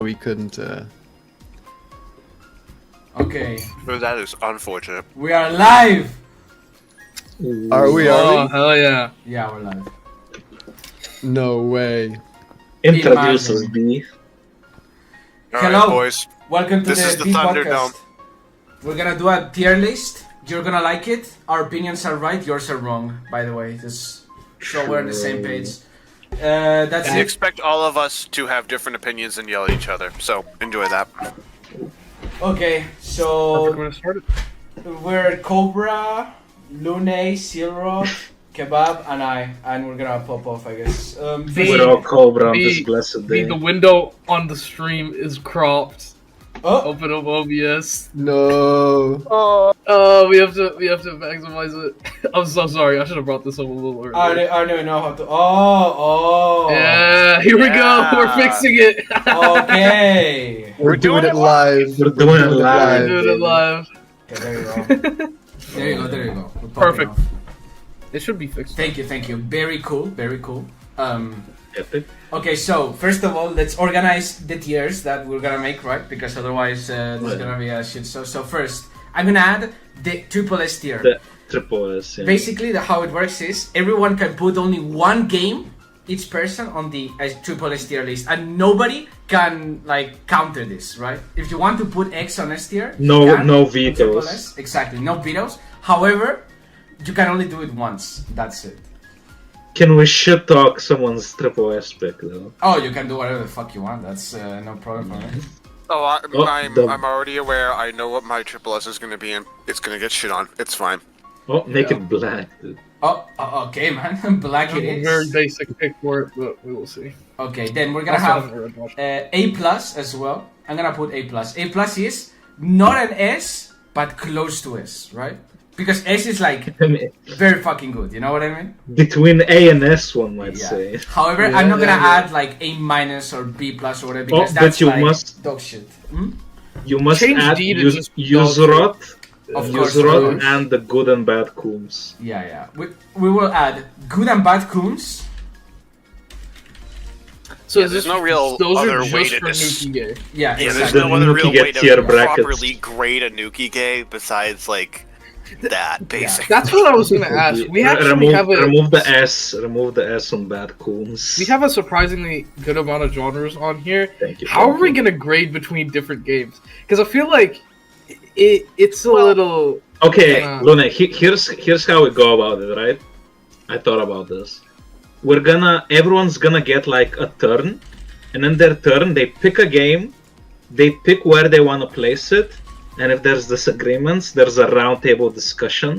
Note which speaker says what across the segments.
Speaker 1: we couldn't.
Speaker 2: Okay,
Speaker 3: Well, that is unfortunate.
Speaker 2: we are live.
Speaker 1: Are we?
Speaker 4: Oh, hell yeah.
Speaker 2: Yeah, we're live.
Speaker 1: No way.
Speaker 5: Introduce us,
Speaker 2: Imagine.
Speaker 5: B.
Speaker 3: Alright,
Speaker 2: Hello.
Speaker 3: boys.
Speaker 2: Welcome to
Speaker 3: This
Speaker 2: the
Speaker 3: is the
Speaker 2: B
Speaker 3: Thunderdome.
Speaker 2: podcast. We're gonna do a tier list. You're gonna like it. Our opinions are right. Yours are wrong. By the way, just so we're on the same page. That's
Speaker 3: I
Speaker 2: it.
Speaker 3: expect all of us to have different opinions and yell at each other, so enjoy that.
Speaker 2: Okay,
Speaker 4: Perfect
Speaker 2: so
Speaker 4: way to start it.
Speaker 2: we're Cobra, Lunay, Zealrot, Kebab, and we're gonna pop off, I guess.
Speaker 5: We're all Cobra on this
Speaker 4: B,
Speaker 5: blessed
Speaker 4: B,
Speaker 5: day.
Speaker 4: the window on the stream is cropped.
Speaker 2: Oh,
Speaker 4: Open up OBS.
Speaker 1: No.
Speaker 4: We have to maximize it. I'm so sorry. I should have brought this up a little earlier.
Speaker 2: I don't even know how to. Oh.
Speaker 4: Yeah, here we go.
Speaker 3: Yeah.
Speaker 4: We're fixing it.
Speaker 2: Okay.
Speaker 1: We're doing it live.
Speaker 5: We're doing it live.
Speaker 4: We're doing it live.
Speaker 2: Okay, there you go. There you go. We're popping
Speaker 4: Perfect.
Speaker 2: off.
Speaker 4: It should be fixed.
Speaker 2: Thank you. Very cool.
Speaker 5: Epic.
Speaker 2: Okay, so first of all, let's organize the tiers that we're gonna make, right? Because otherwise, there's gonna be a shit. So first, I'm gonna add the triple S tier.
Speaker 5: The triple S. Yeah.
Speaker 2: Basically, how it works is everyone can put only one game, each person, on the triple S tier list, and nobody can like counter this, right? If you want to put X on S tier, you
Speaker 5: No,
Speaker 2: can,
Speaker 5: no
Speaker 2: on triple
Speaker 5: vetoes.
Speaker 2: S. Exactly, no vetoes. However, you can only do it once. That's it.
Speaker 5: Can we shit talk someone's triple S pick though?
Speaker 2: Oh, you can do whatever the fuck you want. That's no problem for me.
Speaker 3: Oh,
Speaker 5: the-
Speaker 3: I'm already aware. I know what my triple S is going to be, and it's going to get shit on. It's fine.
Speaker 5: Oh, make
Speaker 4: Yeah.
Speaker 5: it black, dude.
Speaker 2: Oh, okay, man. Black
Speaker 4: I
Speaker 2: it
Speaker 4: have a very
Speaker 2: is.
Speaker 4: basic pick for it, but we will see.
Speaker 2: Okay, then we're gonna
Speaker 4: Also
Speaker 2: have
Speaker 4: haven't read much.
Speaker 2: A plus as well. I'm gonna put A plus. A plus is not an S, but close to S, right? Because S is like
Speaker 5: I mean,
Speaker 2: very fucking good. You know what I mean?
Speaker 5: between A and S, one might say.
Speaker 2: However,
Speaker 1: Yeah,
Speaker 2: I'm not gonna
Speaker 1: yeah.
Speaker 2: add like A minus or B plus or whatever because
Speaker 5: Oh, but
Speaker 2: that's
Speaker 5: you
Speaker 2: like
Speaker 5: must-
Speaker 2: dog shit. Hmm?
Speaker 5: You must
Speaker 4: Change
Speaker 5: add
Speaker 4: D to just
Speaker 5: Zealrot,
Speaker 2: Of course,
Speaker 5: Zealrot,
Speaker 2: of course.
Speaker 5: and the good and bad Coombs.
Speaker 2: Yeah. We will add good and bad coons.
Speaker 4: So
Speaker 3: Yeah,
Speaker 4: is
Speaker 3: there's
Speaker 4: this,
Speaker 3: no real
Speaker 4: those
Speaker 3: other
Speaker 4: are
Speaker 3: way
Speaker 4: just
Speaker 3: to
Speaker 4: for
Speaker 3: dis-
Speaker 4: Nuki Gay.
Speaker 2: Yeah,
Speaker 3: Yeah, there's
Speaker 2: exactly.
Speaker 5: The
Speaker 3: no other real
Speaker 5: Nuki
Speaker 3: way
Speaker 5: get tier
Speaker 3: to
Speaker 5: brackets.
Speaker 3: properly grade a Nuki Gay besides, like, that, basically.
Speaker 4: That's what I was gonna ask. We actually have a
Speaker 5: remove the S on bad Coombs.
Speaker 4: we have a surprisingly good amount of genres on here.
Speaker 5: Thank you.
Speaker 4: How are
Speaker 5: thank
Speaker 4: we
Speaker 5: you.
Speaker 4: gonna grade between different games? Because I feel like it's a little.
Speaker 5: Okay,
Speaker 4: Uh,
Speaker 5: Lunay, here's how we go about it, right? I thought about this. Everyone's gonna get like a turn, and in their turn they pick a game, they pick where they want to place it, and if there's disagreements, there's a roundtable discussion,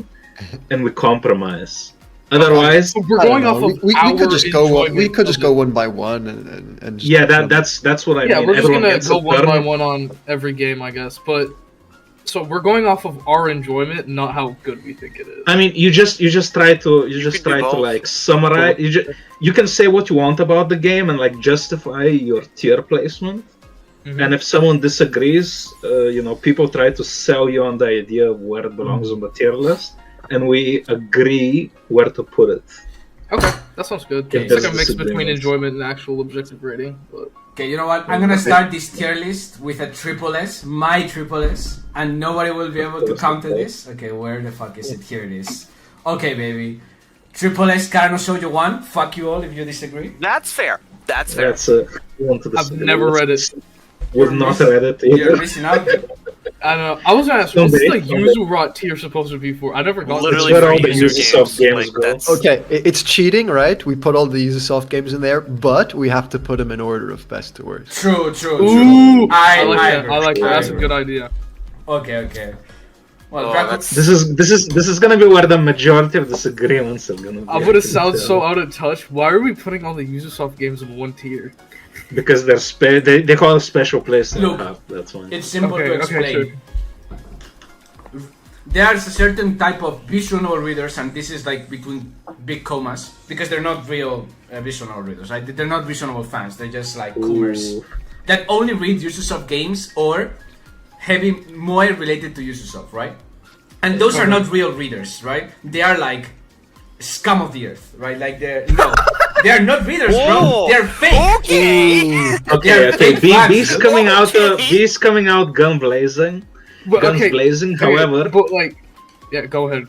Speaker 5: and we compromise. Otherwise,
Speaker 4: So we're
Speaker 1: I don't
Speaker 4: going
Speaker 1: know.
Speaker 4: off of
Speaker 1: we
Speaker 4: our
Speaker 1: could just go. We
Speaker 4: enjoyment
Speaker 1: could just
Speaker 4: of
Speaker 1: go
Speaker 4: it.
Speaker 1: one by one and just
Speaker 5: yeah, that's what I
Speaker 4: Yeah,
Speaker 5: mean.
Speaker 4: we're just
Speaker 5: Everyone
Speaker 4: gonna
Speaker 5: gets
Speaker 4: go
Speaker 5: a
Speaker 4: one
Speaker 5: turn.
Speaker 4: by one on every game, I guess. But so we're going off of our enjoyment, not how good we think it is.
Speaker 5: I mean, you just try to
Speaker 3: could do
Speaker 5: try to
Speaker 3: both.
Speaker 5: like summarize. You can say what you want about the game and like justify your tier placement.
Speaker 4: Mhm.
Speaker 5: And if someone disagrees, people try to sell you on the idea of where it belongs on the tier list, and we agree where to put it.
Speaker 4: Okay, that sounds good.
Speaker 5: Okay,
Speaker 4: It's like a
Speaker 5: there's
Speaker 4: mix between
Speaker 5: disagreements.
Speaker 4: enjoyment and actual objective rating. But
Speaker 2: Okay, you know what? I'm gonna start this tier list with a triple S, my triple S, and nobody will be able to counter this. Okay, where the fuck is it? Here it is. Okay, baby. Triple S Carano Shoujo 1. Fuck you all if you disagree.
Speaker 3: That's fair. That's fair.
Speaker 5: That's you want to
Speaker 4: I've
Speaker 5: disagree.
Speaker 4: never read it.
Speaker 5: We've not read it
Speaker 2: You're
Speaker 5: either.
Speaker 2: missing out.
Speaker 4: I don't know. I was gonna ask, what's the
Speaker 5: Someday.
Speaker 4: Yuzu tier supposed to be for? I never got
Speaker 3: Literally
Speaker 5: where
Speaker 3: for
Speaker 5: all the
Speaker 3: user
Speaker 5: Ubisoft games
Speaker 3: like,
Speaker 5: go.
Speaker 3: that's-
Speaker 1: Okay, it's cheating, right? We put all the Ubisoft games in there, but we have to put them in order of best to worst.
Speaker 2: True.
Speaker 4: Ooh,
Speaker 2: I
Speaker 4: like that.
Speaker 2: agree.
Speaker 4: I like that. That's a
Speaker 2: agree.
Speaker 4: good idea.
Speaker 2: Okay. Well,
Speaker 3: Oh,
Speaker 2: Draco-
Speaker 3: that's-
Speaker 5: This is gonna be where the majority of disagreements are gonna be.
Speaker 4: I would have
Speaker 5: can
Speaker 4: sounded
Speaker 5: tell.
Speaker 4: so out of touch. Why are we putting all the Ubisoft games in one tier?
Speaker 5: Because they call it special place.
Speaker 2: Look,
Speaker 5: that's why.
Speaker 2: it's simple
Speaker 4: Okay,
Speaker 2: to
Speaker 4: okay,
Speaker 2: explain.
Speaker 4: sure.
Speaker 2: There's a certain type of visual novel readers, and this is like between big commas, because they're not real visual novel readers, right? They're not visual novel fans. They're just like coomers
Speaker 5: Ooh.
Speaker 2: that only read Ubisoft games or heavy more related to Ubisoft, right? And those are not real readers, right? They are like scum of the earth, right? Like they're They are not readers, bro.
Speaker 3: Whoa.
Speaker 2: They're fake.
Speaker 3: Okay.
Speaker 5: Okay,
Speaker 2: fake fans.
Speaker 5: B's coming out.
Speaker 3: Okay.
Speaker 5: B's coming out gun blazing.
Speaker 4: But,
Speaker 5: Guns blazing. However,
Speaker 4: but like, yeah, go ahead.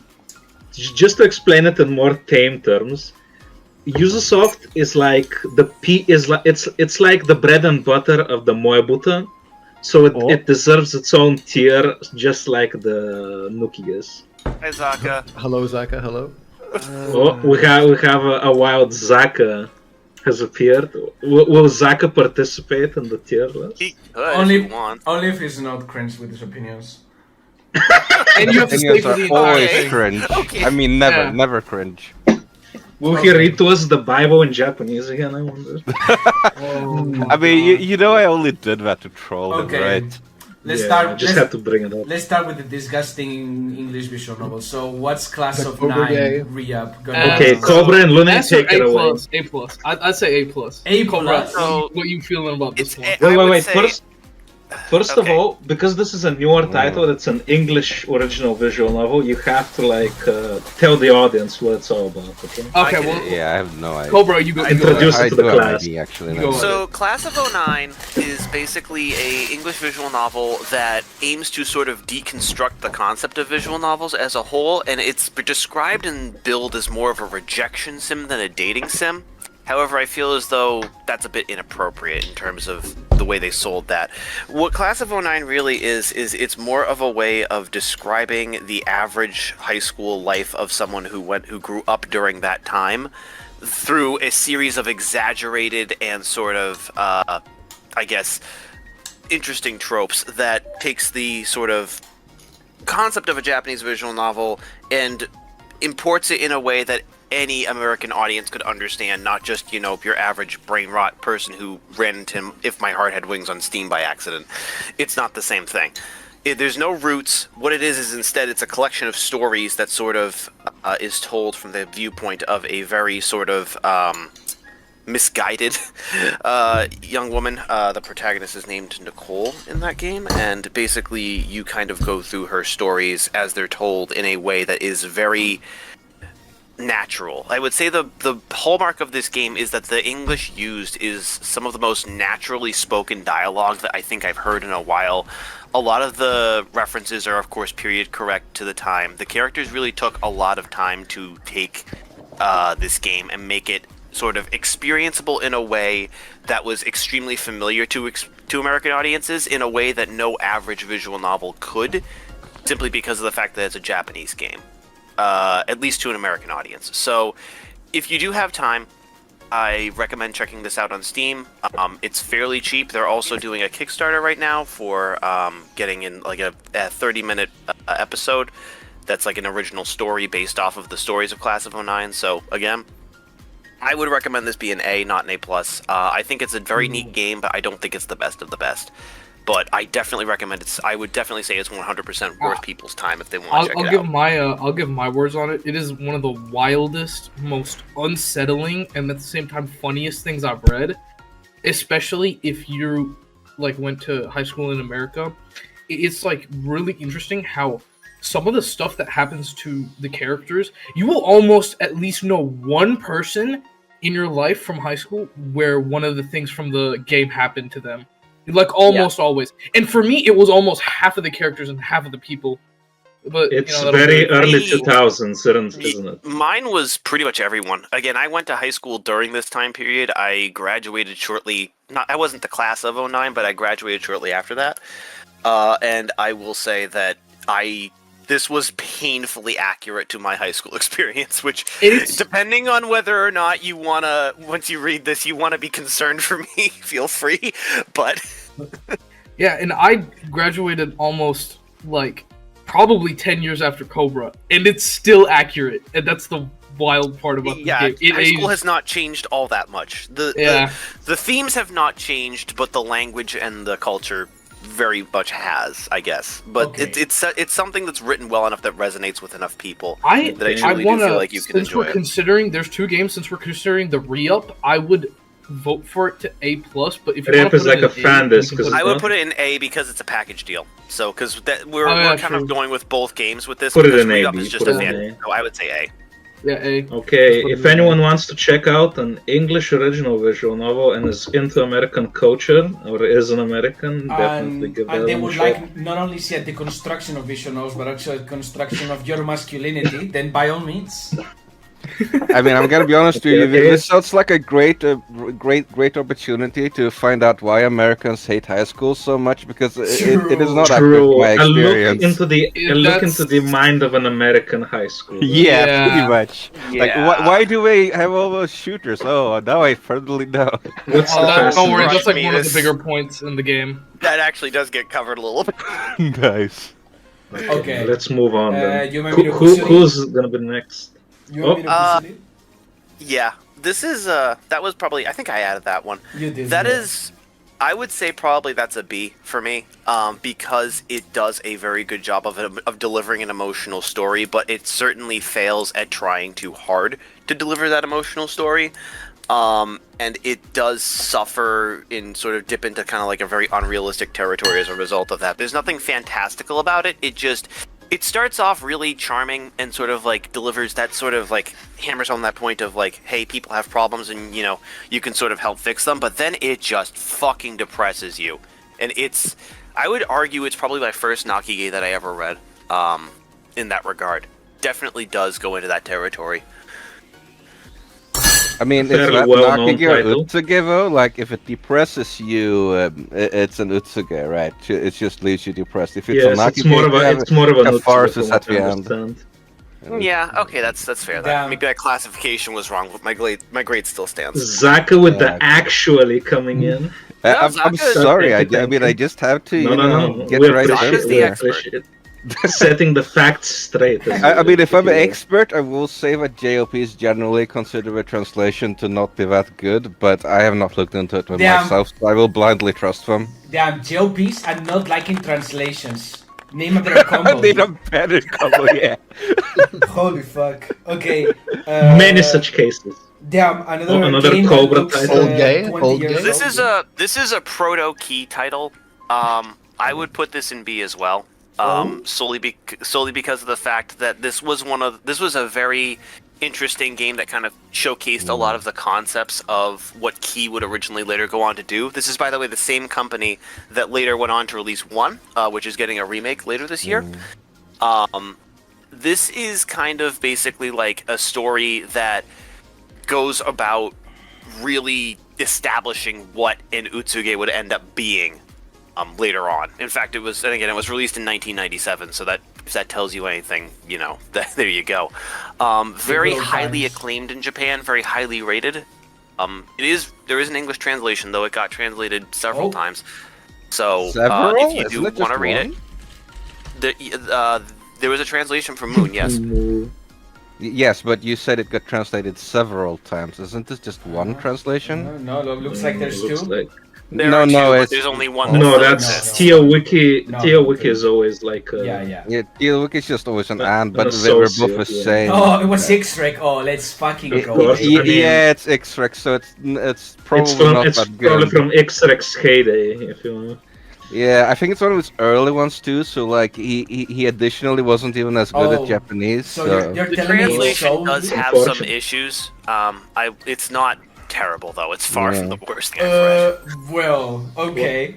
Speaker 5: just to explain it in more tame terms, Ubisoft is like it's like the bread and butter of the Moebuta, so it deserves its own tier, just like the Nuki is.
Speaker 3: Hi, Zaka.
Speaker 1: Hello, Zaka. Hello.
Speaker 5: We have a wild Zaka has appeared. Will Zaka participate in the tier list?
Speaker 3: He could
Speaker 2: Only,
Speaker 3: if you want.
Speaker 2: only if he's not cringe with his opinions.
Speaker 4: And you have to stay for the
Speaker 6: Opinions are
Speaker 4: entire
Speaker 6: always
Speaker 4: thing.
Speaker 6: cringe.
Speaker 3: Okay.
Speaker 6: I mean, never,
Speaker 4: Yeah.
Speaker 6: never cringe.
Speaker 5: Will he read to us the Bible in Japanese again? I wonder.
Speaker 2: Oh,
Speaker 6: I mean, you know, I only did that to troll him,
Speaker 2: Okay.
Speaker 6: right?
Speaker 2: Let's
Speaker 5: I
Speaker 2: start.
Speaker 5: just had to bring it up.
Speaker 2: Let's start with the disgusting English visual novel. So, what's Class
Speaker 1: The
Speaker 2: of
Speaker 1: Cobra
Speaker 2: 9
Speaker 1: Gay.
Speaker 2: re-up gonna
Speaker 5: Okay,
Speaker 2: be?
Speaker 5: Cobra and Lunay,
Speaker 4: Answer
Speaker 5: take it
Speaker 4: A
Speaker 5: away.
Speaker 4: plus. A plus. I'd say A plus.
Speaker 2: A
Speaker 4: Cobra,
Speaker 2: plus.
Speaker 4: what you feeling about
Speaker 3: It's
Speaker 4: this one?
Speaker 3: I would
Speaker 5: Wait.
Speaker 3: say-
Speaker 5: First of
Speaker 3: Okay.
Speaker 5: all, because this is a newer title, it's an English original visual novel. You have to tell the audience what it's all about. Okay.
Speaker 4: Okay,
Speaker 3: I
Speaker 4: well,
Speaker 6: Yeah, I have no idea.
Speaker 4: Cobra, you go.
Speaker 5: I
Speaker 4: You go
Speaker 5: introduced
Speaker 4: ahead.
Speaker 5: it to the
Speaker 6: do have
Speaker 5: class.
Speaker 6: an idea, actually.
Speaker 4: You
Speaker 6: now.
Speaker 4: go
Speaker 3: So, Class of 09 is basically a English visual novel that aims to sort of deconstruct the concept of visual novels as a whole, and it's described and billed as more of a rejection sim than a dating sim. However, I feel as though that's a bit inappropriate in terms of the way they sold that. What Class of 09 really is it's more of a way of describing the average high school life of someone who grew up during that time through a series of exaggerated and sort of, I guess, interesting tropes that takes the sort of concept of a Japanese visual novel and imports it in a way that any American audience could understand, not just, you know, your average brain rot person who ran into If My Heart Had Wings on Steam by accident. It's not the same thing. There's no roots. What it is instead it's a collection of stories that sort of is told from the viewpoint of a very sort of misguided young woman. The protagonist is named Nicole in that game, and basically you kind of go through her stories as they're told in a way that is very natural. I would say the hallmark of this game is that the English used is some of the most naturally spoken dialogue that I think I've heard in a while. A lot of the references are, of course, period correct to the time. The characters really took a lot of time to take this game and make it sort of experienceable in a way that was extremely familiar to American audiences in a way that no average visual novel could, simply because of the fact that it's a Japanese game. At least to an American audience. So, if you do have time, I recommend checking this out on Steam. It's fairly cheap. They're also doing a Kickstarter right now for getting in like a 30-minute episode that's like an original story based off of the stories of Class of 09. So, again, I would recommend this be an A, not an A+. I think it's a very neat game, but I don't think it's the best of the best. But I definitely recommend it. I would definitely say it's 100% worth people's time if they want to check it out.
Speaker 4: I'll give my words on it. It is one of the wildest, most unsettling, and at the same time funniest things I've read. Especially if you went to high school in America. It's really interesting how some of the stuff that happens to the characters, you will almost at least know one person in your life from high school where one of the things from the game happened to them. Almost always. And for me, it was almost half of the characters and half of the people. But
Speaker 5: it's very early 2000s, isn't it?
Speaker 3: Mine was pretty much everyone. Again, I went to high school during this time period. I graduated shortly. I wasn't the class of 09, but I graduated shortly after that. And I will say that this was painfully accurate to my high school experience, which, depending on whether or not you want to, once you read this, you want to be concerned for me, feel free, but...
Speaker 4: Yeah, and I graduated almost, probably 10 years after Cobra, and it's still accurate, and that's the wild part about the game.
Speaker 3: High school has not changed all that much. The themes have not changed, but the language and the culture very much has, I guess. But it's something that's written well enough that resonates with enough people that I truly do feel like you can enjoy it.
Speaker 4: There's two games, since we're considering the re-up, I would vote for it to A+, but if you
Speaker 5: Re-up
Speaker 4: want to
Speaker 5: is
Speaker 4: put
Speaker 5: like
Speaker 4: it
Speaker 5: a
Speaker 4: in
Speaker 5: fan
Speaker 4: A,
Speaker 5: disc,
Speaker 4: you can put
Speaker 3: I
Speaker 4: it-
Speaker 3: would put it in A because it's a package deal. So, because we're kind
Speaker 4: true.
Speaker 3: of going with both games with this.
Speaker 5: Put it
Speaker 3: because
Speaker 5: in A,
Speaker 3: Re-Up
Speaker 5: B,
Speaker 3: is just
Speaker 5: put
Speaker 3: a
Speaker 5: it in
Speaker 3: fan.
Speaker 5: A.
Speaker 3: So I would say A.
Speaker 4: Yeah, A.
Speaker 5: Okay,
Speaker 4: That's
Speaker 5: if
Speaker 4: what it
Speaker 5: anyone wants to check out an English original visual novel and is into American culture or is an American, definitely give that
Speaker 2: and they
Speaker 5: one a
Speaker 2: would
Speaker 5: shot.
Speaker 2: like not only see a deconstruction of visual novels, but also a construction of your masculinity, then by all means.
Speaker 6: I mean, I'm gonna be honest with you.
Speaker 5: Okay.
Speaker 6: This sounds like a great opportunity to find out why Americans hate high school so much, because it is not accurate
Speaker 5: True.
Speaker 6: to my
Speaker 5: I look
Speaker 6: experience.
Speaker 5: into the
Speaker 4: Yeah,
Speaker 5: I look
Speaker 4: that's-
Speaker 5: into the mind of an American high school.
Speaker 6: Yeah,
Speaker 4: Yeah.
Speaker 6: pretty much. Like, why do they have all those shooters? Oh, now I finally know.
Speaker 5: What's
Speaker 4: Oh,
Speaker 5: the
Speaker 4: don't worry,
Speaker 5: fascination?
Speaker 4: that's like
Speaker 3: Me,
Speaker 4: one of the
Speaker 3: this-
Speaker 4: bigger points in the game.
Speaker 3: That actually does get covered a little bit.
Speaker 6: Nice.
Speaker 2: Okay.
Speaker 5: Let's move on then.
Speaker 2: you want me to
Speaker 5: Who's gonna be next?
Speaker 2: You want me to proceed?
Speaker 3: Yeah, this is that was probably, I think I added that one.
Speaker 2: You did.
Speaker 3: That
Speaker 2: yeah.
Speaker 3: is, I would say probably that's a B for me, because it does a very good job of delivering an emotional story, but it certainly fails at trying too hard to deliver that emotional story. And it does suffer in sort of dip into kind of like a very unrealistic territory as a result of that. There's nothing fantastical about it. It starts off really charming and sort of like delivers that sort of like hammers on that point of like, hey, people have problems and you can sort of help fix them, but then it just fucking depresses you. And I would argue it's probably my first Nakige that I ever read, in that regard. Definitely does go into that territory.
Speaker 6: I mean,
Speaker 5: Fairly
Speaker 6: it's not
Speaker 5: well-known
Speaker 6: Nakige or
Speaker 5: title.
Speaker 6: Utsuge though. Like, if it depresses you, it's an Utsuge, right? It just leaves you depressed. If it's
Speaker 5: Yes,
Speaker 6: a Nakige,
Speaker 5: it's more of a
Speaker 6: you
Speaker 5: it's more of a
Speaker 6: catharsis at
Speaker 5: from
Speaker 6: the
Speaker 5: what I
Speaker 6: end.
Speaker 5: understand.
Speaker 3: Yeah, okay, that's fair.
Speaker 2: Damn.
Speaker 3: Maybe that classification was wrong, but my grade still stands.
Speaker 5: Zaka with
Speaker 6: Yeah.
Speaker 5: the actually coming in.
Speaker 6: I'm
Speaker 3: Zaka-
Speaker 6: sorry. I
Speaker 5: Thank
Speaker 6: mean,
Speaker 5: you.
Speaker 6: I just have to,
Speaker 5: No.
Speaker 6: get
Speaker 5: We
Speaker 6: right
Speaker 5: appreciate
Speaker 3: Zaka's
Speaker 6: in
Speaker 3: the
Speaker 5: we
Speaker 6: there.
Speaker 3: expert.
Speaker 5: appreciate setting the facts straight.
Speaker 6: I mean, if I'm an expert, I will say that JOPs generally consider a translation to not be that good, but I have not looked into it
Speaker 2: Damn.
Speaker 6: myself, so I will blindly trust them.
Speaker 2: Damn, JOPs are not liking translations. Name a better combo.
Speaker 6: Need a better combo, yeah.
Speaker 2: Holy fuck. Okay.
Speaker 5: Many such cases.
Speaker 2: Damn,
Speaker 5: Another
Speaker 2: game
Speaker 5: Cobra
Speaker 2: that looks,
Speaker 5: title.
Speaker 1: Old gay,
Speaker 2: 20
Speaker 1: old
Speaker 2: years
Speaker 1: gay.
Speaker 3: This is a proto key title. I would put this in B as well. Solely because of the fact that this was a very interesting game that kind of showcased a lot of the concepts of what Key would originally later go on to do. This is, by the way, the same company that later went on to release 1, which is getting a remake later this year. This is kind of basically like a story that goes about really establishing what an Utsuge would end up being later on. In fact, it was released in 1997, so that if that tells you anything, there you go. Very
Speaker 2: Good old
Speaker 3: highly
Speaker 2: times.
Speaker 3: acclaimed in Japan, very highly rated. There is an English translation, though it got translated several times. So
Speaker 6: Several?
Speaker 3: if you
Speaker 6: Isn't
Speaker 3: do
Speaker 6: it just
Speaker 3: want to read it, there was a translation from Moon, yes.
Speaker 6: Yes, but you said it got translated several times. Isn't this just one translation?
Speaker 2: No, looks like there's
Speaker 5: Looks
Speaker 2: two.
Speaker 5: like-
Speaker 3: There
Speaker 6: No,
Speaker 3: are two,
Speaker 6: no,
Speaker 3: but
Speaker 6: it's-
Speaker 3: there's only one.
Speaker 5: No,
Speaker 3: still
Speaker 5: that's
Speaker 3: exists.
Speaker 5: Tia Wiki.
Speaker 2: No.
Speaker 5: Tia Wiki is always like.
Speaker 2: Yeah.
Speaker 6: Yeah, Deal is just always an and, but
Speaker 5: an
Speaker 6: they were both
Speaker 5: associate,
Speaker 6: the
Speaker 5: yeah.
Speaker 6: same.
Speaker 2: Oh, it was X-Rec. Oh, let's fucking
Speaker 5: Of
Speaker 2: go.
Speaker 5: course.
Speaker 2: baby.
Speaker 5: I mean-
Speaker 6: Yeah, it's X-Rex, so it's probably not
Speaker 5: It's
Speaker 6: that
Speaker 5: probably
Speaker 6: good.
Speaker 5: from X-Rex Heyday, if you know.
Speaker 6: Yeah, I think it's one of his early ones too. So like he additionally wasn't even as good
Speaker 2: Oh,
Speaker 6: at Japanese.
Speaker 2: So
Speaker 6: So,
Speaker 2: you're
Speaker 3: The
Speaker 2: telling me it's
Speaker 3: translation
Speaker 2: so
Speaker 3: does
Speaker 2: good?
Speaker 3: have some
Speaker 5: Unfortunate.
Speaker 3: issues. It's not terrible though. It's far from
Speaker 6: Yeah.
Speaker 3: the worst game I've read.
Speaker 2: Well, okay.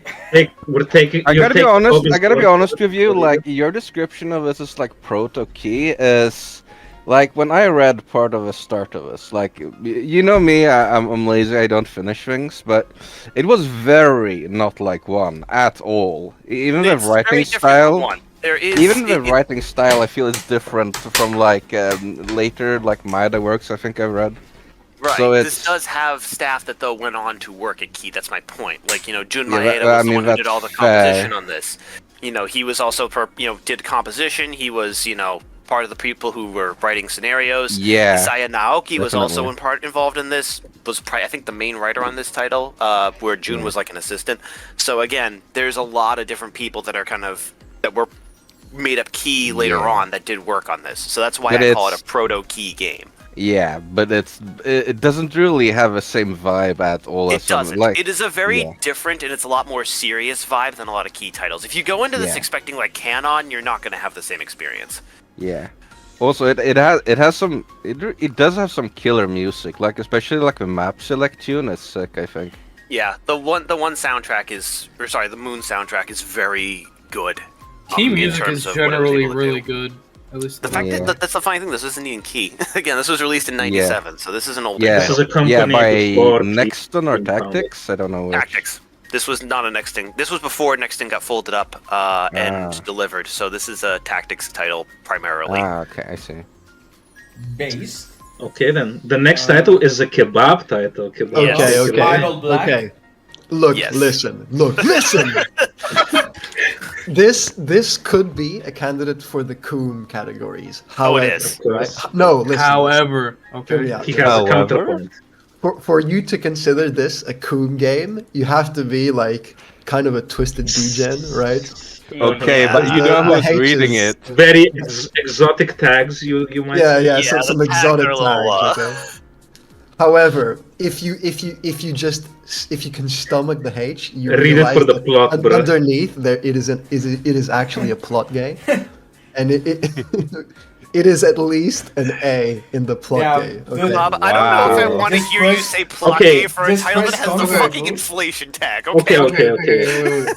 Speaker 5: We're taking.
Speaker 6: I
Speaker 5: you're
Speaker 6: gotta be
Speaker 5: taking
Speaker 6: honest.
Speaker 5: Kobe's
Speaker 6: I gotta be
Speaker 5: word
Speaker 6: honest
Speaker 5: for it.
Speaker 6: with you. Like your description of this is like proto key is like when I read part of the start of this. Like you know me, I'm lazy. I don't finish things, but it was very not like one at all. Even the
Speaker 3: It's very
Speaker 6: writing
Speaker 3: different from
Speaker 6: style.
Speaker 3: one. There is
Speaker 6: Even the
Speaker 3: it-
Speaker 6: writing style, I feel is different from like later like Maeda works. I think I read.
Speaker 3: Right.
Speaker 6: So
Speaker 3: This
Speaker 6: it's-
Speaker 3: does have staff that though went on to work at Key. That's my point. Like Jun
Speaker 6: Yeah,
Speaker 3: Maeda
Speaker 6: I
Speaker 3: was the
Speaker 6: mean,
Speaker 3: one who did
Speaker 6: that's
Speaker 3: all the
Speaker 6: fair.
Speaker 3: composition on this. He was also did composition. He was part of the people who were writing scenarios.
Speaker 6: Yeah,
Speaker 3: Isaya Naoki was also
Speaker 6: definitely.
Speaker 3: in part involved in this. Was I think the main writer on this title, where June was like an assistant. So again, there's a lot of different people that are that were made up Key later
Speaker 6: Yeah.
Speaker 3: on that did work on this. So that's why
Speaker 6: But
Speaker 3: I call it
Speaker 6: it's-
Speaker 3: a proto Key game.
Speaker 6: Yeah, but it doesn't really have the same vibe at all.
Speaker 3: It
Speaker 6: as some,
Speaker 3: doesn't.
Speaker 6: Like,
Speaker 3: It is a very
Speaker 6: yeah.
Speaker 3: different and it's a lot more serious vibe than a lot of Key titles. If you go into this
Speaker 6: Yeah.
Speaker 3: expecting like canon, you're not going to have the same experience.
Speaker 6: yeah. Also, it does have some killer music, like especially like the map select tune is sick, I think.
Speaker 3: Yeah, the one soundtrack the Moon soundtrack is very good.
Speaker 4: Key
Speaker 3: in
Speaker 4: music
Speaker 3: terms
Speaker 4: is
Speaker 3: of what it was
Speaker 4: generally
Speaker 3: able to
Speaker 4: really
Speaker 3: do.
Speaker 4: good. At least
Speaker 3: The fact
Speaker 6: Yeah.
Speaker 3: that's the funny thing. This isn't even Key. Again, this was released in '97, so this is an older
Speaker 6: Yeah.
Speaker 5: This is
Speaker 3: title.
Speaker 5: a company
Speaker 6: Yeah, by
Speaker 5: before
Speaker 6: Nexton or
Speaker 5: Key founded.
Speaker 6: Tactics, I don't know which.
Speaker 3: Tactics. This was not a Nexting. This was before Nexting got folded up and delivered. So this is a Tactics title primarily.
Speaker 6: Okay, I see.
Speaker 2: Based.
Speaker 5: Okay, then the next title is a kebab title. Kebab.
Speaker 3: Yes.
Speaker 1: Okay,
Speaker 2: Yes.
Speaker 1: okay,
Speaker 2: Bible Black.
Speaker 1: okay. Look,
Speaker 3: Yes.
Speaker 1: listen, listen. This could be a candidate for the Coom categories.
Speaker 3: Oh,
Speaker 1: However,
Speaker 3: it is.
Speaker 5: Of course.
Speaker 1: right? No, listen.
Speaker 4: However,
Speaker 1: Hear me
Speaker 4: okay.
Speaker 1: out.
Speaker 5: He has a
Speaker 6: However-
Speaker 5: counterpoint.
Speaker 1: For you to consider this a Coom game, you have to be like kind of a twisted degen, right?
Speaker 6: Okay,
Speaker 3: Yeah.
Speaker 6: but you know
Speaker 1: The
Speaker 6: who's
Speaker 1: H
Speaker 6: reading
Speaker 1: is-
Speaker 6: it.
Speaker 5: Very exotic tags. You might.
Speaker 1: Yeah, yeah,
Speaker 3: Yeah,
Speaker 1: some
Speaker 3: the
Speaker 1: exotic
Speaker 3: tags are a little,
Speaker 1: tags. Okay. However, if you can stomach the H, you
Speaker 5: Read it
Speaker 1: realize
Speaker 5: for the
Speaker 1: that
Speaker 5: plot, bruh.
Speaker 1: underneath there it is actually a plot game, and it is at least an A in the plot
Speaker 2: Yeah,
Speaker 1: game.
Speaker 2: dude,
Speaker 1: Okay.
Speaker 3: Bob, I don't know if I
Speaker 6: Wow.
Speaker 3: want to
Speaker 2: Just
Speaker 3: hear you
Speaker 2: press-
Speaker 3: say plot
Speaker 5: Okay.
Speaker 3: A for a
Speaker 2: Just
Speaker 3: title that
Speaker 2: press
Speaker 3: has the
Speaker 2: control.
Speaker 3: fucking inflation tag. Okay.
Speaker 5: Okay.
Speaker 4: wait.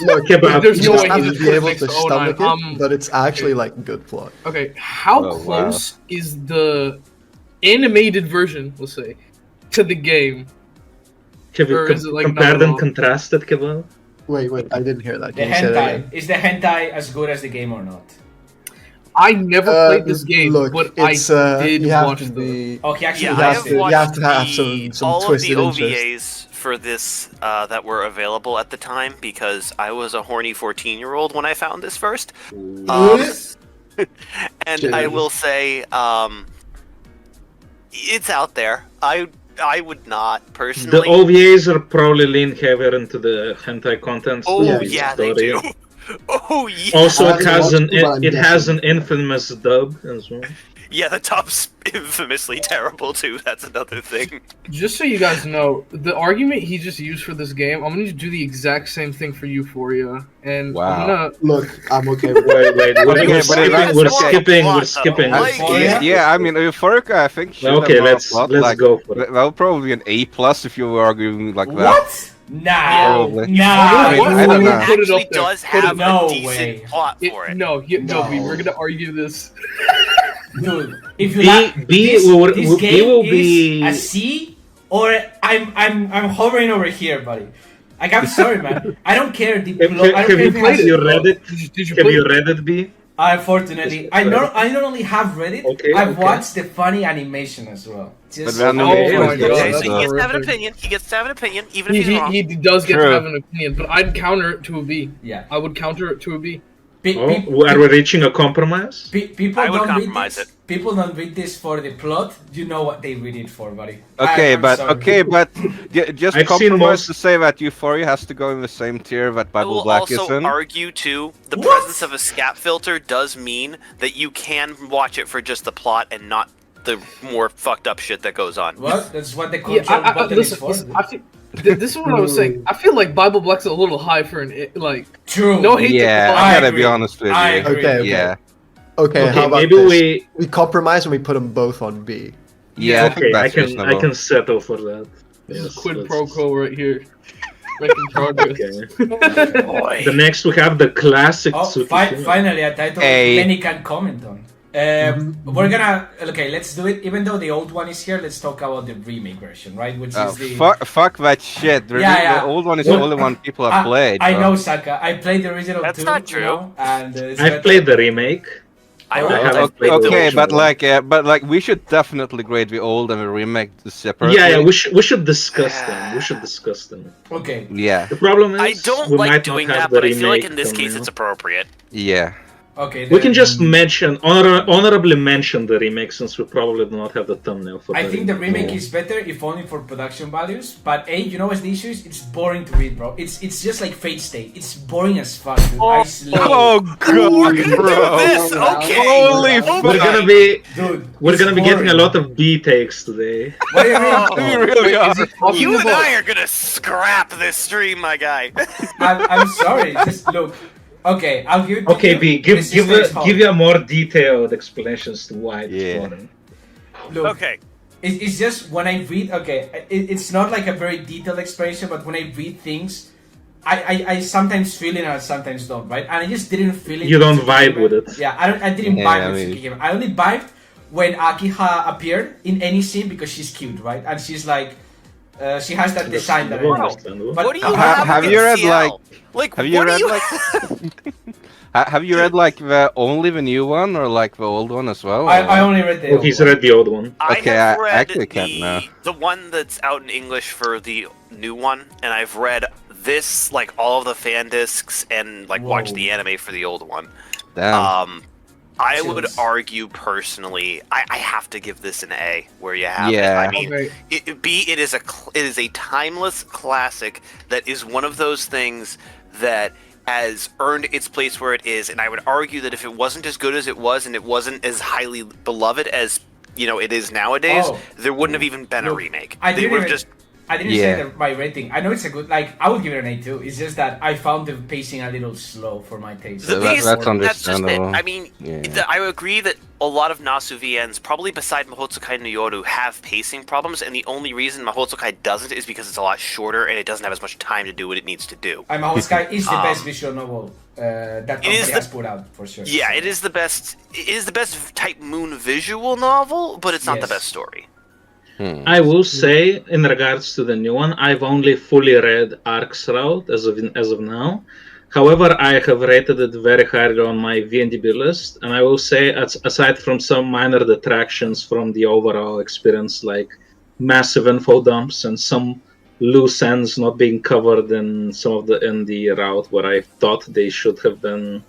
Speaker 1: No,
Speaker 5: Kebab.
Speaker 4: There's
Speaker 1: you
Speaker 4: no
Speaker 1: just
Speaker 4: way
Speaker 1: have
Speaker 4: he
Speaker 1: to
Speaker 4: just
Speaker 1: be
Speaker 4: put it
Speaker 1: able
Speaker 4: next
Speaker 1: to
Speaker 4: to 09.
Speaker 1: stomach it, but it's actually like good plot.
Speaker 4: Okay, how
Speaker 6: Oh, wow.
Speaker 4: close is the animated version, we'll say, to the game?
Speaker 5: Have you
Speaker 4: Or is it, like,
Speaker 5: compared
Speaker 4: not
Speaker 5: and
Speaker 4: all?
Speaker 5: contrasted kebab?
Speaker 1: Wait, I didn't hear that.
Speaker 2: The
Speaker 1: Can you say that
Speaker 2: hentai.
Speaker 1: again?
Speaker 2: Is the hentai as good as the game or not?
Speaker 4: I never played this game,
Speaker 1: Look,
Speaker 4: but I
Speaker 1: it's,
Speaker 4: did
Speaker 1: you have
Speaker 4: watch
Speaker 1: to
Speaker 4: the.
Speaker 1: be.
Speaker 2: Oh, he actually
Speaker 3: Yeah,
Speaker 1: You
Speaker 3: I
Speaker 1: have
Speaker 2: watched
Speaker 3: have
Speaker 1: to-
Speaker 2: it.
Speaker 1: you
Speaker 3: watched
Speaker 1: have to have some
Speaker 3: all of the
Speaker 1: twisted interest.
Speaker 3: OVAs for this that were available at the time because I was a horny 14-year-old when I found this first. And I will say, it's out there. I would not
Speaker 5: The
Speaker 3: personally.
Speaker 5: OVAs are probably lean heavier into the hentai content.
Speaker 3: Oh
Speaker 5: than the
Speaker 3: yeah, they
Speaker 5: story.
Speaker 3: do. Oh yeah.
Speaker 5: Also,
Speaker 1: I
Speaker 5: it
Speaker 1: haven't
Speaker 5: has
Speaker 1: watched
Speaker 5: an
Speaker 1: it, but I'm
Speaker 5: it has an
Speaker 1: guessing.
Speaker 5: infamous dub as well.
Speaker 3: Yeah, the top's infamously terrible too. That's another thing.
Speaker 4: Just so you guys know, the argument he just used for this game, I'm gonna do the exact same thing for Euphoria, and
Speaker 6: Wow.
Speaker 4: I'm gonna.
Speaker 1: Look, I'm okay with
Speaker 5: Wait,
Speaker 6: Okay,
Speaker 5: we're
Speaker 6: but it has
Speaker 5: we're
Speaker 6: more
Speaker 5: skipping,
Speaker 3: plot,
Speaker 5: we're
Speaker 3: though.
Speaker 5: skipping.
Speaker 3: Like-
Speaker 6: Yeah, I mean, Euphorica, I think. should
Speaker 5: Okay,
Speaker 6: have more
Speaker 5: let's
Speaker 6: plot,
Speaker 5: let's
Speaker 6: like,
Speaker 5: go for it.
Speaker 6: That would probably be an A plus if you were arguing like that.
Speaker 2: What? Nah,
Speaker 6: Probably.
Speaker 2: nah.
Speaker 6: I
Speaker 4: What?
Speaker 6: don't know.
Speaker 4: Put it
Speaker 3: Actually
Speaker 4: up there.
Speaker 3: does
Speaker 4: Put it-
Speaker 3: have
Speaker 2: No
Speaker 3: a decent
Speaker 2: way.
Speaker 3: plot for it.
Speaker 4: No,
Speaker 1: No.
Speaker 4: we're gonna argue this.
Speaker 2: Dude, if you
Speaker 5: B-
Speaker 2: like,
Speaker 5: B
Speaker 2: this,
Speaker 5: will-
Speaker 2: this
Speaker 5: B
Speaker 2: game
Speaker 5: will
Speaker 2: is
Speaker 5: be-
Speaker 2: a C, or I'm hovering over here, buddy. Like, I'm sorry, man. I don't care. The
Speaker 5: Have,
Speaker 2: plot, I don't
Speaker 5: have
Speaker 2: care
Speaker 5: you
Speaker 2: if it has-
Speaker 5: played? You read it?
Speaker 4: Did you
Speaker 5: Have
Speaker 4: play
Speaker 5: you
Speaker 4: it?
Speaker 5: read it, B?
Speaker 2: Unfortunately, I not only have read it,
Speaker 5: Okay,
Speaker 2: I've
Speaker 5: okay.
Speaker 2: watched the funny animation as well. Just
Speaker 6: then
Speaker 4: Oh
Speaker 6: Okay,
Speaker 4: my
Speaker 6: okay,
Speaker 4: god,
Speaker 3: Okay,
Speaker 4: that's
Speaker 3: so he gets to have an
Speaker 4: horrific.
Speaker 3: opinion. He gets to have an opinion, even if he's wrong.
Speaker 4: He does get
Speaker 6: True.
Speaker 4: to have an opinion, but I'd counter it to a B.
Speaker 2: yeah.
Speaker 4: I would counter it to a B.
Speaker 5: Oh, are we reaching a compromise?
Speaker 2: People
Speaker 3: I would
Speaker 2: don't read
Speaker 3: compromise
Speaker 2: this.
Speaker 3: it.
Speaker 2: People don't read this for the plot. You know what they read it for, buddy.
Speaker 6: Okay,
Speaker 2: I'm
Speaker 6: but
Speaker 2: sorry.
Speaker 6: just
Speaker 5: I've seen
Speaker 6: compromise
Speaker 5: most-
Speaker 6: to say that Euphoria has to go in the same tier that
Speaker 3: I
Speaker 6: Bible
Speaker 3: will
Speaker 6: Black is
Speaker 3: also
Speaker 6: in.
Speaker 3: argue too, the
Speaker 2: What?
Speaker 3: presence of a scat filter does mean that you can watch it for just the plot and not the more fucked up shit that goes on.
Speaker 2: What? That's what the
Speaker 4: Yeah,
Speaker 2: control button is for.
Speaker 4: listen, I feel, this is what I was saying. I feel like Bible Black's a little high for an like.
Speaker 2: True.
Speaker 4: No hate.
Speaker 6: Yeah,
Speaker 4: to
Speaker 6: I
Speaker 2: I
Speaker 6: gotta
Speaker 2: agree.
Speaker 6: be honest with you.
Speaker 2: I agree.
Speaker 1: Okay, okay.
Speaker 6: Yeah,
Speaker 1: Okay,
Speaker 5: Okay,
Speaker 1: how about
Speaker 5: maybe
Speaker 1: this?
Speaker 5: we.
Speaker 1: We compromise and we put them both on B.
Speaker 6: yeah. I
Speaker 5: Okay,
Speaker 6: think
Speaker 5: I
Speaker 6: that's
Speaker 5: can
Speaker 6: reasonable.
Speaker 5: I can settle for that.
Speaker 4: This
Speaker 5: Yes,
Speaker 4: is quid
Speaker 5: that's-
Speaker 4: pro quo right here. Making progress.
Speaker 5: Okay.
Speaker 3: Boy.
Speaker 5: The next we have the classic
Speaker 2: Oh,
Speaker 5: Tsukishima.
Speaker 2: finally a title
Speaker 6: A.
Speaker 2: Lenny can comment on. We're gonna okay. Let's do it. Even though the old one is here, let's talk about the remake version, right? Which is the
Speaker 6: fuck that shit.
Speaker 2: Yeah.
Speaker 6: The old one is
Speaker 2: Well,
Speaker 6: the only one people have played.
Speaker 2: I
Speaker 6: bro.
Speaker 2: know, Saka. I played the original
Speaker 3: That's
Speaker 2: too.
Speaker 3: not true.
Speaker 2: You know, and it's
Speaker 5: I've
Speaker 2: better.
Speaker 5: played the remake.
Speaker 3: I
Speaker 2: Oh,
Speaker 3: know.
Speaker 5: haven't
Speaker 3: I've
Speaker 5: played the
Speaker 6: Okay,
Speaker 5: original
Speaker 6: but
Speaker 5: one.
Speaker 6: like we should definitely grade the old and the remake separately.
Speaker 5: Yeah, we should discuss them. We should discuss them.
Speaker 2: Okay.
Speaker 6: Yeah,
Speaker 5: The problem is
Speaker 3: I don't
Speaker 5: we
Speaker 3: like
Speaker 5: might
Speaker 3: doing
Speaker 5: not have
Speaker 3: that,
Speaker 5: the
Speaker 3: but I feel like
Speaker 5: remake
Speaker 3: in this
Speaker 5: coming
Speaker 3: case
Speaker 5: out.
Speaker 3: it's appropriate.
Speaker 6: yeah.
Speaker 2: Okay.
Speaker 5: We can
Speaker 2: then-
Speaker 5: just mention honorably mention the remake since we probably do not have the thumbnail for.
Speaker 2: I think the remake
Speaker 6: Yeah.
Speaker 2: is better if only for production values. But you know what's the issue is? It's boring to read, bro. It's just like Fate Stay. It's boring as fuck, dude. I slay.
Speaker 6: Oh
Speaker 3: We're
Speaker 6: god,
Speaker 3: gonna
Speaker 6: bro.
Speaker 3: do this, okay.
Speaker 6: Holy
Speaker 3: Okay.
Speaker 5: We're gonna be
Speaker 2: Dude,
Speaker 5: we're gonna be
Speaker 2: it's
Speaker 5: getting a
Speaker 2: boring.
Speaker 5: lot of B takes today.
Speaker 2: What do you mean?
Speaker 6: We really are.
Speaker 4: Is he talking
Speaker 3: You and
Speaker 4: about-
Speaker 3: I are gonna scrap this stream, my guy.
Speaker 2: I'm sorry. Just look. Okay, I'll give it to
Speaker 5: Okay,
Speaker 2: you.
Speaker 5: B,
Speaker 2: This is very small.
Speaker 5: give you a more detailed explanation as to why it's
Speaker 6: Yeah.
Speaker 5: boring.
Speaker 2: Look,
Speaker 3: Okay.
Speaker 2: it's just when I read. Okay, it's not like a very detailed explanation, but when I read things, I sometimes feel it and I sometimes don't, right? And I just didn't feel it.
Speaker 5: You don't
Speaker 2: in
Speaker 5: vibe
Speaker 2: Tsukihime.
Speaker 5: with it.
Speaker 2: Yeah, I didn't
Speaker 6: Yeah,
Speaker 2: vibe
Speaker 6: I
Speaker 2: with
Speaker 6: mean-
Speaker 2: Tsukihime. I only vibed when Akiha appeared in any scene because she's cute, right? And she's like, she has that design that I
Speaker 5: Understandable,
Speaker 2: know.
Speaker 5: understandable.
Speaker 2: But
Speaker 3: What do you
Speaker 6: Ha-
Speaker 3: have
Speaker 6: have you
Speaker 3: against
Speaker 6: read,
Speaker 3: CL?
Speaker 6: have you
Speaker 3: what do
Speaker 6: read,
Speaker 3: you
Speaker 6: like- Have you read like only the new one or like the old one as well?
Speaker 2: I only read the.
Speaker 5: Oh, he's read the old one.
Speaker 3: I
Speaker 6: Okay,
Speaker 3: have
Speaker 6: I
Speaker 3: read
Speaker 6: actually can't know.
Speaker 3: the one that's out in English for the new one, and I've read this, like all of the fan discs, and like watched
Speaker 2: Whoa.
Speaker 3: the anime for the old one.
Speaker 6: Damn.
Speaker 3: I would
Speaker 2: Chills.
Speaker 3: argue personally, I have to give this an A. Where you have
Speaker 6: Yeah.
Speaker 3: it. I mean,
Speaker 4: Okay.
Speaker 3: it is a timeless classic that is one of those things that has earned its place where it is, and I would argue that if it wasn't as good as it was, and it wasn't as highly beloved as it is nowadays,
Speaker 2: Oh.
Speaker 3: there wouldn't have even been a
Speaker 2: Look,
Speaker 3: remake.
Speaker 2: I
Speaker 3: They
Speaker 2: didn't
Speaker 3: would have
Speaker 2: even-
Speaker 3: just
Speaker 2: I didn't
Speaker 6: Yeah.
Speaker 2: say that my rating. I know it's a good. Like I would give it an A too. It's just that I found the pacing a little slow for my taste.
Speaker 3: the
Speaker 6: That-
Speaker 3: pace.
Speaker 6: that's
Speaker 3: That's just it.
Speaker 6: understandable.
Speaker 3: I mean,
Speaker 6: Yeah.
Speaker 3: I agree that a lot of Nasu VNs, probably beside Mahotsukai no Yoru, have pacing problems, and the only reason Mahotsukai doesn't is because it's a lot shorter and it doesn't have as much time to do what it needs to do.
Speaker 2: I'm House Sky is the best visual novel that company
Speaker 3: is the-
Speaker 2: has put out for sure.
Speaker 3: Yeah, it is the best. It is the best type Moon visual novel, but it's not the
Speaker 2: Yes.
Speaker 3: best story.
Speaker 5: I will say, in regards to the new one, I've only fully read Ark's Route as of now. However, I have rated it very highly on my VNDB list, and I will say, aside from some minor detractions from the overall experience, like massive info dumps and some loose ends not being covered in in the route where I thought they should have been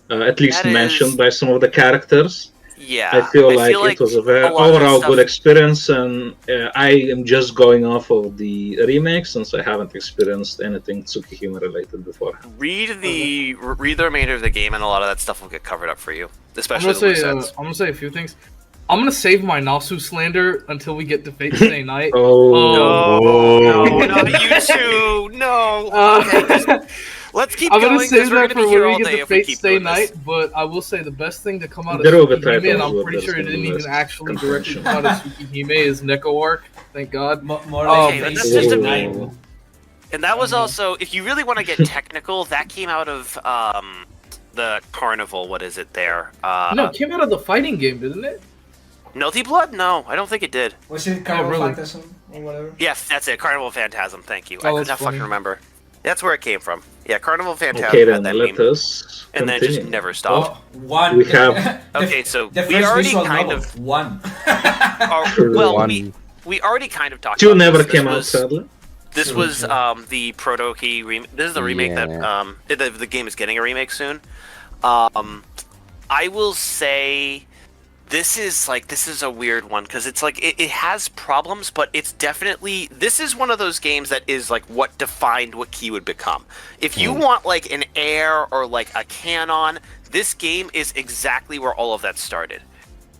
Speaker 5: at least
Speaker 3: That is-
Speaker 5: mentioned by some of the characters.
Speaker 3: Yeah,
Speaker 5: I feel like it was a very
Speaker 3: a lot of that
Speaker 5: overall
Speaker 3: stuff-
Speaker 5: good experience, and I am just going off of the remake since I haven't experienced anything Tsukihime related before.
Speaker 3: Read the remainder of the game, and a lot of that stuff will get covered up for you,
Speaker 4: I'm
Speaker 3: especially
Speaker 4: gonna
Speaker 3: the
Speaker 4: say
Speaker 3: loose ends.
Speaker 4: I'm gonna say a few things. I'm gonna save my Nasu slander until we get to Fate Stay Night.
Speaker 3: No,
Speaker 5: Oh,
Speaker 3: not you two. No.
Speaker 4: Uh,
Speaker 3: Let's keep
Speaker 4: I'm
Speaker 3: going
Speaker 4: gonna save
Speaker 3: because we're
Speaker 4: that
Speaker 3: gonna
Speaker 4: for
Speaker 3: be here
Speaker 4: when
Speaker 3: all
Speaker 4: we
Speaker 3: day
Speaker 4: get to
Speaker 3: if we
Speaker 4: Fate
Speaker 3: keep
Speaker 4: Stay
Speaker 3: doing
Speaker 4: Night.
Speaker 3: this.
Speaker 4: But I will say the best thing to come out of
Speaker 5: There will be
Speaker 4: Tsukihime, and
Speaker 5: titles
Speaker 4: I'm
Speaker 5: with
Speaker 4: pretty
Speaker 5: this
Speaker 4: sure it
Speaker 5: in the
Speaker 4: didn't even
Speaker 5: list.
Speaker 4: actually directly
Speaker 5: Contention.
Speaker 4: come out of Tsukihime is Neko Arc. Thank God.
Speaker 2: More
Speaker 4: Okay,
Speaker 2: like
Speaker 3: but
Speaker 2: Face
Speaker 3: that's just a
Speaker 2: Night.
Speaker 5: meme.
Speaker 3: And that was also, if you really want to get technical, that came out of the Carnival. What is it there?
Speaker 4: No, it came out of the fighting game, didn't it?
Speaker 3: Melty Blood? No, I don't think it did.
Speaker 2: Was it Carnival
Speaker 4: really?
Speaker 2: Phantasm or whatever?
Speaker 3: Yes, that's it. Carnival Phantasm. Thank you.
Speaker 4: Oh,
Speaker 3: I could
Speaker 4: that's
Speaker 3: not fucking
Speaker 4: funny.
Speaker 3: remember. That's where it came from. Yeah, Carnival Phantasm
Speaker 5: Okay,
Speaker 3: had
Speaker 5: then
Speaker 3: that
Speaker 5: let
Speaker 3: meme,
Speaker 5: us
Speaker 3: and then it just
Speaker 5: continue.
Speaker 3: never stopped.
Speaker 2: Oh, one.
Speaker 5: We have-
Speaker 3: Okay, so
Speaker 2: the
Speaker 3: we
Speaker 2: first
Speaker 3: already
Speaker 2: visual
Speaker 3: kind
Speaker 2: novel,
Speaker 3: of-
Speaker 2: one.
Speaker 3: Well,
Speaker 6: One.
Speaker 3: we already kind of talked
Speaker 5: Two
Speaker 3: about
Speaker 5: never
Speaker 3: this.
Speaker 5: came out, sadly.
Speaker 3: This
Speaker 2: True,
Speaker 3: was
Speaker 2: true.
Speaker 3: the Proto-Key remake. This is the remake that
Speaker 6: Yeah.
Speaker 3: the game is getting a remake soon. I will say this is a weird one because it's like it has problems, but it's definitely, this is one of those games that is like what defined what Key would become. If you want like an Air or like a Canon, this game is exactly where all of that started.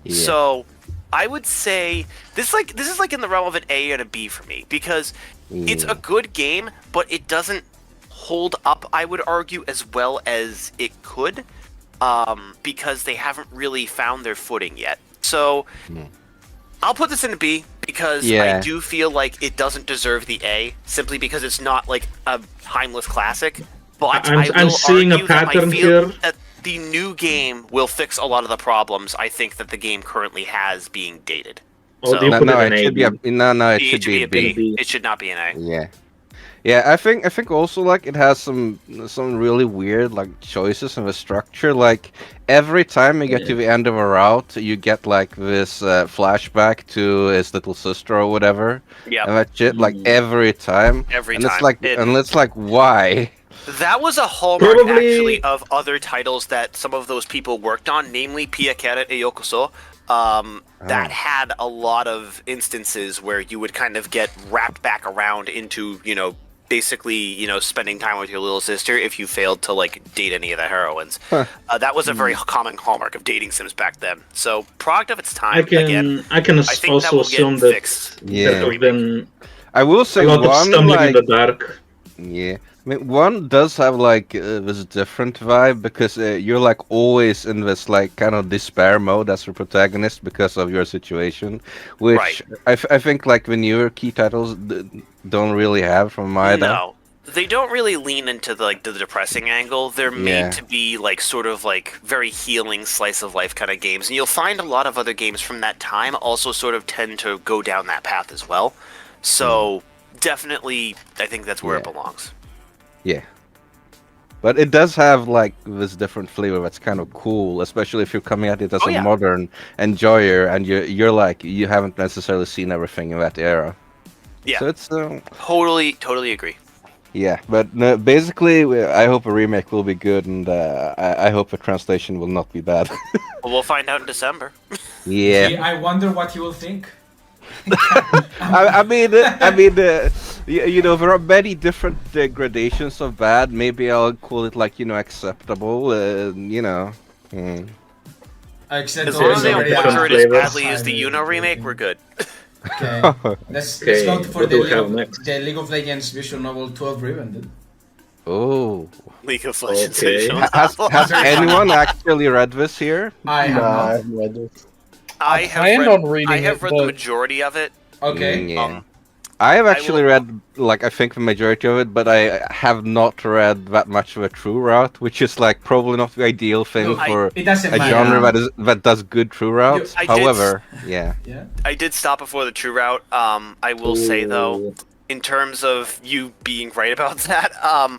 Speaker 6: Yeah.
Speaker 3: So I would say this is like in the realm of an A and a B for me because it's
Speaker 6: Yeah.
Speaker 3: a good game, but it doesn't hold up, I would argue, as well as it could, because they haven't really found their footing yet. So I'll put this in a B because
Speaker 6: Yeah.
Speaker 3: I do feel like it doesn't deserve the A simply because it's not like a timeless classic. But
Speaker 5: I'm
Speaker 3: I will
Speaker 5: seeing a
Speaker 3: argue that I
Speaker 5: pattern
Speaker 3: feel
Speaker 5: here.
Speaker 3: that the new game will fix a lot of the problems I think that the game currently has being dated.
Speaker 5: Oh,
Speaker 3: So-
Speaker 5: do you
Speaker 6: No,
Speaker 5: put
Speaker 6: no,
Speaker 5: it in
Speaker 6: it
Speaker 5: A,
Speaker 6: should be a
Speaker 5: B?
Speaker 6: no, it
Speaker 3: It
Speaker 6: should be a B.
Speaker 5: B.
Speaker 3: It should not be an A.
Speaker 6: Yeah, yeah. I think also like it has some really weird like choices in the structure. Like every time you get to the end of a route, you get like this flashback to his little sister or whatever,
Speaker 3: Yeah,
Speaker 6: and that shit like every time.
Speaker 3: every
Speaker 6: and
Speaker 3: time.
Speaker 6: it's like,
Speaker 3: It-
Speaker 6: and it's like, why?
Speaker 3: That was a hallmark,
Speaker 5: Probably-
Speaker 3: actually, of other titles that some of those people worked on, namely Pia Carrot e Yokoso. That had a lot of instances where you would kind of get wrapped back around into, basically, spending time with your little sister if you failed to, like, date any of the heroines. That was a very common hallmark of dating sims back then. So, product of its time, again,
Speaker 5: I can
Speaker 3: I think that
Speaker 5: also
Speaker 3: will
Speaker 5: assume
Speaker 3: get
Speaker 5: that
Speaker 3: fixed.
Speaker 6: Yeah.
Speaker 5: there have been
Speaker 6: I will
Speaker 5: a
Speaker 6: say
Speaker 5: lot of
Speaker 6: one
Speaker 5: stumbling
Speaker 6: like
Speaker 5: in the dark.
Speaker 6: yeah. I mean, one does have like this different vibe because you're like always in this like kind of despair mode as a protagonist because of your situation, which
Speaker 3: Right.
Speaker 6: I think like the newer key titles don't really have from my
Speaker 3: No, they don't really lean into the depressing angle. They're
Speaker 6: Yeah.
Speaker 3: made to be like sort of like very healing slice of life kind of games, and you'll find a lot of other games from that time also sort of tend to go down that path as well. So definitely, I think that's where it
Speaker 6: Yeah.
Speaker 3: belongs.
Speaker 6: Yeah. But it does have like this different flavor that's kind of cool, especially if you're coming at it as
Speaker 3: Oh,
Speaker 6: a
Speaker 3: yeah.
Speaker 6: modern enjoyer and you're like you haven't necessarily seen everything in that era.
Speaker 3: Yeah,
Speaker 6: So it's
Speaker 3: totally agree.
Speaker 6: yeah, but no, basically I hope a remake will be good and I hope the translation will not be bad.
Speaker 3: Well, we'll find out in December.
Speaker 6: Yeah.
Speaker 2: Gee, I wonder what you will think.
Speaker 6: I mean, you know, there are many different gradations of bad. Maybe I'll call it like, you know, acceptable. You know.
Speaker 2: Except
Speaker 3: As long as they
Speaker 2: already
Speaker 3: don't butcher it as
Speaker 5: flavors.
Speaker 3: badly as the Uno remake, we're good.
Speaker 2: Okay. Let's
Speaker 5: Okay,
Speaker 2: go for
Speaker 5: what
Speaker 2: the
Speaker 5: do we have next?
Speaker 2: League of Legends visual novel 12 Ribbon, dude.
Speaker 6: Oh,
Speaker 3: League of Legends.
Speaker 5: Okay.
Speaker 3: visual
Speaker 6: has
Speaker 3: novel.
Speaker 6: anyone actually read this here?
Speaker 2: I have
Speaker 1: Nah, I
Speaker 2: not.
Speaker 1: haven't read this.
Speaker 3: I
Speaker 4: planned
Speaker 3: have read,
Speaker 4: on reading
Speaker 3: I have
Speaker 4: it,
Speaker 3: read the
Speaker 4: but-
Speaker 3: majority of it.
Speaker 2: Okay.
Speaker 6: Yeah. I have actually
Speaker 3: will-
Speaker 6: read like I think the majority of it, but I have not read that much of a true route, which is like probably not the ideal thing
Speaker 2: Look,
Speaker 6: for
Speaker 2: It doesn't
Speaker 6: a
Speaker 2: matter.
Speaker 6: genre that does good true routes.
Speaker 3: I did
Speaker 6: However, yeah.
Speaker 2: Yeah.
Speaker 3: I did stop before the true route. I will say though,
Speaker 5: Ooh.
Speaker 3: in terms of you being right about that,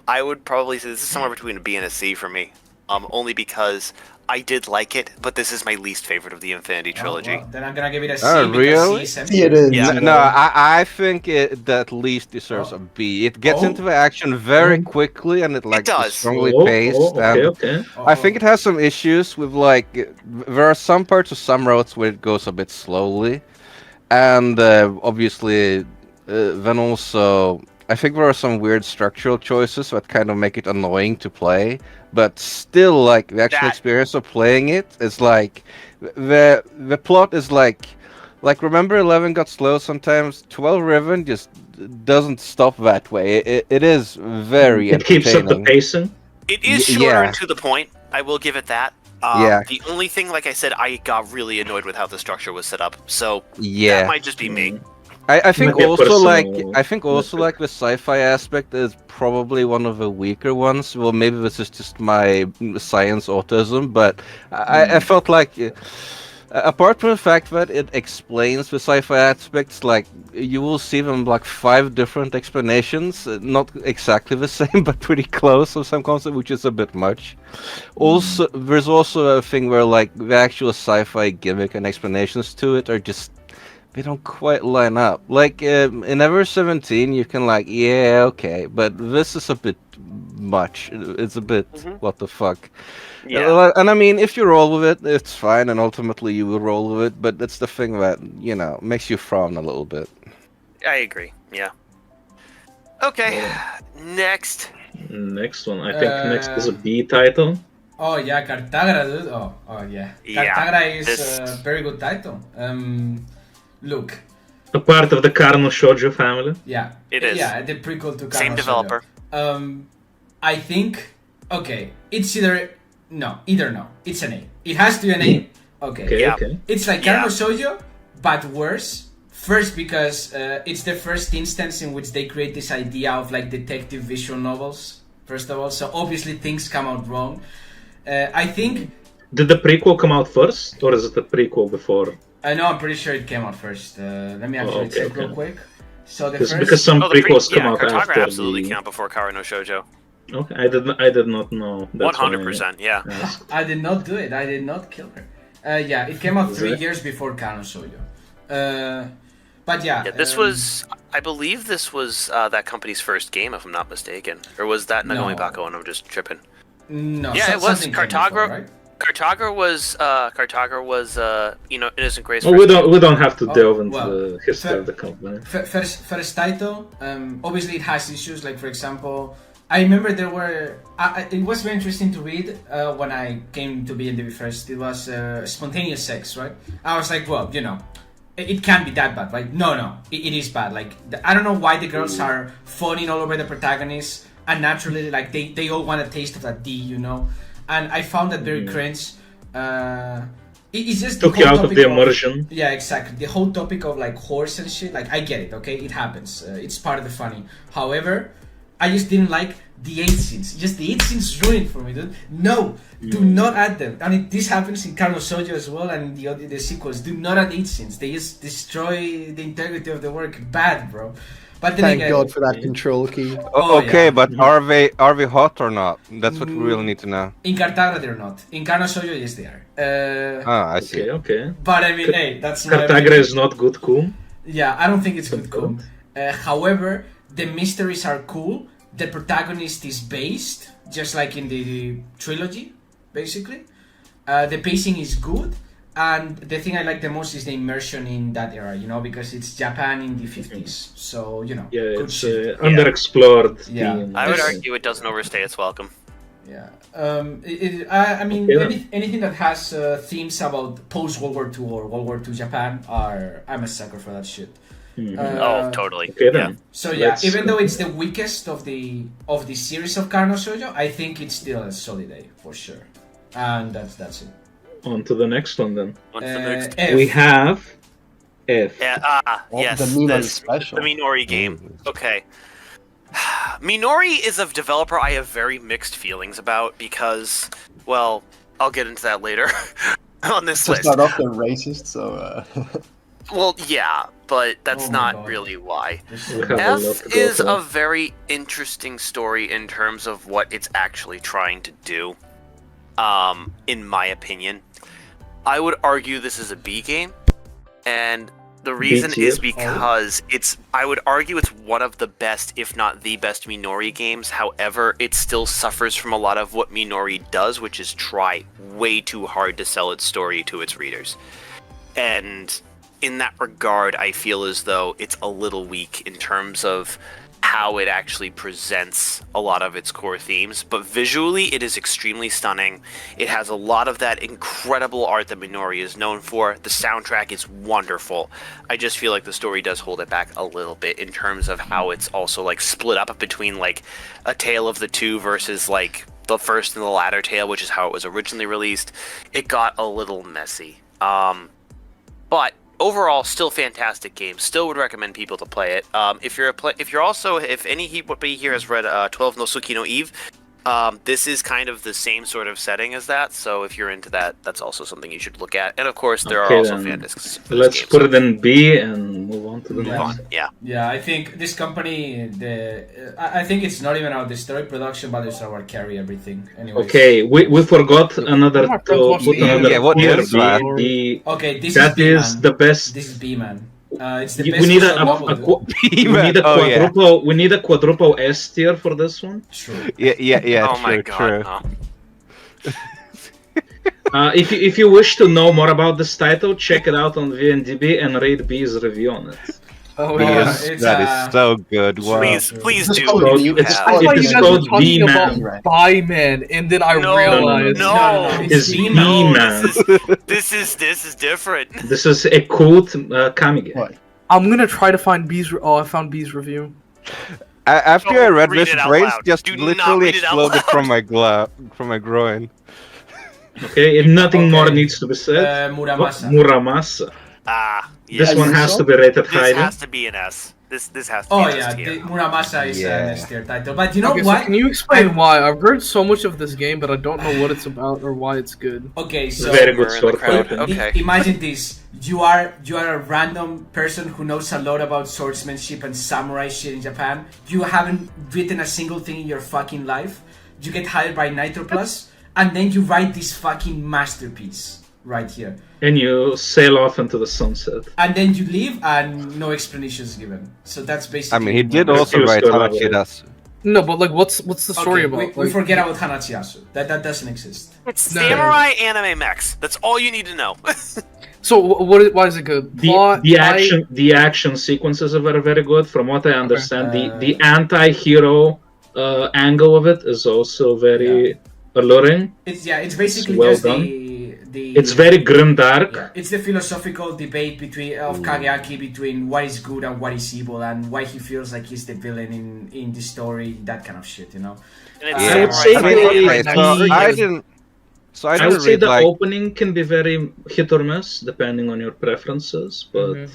Speaker 3: I would probably say this is somewhere between a B and a C for me. Only because I did like it, but this is my least favorite of the Infinity trilogy.
Speaker 2: Oh, well, then I'm gonna give it a C
Speaker 6: Oh,
Speaker 2: because
Speaker 6: really?
Speaker 2: C is
Speaker 1: See, it is.
Speaker 3: Yeah.
Speaker 1: you
Speaker 6: No,
Speaker 1: know.
Speaker 6: I think it at least deserves a B. It gets
Speaker 2: Oh.
Speaker 6: into the action very quickly and it like
Speaker 3: does.
Speaker 6: is strongly
Speaker 5: Oh,
Speaker 6: paced.
Speaker 5: okay,
Speaker 6: and
Speaker 5: okay.
Speaker 6: I think it has some issues with like there are some parts of some routes where it goes a bit slowly, and obviously then also I think there are some weird structural choices that kind of make it annoying to play. But still, like the actual
Speaker 3: That-
Speaker 6: experience of playing it is like the plot is like remember 11 got slow sometimes. 12 Riven just doesn't stop that way. It is very
Speaker 5: It keeps up the
Speaker 6: entertaining.
Speaker 5: pacing.
Speaker 3: It is
Speaker 6: Y-
Speaker 3: shorter
Speaker 6: yeah.
Speaker 3: and to the point. I will give it that.
Speaker 6: Yeah.
Speaker 3: The only thing, like I said, I got really annoyed with how the structure was set up. So that
Speaker 6: Yeah.
Speaker 3: might just be me.
Speaker 6: I think
Speaker 5: Might be a
Speaker 6: also like
Speaker 5: personal
Speaker 6: I think also
Speaker 5: method.
Speaker 6: like the sci-fi aspect is probably one of the weaker ones. Well, maybe this is just my science autism, but I felt like apart from the fact that it explains the sci-fi aspects, like you will see them like 5 different explanations, not exactly the same, but pretty close of some concept, which is a bit much. Also, there's also a thing where like the actual sci-fi gimmick and explanations to it are just they don't quite line up. Like in Ever 17, you can like, yeah, okay, but this is a bit much. It's a bit what the fuck.
Speaker 3: Yeah.
Speaker 6: And I mean, if you roll with it, it's fine, and ultimately you will roll with it. But it's the thing that makes you frown a little bit.
Speaker 3: I agree. Yeah. Okay. Next.
Speaker 5: Next one. I think next is a B title.
Speaker 2: Oh yeah, Cartagra, dude. Oh yeah.
Speaker 3: Yeah,
Speaker 2: Cartagra is
Speaker 3: this-
Speaker 2: a very good title. Look,
Speaker 5: A part of the Karno Shoujo family.
Speaker 2: yeah.
Speaker 3: It is.
Speaker 2: Yeah, the prequel to
Speaker 3: Same
Speaker 2: Karma
Speaker 3: developer.
Speaker 2: Shoujo. I think. Okay, it's either no. It's an A. It has to be an A. Okay.
Speaker 5: Okay,
Speaker 3: Yeah.
Speaker 5: okay.
Speaker 2: It's like
Speaker 3: Yeah.
Speaker 2: Karma Shoujo, but worse. First, because it's the first instance in which they create this idea of like detective visual novels. First of all, so obviously things come out wrong. I think.
Speaker 5: Did the prequel come out first, or is it the prequel before?
Speaker 2: No, I'm pretty sure it came out first. Let me actually
Speaker 5: okay,
Speaker 2: check real
Speaker 5: okay.
Speaker 2: quick. So the
Speaker 5: Because
Speaker 2: first.
Speaker 5: because some
Speaker 3: Oh, the
Speaker 5: prequels come out
Speaker 3: Cartagra
Speaker 5: after
Speaker 3: absolutely
Speaker 5: the...
Speaker 3: came out before Kara no Shoujo.
Speaker 5: Okay, I did not know. That's why
Speaker 3: 100%. Yeah.
Speaker 5: I asked.
Speaker 2: I did not do it. I did not kill her. Yeah, it came out
Speaker 5: Is
Speaker 2: 3
Speaker 5: it?
Speaker 2: years before Kano Shoujo. But yeah.
Speaker 3: Yeah, this was, I believe this was that company's first game, if I'm not mistaken. Or was that Nagami
Speaker 2: No.
Speaker 3: Bako and I'm just tripping?
Speaker 2: No.
Speaker 3: Yeah, it was
Speaker 2: something came
Speaker 3: Cartagra.
Speaker 2: before, right?
Speaker 3: Cartagra was Innocent Grace.
Speaker 5: Oh,
Speaker 3: first
Speaker 5: we don't have to
Speaker 2: Oh,
Speaker 5: delve into
Speaker 2: well,
Speaker 5: the history
Speaker 2: fair-
Speaker 5: of the company.
Speaker 2: First title. Obviously, it has issues. Like for example, I remember there were. It was very interesting to read when I came to B&D first. It was spontaneous sex, right? I was like, well, it can't be that bad, right? No, it is bad. Like I don't know why the girls are falling all over the protagonist. and naturally, like they all want a taste of that D, you know. And I found that very cringe. It's just the
Speaker 5: Took you
Speaker 2: whole
Speaker 5: out of
Speaker 2: topic
Speaker 5: the immersion.
Speaker 2: Yeah, exactly. The whole topic of like horse and shit. Like I get it, okay, it happens. It's part of the funny. However, I just didn't like the 8 scenes. Just the 8 scenes ruined for me, dude. No, do not add them. I mean, this happens in Carno Shoujo as well, and the sequels. Do not add 8 scenes. They just destroy the integrity of the work. Bad, bro. But then
Speaker 1: Thank
Speaker 2: again,
Speaker 1: God for that control key.
Speaker 2: Oh,
Speaker 6: Okay,
Speaker 2: yeah.
Speaker 6: but are they hot or not? That's what we really need to know.
Speaker 2: in Cartagra they're not. In Carno Shoujo, yes, they are.
Speaker 6: I see.
Speaker 5: Okay.
Speaker 2: But I mean, hey, that's my
Speaker 5: Cartagra
Speaker 2: opinion.
Speaker 5: is not good, cool.
Speaker 2: Yeah, I don't think it's good cool. However, the mysteries are cool. The protagonist is based, just like in the trilogy, basically. The pacing is good. And the thing I like the most is the immersion in that era, you know, because it's Japan in the 50s. So, you know,
Speaker 5: Yeah,
Speaker 2: good
Speaker 5: it's
Speaker 2: shit.
Speaker 5: underexplored.
Speaker 2: Yeah.
Speaker 5: theme.
Speaker 3: I would
Speaker 2: Yes.
Speaker 3: argue it doesn't overstay its welcome.
Speaker 2: Yeah. I mean,
Speaker 5: Okay, then.
Speaker 2: anything that has themes about post-World War II or World War II Japan, I'm a sucker for that shit.
Speaker 5: Mhm.
Speaker 3: Oh, totally.
Speaker 5: Okay
Speaker 3: Yeah.
Speaker 5: then.
Speaker 2: So yeah,
Speaker 5: Let's-
Speaker 2: even though it's the weakest of the series of Carno Shoujo, I think it's still a solid A for sure. And that's it.
Speaker 5: On to the next one then.
Speaker 3: On to the next.
Speaker 2: F.
Speaker 5: We have F.
Speaker 3: Yeah,
Speaker 1: Oh,
Speaker 3: yes,
Speaker 1: the Minori
Speaker 3: this-
Speaker 1: special.
Speaker 3: the Minori game. Okay. Minori is a developer I have very mixed feelings about because, well, I'll get into that later on this
Speaker 1: To
Speaker 3: list.
Speaker 1: start off, they're racist, so
Speaker 3: Well, yeah, but that's
Speaker 2: Oh my
Speaker 3: not
Speaker 2: God.
Speaker 3: really why.
Speaker 5: We have a lot
Speaker 3: F
Speaker 5: to go
Speaker 3: is
Speaker 5: through.
Speaker 3: a very interesting story in terms of what it's actually trying to do. In my opinion, I would argue this is a B game, and the reason
Speaker 5: tier?
Speaker 3: is because I would argue it's one of the best, if not the best, Minori games. However, it still suffers from a lot of what Minori does, which is try way too hard to sell its story to its readers. And in that regard, I feel as though it's a little weak in terms of how it actually presents a lot of its core themes, but visually it is extremely stunning. It has a lot of that incredible art that Minori is known for. The soundtrack is wonderful. I just feel like the story does hold it back a little bit in terms of how it's also like split up between like a tale of the two versus like the first and the latter tale, which is how it was originally released. It got a little messy. But overall, still fantastic game. Still would recommend people to play it. If anybody here has read 12 no Suki no Eve, this is kind of the same sort of setting as that. So if you're into that, that's also something you should look at. And of course, there are
Speaker 5: Okay,
Speaker 3: also
Speaker 5: then.
Speaker 3: fan discs. For
Speaker 5: Let's
Speaker 3: this
Speaker 5: put
Speaker 3: game,
Speaker 5: it in B and move on to the
Speaker 2: Yeah.
Speaker 3: so move
Speaker 5: next.
Speaker 3: on. Yeah.
Speaker 2: Yeah, I think this company, I think it's not even about the story production, but it's about carry everything. Anyways.
Speaker 5: Okay, we forgot another
Speaker 4: My friends
Speaker 5: to
Speaker 4: watched
Speaker 5: put
Speaker 4: the
Speaker 5: another
Speaker 6: Yeah, what
Speaker 5: tier,
Speaker 6: is
Speaker 5: B,
Speaker 6: that?
Speaker 5: B.
Speaker 2: Okay, this
Speaker 5: That
Speaker 2: is
Speaker 5: is the best.
Speaker 2: This is B man. It's the
Speaker 5: We
Speaker 2: best.
Speaker 5: need
Speaker 2: visual novel, dude.
Speaker 5: we need a
Speaker 6: Oh, yeah.
Speaker 5: quadruple. We need a quadruple S tier for this one.
Speaker 2: True.
Speaker 6: Yeah,
Speaker 3: Oh
Speaker 6: true,
Speaker 3: my god.
Speaker 6: true.
Speaker 3: No.
Speaker 5: If you wish to know more about this title, check it out on VNDB and read B's review on it.
Speaker 4: Oh,
Speaker 2: Yeah,
Speaker 4: yeah.
Speaker 6: Yes,
Speaker 2: it's,
Speaker 6: that is so good. Wow.
Speaker 3: Please
Speaker 1: Just
Speaker 3: do.
Speaker 1: call it
Speaker 3: if
Speaker 1: B.
Speaker 3: you
Speaker 1: It's
Speaker 3: have.
Speaker 1: called
Speaker 4: I thought
Speaker 5: It
Speaker 4: you
Speaker 5: is
Speaker 4: guys were
Speaker 5: called
Speaker 4: talking
Speaker 5: B-Man.
Speaker 4: about Bi-Man, and then I
Speaker 3: No,
Speaker 4: realized.
Speaker 3: no,
Speaker 2: It's
Speaker 5: It's
Speaker 2: B-Man.
Speaker 5: B-Man.
Speaker 3: This is different.
Speaker 5: This is a cult Kamige.
Speaker 1: what?
Speaker 4: I'm gonna try to find B's. I found B's review.
Speaker 6: After I read
Speaker 3: Read
Speaker 6: this,
Speaker 3: it out
Speaker 6: brains
Speaker 3: loud.
Speaker 6: just
Speaker 3: Do not
Speaker 6: literally
Speaker 3: read it out
Speaker 6: exploded
Speaker 3: loud.
Speaker 6: from my groin.
Speaker 5: Okay, and nothing
Speaker 2: Okay.
Speaker 5: more needs to be said.
Speaker 2: Muramasa.
Speaker 5: Muramasa.
Speaker 3: Yes.
Speaker 5: This one has to be rated
Speaker 3: This
Speaker 5: highly.
Speaker 3: has to be an S. This has to be
Speaker 2: Oh
Speaker 3: an
Speaker 2: yeah,
Speaker 3: S tier.
Speaker 2: the Muramasa is
Speaker 6: Yeah.
Speaker 2: an S tier title. But you know
Speaker 4: Okay, so
Speaker 2: what?
Speaker 4: can you explain why? I've heard so much of this game, but I don't know what it's about or why it's good.
Speaker 2: Okay, so
Speaker 5: Very good
Speaker 3: We're in the
Speaker 5: sword
Speaker 3: crowd.
Speaker 5: fighting.
Speaker 3: Okay.
Speaker 2: Imagine this: you are a random person who knows a lot about swordsmanship and samurai shit in Japan. You haven't written a single thing in your fucking life. You get hired by Nitro Plus, and then you write this fucking masterpiece right here.
Speaker 5: And you sail off into the sunset.
Speaker 2: And then you leave, and no explanations given. So that's basically.
Speaker 6: I mean, he did
Speaker 5: Refuse
Speaker 6: also
Speaker 5: to
Speaker 6: write
Speaker 5: elaborate.
Speaker 6: Hanachidasu.
Speaker 4: No, but like, what's the story
Speaker 2: Okay,
Speaker 4: about?
Speaker 2: we
Speaker 4: Like,
Speaker 2: forget about Hanachiyasu. That doesn't exist.
Speaker 3: It's
Speaker 4: No.
Speaker 3: samurai anime mechs. That's all you need to know.
Speaker 4: So why is it good? Plot,
Speaker 5: The action sequences are very, very good. From what I understand,
Speaker 2: Uh,
Speaker 5: the anti-hero angle of it is also very alluring.
Speaker 2: It's basically
Speaker 5: Well
Speaker 2: just
Speaker 5: done. It's very grimdark.
Speaker 2: Yeah, it's the philosophical debate of Kageaki between what is good and what is evil, and why he feels like he's the villain in the story. That kind of shit, you know.
Speaker 3: And it's
Speaker 5: I would
Speaker 3: samurai
Speaker 5: say
Speaker 3: fighting.
Speaker 5: the-
Speaker 6: I
Speaker 5: would say
Speaker 6: read
Speaker 5: the
Speaker 6: like
Speaker 5: opening can be very hit or miss depending on your preferences, but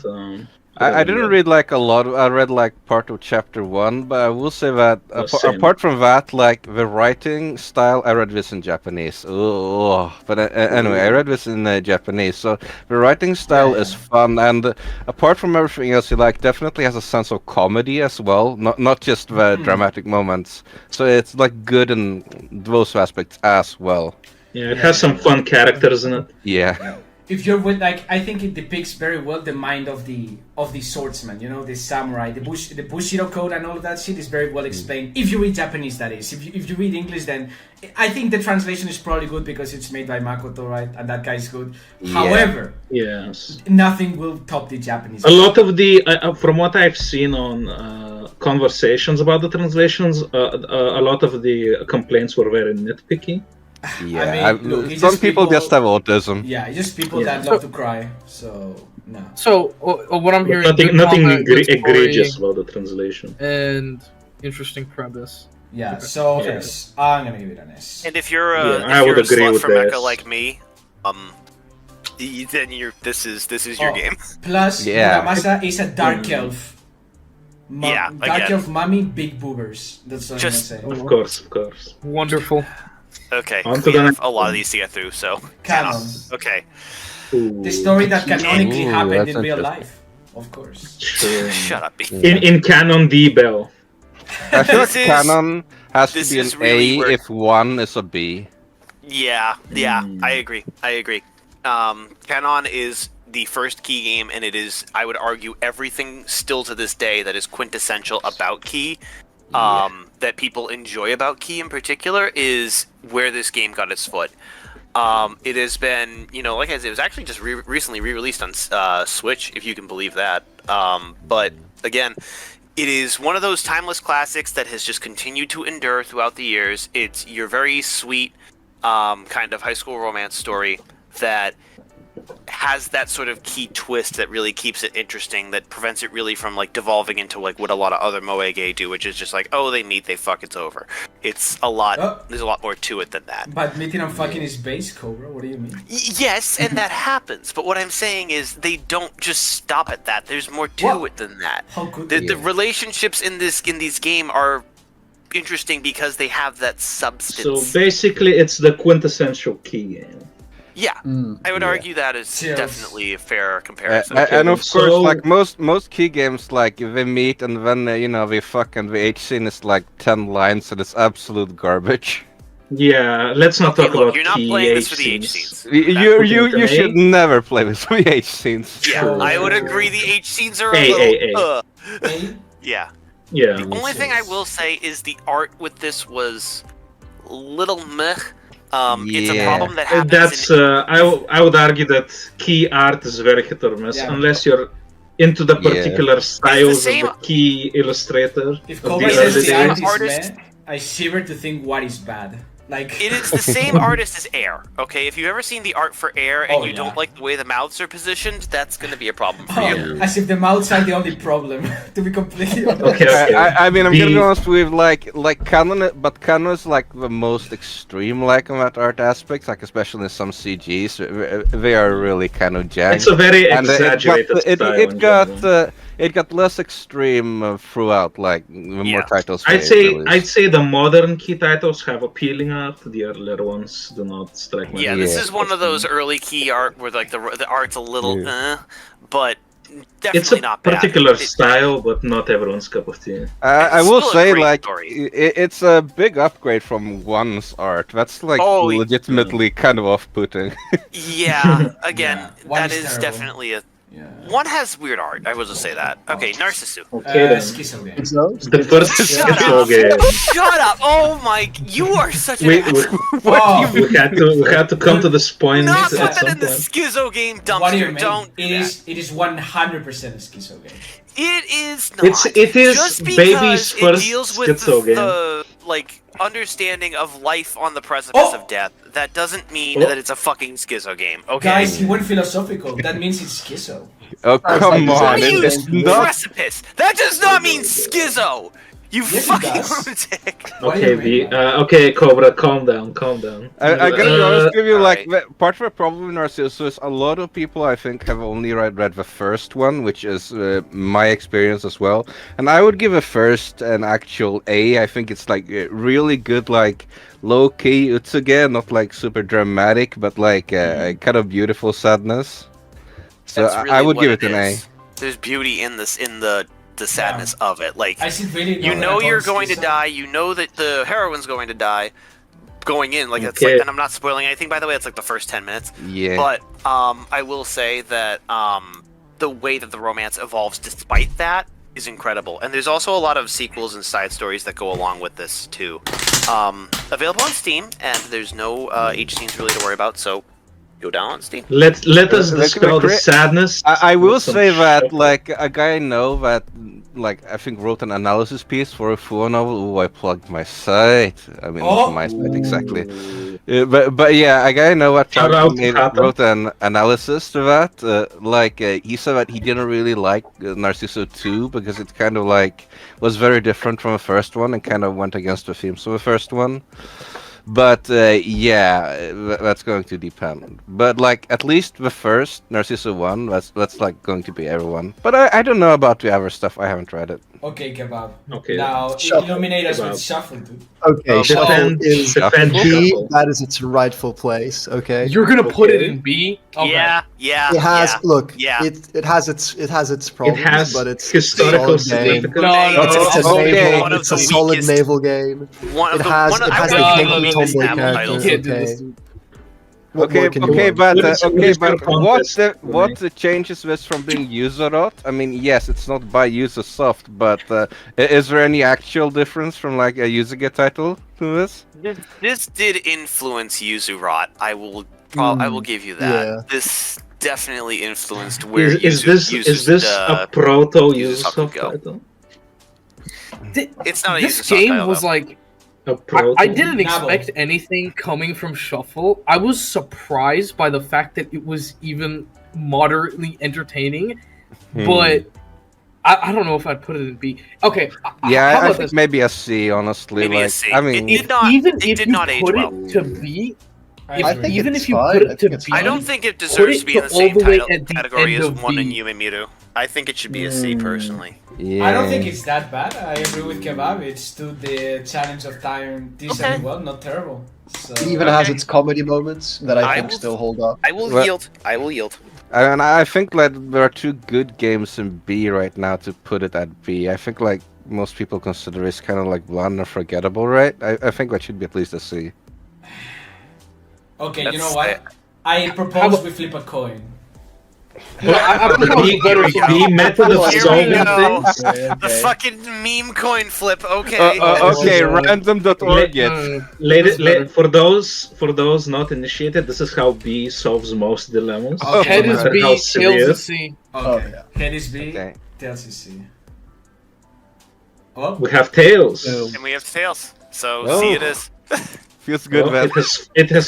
Speaker 6: I didn't read like a lot. I read like part of chapter 1, but I will say that
Speaker 5: Same.
Speaker 6: apart from that, like the writing style, I read this in Japanese. Oh, but anyway, I read this in Japanese, so the writing style is fun, and apart from everything else, he like definitely has a sense of comedy as well, not just the dramatic moments. So it's like good in those aspects as well.
Speaker 5: Yeah, it has some fun characters in it.
Speaker 6: Yeah.
Speaker 2: If you're with like, I think it depicts very well the mind of the swordsman, you know, the samurai, the Bushido code and all of that shit is very well explained. If you read Japanese, that is. If you read English, then I think the translation is probably good because it's made by Makoto, right? And that guy's good.
Speaker 6: Yeah.
Speaker 2: However,
Speaker 5: Yes.
Speaker 2: nothing will top the Japanese.
Speaker 5: A lot of the, from what I've seen on conversations about the translations, a lot of the complaints were very nitpicky.
Speaker 6: Yeah,
Speaker 2: I mean, look, it's
Speaker 6: some
Speaker 2: just
Speaker 6: people just have autism.
Speaker 2: Yeah, it's just people that love to cry. So no.
Speaker 4: So what I'm hearing,
Speaker 5: Nothing
Speaker 4: good story
Speaker 5: egregious about the translation.
Speaker 4: and interesting premise.
Speaker 2: Yeah. So
Speaker 5: Yeah.
Speaker 2: yes, I'm gonna give it an S.
Speaker 3: And if you're
Speaker 5: I
Speaker 3: if
Speaker 5: would
Speaker 3: you're a
Speaker 5: agree
Speaker 3: slut
Speaker 5: with
Speaker 3: from Mecca
Speaker 5: this.
Speaker 3: like me, then this is your game.
Speaker 2: Plus,
Speaker 6: Yeah.
Speaker 2: Muramasa is a dark elf.
Speaker 3: Yeah,
Speaker 2: Dark
Speaker 3: again.
Speaker 2: elf mommy, big boobers. That's what
Speaker 3: Just-
Speaker 2: I'm gonna say.
Speaker 5: Of course.
Speaker 4: Wonderful.
Speaker 3: Okay,
Speaker 5: On to
Speaker 3: we
Speaker 5: the
Speaker 3: have
Speaker 5: next
Speaker 3: a lot of these to get through, so
Speaker 2: Canon.
Speaker 3: Okay,
Speaker 5: Ooh,
Speaker 2: The story that canonically
Speaker 6: Ooh,
Speaker 2: happened
Speaker 6: that's
Speaker 2: in real
Speaker 6: interesting.
Speaker 2: life, of course.
Speaker 5: sure.
Speaker 3: shut up.
Speaker 5: In canon, D Bell.
Speaker 6: I feel like
Speaker 3: This is-
Speaker 6: canon has to
Speaker 3: this
Speaker 6: be an
Speaker 3: is really
Speaker 6: A
Speaker 3: where-
Speaker 6: if 1 is a B.
Speaker 3: Yeah, I agree. Canon is the first Key game, and it is, I would argue, everything still to this day that is quintessential about Key, that people enjoy about Key in particular, is where this game got its foot. It has been, like I said, it was actually just recently re-released on Switch, if you can believe that. But again, it is one of those timeless classics that has just continued to endure throughout the years. It's your very sweet kind of high school romance story that has that sort of key twist that really keeps it interesting, that prevents it really from like devolving into like what a lot of other moege do, which is just like, oh, they meet, they fuck, it's over. It's a lot. There's a lot more to it than that.
Speaker 2: But meeting and fucking is base, Cobra. What do you mean?
Speaker 3: Yes, and that happens. But what I'm saying is they don't just stop at that. There's more to it than that.
Speaker 2: How good?
Speaker 3: The relationships in these game are interesting because they have that substance.
Speaker 5: So basically, it's the quintessential Key game.
Speaker 3: Yeah, I would argue that is
Speaker 2: Cheers.
Speaker 3: definitely a fair comparison.
Speaker 6: And of
Speaker 5: so-
Speaker 6: course, like most Key games, like they meet and then they fuck, and the H scene is like 10 lines and it's absolute garbage.
Speaker 5: Yeah, let's not
Speaker 3: Okay,
Speaker 5: talk
Speaker 3: look,
Speaker 5: about
Speaker 3: you're not
Speaker 5: Key
Speaker 3: playing this
Speaker 5: H
Speaker 3: for the H
Speaker 5: scenes.
Speaker 3: scenes.
Speaker 6: You should never play with the H scenes.
Speaker 3: Yeah,
Speaker 5: Sure.
Speaker 3: I would agree. The H scenes are a
Speaker 5: A.
Speaker 3: little.
Speaker 2: A?
Speaker 3: Yeah.
Speaker 5: Yeah.
Speaker 3: The only thing I will say is the art with this was a little meh. It's a
Speaker 6: Yeah.
Speaker 3: problem that happens.
Speaker 5: That's I would argue that Key art is very hit or miss
Speaker 2: Yeah.
Speaker 5: unless you're into the particular styles
Speaker 3: same-
Speaker 5: of the Key illustrator.
Speaker 2: If
Speaker 5: of
Speaker 2: Cobra
Speaker 5: the
Speaker 2: says
Speaker 5: early
Speaker 2: the art
Speaker 5: days.
Speaker 2: is
Speaker 3: Artist-
Speaker 2: meh, I shiver to think what is bad. Like
Speaker 3: It is the same artist as Air. Okay, if you've ever seen the art for Air and
Speaker 2: Oh,
Speaker 3: you
Speaker 2: yeah.
Speaker 3: don't like the way the mouths are positioned, that's going to be a problem for
Speaker 2: Oh,
Speaker 3: you.
Speaker 2: as if the mouths are the only problem. To be completely honest.
Speaker 5: Okay.
Speaker 6: I mean, I'm gonna be
Speaker 5: The-
Speaker 6: honest with like canon, but canon is like the most extreme like on that art aspect, like especially in some CGs, they are really kind of jagged.
Speaker 5: It's a very
Speaker 6: And
Speaker 5: exaggerated style. in general.
Speaker 6: it got less extreme throughout, like the more
Speaker 3: Yeah.
Speaker 6: titles.
Speaker 5: I'd
Speaker 6: they
Speaker 5: say
Speaker 6: released.
Speaker 5: the modern Key titles have appealing art. The earlier ones do not strike my
Speaker 3: Yeah, this
Speaker 6: Yeah.
Speaker 3: is one of those early Key art where like the art's a little, but definitely
Speaker 5: It's a
Speaker 3: not bad.
Speaker 5: particular
Speaker 3: It-
Speaker 5: style, but not everyone's cup of tea.
Speaker 6: I
Speaker 3: It's
Speaker 6: will
Speaker 3: still a
Speaker 6: say,
Speaker 3: great
Speaker 6: like,
Speaker 3: story.
Speaker 6: it's a big upgrade from one's art. That's like
Speaker 3: Oh,
Speaker 6: legitimately kind of off-putting.
Speaker 3: Yeah, again,
Speaker 2: Yeah, one
Speaker 3: that
Speaker 2: is
Speaker 3: is
Speaker 2: terrible.
Speaker 3: definitely a.
Speaker 2: Yeah.
Speaker 3: One has weird art. I will just say that. Okay, Narcissu.
Speaker 5: Okay then.
Speaker 2: Schizo game.
Speaker 5: The first
Speaker 3: Shut
Speaker 5: Schizo
Speaker 3: up!
Speaker 5: game.
Speaker 3: Shut up! Oh my! You are such
Speaker 5: We,
Speaker 3: an.
Speaker 5: we,
Speaker 2: Oh,
Speaker 5: we had to come to this point
Speaker 3: Not
Speaker 5: at
Speaker 3: put that
Speaker 5: some
Speaker 3: in the
Speaker 5: point.
Speaker 3: Schizo game
Speaker 2: what do you
Speaker 3: dumpster.
Speaker 2: mean?
Speaker 3: Don't do that.
Speaker 2: It is 100% a schizo game.
Speaker 3: It is not.
Speaker 5: It is
Speaker 3: Just because
Speaker 5: baby's
Speaker 3: it
Speaker 5: first
Speaker 3: deals with
Speaker 5: Schizo game.
Speaker 3: the like understanding of life on the precipice
Speaker 2: Oh!
Speaker 3: of death, that doesn't mean
Speaker 5: Oh.
Speaker 3: that it's a fucking schizo game. Okay.
Speaker 2: Guys, he went philosophical. That means it's schizo.
Speaker 6: Oh, come
Speaker 1: like
Speaker 6: on.
Speaker 1: the same
Speaker 6: It's
Speaker 1: thing.
Speaker 6: not.
Speaker 3: Precipice. That does not mean schizo. You
Speaker 2: Yes, it
Speaker 3: fucking
Speaker 2: does.
Speaker 3: lunatic.
Speaker 2: Why
Speaker 5: Okay,
Speaker 2: do you mean
Speaker 5: okay, Cobra, calm down, calm down.
Speaker 6: I gotta be honest with you, like,
Speaker 3: alright.
Speaker 6: part of the problem in Narcissus is a lot of people, I think, have only read the first one, which is my experience as well. And I would give a first an actual A. I think it's, like, really good, like, low-key Utsuge, not, like, super dramatic, but, like, kind of beautiful sadness. So
Speaker 3: That's
Speaker 6: I
Speaker 3: really
Speaker 6: would
Speaker 3: what
Speaker 6: give it an A.
Speaker 3: is. There's beauty in this, in the sadness of it. Like,
Speaker 2: I see really
Speaker 3: you know you're going to die. You know that the heroine's going to die. Going in, like, it's
Speaker 5: Okay.
Speaker 3: like, and I'm not spoiling anything. By the way, it's like the first 10 minutes.
Speaker 6: Yeah.
Speaker 3: But I will say that the way that the romance evolves, despite that, is incredible. And there's also a lot of sequels and side stories that go along with this too. Available on Steam, and there's no H scenes really to worry about. So go down on Steam.
Speaker 5: Let us
Speaker 6: Like,
Speaker 5: dispel the
Speaker 6: cra-
Speaker 5: sadness.
Speaker 6: I will
Speaker 5: with some
Speaker 6: say that,
Speaker 5: shock.
Speaker 6: like, a guy I know that, like, I think wrote an analysis piece for a full novel. Ooh, I plugged my site. I mean,
Speaker 2: Oh!
Speaker 6: not my site exactly. But yeah, a guy I know that
Speaker 5: Shout out to Kata.
Speaker 6: wrote an analysis to that. He said that he didn't really like Narciso 2 because it kind of, like, was very different from the first one and kind of went against the themes of the first one. But yeah, that's going to depend. But like at least the first Narciso 1, that's like going to be everyone. But I don't know about the other stuff. I haven't read it.
Speaker 2: Okay, Kebab.
Speaker 5: Okay.
Speaker 2: Now,
Speaker 1: Shuffle.
Speaker 2: illuminate us with
Speaker 5: Kebab.
Speaker 2: Shuffle, dude.
Speaker 1: Okay, Shuffle
Speaker 5: Defend,
Speaker 1: is
Speaker 5: defend
Speaker 1: B.
Speaker 5: Shuffle.
Speaker 1: That is its rightful place. Okay.
Speaker 4: You're gonna put it
Speaker 5: Okay.
Speaker 4: in B? Okay.
Speaker 3: Yeah.
Speaker 1: It has
Speaker 3: yeah.
Speaker 1: look.
Speaker 3: Yeah.
Speaker 1: It has its problems,
Speaker 5: has
Speaker 1: but it's
Speaker 5: historical
Speaker 1: a solid game.
Speaker 5: significance.
Speaker 4: No,
Speaker 1: It's a
Speaker 6: okay.
Speaker 1: naval.
Speaker 3: One of
Speaker 1: It's
Speaker 3: the
Speaker 1: a solid
Speaker 3: weakest-
Speaker 1: naval game.
Speaker 3: One of
Speaker 1: It
Speaker 3: the
Speaker 1: has
Speaker 3: one of,
Speaker 1: it
Speaker 3: I
Speaker 1: has
Speaker 3: would
Speaker 1: the
Speaker 4: No,
Speaker 3: say
Speaker 4: no,
Speaker 3: the
Speaker 1: kinky
Speaker 4: no,
Speaker 3: weakest
Speaker 1: tomboy
Speaker 3: Apple
Speaker 4: You
Speaker 3: titles.
Speaker 4: can't
Speaker 1: characters.
Speaker 4: do
Speaker 1: Okay.
Speaker 4: this, dude.
Speaker 1: What more can you
Speaker 6: Okay,
Speaker 1: want?
Speaker 6: but
Speaker 5: What is your contest,
Speaker 6: what
Speaker 5: Lunay?
Speaker 6: changes this from being Zealrot? I mean, yes, it's not by Ubisoft, but is there any actual difference from like a Ubisoft title to this?
Speaker 3: This did influence Zealrot. I will give you that.
Speaker 1: yeah.
Speaker 3: This definitely influenced where
Speaker 5: Is
Speaker 3: Yuzu-
Speaker 5: this a proto
Speaker 3: Ubisoft
Speaker 5: Ubisoft
Speaker 3: go.
Speaker 5: title?
Speaker 3: It's not a
Speaker 4: This
Speaker 3: Ubisoft
Speaker 4: game
Speaker 3: title,
Speaker 4: was
Speaker 3: though.
Speaker 4: like
Speaker 5: A proto?
Speaker 4: I didn't
Speaker 2: Nabo.
Speaker 4: expect anything coming from Shuffle. I was surprised by the fact that it was even moderately entertaining, but I don't know if I'd put it in B. Okay,
Speaker 6: Yeah,
Speaker 4: how
Speaker 6: I
Speaker 4: about
Speaker 6: think
Speaker 4: this?
Speaker 6: maybe a C, honestly.
Speaker 3: Maybe a
Speaker 6: like,
Speaker 3: C.
Speaker 6: I mean,
Speaker 3: It did not-
Speaker 4: even
Speaker 3: it
Speaker 4: if
Speaker 3: did
Speaker 4: you
Speaker 3: not age
Speaker 4: put
Speaker 3: well.
Speaker 4: it to B,
Speaker 1: I think
Speaker 4: even
Speaker 1: it's
Speaker 4: if you
Speaker 1: fine.
Speaker 4: put
Speaker 1: I
Speaker 4: it to
Speaker 1: think it's
Speaker 4: B,
Speaker 3: I don't think it deserves to be in the
Speaker 4: all
Speaker 3: same
Speaker 4: the way
Speaker 3: title
Speaker 4: at the
Speaker 3: category
Speaker 4: end
Speaker 3: as
Speaker 4: of
Speaker 3: one in
Speaker 4: B.
Speaker 3: Yume Miru. I think it should be a C personally.
Speaker 6: yeah.
Speaker 2: I don't think it's that bad. I agree with Kebab. It stood the challenge of time decently
Speaker 3: Okay.
Speaker 2: well, not terrible. So,
Speaker 1: It even has
Speaker 3: Okay.
Speaker 1: its comedy moments that I
Speaker 3: I
Speaker 1: think
Speaker 3: will-
Speaker 1: still hold up.
Speaker 3: I will
Speaker 6: Well-
Speaker 3: yield. I will yield.
Speaker 6: And I think that there are two good games in B right now to put it at B. I think like most people consider it's kind of like bland and forgettable, right? I think that should be at least a C.
Speaker 2: okay, you know
Speaker 3: That's-
Speaker 2: what? I propose we flip a coin.
Speaker 4: I think that was
Speaker 5: The,
Speaker 4: better.
Speaker 5: the method of
Speaker 3: Here we
Speaker 5: solving
Speaker 3: go.
Speaker 5: things.
Speaker 3: The fucking meme coin flip. Okay.
Speaker 6: Okay,
Speaker 1: Uh,
Speaker 6: random.org yet.
Speaker 5: Ladies,
Speaker 4: That's better.
Speaker 5: for those not initiated, this is how B solves most dilemmas.
Speaker 2: Okay.
Speaker 4: Head
Speaker 5: no
Speaker 4: is
Speaker 5: matter
Speaker 4: B,
Speaker 5: how
Speaker 4: tails
Speaker 5: severe.
Speaker 4: is C.
Speaker 2: Okay.
Speaker 1: Oh, yeah.
Speaker 2: Head is B,
Speaker 6: Okay.
Speaker 2: tails is C. Oh,
Speaker 5: We have tails.
Speaker 1: Ew.
Speaker 3: And we have tails. So
Speaker 6: Oh.
Speaker 3: C it is.
Speaker 6: Feels good,
Speaker 5: Well,
Speaker 6: man.
Speaker 5: it has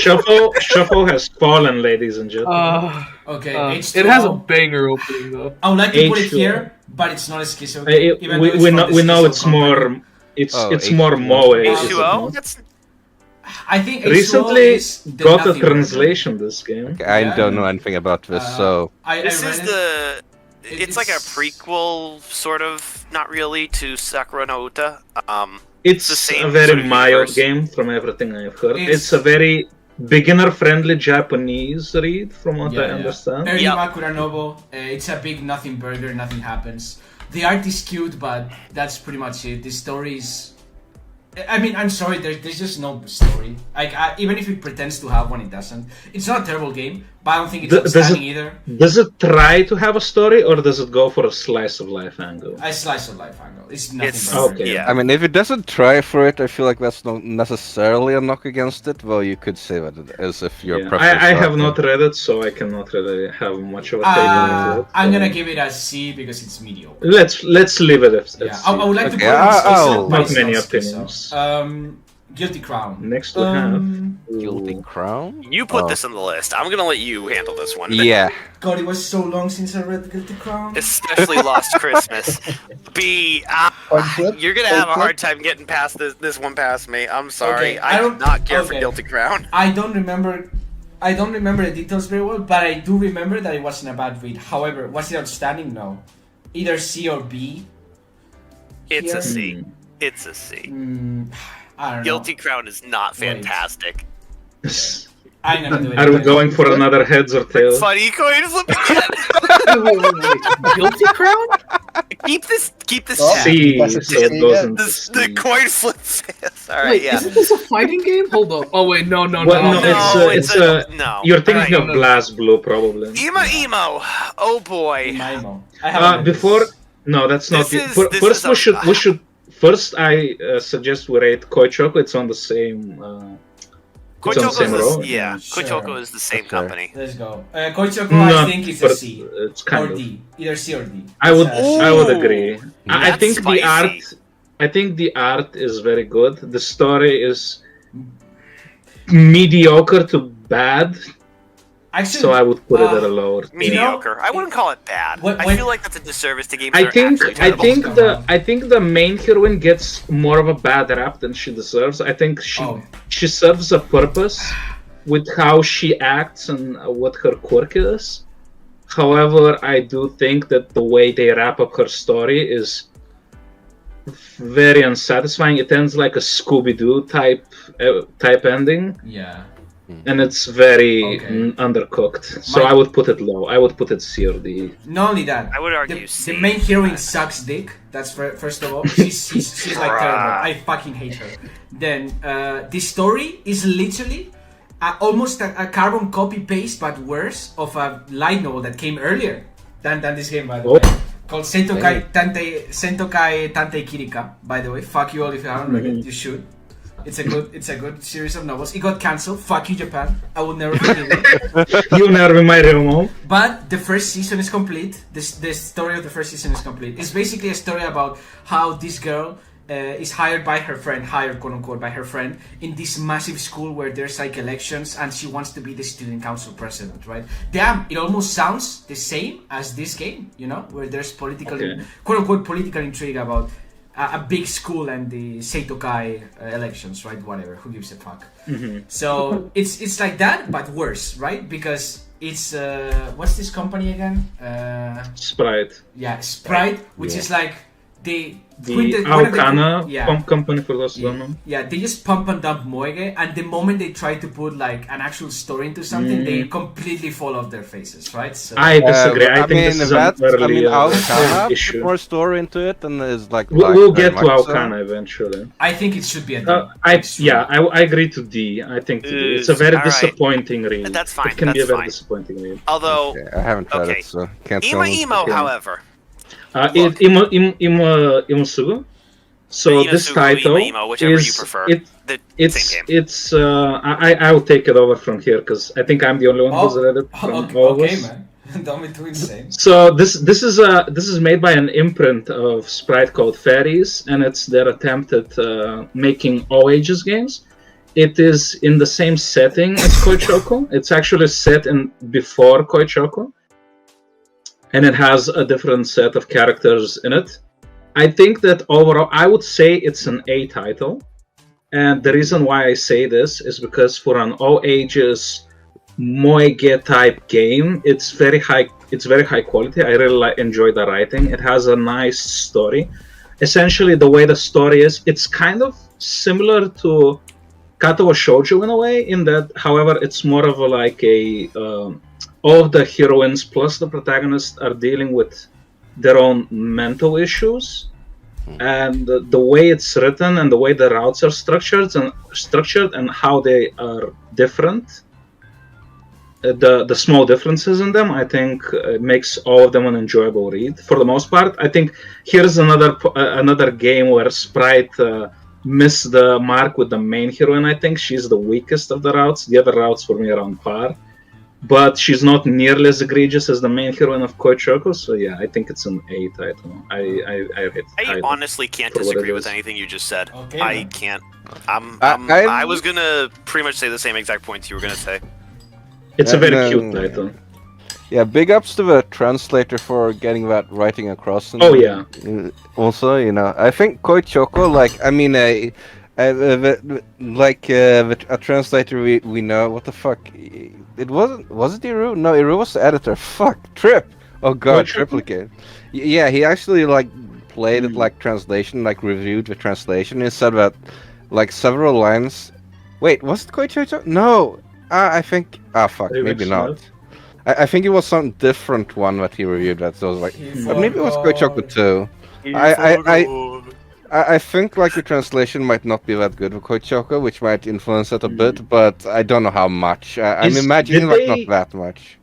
Speaker 5: shuffle has fallen, ladies and gentlemen.
Speaker 2: okay. H2O.
Speaker 4: It has a banger opening though.
Speaker 2: I would like to put it
Speaker 5: H2O.
Speaker 2: here, but it's not a schizo game. even though it's
Speaker 5: We
Speaker 2: from
Speaker 5: know
Speaker 2: the
Speaker 5: we know
Speaker 2: schizo
Speaker 5: it's
Speaker 2: company.
Speaker 5: more it's
Speaker 6: Oh,
Speaker 5: more
Speaker 6: H2O.
Speaker 5: moe. is it
Speaker 3: H2O.
Speaker 5: not?
Speaker 3: That's
Speaker 2: I think H2O
Speaker 5: Recently
Speaker 2: is the
Speaker 5: got a
Speaker 2: nothing burger.
Speaker 5: translation this game.
Speaker 6: Okay, I
Speaker 2: Yeah.
Speaker 6: don't know anything about this, so
Speaker 2: I
Speaker 3: this
Speaker 2: read
Speaker 3: is
Speaker 2: it.
Speaker 3: the. It's like a
Speaker 2: It's-
Speaker 3: prequel, sort of, not really, to Sakura no Uta.
Speaker 5: It's
Speaker 3: the same
Speaker 5: a very
Speaker 3: sort of
Speaker 5: mild
Speaker 3: universe.
Speaker 5: game from everything I've heard.
Speaker 2: It's-
Speaker 5: It's a very beginner-friendly Japanese read, from what I understand.
Speaker 2: Early
Speaker 3: Yeah.
Speaker 2: Makura Nobo. It's a big nothing burger, nothing happens. The art is cute, but that's pretty much it. The story is I mean, I'm sorry, there's just no story. Like, even if it pretends to have one, it doesn't. It's not a terrible game, but I don't think it's outstanding either.
Speaker 5: Does it try to have a story, or does it go for a slice of life angle?
Speaker 2: A slice of life angle. It's nothing
Speaker 3: It's-
Speaker 2: but
Speaker 5: okay.
Speaker 3: Yeah.
Speaker 6: I mean, if it doesn't try for it, I feel like that's not necessarily a knock against it. Well, you could say that it is if your
Speaker 5: Yeah.
Speaker 6: preference.
Speaker 5: I have
Speaker 6: are-
Speaker 5: not read it, so I cannot really have much of a take on it.
Speaker 2: I'm gonna give it a C because it's mediocre.
Speaker 5: Let's leave it at
Speaker 2: Yeah,
Speaker 5: C.
Speaker 2: I would like to
Speaker 6: Okay,
Speaker 2: put
Speaker 6: I'll-
Speaker 5: Not many opinions.
Speaker 2: Guilty Crown.
Speaker 5: Next we have
Speaker 6: Guilty Crown?
Speaker 3: You put
Speaker 6: Oh.
Speaker 3: this on the list. I'm gonna let you handle this one.
Speaker 6: Yeah.
Speaker 2: God, it was so long since I read Guilty Crown.
Speaker 3: Especially Lost Christmas.
Speaker 1: Coin flip?
Speaker 3: You're gonna
Speaker 1: Coin
Speaker 3: have a
Speaker 1: flip?
Speaker 3: hard time getting past this one past me. I'm sorry.
Speaker 2: Okay, I
Speaker 3: I do
Speaker 2: don't-
Speaker 3: not care for
Speaker 2: okay.
Speaker 3: Guilty Crown.
Speaker 2: I don't remember the details very well, but I do remember that it wasn't a bad read. However, was it outstanding? No. Either C or B.
Speaker 3: It's a
Speaker 2: Here?
Speaker 3: C. It's a C.
Speaker 2: I don't
Speaker 3: Guilty Crown is not
Speaker 2: Wait.
Speaker 3: fantastic.
Speaker 2: know. I'm gonna do it.
Speaker 5: Are we going for another heads or tails?
Speaker 3: Funny coin flip again.
Speaker 4: Guilty Crown?
Speaker 3: keep this
Speaker 1: Oh.
Speaker 3: tab.
Speaker 5: C,
Speaker 1: That's a
Speaker 5: so it
Speaker 1: C,
Speaker 5: goes
Speaker 1: yeah.
Speaker 5: into
Speaker 3: The
Speaker 5: C.
Speaker 3: coin flip fails. Alright,
Speaker 4: Wait,
Speaker 3: yeah.
Speaker 4: isn't this a fighting game? Hold on. Oh wait, no.
Speaker 5: Well, no, it's
Speaker 3: no.
Speaker 5: You're thinking
Speaker 3: Alright.
Speaker 5: of Blast Blue, probably.
Speaker 3: Emo. Oh boy.
Speaker 2: Mimo. I haven't read
Speaker 5: Before,
Speaker 2: this.
Speaker 5: no, that's not.
Speaker 3: This is-
Speaker 5: Fir-
Speaker 3: this
Speaker 5: first,
Speaker 3: is
Speaker 5: we should. First, I suggest we rate Koi Choco. It's on the same. It's on the same row.
Speaker 2: Sure.
Speaker 3: Koichoko is the same
Speaker 6: Okay.
Speaker 3: company.
Speaker 2: Let's go. Koichoko, I
Speaker 5: No,
Speaker 2: think it's
Speaker 5: but
Speaker 2: a C.
Speaker 5: It's kind
Speaker 2: Or
Speaker 5: of.
Speaker 2: D. Either C or D.
Speaker 5: I would.
Speaker 2: It's a-
Speaker 5: I would
Speaker 3: Ooh.
Speaker 5: agree. I
Speaker 3: That's
Speaker 5: think the
Speaker 3: spicy.
Speaker 5: art. I think the art is very good. The story is mediocre to bad,
Speaker 2: Actually,
Speaker 5: so I would put it at a lower.
Speaker 3: Mediocre. I wouldn't call it bad.
Speaker 2: When-
Speaker 3: I feel like that's a disservice to games.
Speaker 5: I
Speaker 3: that are
Speaker 5: think
Speaker 3: actually
Speaker 5: I
Speaker 3: terrible.
Speaker 5: think
Speaker 2: Come
Speaker 5: the
Speaker 2: on.
Speaker 5: I think the main heroine gets more of a bad rap than she deserves. I think
Speaker 2: Oh.
Speaker 5: she serves a purpose with how she acts and what her quirk is. However, I do think that the way they wrap up her story is very unsatisfying. It ends like a Scooby-Doo type ending,
Speaker 2: Yeah.
Speaker 5: and it's very
Speaker 2: Okay.
Speaker 5: undercooked. So
Speaker 2: My-
Speaker 5: I would put it low. I would put it C or D.
Speaker 2: Not only that,
Speaker 3: I would argue
Speaker 2: the
Speaker 3: C.
Speaker 2: main heroine sucks dick. That's first of all. She's like terrible. I fucking hate her. Then the story is literally almost a carbon copy paste, but worse, of a light novel that came earlier than this game, by the
Speaker 5: Oh.
Speaker 2: way. Called Sentokai Tantei Kirika. By the way, fuck you all if you haven't read it. You should. It's a good series of novels. It got cancelled. Fuck you, Japan. I will never forgive you.
Speaker 5: You'll never be my real mom.
Speaker 2: But the first season is complete. The story of the first season is complete. It's basically a story about how this girl is hired by her friend, hired quote unquote by her friend, in this massive school where there's like elections, and she wants to be the student council president, right? Damn, it almost sounds the same as this game, you know, where there's political,
Speaker 5: Okay.
Speaker 2: quote unquote, political intrigue about a big school and the Seitokai elections, right? Whatever, who gives a fuck? So it's like that, but worse, right? Because it's what's this company again?
Speaker 5: Sprite.
Speaker 2: Yeah, Sprite, which is like the
Speaker 5: Aokana
Speaker 2: yeah.
Speaker 5: pump company for those who don't know.
Speaker 2: Yeah, they just pump and dump Moege, and the moment they try to put like an actual story into something, they completely fall off their faces, right? So
Speaker 5: I disagree. I think this is an early
Speaker 6: Aokana
Speaker 5: issue.
Speaker 6: put more story into it and is like.
Speaker 5: We'll
Speaker 6: very
Speaker 5: get to
Speaker 6: much so.
Speaker 5: Aokana eventually.
Speaker 2: I think it should be a D.
Speaker 5: I agree to D. I think to D. It's a very
Speaker 3: Alright.
Speaker 5: disappointing read.
Speaker 3: That's fine,
Speaker 5: It can be a
Speaker 3: that's
Speaker 5: very
Speaker 3: fine.
Speaker 5: disappointing read.
Speaker 3: Although,
Speaker 6: Okay, I haven't tried
Speaker 3: Okay.
Speaker 6: it, so can't tell.
Speaker 3: Emo,
Speaker 6: Okay.
Speaker 3: however,
Speaker 5: Imosugu. So this
Speaker 3: Inosugu,
Speaker 5: title
Speaker 3: Imo, whichever
Speaker 5: is
Speaker 3: you prefer.
Speaker 5: it,
Speaker 3: Same game.
Speaker 5: it's I will take it over from here because I think I'm the only one who's read it from all of
Speaker 2: okay,
Speaker 5: us.
Speaker 2: man. Don't be too insane.
Speaker 5: So this is made by an imprint of Sprite called Fairies, and it's their attempt at making all ages games. It is in the same setting as Koichoko. It's actually set in before Koichoko, and it has a different set of characters in it. I think that overall, I would say it's an A title, and the reason why I say this is because for an all ages Moege type game, it's very high. It's very high quality. I really enjoy the writing. It has a nice story. Essentially, the way the story is, it's kind of similar to Katawa Shoujo in a way. In that, however, it's more of a like a all of the heroines plus the protagonist are dealing with their own mental issues, and the way it's written and the way the routes are structured and how they are different. The small differences in them, I think, makes all of them an enjoyable read. For the most part, I think here's another game where Sprite missed the mark with the main heroine. I think she's the weakest of the routes. The other routes for me are on par, but she's not nearly as egregious as the main heroine of Koi Choco. So yeah, I think it's an 8 title.
Speaker 3: I honestly can't
Speaker 5: for what it
Speaker 3: disagree with
Speaker 5: is.
Speaker 3: anything you just said.
Speaker 2: Okay,
Speaker 3: I
Speaker 2: man.
Speaker 3: can't.
Speaker 6: I-
Speaker 3: I was gonna pretty much say the same exact points you were gonna say.
Speaker 5: It's a very
Speaker 6: And,
Speaker 5: cute title.
Speaker 6: Yeah, big ups to the translator for getting that writing across. And,
Speaker 5: Oh yeah,
Speaker 6: Also, I think Koi Choco, like, I mean, a translator we know. What the fuck? It wasn't. Was it Iru? No, Iru was the editor. Fuck, Trip. Oh god,
Speaker 5: Choco?
Speaker 6: triplicate. Yeah, he actually like played it like translation, like reviewed the translation. He said that like several lines. Wait, was it Koi Choco? No. I think. Fuck.
Speaker 5: Maybe
Speaker 6: Maybe
Speaker 5: it's
Speaker 6: not.
Speaker 5: not.
Speaker 6: I think it was some different one that he reviewed. That so I was like, but maybe it was Koi Choco too. I think like the translation might not be that good for Koi Choco, which might influence it a bit, but I don't know how much. I'm imagining
Speaker 5: did
Speaker 6: like
Speaker 5: they-
Speaker 6: not that much.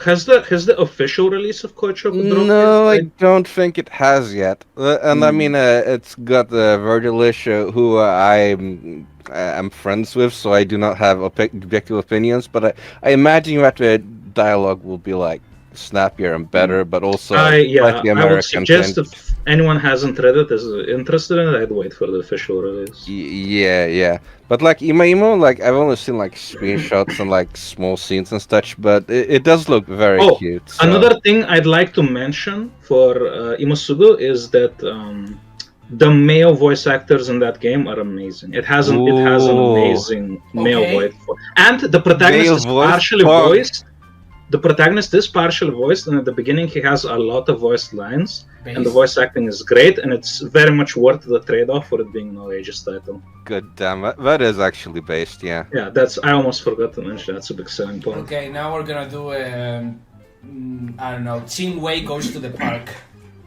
Speaker 5: has the official release of Koi Choco dropped
Speaker 6: No, I
Speaker 5: yet?
Speaker 6: don't think it has yet. And I mean, it's got Virgilish, who I'm friends with, so I do not have objective opinions. But I imagine that the dialogue will be like snappier and better, but also slightly
Speaker 5: I would
Speaker 6: American.
Speaker 5: suggest if anyone hasn't read it, is interested in it, I'd wait for the official release.
Speaker 6: Yeah. But like Imo, like I've only seen like screenshots and like small scenes and such, but it does look very
Speaker 5: Oh,
Speaker 6: cute. So.
Speaker 5: Another thing I'd like to mention for Imosugo is that the male voice actors in that game are amazing. It has an
Speaker 6: Ooh.
Speaker 5: amazing male
Speaker 2: Okay.
Speaker 5: voice, and the protagonist
Speaker 6: Male
Speaker 5: is
Speaker 6: voice?
Speaker 5: partially
Speaker 6: Fuck.
Speaker 5: voiced. The protagonist is partially voiced, and at the beginning he has a lot of voiced lines, and the
Speaker 2: Based.
Speaker 5: voice acting is great, and it's very much worth the trade-off for it being an all ages title.
Speaker 6: Good damn it. That is actually based, yeah.
Speaker 5: Yeah, I almost forgot to mention that's a big selling point.
Speaker 2: Okay, now we're gonna do I don't know. Chin-Wei goes to the park.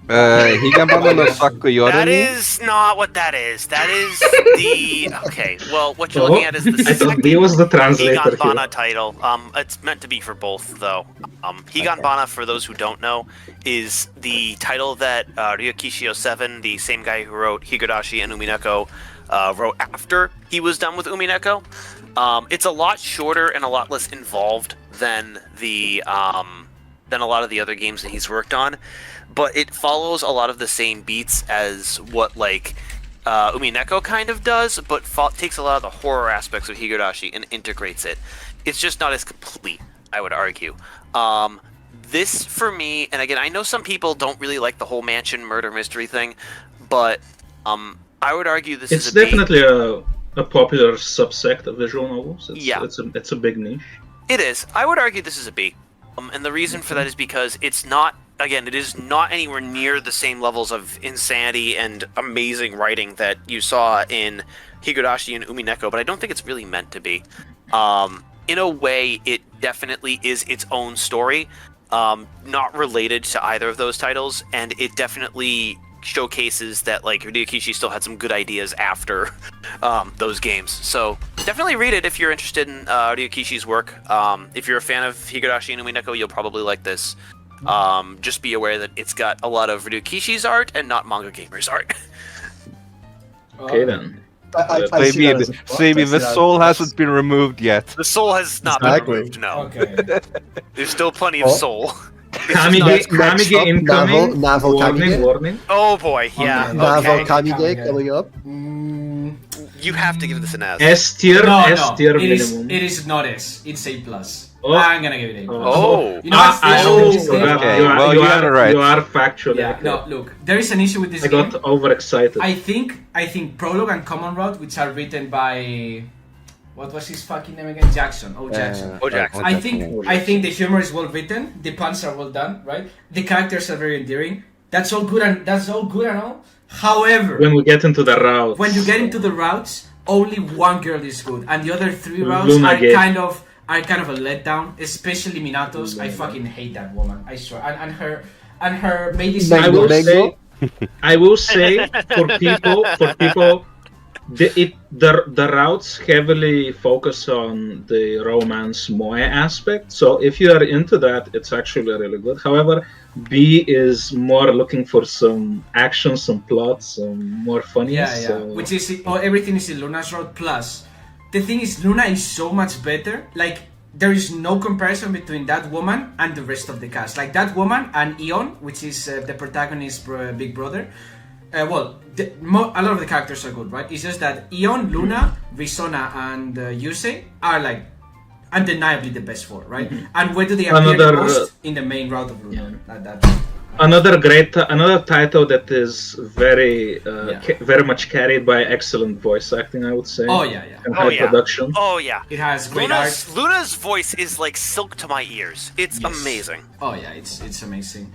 Speaker 6: Higamama no Sakuyoru.
Speaker 3: That is not what that is. That is the okay. Well, what you're
Speaker 5: Oh,
Speaker 3: looking at is the
Speaker 5: I thought
Speaker 3: second
Speaker 5: B was the translator here.
Speaker 3: Higanbana title. It's meant to be for both, though. Higanbana, for those who don't know, is the title that Ryukishio 7, the same guy who wrote Higurashi and Umineko, wrote after he was done with Umineko. It's a lot shorter and a lot less involved than than a lot of the other games that he's worked on, but it follows a lot of the same beats as what like Umineko kind of does, but takes a lot of the horror aspects of Higurashi and integrates it. It's just not as complete, I would argue. This, for me, and again, I know some people don't really like the whole mansion murder mystery thing, but I would argue this
Speaker 5: It's
Speaker 3: is a B.
Speaker 5: definitely a popular subsect of visual novels.
Speaker 3: Yeah.
Speaker 5: It's a big niche.
Speaker 3: It is. I would argue this is a B. And the reason for that is because it's not, again, it is not anywhere near the same levels of insanity and amazing writing that you saw in Higurashi and Umineko, but I don't think it's really meant to be. In a way, it definitely is its own story, not related to either of those titles, and it definitely showcases that like Ryukishi still had some good ideas after those games. So definitely read it if you're interested in Ryukishi's work. If you're a fan of Higurashi and Umineko, you'll probably like this. Just be aware that it's got a lot of Ryukishi's art and not Manga Gamer's art.
Speaker 5: Okay then.
Speaker 1: I see that as a plus. I see
Speaker 6: the
Speaker 1: that as a
Speaker 6: soul
Speaker 1: plus.
Speaker 6: hasn't been removed yet.
Speaker 3: The soul has not
Speaker 1: Exactly.
Speaker 3: been removed, no.
Speaker 2: Okay.
Speaker 3: There's still plenty of
Speaker 1: Oh.
Speaker 3: soul.
Speaker 5: Kamige
Speaker 1: Next up,
Speaker 5: incoming.
Speaker 1: Naval
Speaker 5: warning,
Speaker 1: Kamige.
Speaker 5: warning.
Speaker 3: Oh boy, yeah.
Speaker 2: Okay.
Speaker 1: Naval
Speaker 3: Okay.
Speaker 1: Kamige coming up.
Speaker 3: You have to give this an S.
Speaker 5: S tier,
Speaker 2: No,
Speaker 5: S tier
Speaker 2: it is.
Speaker 5: minimum.
Speaker 2: It is not S. It's A plus.
Speaker 5: Oh.
Speaker 2: I'm gonna give it A plus.
Speaker 3: Oh.
Speaker 2: You know what's the issue with this game?
Speaker 6: Okay,
Speaker 5: You are,
Speaker 6: well,
Speaker 5: you
Speaker 6: you
Speaker 5: are,
Speaker 6: got it right.
Speaker 5: You are factually
Speaker 2: Yeah.
Speaker 5: accurate.
Speaker 2: No, look. There is an issue with this
Speaker 5: I
Speaker 2: game.
Speaker 5: got overexcited.
Speaker 2: I think Prologue and Common Route, which are written by what was his fucking name again? Jackson. Oh, Jackson.
Speaker 3: Oh, Jackson.
Speaker 2: I think the humor is well written. The puns are well done, right? The characters are very endearing. That's all good and all. However,
Speaker 5: When we get into the route.
Speaker 2: when you get into the routes, only one girl is good, and the other three routes
Speaker 5: Lunay.
Speaker 2: are kind of a letdown. Especially Minato's. I fucking hate that woman. I swear. And her maid is
Speaker 5: I will
Speaker 1: Mango.
Speaker 5: say, I will say for people, the routes heavily focus on the romance moe aspect. So if you are into that, it's actually really good. However, B is more looking for some action, some plot, some more funny.
Speaker 2: Yeah.
Speaker 5: So...
Speaker 2: Which is everything is in Luna's road. Plus, the thing is, Luna is so much better. Like, there is no comparison between that woman and the rest of the cast. Like, that woman and Eon, which is the protagonist's big brother. A lot of the characters are good, right? It's just that Eon, Luna, Risona, and Yusei are like undeniably the best four, right? And where do they appear the most? In the main route of Luna.
Speaker 5: Another title that is very much carried by excellent voice acting, I would say.
Speaker 2: Oh yeah.
Speaker 5: And high production.
Speaker 3: Oh yeah.
Speaker 2: It has great art.
Speaker 3: Luna's voice is like silk to my ears. It's amazing.
Speaker 2: Oh yeah, it's amazing.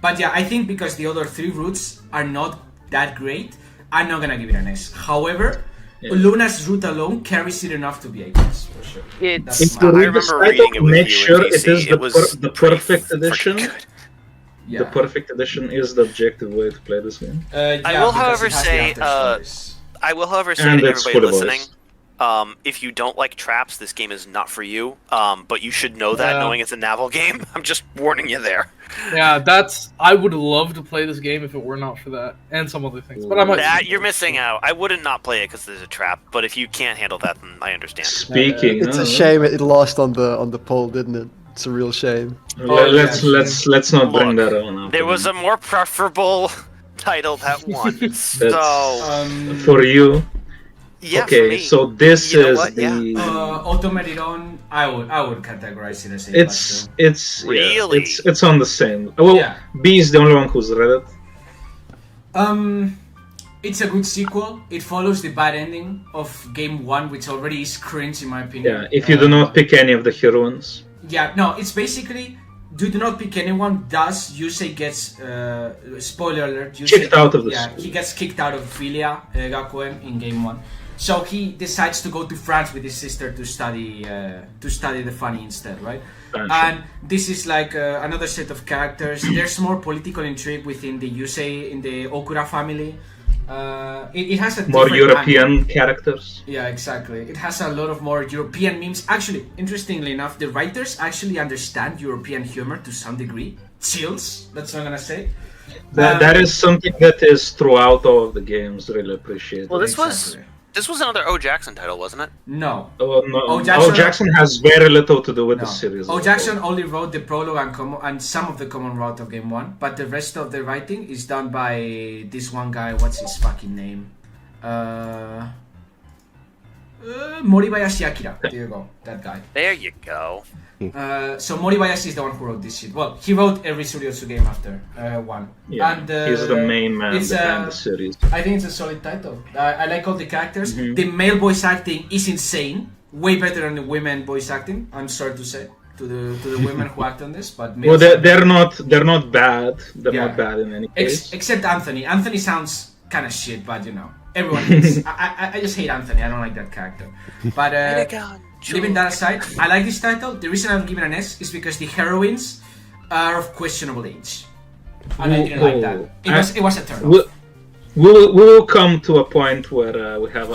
Speaker 2: But yeah, I think because the other three routes are not that great, I'm not gonna give it an S. However, Luna's route alone carries it enough to be a S for sure.
Speaker 5: If you
Speaker 3: I
Speaker 5: read this
Speaker 3: remember reading it
Speaker 5: title,
Speaker 3: with
Speaker 5: make
Speaker 3: you
Speaker 5: sure
Speaker 3: in
Speaker 5: it
Speaker 3: VC.
Speaker 5: is
Speaker 3: It was
Speaker 5: the perfect
Speaker 3: pretty
Speaker 5: edition.
Speaker 3: freaking good.
Speaker 2: Yeah.
Speaker 5: The perfect edition is the objective way to play this game.
Speaker 3: I will, however, say,
Speaker 5: And
Speaker 3: to
Speaker 5: it's
Speaker 3: everybody
Speaker 5: full of
Speaker 3: listening,
Speaker 5: voice.
Speaker 3: if you don't like traps, this game is not for you. But you should know that, knowing it's a naval game. I'm just warning you there.
Speaker 4: Yeah, I would love to play this game if it were not for that and some other things. But I might.
Speaker 3: You're missing out. I wouldn't not play it because there's a trap. But if you can't handle that, then I understand.
Speaker 5: Speaking,
Speaker 1: It's a shame it lost on the poll, didn't it? It's a real shame.
Speaker 5: Let's not bring
Speaker 3: Look,
Speaker 5: that on.
Speaker 3: There was a more preferable title that won. So
Speaker 5: for you.
Speaker 3: yeah,
Speaker 5: Okay,
Speaker 3: for me.
Speaker 5: so this
Speaker 3: You know
Speaker 5: is
Speaker 3: what?
Speaker 5: the.
Speaker 2: Automated on, I would categorize it as a
Speaker 5: It's
Speaker 3: Really?
Speaker 5: it's on the same. Well,
Speaker 2: Yeah.
Speaker 5: B is the only one who's read it.
Speaker 2: It's a good sequel. It follows the bad ending of Game 1, which already is cringe in my opinion.
Speaker 5: Yeah, if you do not pick any of the heroines.
Speaker 2: Yeah, no, it's basically do not pick anyone. Thus, Yusei gets spoiler alert.
Speaker 5: Kicked out of the
Speaker 2: Yeah,
Speaker 5: school.
Speaker 2: he gets kicked out of Filia Gakuen in Game 1. So he decides to go to France with his sister to study the funny instead, right? And this is like another set of characters. There's more political intrigue within the Yusei in the Okura family. It has a
Speaker 5: More
Speaker 2: different
Speaker 5: European
Speaker 2: angle.
Speaker 5: characters.
Speaker 2: Yeah, exactly. It has a lot of more European memes. Actually, interestingly enough, the writers actually understand European humor to some degree. Chills, that's what I'm gonna say.
Speaker 5: That is something that is throughout all of the games. Really appreciate.
Speaker 3: Well,
Speaker 2: Exactly.
Speaker 3: this was another O Jackson title, wasn't it?
Speaker 2: No.
Speaker 5: Oh, no.
Speaker 2: O. Jackson-
Speaker 5: Jackson has very little to do with
Speaker 2: No.
Speaker 5: the series.
Speaker 2: O. Jackson only wrote the prologue and some of the common route of Game 1, but the rest of the writing is done by this one guy. What's his fucking name? Moribayashi Akira. There you go, that guy.
Speaker 3: There you go.
Speaker 2: So Moribayashi is the one who wrote this shit. Well, he wrote every Suryotsu game after 1.
Speaker 5: Yeah,
Speaker 2: And,
Speaker 5: he's the main man
Speaker 2: it's,
Speaker 5: behind the series.
Speaker 2: I think it's a solid title. I like all the characters.
Speaker 5: Mm-hmm.
Speaker 2: The male voice acting is insane. Way better than the women voice acting. I'm sorry to say to the women who act on this, but
Speaker 5: Well,
Speaker 2: males-
Speaker 5: they're not bad. They're
Speaker 2: Yeah.
Speaker 5: not bad in any case.
Speaker 2: except Anthony. Anthony sounds kind of shit, but you know, everyone hates. I just hate Anthony. I don't like that character. But leaving that aside, I like this title. The reason I'm giving an S is because the heroines are of questionable age, and I didn't like that. It was a turn off.
Speaker 5: We will come to a point where we have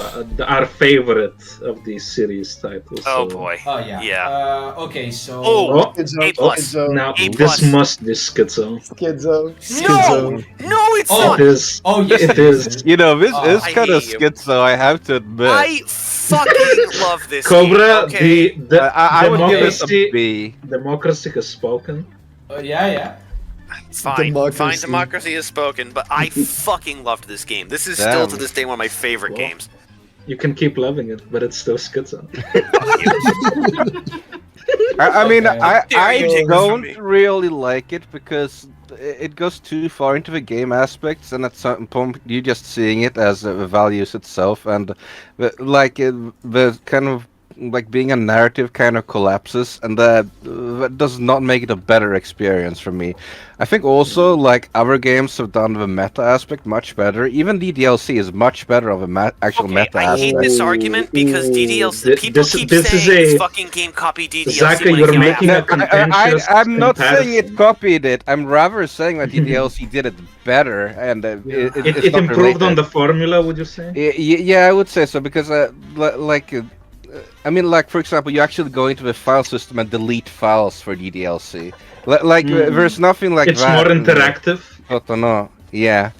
Speaker 5: our favorite of these series titles.
Speaker 3: Oh
Speaker 5: so-
Speaker 3: boy.
Speaker 2: Oh yeah.
Speaker 3: Yeah.
Speaker 2: Okay, so.
Speaker 3: Oh,
Speaker 1: Schizo,
Speaker 3: A plus.
Speaker 1: Schizo,
Speaker 5: Now
Speaker 3: A
Speaker 5: this
Speaker 3: plus.
Speaker 5: must be Schizo.
Speaker 1: Schizo,
Speaker 3: No,
Speaker 1: Schizo.
Speaker 3: no, it's
Speaker 2: Oh,
Speaker 3: not.
Speaker 5: It is.
Speaker 2: Oh yes.
Speaker 5: It is.
Speaker 6: You know, this
Speaker 2: Oh,
Speaker 6: is
Speaker 3: I
Speaker 6: kind of
Speaker 3: hate you.
Speaker 6: schizo, I have to admit.
Speaker 3: I fucking love this
Speaker 5: Cobra,
Speaker 3: game. Okay.
Speaker 5: the
Speaker 6: I would give it
Speaker 5: democracy,
Speaker 6: a B.
Speaker 5: democracy has spoken.
Speaker 2: Yeah.
Speaker 3: Fine,
Speaker 1: Democracy.
Speaker 3: fine, democracy is spoken, but I fucking loved this game. This is still
Speaker 6: Damn.
Speaker 3: to this day one of my favorite
Speaker 5: Well.
Speaker 3: games.
Speaker 5: You can keep loving it, but it's still Schizo.
Speaker 6: I mean,
Speaker 2: Okay.
Speaker 6: I
Speaker 3: Dare you take this from me.
Speaker 6: don't really like it because it goes too far into the game aspects, and at some point you're just seeing it as values itself, and the kind of like being a narrative kind of collapses, and that does not make it a better experience for me. I think also like other games have done the meta aspect much better. Even the DLC is much better of a actual
Speaker 3: Okay,
Speaker 6: meta
Speaker 3: I hate
Speaker 6: aspect.
Speaker 3: this argument because DDLC people keep
Speaker 5: this is
Speaker 3: saying this
Speaker 5: a-
Speaker 3: fucking game copied DDLC.
Speaker 5: Zaka,
Speaker 3: when it
Speaker 5: you're
Speaker 3: came out
Speaker 5: making
Speaker 3: after.
Speaker 5: a contentious
Speaker 6: I'm not saying it
Speaker 5: comparison.
Speaker 6: copied it. I'm rather saying that the DLC did it better, and it's
Speaker 5: It
Speaker 6: not
Speaker 5: improved on
Speaker 6: related.
Speaker 5: the formula, would you say?
Speaker 6: Yeah, I would say so because, I mean, like for example, you actually go into the file system and delete files for the DLC. There's nothing like
Speaker 5: It's
Speaker 6: that.
Speaker 5: more
Speaker 6: in
Speaker 5: interactive.
Speaker 6: Totono, yeah.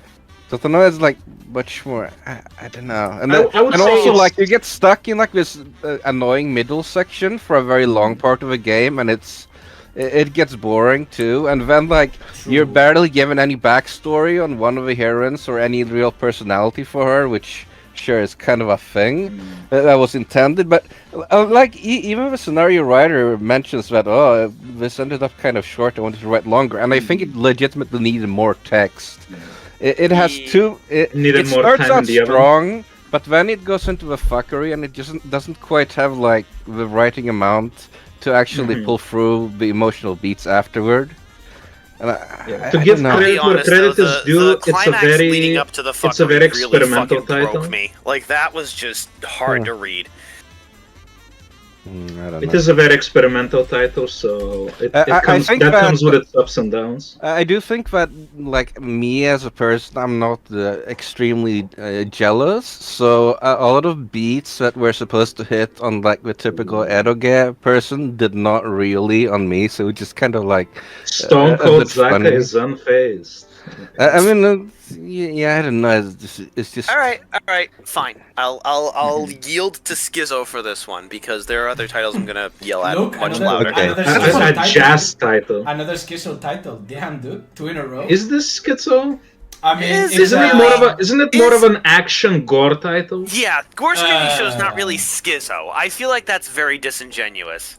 Speaker 6: Totono is like much more. I don't know, and
Speaker 5: I would
Speaker 6: and
Speaker 5: say
Speaker 6: also
Speaker 5: it's-
Speaker 6: like you get stuck in like this annoying middle section for a very long part of a game, and it gets boring too. And then like you're barely given any backstory on one of the heroines or any real personality for her, which sure is kind of a thing that was intended. But even the scenario writer mentions that this ended up kind of short. I wanted to write longer, and I think it legitimately needed more text. It has two.
Speaker 5: Needed
Speaker 6: It
Speaker 5: more
Speaker 6: starts
Speaker 5: time in
Speaker 6: out
Speaker 5: the oven.
Speaker 6: strong, but then it goes into the fuckery, and it just doesn't quite have like the writing amount to actually pull through the emotional beats afterward. And
Speaker 5: To give
Speaker 6: don't know.
Speaker 3: I'll be
Speaker 5: credit where
Speaker 3: honest,
Speaker 5: credit
Speaker 3: though,
Speaker 5: is due,
Speaker 3: the
Speaker 5: it's a
Speaker 3: climax
Speaker 5: very
Speaker 3: leading up to the
Speaker 5: it's a very
Speaker 3: fuckery really
Speaker 5: experimental
Speaker 3: fucking broke
Speaker 5: title.
Speaker 3: me. Like that was just hard to read.
Speaker 6: I don't
Speaker 5: It
Speaker 6: know.
Speaker 5: is a very experimental title, so
Speaker 6: I
Speaker 5: comes
Speaker 6: think
Speaker 5: that
Speaker 6: that-
Speaker 5: comes with its ups and downs.
Speaker 6: I do think that, like me as a person, I'm not extremely jealous. So a lot of beats that were supposed to hit on like the typical eroge person did not really on me. So it just kind of like
Speaker 5: Stone
Speaker 6: a
Speaker 5: Cold
Speaker 6: bit funny.
Speaker 5: Zaka is unfazed.
Speaker 6: I mean, yeah, I don't know. It's just
Speaker 3: All right, fine. I'll yield to Schizo for this one because there are other titles I'm gonna yell at
Speaker 2: Look,
Speaker 3: much
Speaker 2: another-
Speaker 3: louder.
Speaker 6: Okay.
Speaker 2: another
Speaker 5: A
Speaker 2: schizo title.
Speaker 5: jazz title.
Speaker 2: Another schizo title. Damn, dude. 2 in a row.
Speaker 5: Is this schizo?
Speaker 2: I mean,
Speaker 3: Is-
Speaker 2: it's,
Speaker 5: Isn't it more
Speaker 3: Is-
Speaker 5: of an action gore title?
Speaker 3: Yeah, Gore Screaming Show is not really Schizo. I feel like that's very disingenuous.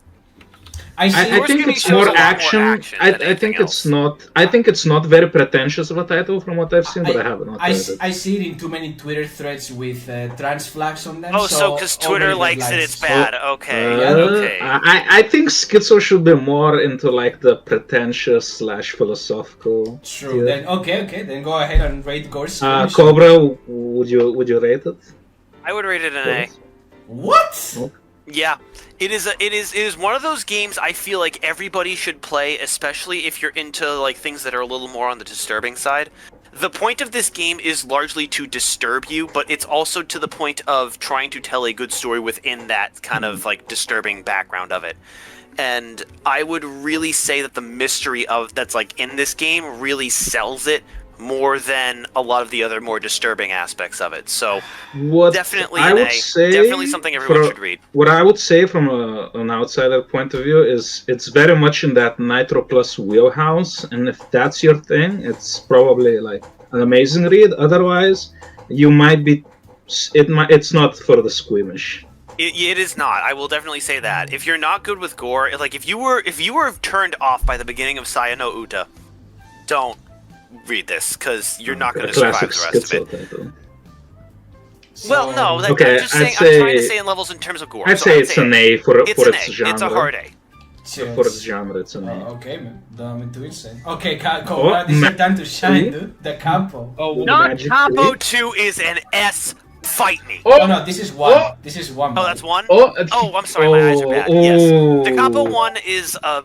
Speaker 2: I see.
Speaker 5: I
Speaker 3: Gore
Speaker 5: think
Speaker 3: Screaming
Speaker 5: it's
Speaker 3: shows
Speaker 5: more
Speaker 3: a lot more
Speaker 5: action.
Speaker 3: action than
Speaker 5: I
Speaker 3: anything
Speaker 5: think it's
Speaker 3: else.
Speaker 5: not. I think it's not very pretentious of a title from what I've seen, but I haven't not read it.
Speaker 2: I see it in too many Twitter threads with trans flags on them.
Speaker 3: Oh, so because Twitter
Speaker 2: already
Speaker 3: likes it,
Speaker 2: likes
Speaker 3: it's bad. Okay,
Speaker 5: Uh,
Speaker 3: okay.
Speaker 5: I think Schizo should be more into like the pretentious / philosophical.
Speaker 2: True.
Speaker 5: tier.
Speaker 2: Then okay. Then go ahead and rate Gore Screaming Show.
Speaker 5: Cobra, would you rate it?
Speaker 3: I would rate it an A.
Speaker 2: What?
Speaker 3: Yeah, it is one of those games I feel like everybody should play, especially if you're into like things that are a little more on the disturbing side. The point of this game is largely to disturb you, but it's also to the point of trying to tell a good story within that kind of like disturbing background of it. And I would really say that the mystery of that's like in this game really sells it more than a lot of the other more disturbing aspects of it. So
Speaker 5: What
Speaker 3: definitely
Speaker 5: I
Speaker 3: an
Speaker 5: would
Speaker 3: A.
Speaker 5: say
Speaker 3: Definitely something everyone
Speaker 5: for-
Speaker 3: should read.
Speaker 5: What I would say from an outsider point of view is it's very much in that Nitro Plus wheelhouse, and if that's your thing, it's probably like an amazing read. Otherwise, you might be. It's not for the squeamish.
Speaker 3: It is not. I will definitely say that. If you're not good with gore, like if you were turned off by the beginning of Saya no Uta, don't read this because you're not going
Speaker 5: A
Speaker 3: to survive
Speaker 5: classic
Speaker 3: the rest of
Speaker 5: schizo
Speaker 3: it.
Speaker 5: title.
Speaker 3: Well, no, that,
Speaker 5: Okay,
Speaker 3: I'm just
Speaker 5: I'd
Speaker 3: saying. I'm
Speaker 5: say-
Speaker 3: trying to say in levels in terms of gore.
Speaker 5: I'd
Speaker 3: so
Speaker 5: say it's an A for
Speaker 3: It's
Speaker 5: for
Speaker 3: an
Speaker 5: its
Speaker 3: A.
Speaker 5: genre.
Speaker 3: It's a hard A.
Speaker 2: Cheers.
Speaker 5: For its genre, it's an A.
Speaker 2: Oh, okay, man. Don't mean to insane. Okay, Cobra, this is
Speaker 5: ma-
Speaker 2: your time to shine,
Speaker 5: See?
Speaker 2: dude. The capo.
Speaker 4: Oh, well,
Speaker 3: Not
Speaker 5: Magic
Speaker 3: Capo
Speaker 5: Leap?
Speaker 3: 2 is an S. Fight me.
Speaker 2: Oh no, this is one.
Speaker 5: Oh.
Speaker 2: This is one.
Speaker 3: Oh, that's one?
Speaker 5: Oh,
Speaker 3: Oh, I'm sorry, my eyes are bad. Yes. The Capo 1 is a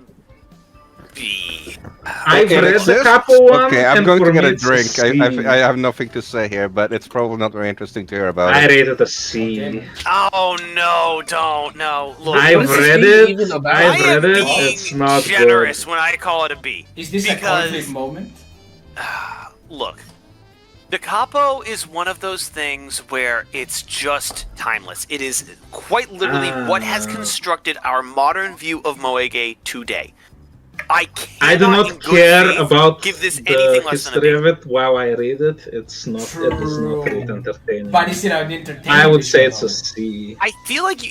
Speaker 3: B.
Speaker 5: I've
Speaker 6: Okay,
Speaker 5: read
Speaker 6: it's
Speaker 5: the
Speaker 6: this?
Speaker 5: Capo one.
Speaker 6: Okay, I'm
Speaker 5: and
Speaker 6: going
Speaker 5: for
Speaker 6: to get
Speaker 5: me
Speaker 6: a
Speaker 5: it's
Speaker 6: drink.
Speaker 5: C.
Speaker 6: I have nothing to say here, but it's probably not very interesting to hear about.
Speaker 5: I
Speaker 6: it.
Speaker 5: rated a C.
Speaker 2: Okay.
Speaker 3: Oh no, don't no. Look,
Speaker 5: I've
Speaker 4: What is this
Speaker 5: read
Speaker 4: game
Speaker 5: it.
Speaker 4: even about?
Speaker 3: I
Speaker 5: I've
Speaker 3: am
Speaker 5: read it.
Speaker 3: being
Speaker 5: It's not
Speaker 3: generous when I call it a B.
Speaker 2: Is this
Speaker 3: Because-
Speaker 2: a conflict moment?
Speaker 3: Look, the Capo is one of those things where it's just timeless. It is quite literally what has constructed our modern view of Moege today. I cannot
Speaker 5: I do
Speaker 3: in
Speaker 5: not
Speaker 3: good
Speaker 5: care
Speaker 3: faith
Speaker 5: about
Speaker 3: give this
Speaker 5: the
Speaker 3: anything less than a
Speaker 5: history
Speaker 3: B.
Speaker 5: of it while I read it. It's not. It is
Speaker 2: True.
Speaker 5: not really entertaining.
Speaker 2: But is it an entertainment?
Speaker 5: I would say it's a
Speaker 2: moment?
Speaker 5: C.
Speaker 3: I feel like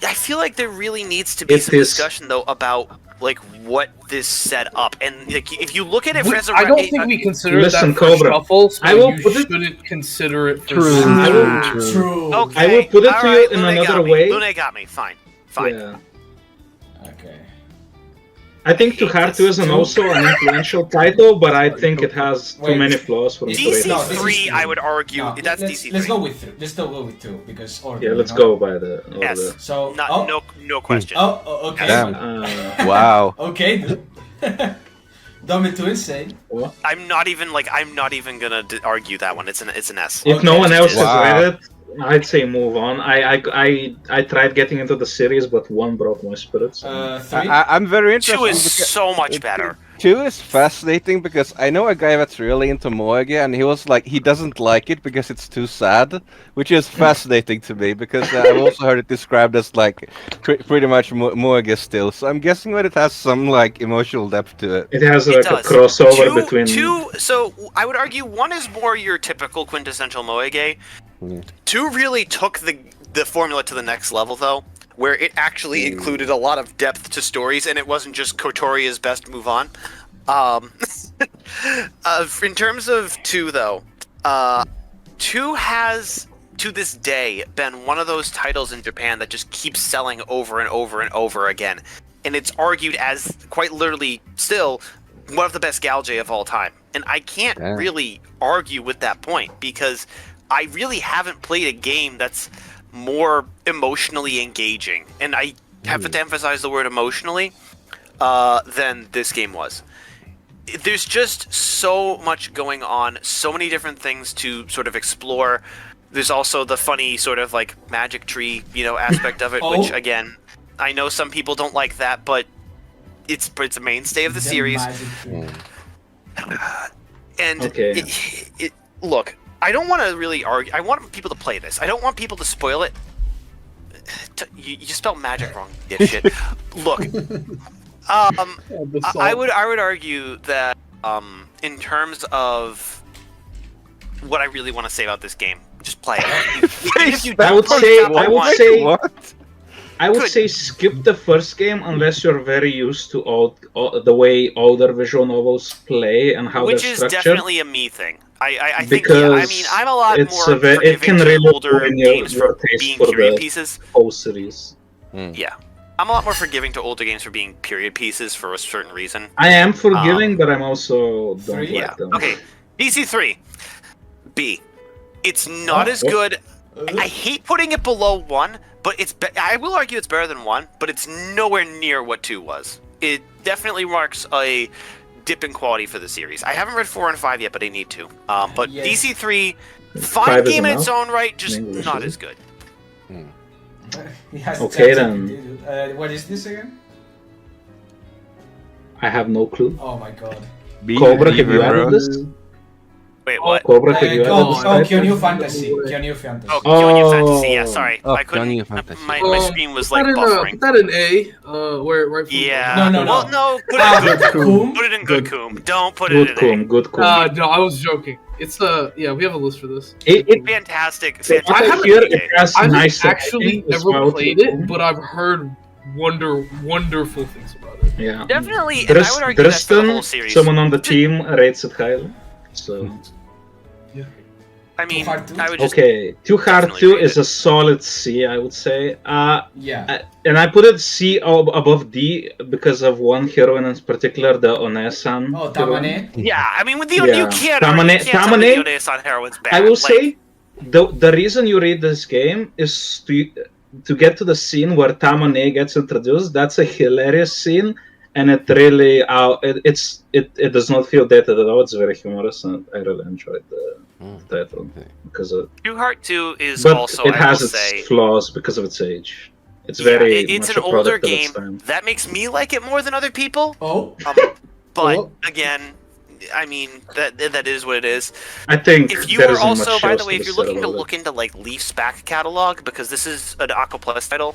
Speaker 3: I feel like there really needs to be
Speaker 5: It
Speaker 3: some
Speaker 5: is-
Speaker 3: discussion though about like what this set up and like if you look at it as a
Speaker 4: I don't think we consider
Speaker 5: Listen,
Speaker 4: that for
Speaker 5: Cobra,
Speaker 4: shuffle, so
Speaker 5: I will
Speaker 4: you
Speaker 5: put it-
Speaker 4: shouldn't consider it for
Speaker 1: True.
Speaker 4: season
Speaker 5: I will-
Speaker 4: two.
Speaker 2: True.
Speaker 3: Okay.
Speaker 5: I will put it to
Speaker 3: alright,
Speaker 5: you in
Speaker 3: Lunay
Speaker 5: another
Speaker 3: got me.
Speaker 5: way.
Speaker 3: Lunay got me. Fine. Fine.
Speaker 5: Yeah.
Speaker 2: Okay.
Speaker 5: I think Too Hard 2 is also an influential title, but I think it has too
Speaker 2: Wait.
Speaker 5: many flaws for me to rate it.
Speaker 2: No, this is
Speaker 3: DC3, I
Speaker 2: three.
Speaker 3: would argue,
Speaker 2: No,
Speaker 3: that's
Speaker 2: let's,
Speaker 3: DC3.
Speaker 2: let's go with 3. Let's still go with 2 because order.
Speaker 5: Yeah, let's
Speaker 2: you know?
Speaker 5: go by the order.
Speaker 3: Yes.
Speaker 2: So
Speaker 3: No question.
Speaker 2: okay.
Speaker 6: Damn.
Speaker 5: Uh,
Speaker 6: Wow.
Speaker 2: Okay, dude. Don't be too insane.
Speaker 3: I'm not even gonna argue that one. It's an S.
Speaker 5: if no
Speaker 2: Okay.
Speaker 5: one else has
Speaker 6: Wow.
Speaker 5: read it, I'd say move on. I tried getting into the series, but 1 broke my spirits.
Speaker 2: 3.
Speaker 6: I'm very interested.
Speaker 3: 2 is
Speaker 6: because
Speaker 3: so much better.
Speaker 6: 2 is fascinating because I know a guy that's really into Moege, and he was like, he doesn't like it because it's too sad, which is fascinating to me because I've also heard it described as like pretty much Moege still. So I'm guessing that it has some like emotional depth to it.
Speaker 5: It has
Speaker 3: It
Speaker 5: like a
Speaker 3: does.
Speaker 5: crossover between.
Speaker 3: So I would argue 1 is more your typical quintessential Moege.
Speaker 6: Mm.
Speaker 3: 2 really took the formula to the next level, though, where it actually included a lot of depth to stories, and it wasn't just Kotoria's best move on. In terms of 2, though, 2 has, to this day, been one of those titles in Japan that just keeps selling over and over and over again. And it's argued as, quite literally, still, one of the best Galge of all time. And I can't
Speaker 6: Yeah.
Speaker 3: really argue with that point, because I really haven't played a game that's more emotionally engaging, and I have to emphasize the word emotionally, than this game was. There's just so much going on, so many different things to sort of explore. There's also the funny sort of like magic tree, aspect of it, which again, I know some people don't like that, but it's a mainstay of the series. And
Speaker 5: Okay.
Speaker 3: look, I don't want to really argue. I want people to play this. I don't want people to spoil it. You spelled magic wrong, dipshit. Look, I would argue that in terms of what I really want to say about this game, just play it. Even if you
Speaker 5: I
Speaker 3: don't
Speaker 5: would
Speaker 3: play
Speaker 5: say-
Speaker 3: Chapter
Speaker 5: I would
Speaker 3: one,
Speaker 5: say-
Speaker 6: What?
Speaker 5: I would
Speaker 3: Good.
Speaker 5: say skip the first game unless you're very used to all the way older visual novels play and how
Speaker 3: which
Speaker 5: they're
Speaker 3: is
Speaker 5: structured.
Speaker 3: definitely a me thing. I think, yeah, I
Speaker 5: Because
Speaker 3: mean, I'm a lot
Speaker 5: it's
Speaker 3: more
Speaker 5: a ve- it
Speaker 3: forgiving
Speaker 5: can
Speaker 3: to
Speaker 5: really
Speaker 3: older
Speaker 5: ruin your
Speaker 3: games for
Speaker 5: taste
Speaker 3: being
Speaker 5: for
Speaker 3: period
Speaker 5: the
Speaker 3: pieces.
Speaker 5: whole series.
Speaker 3: Yeah. I'm a lot more forgiving to older games for being period pieces for a certain reason.
Speaker 5: I am forgiving, but I'm also don't
Speaker 2: 3?
Speaker 5: like
Speaker 3: Yeah.
Speaker 5: them.
Speaker 3: Okay. DC3. B. It's not as good. I hate putting it below 1, but I will argue it's better than 1, but it's nowhere near what 2 was. It definitely marks a dip in quality for the series. I haven't read 4 and 5 yet, but I need to. But
Speaker 2: Yeah.
Speaker 3: DC3,
Speaker 5: 5
Speaker 3: fine
Speaker 5: is
Speaker 3: game in its
Speaker 5: enough
Speaker 3: own right, just
Speaker 5: in English,
Speaker 3: not
Speaker 5: is
Speaker 3: as
Speaker 5: it?
Speaker 3: good.
Speaker 2: He has
Speaker 5: Okay,
Speaker 2: ChatGPT, dude. What is this again?
Speaker 5: I have no clue.
Speaker 2: Oh my god.
Speaker 5: Cobra, have you added this?
Speaker 3: Wait, what?
Speaker 5: Cobra, have you added this? title?
Speaker 2: Kyonyu Fantasy. Kyonyu Fantasy.
Speaker 3: Oh, Kyonya Fantasy. Yeah,
Speaker 5: Oh.
Speaker 3: sorry.
Speaker 6: Oh,
Speaker 3: I couldn't.
Speaker 6: Kyonya Fantasy.
Speaker 3: My screen was like
Speaker 4: put
Speaker 3: buffering.
Speaker 4: that in A. Where right from
Speaker 3: Yeah.
Speaker 2: No.
Speaker 3: Well, no. Put it in good coom.
Speaker 2: Coom?
Speaker 3: Put it in good coom. Don't put
Speaker 5: Good
Speaker 3: it in
Speaker 5: coom, good coom.
Speaker 4: No, I was joking. It's yeah, we have a list for this.
Speaker 5: It,
Speaker 3: A. Fantastic.
Speaker 5: I
Speaker 4: haven't-
Speaker 5: hear it has
Speaker 4: I've
Speaker 5: nice
Speaker 4: actually
Speaker 5: acting as
Speaker 4: never
Speaker 5: well,
Speaker 4: played
Speaker 5: too.
Speaker 4: it, but I've heard wonderful things about it.
Speaker 5: Yeah.
Speaker 3: Definitely, and I would argue that's for the whole
Speaker 5: Dristan,
Speaker 3: series.
Speaker 5: someone on the team, rates it highly. So
Speaker 3: I mean,
Speaker 2: Too Hard 2?
Speaker 3: I would just.
Speaker 5: okay, Too Hard
Speaker 3: definitely
Speaker 5: 2
Speaker 3: rate
Speaker 5: is
Speaker 3: it.
Speaker 5: a solid C, I would say.
Speaker 2: Yeah.
Speaker 5: And I put it C above D because of one heroine in particular, the Onesan.
Speaker 2: Oh,
Speaker 5: heroine.
Speaker 2: Tamane.
Speaker 3: Yeah, I mean, with the
Speaker 5: Yeah.
Speaker 3: you can't tell me
Speaker 5: Tamane-
Speaker 3: the Onesan heroine's bad.
Speaker 5: I will
Speaker 3: Like,
Speaker 5: say the reason you read this game is to get to the scene where Tamane gets introduced. That's a hilarious scene, and it really it does not feel dated at all. It's very humorous, and I really enjoyed the title because of.
Speaker 3: Too Hard 2 is
Speaker 5: But
Speaker 3: also,
Speaker 5: it
Speaker 3: I
Speaker 5: has
Speaker 3: will
Speaker 5: its
Speaker 3: say,
Speaker 5: flaws because of its age. It's
Speaker 3: yeah,
Speaker 5: very
Speaker 3: it's
Speaker 5: much
Speaker 3: an
Speaker 5: a
Speaker 3: older
Speaker 5: product of its
Speaker 3: game.
Speaker 5: time.
Speaker 3: That makes me like it more than other people.
Speaker 2: Oh.
Speaker 3: But
Speaker 1: Oh.
Speaker 3: again, I mean that is what it is.
Speaker 5: I think
Speaker 3: If you
Speaker 5: there
Speaker 3: were
Speaker 5: isn't
Speaker 3: also,
Speaker 5: much
Speaker 3: by
Speaker 5: else
Speaker 3: the way,
Speaker 5: be
Speaker 3: if you're
Speaker 5: said
Speaker 3: looking to
Speaker 5: about
Speaker 3: look into like Leaf's back catalog, because this is an Aqua Plus title,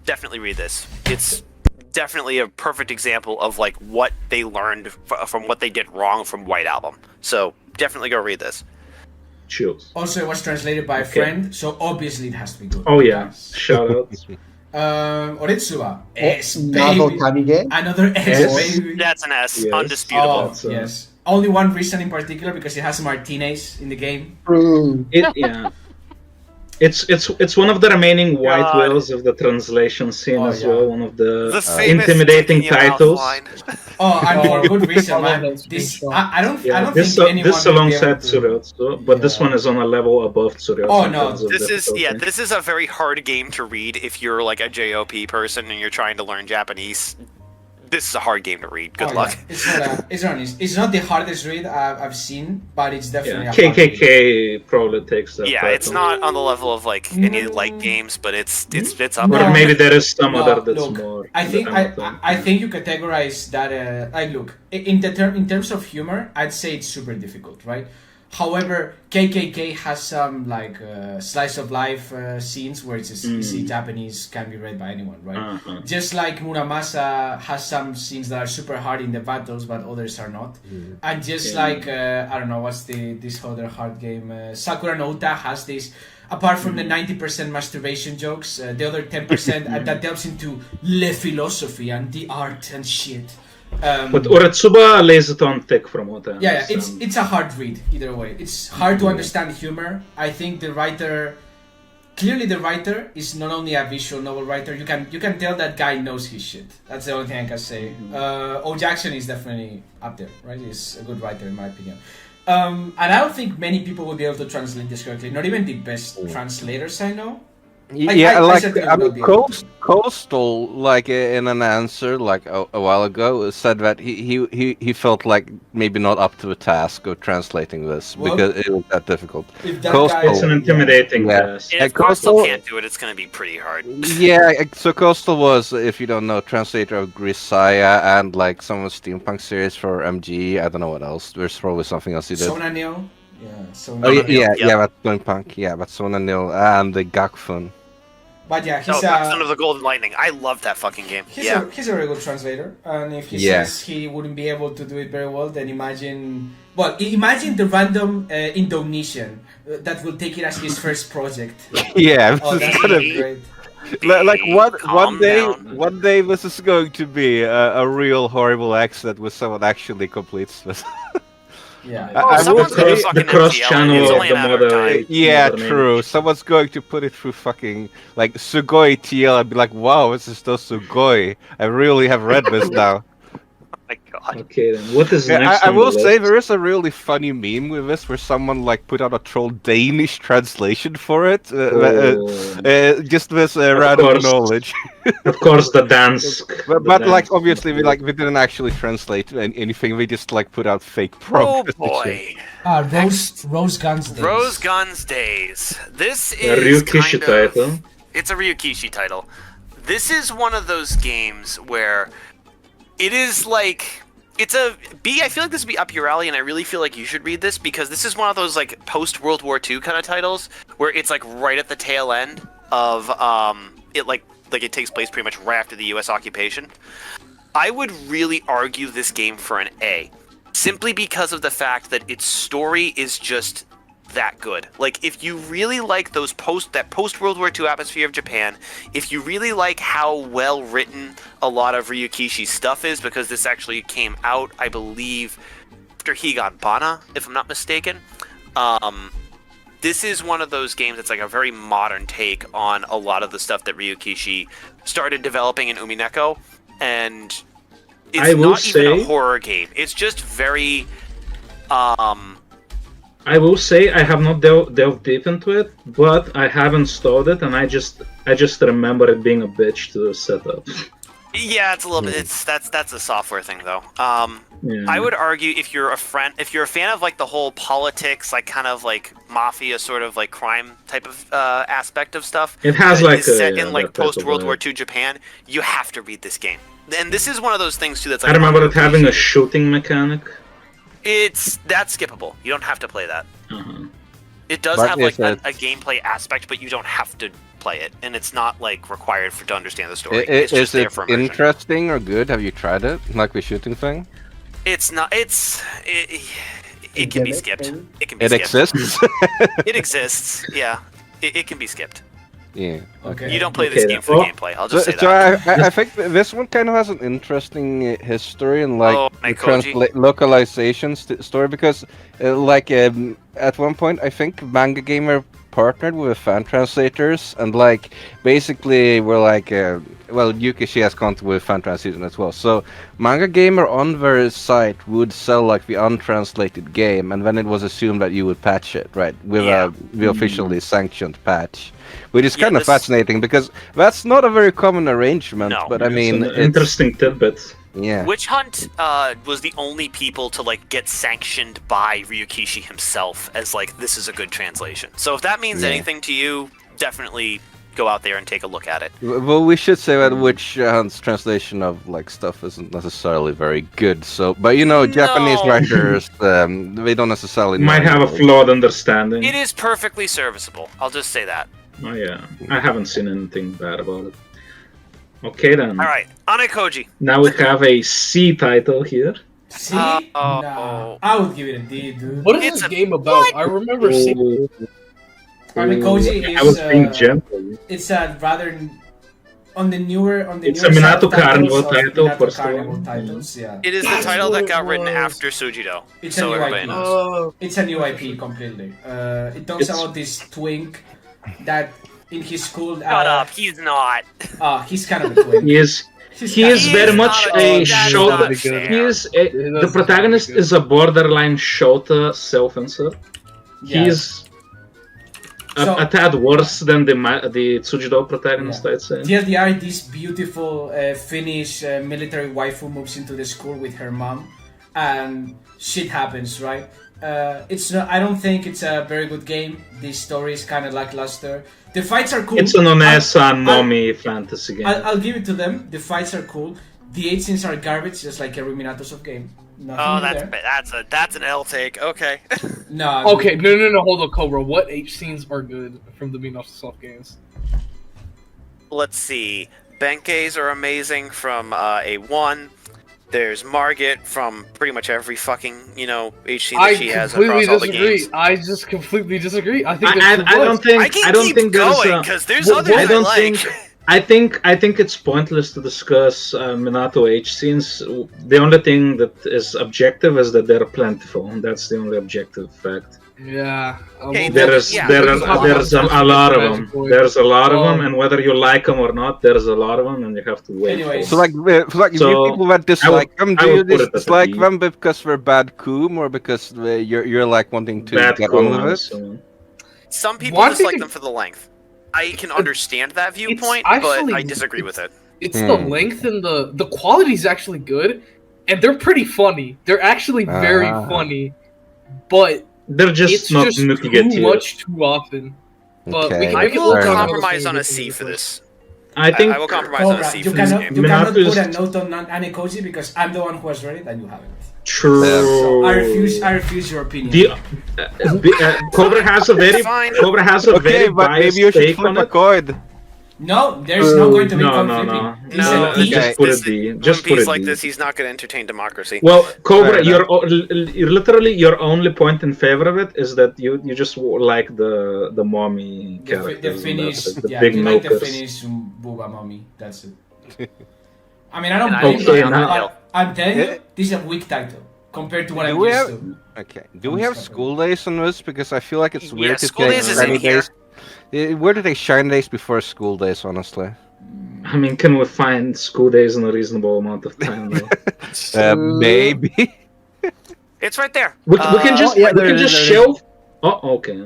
Speaker 3: definitely read this. It's definitely a perfect example of like what they learned from what they did wrong from White Album. So definitely go read this.
Speaker 5: Chills.
Speaker 2: Also, it was translated by a
Speaker 5: Okay.
Speaker 2: friend, so obviously it has to be good.
Speaker 5: Oh yeah, shout out.
Speaker 2: Oritsuba. S,
Speaker 1: Novel
Speaker 2: baby.
Speaker 1: Kamige.
Speaker 2: Another S,
Speaker 5: S.
Speaker 2: baby.
Speaker 3: That's an S,
Speaker 5: Yes.
Speaker 3: undisputable.
Speaker 2: Oh,
Speaker 5: That's,
Speaker 2: yes. Only one reason in particular, because it has Martinez in the game.
Speaker 1: True.
Speaker 5: Yeah. It's one of the remaining white
Speaker 3: God.
Speaker 5: whales of the translation scene
Speaker 2: Oh,
Speaker 5: as
Speaker 2: yeah.
Speaker 5: well. One of
Speaker 3: The
Speaker 5: the
Speaker 3: famous
Speaker 5: intimidating
Speaker 3: dick in your mouth
Speaker 5: titles.
Speaker 3: line.
Speaker 2: Oh, and for good reason,
Speaker 4: I love
Speaker 2: man.
Speaker 4: that
Speaker 2: This
Speaker 4: screenshot.
Speaker 2: I don't
Speaker 5: Yeah,
Speaker 2: think
Speaker 5: this
Speaker 2: anyone
Speaker 5: this
Speaker 2: will be able
Speaker 5: alongside
Speaker 2: to.
Speaker 5: Tsuryotsu, but this
Speaker 2: Yeah.
Speaker 5: one is on a level above Tsuryotsu.
Speaker 2: Oh,
Speaker 5: in
Speaker 2: no.
Speaker 5: terms of
Speaker 3: This is
Speaker 5: difficulty.
Speaker 3: this is a very hard game to read if you're like a JOP person and you're trying to learn Japanese. This is a hard game to read. Good
Speaker 2: Oh,
Speaker 3: luck.
Speaker 2: yeah. It's not the hardest read I've seen, but it's definitely
Speaker 5: Yeah,
Speaker 2: a hard read.
Speaker 5: KKK probably takes that.
Speaker 3: Yeah, it's
Speaker 5: title.
Speaker 3: not on the level of like any light games, but it's up
Speaker 2: No.
Speaker 5: Or
Speaker 3: there.
Speaker 5: maybe there is some
Speaker 2: No,
Speaker 5: other that's
Speaker 2: look,
Speaker 5: more.
Speaker 2: I think
Speaker 5: that
Speaker 2: I think you categorize that. Like, look, in terms of humor, I'd say it's super difficult, right? However, KKK has some like slice of life scenes where it's easy Japanese can be read by anyone, right?
Speaker 5: Uh-huh.
Speaker 2: Just like Muramasa has some scenes that are super hard in the battles, but others are not. And just like I don't know what's this other hard game. Sakura no Uta has this. Apart from the 90% masturbation jokes, the other 10% that delves into le philosophy and the art and shit.
Speaker 5: But Uratsuba lays it on thick from what I
Speaker 2: Yeah,
Speaker 5: understand.
Speaker 2: it's a hard read either way. It's hard to understand humor. I think the writer is not only a visual novel writer. You can tell that guy knows his shit. That's the only thing I can say. O Jackson is definitely up there, right? He's a good writer in my opinion. And I don't think many people will be able to translate this correctly. Not even the best translators I know. I certainly will not be able to.
Speaker 6: Coastal, like in an answer like a while ago, said that he felt like maybe not up to the task of translating this
Speaker 2: Well,
Speaker 6: because it was that difficult.
Speaker 2: If that
Speaker 6: Coastal-
Speaker 2: guy,
Speaker 5: It's an intimidating
Speaker 6: Yeah.
Speaker 5: task.
Speaker 3: If
Speaker 6: And
Speaker 3: Coastal
Speaker 6: Coastal-
Speaker 3: can't do it, it's going to be pretty hard.
Speaker 6: Yeah, so Coastal was, if you don't know, translator of Grisaya and like some of the steampunk series for MG. I don't know what else. There's probably something else he did.
Speaker 2: Sona Neo. Yeah, Sona
Speaker 6: Oh
Speaker 2: Neo.
Speaker 6: yeah, that's steampunk. Yeah, but Sona Nil and the Gakfun.
Speaker 2: But yeah,
Speaker 3: Oh,
Speaker 2: he's
Speaker 3: Son of the Golden Lightning. I love that fucking game.
Speaker 2: he's a very good translator, and if he
Speaker 6: Yeah.
Speaker 2: says he wouldn't be able to do it very well, then imagine the random Indonesian that will take it as his first project.
Speaker 6: Yeah,
Speaker 2: Oh,
Speaker 6: this is
Speaker 2: that's
Speaker 6: gonna
Speaker 2: gonna
Speaker 6: be
Speaker 2: be great.
Speaker 6: like
Speaker 3: Calm down.
Speaker 6: one day this is going to be a real horrible accident where someone actually completes this.
Speaker 2: Yeah.
Speaker 6: I would
Speaker 3: someone's
Speaker 6: say
Speaker 3: gonna
Speaker 5: The
Speaker 3: fucking
Speaker 5: cross
Speaker 3: MTL,
Speaker 5: channel
Speaker 3: it's
Speaker 5: of
Speaker 3: only a
Speaker 5: the
Speaker 3: matter of
Speaker 5: modern.
Speaker 3: time.
Speaker 6: Yeah,
Speaker 5: modern
Speaker 6: true.
Speaker 5: age.
Speaker 6: Someone's going to put it through fucking like Sugoi TL and be like, "Wow, this is so Sugoi. I really have read this now."
Speaker 3: My God.
Speaker 5: Okay, then what is
Speaker 6: Yeah,
Speaker 5: next?
Speaker 6: I
Speaker 5: on
Speaker 6: will
Speaker 5: the
Speaker 6: say
Speaker 5: list?
Speaker 6: there is a really funny meme with this where someone like put out a troll Danish translation for it.
Speaker 5: Oh.
Speaker 6: Just this random
Speaker 5: course.
Speaker 6: knowledge.
Speaker 5: Of course, the dance.
Speaker 6: But like obviously we didn't actually translate anything. We just like put out fake
Speaker 3: Oh
Speaker 6: progress.
Speaker 3: boy.
Speaker 2: Rose Guns Days.
Speaker 3: Rose Guns Days. This
Speaker 5: A
Speaker 3: is
Speaker 5: Ryukishi
Speaker 3: kind of...
Speaker 5: title.
Speaker 3: It's a Ryukishi title. This is one of those games where it is like... It's a... B, I feel like this would be up your alley, and I really feel like you should read this, because this is one of those like post-World War II kind of titles, where it's like right at the tail end of... It like it takes place pretty much right after the US occupation. I would really argue this game for an A. Simply because of the fact that its story is just that good. Like, if you really like that post-World War II atmosphere of Japan, if you really like how well written a lot of Ryukishi's stuff is, because this actually came out, I believe, after he got Bana, if I'm not mistaken, this is one of those games that's like a very modern take on a lot of the stuff that Ryukishi started developing in Umineko, and it's
Speaker 5: I will
Speaker 3: not even
Speaker 5: say-
Speaker 3: a horror game. It's just very,
Speaker 5: I will say I have not delved deep into it, but I have installed it, and I just remember it being a bitch to set up.
Speaker 3: yeah, it's a little bit. That's a software thing though.
Speaker 5: Yeah.
Speaker 3: I would argue if you're a fan of like the whole politics, like kind of like mafia sort of like crime type of aspect of stuff.
Speaker 5: It has
Speaker 3: that
Speaker 5: like
Speaker 3: is set
Speaker 5: yeah,
Speaker 3: in like
Speaker 5: that type of
Speaker 3: post World
Speaker 5: vibe.
Speaker 3: War II Japan. You have to read this game, and this is one of those things too. That's like
Speaker 5: I remember it having a shooting mechanic.
Speaker 3: That's skippable. You don't have to play that.
Speaker 5: Uh-huh.
Speaker 3: It does
Speaker 6: But
Speaker 3: have like
Speaker 6: is
Speaker 3: a
Speaker 6: it-
Speaker 3: gameplay aspect, but you don't have to play it, and it's not like required to understand the story.
Speaker 6: Is
Speaker 3: It's just there
Speaker 6: it
Speaker 3: for immersion.
Speaker 6: interesting or good? Have you tried it? Like the shooting thing?
Speaker 3: It's not. It can be skipped. It can be
Speaker 6: It
Speaker 3: skipped.
Speaker 6: exists.
Speaker 3: It exists. Yeah, it can be skipped.
Speaker 6: Yeah.
Speaker 2: Okay.
Speaker 3: You don't play this
Speaker 5: Okay,
Speaker 3: game for the
Speaker 5: well,
Speaker 3: gameplay. I'll
Speaker 6: So,
Speaker 3: just say
Speaker 6: so
Speaker 3: that.
Speaker 6: I think this one kind of has an interesting history and like
Speaker 3: Oh,
Speaker 6: the
Speaker 3: Koji.
Speaker 6: localization story because at one point I think Manga Gamer partnered with fan translators, and like basically we're like, well, Yuki, she has contact with fan translation as well. So Manga Gamer on their site would sell like the untranslated game, and then it was assumed that you would patch it, right, with the officially sanctioned patch, which is kind of fascinating because that's not a very common arrangement.
Speaker 3: No.
Speaker 6: But I mean,
Speaker 5: It's an interesting tidbit.
Speaker 6: yeah.
Speaker 3: Witch Hunt was the only people to like get sanctioned by Ryukishi himself as like this is a good translation. So if that means anything to you, definitely go out there and take a look at it.
Speaker 6: Well, we should say that Witch Hunt's translation of like stuff isn't necessarily very good. So, but you know, Japanese writers, they don't necessarily
Speaker 5: Might have a flawed understanding.
Speaker 3: It is perfectly serviceable. I'll just say that.
Speaker 5: Oh yeah, I haven't seen anything bad about it. Okay then.
Speaker 3: All right, Anekoji.
Speaker 5: Now we have a C title here.
Speaker 2: See?
Speaker 3: Oh.
Speaker 2: Nah. I would give it a D, dude.
Speaker 4: What is
Speaker 3: It's
Speaker 4: this
Speaker 3: a-
Speaker 4: game about? I remember seeing.
Speaker 2: Anekoji
Speaker 5: I was
Speaker 2: is
Speaker 5: being gentle.
Speaker 2: it's a rather on the newer
Speaker 5: It's
Speaker 2: newer
Speaker 5: a
Speaker 2: side
Speaker 5: Minato
Speaker 2: of titles
Speaker 5: Carnival
Speaker 2: of
Speaker 5: title,
Speaker 2: Minato
Speaker 5: first of all.
Speaker 2: Carnival titles, yeah.
Speaker 3: It is the
Speaker 4: That's
Speaker 3: title
Speaker 4: what
Speaker 3: that
Speaker 4: it
Speaker 3: got written
Speaker 4: was.
Speaker 3: after Sujido.
Speaker 2: It's a
Speaker 3: so
Speaker 2: new
Speaker 3: everybody
Speaker 2: IP.
Speaker 3: knows.
Speaker 4: Oh,
Speaker 2: It's a new IP completely. It talks
Speaker 5: It's-
Speaker 2: about this twink that in his school.
Speaker 3: Shut up, he's not.
Speaker 2: He's kind of a twink.
Speaker 5: He is very much
Speaker 3: not
Speaker 5: a
Speaker 3: that's
Speaker 5: Shota.
Speaker 3: not fair.
Speaker 5: He is the
Speaker 4: That's
Speaker 5: protagonist
Speaker 4: not good.
Speaker 5: is a borderline Shota self-insert.
Speaker 2: Yeah.
Speaker 5: He's
Speaker 2: So-
Speaker 5: a tad worse than the Tsujido protagonist,
Speaker 2: Yeah.
Speaker 5: I'd say.
Speaker 2: TLDR, this beautiful Finnish military waifu moves into the school with her mom, and shit happens, right? It's not. I don't think it's a very good game. This story is kind of lackluster. The fights are cool.
Speaker 5: It's an Onesa and
Speaker 2: I'll-
Speaker 5: mommy fantasy game.
Speaker 2: I'll give it to them. The fights are cool. The 8 scenes are garbage, just like every Minatos of game. Nothing
Speaker 3: Oh,
Speaker 2: new there.
Speaker 3: that's an L take. Okay.
Speaker 2: No.
Speaker 4: okay, no, hold on, Cobra. What H scenes are good from the Minato Soft games?
Speaker 3: Let's see. Benkeis are amazing from A1. There's Margit from pretty much every fucking, HC that
Speaker 4: I
Speaker 3: she has
Speaker 4: completely
Speaker 3: across all the
Speaker 4: disagree.
Speaker 3: games.
Speaker 4: I just completely disagree. I think
Speaker 5: I
Speaker 4: that's the
Speaker 5: don't
Speaker 4: best.
Speaker 5: think
Speaker 3: I can
Speaker 5: I don't
Speaker 3: keep
Speaker 5: think there's
Speaker 3: going
Speaker 5: a,
Speaker 3: because there's
Speaker 5: Well,
Speaker 3: others
Speaker 5: I don't
Speaker 3: like.
Speaker 5: think I think it's pointless to discuss Minato H scenes. The only thing that is objective is that they're plentiful. That's the only objective fact.
Speaker 4: Yeah.
Speaker 3: Okay,
Speaker 5: There's
Speaker 3: Yeah.
Speaker 5: there's a lot of them. There's a lot of them,
Speaker 4: Um,
Speaker 5: and whether you like them or not, there's a lot of them, and you have to wait.
Speaker 2: Anyways.
Speaker 6: So like, you
Speaker 5: So,
Speaker 6: people that dislike them,
Speaker 5: I
Speaker 6: do you
Speaker 5: would put it as a
Speaker 6: dislike
Speaker 5: B.
Speaker 6: them because they're bad coom, or because you're like wanting to
Speaker 5: Bad
Speaker 6: get on with it?
Speaker 5: so.
Speaker 3: Some people
Speaker 4: One
Speaker 3: dislike
Speaker 4: thing-
Speaker 3: them for the length. I can understand that viewpoint,
Speaker 4: actually-
Speaker 3: but I disagree with it.
Speaker 4: It's the length and the quality is actually good, and they're pretty funny. They're actually very funny, but
Speaker 5: They're
Speaker 4: it's
Speaker 5: just not
Speaker 4: just
Speaker 5: to get
Speaker 4: too
Speaker 5: here.
Speaker 4: much too often. But
Speaker 6: Okay,
Speaker 4: we can
Speaker 3: I
Speaker 4: make it
Speaker 3: will
Speaker 4: look
Speaker 6: fair enough.
Speaker 3: compromise on a C for this.
Speaker 5: I think
Speaker 3: I will compromise on a
Speaker 2: Cobra,
Speaker 3: C
Speaker 2: you
Speaker 3: for this
Speaker 2: cannot,
Speaker 3: game.
Speaker 2: you cannot
Speaker 5: Minato
Speaker 2: put a
Speaker 5: is-
Speaker 2: note on Anekoji because I'm the one who has read it and you haven't.
Speaker 5: true.
Speaker 2: I refuse your opinion.
Speaker 5: Cobra has a very
Speaker 3: Fine.
Speaker 5: Cobra has a
Speaker 6: Okay,
Speaker 5: very
Speaker 6: but maybe
Speaker 5: biased
Speaker 6: you should
Speaker 5: take
Speaker 6: flip
Speaker 5: on
Speaker 6: a
Speaker 5: it.
Speaker 6: coin.
Speaker 2: No, there's not going to be
Speaker 5: No,
Speaker 2: coin
Speaker 5: no,
Speaker 2: flipping.
Speaker 5: no.
Speaker 2: It's
Speaker 3: No,
Speaker 2: a D.
Speaker 5: just put
Speaker 3: this-
Speaker 5: it D.
Speaker 3: when
Speaker 5: Just put
Speaker 3: B's
Speaker 5: it
Speaker 3: like
Speaker 5: D.
Speaker 3: this, he's not going to entertain democracy.
Speaker 5: Well, Cobra,
Speaker 6: Fair
Speaker 5: you're literally your only point in favor of it is that you just like the mommy
Speaker 2: The
Speaker 5: characters,
Speaker 2: Finnish,
Speaker 5: and the
Speaker 2: yeah,
Speaker 5: big
Speaker 2: you like the
Speaker 5: milkers.
Speaker 2: Finnish booba mommy. That's it. I mean, I don't
Speaker 3: And I
Speaker 2: blame
Speaker 5: also
Speaker 2: you,
Speaker 5: in that-
Speaker 2: but I'm telling you,
Speaker 6: Yeah.
Speaker 2: this is a weak title compared to what
Speaker 6: Do
Speaker 2: I'm
Speaker 6: we
Speaker 2: used
Speaker 6: have-
Speaker 2: to.
Speaker 6: Okay. Do we have school days on this? Because I feel like it's
Speaker 3: Yeah,
Speaker 6: weird to
Speaker 3: school
Speaker 6: take
Speaker 3: days is in
Speaker 6: shiny
Speaker 3: here.
Speaker 6: days. Where do they shine days before school days? Honestly,
Speaker 5: I mean, can we find school days in a reasonable amount of time? Though?
Speaker 6: maybe.
Speaker 3: It's right there.
Speaker 5: we can just
Speaker 1: yeah,
Speaker 5: we
Speaker 1: there
Speaker 5: can
Speaker 1: it
Speaker 5: just
Speaker 1: is,
Speaker 5: shelve. Oh, okay.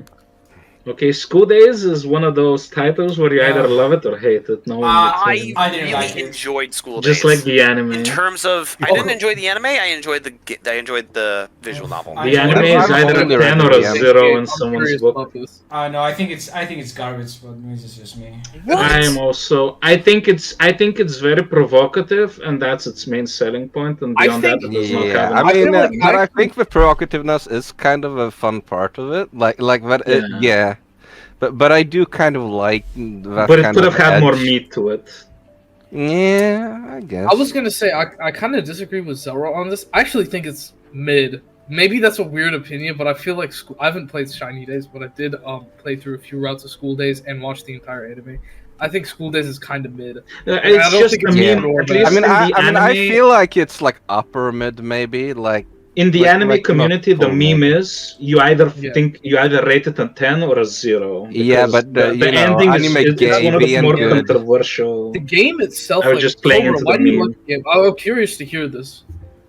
Speaker 5: Okay, School Days is one of those titles where you either love it or hate it. No one
Speaker 3: I
Speaker 5: would
Speaker 2: I didn't
Speaker 3: really
Speaker 2: like it.
Speaker 3: enjoyed School Days.
Speaker 5: just like the anime.
Speaker 3: In terms of, I didn't enjoy the anime. I enjoyed the visual novel.
Speaker 2: I-
Speaker 5: The anime is
Speaker 6: I'm
Speaker 5: either a
Speaker 6: only
Speaker 5: 10 or
Speaker 6: reading
Speaker 5: a
Speaker 6: the
Speaker 5: 0 in
Speaker 4: I'm
Speaker 5: someone's
Speaker 4: curious
Speaker 5: book.
Speaker 4: about this.
Speaker 2: No, I think it's garbage, but maybe it's just me.
Speaker 5: I am also. I think it's very provocative, and that's its main selling point. And
Speaker 4: I
Speaker 5: beyond that,
Speaker 4: think-
Speaker 5: it does not
Speaker 6: Yeah,
Speaker 5: have.
Speaker 6: I
Speaker 5: any-
Speaker 6: mean,
Speaker 4: feel like
Speaker 6: but
Speaker 4: I-
Speaker 6: I think the provocativeness is kind of a fun part of it. Like that. Yeah. But I do kind of like that.
Speaker 5: But it
Speaker 6: kind
Speaker 5: could
Speaker 6: of
Speaker 5: have had more
Speaker 6: edge.
Speaker 5: meat to it.
Speaker 6: Yeah, I guess.
Speaker 4: I was gonna say I kind of disagree with Zealrot on this. I actually think it's mid. Maybe that's a weird opinion, but I feel like I haven't played Shiny Days, but I did play through a few routes of School Days and watch the entire anime. I think School Days is kind of mid. I
Speaker 5: It's
Speaker 4: don't
Speaker 5: just.
Speaker 4: think
Speaker 5: I
Speaker 4: it's
Speaker 5: mean,
Speaker 4: good or
Speaker 5: at
Speaker 4: bad.
Speaker 5: least
Speaker 6: I mean,
Speaker 5: in the
Speaker 6: I
Speaker 5: anime,
Speaker 6: feel like it's like upper mid, maybe. Like
Speaker 5: In the
Speaker 6: Like-
Speaker 5: anime
Speaker 6: like not
Speaker 5: community, the
Speaker 6: full
Speaker 5: meme
Speaker 6: name.
Speaker 5: is you either
Speaker 4: Yeah.
Speaker 5: think you either rate it a 10 or a 0.
Speaker 6: Yeah,
Speaker 5: because
Speaker 6: but,
Speaker 5: the
Speaker 6: you know,
Speaker 5: ending is
Speaker 6: anime
Speaker 5: it's one of the
Speaker 6: gay
Speaker 5: more
Speaker 6: and good.
Speaker 5: controversial.
Speaker 4: The game itself,
Speaker 5: I was
Speaker 4: like,
Speaker 5: just playing
Speaker 4: Cobra,
Speaker 5: into
Speaker 4: why
Speaker 5: the
Speaker 4: do you
Speaker 5: meme.
Speaker 4: like the game? I'm curious to hear this.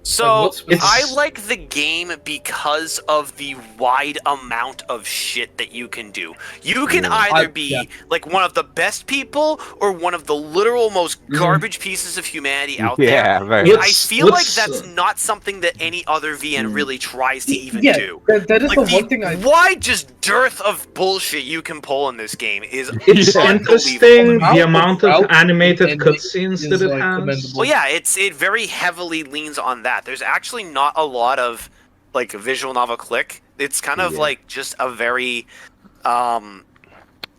Speaker 3: So
Speaker 4: what specific-
Speaker 3: I like the game because of the wide amount of shit that you can do. You can either be
Speaker 4: yeah.
Speaker 3: like one of the best people or one of the literal most garbage pieces of humanity out there.
Speaker 6: Yeah, very.
Speaker 3: And I
Speaker 5: What's-
Speaker 3: feel like
Speaker 5: what's,
Speaker 3: that's not something that any other VN really tries to even
Speaker 4: Yeah,
Speaker 3: do.
Speaker 4: that is
Speaker 3: Like
Speaker 4: the one thing I.
Speaker 3: wide just dearth of bullshit you can pull in this game is
Speaker 5: It's
Speaker 6: Yeah.
Speaker 5: interesting
Speaker 4: The
Speaker 5: the
Speaker 4: amount
Speaker 5: amount of
Speaker 4: of
Speaker 5: animated
Speaker 4: and
Speaker 5: cutscenes
Speaker 4: is,
Speaker 5: that it
Speaker 4: like,
Speaker 5: has.
Speaker 4: commendable.
Speaker 3: Well, yeah, it very heavily leans on that. There's actually not a lot of like visual novel click. It's kind of
Speaker 6: Yeah.
Speaker 3: like just a very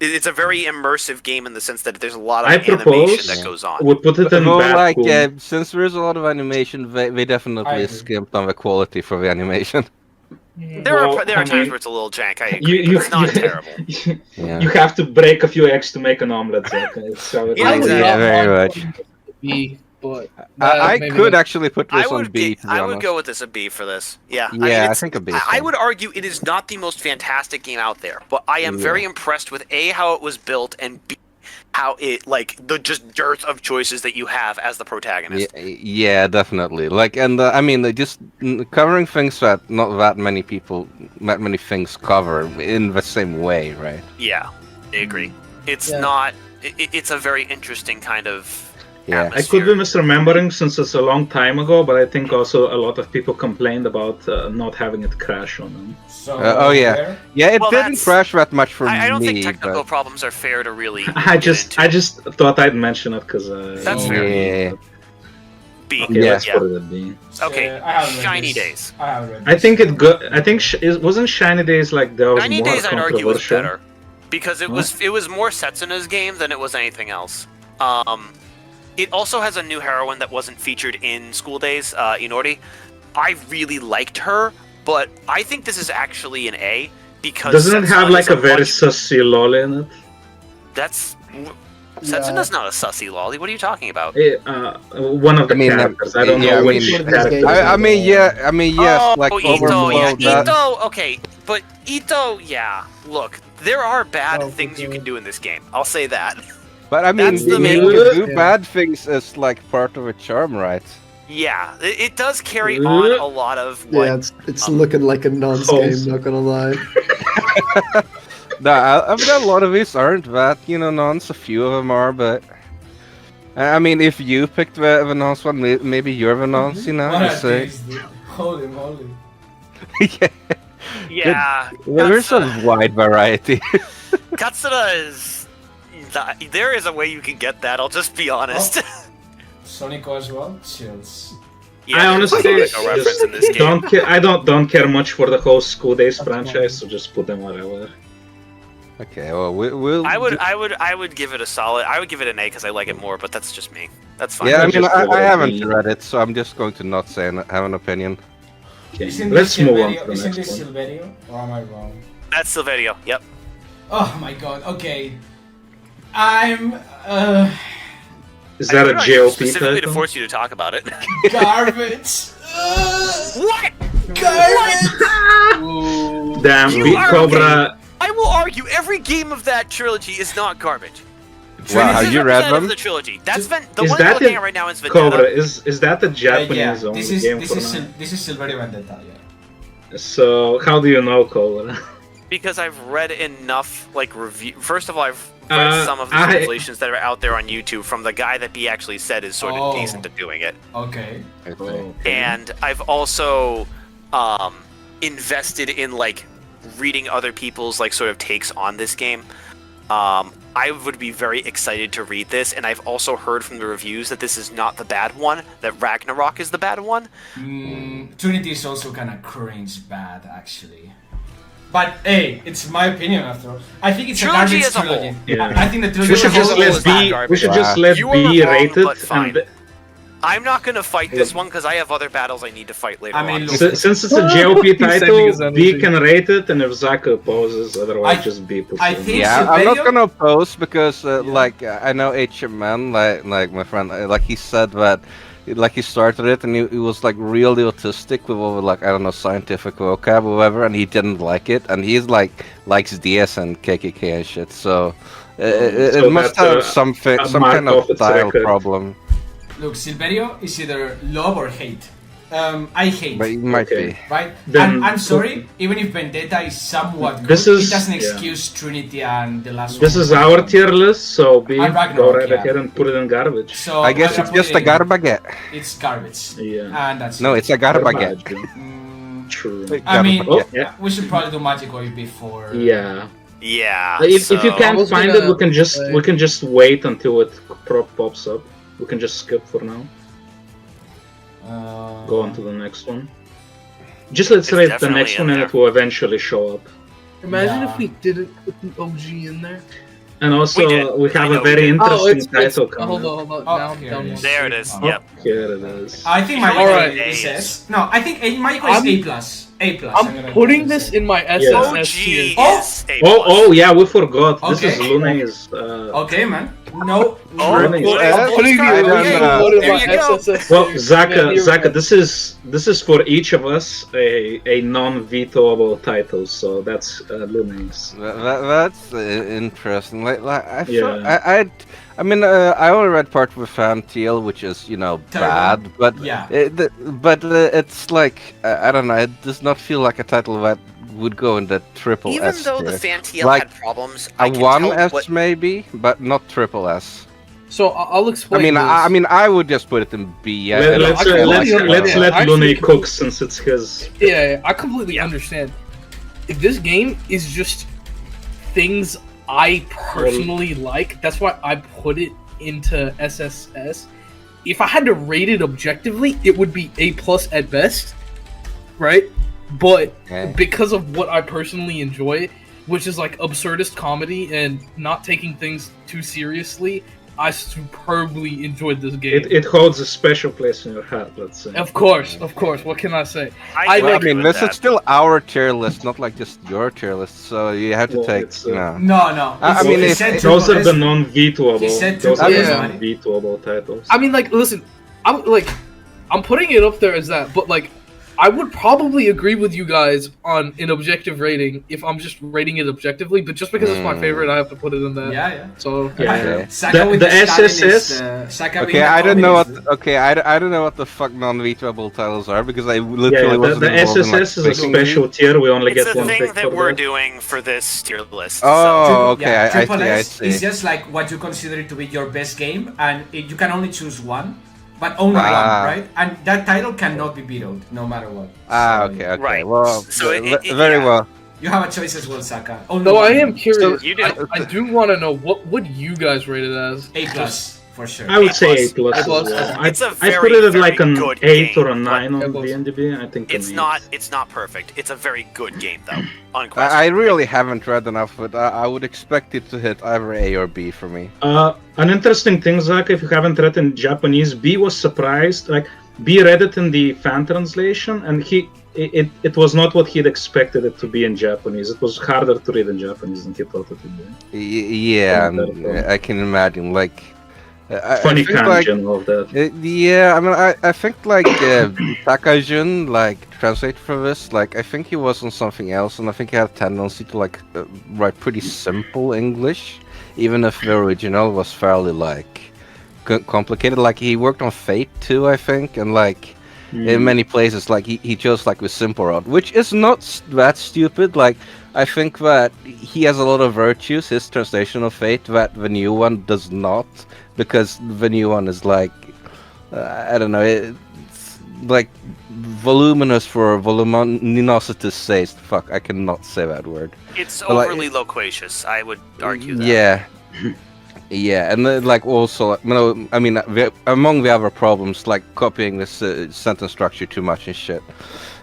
Speaker 3: it's a very immersive game in the sense that there's a lot of
Speaker 5: I
Speaker 3: animation
Speaker 5: propose
Speaker 3: that goes on.
Speaker 5: we put it in
Speaker 6: Well,
Speaker 5: bad
Speaker 6: like,
Speaker 5: cool.
Speaker 6: since there's a lot of animation, they definitely
Speaker 2: agree.
Speaker 6: skimped on the quality for the animation.
Speaker 3: There
Speaker 5: Well,
Speaker 3: are
Speaker 5: I
Speaker 3: times
Speaker 5: mean,
Speaker 3: where it's a little jank. I agree, but it's not terrible.
Speaker 6: Yeah.
Speaker 5: You have to break a few eggs to make an omelet, Zach. It's how it
Speaker 3: Yeah,
Speaker 4: I would
Speaker 5: is.
Speaker 3: exactly.
Speaker 4: not
Speaker 6: very
Speaker 4: mind
Speaker 6: much.
Speaker 4: putting it at B, but
Speaker 6: I
Speaker 4: maybe
Speaker 6: could
Speaker 4: not.
Speaker 6: actually put this on B, to be
Speaker 3: I would
Speaker 6: honest.
Speaker 3: go with this a B for this. Yeah.
Speaker 6: Yeah, I
Speaker 3: it's-
Speaker 6: think a B is
Speaker 3: I
Speaker 6: fine.
Speaker 3: would argue it is not the most fantastic game out there, but I am
Speaker 6: Yeah.
Speaker 3: very impressed with A, how it was built, and B, how it like the just dearth of choices that you have as the protagonist.
Speaker 6: Yeah, definitely. Like, and I mean, just covering things that not that many people, that many things cover in the same way, right?
Speaker 3: Yeah, I agree. It's
Speaker 4: Yeah.
Speaker 3: not. It's a very interesting kind of.
Speaker 6: Yeah.
Speaker 5: I could be misremembering since it's a long time ago, but I think also a lot of people complained about not having it crash on them.
Speaker 2: So,
Speaker 6: oh, yeah.
Speaker 2: where?
Speaker 6: Yeah, it
Speaker 3: Well,
Speaker 6: didn't
Speaker 3: that's-
Speaker 6: crash that much for
Speaker 3: I don't
Speaker 6: me.
Speaker 3: think technical
Speaker 6: but...
Speaker 3: problems are fair to really.
Speaker 5: I
Speaker 3: get
Speaker 5: just
Speaker 3: into.
Speaker 5: thought I'd mention it because
Speaker 3: That's
Speaker 2: fair.
Speaker 6: Yeah.
Speaker 3: B.
Speaker 5: Okay,
Speaker 6: Yeah.
Speaker 5: let's put it at B.
Speaker 3: Okay.
Speaker 2: I haven't read
Speaker 3: Shiny
Speaker 2: this.
Speaker 3: Days.
Speaker 2: I haven't read
Speaker 5: I
Speaker 2: this.
Speaker 5: think it go. I think it wasn't Shiny Days like there was
Speaker 3: 90
Speaker 5: more
Speaker 3: Days, I'd argue, was
Speaker 5: controversial.
Speaker 3: better because it was more Setsuna's game than it was anything else. It also has a new heroine that wasn't featured in School Days, Inori. I really liked her, but I think this is actually an A because
Speaker 5: Doesn't it have
Speaker 3: Setsuna
Speaker 5: like
Speaker 3: is
Speaker 5: a very
Speaker 3: much-
Speaker 5: sussy lol in it?
Speaker 3: That's Setsuna's not a sussy lolly. What are you talking about?
Speaker 5: One of the
Speaker 6: I mean,
Speaker 5: characters. I don't
Speaker 6: yeah,
Speaker 5: know
Speaker 6: I
Speaker 5: which
Speaker 6: mean-
Speaker 5: character.
Speaker 6: I mean, yes,
Speaker 3: oh,
Speaker 6: like
Speaker 3: Ito,
Speaker 6: overall,
Speaker 3: yeah,
Speaker 6: that-
Speaker 3: Ito. Okay, but Ito, yeah. Look, there are bad
Speaker 4: Oh,
Speaker 3: things you
Speaker 4: okay.
Speaker 3: can do in this game. I'll say that.
Speaker 6: But I mean,
Speaker 3: That's the
Speaker 6: you
Speaker 3: main-
Speaker 6: can do
Speaker 4: Yeah.
Speaker 6: bad things as like part of a charm, right?
Speaker 3: Yeah, it does carry on a lot of what.
Speaker 1: Yeah, it's looking like a nonce game,
Speaker 5: Holes.
Speaker 1: not gonna lie.
Speaker 6: No, I mean, a lot of these aren't that, nonce. A few of them are, but I mean, if you picked the nonce one, maybe you're the nonce,
Speaker 2: What
Speaker 6: just
Speaker 2: are
Speaker 6: say.
Speaker 2: these, dude? Hold him.
Speaker 6: Yeah.
Speaker 3: Yeah,
Speaker 6: Well, there's a wide variety.
Speaker 3: Katsura is. There is a way you can get that. I'll just be honest.
Speaker 2: Sonico as well? Chills.
Speaker 3: Yeah,
Speaker 5: I
Speaker 3: there's
Speaker 5: honestly
Speaker 3: no reference in this game.
Speaker 5: don't care. I don't care much for the whole School Days franchise, so just put them wherever.
Speaker 6: Okay, well, we'll.
Speaker 3: I would give it a solid. I would give it an A because I like it more, but that's just me. That's fine.
Speaker 6: Yeah, I mean,
Speaker 5: Just
Speaker 6: I
Speaker 5: go
Speaker 6: haven't
Speaker 5: with
Speaker 6: read it, so I'm just going to not say have an opinion.
Speaker 5: Okay,
Speaker 2: Isn't
Speaker 5: let's
Speaker 2: this
Speaker 5: move on
Speaker 2: Silverio-
Speaker 5: to the
Speaker 2: Isn't
Speaker 5: next
Speaker 2: this
Speaker 5: one.
Speaker 2: Silverio? Or am I wrong?
Speaker 3: That's Silverio. Yep.
Speaker 2: Oh my god, okay. I'm
Speaker 5: Is that a
Speaker 3: I put it on
Speaker 5: JLP
Speaker 3: specifically to
Speaker 5: title?
Speaker 3: force you to talk about it.
Speaker 2: garbage.
Speaker 3: What?
Speaker 2: Garbage.
Speaker 4: Ooh.
Speaker 5: Damn,
Speaker 3: You
Speaker 5: Beat
Speaker 3: are
Speaker 5: Cobra.
Speaker 3: I will argue every game of that trilogy is not garbage.
Speaker 6: Wow,
Speaker 3: This is
Speaker 6: you read
Speaker 3: representative of
Speaker 6: them?
Speaker 3: the trilogy. That's the
Speaker 5: Is
Speaker 3: one
Speaker 5: that
Speaker 3: you're looking
Speaker 5: in-
Speaker 3: at right now is Vendetta.
Speaker 5: Cobra, is that the Japanese
Speaker 2: yeah,
Speaker 5: only
Speaker 2: this is
Speaker 5: game
Speaker 2: this
Speaker 5: for
Speaker 2: is
Speaker 5: now?
Speaker 2: this is Silverio Vendetta. Yeah.
Speaker 5: So how do you know Cobra?
Speaker 3: Because I've read enough review. First of all, I've read some of the
Speaker 5: I-
Speaker 3: translations that are out there on YouTube from the guy that B actually said is sort of
Speaker 2: Oh.
Speaker 3: decent at doing it,
Speaker 2: Okay.
Speaker 3: and I've also invested in reading other people's sort of takes on this game. I would be very excited to read this, and I've also heard from the reviews that this is not the bad one, that Ragnarok is the bad one.
Speaker 2: Trinity is also kind of cringe bad, actually. But hey, it's my opinion after all. I think it's
Speaker 3: Trilogy
Speaker 2: a garbage
Speaker 3: as a whole.
Speaker 2: trilogy.
Speaker 5: Yeah.
Speaker 2: I think the trilogy
Speaker 5: We should
Speaker 2: as a
Speaker 5: just
Speaker 2: whole
Speaker 5: let
Speaker 2: is bad
Speaker 5: B.
Speaker 2: garbage.
Speaker 5: We should just
Speaker 6: Wow.
Speaker 5: let
Speaker 3: You
Speaker 5: B
Speaker 3: are wrong,
Speaker 5: rated
Speaker 3: but fine.
Speaker 5: and
Speaker 3: I'm not gonna fight this one because I have other battles I need to fight later
Speaker 2: I mean,
Speaker 3: on.
Speaker 2: look,
Speaker 5: Since it's a GOP
Speaker 4: He's saving his
Speaker 5: title, B
Speaker 4: energy.
Speaker 5: can rate it, and if Zaka opposes, otherwise just B puts
Speaker 2: I
Speaker 5: it in.
Speaker 2: think-
Speaker 6: Yeah, I'm not
Speaker 2: Silverio?
Speaker 6: gonna oppose because, like, I know HMN, like my friend, like he said that, like he started it and he was like really autistic with all like I don't know scientific vocab or whatever, and he didn't like it, and he's like likes DS and KKK and shit, so it
Speaker 5: So
Speaker 6: must
Speaker 5: that's
Speaker 6: have some
Speaker 5: mark
Speaker 6: kind
Speaker 5: off
Speaker 6: of
Speaker 5: its
Speaker 6: style
Speaker 5: record.
Speaker 6: problem,
Speaker 2: look, Silverio is either love or hate. I hate.
Speaker 6: but it might
Speaker 5: Okay.
Speaker 2: Right?
Speaker 5: Then-
Speaker 2: And I'm sorry, even if Vendetta is somewhat good,
Speaker 5: This
Speaker 2: it
Speaker 5: is-
Speaker 2: doesn't
Speaker 5: yeah.
Speaker 2: excuse Trinity and the last
Speaker 5: This
Speaker 2: one.
Speaker 5: is our tier list, so B,
Speaker 2: And
Speaker 5: go
Speaker 2: Ragnarok,
Speaker 5: right
Speaker 2: yeah.
Speaker 5: ahead and put it in garbage.
Speaker 2: So
Speaker 6: I guess
Speaker 2: I'm
Speaker 6: it's
Speaker 2: gonna
Speaker 6: just
Speaker 2: put
Speaker 6: a
Speaker 2: it in-
Speaker 6: garbage.
Speaker 2: It's garbage.
Speaker 5: Yeah.
Speaker 2: And that's
Speaker 6: No,
Speaker 2: it.
Speaker 6: it's a garbage.
Speaker 2: Mm,
Speaker 5: True.
Speaker 2: I mean,
Speaker 5: Oh, yeah.
Speaker 2: we should probably do Magic Oi before.
Speaker 5: Yeah.
Speaker 3: Yeah.
Speaker 5: If you
Speaker 3: so-
Speaker 5: can't
Speaker 4: was
Speaker 5: find
Speaker 4: gonna
Speaker 5: it, we can just wait until it pops up. We can just skip for now. Go on to the next one. Just let's
Speaker 3: It's
Speaker 5: rate the
Speaker 3: definitely
Speaker 5: next
Speaker 3: in
Speaker 5: one, and
Speaker 3: there.
Speaker 5: it will eventually show up.
Speaker 4: Imagine
Speaker 2: Yeah.
Speaker 4: if we didn't put the OG in there.
Speaker 5: And also,
Speaker 3: We did.
Speaker 5: we have
Speaker 3: I
Speaker 5: a
Speaker 3: know we
Speaker 5: very
Speaker 3: did.
Speaker 5: interesting title
Speaker 4: hold
Speaker 5: coming
Speaker 4: on,
Speaker 5: up.
Speaker 4: hold on.
Speaker 2: Oh,
Speaker 4: down,
Speaker 2: here
Speaker 4: down
Speaker 2: it
Speaker 4: one.
Speaker 2: is.
Speaker 3: There it is.
Speaker 2: Oh.
Speaker 3: Yep.
Speaker 5: Here it is.
Speaker 2: I think Magic
Speaker 4: All
Speaker 2: Oi
Speaker 4: right.
Speaker 2: is S. No, I think Magic Oi is
Speaker 4: I'm-
Speaker 2: A plus. A plus.
Speaker 4: I'm
Speaker 2: gonna
Speaker 4: putting
Speaker 2: say.
Speaker 4: this in my
Speaker 3: OG
Speaker 4: SSS tier.
Speaker 2: Oh!
Speaker 3: is A+.
Speaker 5: Oh, yeah, we forgot. This
Speaker 2: Okay.
Speaker 5: is Lunay's.
Speaker 2: Okay, man. No.
Speaker 3: Oh,
Speaker 5: Running.
Speaker 3: well,
Speaker 6: Yeah,
Speaker 3: it's
Speaker 4: Putting the
Speaker 6: I
Speaker 3: got-
Speaker 6: don't
Speaker 4: OG
Speaker 6: know.
Speaker 4: one of
Speaker 3: There
Speaker 4: my
Speaker 3: you go.
Speaker 4: SSS
Speaker 5: Well,
Speaker 4: tiers.
Speaker 5: Zaka,
Speaker 4: Yeah, you're
Speaker 5: Zaka,
Speaker 4: right.
Speaker 5: this is for each of us a non-vetoable title, so that's Lunay's.
Speaker 6: That's interesting. Like I feel,
Speaker 5: Yeah.
Speaker 6: I mean, I only read part of Fan Teal, which is
Speaker 2: Terrible.
Speaker 6: bad, but
Speaker 2: Yeah.
Speaker 6: it's like I don't know. It does not feel like a title that would go in the triple
Speaker 3: Even
Speaker 6: S
Speaker 3: though the
Speaker 6: tier.
Speaker 3: Fantiel
Speaker 6: Like,
Speaker 3: had problems,
Speaker 6: A
Speaker 3: I can
Speaker 6: one
Speaker 3: tell
Speaker 6: S
Speaker 3: what...
Speaker 6: maybe, but not triple S.
Speaker 4: So I'll
Speaker 6: I
Speaker 4: explain.
Speaker 6: mean,
Speaker 4: this.
Speaker 6: I mean, I would just put it in B. I don't
Speaker 5: Let's
Speaker 6: feel
Speaker 4: let's-
Speaker 6: like
Speaker 5: let's
Speaker 6: it.
Speaker 5: let
Speaker 4: Actually,
Speaker 5: Lunay cook since it's his.
Speaker 4: Yeah, I completely
Speaker 3: Yeah.
Speaker 4: understand. If this game is just things I personally like, that's why I put it into SSS. If I had to rate it objectively, it would be A plus at best, right? But
Speaker 6: Okay.
Speaker 4: because of what I personally enjoy, which is like absurdist comedy and not taking things too seriously, I superbly enjoyed this game.
Speaker 5: It holds a special place in your heart, let's say.
Speaker 4: Of course. What can I say?
Speaker 3: I, do
Speaker 6: Well, I
Speaker 3: agree
Speaker 6: mean,
Speaker 3: with
Speaker 6: this
Speaker 3: that.
Speaker 6: is still our tier list, not like just your tier list. So you have to
Speaker 5: Well,
Speaker 6: take,
Speaker 5: it's,
Speaker 6: you know.
Speaker 2: No.
Speaker 6: I
Speaker 2: It's-
Speaker 6: mean,
Speaker 2: he
Speaker 6: if-
Speaker 2: said
Speaker 5: Those
Speaker 2: triple
Speaker 5: are the
Speaker 2: S.
Speaker 5: non-vetoable.
Speaker 2: He said
Speaker 5: Those are the
Speaker 4: triple S.
Speaker 5: non-vetoable titles.
Speaker 4: I mean, like, listen, I'm putting it up there as that, but like, I would probably agree with you guys on an objective rating if I'm just rating it objectively. But just because it's my favorite, I have to put it in that.
Speaker 2: Yeah.
Speaker 4: So
Speaker 5: Yeah.
Speaker 6: Okay.
Speaker 2: Saka with
Speaker 5: The
Speaker 2: Stalinist,
Speaker 5: SSS
Speaker 2: Saka with
Speaker 6: Okay,
Speaker 2: the
Speaker 6: I don't know what.
Speaker 2: communist.
Speaker 6: Okay, I don't know what the fuck non-vetoable titles are because I literally
Speaker 5: Yeah, the
Speaker 6: wasn't involved in, like,
Speaker 5: SSS is a
Speaker 6: picking
Speaker 5: special tier. We only
Speaker 3: It's
Speaker 5: get
Speaker 3: a
Speaker 5: one
Speaker 3: thing
Speaker 5: pick
Speaker 3: that
Speaker 5: for
Speaker 3: we're
Speaker 5: that.
Speaker 3: doing for this tier list.
Speaker 6: Oh, okay,
Speaker 2: Yeah,
Speaker 6: I
Speaker 2: Triple
Speaker 6: see, I
Speaker 2: S
Speaker 6: see.
Speaker 2: is just like what you consider to be your best game, and you can only choose one, but only
Speaker 6: Ah.
Speaker 2: one, right? And that title cannot be vetoed, no matter what.
Speaker 6: Ah,
Speaker 2: So,
Speaker 6: okay, okay.
Speaker 3: Right.
Speaker 6: Well,
Speaker 3: So
Speaker 6: very
Speaker 3: yeah.
Speaker 6: well.
Speaker 2: You have a choice as well, Saka. Only
Speaker 4: though I
Speaker 2: one.
Speaker 4: am curious,
Speaker 3: You do.
Speaker 4: I do want to know what would you guys rate it as?
Speaker 2: A plus for sure.
Speaker 5: I would say
Speaker 3: A+.
Speaker 5: A plus.
Speaker 4: A plus.
Speaker 5: As well.
Speaker 3: It's a
Speaker 5: I put
Speaker 3: very,
Speaker 5: it at
Speaker 3: very
Speaker 5: like an
Speaker 3: good
Speaker 5: 8 or a
Speaker 3: game,
Speaker 5: 9
Speaker 4: A
Speaker 5: on
Speaker 4: plus.
Speaker 5: VNDB. I think
Speaker 3: It's
Speaker 5: an
Speaker 3: not perfect. It's a very good game though.
Speaker 6: I
Speaker 3: Unquestionably.
Speaker 6: really haven't read enough, but I would expect it to hit either A or B for me.
Speaker 5: 8. An interesting thing, Zach, if you haven't read in Japanese, B was surprised. Like B read it in the fan translation, and it was not what he'd expected it to be in Japanese. It was harder to read in Japanese than he thought it would be.
Speaker 6: Yeah,
Speaker 5: Wonderful.
Speaker 6: I can imagine. Like, I
Speaker 5: Funny
Speaker 6: think, like,
Speaker 5: kanji of that.
Speaker 6: yeah, I mean, I think like Takajun, like translate for this, like I think he was on something else, and I think he had a tendency to like write pretty simple English, even if the original was fairly like complicated. Like he worked on Fate too, I think, and like in many places, like he chose like the simple route, which is not that stupid. Like I think that he has a lot of virtues, his translation of Fate, that the new one does not, because the new one is like I don't know, it's like voluminous for voluminositous sake. Fuck, I cannot say that word.
Speaker 3: It's
Speaker 6: But, like,
Speaker 3: overly loquacious. I would argue that.
Speaker 6: Yeah. Yeah, and like also, I mean, among the other problems, like copying this sentence structure too much and shit.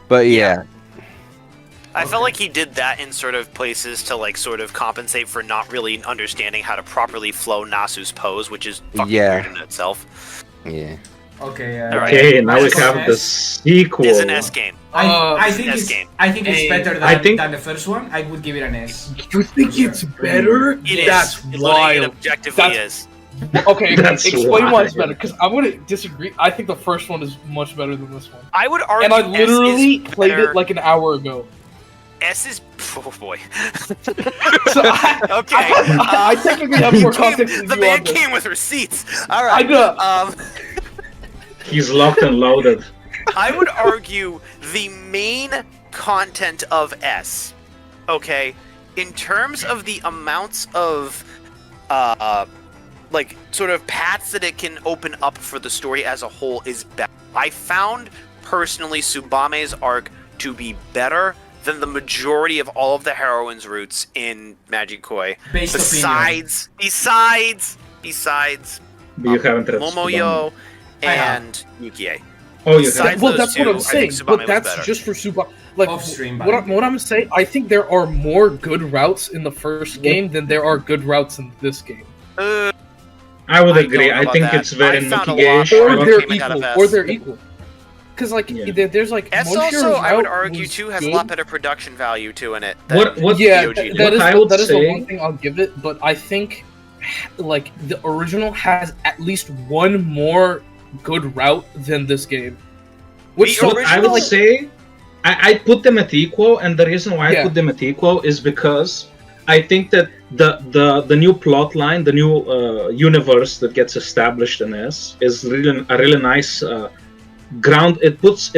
Speaker 6: But yeah,
Speaker 3: I felt like he did that in sort of places to like sort of compensate for not really understanding how to properly flow Nasu's pose, which is fucking
Speaker 6: Yeah.
Speaker 3: weird in itself.
Speaker 6: yeah.
Speaker 2: Okay.
Speaker 3: Alright.
Speaker 5: Okay, now we
Speaker 2: Magical
Speaker 5: have the
Speaker 2: S.
Speaker 5: sequel.
Speaker 3: It's an S game.
Speaker 2: I think
Speaker 3: S
Speaker 2: it's
Speaker 3: game.
Speaker 2: I think it's better
Speaker 5: I think-
Speaker 2: than the first one. I would give it an S.
Speaker 4: You think it's better?
Speaker 3: It is.
Speaker 4: That's
Speaker 3: It
Speaker 4: wild.
Speaker 3: objectively
Speaker 4: That's-
Speaker 3: is.
Speaker 4: Okay,
Speaker 5: That's
Speaker 4: explain why it's
Speaker 5: wild.
Speaker 4: better. Because I'm gonna disagree. I think the first one is much better than this one.
Speaker 3: I would argue
Speaker 4: And I literally
Speaker 3: S is
Speaker 4: played
Speaker 3: better.
Speaker 4: it like an hour ago.
Speaker 3: S is. Oh boy.
Speaker 4: So I,
Speaker 3: Okay.
Speaker 4: I technically have more
Speaker 3: He came-
Speaker 4: context than
Speaker 3: the
Speaker 4: you
Speaker 3: man
Speaker 4: on this.
Speaker 3: came with receipts. All
Speaker 4: I
Speaker 3: right.
Speaker 4: know.
Speaker 5: He's locked and loaded.
Speaker 3: I would argue the main content of S, okay, in terms of the amounts of, like, sort of paths that it can open up for the story as a whole is better. I found, personally, Tsubame's arc to be better than the majority of all of the heroines' routes in Magic Koi.
Speaker 2: Based
Speaker 3: Besides,
Speaker 5: You haven't read
Speaker 3: Momoyo
Speaker 2: I have.
Speaker 3: and Yukie.
Speaker 5: Oh, you
Speaker 3: Besides
Speaker 5: have.
Speaker 4: Well,
Speaker 3: those
Speaker 4: that's what
Speaker 3: two,
Speaker 4: I'm
Speaker 3: I
Speaker 4: saying.
Speaker 3: think Tsubame
Speaker 4: But
Speaker 3: was
Speaker 4: that's
Speaker 3: better.
Speaker 4: just for Suba. Like,
Speaker 2: Off-stream,
Speaker 4: what I'm saying, I think there are more good routes in the first game than there are good routes in this game.
Speaker 5: I would
Speaker 3: I
Speaker 5: agree.
Speaker 3: don't know
Speaker 5: I
Speaker 3: about
Speaker 5: think
Speaker 3: that.
Speaker 5: it's very
Speaker 3: I found a
Speaker 5: Nuki-ish.
Speaker 3: lot
Speaker 4: Or
Speaker 3: more
Speaker 4: they're
Speaker 3: gaming out of
Speaker 4: equal.
Speaker 3: S.
Speaker 4: Or they're equal. Because, like,
Speaker 5: Yeah.
Speaker 4: there's, like,
Speaker 3: S
Speaker 4: Monshiro's
Speaker 3: also, I would
Speaker 4: route
Speaker 3: argue,
Speaker 4: was
Speaker 3: too, has a
Speaker 4: good.
Speaker 3: lot better production value to in it. Than
Speaker 5: What-
Speaker 4: Yeah,
Speaker 3: POG did.
Speaker 5: What I would
Speaker 4: that is the
Speaker 5: say-
Speaker 4: one thing I'll give it, but I think, like, the original has at least one more good route than this game. Which,
Speaker 3: The
Speaker 4: so,
Speaker 5: What I would
Speaker 4: like,
Speaker 5: say, I put them at equal, and the reason why I
Speaker 4: Yeah.
Speaker 5: put them at equal is because I think that the new plot line, the new universe that gets established in this is really a really nice ground. It puts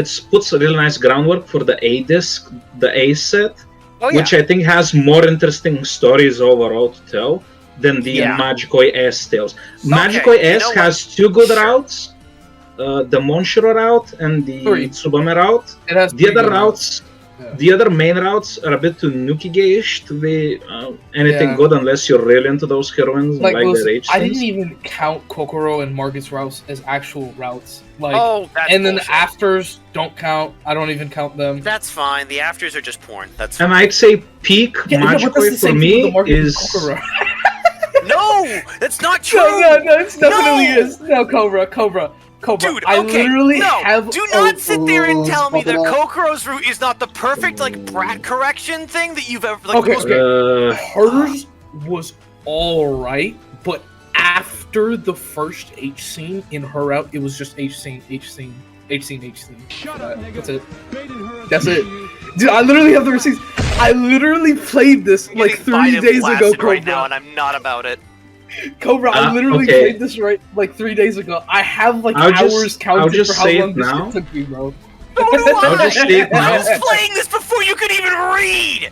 Speaker 5: a really nice groundwork for the A disc, the A set,
Speaker 3: Oh, yeah.
Speaker 5: which I think has more interesting stories overall to tell than the
Speaker 3: Yeah.
Speaker 5: Magikoi S tales. Magikoi
Speaker 3: you
Speaker 5: S
Speaker 3: know what?
Speaker 5: has two good
Speaker 3: Sure.
Speaker 5: routes. The Monshiro route and the
Speaker 4: Three.
Speaker 5: Tsubame route.
Speaker 4: it has
Speaker 5: The
Speaker 4: three
Speaker 5: other
Speaker 4: good
Speaker 5: routes,
Speaker 4: Yeah.
Speaker 5: the other main routes are a bit too Nuki-ish to be anything
Speaker 4: Yeah.
Speaker 5: good unless you're really into those heroines and
Speaker 4: Like,
Speaker 5: like
Speaker 4: listen,
Speaker 5: their age
Speaker 4: I
Speaker 5: things.
Speaker 4: didn't even count Kokoro and Margit's routes as actual routes. Like,
Speaker 3: Oh, that's
Speaker 4: and then
Speaker 3: bullshit.
Speaker 4: the afters don't count. I don't even count them.
Speaker 3: That's fine. The afters are just porn. That's
Speaker 5: And
Speaker 3: fine.
Speaker 5: I'd say peak
Speaker 4: Yeah, no, but that's the
Speaker 5: Magikoi for
Speaker 4: same thing with
Speaker 5: me
Speaker 4: the Margit and
Speaker 5: is
Speaker 4: Kokoro.
Speaker 3: No, that's not true.
Speaker 4: No, it definitely
Speaker 3: No!
Speaker 4: is. No, Cobra.
Speaker 3: Dude,
Speaker 4: I
Speaker 3: okay,
Speaker 4: literally
Speaker 3: no,
Speaker 4: have.
Speaker 3: do not sit there and
Speaker 1: oh,
Speaker 3: tell me that
Speaker 1: stop it up.
Speaker 3: Kokoro's route is not the perfect, like, brat correction thing that you've ever, like,
Speaker 4: Okay,
Speaker 3: most-
Speaker 4: okay. Hers was alright, but after the first H scene in her route, it was just H scene.
Speaker 7: Shut up, nigga.
Speaker 4: That's it.
Speaker 7: Baiting her
Speaker 4: That's it.
Speaker 7: abuse you.
Speaker 4: Dude, I literally have the receipts. I literally played this
Speaker 3: I'm
Speaker 4: like
Speaker 3: getting
Speaker 4: 3
Speaker 3: Biden
Speaker 4: days ago,
Speaker 3: blasted
Speaker 4: Cobra.
Speaker 3: right now, and I'm not about it.
Speaker 4: Cobra, I literally
Speaker 5: okay.
Speaker 4: played this right like 3 days ago. I have like
Speaker 5: I'll just-
Speaker 4: hours
Speaker 5: I'll
Speaker 4: counted
Speaker 5: just
Speaker 4: for how
Speaker 5: say
Speaker 4: long
Speaker 5: it
Speaker 4: this
Speaker 5: now.
Speaker 4: shit took me, bro.
Speaker 3: So do
Speaker 5: I'll just
Speaker 3: I.
Speaker 5: say it
Speaker 3: I
Speaker 5: now.
Speaker 3: was playing this before you could even read.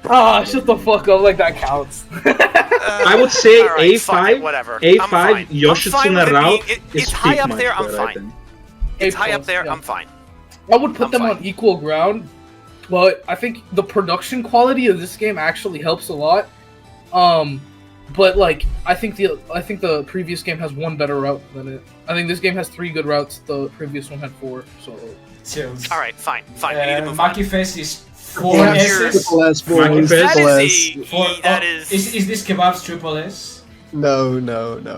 Speaker 4: Ah, shut the fuck up, like that counts.
Speaker 5: I would say
Speaker 3: All right, fuck
Speaker 5: A5,
Speaker 3: it, whatever.
Speaker 5: A5
Speaker 3: I'm fine. I'm fine
Speaker 5: Yoshitsune
Speaker 3: with it
Speaker 5: route
Speaker 3: being-
Speaker 5: is
Speaker 3: it's high
Speaker 5: peak
Speaker 3: up there. I'm
Speaker 5: Magikoi, I
Speaker 3: fine.
Speaker 5: think.
Speaker 3: It's
Speaker 4: A
Speaker 3: high up
Speaker 4: plus,
Speaker 3: there.
Speaker 4: yeah.
Speaker 3: I'm fine.
Speaker 4: I would put
Speaker 3: I'm
Speaker 4: them
Speaker 3: fine.
Speaker 4: on equal ground, but I think the production quality of this game actually helps a lot. But like I think the previous game has one better route than it. I think this game has 3 good routes. The previous one had 4. So
Speaker 2: Chills.
Speaker 3: All right, fine. We need to move on.
Speaker 2: Maki Fest is 4
Speaker 1: Triple
Speaker 2: S's.
Speaker 1: Triple S,
Speaker 5: Monkey
Speaker 1: boys.
Speaker 5: Fist.
Speaker 3: That
Speaker 1: Triple
Speaker 3: is
Speaker 1: S.
Speaker 3: a. That is.
Speaker 2: Is this kebab's triple S?
Speaker 1: No.
Speaker 5: No, we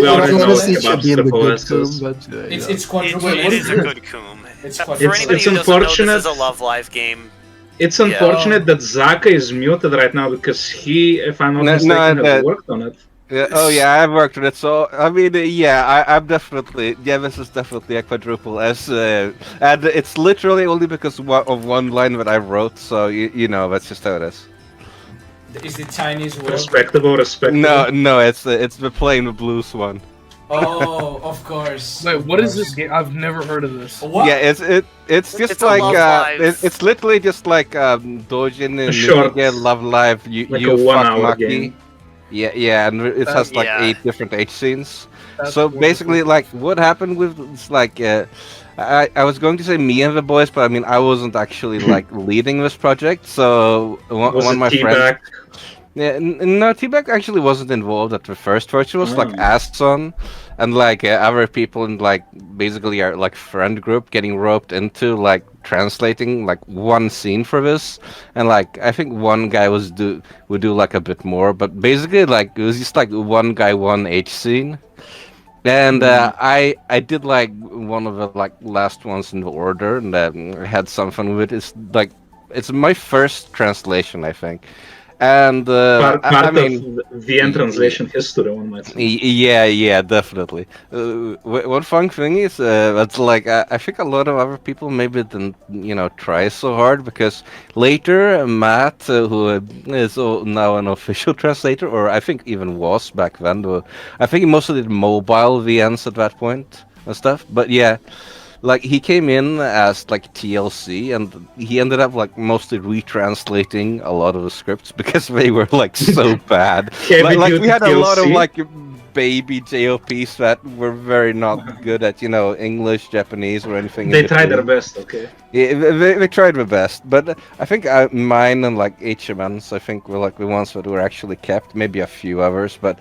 Speaker 1: It
Speaker 5: already know
Speaker 1: honestly
Speaker 5: what
Speaker 1: should be in the
Speaker 5: triple
Speaker 1: good
Speaker 5: S is.
Speaker 1: coom, but
Speaker 2: It's
Speaker 1: yeah.
Speaker 2: it's quadruple.
Speaker 3: It
Speaker 2: S.
Speaker 3: is a good coom.
Speaker 2: It's
Speaker 3: For
Speaker 2: quadruple.
Speaker 3: anybody
Speaker 5: it's
Speaker 3: who doesn't know,
Speaker 5: unfortunate.
Speaker 3: this is a Love Live game.
Speaker 5: It's unfortunate that Zaka is muted right now because he, if I'm not
Speaker 6: No,
Speaker 5: mistaken,
Speaker 6: no,
Speaker 5: has
Speaker 6: that-
Speaker 5: worked on it.
Speaker 6: Yeah, oh yeah, I've worked on it. So I mean, I'm definitely this is definitely a quadruple S, and it's literally only because of one line that I wrote. So you know, that's just how it is.
Speaker 2: Is the Chinese word?
Speaker 5: Respectable.
Speaker 6: No, it's the plain blues one.
Speaker 2: Oh, of course.
Speaker 4: wait,
Speaker 2: of
Speaker 4: what is
Speaker 2: course.
Speaker 4: this game? I've never heard of this.
Speaker 2: What?
Speaker 6: Yeah, it's just
Speaker 3: It's a
Speaker 6: like
Speaker 3: Love Live.
Speaker 6: it's literally just like Dojin and
Speaker 5: short,
Speaker 6: Nukiga Love Live. You
Speaker 5: like
Speaker 6: you
Speaker 5: a
Speaker 6: fuck
Speaker 5: 1 hour
Speaker 6: Maki.
Speaker 5: game.
Speaker 6: Yeah, and it has like
Speaker 3: Yeah.
Speaker 6: 8 different H scenes.
Speaker 4: That's
Speaker 6: So
Speaker 4: wonderful.
Speaker 6: basically, like, what happened with it's like, I was going to say me and the boys, but I mean, I wasn't actually like leading this project. So one
Speaker 5: Was
Speaker 6: of
Speaker 5: it
Speaker 6: my friends,
Speaker 5: T-Back?
Speaker 6: yeah, no, T-Bag actually wasn't involved at the first part. She was like
Speaker 5: Oh.
Speaker 6: asked on, and like other people in like basically our like friend group getting roped into like translating like one scene for this, and like I think one guy would do like a bit more, but basically like it was just like one guy one H scene. And I did like one of the like last ones in the order, and I had some fun with it. It's my first translation, I think, and
Speaker 5: Part
Speaker 6: I mean.
Speaker 5: of the end translation history, one might say.
Speaker 6: Yeah, definitely. One fun thing is that's like I think a lot of other people maybe didn't try so hard because later Matt, who is now an official translator, or I think even was back then, though, I think he mostly did mobile VNs at that point and stuff. But yeah, like he came in as like TLC, and he ended up like mostly retranslating a lot of the scripts because they were like so bad. Like we had a lot of
Speaker 5: TLC?
Speaker 6: like baby JOPs that were very not good at English, Japanese, or anything.
Speaker 5: They
Speaker 6: in
Speaker 5: tried their
Speaker 6: between.
Speaker 5: best, okay.
Speaker 6: Yeah, they tried their best, but I think mine and like HMNs, I think were like the ones that were actually kept. Maybe a few others, but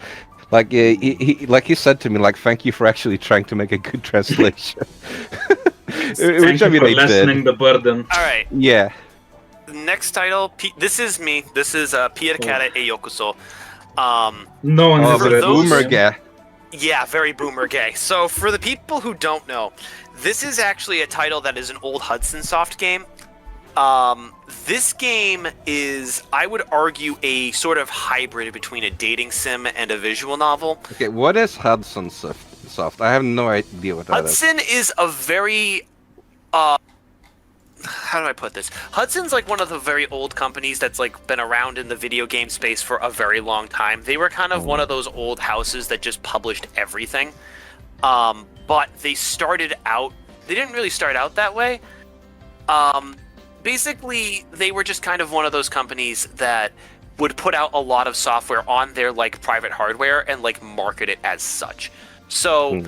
Speaker 6: like he said to me, like, thank you for actually trying to make a good translation.
Speaker 5: Thank you for lessening the burden.
Speaker 3: All right.
Speaker 6: Yeah.
Speaker 3: Next title. This is me. This is Pierkara e Yokuso.
Speaker 5: No one has
Speaker 3: for
Speaker 5: read
Speaker 3: those-
Speaker 6: boomer
Speaker 5: this.
Speaker 6: guy.
Speaker 3: Yeah, very boomer gay. So for the people who don't know, this is actually a title that is an old Hudson Soft game. This game is, I would argue, a sort of hybrid between a dating sim and a visual novel.
Speaker 6: Okay, what is Hudson Soft? I have no idea what that is.
Speaker 3: Hudson is a very, how do I put this? Hudson's like one of the very old companies that's like been around in the video game space for a very long time. They were kind of one of those old houses that just published everything. But they started out, they didn't really start out that way. Basically, they were just kind of one of those companies that would put out a lot of software on their like private hardware and like market it as such. So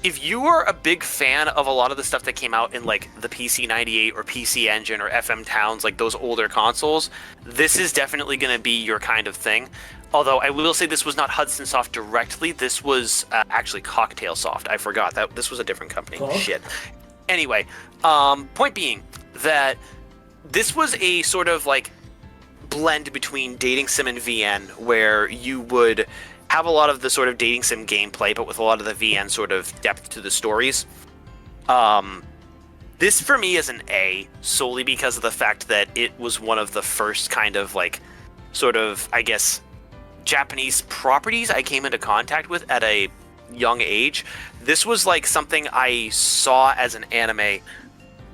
Speaker 3: if you were a big fan of a lot of the stuff that came out in like the PC 98 or PC Engine or FM Towns, like those older consoles, this is definitely going to be your kind of thing. Although I will say this was not Hudson Soft directly, this was actually Cocktail Soft. I forgot that this was a different company.
Speaker 2: Cool.
Speaker 3: Shit. Anyway, point being that this was a sort of like blend between dating sim and VN, where you would have a lot of the sort of dating sim gameplay, but with a lot of the VN sort of depth to the stories. This for me is an A, solely because of the fact that it was one of the first kind of like sort of, I guess, Japanese properties I came into contact with at a young age. This was like something I saw as an anime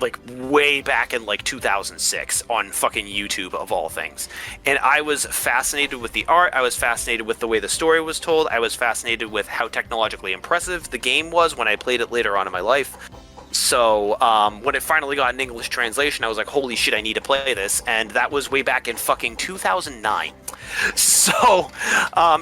Speaker 3: like way back in like 2006 on fucking YouTube of all things. And I was fascinated with the art, I was fascinated with the way the story was told, I was fascinated with how technologically impressive the game was when I played it later on in my life. So when it finally got an English translation, I was like, holy shit, I need to play this. And that was way back in fucking 2009. So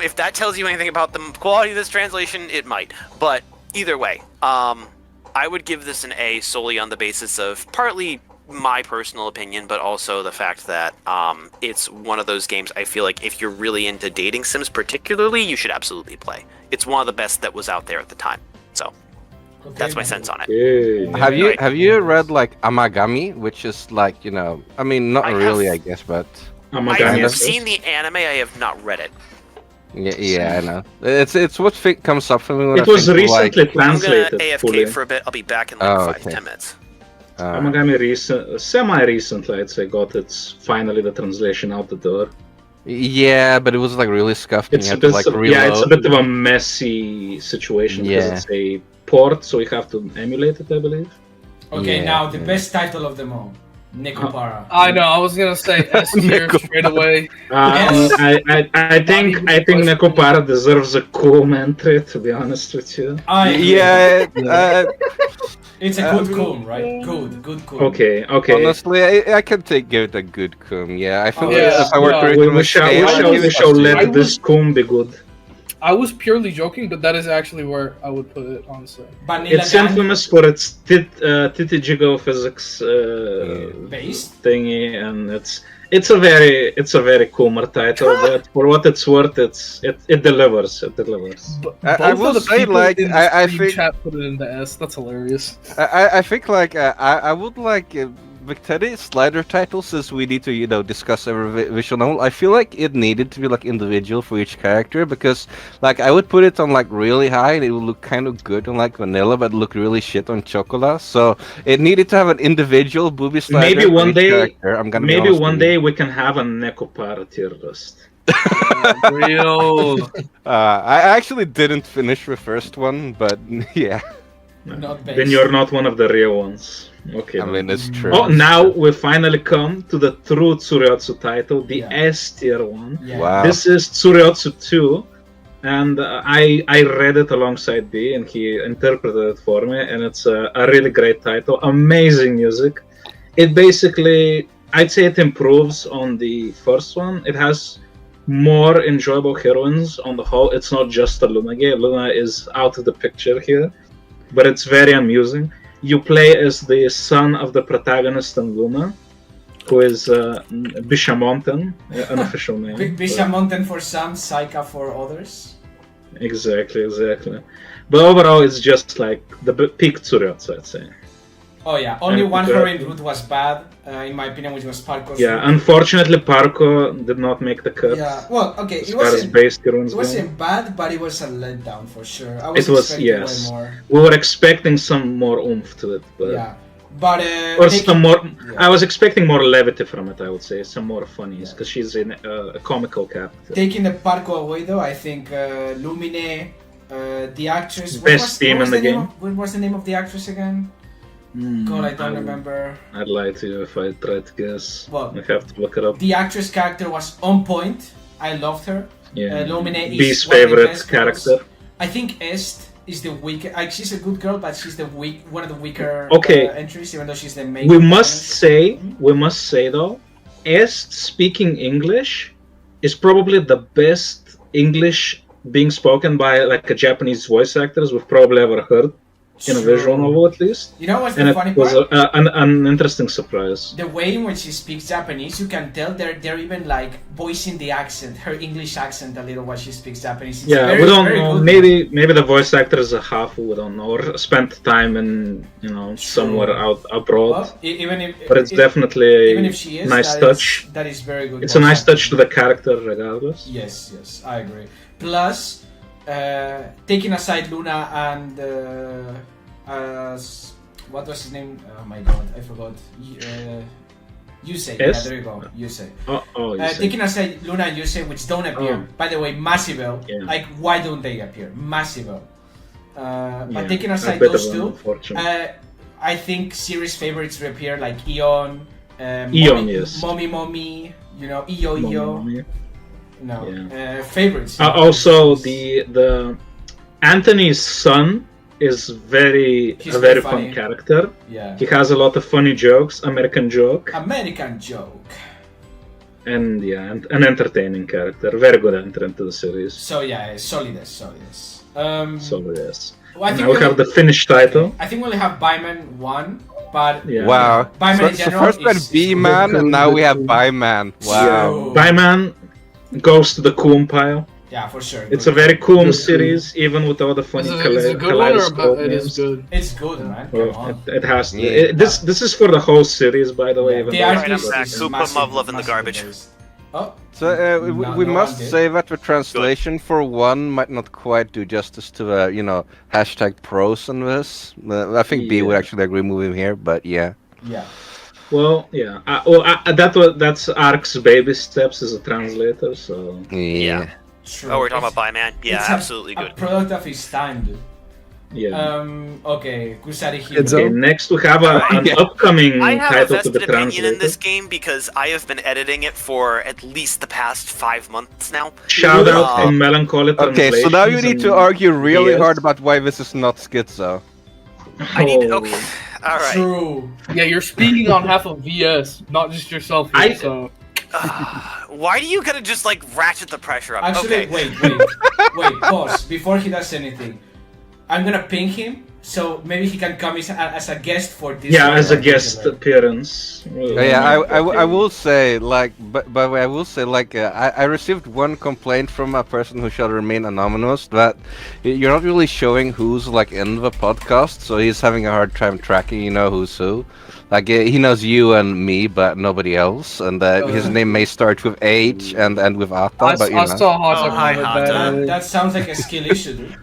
Speaker 3: if that tells you anything about the quality of this translation, it might. But either way, I would give this an A solely on the basis of partly my personal opinion, but also the fact that it's one of those games I feel like if you're really into dating sims particularly, you should absolutely play. It's one of the best that was out there at the time. So that's my sense on it.
Speaker 5: Okay.
Speaker 6: Have you read like Amagami, which is like I mean not
Speaker 3: I
Speaker 6: really
Speaker 3: have-
Speaker 6: I guess, but
Speaker 3: I
Speaker 5: Amagami
Speaker 3: have
Speaker 5: is-
Speaker 3: seen the anime, I have not read it.
Speaker 6: yeah, I know. It's what comes up for me when
Speaker 5: It
Speaker 6: I
Speaker 5: was
Speaker 6: think of, like,
Speaker 5: recently
Speaker 3: I'm gonna
Speaker 5: translated
Speaker 3: AFK
Speaker 5: fully.
Speaker 3: for a bit. I'll be back in like
Speaker 6: Oh,
Speaker 3: 5
Speaker 6: okay.
Speaker 3: 10 minutes.
Speaker 5: Amagami semi-recently, I'd say, got its finally the translation out the door.
Speaker 6: Yeah, but it was like really scuffed. And
Speaker 5: It's
Speaker 6: you
Speaker 5: a
Speaker 6: had to,
Speaker 5: bit,
Speaker 6: like,
Speaker 5: yeah, it's a
Speaker 6: reload.
Speaker 5: bit of a messy situation because
Speaker 6: Yeah.
Speaker 5: it's a port, so we have to emulate it, I believe.
Speaker 2: Okay,
Speaker 6: Yeah,
Speaker 2: now the
Speaker 6: yeah.
Speaker 2: best title of them all, Nekopara.
Speaker 4: I know. I was gonna say S tier straight away.
Speaker 2: Yes.
Speaker 5: I think Nekopara deserves a calm entry, to be honest with you.
Speaker 2: I agree.
Speaker 6: Yeah,
Speaker 2: It's a good cool, right? Good cool.
Speaker 5: Okay.
Speaker 6: honestly, I can give it a good cum. Yeah, I think
Speaker 2: yeah.
Speaker 6: if I were to
Speaker 4: Yeah.
Speaker 6: rate
Speaker 5: We shall, we
Speaker 6: I would
Speaker 5: shall,
Speaker 6: give
Speaker 5: we
Speaker 6: it a
Speaker 5: shall
Speaker 6: C.
Speaker 5: let
Speaker 4: I
Speaker 5: this cum be good.
Speaker 4: I was purely joking, but that is actually where I would put it, honestly.
Speaker 2: Vanilla
Speaker 5: It's
Speaker 2: Gang
Speaker 5: infamous for its Titijigo physics
Speaker 2: based.
Speaker 5: thingy, and it's a very Coomer title, but for what it's worth, it delivers. It delivers.
Speaker 4: But
Speaker 6: I
Speaker 4: both
Speaker 6: will
Speaker 4: of the
Speaker 6: say,
Speaker 4: people
Speaker 6: like,
Speaker 4: in the
Speaker 6: I
Speaker 4: stream
Speaker 6: think-
Speaker 4: chat put it in the S. That's hilarious.
Speaker 6: I think like I would like Big Teddy slider titles, since we need to discuss every visual novel, I feel like it needed to be like individual for each character, because like I would put it on like really high and it would look kind of good on like vanilla, but look really shit on chocolate. So it needed to have an individual booby slider.
Speaker 5: Maybe
Speaker 6: for
Speaker 5: one
Speaker 6: each
Speaker 5: day,
Speaker 6: character. I'm gonna be
Speaker 5: maybe
Speaker 6: honest
Speaker 5: one
Speaker 6: with you.
Speaker 5: day we can have a Nekopara tier list.
Speaker 4: Real.
Speaker 6: I actually didn't finish the first one, but yeah,
Speaker 2: Not based.
Speaker 5: Then you're not one of the real ones. Okay.
Speaker 6: I mean it's true.
Speaker 5: Oh, now we finally come to the true Tsuryotsu title, the
Speaker 2: Yeah.
Speaker 5: S tier one.
Speaker 2: Yeah.
Speaker 6: Wow.
Speaker 5: This is Tsuryotsu 2, and I read it alongside B, and he interpreted it for me, and it's a really great title. Amazing music. It basically, I'd say it improves on the first one. It has more enjoyable heroines on the whole. It's not just a Luna game. Luna is out of the picture here, but it's very amusing. You play as the son of the protagonist in Luna, who is Bishamonten, an official name.
Speaker 2: Bishamonten for some, Saika for others.
Speaker 5: Exactly. But overall, it's just like the peak Tsuryotsu, I'd say.
Speaker 2: Oh yeah, only
Speaker 5: And
Speaker 2: one
Speaker 5: the-
Speaker 2: heroine route was bad, in my opinion, which was Parko's
Speaker 5: Yeah,
Speaker 2: route.
Speaker 5: unfortunately, Parko did not make the cut.
Speaker 2: Yeah, well, okay,
Speaker 5: As
Speaker 2: it
Speaker 5: far as
Speaker 2: wasn't,
Speaker 5: base heroines
Speaker 2: it
Speaker 5: go.
Speaker 2: wasn't bad, but it was a letdown for sure. I was
Speaker 5: It was,
Speaker 2: expecting
Speaker 5: yes.
Speaker 2: way more.
Speaker 5: We were expecting some more oomph to it, but
Speaker 2: Yeah, but
Speaker 5: or
Speaker 2: taking-
Speaker 5: some more.
Speaker 2: yeah.
Speaker 5: I was expecting more levity from it. I would say some more funnies
Speaker 2: Yeah.
Speaker 5: because she's in a comical character.
Speaker 2: Taking the Parko away though, I think Lumine, the actress.
Speaker 5: Best team in the game.
Speaker 2: What was the name of the actress again? God, I don't remember.
Speaker 5: I'd lie to you if I tried to guess.
Speaker 2: Well,
Speaker 5: I have to look it up.
Speaker 2: The actress character was on point. I loved her.
Speaker 5: Yeah,
Speaker 2: Lumine is
Speaker 5: B's
Speaker 2: one of the
Speaker 5: favorite
Speaker 2: best girls.
Speaker 5: character.
Speaker 2: I think Est is the weak. Like, she's a good girl, but she's one of the weaker
Speaker 5: Okay.
Speaker 2: entries, even though she's the main.
Speaker 5: We must
Speaker 2: protagonist.
Speaker 5: say though, Est speaking English is probably the best English being spoken by like a Japanese voice actors we've probably ever heard in a visual
Speaker 2: True.
Speaker 5: novel at least.
Speaker 2: You know what's
Speaker 5: And
Speaker 2: the
Speaker 5: it
Speaker 2: funny
Speaker 5: was
Speaker 2: part?
Speaker 5: an interesting surprise.
Speaker 2: The way in which she speaks Japanese, you can tell they're even like voicing the accent, her English accent a little while she speaks Japanese. It's
Speaker 5: Yeah,
Speaker 2: very,
Speaker 5: we don't
Speaker 2: very
Speaker 5: know.
Speaker 2: good.
Speaker 5: Maybe the voice actor is a half. We don't know, or spent time in somewhere out abroad.
Speaker 2: Well, even if,
Speaker 5: But it's definitely
Speaker 2: even
Speaker 5: a
Speaker 2: if she is,
Speaker 5: nice
Speaker 2: that
Speaker 5: touch.
Speaker 2: that is very good.
Speaker 5: It's a
Speaker 2: voice
Speaker 5: nice touch to
Speaker 2: acting.
Speaker 5: the character, regardless.
Speaker 2: Yes, I agree. Plus, taking aside Luna and what was his name? Oh my god, I forgot. Yusei. Yeah,
Speaker 5: Yes?
Speaker 2: there you go. Yusei.
Speaker 5: Oh, you see.
Speaker 2: Taking aside Luna and Yusei, which don't appear.
Speaker 5: Oh.
Speaker 2: By the way, Massivel.
Speaker 5: Yeah.
Speaker 2: Like, why don't they appear? Massivel. But
Speaker 5: Yeah,
Speaker 2: taking
Speaker 5: a
Speaker 2: aside
Speaker 5: bit
Speaker 2: those
Speaker 5: of an
Speaker 2: two,
Speaker 5: unfortunate.
Speaker 2: I think series favorites reappear like Eon,
Speaker 5: Eon, yes.
Speaker 2: Mommy, Iyo.
Speaker 5: Mommy.
Speaker 2: No,
Speaker 5: Yeah.
Speaker 2: favorites.
Speaker 5: Also, the Anthony's son is
Speaker 2: He's
Speaker 5: a very
Speaker 2: very
Speaker 5: fun
Speaker 2: funny.
Speaker 5: character.
Speaker 2: Yeah.
Speaker 5: He has a lot of funny jokes, American joke,
Speaker 2: American joke.
Speaker 5: and an entertaining character. Very good entry into the series.
Speaker 2: So yeah, solides.
Speaker 5: So yes.
Speaker 2: Well, I think
Speaker 5: Now we have the finished title.
Speaker 2: I think we'll have Byman 1, but
Speaker 5: Yeah.
Speaker 6: Wow.
Speaker 2: Byman in
Speaker 6: So
Speaker 2: general
Speaker 6: first we had
Speaker 2: is
Speaker 6: B-Man, and now we have Byman. Wow.
Speaker 2: True.
Speaker 5: Byman goes to the Coom pile.
Speaker 2: Yeah, for sure.
Speaker 5: It's
Speaker 2: good.
Speaker 5: a very Coom
Speaker 1: Yes.
Speaker 5: series, even with all the funny
Speaker 4: Is it a good one or it is good?
Speaker 2: It's good, man. Come
Speaker 5: Well,
Speaker 2: on.
Speaker 5: it has to.
Speaker 6: Yeah.
Speaker 5: this is for the whole series, by the way. Even
Speaker 2: The
Speaker 5: though it's
Speaker 3: Alright, I'm
Speaker 2: artist
Speaker 3: back.
Speaker 2: is
Speaker 3: Who put
Speaker 2: massive-
Speaker 3: Muv in the
Speaker 2: massive
Speaker 3: garbage?
Speaker 2: based. Oh,
Speaker 6: So we
Speaker 2: No,
Speaker 6: we
Speaker 2: no
Speaker 6: must
Speaker 2: one did.
Speaker 6: say that the translation for one might not quite do justice to the hashtag pros on this. I think B would
Speaker 5: Yeah.
Speaker 6: actually agree moving here, but yeah.
Speaker 2: yeah.
Speaker 5: Well, yeah. That's Ark's baby steps as a translator. So
Speaker 3: Yeah.
Speaker 2: True.
Speaker 3: Oh, we're talking
Speaker 2: It's-
Speaker 3: about Byman? Yeah,
Speaker 2: it's
Speaker 3: absolutely
Speaker 2: a
Speaker 3: good.
Speaker 2: product of his time, dude.
Speaker 5: yeah.
Speaker 2: Okay, Kusari
Speaker 1: It's
Speaker 2: Hiro.
Speaker 5: Okay, next we have an upcoming
Speaker 3: I have a
Speaker 5: title to be
Speaker 3: vested opinion in
Speaker 5: translated.
Speaker 3: this game because I have been editing it for at least the past 5 months now.
Speaker 5: Shout out
Speaker 3: Okay.
Speaker 5: to Melancholy
Speaker 6: Okay, so now you need to
Speaker 5: Translations
Speaker 6: argue really
Speaker 5: DS.
Speaker 6: hard about why this is not schizo.
Speaker 3: I need to.
Speaker 5: Oh.
Speaker 3: Okay. Alright.
Speaker 2: True.
Speaker 4: Yeah, you're speaking on half of VS, not just yourself.
Speaker 5: I-
Speaker 4: Here, so
Speaker 3: Why do you gotta just like ratchet the pressure up?
Speaker 2: Actually,
Speaker 3: Okay.
Speaker 2: wait, pause. Before he does anything, I'm gonna ping him So maybe he can come as a guest for this.
Speaker 5: Yeah,
Speaker 2: one
Speaker 5: as a
Speaker 2: in
Speaker 5: guest
Speaker 2: particular.
Speaker 5: appearance.
Speaker 6: I will say, like, but I will say, like, I received one complaint from a person who shall remain anonymous that you're not really showing who's like in the podcast, so he's having a hard time tracking, who's who. Like, he knows you and me, but nobody else, and his name may start with H and end with Ata,
Speaker 4: I,
Speaker 6: but
Speaker 4: I saw Hata
Speaker 8: Oh, hi,
Speaker 4: comment
Speaker 8: Hata.
Speaker 4: that.
Speaker 2: That sounds like a skill issue, dude.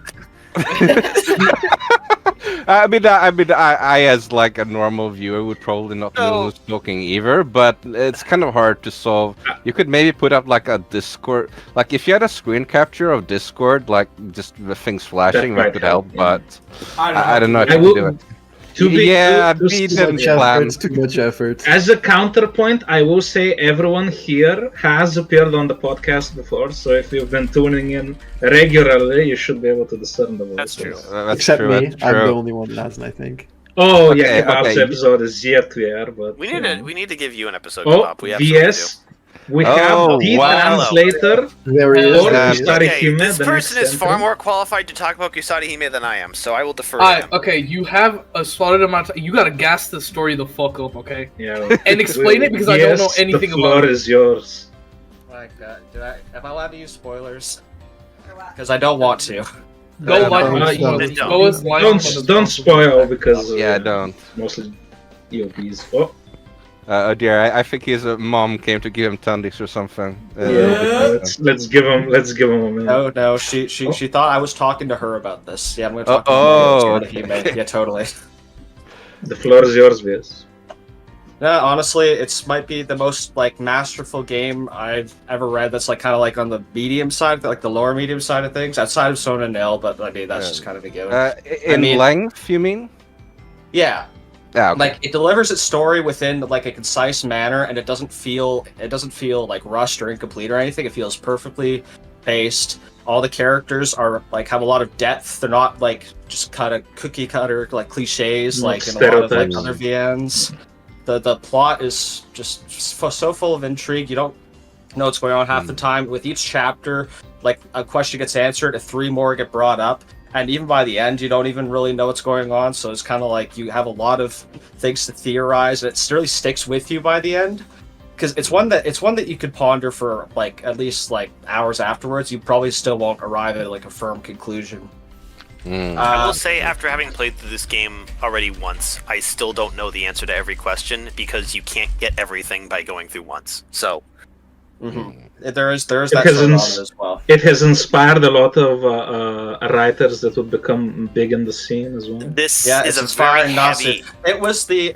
Speaker 6: I as like a normal viewer would probably not know who's talking either, but it's kind of hard to solve. You could maybe put up like a Discord, like if you had a screen capture of Discord, like just the things flashing, that
Speaker 5: might
Speaker 6: could help.
Speaker 5: help,
Speaker 6: But
Speaker 2: I
Speaker 6: I don't know if
Speaker 5: I
Speaker 6: you can
Speaker 5: will-
Speaker 6: do it.
Speaker 5: To be
Speaker 6: Yeah,
Speaker 5: to-
Speaker 6: he
Speaker 5: to-
Speaker 6: didn't
Speaker 1: Too much
Speaker 6: plan.
Speaker 1: effort. It's too much effort.
Speaker 5: As a counterpoint, I will say everyone here has appeared on the podcast before, so if you've been tuning in regularly, you should be able to discern the voices.
Speaker 3: That's true.
Speaker 6: That's
Speaker 1: Except
Speaker 6: true,
Speaker 1: me.
Speaker 6: that's
Speaker 1: I'm the
Speaker 6: true.
Speaker 1: only one that hasn't, I think.
Speaker 5: Oh,
Speaker 6: Okay,
Speaker 5: yeah, Kebab's
Speaker 6: okay.
Speaker 5: episode is yet to air, but...
Speaker 3: We need to give you an episode,
Speaker 5: Oh,
Speaker 3: Bob. We absolutely
Speaker 5: VS, we have
Speaker 6: Oh,
Speaker 5: the
Speaker 6: wow.
Speaker 5: translator
Speaker 1: There he is.
Speaker 5: for
Speaker 1: There he is.
Speaker 5: Kusari
Speaker 3: Okay,
Speaker 5: Hime,
Speaker 3: this
Speaker 5: the
Speaker 3: person
Speaker 5: next
Speaker 3: is far
Speaker 5: entry.
Speaker 3: more qualified to talk about Kusari Hime than I am, so I will defer to
Speaker 4: Alright,
Speaker 3: him.
Speaker 4: okay, you have a slotted amount of time. You gotta gas the story the fuck up, okay?
Speaker 5: Yeah.
Speaker 4: And explain it because I don't know anything
Speaker 5: the floor
Speaker 4: about it.
Speaker 5: is yours.
Speaker 8: Like, am I allowed to use spoilers? Because I don't want to.
Speaker 4: Go light on
Speaker 1: no,
Speaker 4: spoilers.
Speaker 3: don't.
Speaker 4: Go as light on
Speaker 5: Don't
Speaker 4: spoilers.
Speaker 5: spoil because
Speaker 6: Yeah, don't.
Speaker 5: mostly EOPs. Oh,
Speaker 6: Oh dear, I think his mom came to give him Tundix or something.
Speaker 5: yeah. Let's give him a minute.
Speaker 8: No, she thought I was talking to her about this. Yeah, I'm gonna talk to
Speaker 6: Oh,
Speaker 8: her. Yeah, totally.
Speaker 5: The floor is yours, VS.
Speaker 8: No, honestly, it's might be the most like masterful game I've ever read. That's like kind of like on the medium side, like the lower medium side of things, outside of Sona Nil. But I mean, that's just kind of a given.
Speaker 6: In
Speaker 8: mean-
Speaker 6: length, you mean?
Speaker 8: Yeah,
Speaker 6: Yeah, okay.
Speaker 8: like it delivers its story within like a concise manner, and it doesn't feel like rushed or incomplete or anything. It feels perfectly paced. All the characters are like have a lot of depth. They're not like just kind of cookie cutter like cliches like in a lot of like
Speaker 5: Stereotypes.
Speaker 8: other VNs. The plot is just so full of intrigue. You don't know what's going on half the time. With each chapter, like a question gets answered, and 3 more get brought up. And even by the end, you don't even really know what's going on. So it's kind of like you have a lot of things to theorize, and it really sticks with you by the end. Because it's one that you could ponder for like at least like hours afterwards. You probably still won't arrive at like a firm conclusion.
Speaker 3: I will say, after having played through this game already once, I still don't know the answer to every question because you can't get everything by going through once. So,
Speaker 8: There is that
Speaker 5: Because
Speaker 8: sort of
Speaker 5: it's-
Speaker 8: on it as well.
Speaker 5: It has inspired a lot of writers that would become big in the scene as well.
Speaker 3: this
Speaker 8: Yeah,
Speaker 3: is
Speaker 8: it's
Speaker 3: a very
Speaker 8: inspiring Nasu.
Speaker 3: heavy.
Speaker 8: It was the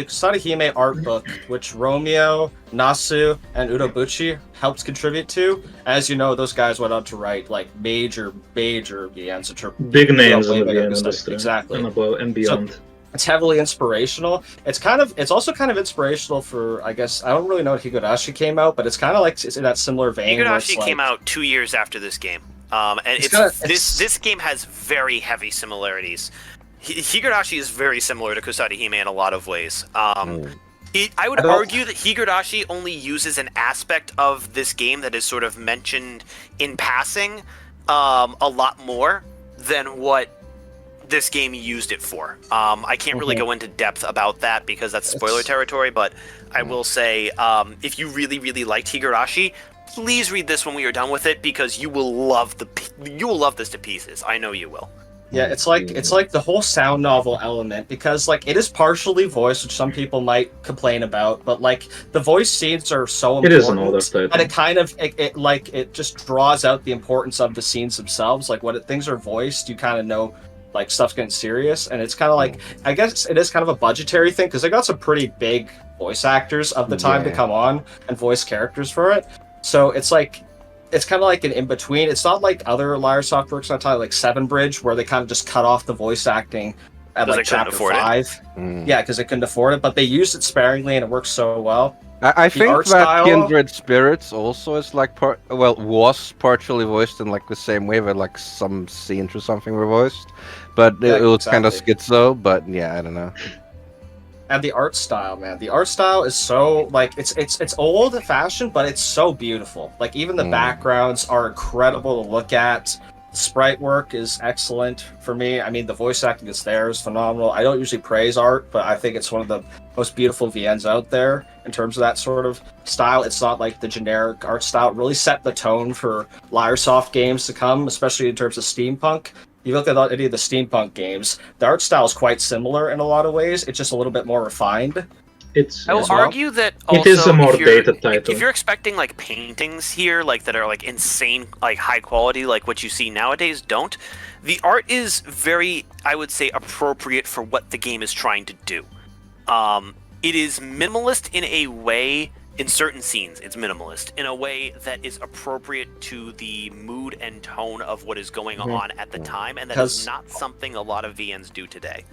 Speaker 8: Kusari Hime art book, which Romeo, Nasu, and Udobuchi helped contribute to. As you know, those guys went on to write like major VNs, which are
Speaker 5: Big names
Speaker 8: way
Speaker 5: in the
Speaker 8: bigger
Speaker 5: VN
Speaker 8: than
Speaker 5: industry.
Speaker 8: exactly.
Speaker 5: And above and beyond.
Speaker 8: It's heavily inspirational. It's also kind of inspirational for, I guess, I don't really know when Higurashi came out, but it's kind of like it's in that similar vein. where it's
Speaker 3: Higurashi
Speaker 8: like,
Speaker 3: came out 2 years after this game. And this game has very heavy similarities. Higurashi is very similar to Kusari Hime in a lot of ways. I would argue that Higurashi only uses an aspect of this game that is sort of mentioned in passing a lot more than what this game used it for. I can't really go into depth about that because that's spoiler territory, but I will say if you really, really liked Higurashi, please read this when we are done with it because you will love this to pieces. I know you will.
Speaker 8: Yeah, it's like the whole sound novel element because like it is partially voiced, which some people might complain about, but like the voice scenes are so
Speaker 5: It
Speaker 8: important.
Speaker 5: is an older title.
Speaker 8: And it kind of it just draws out the importance of the scenes themselves. Like when things are voiced, you kind of know like stuff's getting serious, and it's kind of like I guess it is kind of a budgetary thing because they got some pretty big voice actors of the time to come on and voice characters for it. So it's like it's kind of like an in between. It's not like other Lyresoft works on time like Seven Bridge where they kind of just cut off the voice acting at
Speaker 3: 'Cause
Speaker 8: like
Speaker 3: they couldn't
Speaker 8: chapter
Speaker 3: afford it.
Speaker 8: 5. Yeah, because they couldn't afford it, but they used it sparingly and it works so well.
Speaker 6: I think
Speaker 8: art
Speaker 6: that
Speaker 8: style-
Speaker 6: Kindred Spirits also is like was partially voiced in like the same way that like some scenes or something were voiced, but
Speaker 8: Yeah,
Speaker 6: it was kind of
Speaker 8: exactly.
Speaker 6: schizo. But yeah, I don't know.
Speaker 8: And the art style, man. The art style is so like it's old fashioned, but it's so beautiful. Like even the backgrounds are incredible to look at. Sprite work is excellent for me. I mean, the voice acting is there is phenomenal. I don't usually praise art, but I think it's one of the most beautiful VNs out there in terms of that sort of style. It's not like the generic art style. It really set the tone for Lyresoft games to come, especially in terms of steampunk. You look at any of the steampunk games, the art style is quite similar in a lot of ways. It's just a little bit more refined.
Speaker 3: I will argue that also,
Speaker 5: it is a more dated title.
Speaker 3: If you're expecting like paintings here, like that are like insane, like high quality, like what you see nowadays, don't. The art is very, I would say, appropriate for what the game is trying to do. It is minimalist in a way. In certain scenes, it's minimalist in a way that is appropriate to the mood and tone of what is going on at the time, and that is not something a lot of VNs do today.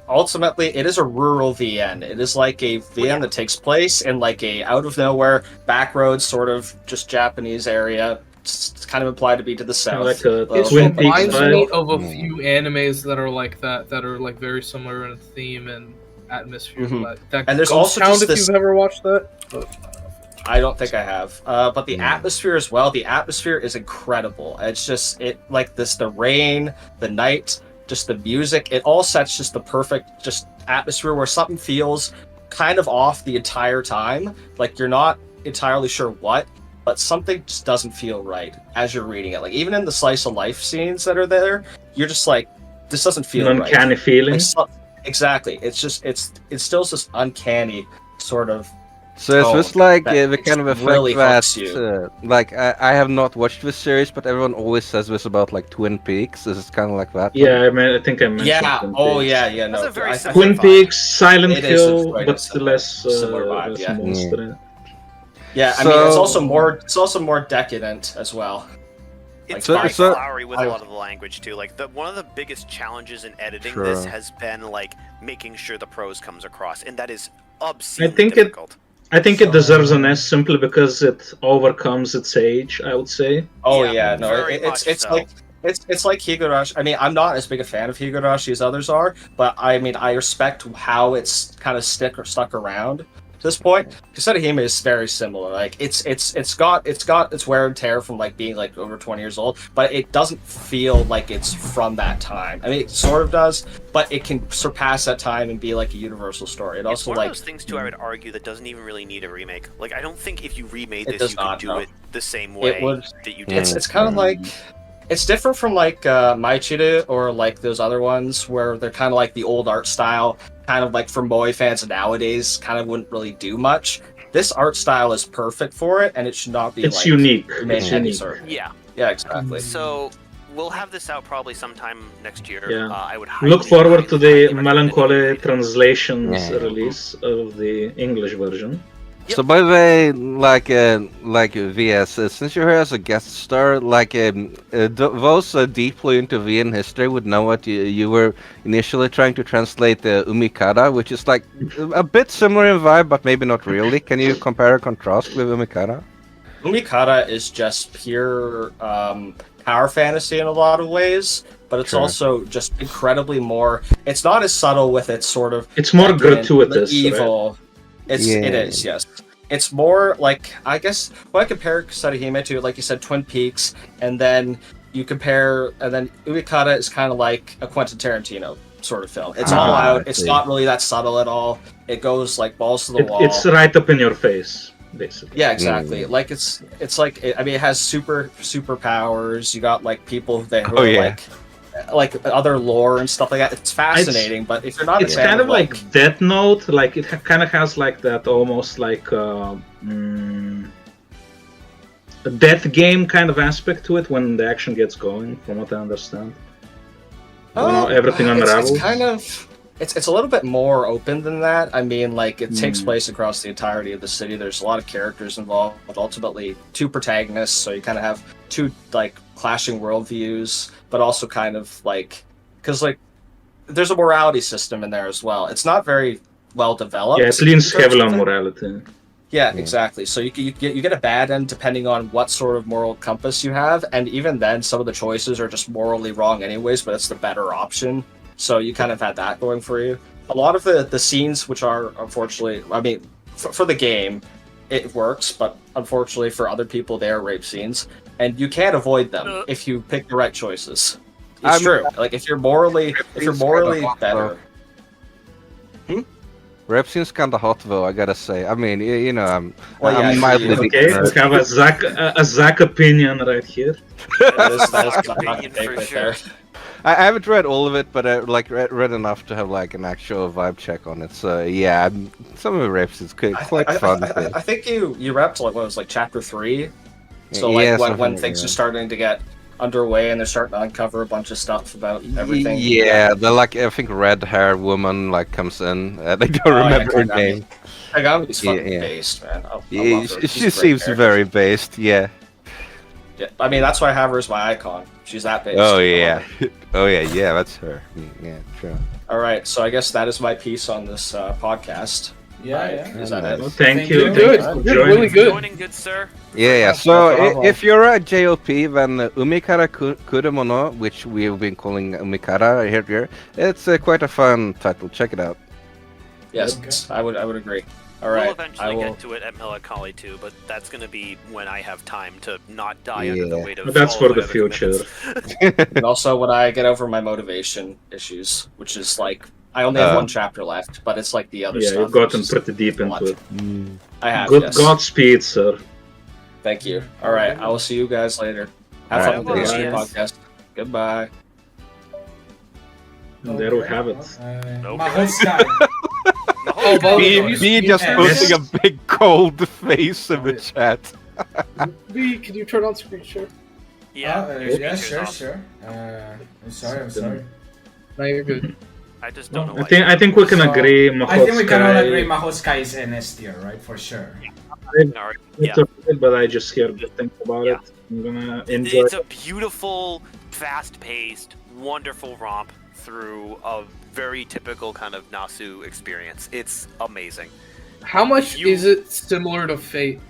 Speaker 8: Ultimately, it is a rural VN. It is like a VN that takes place in like a out of nowhere, backroads sort of just Japanese area. It's kind of implied to be to the south.
Speaker 5: Like a
Speaker 4: It
Speaker 5: Twin Peaks
Speaker 4: reminds me
Speaker 5: style.
Speaker 4: of a few animes that are like that are like very similar in theme and atmosphere. That
Speaker 8: And there's
Speaker 4: Ghost
Speaker 8: also
Speaker 4: Town,
Speaker 8: just
Speaker 4: if
Speaker 8: this-
Speaker 4: you've ever watched that.
Speaker 8: I don't think I have. But the atmosphere as well. The atmosphere is incredible. It's just the rain, the night, just the music. It all sets just the perfect just atmosphere where something feels kind of off the entire time. Like you're not entirely sure what, but something just doesn't feel right as you're reading it. Like even in the slice of life scenes that are there, you're just like, this doesn't feel
Speaker 5: An
Speaker 8: right.
Speaker 5: uncanny feeling.
Speaker 8: Exactly. It's still this uncanny sort of.
Speaker 6: So it's just like
Speaker 8: that
Speaker 6: the kind of effect
Speaker 8: really
Speaker 6: that,
Speaker 8: hooks you.
Speaker 6: like, I have not watched this series, but everyone always says this about like Twin Peaks. Is it kind of like that?
Speaker 5: Yeah, I think I mentioned.
Speaker 8: Yeah.
Speaker 5: Twin
Speaker 8: Oh
Speaker 5: Peaks.
Speaker 8: yeah. No.
Speaker 3: That's a very
Speaker 8: I-
Speaker 3: similar
Speaker 5: Twin
Speaker 3: vibe.
Speaker 5: Peaks, Silent
Speaker 8: It is a
Speaker 5: Hill,
Speaker 8: quite
Speaker 5: but
Speaker 8: similar-
Speaker 5: less
Speaker 8: similar vibe,
Speaker 5: less
Speaker 8: yeah.
Speaker 5: monster.
Speaker 8: Yeah, I mean it's
Speaker 6: So-
Speaker 8: also more decadent as well.
Speaker 3: It's
Speaker 6: So-
Speaker 3: very
Speaker 6: so-
Speaker 3: flowery with a lot of the language too. Like one of the biggest challenges in editing this
Speaker 6: Sure.
Speaker 3: has been like making sure the prose comes across, and that is obscenely
Speaker 5: think
Speaker 3: difficult.
Speaker 5: I think it deserves an S simply because it overcomes its age, I would say.
Speaker 8: Oh
Speaker 3: Yeah,
Speaker 8: yeah, no,
Speaker 3: very
Speaker 8: it's
Speaker 3: much so.
Speaker 8: like it's like Higurashi. I mean, I'm not as big a fan of Higurashi as others are, but I mean, I respect how it's kind of stuck around to this point. Kaseta Hime is very similar. Like it's got its wear and tear from like being like over 20 years old, but it doesn't feel like it's from that time. I mean, it sort of does, but it can surpass that time and be like a universal story. It
Speaker 3: It's
Speaker 8: also
Speaker 3: one
Speaker 8: like
Speaker 3: of those things too. I would argue that doesn't even really need a remake. Like I don't think if you remade
Speaker 8: It
Speaker 3: this,
Speaker 8: does
Speaker 3: you could
Speaker 8: not,
Speaker 3: do
Speaker 8: no.
Speaker 3: it the same way
Speaker 8: would-
Speaker 3: that you did.
Speaker 8: it's kind of like it's different from like Maichide or like those other ones where they're kind of like the old art style, kind of like for moe fans nowadays kind of wouldn't really do much. This art style is perfect for it, and it should not be
Speaker 5: It's
Speaker 8: like,
Speaker 5: unique.
Speaker 8: made
Speaker 5: It's
Speaker 8: in any
Speaker 5: unique.
Speaker 8: sort.
Speaker 3: Yeah.
Speaker 8: Yeah, exactly.
Speaker 3: So we'll have this out probably sometime next year.
Speaker 5: Yeah.
Speaker 3: I would
Speaker 5: Look
Speaker 3: highly,
Speaker 5: forward to the
Speaker 3: highly recommend it.
Speaker 5: melancholy translations
Speaker 6: Yeah.
Speaker 5: release of the English version.
Speaker 6: So by the way, like VS, since you're here as a guest star, like those deeply into VN history would know what you were initially trying to translate the Umikara, which is like a bit similar in vibe, but maybe not really. Can you compare and contrast with Umikara?
Speaker 8: Umikara is just pure power fantasy in a lot of ways, but it's
Speaker 6: Sure.
Speaker 8: also just incredibly more. It's not as subtle with its sort of.
Speaker 5: It's more
Speaker 8: decadent,
Speaker 5: gratuitous,
Speaker 8: evil. It
Speaker 6: Yeah.
Speaker 8: is, yes. It's more like, I guess, when I compare Kaseta Hime to, like you said, Twin Peaks, and then Umikara is kind of like a Quentin Tarantino sort of film. It's all
Speaker 6: Ah,
Speaker 8: out.
Speaker 6: I
Speaker 8: It's
Speaker 6: see.
Speaker 8: not really that subtle at all. It goes like balls to the wall.
Speaker 5: It's right up in your face, basically.
Speaker 8: Yeah, exactly. Like it's like I mean, it has superpowers. You got like people that who
Speaker 6: Oh,
Speaker 8: are
Speaker 6: yeah.
Speaker 8: like other lore and stuff like that. It's fascinating, but if you're not
Speaker 5: It's
Speaker 8: a fan
Speaker 5: kind of like
Speaker 8: like
Speaker 5: Death Note. Like it kind of has like that almost like a death game kind of aspect to it when the action gets going, from what I understand. Everything unravels.
Speaker 8: It's kind of it's a little bit more open than that. I mean, like it takes place across the entirety of the city. There's a lot of characters involved, with ultimately two protagonists, so you kind of have two like clashing worldviews, but also kind of like because like there's a morality system in there as well. It's not very well developed.
Speaker 5: Yeah, it leans
Speaker 8: in terms
Speaker 5: heavily
Speaker 8: of
Speaker 5: on
Speaker 8: it.
Speaker 5: morality.
Speaker 8: Yeah, exactly. So you get a bad end depending on what sort of moral compass you have, and even then, some of the choices are just morally wrong anyways. But it's the better option. So you kind of had that going for you. A lot of the scenes, which are unfortunately, I mean, for the game, it works, but unfortunately for other people, they are rape scenes. and you can't avoid them if you pick the right choices. It's
Speaker 6: I'm-
Speaker 8: true. Like if you're morally better.
Speaker 6: Rep seems kind of hot though. I gotta say. I mean, you know, I'm
Speaker 8: yeah,
Speaker 6: mildly
Speaker 5: Okay,
Speaker 6: ignorant.
Speaker 5: we have a Zach opinion right here.
Speaker 8: That is a hot
Speaker 3: Opinion
Speaker 8: take
Speaker 3: for
Speaker 8: right
Speaker 3: sure.
Speaker 8: there.
Speaker 6: I haven't read all of it, but I like read enough to have like an actual vibe check on it. So yeah, some of the reps is quite fun.
Speaker 8: I think you repped like what was like chapter 3. So
Speaker 6: Yeah,
Speaker 8: like
Speaker 6: something
Speaker 8: when
Speaker 6: like
Speaker 8: things
Speaker 6: that.
Speaker 8: are starting to get underway and they're starting to uncover a bunch of stuff about everything.
Speaker 6: Yeah, the like I think red hair woman like comes in. I don't
Speaker 8: Oh, yeah,
Speaker 6: remember her
Speaker 8: Kagami.
Speaker 6: name.
Speaker 8: Kagami's fucking
Speaker 6: Yeah.
Speaker 8: based, man. I
Speaker 6: Yeah,
Speaker 8: love her.
Speaker 6: she
Speaker 8: She's a great
Speaker 6: seems
Speaker 8: character.
Speaker 6: very based. Yeah.
Speaker 8: Yeah, I mean that's why I have her as my icon. She's that based.
Speaker 6: Oh
Speaker 8: I love
Speaker 6: yeah.
Speaker 8: her.
Speaker 6: Oh yeah. That's her. Yeah, sure.
Speaker 8: All right, so I guess that is my piece on this podcast.
Speaker 2: Yeah, yeah.
Speaker 8: Is that it?
Speaker 5: Well, thank
Speaker 2: Thank
Speaker 5: you.
Speaker 2: you.
Speaker 4: Good.
Speaker 5: Thank you for
Speaker 4: Good.
Speaker 5: joining.
Speaker 4: Really good.
Speaker 3: Joining, good sir.
Speaker 6: Yeah.
Speaker 8: No
Speaker 6: So
Speaker 8: problem.
Speaker 6: if you're a JOP, then Umikara Kurumono, which we've been calling Umikara here, it's quite a fun title. Check it out.
Speaker 8: Yes,
Speaker 2: Okay.
Speaker 8: I would agree. All
Speaker 3: We'll
Speaker 8: right, I
Speaker 3: eventually
Speaker 8: will.
Speaker 3: get to it at Melancholy too, but that's going to be when I have time to not die under the
Speaker 6: Yeah.
Speaker 3: weight of.
Speaker 5: But that's
Speaker 3: all
Speaker 5: for
Speaker 3: my
Speaker 5: the
Speaker 3: other
Speaker 5: future.
Speaker 3: commitments.
Speaker 8: And also when I get over my motivation issues, which is like I only have one chapter left, but it's like the other
Speaker 5: Yeah,
Speaker 8: stuff.
Speaker 5: you've gotten
Speaker 8: which is
Speaker 5: pretty deep
Speaker 8: a
Speaker 5: into
Speaker 8: lot.
Speaker 5: it.
Speaker 8: I have.
Speaker 5: Good
Speaker 8: Yes.
Speaker 5: Godspeed, sir.
Speaker 8: Thank you. All right, I will see you guys later. Have
Speaker 6: All
Speaker 8: fun
Speaker 6: right,
Speaker 8: with the
Speaker 3: yes.
Speaker 8: podcast. Goodbye.
Speaker 5: And there we have it.
Speaker 3: Okay.
Speaker 2: My whole sky.
Speaker 4: Oh, both
Speaker 6: B,
Speaker 4: of you.
Speaker 6: B just
Speaker 2: Yes.
Speaker 6: posting a big cold face in the chat.
Speaker 4: B, can you turn on screen share?
Speaker 3: Yeah.
Speaker 2: Yeah,
Speaker 3: speakers
Speaker 2: sure,
Speaker 3: off.
Speaker 2: sure. I'm sorry.
Speaker 4: No, you're good.
Speaker 3: I just don't know
Speaker 5: I
Speaker 3: why.
Speaker 5: think we can
Speaker 2: So,
Speaker 5: agree.
Speaker 2: I think we can all
Speaker 5: Mahotsukai-
Speaker 2: agree Mahoskai is an S tier, right? For sure.
Speaker 3: Alright, yeah.
Speaker 5: It's okay, but I just hear good things about
Speaker 3: Yeah.
Speaker 5: it. I'm gonna enjoy
Speaker 3: It's
Speaker 5: it.
Speaker 3: a beautiful, fast-paced, wonderful romp through a very typical kind of Nasu experience. It's amazing.
Speaker 4: How much
Speaker 3: You-
Speaker 4: is it similar to Fate?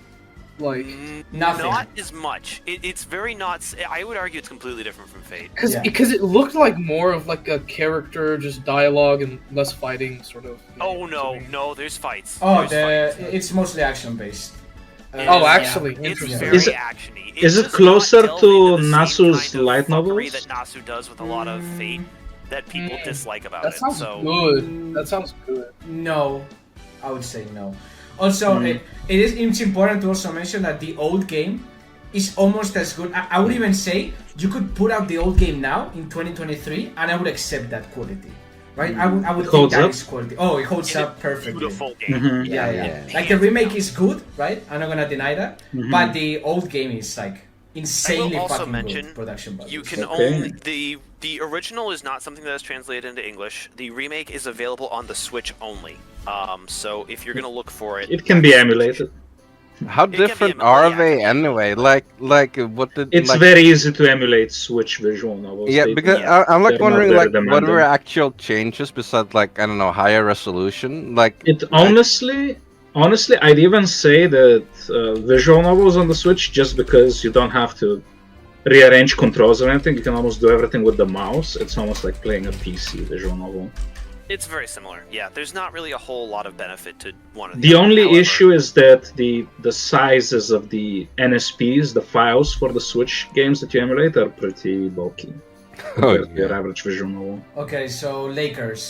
Speaker 4: Like,
Speaker 2: Nothing.
Speaker 3: Not as much. It's very not. I would argue it's completely different from Fate.
Speaker 4: because
Speaker 2: Yeah.
Speaker 4: it looked like more of like a character, just dialogue and less fighting, sort of.
Speaker 3: Oh
Speaker 4: to
Speaker 3: no,
Speaker 4: me.
Speaker 3: no, there's fights.
Speaker 2: Oh,
Speaker 3: There's fights.
Speaker 2: it's mostly action based.
Speaker 4: Oh, actually,
Speaker 3: It's
Speaker 4: interesting.
Speaker 3: very
Speaker 5: Is it-
Speaker 3: actiony.
Speaker 5: is it
Speaker 3: does
Speaker 5: closer
Speaker 3: not delve
Speaker 5: to
Speaker 3: into the same
Speaker 5: Nasu's
Speaker 3: kind of
Speaker 5: light
Speaker 3: fuckery
Speaker 5: novels?
Speaker 3: that Nasu does with a lot of Fate that people dislike about
Speaker 4: That
Speaker 3: it.
Speaker 4: sounds
Speaker 3: So
Speaker 4: good. That sounds good.
Speaker 2: No, I would say no. Also, it's important to also mention that the old game is almost as good. I would even say you could put out the old game now in 2023, and I would accept that quality, right? I would think
Speaker 5: Holds
Speaker 2: that
Speaker 5: up?
Speaker 2: is quality. Oh, it holds
Speaker 3: it's a
Speaker 2: up perfectly.
Speaker 3: beautiful game.
Speaker 5: Mhm.
Speaker 2: Yeah. Like the remake is good, right? I'm not gonna deny that. But the old game is like insanely
Speaker 3: also
Speaker 2: fucking
Speaker 3: mention,
Speaker 2: good production values.
Speaker 3: You can
Speaker 5: Okay.
Speaker 3: only the original is not something that is translated into English. The remake is available on the Switch only. So if you're gonna look for it,
Speaker 5: It can be emulated.
Speaker 6: How
Speaker 3: can be
Speaker 6: different
Speaker 3: a
Speaker 6: are
Speaker 3: melee
Speaker 6: they
Speaker 3: action.
Speaker 6: anyway? Like what did
Speaker 5: It's
Speaker 6: like,
Speaker 5: very easy to emulate Switch visual novels.
Speaker 6: yeah,
Speaker 5: They-
Speaker 6: because
Speaker 3: Yeah.
Speaker 6: I'm like
Speaker 5: They're not
Speaker 6: wondering
Speaker 5: very
Speaker 6: like what
Speaker 5: demanding.
Speaker 6: were actual changes besides like I don't know higher resolution like
Speaker 5: It honestly, I'd even say that visual novels on the Switch, just because you don't have to rearrange controls or anything, you can almost do everything with the mouse. It's almost like playing a PC visual novel.
Speaker 3: it's very similar. Yeah, there's not really a whole lot of benefit to one of
Speaker 5: The
Speaker 3: other.
Speaker 5: only
Speaker 3: However,
Speaker 5: issue is that the sizes of the NSPs, the files for the Switch games that you emulate, are pretty bulky compared to your average visual novel.
Speaker 2: Okay, so Lakers,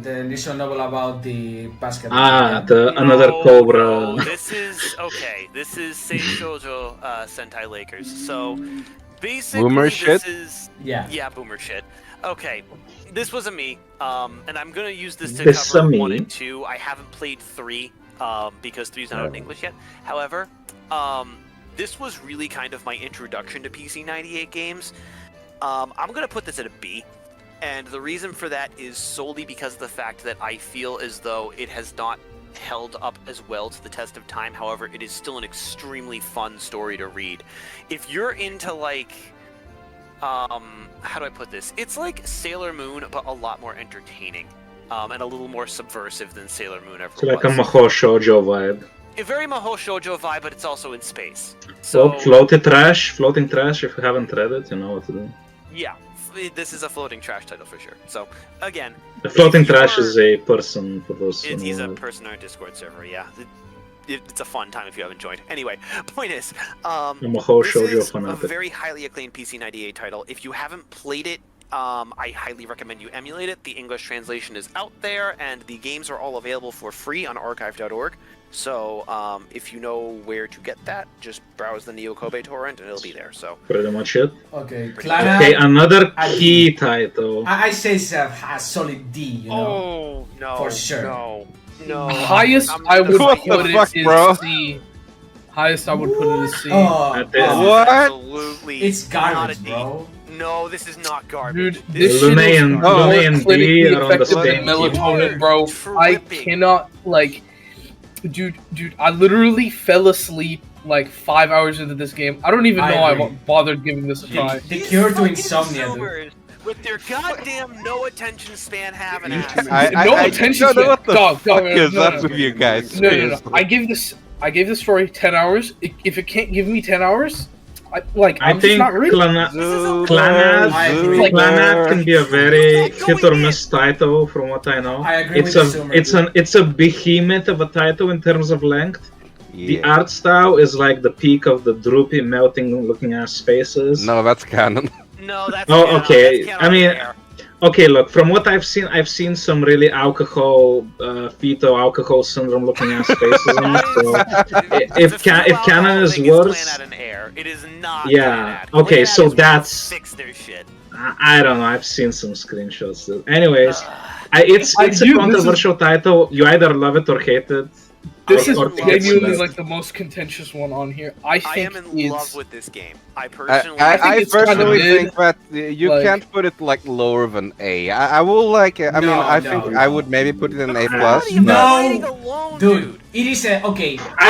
Speaker 2: the visual novel about the basketball.
Speaker 5: Ah,
Speaker 2: yeah?
Speaker 5: another
Speaker 3: No,
Speaker 5: Cobra.
Speaker 3: no, this is okay. This is Seishoujo Sentai Lakers. So basically,
Speaker 6: Boomer
Speaker 3: this
Speaker 6: shit?
Speaker 3: is
Speaker 2: Yeah.
Speaker 3: boomer shit. Okay, this was a me, and I'm gonna use this to
Speaker 5: This
Speaker 3: cover
Speaker 5: a me?
Speaker 3: 1 and 2. I haven't played 3 because 3's not out in English yet. However, this was really kind of my introduction to PC98 games. I'm gonna put this at a B. And the reason for that is solely because of the fact that I feel as though it has not held up as well to the test of time. However, it is still an extremely fun story to read. If you're into like, how do I put this? It's like Sailor Moon, but a lot more entertaining, and a little more subversive than Sailor Moon ever
Speaker 5: It's like a
Speaker 3: was.
Speaker 5: Mahou Shoujo vibe.
Speaker 3: A very Mahou Shoujo vibe, but it's also in space.
Speaker 5: So,
Speaker 3: So
Speaker 5: floating trash. If you haven't read it, you know what to do.
Speaker 3: yeah, this is a floating trash title for sure. So again,
Speaker 5: The floating
Speaker 3: if
Speaker 5: trash
Speaker 3: you're-
Speaker 5: is a person for those. who
Speaker 3: he's
Speaker 5: know
Speaker 3: a
Speaker 5: it.
Speaker 3: person on our Discord server, yeah. it's a fun time if you haven't joined. Anyway, point is,
Speaker 5: I'm a whole
Speaker 3: this
Speaker 5: shoujo
Speaker 3: is a
Speaker 5: fanatic.
Speaker 3: very highly acclaimed PC 98 title. If you haven't played it, I highly recommend you emulate it. The English translation is out there, and the games are all available for free on archive.org. So if you know where to get that, just browse the Neo Kobe torrent, and it'll be there. So
Speaker 5: Pretty much it.
Speaker 2: Okay,
Speaker 5: Okay,
Speaker 2: Clara.
Speaker 5: another key title.
Speaker 2: I say it's a solid D, you know.
Speaker 3: oh no,
Speaker 2: For sure.
Speaker 3: no.
Speaker 4: Highest
Speaker 3: I'm-
Speaker 4: I would
Speaker 6: What the
Speaker 4: put
Speaker 6: fuck,
Speaker 4: it
Speaker 6: bro?
Speaker 4: is C. Highest I would put it is C.
Speaker 2: Oh,
Speaker 5: At
Speaker 3: This is
Speaker 5: the-
Speaker 6: What?
Speaker 3: Absolutely
Speaker 2: it's
Speaker 3: not a
Speaker 2: garbage,
Speaker 3: D.
Speaker 2: bro.
Speaker 3: No, this is not garbage.
Speaker 4: Dude,
Speaker 3: This
Speaker 4: this
Speaker 3: is
Speaker 4: shit
Speaker 5: Lunay
Speaker 4: is
Speaker 5: and-
Speaker 4: more
Speaker 5: Lunay and B
Speaker 4: clinically
Speaker 5: are on the
Speaker 4: effective than
Speaker 5: same
Speaker 4: melatonin,
Speaker 3: team.
Speaker 4: bro. I
Speaker 3: Tripping.
Speaker 4: cannot, like... Dude, I literally fell asleep like 5 hours into this game. I don't even
Speaker 2: I
Speaker 4: know I
Speaker 2: agree.
Speaker 4: bothered giving this a
Speaker 2: The,
Speaker 4: try.
Speaker 2: the
Speaker 3: These
Speaker 2: cure to
Speaker 3: fucking
Speaker 2: insomnia, dude.
Speaker 3: zoomers with their goddamn no attention span having ass.
Speaker 4: No attention
Speaker 6: no,
Speaker 4: span.
Speaker 6: what the
Speaker 4: Dog,
Speaker 6: fuck
Speaker 4: no,
Speaker 6: is
Speaker 4: no,
Speaker 6: up
Speaker 4: no.
Speaker 6: with you guys?
Speaker 4: No.
Speaker 6: Seriously.
Speaker 4: I gave this story 10 hours. If it can't give me 10 hours, I'm
Speaker 5: I
Speaker 4: just
Speaker 5: think
Speaker 4: not ready.
Speaker 5: Clanad
Speaker 2: I agree.
Speaker 5: can be a very hit or miss title, from what I know.
Speaker 2: I agree
Speaker 5: It's
Speaker 2: with
Speaker 5: a
Speaker 2: Zoomer,
Speaker 5: it's
Speaker 2: dude.
Speaker 5: an it's a behemoth of a title in terms of length. The
Speaker 6: Yeah.
Speaker 5: art style is like the peak of the droopy, melting looking ass faces.
Speaker 6: No, that's canon.
Speaker 3: No, that's
Speaker 5: Oh,
Speaker 3: canon.
Speaker 5: okay.
Speaker 3: That's canon
Speaker 5: I mean,
Speaker 3: there.
Speaker 5: Okay, look, from what I've seen some really fetal alcohol syndrome looking ass faces in it. So if canon is worse,
Speaker 3: It is not.
Speaker 5: Yeah,
Speaker 3: Clanad.
Speaker 5: okay,
Speaker 3: Clanad
Speaker 5: so
Speaker 3: is where they
Speaker 5: that's-
Speaker 3: fix their shit.
Speaker 5: I don't know. I've seen some screenshots. Anyways, it's
Speaker 4: I
Speaker 5: a
Speaker 4: do, this is-
Speaker 5: controversial title. You either love it or hate it.
Speaker 4: This
Speaker 5: or-
Speaker 4: is
Speaker 5: or think it's
Speaker 4: genuinely
Speaker 5: bad.
Speaker 4: like the most contentious one on here. I
Speaker 3: I
Speaker 4: think
Speaker 3: am in
Speaker 4: it's
Speaker 3: love with this game. I personally.
Speaker 6: I
Speaker 4: think it's
Speaker 6: personally
Speaker 4: kinda
Speaker 6: think that you
Speaker 4: like-
Speaker 6: can't put it like lower than A. I will like. I mean, I think
Speaker 2: no.
Speaker 6: I would maybe put it in A
Speaker 3: The
Speaker 6: plus.
Speaker 3: quality of the
Speaker 2: No.
Speaker 3: writing alone,
Speaker 2: Dude, it is a okay.
Speaker 5: I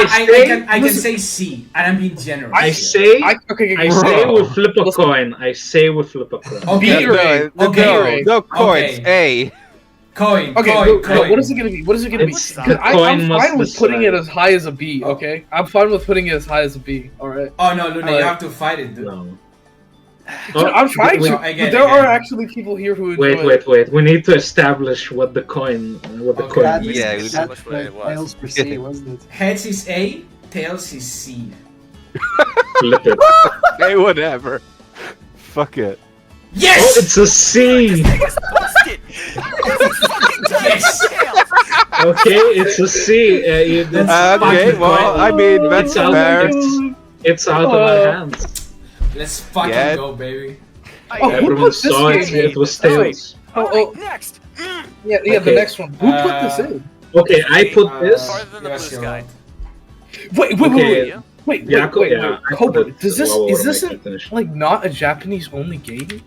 Speaker 2: I can
Speaker 5: say-
Speaker 2: say C, and I'm being generous.
Speaker 5: I
Speaker 2: here.
Speaker 5: say,
Speaker 4: okay,
Speaker 5: I say
Speaker 6: Bro.
Speaker 5: we flip a
Speaker 4: Listen.
Speaker 5: coin. I say we flip a coin.
Speaker 2: Okay,
Speaker 4: B-Ray. Okay.
Speaker 6: No coins.
Speaker 2: Okay.
Speaker 6: A.
Speaker 2: coin.
Speaker 4: Okay,
Speaker 2: coin.
Speaker 4: what is it gonna be? What is it gonna
Speaker 5: It's-
Speaker 4: be? 'Cause
Speaker 5: the coin
Speaker 4: I'm
Speaker 5: must
Speaker 4: fine with putting it
Speaker 5: decide.
Speaker 4: as high as a B. Okay, I'm fine with putting it as high as a B. All right.
Speaker 2: Oh no, Luna, you
Speaker 4: Alright.
Speaker 2: have to fight it, dude.
Speaker 5: No.
Speaker 4: I'm trying
Speaker 5: wait,
Speaker 4: to.
Speaker 2: No, I get
Speaker 4: but
Speaker 2: it,
Speaker 4: there
Speaker 2: I get
Speaker 4: are
Speaker 2: it.
Speaker 4: actually people here who enjoy
Speaker 5: Wait. We need to establish what the coin.
Speaker 2: Okay.
Speaker 5: Coin
Speaker 2: That-
Speaker 5: is.
Speaker 6: Yeah, we
Speaker 3: That's
Speaker 1: That's
Speaker 3: what it
Speaker 1: like
Speaker 3: was.
Speaker 1: tails for C, wasn't it?
Speaker 2: Heads is A, tails is C.
Speaker 5: Flip it.
Speaker 6: Hey, whatever. Fuck it.
Speaker 2: Yes.
Speaker 5: Oh, it's a C.
Speaker 3: It's busted. It's fucking
Speaker 2: Yes.
Speaker 3: tails.
Speaker 5: Okay, it's a C. That's
Speaker 6: Okay,
Speaker 5: fucking
Speaker 6: well,
Speaker 5: coin.
Speaker 6: I mean, that's
Speaker 5: It's out,
Speaker 6: fair.
Speaker 5: it's out of my hands.
Speaker 2: Let's fucking
Speaker 6: Yeah.
Speaker 2: go, baby.
Speaker 4: Oh, who
Speaker 5: Everyone
Speaker 4: put this
Speaker 5: saw it.
Speaker 4: game in?
Speaker 5: It was tails.
Speaker 4: Oh,
Speaker 3: Next.
Speaker 4: yeah, the
Speaker 5: Okay.
Speaker 4: next one. Who put this in?
Speaker 5: Okay, I put this.
Speaker 3: Farther than the
Speaker 2: yes,
Speaker 3: blue
Speaker 2: you're
Speaker 3: sky.
Speaker 2: right.
Speaker 4: Wait,
Speaker 5: Yeah,
Speaker 4: wait.
Speaker 5: yeah, I
Speaker 4: Cobra,
Speaker 5: put it-
Speaker 4: does this
Speaker 5: well,
Speaker 4: is this
Speaker 5: we'll
Speaker 4: a,
Speaker 5: finish.
Speaker 4: like not a Japanese only game?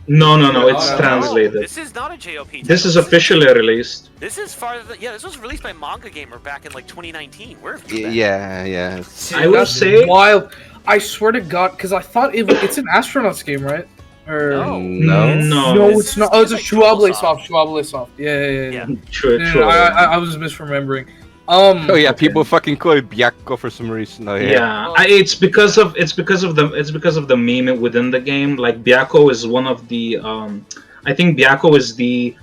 Speaker 5: No, it's
Speaker 2: No,
Speaker 5: translated.
Speaker 3: This is not a JOP.
Speaker 5: This is
Speaker 3: title.
Speaker 5: officially released.
Speaker 3: This is farther than. Yeah, this was released by Manga Gamer back in like 2019. Where have you been?
Speaker 6: Yeah.
Speaker 5: I will
Speaker 4: That's
Speaker 5: say-
Speaker 4: wild. I swear to God, because I thought it's an astronauts game, right? Or
Speaker 3: No.
Speaker 6: No.
Speaker 4: no,
Speaker 3: This
Speaker 4: it's
Speaker 3: is-
Speaker 4: not. Oh, it's a
Speaker 3: it's like
Speaker 4: Shuable
Speaker 3: Shuable
Speaker 4: Soft. Yeah.
Speaker 3: Yeah.
Speaker 5: True.
Speaker 4: I was misremembering.
Speaker 6: Oh yeah, people fucking call it Byakko for some reason. Oh yeah.
Speaker 5: Yeah, it's because of the meme within the game. Like Byakko is one of the I think Byakko is the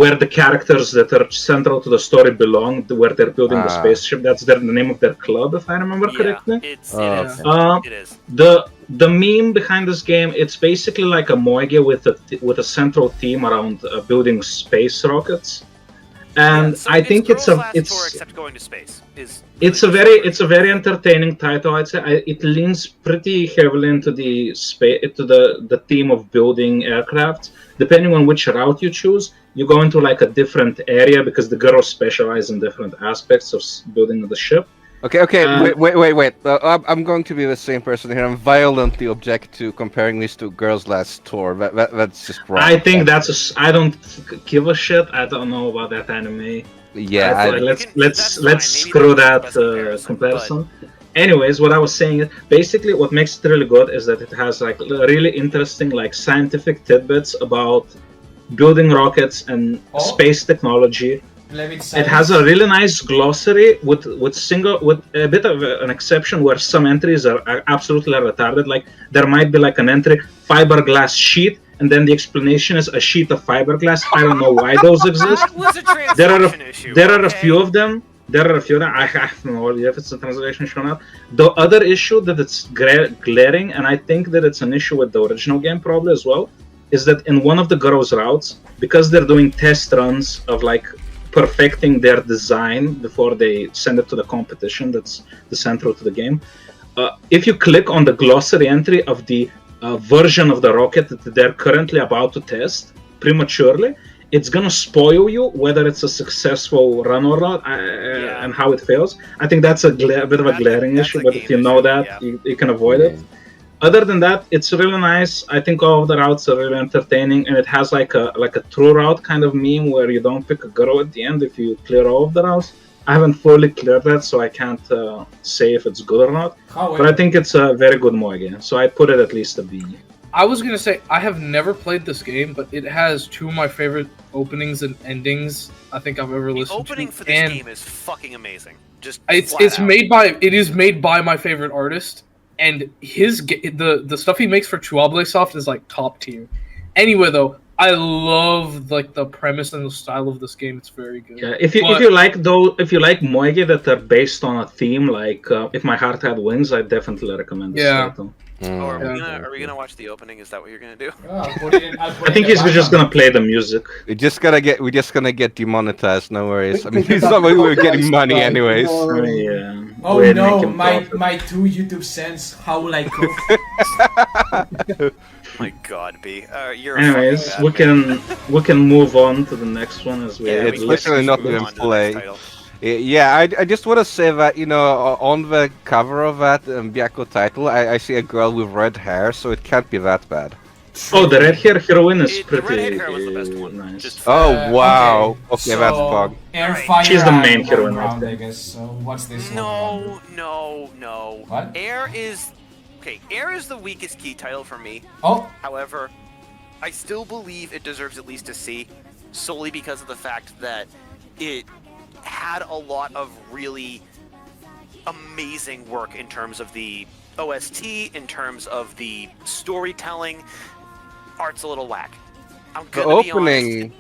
Speaker 5: where the characters that are central to the story belong, where they're building the
Speaker 6: Ah.
Speaker 5: spaceship. That's the name of their club, if I remember correctly.
Speaker 3: It
Speaker 6: Oh,
Speaker 3: is.
Speaker 5: okay.
Speaker 3: It is.
Speaker 5: The meme behind this game, it's basically like a moige with a central theme around building space rockets. And
Speaker 3: Yeah, so
Speaker 5: I think
Speaker 3: girls' last
Speaker 5: it's
Speaker 3: tour except going to space is.
Speaker 5: it's a very entertaining title. I'd say it leans pretty heavily into the theme of building aircraft. Depending on which route you choose, you go into like a different area because the girls specialize in different aspects of building the ship.
Speaker 6: Okay.
Speaker 5: Um,
Speaker 6: Wait. I'm going to be the same person here. I'm violently object to comparing these two girls' last tour. That's just wrong.
Speaker 5: I think I don't give a shit. I don't know about that anime.
Speaker 6: Yeah.
Speaker 5: Let's
Speaker 3: that's
Speaker 5: let's
Speaker 3: fine. Maybe
Speaker 5: screw
Speaker 3: that's
Speaker 5: that
Speaker 3: the best
Speaker 5: comparison. Anyways, what I was saying is basically what makes it really good is that it has like really interesting like scientific tidbits about building rockets and
Speaker 2: Oh.
Speaker 5: space technology.
Speaker 2: Levit
Speaker 5: It has a really nice glossary with a bit of an exception where some entries are absolutely retarded. Like there might be like an entry fiberglass sheet, and then the explanation is a sheet of fiberglass. I don't know why those exist.
Speaker 3: That was a
Speaker 5: There are
Speaker 3: translation issue.
Speaker 5: there are a
Speaker 3: okay?
Speaker 5: few of them. There are a few. I have no idea if it's a translation issue or not. The other issue that it's glaring, and I think that it's an issue with the original game probably as well, is that in one of the girls' routes, because they're doing test runs of like perfecting their design before they send it to the competition, that's the central to the game. If you click on the glossary entry of the version of the rocket that they're currently about to test prematurely, it's gonna spoil you whether it's a successful run or not, and how it fails. I think that's a bit of a glaring issue, but if you know that, you can avoid it. Other than that, it's really nice. I think all of the routes are really entertaining, and it has like a true route kind of meme where you don't pick a girl at the end if you clear all of the routes. I haven't fully cleared that, so I can't say if it's good or not. But I think it's a very good Moe game, so I put it at least a B.
Speaker 4: I was gonna say I have never played this game, but it has two of my favorite openings and endings I think I've ever listened to.
Speaker 3: The opening for this game is fucking amazing. Just
Speaker 4: it's made by my favorite artist, and the stuff he makes for Chuable Soft is like top tier. Anyway, though, I love like the premise and the style of this game. It's very good.
Speaker 5: Yeah, if you like Moege that are based on a theme like If My Heart Had Wings, I definitely recommend this title.
Speaker 3: Are we gonna watch the opening? Is that what you're gonna do?
Speaker 5: I think he's just gonna play the music.
Speaker 6: We're just gonna get demonetized. No worries. I mean, it's not like we're getting money anyways.
Speaker 5: Yeah.
Speaker 2: Oh no, my 2 YouTube cents. How will I cook?
Speaker 3: My God, B. You're.
Speaker 5: Anyways, we can move on to the next one as we.
Speaker 6: It's literally not even play. Yeah, I just want to say that, on the cover of that Byakko title, I see a girl with red hair, so it can't be that bad.
Speaker 5: Oh, the red hair heroine is pretty
Speaker 3: the red hair was the best one.
Speaker 5: nice.
Speaker 6: Oh, wow. Okay, that's bug.
Speaker 2: Airfire.
Speaker 5: She's the main
Speaker 2: and
Speaker 5: heroine,
Speaker 2: Ground,
Speaker 5: I
Speaker 2: I
Speaker 5: think.
Speaker 2: guess. So what's this one?
Speaker 3: No.
Speaker 2: What?
Speaker 3: Air is the weakest key title for me.
Speaker 2: Oh.
Speaker 3: However, I still believe it deserves at least a C, solely because of the fact that it had a lot of really amazing work in terms of the OST, in terms of the storytelling. Art's a little whack.
Speaker 6: The opening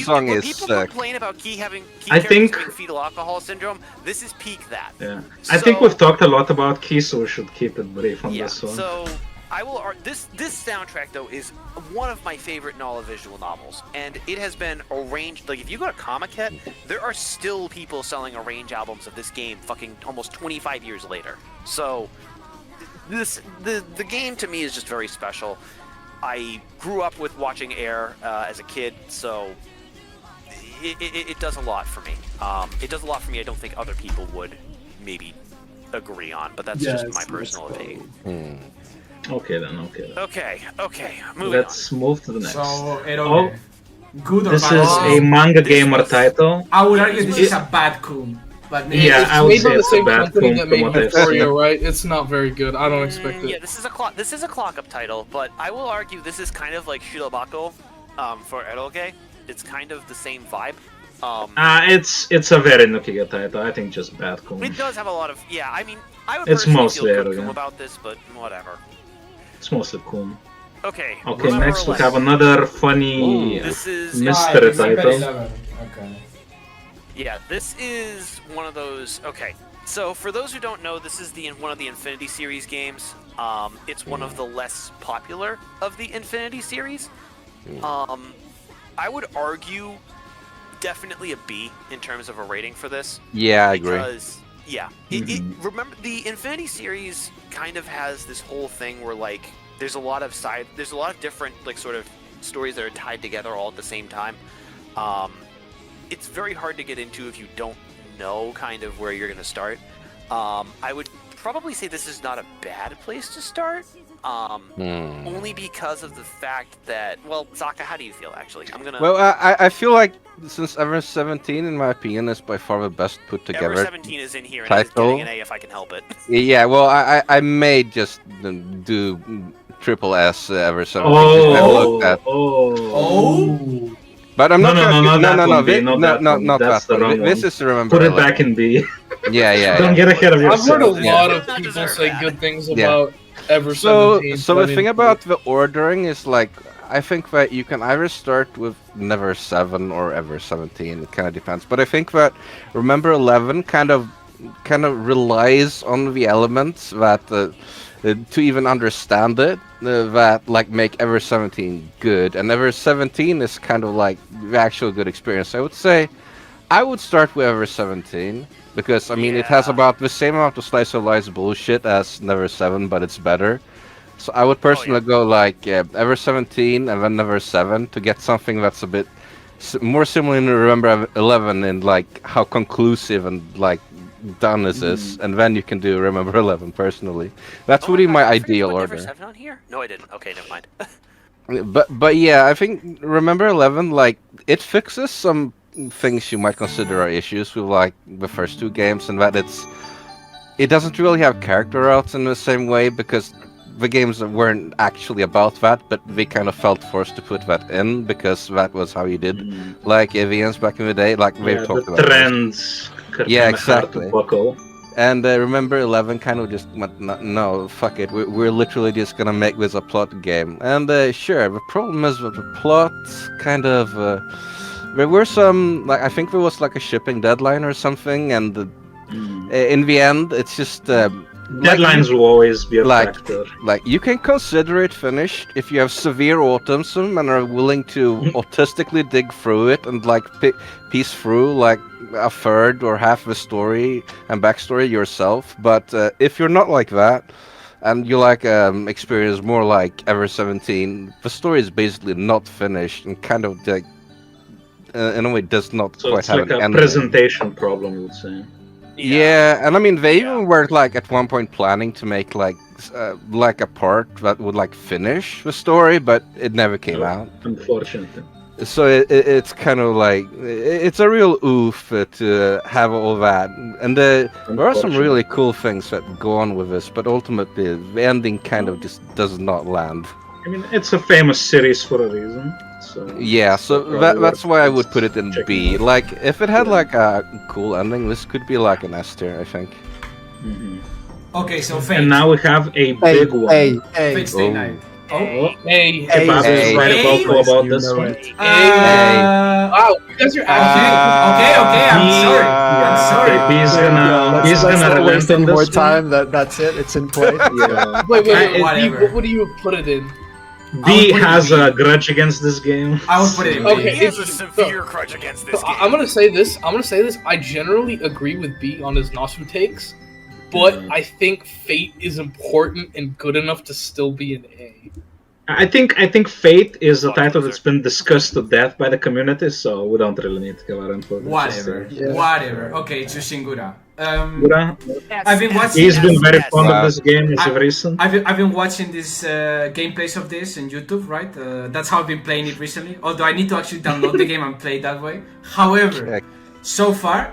Speaker 6: song is
Speaker 3: people
Speaker 6: sick.
Speaker 3: complain about key
Speaker 5: I think-
Speaker 3: having fetal alcohol syndrome. This is peak that.
Speaker 5: Yeah. I think we've talked a lot about Key, so we should keep it brief on this one.
Speaker 3: So I will. This soundtrack though is one of my favorite visual novels, and it has been arranged. Like if you go to Comiket, there are still people selling arranged albums of this game, fucking almost 25 years later. So the game to me is just very special. I grew up with watching Air as a kid, so it does a lot for me. It does a lot for me. I don't think other people would maybe agree on, but that's just my personal opinion.
Speaker 5: Okay then.
Speaker 3: Okay. Moving
Speaker 5: Let's move to the next.
Speaker 2: So, good or
Speaker 5: This
Speaker 2: bad?
Speaker 5: is a manga gamer title.
Speaker 2: I would argue this is a bad Kun. But maybe
Speaker 5: Yeah,
Speaker 4: It's
Speaker 5: I would
Speaker 4: made
Speaker 5: say
Speaker 4: by the
Speaker 5: it's a
Speaker 4: same
Speaker 5: bad
Speaker 4: company
Speaker 5: Kun
Speaker 4: that
Speaker 5: from
Speaker 4: made
Speaker 5: what I've
Speaker 4: Euphoria,
Speaker 5: seen.
Speaker 4: right? It's not very good. I don't expect it.
Speaker 3: Yeah, this is a clock up title, but I will argue this is kind of like Shirobako for Eroge. It's kind of the same vibe.
Speaker 5: It's a very Nukiga title. I think just bad Kun.
Speaker 3: It does have a lot of I mean, I would
Speaker 5: It's
Speaker 3: personally
Speaker 5: mostly
Speaker 3: feel
Speaker 5: Eroge.
Speaker 3: about this, but whatever.
Speaker 5: It's mostly Kun.
Speaker 3: Okay.
Speaker 5: Okay,
Speaker 3: Remember
Speaker 5: next we
Speaker 3: Less.
Speaker 5: have another funny
Speaker 3: This is
Speaker 5: mystery
Speaker 2: December
Speaker 5: title.
Speaker 2: 11. Okay.
Speaker 3: Yeah, this is one of those. Okay, so for those who don't know, this is one of the Infinity Series games. It's one of the less popular of the Infinity Series. I would argue definitely a B in terms of a rating for this.
Speaker 6: Yeah, I agree.
Speaker 3: Because remember the Infinity Series kind of has this whole thing where like there's a lot of different like sort of stories that are tied together all at the same time. It's very hard to get into if you don't know kind of where you're going to start. I would probably say this is not a bad place to start. Only because of the fact that, well, Zaka, how do you feel actually?
Speaker 6: Well, I feel like since Ever 17, in my opinion, is by far the best put together.
Speaker 3: Ever 17 is in here and it's getting an A if I can help it.
Speaker 6: Yeah, well, I may just do triple S Ever 17. But I'm not not
Speaker 5: That's
Speaker 6: that
Speaker 5: the
Speaker 6: one.
Speaker 5: wrong
Speaker 6: This
Speaker 5: one.
Speaker 6: is Remember.
Speaker 5: Put it back in B.
Speaker 6: Yeah.
Speaker 5: Don't get ahead of
Speaker 4: I've heard a
Speaker 5: yourself.
Speaker 4: lot of
Speaker 3: Not
Speaker 4: people
Speaker 3: deserve
Speaker 4: say
Speaker 3: that.
Speaker 4: good things
Speaker 6: Yeah.
Speaker 4: about Ever
Speaker 6: So
Speaker 4: 17.
Speaker 6: the thing about the ordering is like I think that you can either start with Never 7 or Ever 17. It kind of depends. But I think that Remember 11 kind of relies on the elements that to even understand it that like make Ever 17 good, and Ever 17 is kind of like the actual good experience. I would say I would start with Ever 17 because I mean it has about the same amount of slice of life bullshit as Never 7, but it's better. So I would personally go like Ever 17 and then Never 7 to get something that's a bit more similar to Remember 11 in like how conclusive and like done this is, and then you can do Remember 11 personally. That's really my ideal order.
Speaker 3: Never 7 on here? No, I didn't. Okay, never mind.
Speaker 6: But yeah, I think Remember 11 like it fixes some things you might consider are issues with like the first two games, and that it doesn't really have character outs in the same way because the games weren't actually about that, but they kind of felt forced to put that in because that was how you did like AVNs back in the day, like we've talked about
Speaker 5: trends.
Speaker 6: Yeah, exactly. And Remember 11 kind of just went, no, fuck it, we're literally just gonna make this a plot game. And sure, the problem is with the plot, kind of, there were some, like, I think there was like a shipping deadline or something, and in the end, it's just...
Speaker 5: Deadlines will always be a factor.
Speaker 6: Like, you can consider it finished if you have severe autism and are willing to autistically dig through it and, like, piece through, like, a third or half the story and backstory yourself. But if you're not like that, and you, like, experience more like Ever 17, the story is basically not finished and kind of, like, in a way does not
Speaker 5: so
Speaker 6: quite have
Speaker 5: like
Speaker 6: an ending.
Speaker 5: So it's like a presentation problem, you would say.
Speaker 6: Yeah, and I mean they even were like at one point planning to make like a part that would like finish the story, but it never came out.
Speaker 5: Unfortunately.
Speaker 6: So it's kind of like it's a real oof to have all that, and there are some really cool things that go on with this, but ultimately the ending kind of just does not land.
Speaker 5: I mean, it's a famous series for a reason. So
Speaker 6: yeah, so that's why I would put it in B. Like, if it had like a cool ending, this could be like an S tier, I think.
Speaker 2: Okay, so Fate.
Speaker 5: And now we have a big one.
Speaker 2: Fate Stay Night.
Speaker 4: Hey,
Speaker 5: Kebab is right about this one.
Speaker 4: Wow, you guys are
Speaker 2: Okay, I'm sorry.
Speaker 5: He's gonna relent
Speaker 1: wasting
Speaker 5: on
Speaker 1: more
Speaker 5: this
Speaker 1: time. That's it. It's in play.
Speaker 4: Wait,
Speaker 2: whatever.
Speaker 4: what would you put it in?
Speaker 5: B has a grudge against this game.
Speaker 2: I would put it in B.
Speaker 4: Okay,
Speaker 3: He has a severe grudge against this game.
Speaker 4: I'm gonna say this. I generally agree with B on his Nasu takes, but I think Fate is important and good enough to still be an A.
Speaker 5: I think Fate is a title that's been discussed to death by the community, so we don't really need to go out into it.
Speaker 2: Whatever. Okay, Chushingura.
Speaker 5: Gura?
Speaker 2: I've been watching.
Speaker 5: He's been very fond of this game as of recent.
Speaker 2: I've been watching this gameplays of this on YouTube, right? That's how I've been playing it recently. Although I need to actually download the game and play it that way. However, so far,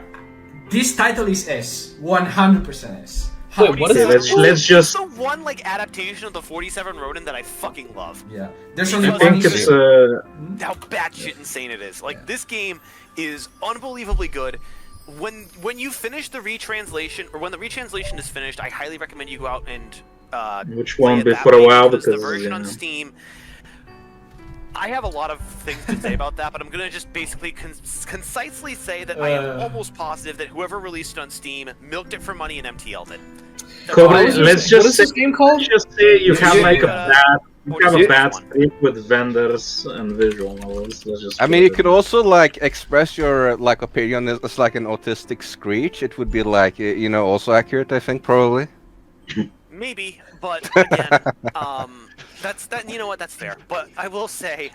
Speaker 2: this title is S, 100% S.
Speaker 4: Wait, what is
Speaker 5: it? Let's just.
Speaker 3: It's the one like adaptation of the 47 Ronin that I fucking love.
Speaker 2: Yeah, there's only
Speaker 5: I think it's
Speaker 3: how batshit insane it is. Like this game is unbelievably good. When you finish the retranslation, or when the retranslation is finished, I highly recommend you go out and
Speaker 5: which won't be for a while because
Speaker 3: the version on Steam. I have a lot of things to say about that, but I'm gonna just basically concisely say that I am almost positive that whoever released it on Steam milked it for money and MTL'd it.
Speaker 5: Let's just
Speaker 4: what is this game called?
Speaker 5: Just say you have like a bad streak with vendors and visual novels.
Speaker 6: I mean, you could also like express your like opinion as like an autistic screech. It would be like also accurate. I think probably.
Speaker 3: Maybe, but again, that's fair. But I will say,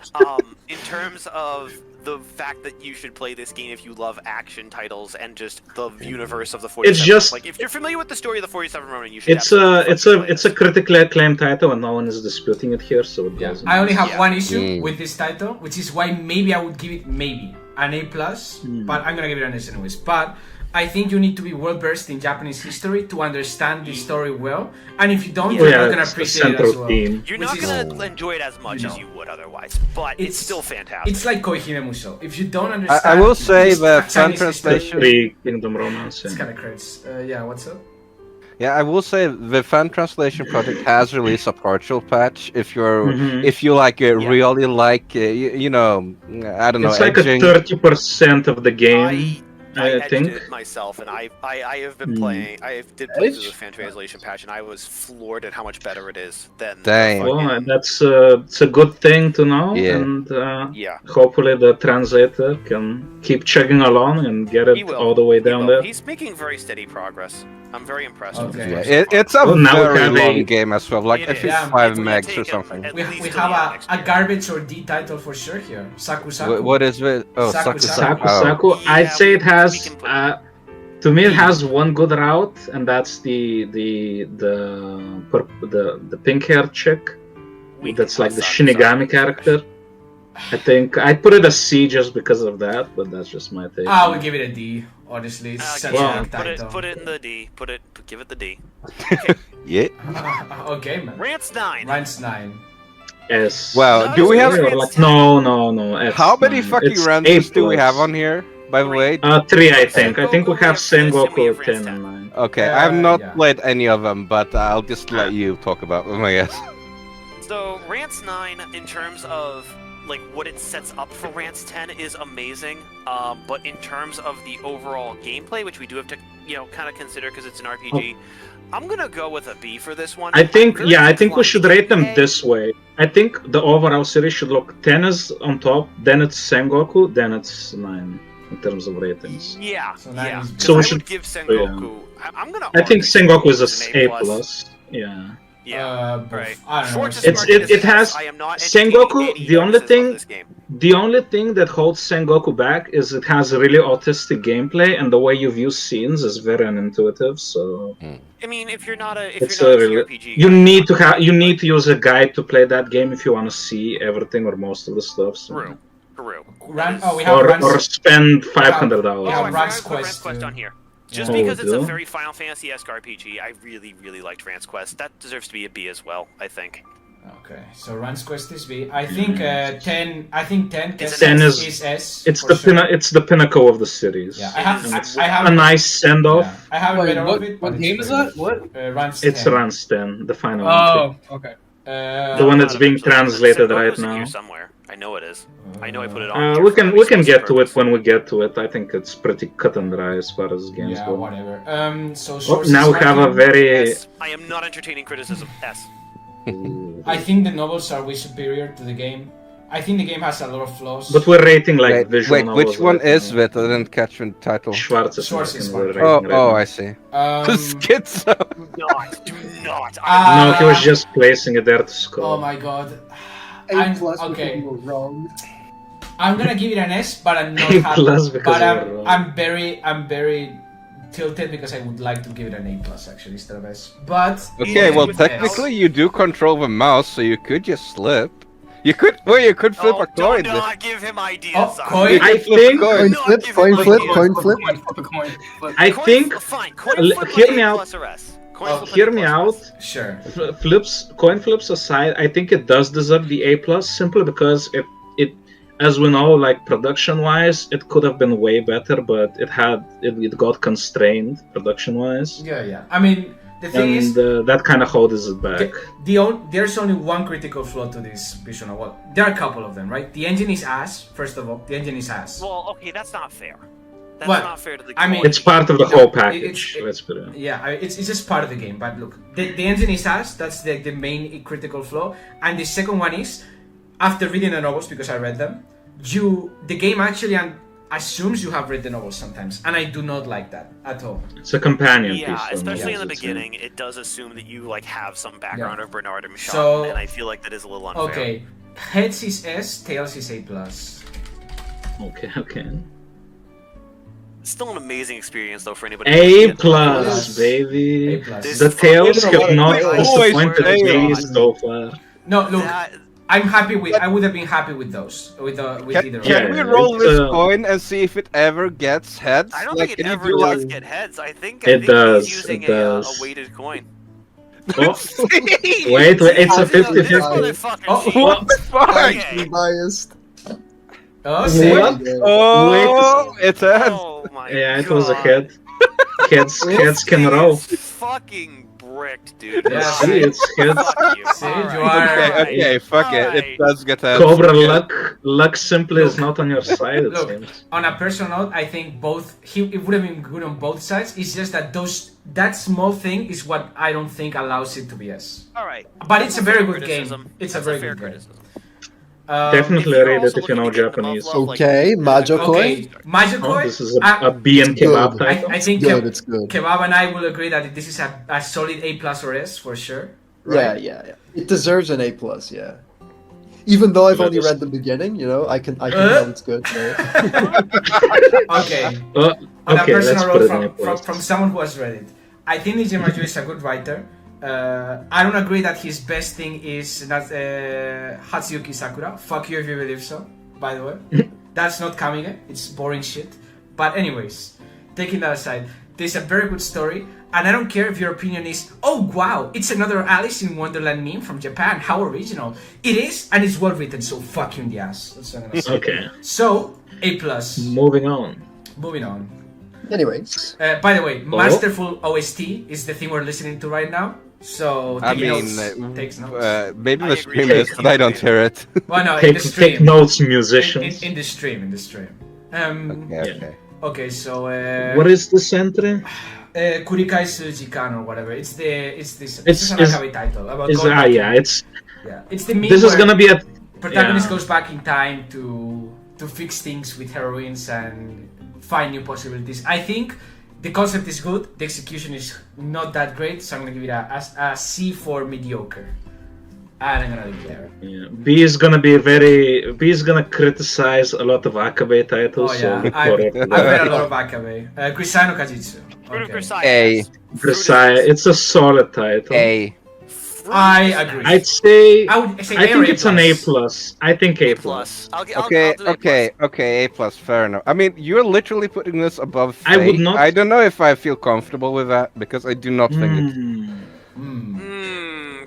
Speaker 3: in terms of the fact that you should play this game if you love action titles and just the universe of the 47.
Speaker 5: It's just
Speaker 3: like if you're familiar with the story of the 47 Ronin, you should.
Speaker 5: It's a critically acclaimed title, and no one is disputing it here, so it doesn't.
Speaker 2: I only have one issue with this title, which is why maybe I would give it an A+, but I'm gonna give it an S anyways. But I think you need to be well versed in Japanese history to understand the story well, and if you don't, you're not gonna appreciate it as well.
Speaker 3: You're not gonna enjoy it as much as you would otherwise, but it's still fantastic.
Speaker 2: It's like Koihime Musou. If you don't understand,
Speaker 6: I will say the fan translation.
Speaker 5: Kingdom Romance.
Speaker 2: It's kind of crazy. Yeah, what's up?
Speaker 6: Yeah, I will say the fan translation project has released a partial patch. If you're,
Speaker 5: Mhm.
Speaker 6: if you like, really like, you know, I don't know,
Speaker 5: It's like
Speaker 6: edging.
Speaker 5: a 30% of the game.
Speaker 3: I
Speaker 5: I
Speaker 3: edged
Speaker 5: think.
Speaker 3: it myself, and I have been
Speaker 5: Hmm.
Speaker 3: playing. I did play through the
Speaker 4: Edge?
Speaker 3: fan translation patch, and I was floored at how much better it is than.
Speaker 6: Dang.
Speaker 3: The
Speaker 5: Well,
Speaker 3: fucking,
Speaker 5: that's it's a good thing to know,
Speaker 6: Yeah.
Speaker 5: and
Speaker 3: yeah,
Speaker 5: hopefully the translator can keep chugging along and get
Speaker 3: he
Speaker 5: it
Speaker 3: will.
Speaker 5: all the way
Speaker 3: He
Speaker 5: down
Speaker 3: will.
Speaker 5: there.
Speaker 3: He's making very steady progress. I'm very impressed with
Speaker 2: Okay.
Speaker 3: his
Speaker 6: Yeah,
Speaker 3: progress.
Speaker 6: it's a
Speaker 5: Well, now we
Speaker 6: very
Speaker 5: have
Speaker 6: long
Speaker 5: a-
Speaker 6: game as well. Like
Speaker 3: It
Speaker 6: I
Speaker 3: is.
Speaker 6: think
Speaker 2: Yeah,
Speaker 6: 5
Speaker 3: it's gonna
Speaker 6: megs or
Speaker 3: take him
Speaker 6: something.
Speaker 3: at
Speaker 2: We
Speaker 3: least
Speaker 2: have
Speaker 3: till the end next
Speaker 2: a
Speaker 3: year.
Speaker 2: garbage or D title for sure here. Saku Saku.
Speaker 6: What is it? Oh,
Speaker 2: Saku
Speaker 6: Saku
Speaker 2: Saku.
Speaker 6: Saku.
Speaker 5: Saku
Speaker 6: Oh.
Speaker 5: Saku, I'd
Speaker 3: Yeah,
Speaker 5: say it
Speaker 3: we
Speaker 5: has.
Speaker 3: can put-
Speaker 5: To me, it has one good route, and that's the pink hair chick.
Speaker 3: We
Speaker 5: That's
Speaker 3: can
Speaker 5: like the
Speaker 3: suck,
Speaker 5: Shinigami
Speaker 3: suck,
Speaker 5: character. I think I'd put it a C just because of that, but that's just my take.
Speaker 2: I would give it a D. Honestly, it's such
Speaker 5: Well,
Speaker 2: a big title.
Speaker 3: Put it in the D. Give it the D.
Speaker 6: Yeah.
Speaker 2: Okay, man.
Speaker 3: Rants 9.
Speaker 2: Rants 9.
Speaker 5: S.
Speaker 6: Wow.
Speaker 3: No,
Speaker 6: Do we
Speaker 3: it's
Speaker 6: have?
Speaker 3: weird.
Speaker 5: Like, no. S
Speaker 6: How many
Speaker 5: nine.
Speaker 6: fucking
Speaker 5: It's
Speaker 6: randoms
Speaker 5: A+.
Speaker 6: do we have on here? By the way.
Speaker 5: 3, I think. I think we
Speaker 3: Sengoku,
Speaker 5: have
Speaker 3: we have this, and we
Speaker 5: Sengoku
Speaker 3: have
Speaker 5: 10
Speaker 3: Rance
Speaker 5: and 9.
Speaker 6: Okay, I have not
Speaker 2: yeah.
Speaker 6: played any of them, but I'll just let you talk about them, I guess.
Speaker 3: So Rants 9, in terms of like what it sets up for Rants 10, is amazing. But in terms of the overall gameplay, which we do have to kind of consider because it's an RPG, I'm gonna go with a B for this one.
Speaker 5: I think,
Speaker 3: I'm
Speaker 5: yeah,
Speaker 3: very
Speaker 5: I think we
Speaker 3: inclined
Speaker 5: should
Speaker 3: to
Speaker 5: rate them
Speaker 3: A.
Speaker 5: this way. I think the overall series should look 10 is on top, then it's Sengoku, then it's 9 in terms of ratings.
Speaker 3: Yeah,
Speaker 2: So nine
Speaker 3: yeah.
Speaker 2: is-
Speaker 3: 'Cause
Speaker 5: So we
Speaker 3: I
Speaker 5: should-
Speaker 3: would give Sengoku. I'm gonna.
Speaker 5: I think
Speaker 3: argue
Speaker 5: Sengoku is
Speaker 3: an
Speaker 5: a A+.
Speaker 3: plus.
Speaker 5: Yeah.
Speaker 3: Yeah. Right.
Speaker 2: I don't know.
Speaker 3: Schwartz is
Speaker 5: It's-
Speaker 3: marking
Speaker 5: it
Speaker 3: this
Speaker 5: has-
Speaker 3: as I am not
Speaker 5: Sengoku,
Speaker 3: entertaining any
Speaker 5: the only
Speaker 3: criticism of
Speaker 5: thing-
Speaker 3: this game.
Speaker 5: The only thing that holds Sengoku back is it has a really autistic gameplay, and the way you view scenes is very unintuitive. So
Speaker 3: I mean, if you're not a
Speaker 5: it's
Speaker 3: you're not
Speaker 5: a
Speaker 3: a
Speaker 5: really,
Speaker 3: CRPG,
Speaker 5: you need to use a guide to play that game if you want to see everything or most of the stuff. So.
Speaker 3: True.
Speaker 2: We have Rants.
Speaker 5: Or spend $500.
Speaker 2: Yeah,
Speaker 3: Oh, I
Speaker 2: Rance
Speaker 3: forgot to put Rance
Speaker 2: Quest,
Speaker 3: Quest
Speaker 2: too.
Speaker 3: on here. Just
Speaker 5: Yeah.
Speaker 3: because it's a
Speaker 5: Oh,
Speaker 3: very Final Fantasy-esque RPG, I really, really liked Rance Quest. That deserves to be a B as well, I think.
Speaker 2: Okay, so Rants Quest is B. I think 10. I think 10.
Speaker 3: It's
Speaker 5: 10
Speaker 2: is
Speaker 5: is-
Speaker 2: S.
Speaker 5: It's
Speaker 2: for
Speaker 5: the
Speaker 2: sure.
Speaker 5: it's the pinnacle of the series.
Speaker 2: Yeah,
Speaker 5: And it's
Speaker 2: I have
Speaker 5: a nice send off.
Speaker 2: Yeah, I haven't
Speaker 4: Wait,
Speaker 2: read all
Speaker 4: what,
Speaker 2: of it.
Speaker 4: what
Speaker 2: but
Speaker 4: game
Speaker 2: it's
Speaker 4: is
Speaker 2: very
Speaker 4: that? What?
Speaker 2: good. Rants
Speaker 5: It's
Speaker 2: 10.
Speaker 5: Rans 10, the final
Speaker 4: Oh, okay.
Speaker 5: The one that's being
Speaker 3: Eventually,
Speaker 5: translated
Speaker 3: Sengoku's
Speaker 5: right
Speaker 3: in
Speaker 5: now.
Speaker 3: here somewhere. I know it is. I know I put it on.
Speaker 5: one.
Speaker 3: here
Speaker 5: We
Speaker 3: for
Speaker 5: can
Speaker 3: a
Speaker 5: we can
Speaker 3: resource
Speaker 5: get to it
Speaker 3: purpose.
Speaker 5: when we get to it. I think it's pretty cut and dry as far as games
Speaker 2: Yeah,
Speaker 5: go.
Speaker 2: whatever. So
Speaker 5: Oh,
Speaker 2: sources
Speaker 5: now we have a
Speaker 2: ranking,
Speaker 5: very.
Speaker 3: S. I am not entertaining criticism. S.
Speaker 2: I think the novels are way superior to the game. I think the game has a lot of flaws.
Speaker 5: But we're rating like
Speaker 6: Wait,
Speaker 5: visual
Speaker 6: wait, which
Speaker 5: novels
Speaker 6: one
Speaker 5: right
Speaker 6: is
Speaker 5: now.
Speaker 6: it? I didn't catch the title.
Speaker 5: Schwarz is
Speaker 2: Schwarz is
Speaker 5: we're
Speaker 2: fine.
Speaker 5: rating
Speaker 6: Oh,
Speaker 5: right
Speaker 6: oh,
Speaker 5: now.
Speaker 6: I see.
Speaker 2: Um,
Speaker 6: Schizo.
Speaker 3: Do not.
Speaker 5: No, he was just placing it there to score.
Speaker 2: oh my god.
Speaker 1: A
Speaker 2: I'm-
Speaker 1: plus
Speaker 2: okay.
Speaker 1: because you were wrong.
Speaker 2: I'm gonna give it an S, but I'm not
Speaker 5: A
Speaker 2: happy.
Speaker 5: plus because
Speaker 2: But
Speaker 5: you were wrong.
Speaker 2: I'm very tilted because I would like to give it an A plus actually instead of S. But
Speaker 6: Okay, well,
Speaker 2: with S-
Speaker 6: technically you do control the mouse, so you could just slip. You could flip
Speaker 3: Oh,
Speaker 6: a coin.
Speaker 3: do not give him ideas.
Speaker 2: Oh,
Speaker 3: Simon.
Speaker 2: coin?
Speaker 5: I
Speaker 6: Flip a
Speaker 5: think
Speaker 6: coin.
Speaker 1: Coin flip, coin flip.
Speaker 4: Flip a coin. Flip.
Speaker 5: I
Speaker 3: Coin
Speaker 5: think
Speaker 3: fl- fine. Coin
Speaker 5: L-
Speaker 3: flip
Speaker 5: hear
Speaker 3: on
Speaker 5: me
Speaker 3: A
Speaker 5: out.
Speaker 3: plus or S. Coin
Speaker 2: Oh,
Speaker 3: flip on
Speaker 5: hear
Speaker 3: A
Speaker 5: me
Speaker 3: plus or
Speaker 5: out.
Speaker 3: S.
Speaker 2: Sure.
Speaker 5: Coin flips aside, I think it does deserve the A plus simply because it as we know, like production wise, it could have been way better, but it got constrained production wise,
Speaker 2: Yeah. I mean, the thing is,
Speaker 5: and that kind of holds it back.
Speaker 2: there's only one critical flaw to this visual novel. There are a couple of them, right? The engine is ass. First of all, the engine is ass.
Speaker 3: Well, okay, that's not fair. That's
Speaker 2: What?
Speaker 3: not fair to the.
Speaker 2: I mean-
Speaker 5: It's part of the
Speaker 2: No,
Speaker 5: whole
Speaker 2: it's-
Speaker 5: package. Let's put it.
Speaker 2: Yeah, it's just part of the game. But look, the engine is ass. That's the main critical flaw. And the second one is, after reading the novels, because I read them, the game actually assumes you have read the novels sometimes, and I do not like that at all.
Speaker 5: It's a companion
Speaker 3: Yeah,
Speaker 5: piece.
Speaker 3: especially in the
Speaker 5: almost,
Speaker 3: beginning, it does assume that you like have some background
Speaker 2: Yeah.
Speaker 3: of Bernard and Michonne,
Speaker 2: So-
Speaker 3: and I feel like that is a little unfair.
Speaker 2: Okay, heads is S, tails is A plus.
Speaker 5: Okay.
Speaker 3: Still an amazing experience though for anybody.
Speaker 5: A
Speaker 3: who
Speaker 5: plus,
Speaker 2: Yes.
Speaker 5: baby.
Speaker 2: A plus.
Speaker 3: This
Speaker 5: The tails
Speaker 3: fucking
Speaker 5: have not
Speaker 3: game
Speaker 5: disappointed
Speaker 6: always
Speaker 5: me
Speaker 6: fails.
Speaker 5: so far.
Speaker 2: No, look,
Speaker 3: That-
Speaker 2: I'm happy with. I would have been happy with those. With either.
Speaker 6: Can
Speaker 2: of
Speaker 6: we
Speaker 2: them.
Speaker 5: Yeah,
Speaker 6: roll
Speaker 5: it's,
Speaker 6: this
Speaker 5: uh,
Speaker 6: coin and see if it ever gets heads?
Speaker 3: I don't
Speaker 6: Like,
Speaker 3: think it
Speaker 6: can you
Speaker 3: ever
Speaker 6: do,
Speaker 3: does
Speaker 6: like-
Speaker 3: get heads. I think
Speaker 5: It does,
Speaker 3: he's using
Speaker 5: it does.
Speaker 3: a weighted coin.
Speaker 5: Oh, wait, it's a
Speaker 3: This
Speaker 5: 50-50.
Speaker 3: motherfucker,
Speaker 2: Oh,
Speaker 3: cheats.
Speaker 6: What the fuck?
Speaker 1: Actually biased.
Speaker 2: Oh, see?
Speaker 5: What?
Speaker 6: Oh, it's heads.
Speaker 3: Oh my
Speaker 5: Yeah, it was a
Speaker 3: God.
Speaker 5: head. Heads can roll.
Speaker 3: Fucking fucking bricked, dude.
Speaker 2: Yeah,
Speaker 5: See, it's good.
Speaker 3: Fuck you.
Speaker 2: See,
Speaker 3: Alright.
Speaker 2: you are-
Speaker 6: Okay, fuck it.
Speaker 3: Alright.
Speaker 6: It does get a
Speaker 5: Cobra, luck simply is not on your side, it
Speaker 2: Look,
Speaker 5: seems.
Speaker 2: on a personal note, I think it would have been good on both sides. It's just that that small thing is what I don't think allows it to be S.
Speaker 3: Alright.
Speaker 2: But it's a very good
Speaker 3: Criticism.
Speaker 2: game. It's a
Speaker 3: That's
Speaker 2: very
Speaker 3: fair
Speaker 2: good game.
Speaker 3: criticism.
Speaker 5: Definitely
Speaker 3: you're
Speaker 5: read it
Speaker 3: also
Speaker 5: if you know
Speaker 3: looking to get them
Speaker 5: Japanese.
Speaker 3: above, like,
Speaker 1: Okay, Majokoi.
Speaker 2: Okay,
Speaker 5: Oh,
Speaker 2: Majokoi.
Speaker 5: this is a B and kebab
Speaker 1: Good.
Speaker 5: title.
Speaker 2: I think
Speaker 1: Good, it's good.
Speaker 2: Kebab and I will agree that this is a solid A plus or S for sure.
Speaker 1: Yeah,
Speaker 2: Right?
Speaker 1: yeah, yeah. It deserves an A plus. Yeah. Even though I've
Speaker 5: That
Speaker 1: only
Speaker 5: is-
Speaker 1: read the beginning, you know, I can tell it's good.
Speaker 2: Okay.
Speaker 5: Oh,
Speaker 2: On a
Speaker 5: okay, let's
Speaker 2: personal
Speaker 5: put
Speaker 2: note
Speaker 5: it in a
Speaker 2: from
Speaker 5: place.
Speaker 2: someone who has read it, I think Nijimaju is a good writer. I don't agree that his best thing is Hatsuyuki Sakura. Fuck you if you believe so, by the way. That's not Kamine, it's boring shit. But anyways, taking that aside, there's a very good story, and I don't care if your opinion is, oh wow, it's another Alice in Wonderland meme from Japan, how original. It is, and it's well written, so fuck you in the ass. That's what I'm gonna say.
Speaker 5: Okay,
Speaker 2: So, A plus.
Speaker 5: moving on.
Speaker 2: Moving on.
Speaker 1: Anyways,
Speaker 2: By the way, Masterful OST is the thing we're listening to right now. So
Speaker 6: I
Speaker 2: take
Speaker 6: mean,
Speaker 2: notes. Takes notes.
Speaker 6: maybe
Speaker 3: I
Speaker 6: the
Speaker 3: agree.
Speaker 6: stream is, but I don't hear it.
Speaker 2: Well, no, in the
Speaker 5: Take
Speaker 2: stream.
Speaker 5: notes, musicians.
Speaker 2: In the stream.
Speaker 6: Okay,
Speaker 5: Yeah.
Speaker 6: okay.
Speaker 2: Okay, so
Speaker 5: What is this entry?
Speaker 2: Kurikai Sujikan or whatever. It's this.
Speaker 5: It's-
Speaker 2: This is an
Speaker 5: is-
Speaker 2: Akabe title about
Speaker 5: Is
Speaker 2: going back
Speaker 5: yeah,
Speaker 2: in-
Speaker 5: it's
Speaker 2: yeah. It's the meme
Speaker 5: this is
Speaker 2: where
Speaker 5: gonna be a
Speaker 2: protagonist
Speaker 5: yeah.
Speaker 2: goes back in time to fix things with heroines and find new possibilities. I think the concept is good. The execution is not that great, so I'm gonna give it a C for mediocre. And I'm gonna leave it there.
Speaker 5: Yeah. B is gonna be very. B is gonna criticize a lot of Akabe titles.
Speaker 2: Oh
Speaker 5: So
Speaker 2: yeah,
Speaker 5: look
Speaker 2: I've
Speaker 5: for it.
Speaker 2: read a lot of Akabe. Kurisai no Kajitsu. Okay.
Speaker 6: A.
Speaker 5: Precise. It's a solid title.
Speaker 6: A.
Speaker 2: I agree.
Speaker 5: I'd say.
Speaker 2: I would say
Speaker 5: I
Speaker 2: A or
Speaker 5: think
Speaker 2: A
Speaker 5: it's an A
Speaker 2: plus.
Speaker 5: plus. I think A plus.
Speaker 3: plus. I'll
Speaker 6: Okay,
Speaker 3: do A
Speaker 6: okay, okay, A plus, fair enough. I mean, you're literally putting this above Fate.
Speaker 5: I would not-
Speaker 6: I don't know if I feel comfortable with that, because I do not think it's...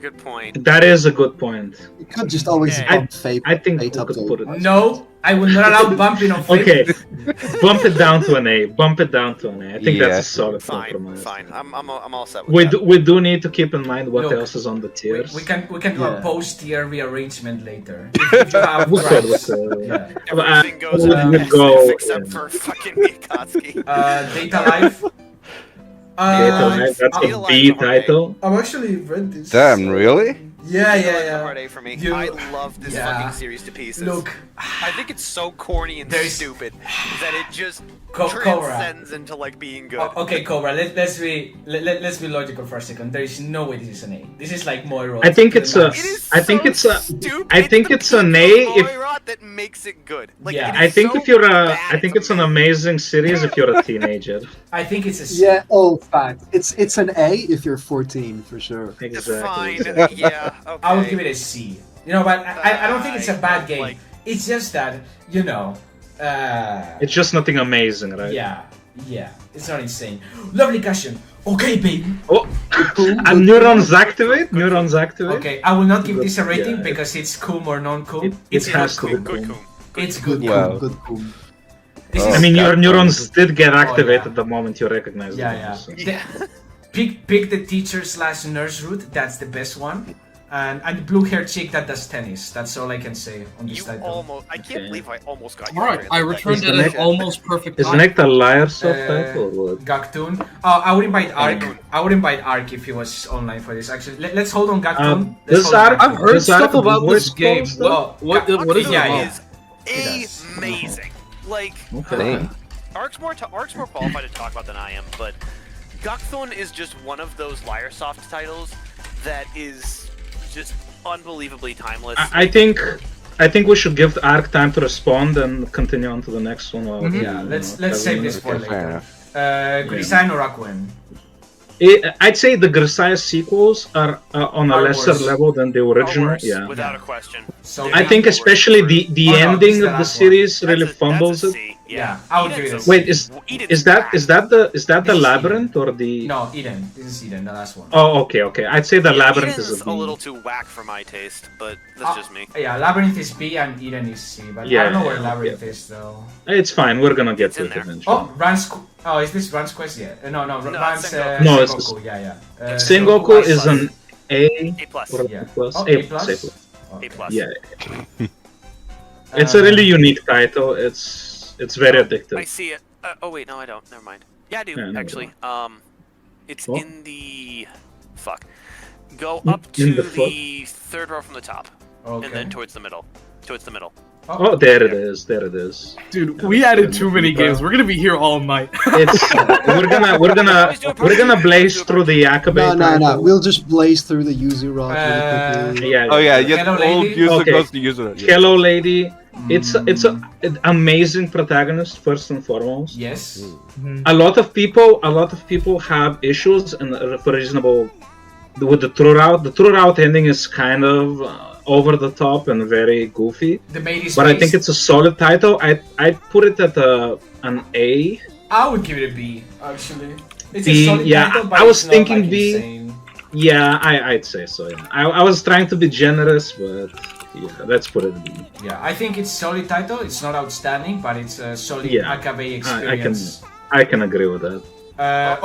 Speaker 3: Good point.
Speaker 5: That is a good point.
Speaker 1: you could just always
Speaker 3: Okay.
Speaker 1: bump Fate.
Speaker 5: I think we
Speaker 1: Fate up
Speaker 5: could
Speaker 1: to
Speaker 5: put it.
Speaker 2: No, I will not allow bumping on Fate.
Speaker 5: Okay, bump it down to an A. Bump it down to an A. I think
Speaker 6: Yeah.
Speaker 5: that's a solid
Speaker 3: Fine,
Speaker 5: compromise.
Speaker 3: fine. I'm all set with that.
Speaker 5: We do need to keep in mind what
Speaker 2: Look,
Speaker 5: else is on the tiers.
Speaker 2: We can do a
Speaker 1: Yeah.
Speaker 2: post-tier rearrangement later. If you have
Speaker 5: We could, we
Speaker 2: rights.
Speaker 5: could.
Speaker 2: Yeah.
Speaker 3: Everything goes
Speaker 5: would
Speaker 3: as
Speaker 5: go-
Speaker 3: if except for fucking Miyakatsuki.
Speaker 2: Data Life.
Speaker 5: Data Life, that's
Speaker 3: Data
Speaker 5: a
Speaker 3: Life
Speaker 5: B
Speaker 3: is hard A.
Speaker 5: title.
Speaker 2: I've actually read this.
Speaker 6: Damn, really?
Speaker 2: Yeah,
Speaker 3: Data
Speaker 2: yeah,
Speaker 3: Life's a
Speaker 2: yeah.
Speaker 3: hard A for me.
Speaker 2: You-
Speaker 3: I love this
Speaker 2: yeah.
Speaker 3: fucking series to pieces.
Speaker 2: Look,
Speaker 3: I think it's so corny and
Speaker 2: There's-
Speaker 3: stupid that it just
Speaker 2: Cobra.
Speaker 3: transcends into like being good.
Speaker 2: Okay, Cobra. Let's be logical for a second. There is no way this is an A. This is like Moiro.
Speaker 5: I think it's a-
Speaker 3: It is
Speaker 5: I think
Speaker 3: so
Speaker 5: it's a-
Speaker 3: stupid.
Speaker 5: I think
Speaker 3: the
Speaker 5: it's an
Speaker 3: peak
Speaker 5: A
Speaker 3: of
Speaker 5: if-
Speaker 3: Moirot that makes it good. Like,
Speaker 2: Yeah.
Speaker 3: it
Speaker 5: I
Speaker 3: is
Speaker 5: think
Speaker 3: so
Speaker 5: if you're a,
Speaker 3: bad,
Speaker 5: I think it's an amazing series if you're a teenager.
Speaker 2: I think it's a C.
Speaker 1: Yeah. Oh, fact. It's an A if you're 14 for sure.
Speaker 3: It's
Speaker 5: Exactly.
Speaker 3: fine. Yeah. Okay.
Speaker 2: I would give it a C. You know, but I don't think it's a bad game.
Speaker 3: Like-
Speaker 2: It's just that, you know.
Speaker 5: It's just nothing amazing, right?
Speaker 2: Yeah, it's not insane. Lovely question. Okay, baby.
Speaker 5: Oh, and neurons activate. Neurons activate.
Speaker 2: Okay, I will not give this a rating
Speaker 5: Yeah.
Speaker 2: because it's cool or non-cool.
Speaker 5: It
Speaker 2: It's
Speaker 5: has
Speaker 2: good
Speaker 5: to be
Speaker 2: cool.
Speaker 3: Good
Speaker 5: cool.
Speaker 3: cool.
Speaker 2: It's good.
Speaker 1: Good
Speaker 6: Wow.
Speaker 1: cool. Good cool.
Speaker 2: This
Speaker 6: Oh.
Speaker 2: is,
Speaker 5: I mean, your
Speaker 6: Okay.
Speaker 5: neurons did get activated
Speaker 2: yeah.
Speaker 5: the moment you recognize
Speaker 2: yeah,
Speaker 5: them.
Speaker 2: yeah.
Speaker 5: so.
Speaker 2: Pick the teacher/nurse route. That's the best one. And the blue hair chick that does tennis. That's all I can say on this
Speaker 3: You
Speaker 2: title.
Speaker 3: almost. I can't
Speaker 5: Okay.
Speaker 3: believe I almost got you.
Speaker 4: Alright, I returned
Speaker 5: Is
Speaker 4: it
Speaker 5: the
Speaker 4: at
Speaker 5: next-
Speaker 4: almost perfect
Speaker 5: Is
Speaker 4: time.
Speaker 5: Nick the liar
Speaker 2: Uh,
Speaker 5: subtitle or what?
Speaker 2: Gaktoon. I would invite Ark. I would invite Ark if he was online for this. Actually, let's hold on Gaktoon. Let's
Speaker 5: This
Speaker 2: hold on
Speaker 5: Ark-
Speaker 2: Gaktoon.
Speaker 4: I've heard
Speaker 5: Is that
Speaker 4: stuff
Speaker 5: the
Speaker 4: about
Speaker 5: voice
Speaker 4: this game.
Speaker 5: post?
Speaker 4: What is it
Speaker 2: Yeah,
Speaker 4: about?
Speaker 2: yeah.
Speaker 3: is amazing. Like,
Speaker 6: Dang.
Speaker 3: Ark's more qualified to talk about than I am, but Gakthon is just one of those Liarsoft titles that is just unbelievably timeless.
Speaker 5: I think we should give Ark time to respond and continue on to the next one. While,
Speaker 2: Yeah, let's save this for
Speaker 6: Okay, fair
Speaker 2: later.
Speaker 6: enough.
Speaker 2: Grisain or Rakuen?
Speaker 5: I'd say the Grisaya sequels are on a
Speaker 2: Are
Speaker 5: lesser
Speaker 2: worse.
Speaker 5: level than the original.
Speaker 3: Worse,
Speaker 5: Yeah.
Speaker 3: without a question.
Speaker 2: So
Speaker 5: I think especially the
Speaker 2: Oh, no,
Speaker 5: ending
Speaker 2: it's the
Speaker 5: of the
Speaker 2: last
Speaker 5: series
Speaker 3: That's
Speaker 5: really
Speaker 3: a
Speaker 5: fumbles it.
Speaker 3: C.
Speaker 2: Yeah, I would give it a
Speaker 3: Eden's
Speaker 2: C.
Speaker 5: Wait, is
Speaker 3: Eden's
Speaker 5: that
Speaker 3: bad.
Speaker 5: is that the
Speaker 2: This is
Speaker 5: labyrinth or the?
Speaker 2: No, Eden. This is Eden, the last one.
Speaker 5: Oh, okay. I'd say the labyrinth
Speaker 3: Eden's
Speaker 5: is a
Speaker 3: a
Speaker 5: B.
Speaker 3: little too whack for my taste, but that's just me.
Speaker 2: Yeah, Labyrinth is B and Eden is C, but I
Speaker 5: Yeah,
Speaker 2: don't know where
Speaker 5: yeah,
Speaker 2: Labyrinth is though.
Speaker 5: It's fine. We're gonna get
Speaker 3: It's
Speaker 5: to
Speaker 3: in
Speaker 5: it
Speaker 3: there.
Speaker 5: eventually.
Speaker 2: Oh, Oh, is this Ran's quest? Yeah. No, Ran's
Speaker 3: Sengoku.
Speaker 5: No, it's
Speaker 2: Sengoku. Yeah.
Speaker 5: Sengoku is an A
Speaker 3: A plus.
Speaker 5: or
Speaker 2: Yeah.
Speaker 5: plus.
Speaker 2: Oh,
Speaker 5: A
Speaker 2: A plus?
Speaker 5: plus.
Speaker 2: Okay.
Speaker 3: A plus.
Speaker 5: Yeah. It's a really unique title. It's very
Speaker 3: I
Speaker 5: addictive.
Speaker 3: see it. Oh wait, no, I don't. Never mind. Yeah, I do
Speaker 5: Yeah, no,
Speaker 3: actually. It's
Speaker 5: What?
Speaker 3: in the fuck. Go up
Speaker 5: In
Speaker 3: to
Speaker 5: the
Speaker 3: the third row from the top,
Speaker 2: Okay.
Speaker 3: and then towards the middle. Towards the middle.
Speaker 5: Oh, there it is. There it is.
Speaker 4: Dude, we added too many games. We're gonna be here all night.
Speaker 5: It's we're gonna blaze through the Akabe.
Speaker 1: No.
Speaker 5: title.
Speaker 1: We'll just blaze through the Yuzu Rod really quickly.
Speaker 5: Yeah.
Speaker 6: Oh yeah, just
Speaker 2: Hello,
Speaker 6: old
Speaker 2: lady.
Speaker 6: user
Speaker 5: Okay.
Speaker 6: goes to user. Yeah.
Speaker 5: Hello, lady. It's an amazing protagonist first and foremost.
Speaker 2: Yes.
Speaker 5: A lot of people have issues and for reasonable with the true route. The true route ending is kind of over the top and very goofy.
Speaker 2: The maid is
Speaker 5: But I think
Speaker 2: based-
Speaker 5: it's a solid title. I'd put it at an A.
Speaker 2: I would give it a B, actually. It's
Speaker 5: B,
Speaker 2: a solid
Speaker 5: yeah,
Speaker 2: title, but
Speaker 5: I was
Speaker 2: it's not,
Speaker 5: thinking
Speaker 2: like,
Speaker 5: B.
Speaker 2: insane.
Speaker 5: Yeah, I'd say so. Yeah, I was trying to be generous, but yeah, let's put it B.
Speaker 2: Yeah, I think it's solid title. It's not outstanding, but it's a solid
Speaker 5: Yeah,
Speaker 2: Akabe experience.
Speaker 5: I can agree with that.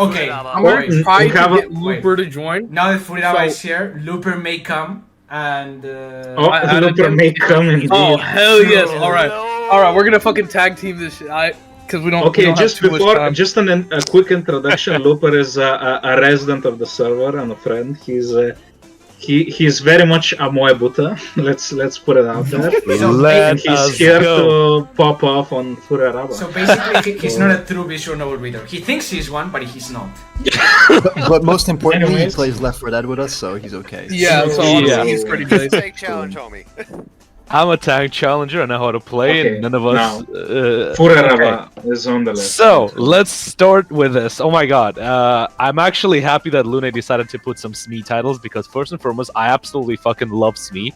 Speaker 2: Okay.
Speaker 4: I'm
Speaker 2: Wait.
Speaker 4: gonna try to
Speaker 5: Ukava-
Speaker 4: get Looper to join.
Speaker 2: Now that Furiraba
Speaker 4: So-
Speaker 2: is here, Looper may come, and
Speaker 5: Oh,
Speaker 4: I added
Speaker 5: Looper
Speaker 4: him.
Speaker 5: may come indeed.
Speaker 4: Oh hell yes!
Speaker 2: No.
Speaker 4: All right, we're gonna fucking tag team this shit. Because we don't. we
Speaker 5: Okay,
Speaker 4: don't
Speaker 5: just
Speaker 4: have too much
Speaker 5: before,
Speaker 4: time.
Speaker 5: just a quick introduction. Looper is a resident of the server and a friend. He's very much a Moebuta. Let's put it out there.
Speaker 2: So
Speaker 5: And he's here to pop off on Furaraba.
Speaker 2: So basically, he's not a true visual novel reader. He thinks he's one, but he's not.
Speaker 1: But most importantly,
Speaker 5: Anyways.
Speaker 1: he plays Left 4 Dead with us, so he's okay.
Speaker 4: Yeah, so
Speaker 5: Yeah.
Speaker 4: honestly, he's pretty good.
Speaker 3: Take challenge, homie.
Speaker 9: I'm a tank challenger. I know how to play,
Speaker 5: Okay,
Speaker 9: and none of us.
Speaker 5: Furaraba is on the list.
Speaker 9: So let's start with this. Oh my god, I'm actually happy that Lunay decided to put some SME titles because first and foremost, I absolutely fucking love SME.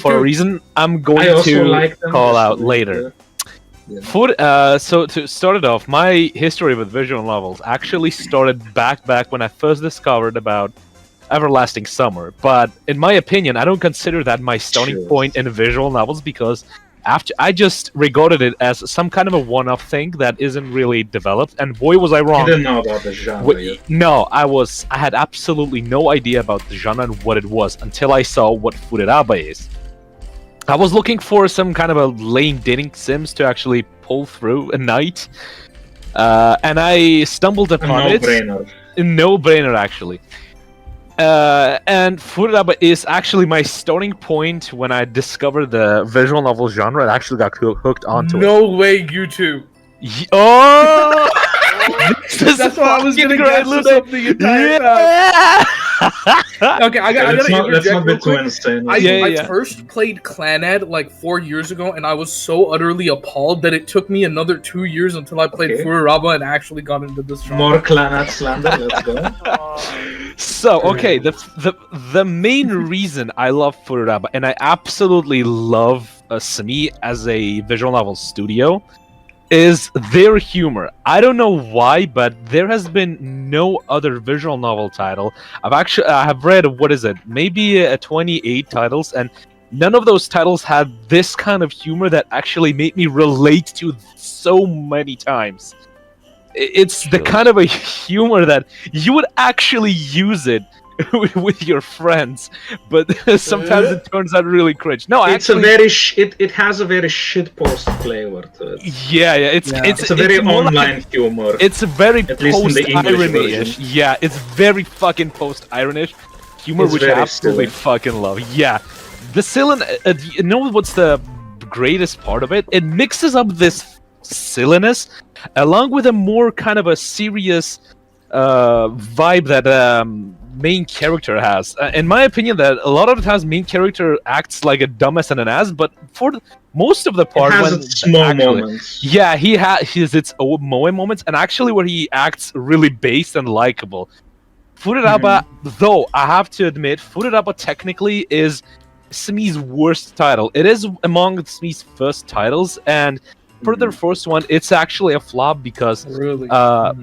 Speaker 9: For a
Speaker 4: too.
Speaker 9: reason I'm
Speaker 5: I
Speaker 9: going
Speaker 5: also
Speaker 9: to
Speaker 5: like them.
Speaker 9: call
Speaker 5: just
Speaker 9: out
Speaker 5: to-
Speaker 9: later.
Speaker 5: Yeah.
Speaker 9: So to start it off, my history with visual novels actually started back when I first discovered about Everlasting Summer. But in my opinion, I don't consider that my starting
Speaker 5: Sure.
Speaker 9: point in visual novels because after I just regarded it as some kind of a one-off thing that isn't really developed. And boy, was I
Speaker 5: You
Speaker 9: wrong.
Speaker 5: didn't know about the genre
Speaker 9: Wh-
Speaker 5: yet.
Speaker 9: No, I had absolutely no idea about the genre and what it was until I saw what Fureraba is. I was looking for some kind of a lame dating sims to actually pull through a night, and I stumbled
Speaker 5: A
Speaker 9: upon it.
Speaker 5: no-brainer.
Speaker 9: A no-brainer, actually. And Fureraba is actually my starting point when I discovered the visual novel genre. I actually got hooked onto it.
Speaker 4: No way, you two.
Speaker 9: Oh! This is
Speaker 4: That's why I was
Speaker 9: fucking
Speaker 4: gonna
Speaker 9: great,
Speaker 4: guess for
Speaker 9: Ludo.
Speaker 4: something entire time.
Speaker 9: Yeah!
Speaker 4: Okay, I
Speaker 5: Let's
Speaker 4: gotta
Speaker 5: not
Speaker 4: interject
Speaker 5: be
Speaker 4: real
Speaker 5: too
Speaker 4: quick.
Speaker 5: insane.
Speaker 4: I
Speaker 9: Yeah.
Speaker 4: first played Clanad like 4 years ago, and I was so utterly appalled that it took me another 2 years until I played
Speaker 5: Okay.
Speaker 4: Fururaba and actually got into this genre.
Speaker 5: More Clanat slander. Let's go.
Speaker 9: So okay, the main reason I love Fururaba, and I absolutely love SME as a visual novel studio, is their humor. I don't know why, but there has been no other visual novel title. I have read, what is it, maybe 28 titles, and none of those titles had this kind of humor that actually made me relate to so many times. It's the kind of a humor that you would actually use it with your friends, but sometimes it turns out really cringe. No,
Speaker 5: It's
Speaker 9: actually,
Speaker 5: a very it has a very shitpost flavor to it.
Speaker 9: yeah, it's
Speaker 5: It's a very
Speaker 9: more like
Speaker 5: online humor.
Speaker 9: it's a very
Speaker 5: At least in the English
Speaker 9: post-irony-ish.
Speaker 5: version.
Speaker 9: Yeah, it's very fucking post-irony-ish humor,
Speaker 5: It's
Speaker 9: which I
Speaker 5: very
Speaker 9: absolutely
Speaker 5: silly.
Speaker 9: fucking love. Yeah, the silly. You know what's the greatest part of it? It mixes up this silliness along with a more kind of a serious vibe that main character has. In my opinion, that a lot of the times main character acts like a dumbass and an ass, but for most of the part,
Speaker 5: It has
Speaker 9: when
Speaker 5: its small
Speaker 9: actually-
Speaker 5: moments.
Speaker 9: yeah, he has its own moe moments, and actually where he acts really based and likable. Fururaba, though, I have to admit, Fururaba technically is SME's worst title. It is among SME's first titles, and for the first one, it's actually a flop because,
Speaker 4: Really?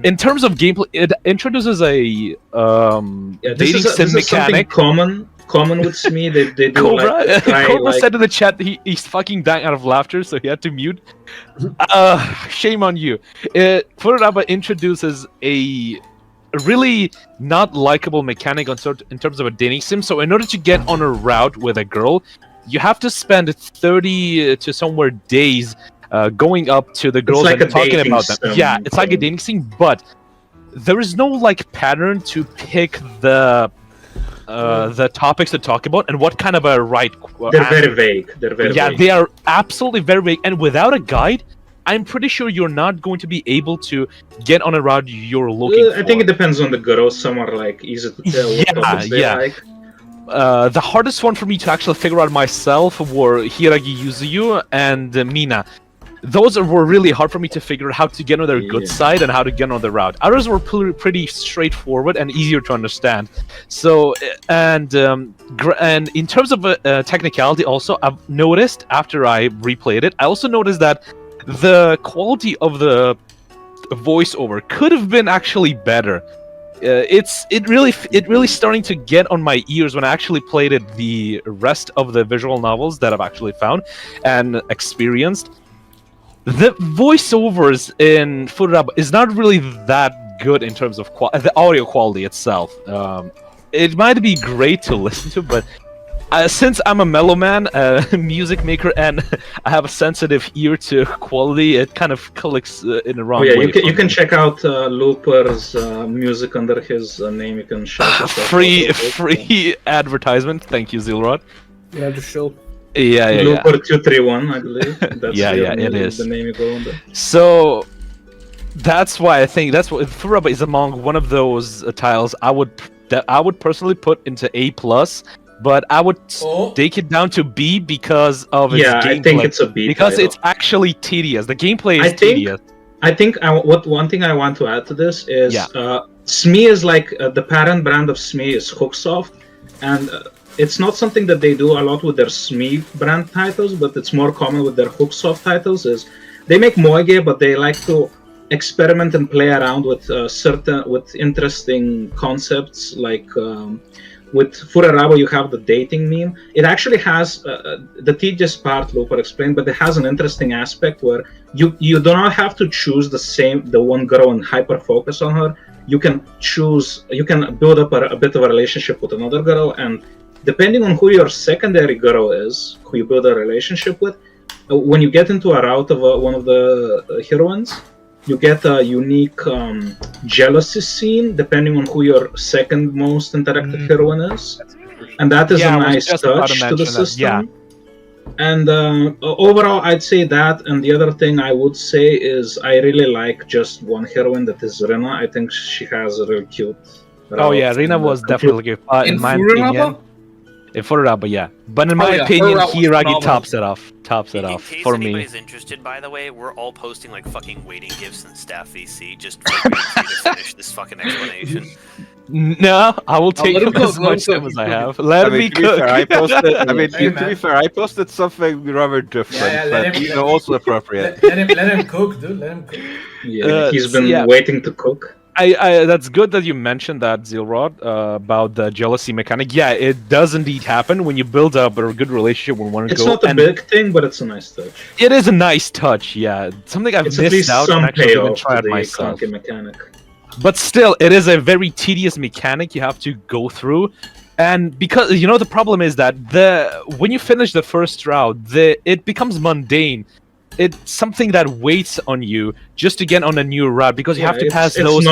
Speaker 9: in terms of gameplay, it introduces a
Speaker 5: Yeah,
Speaker 9: dating sim
Speaker 5: this is something
Speaker 9: mechanic.
Speaker 5: common common with Smee. They do
Speaker 9: Cobra,
Speaker 5: like try,
Speaker 9: Cobra
Speaker 5: like,
Speaker 9: said in the chat that he's fucking dying out of laughter, so he had to mute. Shame on you. Fururaba introduces a really not likable mechanic in terms of a dating sim. So in order to get on a route with a girl, you have to spend 30 to somewhere days going up to the girls
Speaker 5: like
Speaker 9: and
Speaker 5: a
Speaker 9: talking
Speaker 5: dating
Speaker 9: about them.
Speaker 5: sim
Speaker 9: Yeah, it's like a
Speaker 5: thing.
Speaker 9: dating sim, but there is no like pattern to pick the topics to talk about and what kind of a right
Speaker 5: they're
Speaker 9: answer.
Speaker 5: very vague. They're very vague.
Speaker 9: They are absolutely very vague, and without a guide, I'm pretty sure you're not going to be able to get on a route you're looking for.
Speaker 5: I think it depends on the girls. Some are like easy to tell what topics they like.
Speaker 9: The hardest one for me to actually figure out myself were Hiragi Yuzuyu and Mina. Those were really hard for me to figure out how to get on their good side and how to get on the route. Others were pretty straightforward and easier to understand. So, and in terms of technicality, also I've noticed after I replayed it, I also noticed that the quality of the voiceover could have been actually better. It really starting to get on my ears when I actually played it. The rest of the visual novels that I've actually found and experienced, the voiceovers in Fururaba is not really that good in terms of the audio quality itself. It might be great to listen to, but since I'm a mellow man, music maker, and I have a sensitive ear to quality, it kind of clicks in the wrong way.
Speaker 5: You can check out Looper's music under his name. You can check
Speaker 9: free advertisement. Thank you, Zealrot.
Speaker 7: Yeah, just show.
Speaker 9: Yeah.
Speaker 5: Looper 231, I believe. That's
Speaker 9: it is
Speaker 5: the name you go under.
Speaker 9: So that's why I think Fururaba is among one of those titles I would personally put into A+. But I would take it down to B because of its gameplay.
Speaker 5: I think it's a B
Speaker 9: because
Speaker 5: title.
Speaker 9: it's actually tedious. The gameplay is tedious.
Speaker 5: I think one thing I want to add to this is Smee is like the parent brand of Smee is Hooksoft, and it's not something that they do a lot with their Smee brand titles, but it's more common with their Hooksoft titles. Is they make moige, but they like to experiment and play around with interesting concepts like. With Fururaba, you have the dating meme. It actually has the tedious part, Looper explained, but it has an interesting aspect where you do not have to choose the one girl and hyper focus on her. You can build up a bit of a relationship with another girl, and depending on who your secondary girl is, who you build a relationship with, when you get into a route of one of the heroines, you get a unique jealousy scene depending on who your second most interactive heroine is, and that is a nice touch to the system. And overall, I'd say that. And the other thing I would say is I really like just one heroine, that is Rina. I think she has a really cute.
Speaker 9: Rina was definitely good in my opinion. In Fururaba, yeah. But in my opinion, Hiragi tops it off.
Speaker 3: In case
Speaker 9: for me.
Speaker 3: anybody's interested, by the way, we're all posting like fucking waiting gifts in staff VC just for you to finish this fucking explanation.
Speaker 9: No, I will take as much time as I have. Let me cook.
Speaker 6: To be fair, I posted something rather different, but also appropriate.
Speaker 2: Let him cook, dude. Let him cook.
Speaker 5: Yeah, he's been waiting to cook.
Speaker 9: That's good that you mentioned that, Zealrot, about the jealousy mechanic. Yeah, it does indeed happen when you build up a good relationship with one girl.
Speaker 5: It's not a big thing, but it's a nice touch.
Speaker 9: It is a nice touch, yeah. Something I've missed out and actually even tried myself.
Speaker 5: Mechanic.
Speaker 9: But still, it is a very tedious mechanic you have to go through. And because, the problem is that when you finish the first route, it becomes mundane. It's something that waits on you just to get on a new route because you have to pass those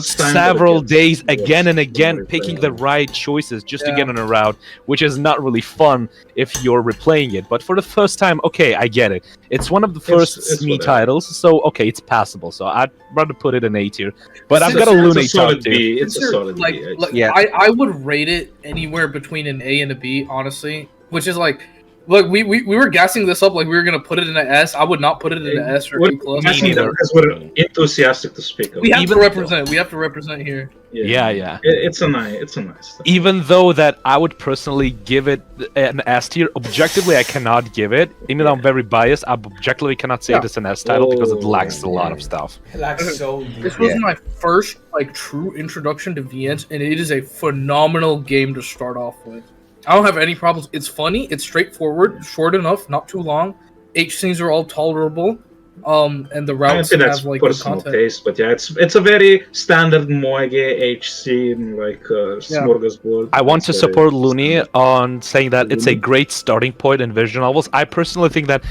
Speaker 9: several days again and again, picking the right choices just to get on a route, which is not really fun if you're replaying it. But for the first time, okay, I get it. It's one of the first Smee titles, so okay, it's passable. So I'd rather put it in A tier. But I've got a Lunay top tier.
Speaker 5: It's a solid B.
Speaker 4: I would rate it anywhere between an A and a B, honestly, which is like. Look, we were gassing this up like we were gonna put it in an S. I would not put it in an S or A+.
Speaker 5: Because we're enthusiastic to speak of.
Speaker 4: We have to represent. We have to represent here.
Speaker 9: Yeah.
Speaker 5: It's a nice thing.
Speaker 9: Even though that I would personally give it an S tier, objectively I cannot give it. Even though I'm very biased, I objectively cannot say it's an S title because it lacks a lot of stuff.
Speaker 2: It lacks so deep.
Speaker 4: This was my first true introduction to VNs, and it is a phenomenal game to start off with. I don't have any problems. It's funny. It's straightforward, short enough, not too long. H scenes are all tolerable. And the
Speaker 5: I
Speaker 4: routes
Speaker 5: think that's
Speaker 4: have like good
Speaker 5: personal
Speaker 4: content.
Speaker 5: taste, but yeah, it's a very standard Moege H scene, like smorgasbord.
Speaker 9: I want to
Speaker 5: It's very
Speaker 9: support Lunay
Speaker 5: standard.
Speaker 9: on saying that it's a
Speaker 5: Lunay?
Speaker 9: great starting point in visual novels. I personally think that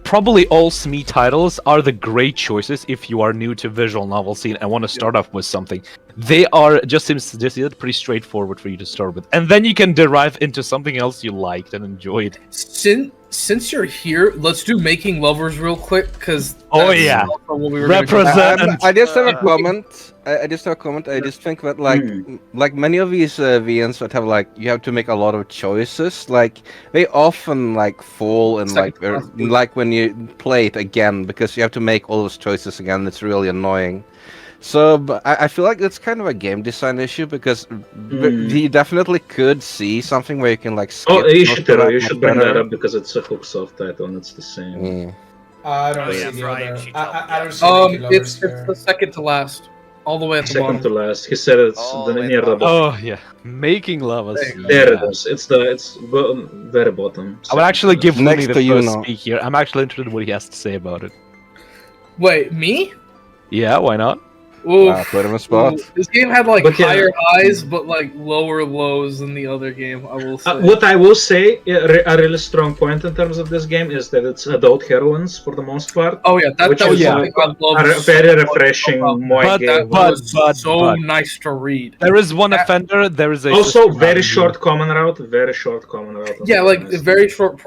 Speaker 9: probably all SME titles are the great choices if you are new to visual novel scene and want to start off with something. They are just pretty straightforward for you to start with, and then you can derive into something else you liked and enjoyed.
Speaker 4: Since you're here, let's do Making Lovers real quick, because
Speaker 9: Represent.
Speaker 6: I just have a comment. I just have a comment. I just think that like many of these VNs that have like you have to make a lot of choices. Like they often like fall in like when you play it again because you have to make all those choices again. It's really annoying. So but I feel like it's kind of a game design issue because you definitely could see something where you can like skip.
Speaker 5: Oh, you should bring that
Speaker 6: better.
Speaker 5: up because it's a Hooksoft title and it's the same.
Speaker 2: I don't
Speaker 10: Oh,
Speaker 2: see
Speaker 10: yeah,
Speaker 2: the
Speaker 10: Brian,
Speaker 2: other.
Speaker 10: she
Speaker 2: I don't see Making Lovers
Speaker 4: It's
Speaker 2: here.
Speaker 4: the second to last, all the way at the
Speaker 5: Second
Speaker 4: bottom.
Speaker 5: to last. He said it's
Speaker 10: All
Speaker 5: the
Speaker 10: the way
Speaker 5: near
Speaker 10: at the
Speaker 5: the
Speaker 10: bottom.
Speaker 5: bottom.
Speaker 9: Oh yeah, Making Lovers.
Speaker 5: There
Speaker 9: Yeah.
Speaker 5: it is. It's very bottom.
Speaker 9: I would actually give
Speaker 6: Next
Speaker 9: Lunay the
Speaker 6: to you
Speaker 9: first
Speaker 6: now.
Speaker 9: speak here. I'm actually interested in what he has to say about it.
Speaker 4: Wait, me?
Speaker 9: Yeah, why not?
Speaker 4: Oof.
Speaker 6: Wow, put him in a spot.
Speaker 4: Ooh, this game had like
Speaker 5: But yeah.
Speaker 4: higher highs, but like lower lows than the other game. I will say.
Speaker 5: What I will say, a really strong point in terms of this game is that it's adult heroines for the most part.
Speaker 4: Oh yeah, that
Speaker 5: Which
Speaker 4: was
Speaker 5: is,
Speaker 4: something I love.
Speaker 5: A very refreshing Moe
Speaker 9: But-
Speaker 5: game.
Speaker 4: That was
Speaker 9: but-
Speaker 4: so nice to read.
Speaker 9: There is one offender. There is a
Speaker 5: Also,
Speaker 9: system
Speaker 5: very
Speaker 9: value.
Speaker 5: short common route. Very short common route.
Speaker 4: Yeah, like a very short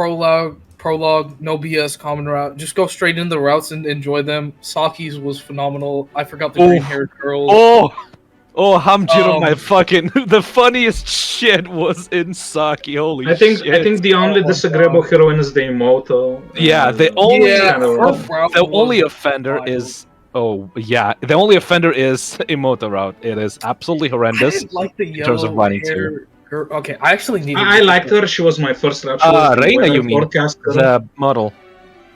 Speaker 4: prologue, no BS, common route. Just go straight into the routes and enjoy them. Saki's was phenomenal. I forgot the green-haired girl.
Speaker 9: Oh, Hamjiro,
Speaker 4: Um,
Speaker 9: my fucking the funniest shit was in Saki. Holy
Speaker 5: I think
Speaker 9: shit!
Speaker 5: the only disagreeable heroine is the Emoto.
Speaker 9: Yeah, the only
Speaker 4: Yeah,
Speaker 5: her
Speaker 4: route
Speaker 9: the
Speaker 4: was
Speaker 9: only offender
Speaker 4: wild.
Speaker 9: is the only offender is Emoto route. It is absolutely
Speaker 4: I
Speaker 9: horrendous.
Speaker 4: didn't like the
Speaker 9: terms of
Speaker 4: yellow
Speaker 9: writing too.
Speaker 4: hair girl. Okay, I actually needed.
Speaker 5: I liked her. She was my first route. She was the
Speaker 9: Reina,
Speaker 5: winner
Speaker 9: you mean
Speaker 5: forecast girl.
Speaker 9: the model?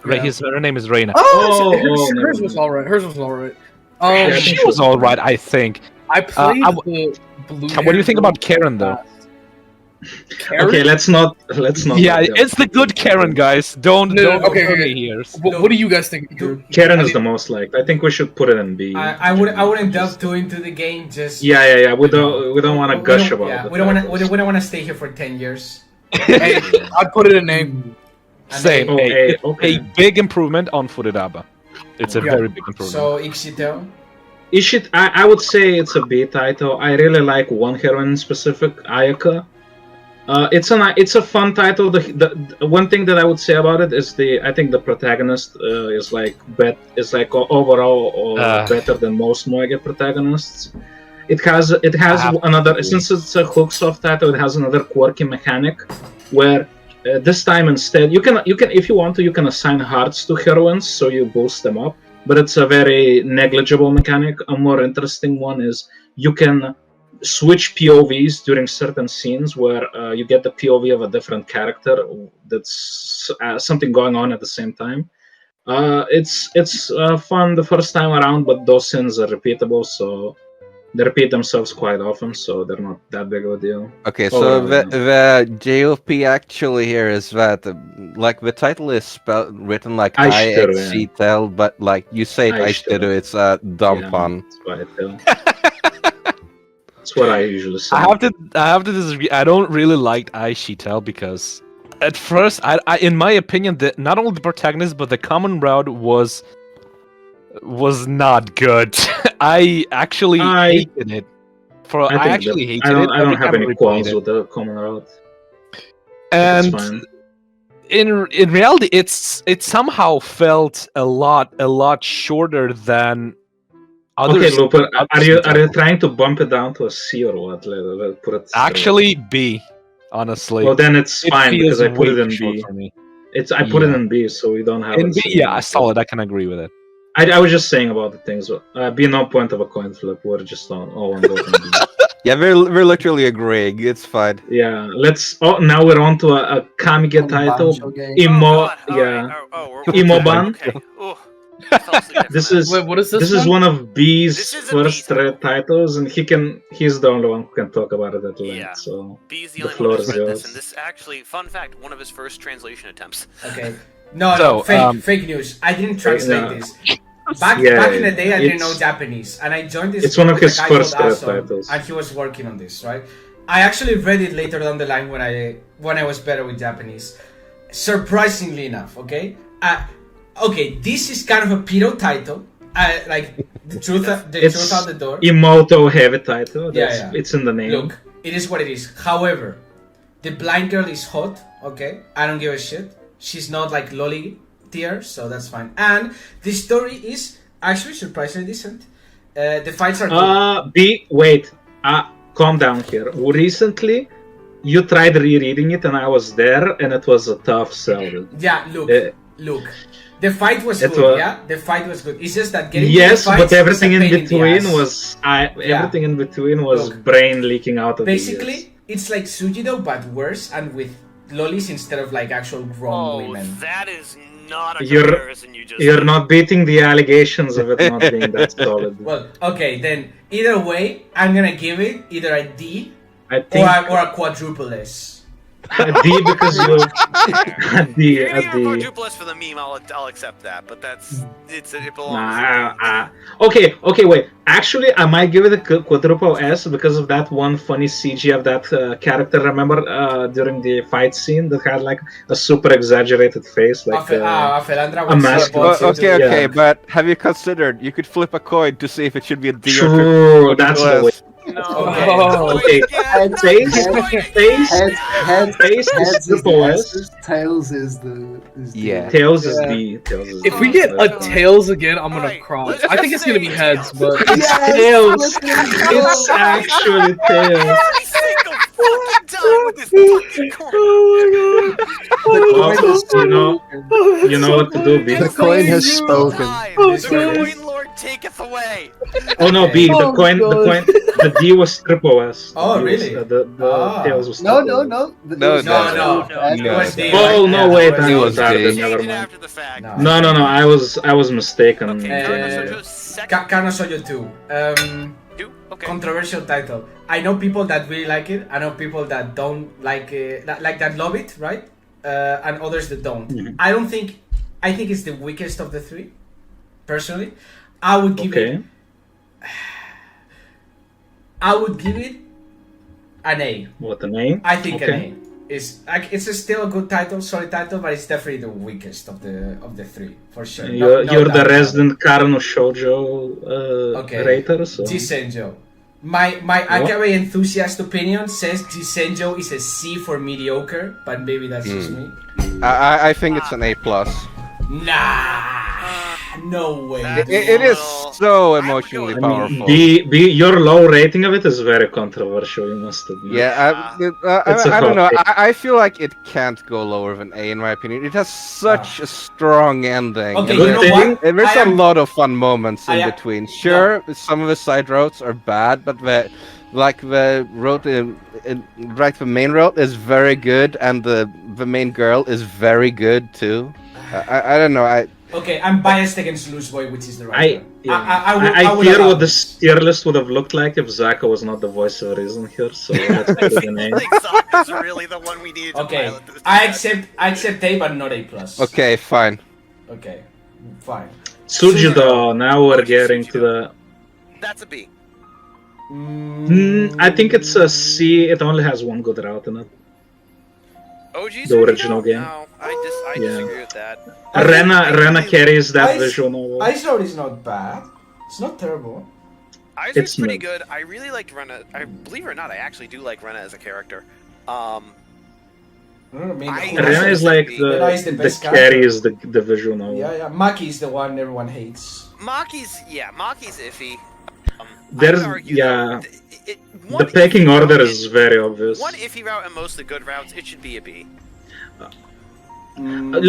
Speaker 9: Right,
Speaker 4: Yeah.
Speaker 9: her name is Reina.
Speaker 4: Oh,
Speaker 5: Oh,
Speaker 4: hers
Speaker 5: no.
Speaker 4: was all right. Hers was all right.
Speaker 5: Yeah, I think
Speaker 9: She was all right, I think.
Speaker 4: I played
Speaker 9: I
Speaker 4: the blue.
Speaker 9: What do you think about Karen though?
Speaker 4: Karen?
Speaker 5: Okay, let's not.
Speaker 9: Yeah,
Speaker 5: let them-
Speaker 9: it's the good Karen, guys. Don't
Speaker 4: No,
Speaker 9: don't
Speaker 4: okay,
Speaker 9: hurt
Speaker 4: okay.
Speaker 9: me here.
Speaker 4: What do you guys think? Dude?
Speaker 5: Karen is the most liked. I think we should put it in B.
Speaker 2: I wouldn't delve too into the game. Just
Speaker 5: Yeah. We don't want to gush about
Speaker 2: yeah,
Speaker 5: it.
Speaker 2: we don't want to stay here for 10 years.
Speaker 4: Hey, I'd put it in A.
Speaker 2: And
Speaker 9: Same.
Speaker 2: then-
Speaker 5: Oh,
Speaker 9: A,
Speaker 5: okay.
Speaker 9: a big improvement on Furiraba. It's a
Speaker 4: Yeah.
Speaker 9: very big improvement.
Speaker 2: So Ixito.
Speaker 5: I would say it's a B title. I really like one heroine in specific, Ayaka. It's a fun title. The one thing that I would say about it is I think the protagonist is like overall better than most Moege protagonists. It has another, since it's a Hooksoft title, it has another quirky mechanic where this time instead you can if you want to, you can assign hearts to heroines so you boost them up, but it's a very negligible mechanic. A more interesting one is you can switch POVs during certain scenes where you get the POV of a different character that's something going on at the same time. It's fun the first time around, but those scenes are repeatable, so they repeat themselves quite often, so they're not that big of a deal.
Speaker 6: Okay,
Speaker 5: Oh,
Speaker 6: so
Speaker 5: yeah.
Speaker 6: the JOP actually here is that like the title is written like
Speaker 5: Aishiteru, yeah.
Speaker 6: IXCTEL, but like you say it
Speaker 5: Aishiteru.
Speaker 6: Aishiteru, it's a dumb
Speaker 5: Yeah,
Speaker 6: pun.
Speaker 5: That's what I feel. That's what I usually say.
Speaker 9: I have to disagree. I don't really like Aishitel because at first, I in my opinion, not only the protagonist but the common route was not good. I actually hated it. I actually hated it.
Speaker 5: I don't
Speaker 9: every
Speaker 5: have
Speaker 9: time
Speaker 5: any
Speaker 9: replayed
Speaker 5: qualms
Speaker 9: it.
Speaker 5: with the common route.
Speaker 9: And
Speaker 5: It's fine.
Speaker 9: in reality, it somehow felt a lot shorter than other.
Speaker 5: Okay, Looper, are you
Speaker 9: titles.
Speaker 5: trying to bump it down to a C or what? Let put it straight.
Speaker 9: Actually B? Honestly,
Speaker 5: Well, then it's
Speaker 9: it
Speaker 5: fine
Speaker 9: feels
Speaker 5: because I put
Speaker 9: way
Speaker 5: it in
Speaker 9: too short
Speaker 5: B.
Speaker 9: for me.
Speaker 5: I put it
Speaker 9: Yeah.
Speaker 5: in B, so we don't have.
Speaker 9: In
Speaker 5: it
Speaker 9: B,
Speaker 5: C.
Speaker 9: yeah, solid. I can agree with it.
Speaker 5: I was just saying about the things. Be no point of a coin flip. We're just all on both.
Speaker 6: Yeah, we're literally agreeing. It's fine.
Speaker 5: Yeah, let's. Oh, now we're on to a Kamige title.
Speaker 2: Banjo game.
Speaker 5: Imo,
Speaker 10: God,
Speaker 5: yeah.
Speaker 10: alright, we're
Speaker 5: Imoban.
Speaker 10: Okay. Ooh.
Speaker 3: I fell asleep after
Speaker 5: This
Speaker 3: that.
Speaker 5: is
Speaker 4: Wait, what is this?
Speaker 5: this is one of B's
Speaker 3: This is a B
Speaker 5: first
Speaker 3: title.
Speaker 5: titles, and he's the only one who can talk about it at length.
Speaker 3: Yeah.
Speaker 5: So
Speaker 3: B's the
Speaker 5: the
Speaker 3: only
Speaker 5: floor
Speaker 3: one who's
Speaker 5: is
Speaker 3: read
Speaker 5: yours.
Speaker 3: this, and this actually, fun fact, one of his first translation attempts.
Speaker 2: Okay. No,
Speaker 9: So,
Speaker 2: fake news. I didn't translate
Speaker 5: Yeah.
Speaker 2: this. Back in the day, I didn't know Japanese, and I joined this.
Speaker 5: It's one of
Speaker 2: group with
Speaker 5: his
Speaker 2: a guy
Speaker 5: first
Speaker 2: called Asom,
Speaker 5: titles.
Speaker 2: and he was working on this, right? I actually read it later down the line when I was better with Japanese. Surprisingly enough, okay. Okay, this is kind of a pedo title. Like the truth out the door.
Speaker 5: Emoto heavy title.
Speaker 2: Yeah.
Speaker 5: It's in the name.
Speaker 2: Look, it is what it is. However, the blind girl is hot. Okay, I don't give a shit. She's not like lolly tier, so that's fine. And the story is actually surprisingly decent. The fights are good.
Speaker 5: Calm down here. Recently, you tried rereading it, and I was there, and it was a tough sell.
Speaker 2: Yeah, look. The fight was
Speaker 5: It
Speaker 2: good.
Speaker 5: was-
Speaker 2: Yeah, the fight was good. It's just that getting
Speaker 5: Yes,
Speaker 2: to the fights
Speaker 5: but everything
Speaker 2: was a
Speaker 5: in
Speaker 2: pain the
Speaker 5: between
Speaker 2: ass.
Speaker 5: everything in between was
Speaker 2: Look,
Speaker 5: brain leaking out of the ears.
Speaker 2: Basically, it's like Sujido but worse and with lollies instead of like actual grown women.
Speaker 3: That is not a
Speaker 5: You're-
Speaker 3: comparison you just
Speaker 5: You're not beating the allegations of it not being that solid.
Speaker 2: Well, okay, then either way, I'm gonna give it either a D
Speaker 5: I think
Speaker 2: or a quadruple S.
Speaker 5: a D because you a D,
Speaker 3: You're gonna
Speaker 5: a
Speaker 3: give a
Speaker 5: D.
Speaker 3: quadruple S for the meme. I'll accept that, but it belongs.
Speaker 5: Okay, wait. Actually, I might give it a quadruple S because of that one funny CG of that character. Remember during the fight scene that had like a super exaggerated face, like
Speaker 2: Felandra
Speaker 5: a mask.
Speaker 6: Okay,
Speaker 5: Yeah.
Speaker 6: but have you considered you could flip a coin to see if it should be a D or
Speaker 5: True, that's the way.
Speaker 3: No.
Speaker 5: Okay. Face is
Speaker 1: Heads is
Speaker 5: triple
Speaker 1: the
Speaker 5: S.
Speaker 1: S, tails is the
Speaker 6: Yeah.
Speaker 5: Tails is D. Tails is
Speaker 4: If
Speaker 5: D.
Speaker 4: we get a tails again, I'm gonna
Speaker 3: Alright,
Speaker 4: cry.
Speaker 3: let's
Speaker 4: I think it's
Speaker 3: just
Speaker 4: gonna be
Speaker 3: say
Speaker 4: heads, but
Speaker 5: Tails. It's actually Tails.
Speaker 3: Every single fucking time with this fucking coin.
Speaker 5: You know what to do, B.
Speaker 1: The coin has spoken.
Speaker 3: The coin lord taketh away.
Speaker 5: Oh no, B. The coin. The D was triple S.
Speaker 2: Oh,
Speaker 5: The D was-
Speaker 2: really?
Speaker 5: The tails was
Speaker 1: No.
Speaker 5: triple S.
Speaker 6: No,
Speaker 2: No.
Speaker 6: no.
Speaker 2: It was D.
Speaker 5: Oh
Speaker 2: right?
Speaker 5: no,
Speaker 2: Yeah,
Speaker 5: wait,
Speaker 2: it was
Speaker 5: I
Speaker 2: D.
Speaker 5: was
Speaker 6: D.
Speaker 5: retarded. Never
Speaker 3: Changed it
Speaker 5: mind.
Speaker 3: after the fact.
Speaker 5: No. I was mistaken.
Speaker 3: Okay,
Speaker 2: Uh,
Speaker 3: Kanosojo's second.
Speaker 2: Kanosojo 2.
Speaker 3: Two? Okay.
Speaker 2: Controversial title. I know people that really like it. I know people that don't like it, that love it, right? And others that don't.
Speaker 5: Mhm.
Speaker 2: I think it's the weakest of the three. Personally, I would give
Speaker 5: Okay.
Speaker 2: it an A.
Speaker 5: What the name?
Speaker 2: I think
Speaker 5: Okay.
Speaker 2: an A. It's still a good title, solid title, but it's definitely the weakest of the three for sure.
Speaker 5: You're
Speaker 2: No
Speaker 5: the
Speaker 2: doubt about it.
Speaker 5: resident Karno Shoujo
Speaker 2: Okay.
Speaker 5: rater, so
Speaker 2: Jisenjo. My Akabe enthusiast opinion says Jisenjo is a C for mediocre, but maybe that's just me.
Speaker 6: I think it's an A plus.
Speaker 2: Nah, no way.
Speaker 6: It is so emotionally
Speaker 3: I
Speaker 6: powerful.
Speaker 5: your low rating of it is very controversial. You must admit.
Speaker 6: Yeah,
Speaker 5: It's a
Speaker 6: I don't know.
Speaker 5: hot
Speaker 6: I feel like it can't go lower than A in my opinion. It has such a strong ending.
Speaker 2: Okay,
Speaker 6: and
Speaker 2: you
Speaker 5: Good
Speaker 2: know
Speaker 5: thing-
Speaker 2: what?
Speaker 6: there's
Speaker 2: I
Speaker 6: a
Speaker 2: am-
Speaker 6: lot of fun moments in
Speaker 2: I am-
Speaker 6: between. Sure, some of the side roads are bad, but the road the main road is very good, and the main girl is very good too. I don't know.
Speaker 2: Okay, I'm biased against Loose Boy, which is the right one.
Speaker 5: I
Speaker 2: would
Speaker 5: hear
Speaker 2: allow
Speaker 5: what the
Speaker 2: this.
Speaker 5: tier list would have looked like if Zaka was not the voice of reason here. So let's put it in
Speaker 3: I
Speaker 5: A.
Speaker 3: think Zaka's really the one we needed to
Speaker 2: Okay,
Speaker 3: pilot this
Speaker 2: I
Speaker 3: discussion.
Speaker 2: accept A, but not A plus.
Speaker 6: Okay, fine.
Speaker 2: Okay, fine.
Speaker 5: Sujido. Now we're
Speaker 3: What is
Speaker 5: getting to
Speaker 3: Sujido?
Speaker 5: the.
Speaker 3: That's a B.
Speaker 5: I think it's a C. It only has one good route in it.
Speaker 3: OG's
Speaker 5: The original game.
Speaker 3: No, I
Speaker 5: Yeah.
Speaker 3: disagree with that.
Speaker 5: Rena carries that
Speaker 2: Ice-
Speaker 5: visual novel.
Speaker 2: Ice Road is not bad. It's not terrible.
Speaker 3: Ice
Speaker 5: It's
Speaker 3: is pretty
Speaker 5: not.
Speaker 3: good. I really liked Rena. I believe it or not, I actually do like Rena as a character.
Speaker 2: I don't know,
Speaker 3: I-
Speaker 5: Rena is like
Speaker 2: Rena is the
Speaker 5: the
Speaker 2: best
Speaker 5: carries the visual novel.
Speaker 2: Yeah. Maki is the one everyone hates.
Speaker 3: Maki's iffy.
Speaker 5: There's-
Speaker 3: I would argue
Speaker 5: yeah.
Speaker 3: that
Speaker 5: The
Speaker 3: one
Speaker 5: pecking
Speaker 3: iffy
Speaker 5: order
Speaker 3: route
Speaker 5: is very obvious.
Speaker 3: one iffy route and most of the good routes. It should be a B.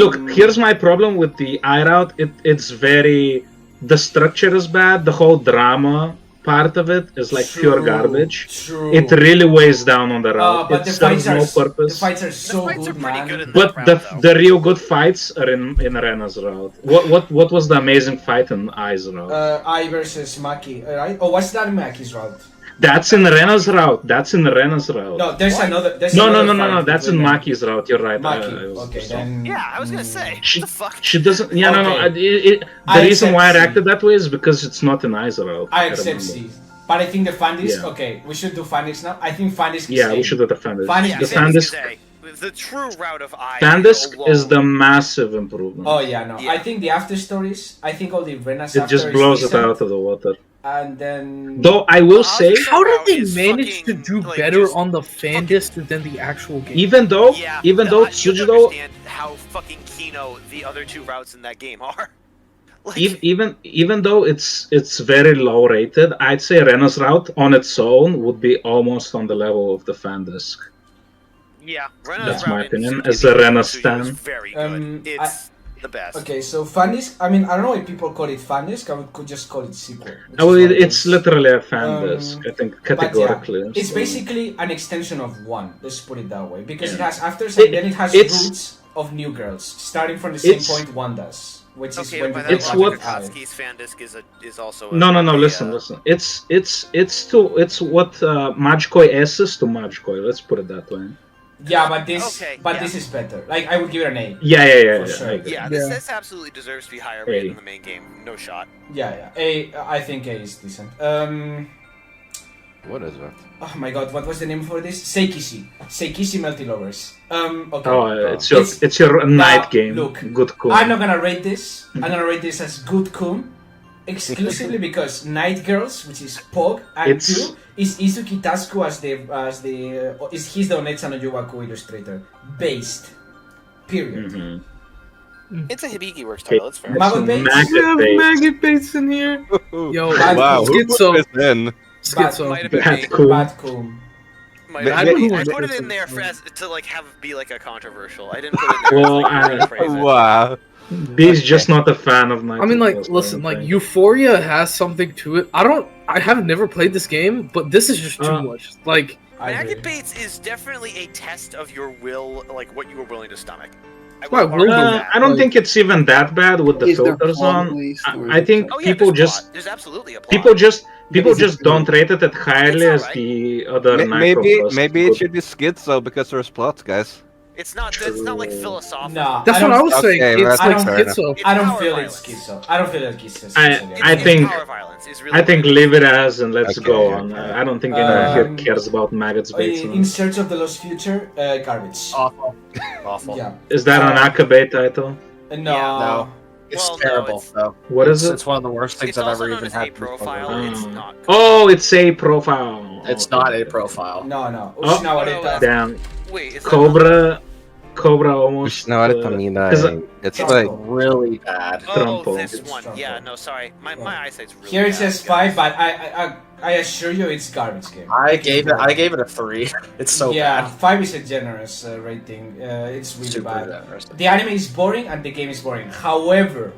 Speaker 5: Look, here's my problem with the I route. It's very. The structure is bad. The whole drama part of it is like pure
Speaker 2: True,
Speaker 5: garbage.
Speaker 2: True.
Speaker 5: It really weighs down on the route.
Speaker 2: But
Speaker 5: It
Speaker 2: the
Speaker 5: serves
Speaker 2: fights are
Speaker 5: no purpose.
Speaker 2: the fights are so
Speaker 3: fights
Speaker 2: good,
Speaker 3: are pretty
Speaker 2: man.
Speaker 3: good in
Speaker 5: But
Speaker 3: that
Speaker 5: the
Speaker 3: route, though.
Speaker 5: the real good fights are in Rena's route. What was the amazing fight in I's route?
Speaker 2: I versus Maki, right? Oh, what's that Maki's route?
Speaker 5: That's in Rena's route. That's in Rena's route.
Speaker 2: No, there's another. There's
Speaker 5: No,
Speaker 2: another
Speaker 5: no.
Speaker 2: fight
Speaker 5: That's in
Speaker 2: between them.
Speaker 5: Maki's route. You're right.
Speaker 2: Maki.
Speaker 5: I was
Speaker 2: Okay,
Speaker 5: just wrong.
Speaker 2: then.
Speaker 3: Yeah, I was gonna say.
Speaker 5: She,
Speaker 3: What the fuck?
Speaker 5: she doesn't. Yeah, no.
Speaker 2: Okay.
Speaker 5: The
Speaker 2: I
Speaker 5: reason why I
Speaker 2: accept
Speaker 5: reacted that way is because it's not in I's route.
Speaker 2: I accept
Speaker 5: remember.
Speaker 2: C. But I think the fan disc.
Speaker 5: Yeah.
Speaker 2: Okay, we should do fan disc now. I think fan disc is
Speaker 5: Yeah,
Speaker 2: A.
Speaker 5: we should do the fan disc.
Speaker 2: Fan
Speaker 3: Yeah,
Speaker 2: disc
Speaker 5: The
Speaker 2: is
Speaker 5: fan
Speaker 2: A.
Speaker 5: disc,
Speaker 3: The true route of I.
Speaker 5: fan disc
Speaker 3: alone.
Speaker 5: is the massive improvement.
Speaker 2: Oh yeah, no.
Speaker 3: Yeah.
Speaker 2: I think the after stories. I think all the Rena's
Speaker 5: It
Speaker 2: after
Speaker 5: just
Speaker 2: is
Speaker 5: blows it
Speaker 2: decent,
Speaker 5: out of the water.
Speaker 2: And then.
Speaker 5: Though I will say,
Speaker 4: How did they
Speaker 3: Is
Speaker 4: manage to
Speaker 3: fucking,
Speaker 4: do
Speaker 3: like,
Speaker 4: better
Speaker 3: just
Speaker 4: on the fan disc than the actual game?
Speaker 5: even though
Speaker 3: Yeah,
Speaker 5: Oh, even though
Speaker 3: you
Speaker 5: Tsujido,
Speaker 3: understand how fucking Kino the other two routes in that game are. Like,
Speaker 5: even though it's very low rated, I'd say Rena's route on its own would be almost on the level of the fan disc.
Speaker 3: yeah, Rena's
Speaker 5: That's my
Speaker 3: route in
Speaker 5: opinion,
Speaker 3: Tsujido
Speaker 5: as a Rena
Speaker 3: is
Speaker 5: stan.
Speaker 3: very good. It's the best.
Speaker 2: Okay, so fan disc. I mean, I don't know if people call it fan disc. I could just call it sequel. which
Speaker 5: Oh,
Speaker 2: is what it
Speaker 5: it's
Speaker 2: is.
Speaker 5: literally a fan
Speaker 2: Um,
Speaker 5: disc. I think
Speaker 2: But yeah,
Speaker 5: categorically.
Speaker 2: it's
Speaker 5: so-
Speaker 2: basically an extension of one. Let's put it that way, because it
Speaker 5: Yeah.
Speaker 2: has afters and then it has
Speaker 5: it's-
Speaker 2: roots of new girls, starting from the same
Speaker 5: It's-
Speaker 2: point one does, which is
Speaker 3: Okay,
Speaker 2: when
Speaker 3: but by
Speaker 2: you
Speaker 3: that
Speaker 5: It's
Speaker 3: logic,
Speaker 5: what-
Speaker 3: Akatsuki's fan disc is also.
Speaker 5: No. Listen. It's what Majkoi S is to Majkoi. Let's put it that way.
Speaker 2: Yeah, but this,
Speaker 3: Okay,
Speaker 2: but
Speaker 3: yeah.
Speaker 2: this is better. Like I would give it an A.
Speaker 5: Yeah.
Speaker 2: For
Speaker 5: I
Speaker 2: sure.
Speaker 5: agree.
Speaker 3: Yeah, this absolutely deserves to be higher rated than the main game. No shot.
Speaker 2: Yeah. A. I think A is decent.
Speaker 6: What is that?
Speaker 2: Oh my god, what was the name for this? Seikishi Melty Lovers. Okay.
Speaker 5: Oh, it's your night
Speaker 2: Now,
Speaker 5: game.
Speaker 2: look,
Speaker 5: Good cool.
Speaker 2: I'm not gonna rate this. I'm gonna rate this as good kun, exclusively because Night Girls, which is Pog, and
Speaker 5: It's-
Speaker 2: 2 is Izuki Tasuku he's the Onetsa no Yuwaku illustrator. Based. Period.
Speaker 5: Mhm.
Speaker 3: It's a Hibiki Works title. It's fair.
Speaker 2: Maggot Bates?
Speaker 4: We have
Speaker 5: Maggot
Speaker 4: maggot baits in here. Yo,
Speaker 2: Bad
Speaker 6: Wow, who
Speaker 4: Schizo.
Speaker 6: put this in?
Speaker 4: Schizo.
Speaker 3: Might have been
Speaker 5: That's
Speaker 3: me.
Speaker 5: cool.
Speaker 2: Bad kun.
Speaker 3: Might
Speaker 6: But
Speaker 3: have been me.
Speaker 4: I-
Speaker 3: I put it in there for to like be like a controversial. I didn't put it in there.
Speaker 5: Well,
Speaker 3: as, like, phrase it.
Speaker 6: Wow.
Speaker 5: B's just not a fan of Night.
Speaker 4: I mean, like,
Speaker 5: Girls,
Speaker 4: listen, like,
Speaker 5: okay.
Speaker 4: Euphoria has something to it. I have never played this game, but this is just too much. Like,
Speaker 2: I agree.
Speaker 3: Maggot Baits is definitely a test of your will, like what you are willing to stomach.
Speaker 4: Why,
Speaker 3: would
Speaker 4: will
Speaker 3: argue
Speaker 4: do
Speaker 3: that.
Speaker 5: I don't
Speaker 4: Like-
Speaker 5: think it's even that bad with the
Speaker 1: Is there
Speaker 5: filters
Speaker 1: plot
Speaker 5: on.
Speaker 1: at least, or is
Speaker 5: I
Speaker 1: it
Speaker 5: think
Speaker 3: Oh yeah,
Speaker 5: people
Speaker 3: there's
Speaker 5: just
Speaker 3: plot. There's absolutely a plot.
Speaker 5: people
Speaker 1: Is it
Speaker 5: just don't rate it as highly
Speaker 3: It's
Speaker 5: as
Speaker 3: alright.
Speaker 5: the other
Speaker 6: Maybe
Speaker 5: Nitro
Speaker 6: maybe it should be Schizo because there's plots, guys.
Speaker 3: It's not. It's not like philosophical.
Speaker 2: Nah,
Speaker 4: that's
Speaker 2: I
Speaker 4: what
Speaker 2: don't-
Speaker 4: I was saying.
Speaker 6: Okay,
Speaker 4: It's
Speaker 6: that's
Speaker 4: like
Speaker 2: fair
Speaker 6: enough.
Speaker 4: Schizo.
Speaker 3: It's
Speaker 2: I don't
Speaker 3: power
Speaker 2: feel
Speaker 3: violence.
Speaker 2: it's schizo. I don't feel it's schizo.
Speaker 5: I
Speaker 3: It's
Speaker 5: think-
Speaker 3: power violence is really
Speaker 5: I think
Speaker 3: what it
Speaker 5: leave it as and let's
Speaker 6: Okay,
Speaker 5: go
Speaker 6: okay.
Speaker 5: on. I don't think anyone here
Speaker 2: Um,
Speaker 5: cares about Maggots Bates.
Speaker 2: In Search of the Lost Future, garbage.
Speaker 8: Awful. Awful.
Speaker 2: Yeah.
Speaker 5: Is that an Akabe title?
Speaker 2: No.
Speaker 8: No. It's
Speaker 3: Well, no,
Speaker 8: terrible,
Speaker 3: it's-
Speaker 8: though.
Speaker 5: What is
Speaker 8: It's,
Speaker 5: it?
Speaker 8: it's one of the worst things
Speaker 3: It's
Speaker 8: I've
Speaker 3: also
Speaker 8: ever
Speaker 3: known
Speaker 8: even
Speaker 3: as
Speaker 8: had.
Speaker 3: a profile. It's not.
Speaker 5: Oh, it's a profile.
Speaker 8: It's
Speaker 5: Okay.
Speaker 8: not a profile.
Speaker 2: No.
Speaker 5: Oh.
Speaker 2: Ushina Wareta.
Speaker 5: Damn.
Speaker 3: Wait, is
Speaker 5: Cobra almost.
Speaker 6: No, Tamina.
Speaker 5: is
Speaker 6: It's
Speaker 2: It's
Speaker 6: like
Speaker 2: really
Speaker 8: Really bad.
Speaker 3: Oh,
Speaker 5: Trumpo.
Speaker 3: this one.
Speaker 2: Trumpo.
Speaker 3: Yeah, no, sorry. My eyesight's really
Speaker 2: Here it
Speaker 3: bad,
Speaker 2: says
Speaker 3: guys.
Speaker 2: 5, but I assure you it's garbage game.
Speaker 8: I gave it a 3. It's so
Speaker 2: yeah,
Speaker 8: bad.
Speaker 2: 5 is a generous rating. It's really
Speaker 8: Super
Speaker 2: bad.
Speaker 8: generous.
Speaker 2: The anime is boring and the game is boring. However,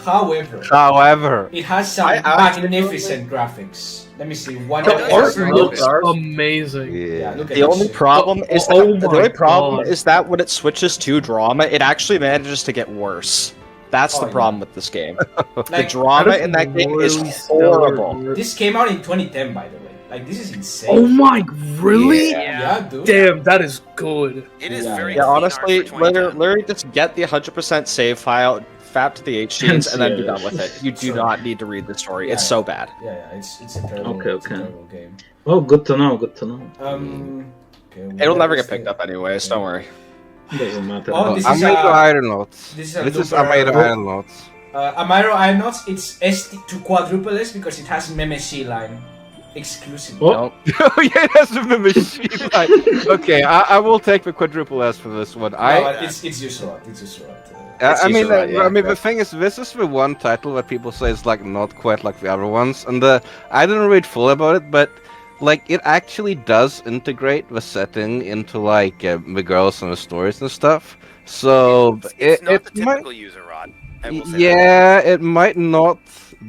Speaker 6: however.
Speaker 2: it has some
Speaker 8: I actually-
Speaker 2: magnificent graphics. Let me see. One
Speaker 8: The
Speaker 2: of
Speaker 4: The
Speaker 2: the
Speaker 4: art
Speaker 8: Yes,
Speaker 4: looks
Speaker 8: art.
Speaker 4: amazing.
Speaker 2: Yeah,
Speaker 6: Yeah.
Speaker 2: look at
Speaker 8: The
Speaker 2: this
Speaker 8: only
Speaker 2: shit.
Speaker 8: problem is that
Speaker 4: Oh
Speaker 8: the
Speaker 4: my
Speaker 8: only problem
Speaker 4: God.
Speaker 8: is that when it switches to drama, it actually manages to get worse. That's
Speaker 2: Oh,
Speaker 8: the
Speaker 2: yeah.
Speaker 8: problem with this game. The
Speaker 2: Like,
Speaker 8: drama
Speaker 4: That
Speaker 8: in that game is
Speaker 4: really stellar
Speaker 8: horrible.
Speaker 4: art.
Speaker 2: this came out in 2010, by the way. Like, this is insane.
Speaker 4: Oh my, really?
Speaker 2: Yeah, dude.
Speaker 4: Damn, that is good.
Speaker 3: It is
Speaker 2: Yeah.
Speaker 3: very
Speaker 8: Yeah,
Speaker 3: clean art
Speaker 8: honestly,
Speaker 3: for 2010.
Speaker 8: literally just get the 100% save file, fap to the HDs, and then be
Speaker 5: Yeah.
Speaker 8: done with it. You do
Speaker 2: Sure.
Speaker 8: not need to read the story.
Speaker 2: Yeah.
Speaker 8: It's so bad.
Speaker 2: Yeah, it's a terrible,
Speaker 5: Okay,
Speaker 2: it's a
Speaker 5: okay.
Speaker 2: terrible game.
Speaker 5: Oh, good to know. Good to know.
Speaker 2: Okay,
Speaker 8: It'll
Speaker 2: what
Speaker 8: never
Speaker 2: is
Speaker 8: get picked
Speaker 2: the-
Speaker 8: up anyways. Don't worry.
Speaker 5: Doesn't matter.
Speaker 2: Oh, this
Speaker 6: I'm
Speaker 2: is
Speaker 6: made
Speaker 2: a-
Speaker 6: of iron lots.
Speaker 2: this is a
Speaker 6: This is
Speaker 2: looper-
Speaker 6: I'm made of iron lots.
Speaker 2: Amaro Iron Knots, it's ST to quadruple S because it has Meme C line exclusively.
Speaker 5: Oh.
Speaker 6: Oh yeah, it has a machine. Like, okay, I will take the quadruple S for this one.
Speaker 2: No, it's Zealrot. It's Zealrot.
Speaker 8: It's
Speaker 6: I mean,
Speaker 8: usually right, yeah.
Speaker 6: I mean, the thing is, this is the one title that people say is like not quite like the other ones, and I didn't read full about it, but like it actually does integrate the setting into like the girls and the stories and stuff. So
Speaker 3: It's not the
Speaker 6: might,
Speaker 3: typical user rod. I will say that.
Speaker 6: yeah, it might not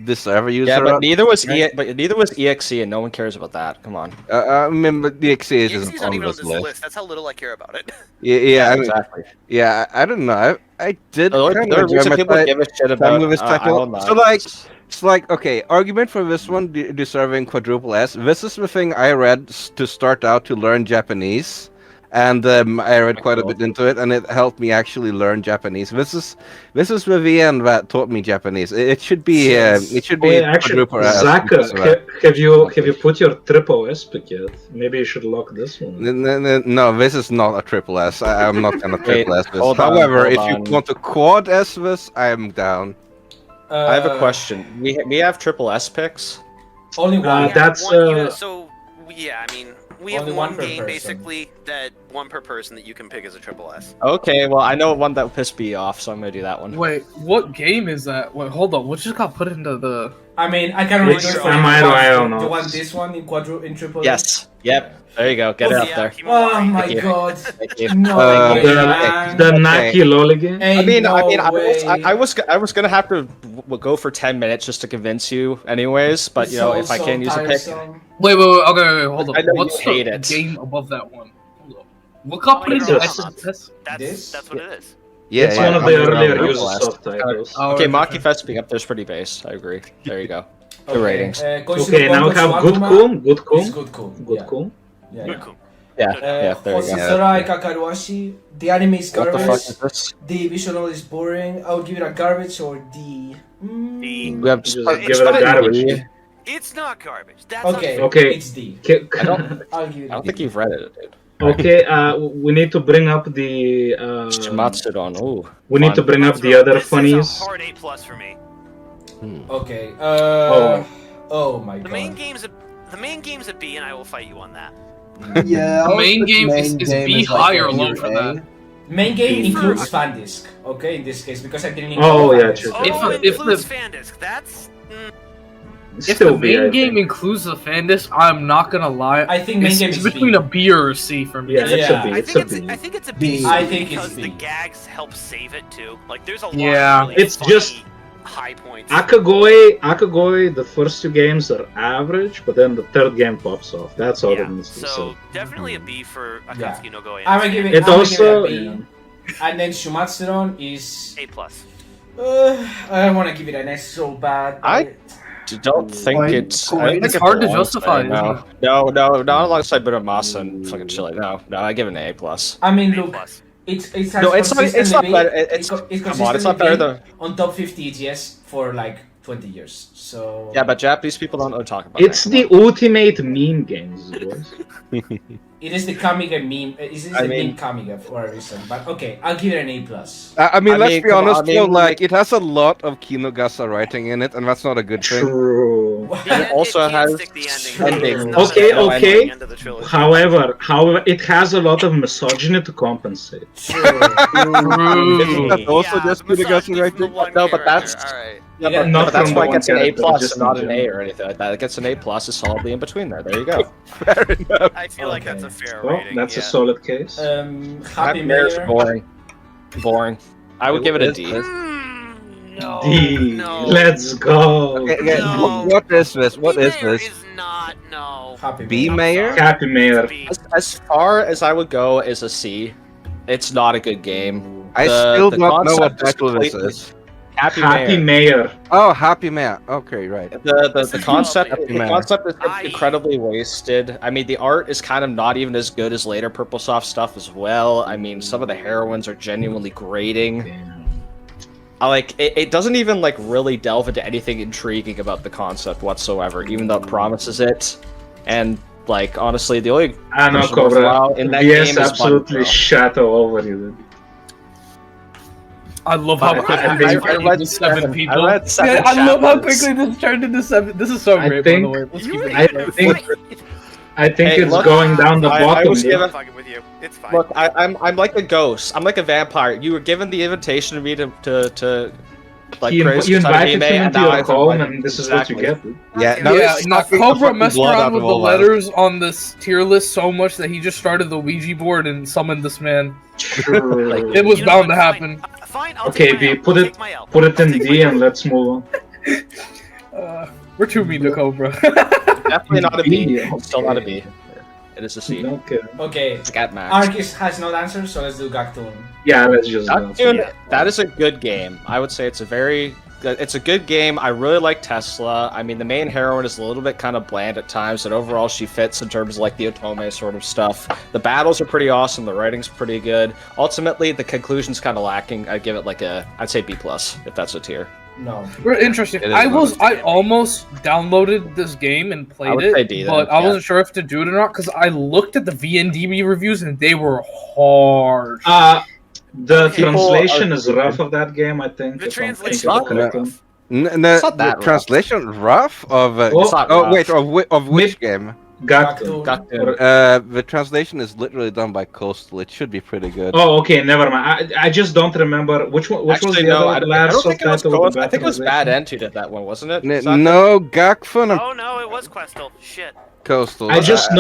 Speaker 6: deserve a user.
Speaker 8: Yeah, but
Speaker 6: up.
Speaker 8: neither was EXE, and no one cares about that. Come on.
Speaker 6: I mean, but the XE
Speaker 3: It's
Speaker 6: isn't
Speaker 3: not
Speaker 6: on
Speaker 3: even on
Speaker 6: this
Speaker 3: this
Speaker 6: list.
Speaker 3: list. That's how little I care about it.
Speaker 6: Yeah, I mean,
Speaker 8: exactly.
Speaker 6: yeah, I don't know. I did
Speaker 8: There
Speaker 6: kind
Speaker 8: are
Speaker 6: of
Speaker 8: reasons people give a shit about
Speaker 6: with this title.
Speaker 8: Isle
Speaker 6: So like, it's like, okay, argument for this one deserving quadruple S. This is the thing I read to start out to learn Japanese, and I read quite a bit into it, and it helped me actually learn Japanese. This is the VN that taught me Japanese. It should be
Speaker 5: Actually,
Speaker 6: quadruple S.
Speaker 5: Zaka, have you put your triple S pick yet? Maybe you should lock this one.
Speaker 6: No, this is not a triple S. I'm not gonna triple S this.
Speaker 8: hold on,
Speaker 6: However,
Speaker 8: hold
Speaker 6: if
Speaker 8: on.
Speaker 6: you want to quad S this, I'm down.
Speaker 8: I have a question. We have triple S picks.
Speaker 2: Only one.
Speaker 3: We have
Speaker 5: that's,
Speaker 3: one, so yeah, I mean, we have
Speaker 2: Only
Speaker 3: one
Speaker 2: one per
Speaker 3: game
Speaker 2: person.
Speaker 3: basically that one per person that you can pick as a triple S.
Speaker 8: Okay, well I know one that pissed me off, so I'm gonna do that one.
Speaker 4: Wait, what game is that? Wait, hold on. What just got put into the?
Speaker 2: I mean, I can remember.
Speaker 5: Which
Speaker 2: Do
Speaker 5: am I
Speaker 2: you
Speaker 5: not?
Speaker 2: want this one in triple?
Speaker 8: Yes. Yep. There you go. Get it up there.
Speaker 2: Oh my
Speaker 8: you.
Speaker 2: god.
Speaker 8: Thank you.
Speaker 2: No way, man.
Speaker 5: The Naki Loli game?
Speaker 2: Ain't
Speaker 8: I mean,
Speaker 2: no way.
Speaker 8: I was gonna have to go for 10 minutes just to convince you, anyways. But you know, if I can use a pick,
Speaker 4: Wait. Okay, hold on.
Speaker 8: I know you
Speaker 4: What's
Speaker 8: hate
Speaker 4: the
Speaker 8: it.
Speaker 4: game above that one? Hold on. What got put
Speaker 3: Oh,
Speaker 4: into
Speaker 3: no,
Speaker 4: S?
Speaker 3: That's what it is.
Speaker 6: Yeah,
Speaker 5: It's one of the
Speaker 6: I'm
Speaker 5: earlier
Speaker 6: around.
Speaker 5: use of subtitles.
Speaker 4: Oh,
Speaker 8: okay,
Speaker 4: okay.
Speaker 8: Maki Fest being up there's pretty base. I agree. There you go. The ratings.
Speaker 5: Okay, now we have Good Coom. Good
Speaker 2: It's
Speaker 5: Coom.
Speaker 2: good cool.
Speaker 5: Good Coom.
Speaker 2: Yeah.
Speaker 3: Good cool.
Speaker 8: Yeah, yeah. There you go.
Speaker 2: Hoshisarai Kakaruashi. The anime is
Speaker 8: What the fuck
Speaker 2: garbage.
Speaker 8: is this?
Speaker 2: The visual novel is boring. I would give it a garbage or D.
Speaker 3: D.
Speaker 8: We have
Speaker 5: Just
Speaker 8: it's
Speaker 5: give it a
Speaker 8: not
Speaker 5: garbage.
Speaker 8: D.
Speaker 3: It's not garbage. That's
Speaker 2: Okay.
Speaker 3: unfair.
Speaker 5: Okay.
Speaker 2: It's D.
Speaker 8: I don't.
Speaker 2: I'll give it
Speaker 8: I
Speaker 2: a
Speaker 8: don't
Speaker 2: D.
Speaker 8: think you've read it, dude.
Speaker 5: Okay, we need to bring up the.
Speaker 8: Shimatsudon. Ooh.
Speaker 5: We need to bring up the other
Speaker 3: This
Speaker 5: funnies.
Speaker 3: is a hard A plus for me.
Speaker 2: Okay.
Speaker 5: Oh.
Speaker 2: Oh my
Speaker 3: The
Speaker 2: god.
Speaker 3: main game's a B, and I will fight you on that.
Speaker 1: Yeah.
Speaker 4: The
Speaker 1: I'll
Speaker 4: main
Speaker 1: put
Speaker 4: game is
Speaker 1: game
Speaker 4: B
Speaker 1: as like
Speaker 4: high
Speaker 1: a
Speaker 4: or low
Speaker 1: pure
Speaker 4: for
Speaker 1: A.
Speaker 4: that?
Speaker 2: Main game
Speaker 3: B
Speaker 2: includes
Speaker 3: for-
Speaker 2: fan disc. Okay, in this case because I didn't.
Speaker 5: Oh,
Speaker 2: include
Speaker 5: yeah,
Speaker 2: fan disc.
Speaker 5: true.
Speaker 3: Oh,
Speaker 4: If
Speaker 3: includes
Speaker 4: the-
Speaker 3: Fandisk. That's
Speaker 4: If
Speaker 5: Still
Speaker 4: the
Speaker 5: B, I
Speaker 4: main game
Speaker 5: think.
Speaker 4: includes the fan disc, I'm not gonna lie.
Speaker 2: I think main
Speaker 4: it's,
Speaker 2: game
Speaker 4: it's
Speaker 2: is
Speaker 4: between
Speaker 2: B.
Speaker 4: a B or a C for me.
Speaker 5: Yeah, it's
Speaker 2: Yeah.
Speaker 5: a B.
Speaker 3: I
Speaker 5: It's
Speaker 3: think
Speaker 5: a
Speaker 3: it's
Speaker 5: B.
Speaker 3: I think it's a
Speaker 1: B.
Speaker 3: B.
Speaker 2: I think it's
Speaker 3: because
Speaker 2: B.
Speaker 3: the gags help save it too. Like there's a lot
Speaker 4: Yeah.
Speaker 3: of really
Speaker 5: It's
Speaker 3: funny
Speaker 5: just-
Speaker 3: high points.
Speaker 5: Akagoi, the first two games are average, but then the third game pops off. That's all
Speaker 3: Yeah,
Speaker 5: that needs to be
Speaker 3: so
Speaker 5: said.
Speaker 3: definitely a B for Akatsuki no Go.
Speaker 2: I'm gonna give it.
Speaker 5: It
Speaker 2: I'm gonna
Speaker 5: also.
Speaker 2: give it a B. And then Shumatsuron is.
Speaker 3: A plus.
Speaker 2: I want to give it an S so bad.
Speaker 8: I don't think
Speaker 1: Point-
Speaker 8: it's.
Speaker 1: point.
Speaker 8: I think
Speaker 4: It's hard to
Speaker 8: belongs
Speaker 4: justify,
Speaker 8: there, No,
Speaker 4: isn't
Speaker 8: no, not alongside Bittermasa and fucking Chile. No, I give it an A plus.
Speaker 2: I mean,
Speaker 3: A
Speaker 2: look,
Speaker 3: plus.
Speaker 2: it's
Speaker 8: No, it's not. It's not better. It's
Speaker 2: it's
Speaker 8: come on. It's not better than.
Speaker 2: on top 50 EGS for like 20 years. So
Speaker 8: Yeah, but Japanese people don't talk about.
Speaker 5: It's
Speaker 8: that.
Speaker 5: the ultimate meme games, boys.
Speaker 2: it is the Kamiga meme. It is
Speaker 8: I
Speaker 2: the
Speaker 8: mean-
Speaker 2: meme Kamiga for a reason. But okay, I'll give it an A plus.
Speaker 6: I mean,
Speaker 8: I
Speaker 6: let's
Speaker 8: mean,
Speaker 6: be
Speaker 8: come on,
Speaker 6: honest,
Speaker 8: I mean,
Speaker 6: though, like,
Speaker 8: like-
Speaker 6: it has a lot of Kinogasa writing in it, and that's not a good thing.
Speaker 5: True.
Speaker 8: And it also
Speaker 3: can't
Speaker 8: has
Speaker 3: stick the ending.
Speaker 8: ending.
Speaker 3: There's not
Speaker 5: Okay,
Speaker 3: enough
Speaker 5: okay.
Speaker 3: at the end of the trilogy.
Speaker 5: However, it has a lot of misogyny to compensate.
Speaker 2: True.
Speaker 6: Isn't that also
Speaker 3: Yeah,
Speaker 6: just
Speaker 3: misogyny
Speaker 6: Kinogasa
Speaker 3: from the
Speaker 6: writing?
Speaker 3: one
Speaker 8: No, but
Speaker 3: character,
Speaker 8: that's-
Speaker 3: alright.
Speaker 8: Yeah,
Speaker 2: Yeah,
Speaker 8: but,
Speaker 5: not
Speaker 8: but that's
Speaker 5: from
Speaker 8: why
Speaker 5: the
Speaker 8: it gets
Speaker 5: one
Speaker 8: an A
Speaker 5: character,
Speaker 8: plus
Speaker 5: just
Speaker 8: and
Speaker 5: in
Speaker 8: not an A
Speaker 5: general.
Speaker 8: or anything like that. It gets an A plus. It's solidly in between there. There you go.
Speaker 6: Fair enough.
Speaker 3: I feel like that's a
Speaker 2: Okay.
Speaker 3: fair
Speaker 5: Well,
Speaker 3: rating.
Speaker 5: that's
Speaker 3: yeah.
Speaker 5: a solid case.
Speaker 2: Happy
Speaker 8: Mayor's
Speaker 2: Mayor.
Speaker 8: boring. Boring. I would give it a D.
Speaker 3: No,
Speaker 5: D.
Speaker 3: no.
Speaker 5: Let's go.
Speaker 6: Okay,
Speaker 3: No.
Speaker 6: what is this? What is
Speaker 3: Mayor
Speaker 6: this?
Speaker 3: is not, no.
Speaker 2: Happy
Speaker 6: B
Speaker 2: Mayor.
Speaker 6: Mayor?
Speaker 5: Happy Mayor.
Speaker 3: It's a B.
Speaker 8: As far as I would go is a C. It's not a good game.
Speaker 6: I
Speaker 8: The-
Speaker 6: still
Speaker 8: the
Speaker 6: don't know what
Speaker 8: concept is
Speaker 6: title this
Speaker 8: completely-
Speaker 6: is.
Speaker 8: Happy,
Speaker 5: Happy
Speaker 8: Mayor.
Speaker 5: Mayor.
Speaker 6: Oh, Happy Mayor. Okay, right.
Speaker 8: The concept
Speaker 6: Happy
Speaker 8: the
Speaker 6: Mayor.
Speaker 8: concept is
Speaker 3: I-
Speaker 8: incredibly wasted. I mean, the art is kind of not even as good as later Purplesoft stuff as well. I mean, some of the heroines are genuinely grating. It doesn't even like really delve into anything intriguing about the concept whatsoever, even though it promises it. And like honestly, the only
Speaker 5: I know,
Speaker 8: person
Speaker 5: Cobra.
Speaker 8: worthwhile in that
Speaker 5: Yes,
Speaker 8: game is
Speaker 5: absolutely
Speaker 8: Bunny
Speaker 5: shat all over you.
Speaker 4: I love how quickly
Speaker 5: I
Speaker 4: this
Speaker 5: think-
Speaker 4: turned into 7 people.
Speaker 8: I read 7
Speaker 4: Yeah, I love how
Speaker 8: chapters.
Speaker 4: quickly this turned into 7. This is so
Speaker 5: I
Speaker 4: great,
Speaker 5: think-
Speaker 4: by the way. Let's keep it
Speaker 5: I
Speaker 4: going.
Speaker 5: think
Speaker 8: Hey,
Speaker 5: it's
Speaker 8: look,
Speaker 5: going down the
Speaker 8: I
Speaker 5: bottom.
Speaker 8: was
Speaker 5: yeah.
Speaker 8: given-
Speaker 3: I'm fucking with you. It's fine.
Speaker 8: Look, I'm like a ghost. I'm like a vampire. You were given the invitation to me to like
Speaker 5: You
Speaker 8: praise
Speaker 5: invited
Speaker 8: anime,
Speaker 5: him
Speaker 8: and
Speaker 5: into
Speaker 8: now
Speaker 5: your
Speaker 8: I've
Speaker 5: home,
Speaker 8: invited-
Speaker 5: and this is
Speaker 8: Exactly.
Speaker 5: what you get. dude.
Speaker 6: Yeah,
Speaker 3: Okay.
Speaker 6: now
Speaker 4: Yeah,
Speaker 6: he's
Speaker 4: now
Speaker 6: sucking the
Speaker 4: Cobra
Speaker 6: fucking
Speaker 4: messed
Speaker 6: blood out
Speaker 4: around
Speaker 6: of
Speaker 4: with the
Speaker 6: all that.
Speaker 4: letters on this tier list so much that he just started the Ouija board and summoned this man.
Speaker 5: True.
Speaker 4: It was
Speaker 3: You know
Speaker 4: bound
Speaker 3: what,
Speaker 4: to
Speaker 3: fine.
Speaker 4: happen.
Speaker 3: Fine, I'll
Speaker 5: Okay,
Speaker 3: take my
Speaker 5: B,
Speaker 3: L.
Speaker 5: put
Speaker 3: I'll
Speaker 5: it-
Speaker 3: take my L.
Speaker 5: Put it
Speaker 3: I'll
Speaker 5: in
Speaker 3: take
Speaker 5: D
Speaker 3: my L.
Speaker 5: and let's move on.
Speaker 4: We're too mean to Cobra.
Speaker 8: Definitely not a B.
Speaker 5: Yeah,
Speaker 8: Still not a B.
Speaker 5: okay.
Speaker 8: It is a C.
Speaker 5: Okay.
Speaker 2: Okay,
Speaker 8: It's at max.
Speaker 2: Arcus has no answer, so let's do Gactoon.
Speaker 5: Yeah, let's just go.
Speaker 8: Dude, that is a good game. I would say it's a good game. I really like Tesla. I mean, the main heroine is a little bit kind of bland at times, but overall she fits in terms of like the Otome sort of stuff. The battles are pretty awesome. The writing's pretty good. Ultimately, the conclusion's kind of lacking. I'd give it like I'd say B+, if that's a tier.
Speaker 2: No.
Speaker 4: We're interesting.
Speaker 6: It is
Speaker 4: I almost downloaded this game and
Speaker 8: I
Speaker 4: played
Speaker 8: would say
Speaker 4: it,
Speaker 8: D then,
Speaker 4: but I
Speaker 8: yeah.
Speaker 4: wasn't sure if to do it or not because I looked at the VNDB reviews and they were harsh.
Speaker 5: The
Speaker 3: People
Speaker 5: translation is rough of that game, I think.
Speaker 3: The
Speaker 5: if I'm
Speaker 3: translation
Speaker 5: thinking
Speaker 8: is
Speaker 5: correctly.
Speaker 8: rough.
Speaker 6: The
Speaker 8: not that rough.
Speaker 6: translation rough of
Speaker 5: It's
Speaker 8: not
Speaker 6: oh
Speaker 8: rough.
Speaker 6: wait of which game?
Speaker 5: Gactoon.
Speaker 8: Gactoon.
Speaker 6: The translation is literally done by Coastal. It should be pretty good.
Speaker 5: Oh, okay, never mind. I just don't remember which one. Which was
Speaker 8: Actually,
Speaker 5: the
Speaker 8: no,
Speaker 5: other
Speaker 8: I
Speaker 5: last
Speaker 8: don't think it was
Speaker 5: subtitle with the
Speaker 8: I think it was
Speaker 5: translation?
Speaker 8: Bad End who did that one, wasn't it?
Speaker 6: No, Gakfun and
Speaker 3: Oh no, it was Questel. Shit.
Speaker 6: Coastal.
Speaker 5: I just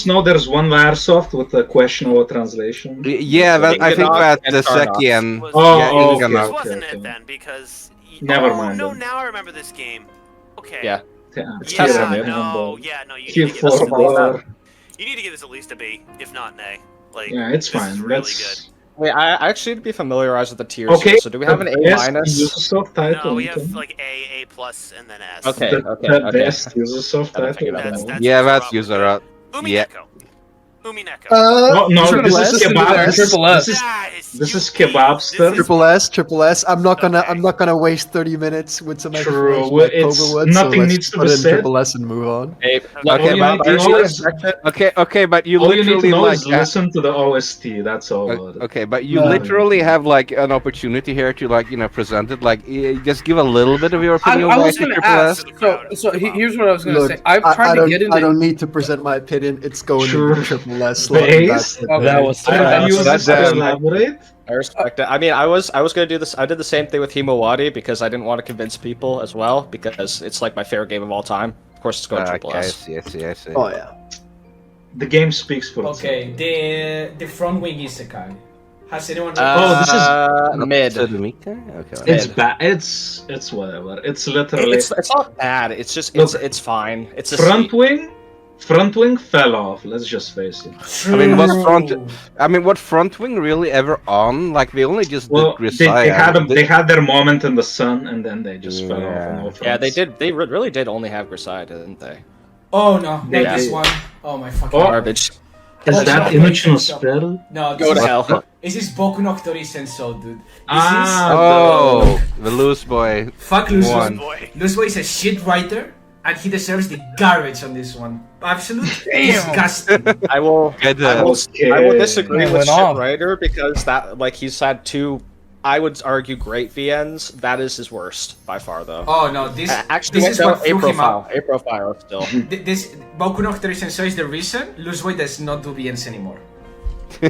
Speaker 5: know there's one Larsoft with a questionable translation.
Speaker 6: Yeah, I think
Speaker 8: Inganok
Speaker 6: that's
Speaker 8: and
Speaker 6: the
Speaker 8: Tarnox.
Speaker 6: second.
Speaker 3: Was-
Speaker 5: Oh,
Speaker 6: yeah,
Speaker 5: oh,
Speaker 6: Inganok.
Speaker 3: This wasn't
Speaker 5: okay.
Speaker 3: it then, because...
Speaker 5: Never
Speaker 3: oh,
Speaker 5: mind
Speaker 3: no,
Speaker 5: then.
Speaker 3: now I remember this game. Okay.
Speaker 8: Yeah.
Speaker 5: Yeah, it's
Speaker 3: Yeah,
Speaker 8: Tesla,
Speaker 5: terrible.
Speaker 8: man.
Speaker 3: no, yeah, no, you
Speaker 5: Tier
Speaker 3: need to give this
Speaker 5: 4
Speaker 3: you need to give this at least a B, if not an A. Like,
Speaker 5: Yeah, it's
Speaker 3: this
Speaker 5: fine.
Speaker 3: is really
Speaker 5: That's
Speaker 8: Wait, I actually need to be familiarized with the tiers
Speaker 5: okay.
Speaker 8: here. So do we have an A
Speaker 5: best
Speaker 8: minus?
Speaker 5: Ubisoft
Speaker 3: good.
Speaker 5: title.
Speaker 3: No, we
Speaker 5: you
Speaker 3: have
Speaker 5: can-
Speaker 3: like A, A+, and then S.
Speaker 8: Okay.
Speaker 5: the best Ubisoft
Speaker 8: Gotta
Speaker 5: title.
Speaker 8: figure that
Speaker 3: That's,
Speaker 8: out.
Speaker 3: that's
Speaker 6: Yeah, that's
Speaker 3: Zealrot.
Speaker 6: Userat. Yeah.
Speaker 3: Umineko. Umineko.
Speaker 5: No,
Speaker 4: Triple
Speaker 5: this
Speaker 4: S?
Speaker 5: is kebab. This is
Speaker 4: Triple S.
Speaker 5: this is
Speaker 3: Guys,
Speaker 5: this
Speaker 3: you
Speaker 5: is Kebabster.
Speaker 3: please, this is-
Speaker 1: Triple S. I'm not gonna
Speaker 3: Okay.
Speaker 1: waste 30 minutes with some
Speaker 5: True,
Speaker 1: explanation like
Speaker 5: it's-
Speaker 1: Cobra would,
Speaker 5: nothing
Speaker 1: so let's
Speaker 5: needs to
Speaker 1: put
Speaker 5: be
Speaker 1: in
Speaker 5: said.
Speaker 1: Triple S and move on.
Speaker 8: Hey,
Speaker 6: Okay,
Speaker 5: you
Speaker 6: but
Speaker 5: need to know is-
Speaker 6: Okay, but you
Speaker 5: all you need to
Speaker 6: literally
Speaker 5: know
Speaker 6: like
Speaker 5: is listen to the OST. That's all. about it.
Speaker 6: okay, but you
Speaker 1: No.
Speaker 6: literally have like an opportunity here to like present it. Like just give a little bit of your
Speaker 4: I
Speaker 6: opinion.
Speaker 4: was
Speaker 6: why
Speaker 4: going to
Speaker 6: Triple S.
Speaker 4: ask. So here's what I was going to
Speaker 1: Look,
Speaker 4: say. I've
Speaker 1: I
Speaker 4: tried to
Speaker 1: don't,
Speaker 4: get into.
Speaker 1: I don't need to present my opinion. It's going
Speaker 5: Sure.
Speaker 1: into Triple S.
Speaker 5: The
Speaker 1: slot, and
Speaker 5: Ace?
Speaker 1: that's it.
Speaker 4: Okay.
Speaker 9: That was
Speaker 8: I-
Speaker 5: Can you
Speaker 6: that's-
Speaker 5: just elaborate?
Speaker 8: I respect it. I mean, I was gonna do this. I did the same thing with Himawari because I didn't want to convince people as well because it's like my favorite game of all time. Of course, it's going triple
Speaker 6: Okay, I
Speaker 8: S.
Speaker 6: see, I see, I see.
Speaker 1: Oh yeah.
Speaker 5: The game speaks for itself.
Speaker 2: Okay, the front wing isekai. Has anyone?
Speaker 5: Oh, this is-
Speaker 8: mid.
Speaker 6: Sodomika? Okay.
Speaker 5: It's bad. It's whatever. It's literally
Speaker 8: It's not bad. It's just
Speaker 5: Look,
Speaker 8: it's fine. It's a
Speaker 5: front
Speaker 8: C.
Speaker 5: wing. Front wing fell off. Let's just face it.
Speaker 6: I mean, what's front?
Speaker 2: True.
Speaker 6: I mean, what front wing really ever on? Like they only just
Speaker 5: Well,
Speaker 6: did
Speaker 5: they
Speaker 6: Grisaya.
Speaker 5: had they had their moment in the sun, and then they just fell off. On all
Speaker 8: Yeah, they
Speaker 5: fronts.
Speaker 8: did. They really did only have Grisaya, didn't they?
Speaker 2: Oh no, not
Speaker 5: Yeah.
Speaker 2: this one. Oh my fucking.
Speaker 5: Oh.
Speaker 2: God.
Speaker 8: Garbage.
Speaker 5: Is
Speaker 2: Oh,
Speaker 5: that
Speaker 2: sorry,
Speaker 5: image no
Speaker 2: sorry.
Speaker 5: spell?
Speaker 2: No,
Speaker 8: Go to
Speaker 2: this
Speaker 8: hell.
Speaker 2: is Boku no Hitori Senso, dude. This
Speaker 5: Ah,
Speaker 6: Oh, the loose boy.
Speaker 2: is fuck Luz
Speaker 6: one.
Speaker 3: Boy.
Speaker 2: Luz Boy is a shit writer, and he deserves the garbage on this one. Absolute
Speaker 4: Damn.
Speaker 2: disgusting.
Speaker 8: I will.
Speaker 6: Good,
Speaker 8: I will,
Speaker 5: Okay.
Speaker 8: I will disagree
Speaker 4: It
Speaker 8: with
Speaker 4: went
Speaker 8: shit
Speaker 4: off.
Speaker 8: writer because that like he's had two. I would argue great VNs. That is his worst by far, though.
Speaker 2: Oh no, this
Speaker 8: Actually,
Speaker 2: this is
Speaker 8: no,
Speaker 2: what
Speaker 8: A
Speaker 2: threw him
Speaker 8: profile.
Speaker 2: out.
Speaker 8: A profile still.
Speaker 2: This Boku no Hitori Senso is the reason Luz Boy does not do VNs anymore.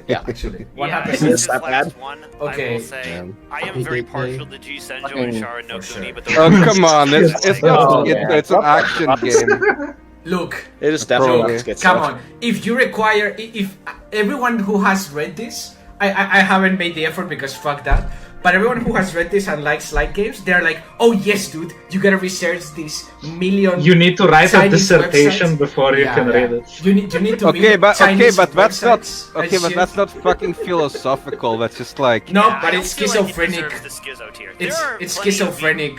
Speaker 8: Yeah.
Speaker 2: Actually,
Speaker 3: Yeah,
Speaker 2: 100%.
Speaker 3: this
Speaker 8: Is
Speaker 3: is
Speaker 8: that
Speaker 3: last
Speaker 8: bad?
Speaker 3: one.
Speaker 2: Okay.
Speaker 3: I will say,
Speaker 6: Man.
Speaker 3: I am very partial to G Senjo and
Speaker 8: Fucking-
Speaker 3: Shara no
Speaker 2: for
Speaker 3: Kuni,
Speaker 2: sure.
Speaker 3: but those
Speaker 6: Oh
Speaker 3: are-
Speaker 6: come on! It's not.
Speaker 8: Oh,
Speaker 6: It's an action game.
Speaker 2: Look,
Speaker 8: It is definitely
Speaker 6: Probably.
Speaker 8: not Schizo.
Speaker 2: come on. If you require, if everyone who has read this, I haven't made the effort because fuck that. But everyone who has read this and likes light games, they're like, oh yes, dude, you gotta research this million.
Speaker 5: You need to write a
Speaker 2: Chinese
Speaker 5: dissertation
Speaker 2: websites.
Speaker 5: before you
Speaker 2: Yeah,
Speaker 5: can
Speaker 2: yeah.
Speaker 5: read it.
Speaker 2: You need to
Speaker 6: Okay,
Speaker 2: read
Speaker 6: but
Speaker 2: Chinese
Speaker 6: that's not.
Speaker 2: websites and
Speaker 6: Okay, but
Speaker 2: shit.
Speaker 6: that's not fucking philosophical. That's just like.
Speaker 2: No,
Speaker 3: Yeah, I
Speaker 2: but
Speaker 3: don't
Speaker 2: it's
Speaker 3: feel like it
Speaker 2: schizophrenic.
Speaker 3: deserves the schizo tier.
Speaker 2: It's
Speaker 3: There are
Speaker 2: it's
Speaker 3: plenty of
Speaker 2: schizophrenic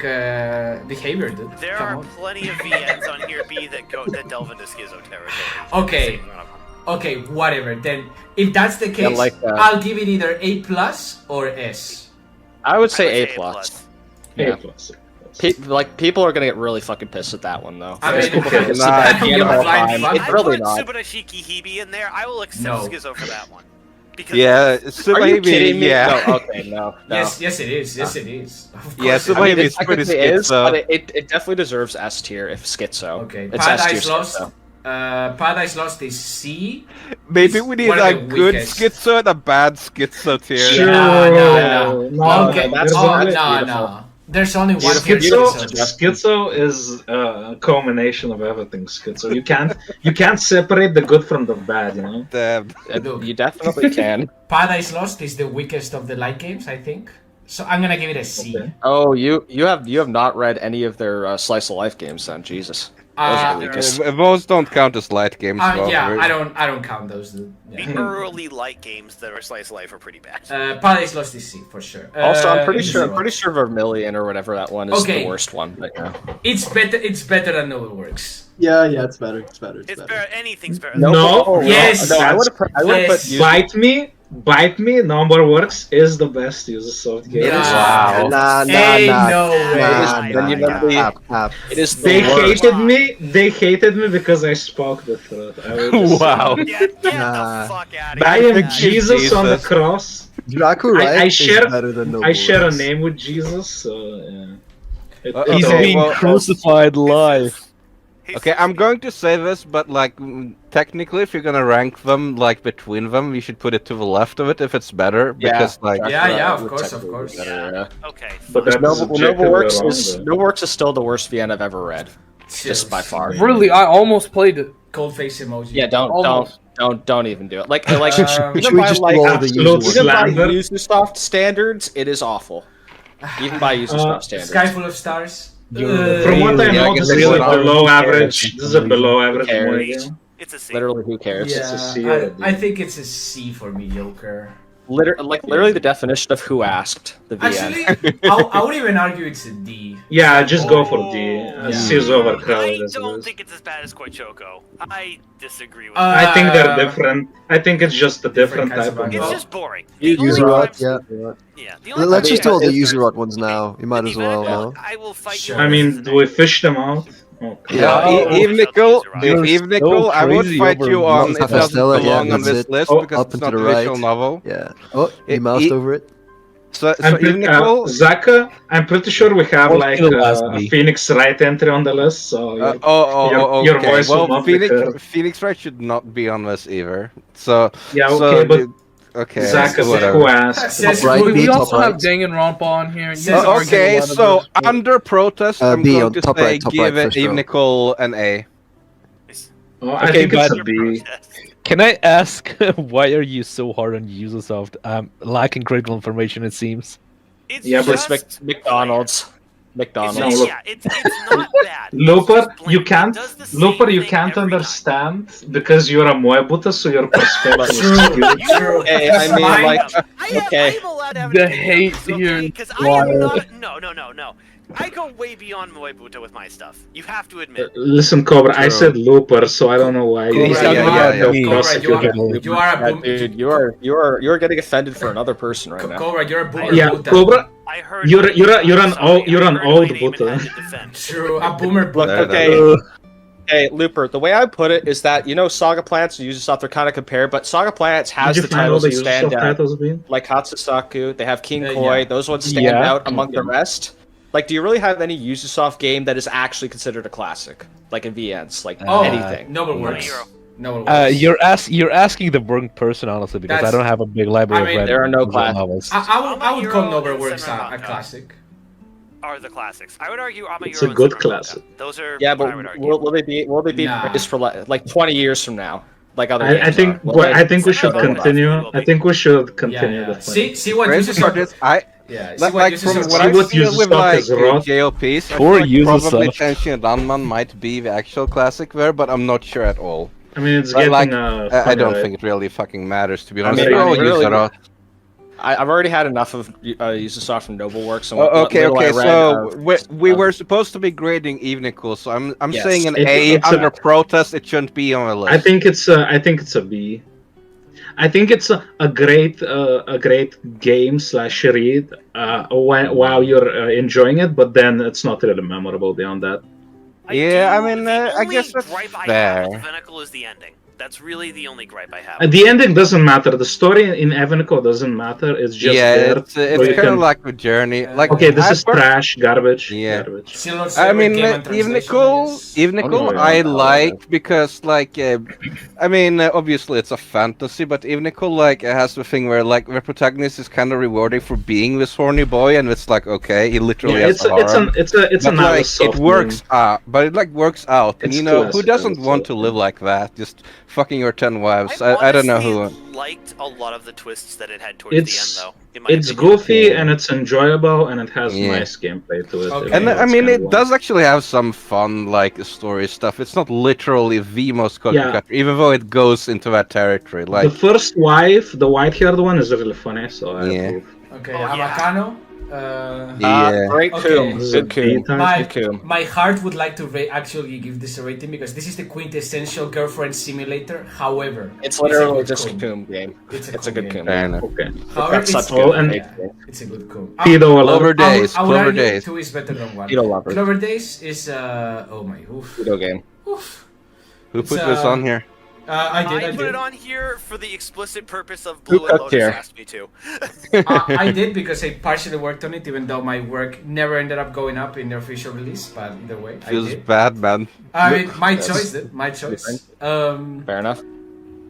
Speaker 2: behavior, dude.
Speaker 3: There
Speaker 2: Come
Speaker 3: are
Speaker 2: on.
Speaker 3: plenty of VNs on here B that delve into schizo territory.
Speaker 2: Okay. Okay, whatever. Then, if that's the case,
Speaker 8: like that.
Speaker 2: I'll give it either A plus or S.
Speaker 8: I would
Speaker 3: I
Speaker 8: say
Speaker 3: would
Speaker 8: A
Speaker 3: say
Speaker 8: plus.
Speaker 5: A
Speaker 8: Yeah.
Speaker 5: plus.
Speaker 8: Like people are gonna get really fucking pissed at that one though.
Speaker 2: I
Speaker 8: There's
Speaker 2: mean,
Speaker 8: people who see
Speaker 6: nah,
Speaker 8: that
Speaker 2: I
Speaker 8: at the
Speaker 2: don't
Speaker 8: end
Speaker 2: give
Speaker 8: of
Speaker 2: a
Speaker 8: all
Speaker 2: flying
Speaker 8: time.
Speaker 2: fuck.
Speaker 8: It's
Speaker 3: I
Speaker 8: really
Speaker 3: put
Speaker 8: not.
Speaker 3: Subunashiki Hibi in there. I will accept
Speaker 2: No.
Speaker 3: schizo for that one. Because
Speaker 6: Yeah,
Speaker 8: Are you
Speaker 6: Subahibi,
Speaker 8: kidding me?
Speaker 6: yeah.
Speaker 8: No, okay, no.
Speaker 2: Yes, yes, it is. Yes, it is. Of
Speaker 6: Yeah,
Speaker 2: course it
Speaker 6: Subahibi
Speaker 8: I mean,
Speaker 6: is
Speaker 8: it
Speaker 6: pretty
Speaker 8: technically is,
Speaker 6: schizo.
Speaker 8: but it definitely deserves S tier if schizo.
Speaker 2: Okay,
Speaker 8: It's S tier
Speaker 2: Paradise Lost.
Speaker 8: schizo.
Speaker 2: Paradise Lost is C.
Speaker 6: Maybe
Speaker 2: It's
Speaker 6: we need
Speaker 2: one of
Speaker 6: a
Speaker 2: the
Speaker 6: good
Speaker 2: weakest.
Speaker 6: schizo and a bad schizo tier.
Speaker 5: Sure.
Speaker 2: No.
Speaker 5: No,
Speaker 2: Okay,
Speaker 8: that's
Speaker 2: oh,
Speaker 8: fine.
Speaker 2: no,
Speaker 8: Beautiful.
Speaker 2: no. There's only one
Speaker 8: Beautiful.
Speaker 2: schizo.
Speaker 5: Schizo is a culmination of everything. Schizo. You can't separate the good from the bad. You know.
Speaker 6: Damn.
Speaker 2: Look.
Speaker 8: You definitely can.
Speaker 2: Paradise Lost is the weakest of the light games, I think. So I'm gonna give it a C.
Speaker 5: Okay.
Speaker 8: Oh, you have not read any of their slice of life games then, Jesus. Those are the weakest.
Speaker 6: Those don't count as light games. Well,
Speaker 2: Yeah,
Speaker 6: really.
Speaker 2: I don't count those. Yeah.
Speaker 3: The early light games that are slice of life are pretty bad.
Speaker 2: Paradise Lost is C for sure.
Speaker 8: Also, I'm pretty
Speaker 2: Zealrot.
Speaker 8: sure Vermilion or whatever that one is
Speaker 2: Okay.
Speaker 8: the worst one. But yeah.
Speaker 2: It's better than Noble Works.
Speaker 1: Yeah, it's better. It's better.
Speaker 3: It's better. Anything's better.
Speaker 5: No.
Speaker 2: Yes.
Speaker 8: No, I would have
Speaker 2: Yes.
Speaker 8: put
Speaker 5: Bite me. Number Works is the best Ubisoft game.
Speaker 2: Yeah.
Speaker 6: Wow.
Speaker 1: Nah,
Speaker 2: Hey, no way.
Speaker 8: Then you remember
Speaker 1: Cap.
Speaker 8: it is the
Speaker 5: They
Speaker 8: worst.
Speaker 5: hated me. They hated me because I spoke the truth. I will just
Speaker 9: Wow.
Speaker 3: Get
Speaker 1: Nah.
Speaker 3: the fuck out of
Speaker 5: I
Speaker 3: here.
Speaker 5: am Jesus on the cross.
Speaker 1: Draco,
Speaker 5: I
Speaker 1: right?
Speaker 5: share-
Speaker 1: is better than Noble
Speaker 5: I share a
Speaker 1: Works.
Speaker 5: name with Jesus, so yeah.
Speaker 9: He's
Speaker 6: Okay,
Speaker 9: being
Speaker 6: well,
Speaker 9: crucified live.
Speaker 6: Okay, I'm going to say this, but like technically, if you're gonna rank them like between them, you should put it to the left of it if it's better. Because like
Speaker 2: Yeah, of
Speaker 8: would
Speaker 2: course,
Speaker 8: technically
Speaker 2: of course.
Speaker 8: be better, yeah.
Speaker 3: Okay.
Speaker 5: But
Speaker 3: fine.
Speaker 5: that's
Speaker 8: Noble Works
Speaker 5: wrong,
Speaker 8: is
Speaker 5: though.
Speaker 8: Noble Works is still the worst VN I've ever read, just by far.
Speaker 4: Really, I almost played it.
Speaker 2: Cold face emoji.
Speaker 8: Yeah,
Speaker 4: Almost.
Speaker 8: don't even do it. Like
Speaker 2: Um,
Speaker 8: even
Speaker 1: Should we
Speaker 8: by
Speaker 1: just
Speaker 8: like
Speaker 1: roll the
Speaker 5: absolute
Speaker 1: usual?
Speaker 8: even by
Speaker 5: slander?
Speaker 8: Ubisoft standards, it is awful. Even by Ubisoft standards.
Speaker 2: Sky full of stars.
Speaker 5: From what I
Speaker 6: Yeah, I
Speaker 5: know,
Speaker 6: guess
Speaker 5: this is
Speaker 6: really
Speaker 5: a
Speaker 6: not.
Speaker 5: below average. This is a below
Speaker 8: Who
Speaker 5: average
Speaker 8: cares?
Speaker 5: movie game.
Speaker 3: It's a C.
Speaker 8: Literally, who cares?
Speaker 2: Yeah,
Speaker 5: a C or a B.
Speaker 2: I think it's a C for mediocre.
Speaker 8: Literally the definition of who asked the VN.
Speaker 2: Actually, I would even argue it's a D.
Speaker 5: Yeah, just go for D.
Speaker 2: Yeah.
Speaker 5: C is overcrowded
Speaker 3: I
Speaker 5: as it
Speaker 3: don't
Speaker 5: is.
Speaker 3: think it's as bad as Koichoko. I disagree with
Speaker 5: I think they're
Speaker 2: Uh,
Speaker 5: different. I think it's just a different
Speaker 2: kinds
Speaker 5: type
Speaker 2: of
Speaker 5: of
Speaker 3: that. It's
Speaker 2: Well,
Speaker 3: just boring.
Speaker 8: you-
Speaker 3: The only
Speaker 1: Zealrot,
Speaker 3: times-
Speaker 1: yeah.
Speaker 3: Yeah. The only
Speaker 1: Let's
Speaker 3: time
Speaker 1: just do all the
Speaker 3: is-
Speaker 1: Zealrot ones now. You might
Speaker 3: the
Speaker 1: as well,
Speaker 3: event,
Speaker 1: no?
Speaker 3: I will fight
Speaker 2: Sure.
Speaker 3: you.
Speaker 5: I
Speaker 3: on
Speaker 5: mean,
Speaker 3: this
Speaker 5: do we fish them out? Okay.
Speaker 6: Yeah,
Speaker 3: Oh,
Speaker 6: Eve Nickel,
Speaker 9: You're
Speaker 6: Eve
Speaker 9: so
Speaker 6: Nickel, I would
Speaker 9: crazy
Speaker 6: fight
Speaker 9: over
Speaker 6: you on
Speaker 9: Monster
Speaker 6: it doesn't
Speaker 1: Stella, yeah,
Speaker 6: belong on
Speaker 1: that's
Speaker 6: this
Speaker 1: it.
Speaker 6: list
Speaker 5: Oh,
Speaker 6: because
Speaker 1: up
Speaker 6: it's
Speaker 1: and
Speaker 6: not
Speaker 1: to
Speaker 6: a
Speaker 1: the
Speaker 6: visual
Speaker 1: right.
Speaker 6: novel.
Speaker 1: Yeah. Oh, you moused over it.
Speaker 6: So
Speaker 5: I'm
Speaker 6: Eve
Speaker 5: pretty,
Speaker 6: Nickel,
Speaker 5: Zaka, I'm pretty sure we have
Speaker 9: What's
Speaker 5: like
Speaker 9: the last
Speaker 5: a
Speaker 9: B?
Speaker 5: Phoenix Wright entry on the list, so your
Speaker 6: okay.
Speaker 5: voice will
Speaker 6: Well,
Speaker 5: not be heard.
Speaker 6: Phoenix Wright should not be on this either. So
Speaker 5: Yeah,
Speaker 6: so
Speaker 5: okay, but
Speaker 6: okay,
Speaker 5: Zaka,
Speaker 6: whatever.
Speaker 5: who asked?
Speaker 2: Says
Speaker 1: Right,
Speaker 2: who-
Speaker 1: B,
Speaker 4: We
Speaker 1: top
Speaker 4: also have
Speaker 1: right.
Speaker 4: Danganronpa on here. and you
Speaker 2: Says-
Speaker 4: guys argue a
Speaker 6: Okay,
Speaker 4: lot of
Speaker 6: so
Speaker 4: those, but-
Speaker 6: under protest, I'm
Speaker 1: B
Speaker 6: going
Speaker 1: on
Speaker 6: to
Speaker 1: top
Speaker 6: say
Speaker 1: right,
Speaker 6: give
Speaker 1: first
Speaker 6: Eve
Speaker 1: row.
Speaker 6: Nickel an A.
Speaker 5: Oh, I
Speaker 9: Okay,
Speaker 5: think it's
Speaker 9: but-
Speaker 5: a B.
Speaker 9: Can I ask why are you so hard on Ubisoft? Lacking critical information, it seems.
Speaker 3: It's
Speaker 5: Yeah, but
Speaker 3: just
Speaker 8: McDonald's.
Speaker 3: It's
Speaker 8: McDonald's.
Speaker 3: just,
Speaker 5: No, look.
Speaker 3: yeah, it's not bad.
Speaker 5: Looper,
Speaker 3: It's just
Speaker 5: you
Speaker 3: bland. It
Speaker 5: can't,
Speaker 3: does the same
Speaker 5: Looper, you
Speaker 3: thing
Speaker 5: can't
Speaker 3: every time.
Speaker 5: understand because you're a Moebuta, so your perspective is
Speaker 2: True.
Speaker 5: skewed.
Speaker 2: True.
Speaker 8: Hey, I mean,
Speaker 2: Mine-
Speaker 8: like,
Speaker 3: I am allowed to have
Speaker 4: The
Speaker 3: an opinion on
Speaker 4: hate
Speaker 3: this,
Speaker 4: here
Speaker 3: okay?
Speaker 4: is
Speaker 3: 'Cause I am
Speaker 4: wild.
Speaker 3: not. No. I go way beyond Moebuta with my stuff. You have to admit.
Speaker 5: Listen, Cobra, I
Speaker 6: True.
Speaker 5: said Looper, so I don't know why you.
Speaker 2: Cobra,
Speaker 6: Yeah,
Speaker 2: you are-
Speaker 6: yeah.
Speaker 2: Cobra, you are a
Speaker 8: Yeah,
Speaker 2: boom.
Speaker 8: dude, you're getting offended for another person right now.
Speaker 2: Cobra, you're a boomer.
Speaker 5: Yeah,
Speaker 2: Buddha.
Speaker 5: Cobra,
Speaker 3: I heard.
Speaker 5: You're-
Speaker 3: my
Speaker 5: you're a-
Speaker 3: name.
Speaker 5: you're
Speaker 3: I'm
Speaker 5: an
Speaker 3: sorry,
Speaker 5: old- you're
Speaker 3: I
Speaker 5: an
Speaker 3: heard
Speaker 5: old
Speaker 3: my name and
Speaker 5: Buddha.
Speaker 3: had to defend.
Speaker 2: True, a boomer.
Speaker 8: Look,
Speaker 2: Buddha.
Speaker 8: okay. Hey, Looper, the way I put it is that, Saga Planets and Ubisoft are kind of compared, but Saga Planets has
Speaker 5: did
Speaker 8: the
Speaker 5: you find all
Speaker 8: titles
Speaker 5: the
Speaker 8: that stand
Speaker 5: Ubisoft
Speaker 8: out.
Speaker 5: titles being?
Speaker 8: Like Hatsusaku, they have King
Speaker 2: Yeah.
Speaker 8: Koi, those ones stand
Speaker 9: Yeah.
Speaker 8: out among the rest. Like, do you really have any Ubisoft game that is actually considered a classic? Like in VNs, like
Speaker 2: Oh,
Speaker 8: anything.
Speaker 2: Noble Works.
Speaker 3: Hero.
Speaker 2: Noble Works.
Speaker 9: You're asking the wrong person honestly because
Speaker 2: That's-
Speaker 9: I don't have a big library
Speaker 2: I mean,
Speaker 9: of read
Speaker 8: there are no
Speaker 9: visual
Speaker 8: classics.
Speaker 9: novels.
Speaker 2: I would call
Speaker 3: Ama
Speaker 2: Noble
Speaker 3: Hero
Speaker 2: Works
Speaker 3: and
Speaker 2: a
Speaker 3: Senran
Speaker 2: classic.
Speaker 3: Are the classics. I would argue Ama
Speaker 5: It's
Speaker 3: Hero
Speaker 5: a
Speaker 3: and
Speaker 5: good
Speaker 3: Senran
Speaker 5: classic.
Speaker 3: Manga. Those are
Speaker 8: Yeah,
Speaker 3: what
Speaker 8: but
Speaker 3: I would argue.
Speaker 8: will they be
Speaker 2: Nah.
Speaker 8: praised for like 20 years from now? Like other
Speaker 5: I
Speaker 8: games
Speaker 5: think
Speaker 8: are? Will they-
Speaker 5: I think we should
Speaker 3: Senran Manga
Speaker 5: continue.
Speaker 3: will be.
Speaker 5: I think we should
Speaker 2: Yeah,
Speaker 5: continue
Speaker 2: yeah.
Speaker 5: the
Speaker 2: See what
Speaker 6: Praise
Speaker 2: uses
Speaker 6: for this,
Speaker 2: Yeah, see
Speaker 6: like,
Speaker 2: what
Speaker 6: like
Speaker 2: uses
Speaker 6: from
Speaker 2: of-
Speaker 6: what
Speaker 5: See
Speaker 6: I
Speaker 5: what
Speaker 6: feel with
Speaker 5: Ubisoft
Speaker 6: like
Speaker 5: is wrong.
Speaker 6: JLPs, I
Speaker 9: Poor
Speaker 6: feel like probably
Speaker 9: Ubisoft.
Speaker 6: Tenchi Ranman might be the actual classic there, but I'm not sure at all.
Speaker 5: I mean, it's
Speaker 6: But,
Speaker 5: getting.
Speaker 6: like,
Speaker 5: Funny,
Speaker 6: I don't
Speaker 5: right?
Speaker 6: think it really fucking matters, to be
Speaker 5: I
Speaker 6: honest.
Speaker 5: mean,
Speaker 6: They're all
Speaker 8: really-
Speaker 6: Zealrot.
Speaker 8: I've already had enough of Ubisoft from Noble Works. And
Speaker 6: Oh,
Speaker 8: what
Speaker 6: okay,
Speaker 8: little I
Speaker 6: okay.
Speaker 8: read
Speaker 6: So
Speaker 8: of-
Speaker 6: we were supposed to be grading Evenicul, so I'm
Speaker 8: Yes.
Speaker 6: saying an
Speaker 5: It's
Speaker 6: A
Speaker 5: a-
Speaker 6: under protest. It shouldn't be on the list.
Speaker 5: I think it's a B. I think it's a great game slash read while you're enjoying it, but then it's not really memorable beyond that.
Speaker 6: Yeah, I
Speaker 3: do-
Speaker 6: mean,
Speaker 3: the
Speaker 6: I
Speaker 3: only
Speaker 6: guess that's
Speaker 3: gripe I have
Speaker 6: fair.
Speaker 3: with Evanical is the ending. That's really the only gripe I have.
Speaker 5: The ending doesn't matter. The story in Evanico doesn't matter. It's just
Speaker 6: yeah,
Speaker 5: there.
Speaker 6: it's
Speaker 5: so you
Speaker 6: kind of
Speaker 5: can-
Speaker 6: like a journey. Like
Speaker 5: Okay, this
Speaker 6: I
Speaker 5: is
Speaker 6: per-
Speaker 5: trash, garbage.
Speaker 6: Yeah.
Speaker 5: Garbage.
Speaker 2: Zealrot's
Speaker 6: I
Speaker 2: favorite
Speaker 6: mean,
Speaker 2: game and translation is-
Speaker 6: Evenicul,
Speaker 5: Oh, yeah.
Speaker 6: I like because like, I mean, obviously it's a fantasy, but Evenicul like has the thing where like the protagonist is kind of rewarding for being this horny boy, and it's like okay, he literally
Speaker 5: Yeah,
Speaker 6: has
Speaker 5: it's
Speaker 6: a harem.
Speaker 5: it's
Speaker 6: But,
Speaker 5: another
Speaker 6: like
Speaker 5: soft
Speaker 6: it works out, but it like works out, and
Speaker 5: It's
Speaker 6: you know who
Speaker 5: classic,
Speaker 6: doesn't
Speaker 5: it's
Speaker 6: want to
Speaker 5: soft.
Speaker 6: live like that? Just fucking your 10 wives. I don't know who.
Speaker 3: honestly liked a lot of the twists that it had towards the end, though. In my
Speaker 5: It's
Speaker 3: opinion.
Speaker 5: goofy and it's enjoyable and it has
Speaker 6: Yeah.
Speaker 5: nice gameplay to it.
Speaker 2: Okay.
Speaker 6: And
Speaker 5: It's
Speaker 6: I mean,
Speaker 5: kinda
Speaker 6: it
Speaker 5: wild.
Speaker 6: does actually have some fun, like, story stuff. It's not literally the most cookie
Speaker 5: Yeah.
Speaker 6: cutter, even though it goes into that territory.
Speaker 5: The
Speaker 6: Like,
Speaker 5: first wife, the white-haired one, is really funny, so I
Speaker 6: Yeah.
Speaker 5: approve.
Speaker 2: Okay,
Speaker 3: Oh, yeah.
Speaker 2: Avacano.
Speaker 6: yeah.
Speaker 8: Great
Speaker 2: Okay.
Speaker 8: coom. Good coom.
Speaker 2: My,
Speaker 8: Good coom.
Speaker 2: my heart would like to actually give this a rating because this is the quintessential girlfriend simulator. However,
Speaker 8: It's
Speaker 2: a
Speaker 8: literally
Speaker 2: good
Speaker 8: just a
Speaker 2: coom.
Speaker 8: coom game.
Speaker 2: It's
Speaker 8: It's a good
Speaker 2: game.
Speaker 8: coom.
Speaker 6: Fair enough.
Speaker 5: Okay.
Speaker 2: However,
Speaker 8: That's
Speaker 2: it's,
Speaker 8: such
Speaker 5: Oh,
Speaker 8: good.
Speaker 5: and-
Speaker 2: it's a good coom.
Speaker 5: Pedo
Speaker 6: Clover
Speaker 5: alert.
Speaker 6: Days.
Speaker 2: I would
Speaker 6: Clover
Speaker 2: argue
Speaker 6: Days.
Speaker 2: 2 is better than 1.
Speaker 8: Pedo lover.
Speaker 2: Clover Days is oh my oof.
Speaker 8: Pedo game.
Speaker 2: Oof.
Speaker 6: Who
Speaker 2: It's,
Speaker 6: put this on here?
Speaker 2: I
Speaker 3: I
Speaker 2: did.
Speaker 3: put it on here for the explicit purpose of Blue and
Speaker 8: cooked
Speaker 3: Lotus
Speaker 8: here?
Speaker 3: asked me to.
Speaker 2: I did because I partially worked on it, even though my work never ended up going up in the official release. But either way, I
Speaker 6: Feels
Speaker 2: did.
Speaker 6: bad, man.
Speaker 2: I mean, my
Speaker 8: Yes.
Speaker 2: choice. My choice.
Speaker 8: Fair enough.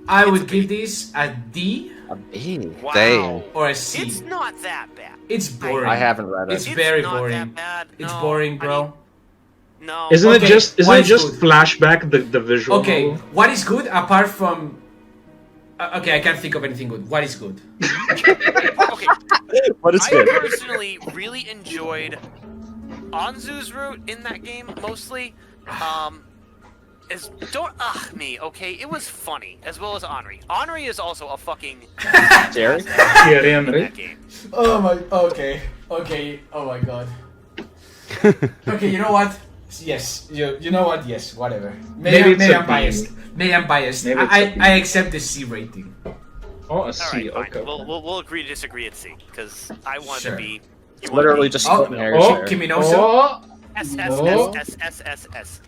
Speaker 2: I would give this a D
Speaker 3: Wow.
Speaker 6: Damn.
Speaker 2: or a C.
Speaker 3: It's not that bad.
Speaker 2: It's boring.
Speaker 8: I haven't read
Speaker 2: It's
Speaker 8: it.
Speaker 2: very
Speaker 3: not
Speaker 2: boring.
Speaker 3: That bad.
Speaker 2: It's
Speaker 3: No,
Speaker 2: boring,
Speaker 3: I
Speaker 2: bro.
Speaker 3: mean, no.
Speaker 5: Isn't
Speaker 2: Okay,
Speaker 5: it just
Speaker 2: what is good?
Speaker 5: flashback the visual?
Speaker 2: Okay,
Speaker 5: novel?
Speaker 2: what is good apart from? Okay, I can't think of anything good. What is good?
Speaker 3: Okay.
Speaker 8: But it's
Speaker 3: I
Speaker 8: good.
Speaker 3: personally really enjoyed Anzu's route in that game mostly. Don't me, okay? It was funny as well as Henri. Henri is also a fucking
Speaker 8: Jerry?
Speaker 5: Thierry
Speaker 3: in
Speaker 5: Henry.
Speaker 3: that game.
Speaker 2: Oh my. Okay. Oh my god. Okay, you know what? Yes, you know what? Yes, whatever.
Speaker 5: Maybe it's
Speaker 2: Maybe
Speaker 5: a
Speaker 2: I'm
Speaker 5: B.
Speaker 2: biased. Maybe I'm biased.
Speaker 5: Maybe it's a B.
Speaker 2: I accept the C rating.
Speaker 5: Oh, a
Speaker 3: All
Speaker 5: C.
Speaker 3: right, fine.
Speaker 5: Okay.
Speaker 3: We'll agree to disagree at C because I want
Speaker 2: Sure.
Speaker 3: to be.
Speaker 8: It's literally just
Speaker 2: Oh,
Speaker 8: splitting hairs
Speaker 5: oh,
Speaker 8: there.
Speaker 2: Kiminoso.
Speaker 5: Oh,
Speaker 3: S
Speaker 5: No.
Speaker 3: S S S S S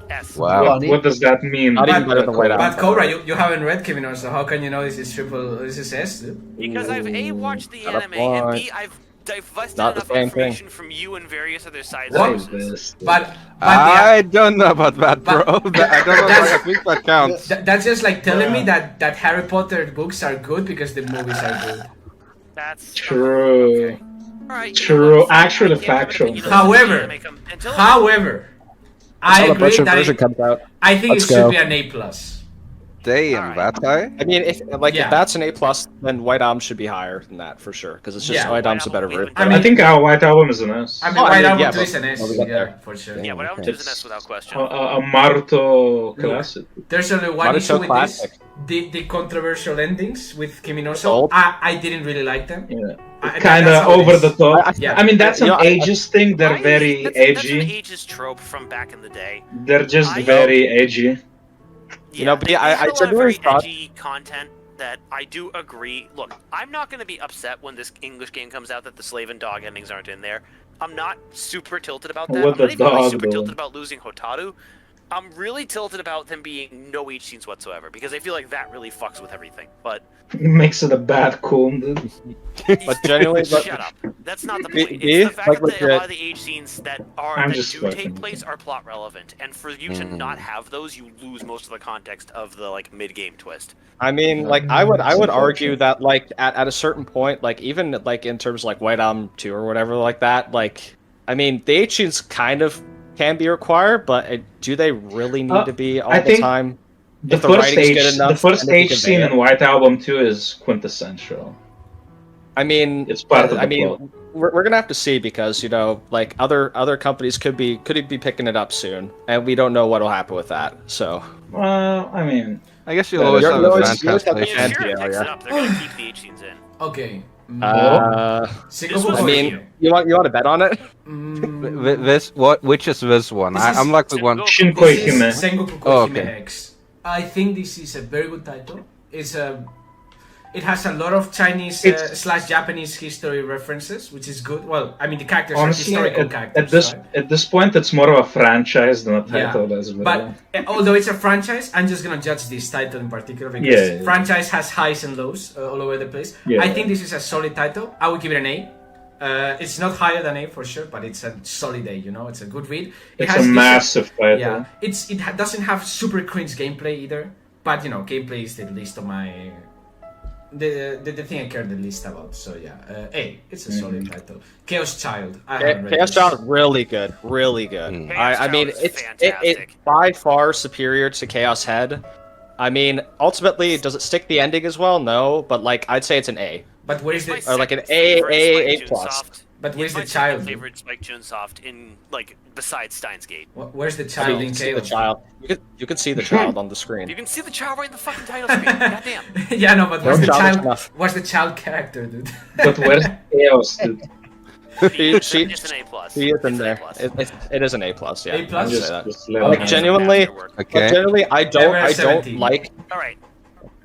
Speaker 3: S.
Speaker 6: Wow.
Speaker 1: Funny.
Speaker 5: what does that mean?
Speaker 8: Not even
Speaker 2: But-
Speaker 8: better than White Album.
Speaker 2: But Cobra, you haven't read Kiminoso. How can you know this is triple? This is S, dude?
Speaker 3: Because I've A, watched the
Speaker 8: Not a
Speaker 3: anime, and B,
Speaker 8: point.
Speaker 3: I've divested
Speaker 8: Not the
Speaker 3: enough
Speaker 8: same thing.
Speaker 3: information from you and various other side
Speaker 2: What?
Speaker 3: sources.
Speaker 2: But
Speaker 6: I don't know about that, bro.
Speaker 2: But-
Speaker 6: I don't know.
Speaker 2: that's-
Speaker 6: I think that counts.
Speaker 2: that's just like telling me that Harry Potter books are good because the movies are good.
Speaker 3: That's
Speaker 5: True.
Speaker 3: Okay. All right.
Speaker 5: True.
Speaker 3: I can't
Speaker 5: Actually
Speaker 3: have an
Speaker 5: factual.
Speaker 3: opinion on
Speaker 2: However,
Speaker 3: the anime until
Speaker 2: However, I
Speaker 8: Until the
Speaker 2: agree
Speaker 8: Butcher
Speaker 2: that
Speaker 8: version
Speaker 2: it,
Speaker 8: comes out.
Speaker 2: I think
Speaker 8: Let's
Speaker 2: it should
Speaker 8: go.
Speaker 2: be an A plus.
Speaker 6: Damn,
Speaker 3: Alright.
Speaker 6: that high?
Speaker 8: I mean, if
Speaker 2: Yeah.
Speaker 8: that's an A plus, then White Album should be higher than that for sure. Because it's just
Speaker 2: Yeah.
Speaker 8: White Album's a
Speaker 3: White
Speaker 8: better
Speaker 3: Album,
Speaker 8: version.
Speaker 2: I
Speaker 5: I
Speaker 2: mean-
Speaker 5: think our White Album is an S.
Speaker 2: I mean,
Speaker 8: Oh, I
Speaker 2: White
Speaker 8: mean,
Speaker 2: Album
Speaker 8: yeah,
Speaker 2: 2 is
Speaker 8: but-
Speaker 2: an S,
Speaker 8: well, we got
Speaker 2: yeah,
Speaker 8: there.
Speaker 2: for sure.
Speaker 3: Yeah, what
Speaker 6: okay.
Speaker 3: else is an S without question?
Speaker 5: A Maruto classic.
Speaker 2: There's only one
Speaker 8: Naruto
Speaker 2: issue with
Speaker 8: classic.
Speaker 2: this: the controversial endings with Kiminoso.
Speaker 8: Old.
Speaker 2: I didn't really like them.
Speaker 5: Yeah.
Speaker 2: Kind
Speaker 5: Kind of over the top.
Speaker 2: Yeah.
Speaker 5: I mean, that's
Speaker 8: You
Speaker 5: an
Speaker 8: know, I-
Speaker 5: ageist thing. They're
Speaker 3: Why-
Speaker 5: very
Speaker 3: that's
Speaker 5: edgy.
Speaker 3: an ageist trope from back in the day.
Speaker 5: They're just
Speaker 3: I-
Speaker 5: very edgy.
Speaker 8: You know, but
Speaker 3: they
Speaker 8: yeah, I
Speaker 3: had a lot of
Speaker 8: genuinely
Speaker 3: very
Speaker 8: thought-
Speaker 3: edgy content that I do agree. Look, I'm not going to be upset when this English game comes out that the slave and dog endings aren't in there. I'm not super tilted about that.
Speaker 5: What
Speaker 3: I'm
Speaker 5: the
Speaker 3: not even really
Speaker 5: dog,
Speaker 3: super
Speaker 5: though?
Speaker 3: tilted about losing Hotaru. I'm really tilted about them being no H scenes whatsoever because I feel like that really fucks with everything. But
Speaker 5: It makes it a bad coom, dude.
Speaker 8: But genuinely,
Speaker 3: shut up. That's not the point.
Speaker 8: B,
Speaker 3: It's the fact
Speaker 8: like
Speaker 3: that a lot
Speaker 8: legit-
Speaker 3: of the H scenes that
Speaker 5: I'm
Speaker 3: that
Speaker 5: just
Speaker 3: do
Speaker 5: fucking
Speaker 3: take
Speaker 5: with
Speaker 3: place
Speaker 5: you.
Speaker 3: are plot relevant, and for you to not have those, you lose most of the context of the like mid-game twist.
Speaker 8: I mean, like I would argue that like at a certain point, like even like in terms of like White Album 2 or whatever like that, like I mean the H scenes kind of can be required, but do they really need to be all
Speaker 5: I
Speaker 8: the
Speaker 5: think
Speaker 8: time?
Speaker 5: The
Speaker 8: If the
Speaker 5: first
Speaker 8: writing's good
Speaker 5: H,
Speaker 8: enough,
Speaker 5: the first
Speaker 8: and if you
Speaker 5: H
Speaker 8: convey
Speaker 5: scene
Speaker 8: it.
Speaker 5: in White Album 2 is quintessential.
Speaker 8: I mean,
Speaker 5: It's part of the
Speaker 8: I mean,
Speaker 5: plot.
Speaker 8: we're gonna have to see because you know, like other companies could be picking it up soon, and we don't know what'll happen with that. So
Speaker 5: Well, I mean,
Speaker 6: I guess you'll
Speaker 5: Yeah,
Speaker 6: always
Speaker 5: you're-
Speaker 6: have
Speaker 5: you
Speaker 6: a
Speaker 5: always-
Speaker 6: fan
Speaker 8: you always have
Speaker 3: I
Speaker 8: the
Speaker 3: mean,
Speaker 8: fan
Speaker 3: if Shira
Speaker 8: yeah,
Speaker 3: picks
Speaker 8: yeah.
Speaker 3: it up, they're gonna keep the H scenes in.
Speaker 2: Okay.
Speaker 8: I mean, you want to bet on it?
Speaker 6: This which is this one?
Speaker 2: This is-
Speaker 6: I'm like the one.
Speaker 5: Shinkoi Hime.
Speaker 2: This is Sengoku
Speaker 6: Oh,
Speaker 2: Kohime
Speaker 6: okay.
Speaker 2: X. I think this is a very good title. It has a lot of Chinese
Speaker 5: It's-
Speaker 2: slash Japanese history references, which is good. Well, I mean the characters
Speaker 5: honestly,
Speaker 2: are historical
Speaker 5: at
Speaker 2: characters. right?
Speaker 5: this point, it's more of a franchise than a
Speaker 2: Yeah.
Speaker 5: title as well.
Speaker 2: But although it's a franchise, I'm just gonna judge this title in particular because
Speaker 5: Yeah.
Speaker 2: franchise has highs and lows all over the place.
Speaker 5: Yeah.
Speaker 2: I think this is a solid title. I would give it an A. It's not higher than A for sure, but it's a solid A. You know, it's a good read.
Speaker 5: it's a
Speaker 2: decent-
Speaker 5: massive title.
Speaker 2: Yeah, doesn't have super cringe gameplay either, but you know, gameplay is the least of my the thing I care the least about. So yeah, A, it's a solid title. Chaos Child. I haven't read
Speaker 8: Chaos
Speaker 2: this.
Speaker 8: Child, really good, really good.
Speaker 6: Mm.
Speaker 3: Chaos
Speaker 8: I mean,
Speaker 3: Child is
Speaker 8: it's
Speaker 3: fantastic.
Speaker 8: by far superior to Chaos Head, I mean, ultimately, does it stick the ending as well? No, but like I'd say it's an A.
Speaker 2: But where's the
Speaker 8: Or like an
Speaker 3: Favorite
Speaker 8: A
Speaker 3: Spike
Speaker 8: plus.
Speaker 3: Chunsoft.
Speaker 2: But where's
Speaker 3: It's
Speaker 2: the
Speaker 3: my
Speaker 2: child?
Speaker 3: second favorite Spike Chunsoft in like besides Steins Gate.
Speaker 2: Where's the
Speaker 8: I
Speaker 2: child
Speaker 8: mean, you
Speaker 2: in
Speaker 8: can see the
Speaker 2: Caleb?
Speaker 8: child. You can see the child on the screen.
Speaker 3: You can see the child right in the fucking title screen. Goddamn.
Speaker 2: Yeah, no, but where's
Speaker 8: No
Speaker 2: the
Speaker 8: child
Speaker 2: child?
Speaker 8: enough.
Speaker 2: Where's the child character, dude?
Speaker 5: But where's chaos, dude?
Speaker 8: She-
Speaker 3: Just an A plus.
Speaker 8: He is
Speaker 3: It's
Speaker 8: in
Speaker 3: an A
Speaker 8: there.
Speaker 3: plus.
Speaker 8: It is an A plus. Yeah.
Speaker 2: A plus?
Speaker 8: I'd say that.
Speaker 5: Just let
Speaker 2: Okay.
Speaker 5: me-
Speaker 8: Genuinely,
Speaker 3: Afterward.
Speaker 8: but
Speaker 6: Okay.
Speaker 8: generally, I
Speaker 2: Never
Speaker 8: don't
Speaker 2: 17.
Speaker 8: like.
Speaker 3: All right.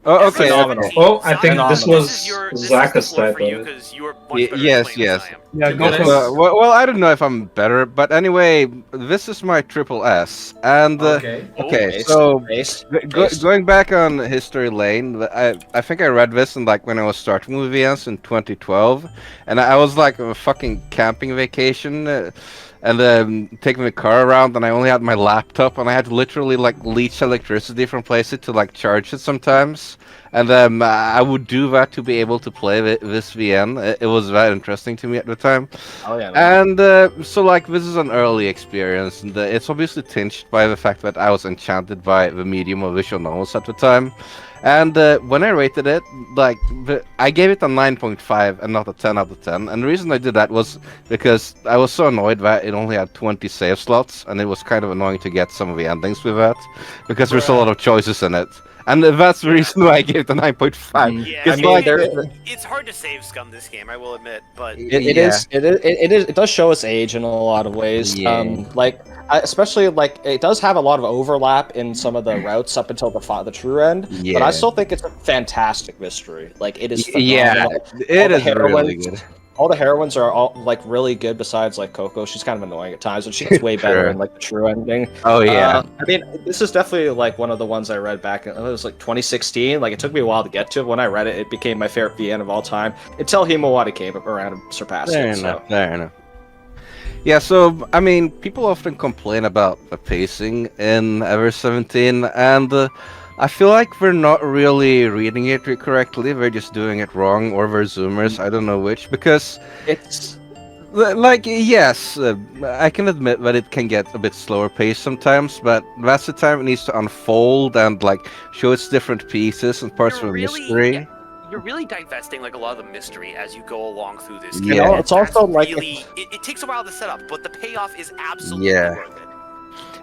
Speaker 6: Oh, okay.
Speaker 8: Phenomenal.
Speaker 6: okay.
Speaker 5: Oh, I think this
Speaker 8: Phenomenal.
Speaker 5: was
Speaker 3: This is your
Speaker 5: Zaka's
Speaker 3: this is the floor
Speaker 5: type
Speaker 3: for you
Speaker 5: of it.
Speaker 3: because you are much
Speaker 6: Y-
Speaker 3: better
Speaker 6: yes,
Speaker 3: at playing
Speaker 6: yes.
Speaker 3: this than I am.
Speaker 4: Yeah, go
Speaker 2: Triple
Speaker 4: for
Speaker 2: S.
Speaker 4: it.
Speaker 6: Well, I don't know if I'm better, but anyway, this is my triple S, and
Speaker 2: Okay.
Speaker 6: okay,
Speaker 8: Based,
Speaker 6: so
Speaker 8: based,
Speaker 6: Go,
Speaker 8: based.
Speaker 6: going back on history lane, I think I read this in like when I was starting with VS in 2012, and I was like on a fucking camping vacation, and taking the car around, and I only had my laptop, and I had to literally like leech electricity from places to like charge it sometimes, and I would do that to be able to play this VN. It was very interesting to me at the time.
Speaker 8: Oh yeah. Man.
Speaker 6: And so, like, this is an early experience, and it's obviously tinged by the fact that I was enchanted by the medium of visual novels at the time. And when I rated it, like, I gave it a 9.5 and not a 10 out of 10. And the reason I did that was because I was so annoyed that it only had 20 save slots, and it was kind of annoying to get some of the endings with that, because there's a lot of choices in it. And that's the reason why I gave it a 9.5.
Speaker 3: Yeah,
Speaker 6: It's
Speaker 3: I mean,
Speaker 6: like-
Speaker 3: it's hard to save scum this game, I will admit, but
Speaker 8: It does show its age in a lot of ways.
Speaker 6: Yeah.
Speaker 8: Especially like it does have a lot of overlap in some of the routes up until the true end. But
Speaker 6: Yeah.
Speaker 8: I still think it's a fantastic mystery. Like it is.
Speaker 6: Yeah,
Speaker 8: Phenomenal.
Speaker 6: it
Speaker 8: the
Speaker 6: is really
Speaker 8: heroines-
Speaker 6: good.
Speaker 8: All the heroines are all like really good. Besides like Coco, she's kind of annoying at times, but she gets way better
Speaker 6: Sure.
Speaker 8: in like the true ending.
Speaker 6: Oh, yeah.
Speaker 8: I mean, this is definitely like one of the ones I read back in it was like 2016. Like it took me a while to get to it. When I read it, it became my favorite VN of all time until Himawari came around and surpassed
Speaker 6: Fair
Speaker 8: it.
Speaker 6: enough,
Speaker 8: So.
Speaker 6: fair enough. Yeah, so, I mean, people often complain about the pacing in Ever 17, and I feel like we're not really reading it correctly, we're just doing it wrong, or we're Zoomers, I don't know which, because,
Speaker 8: It's
Speaker 6: like, yes, I can admit that it can get a bit slower paced sometimes, but that's the time it needs to unfold and, like, show its different pieces and parts
Speaker 3: You're
Speaker 6: of the
Speaker 3: really-
Speaker 6: mystery.
Speaker 3: you're really divesting like a lot of the mystery as you go along through this
Speaker 6: Yeah.
Speaker 3: game.
Speaker 6: You know,
Speaker 8: it's also
Speaker 3: That's
Speaker 8: like-
Speaker 3: really, it takes a while to set up, but the payoff is absolutely
Speaker 6: Yeah.
Speaker 3: worth it.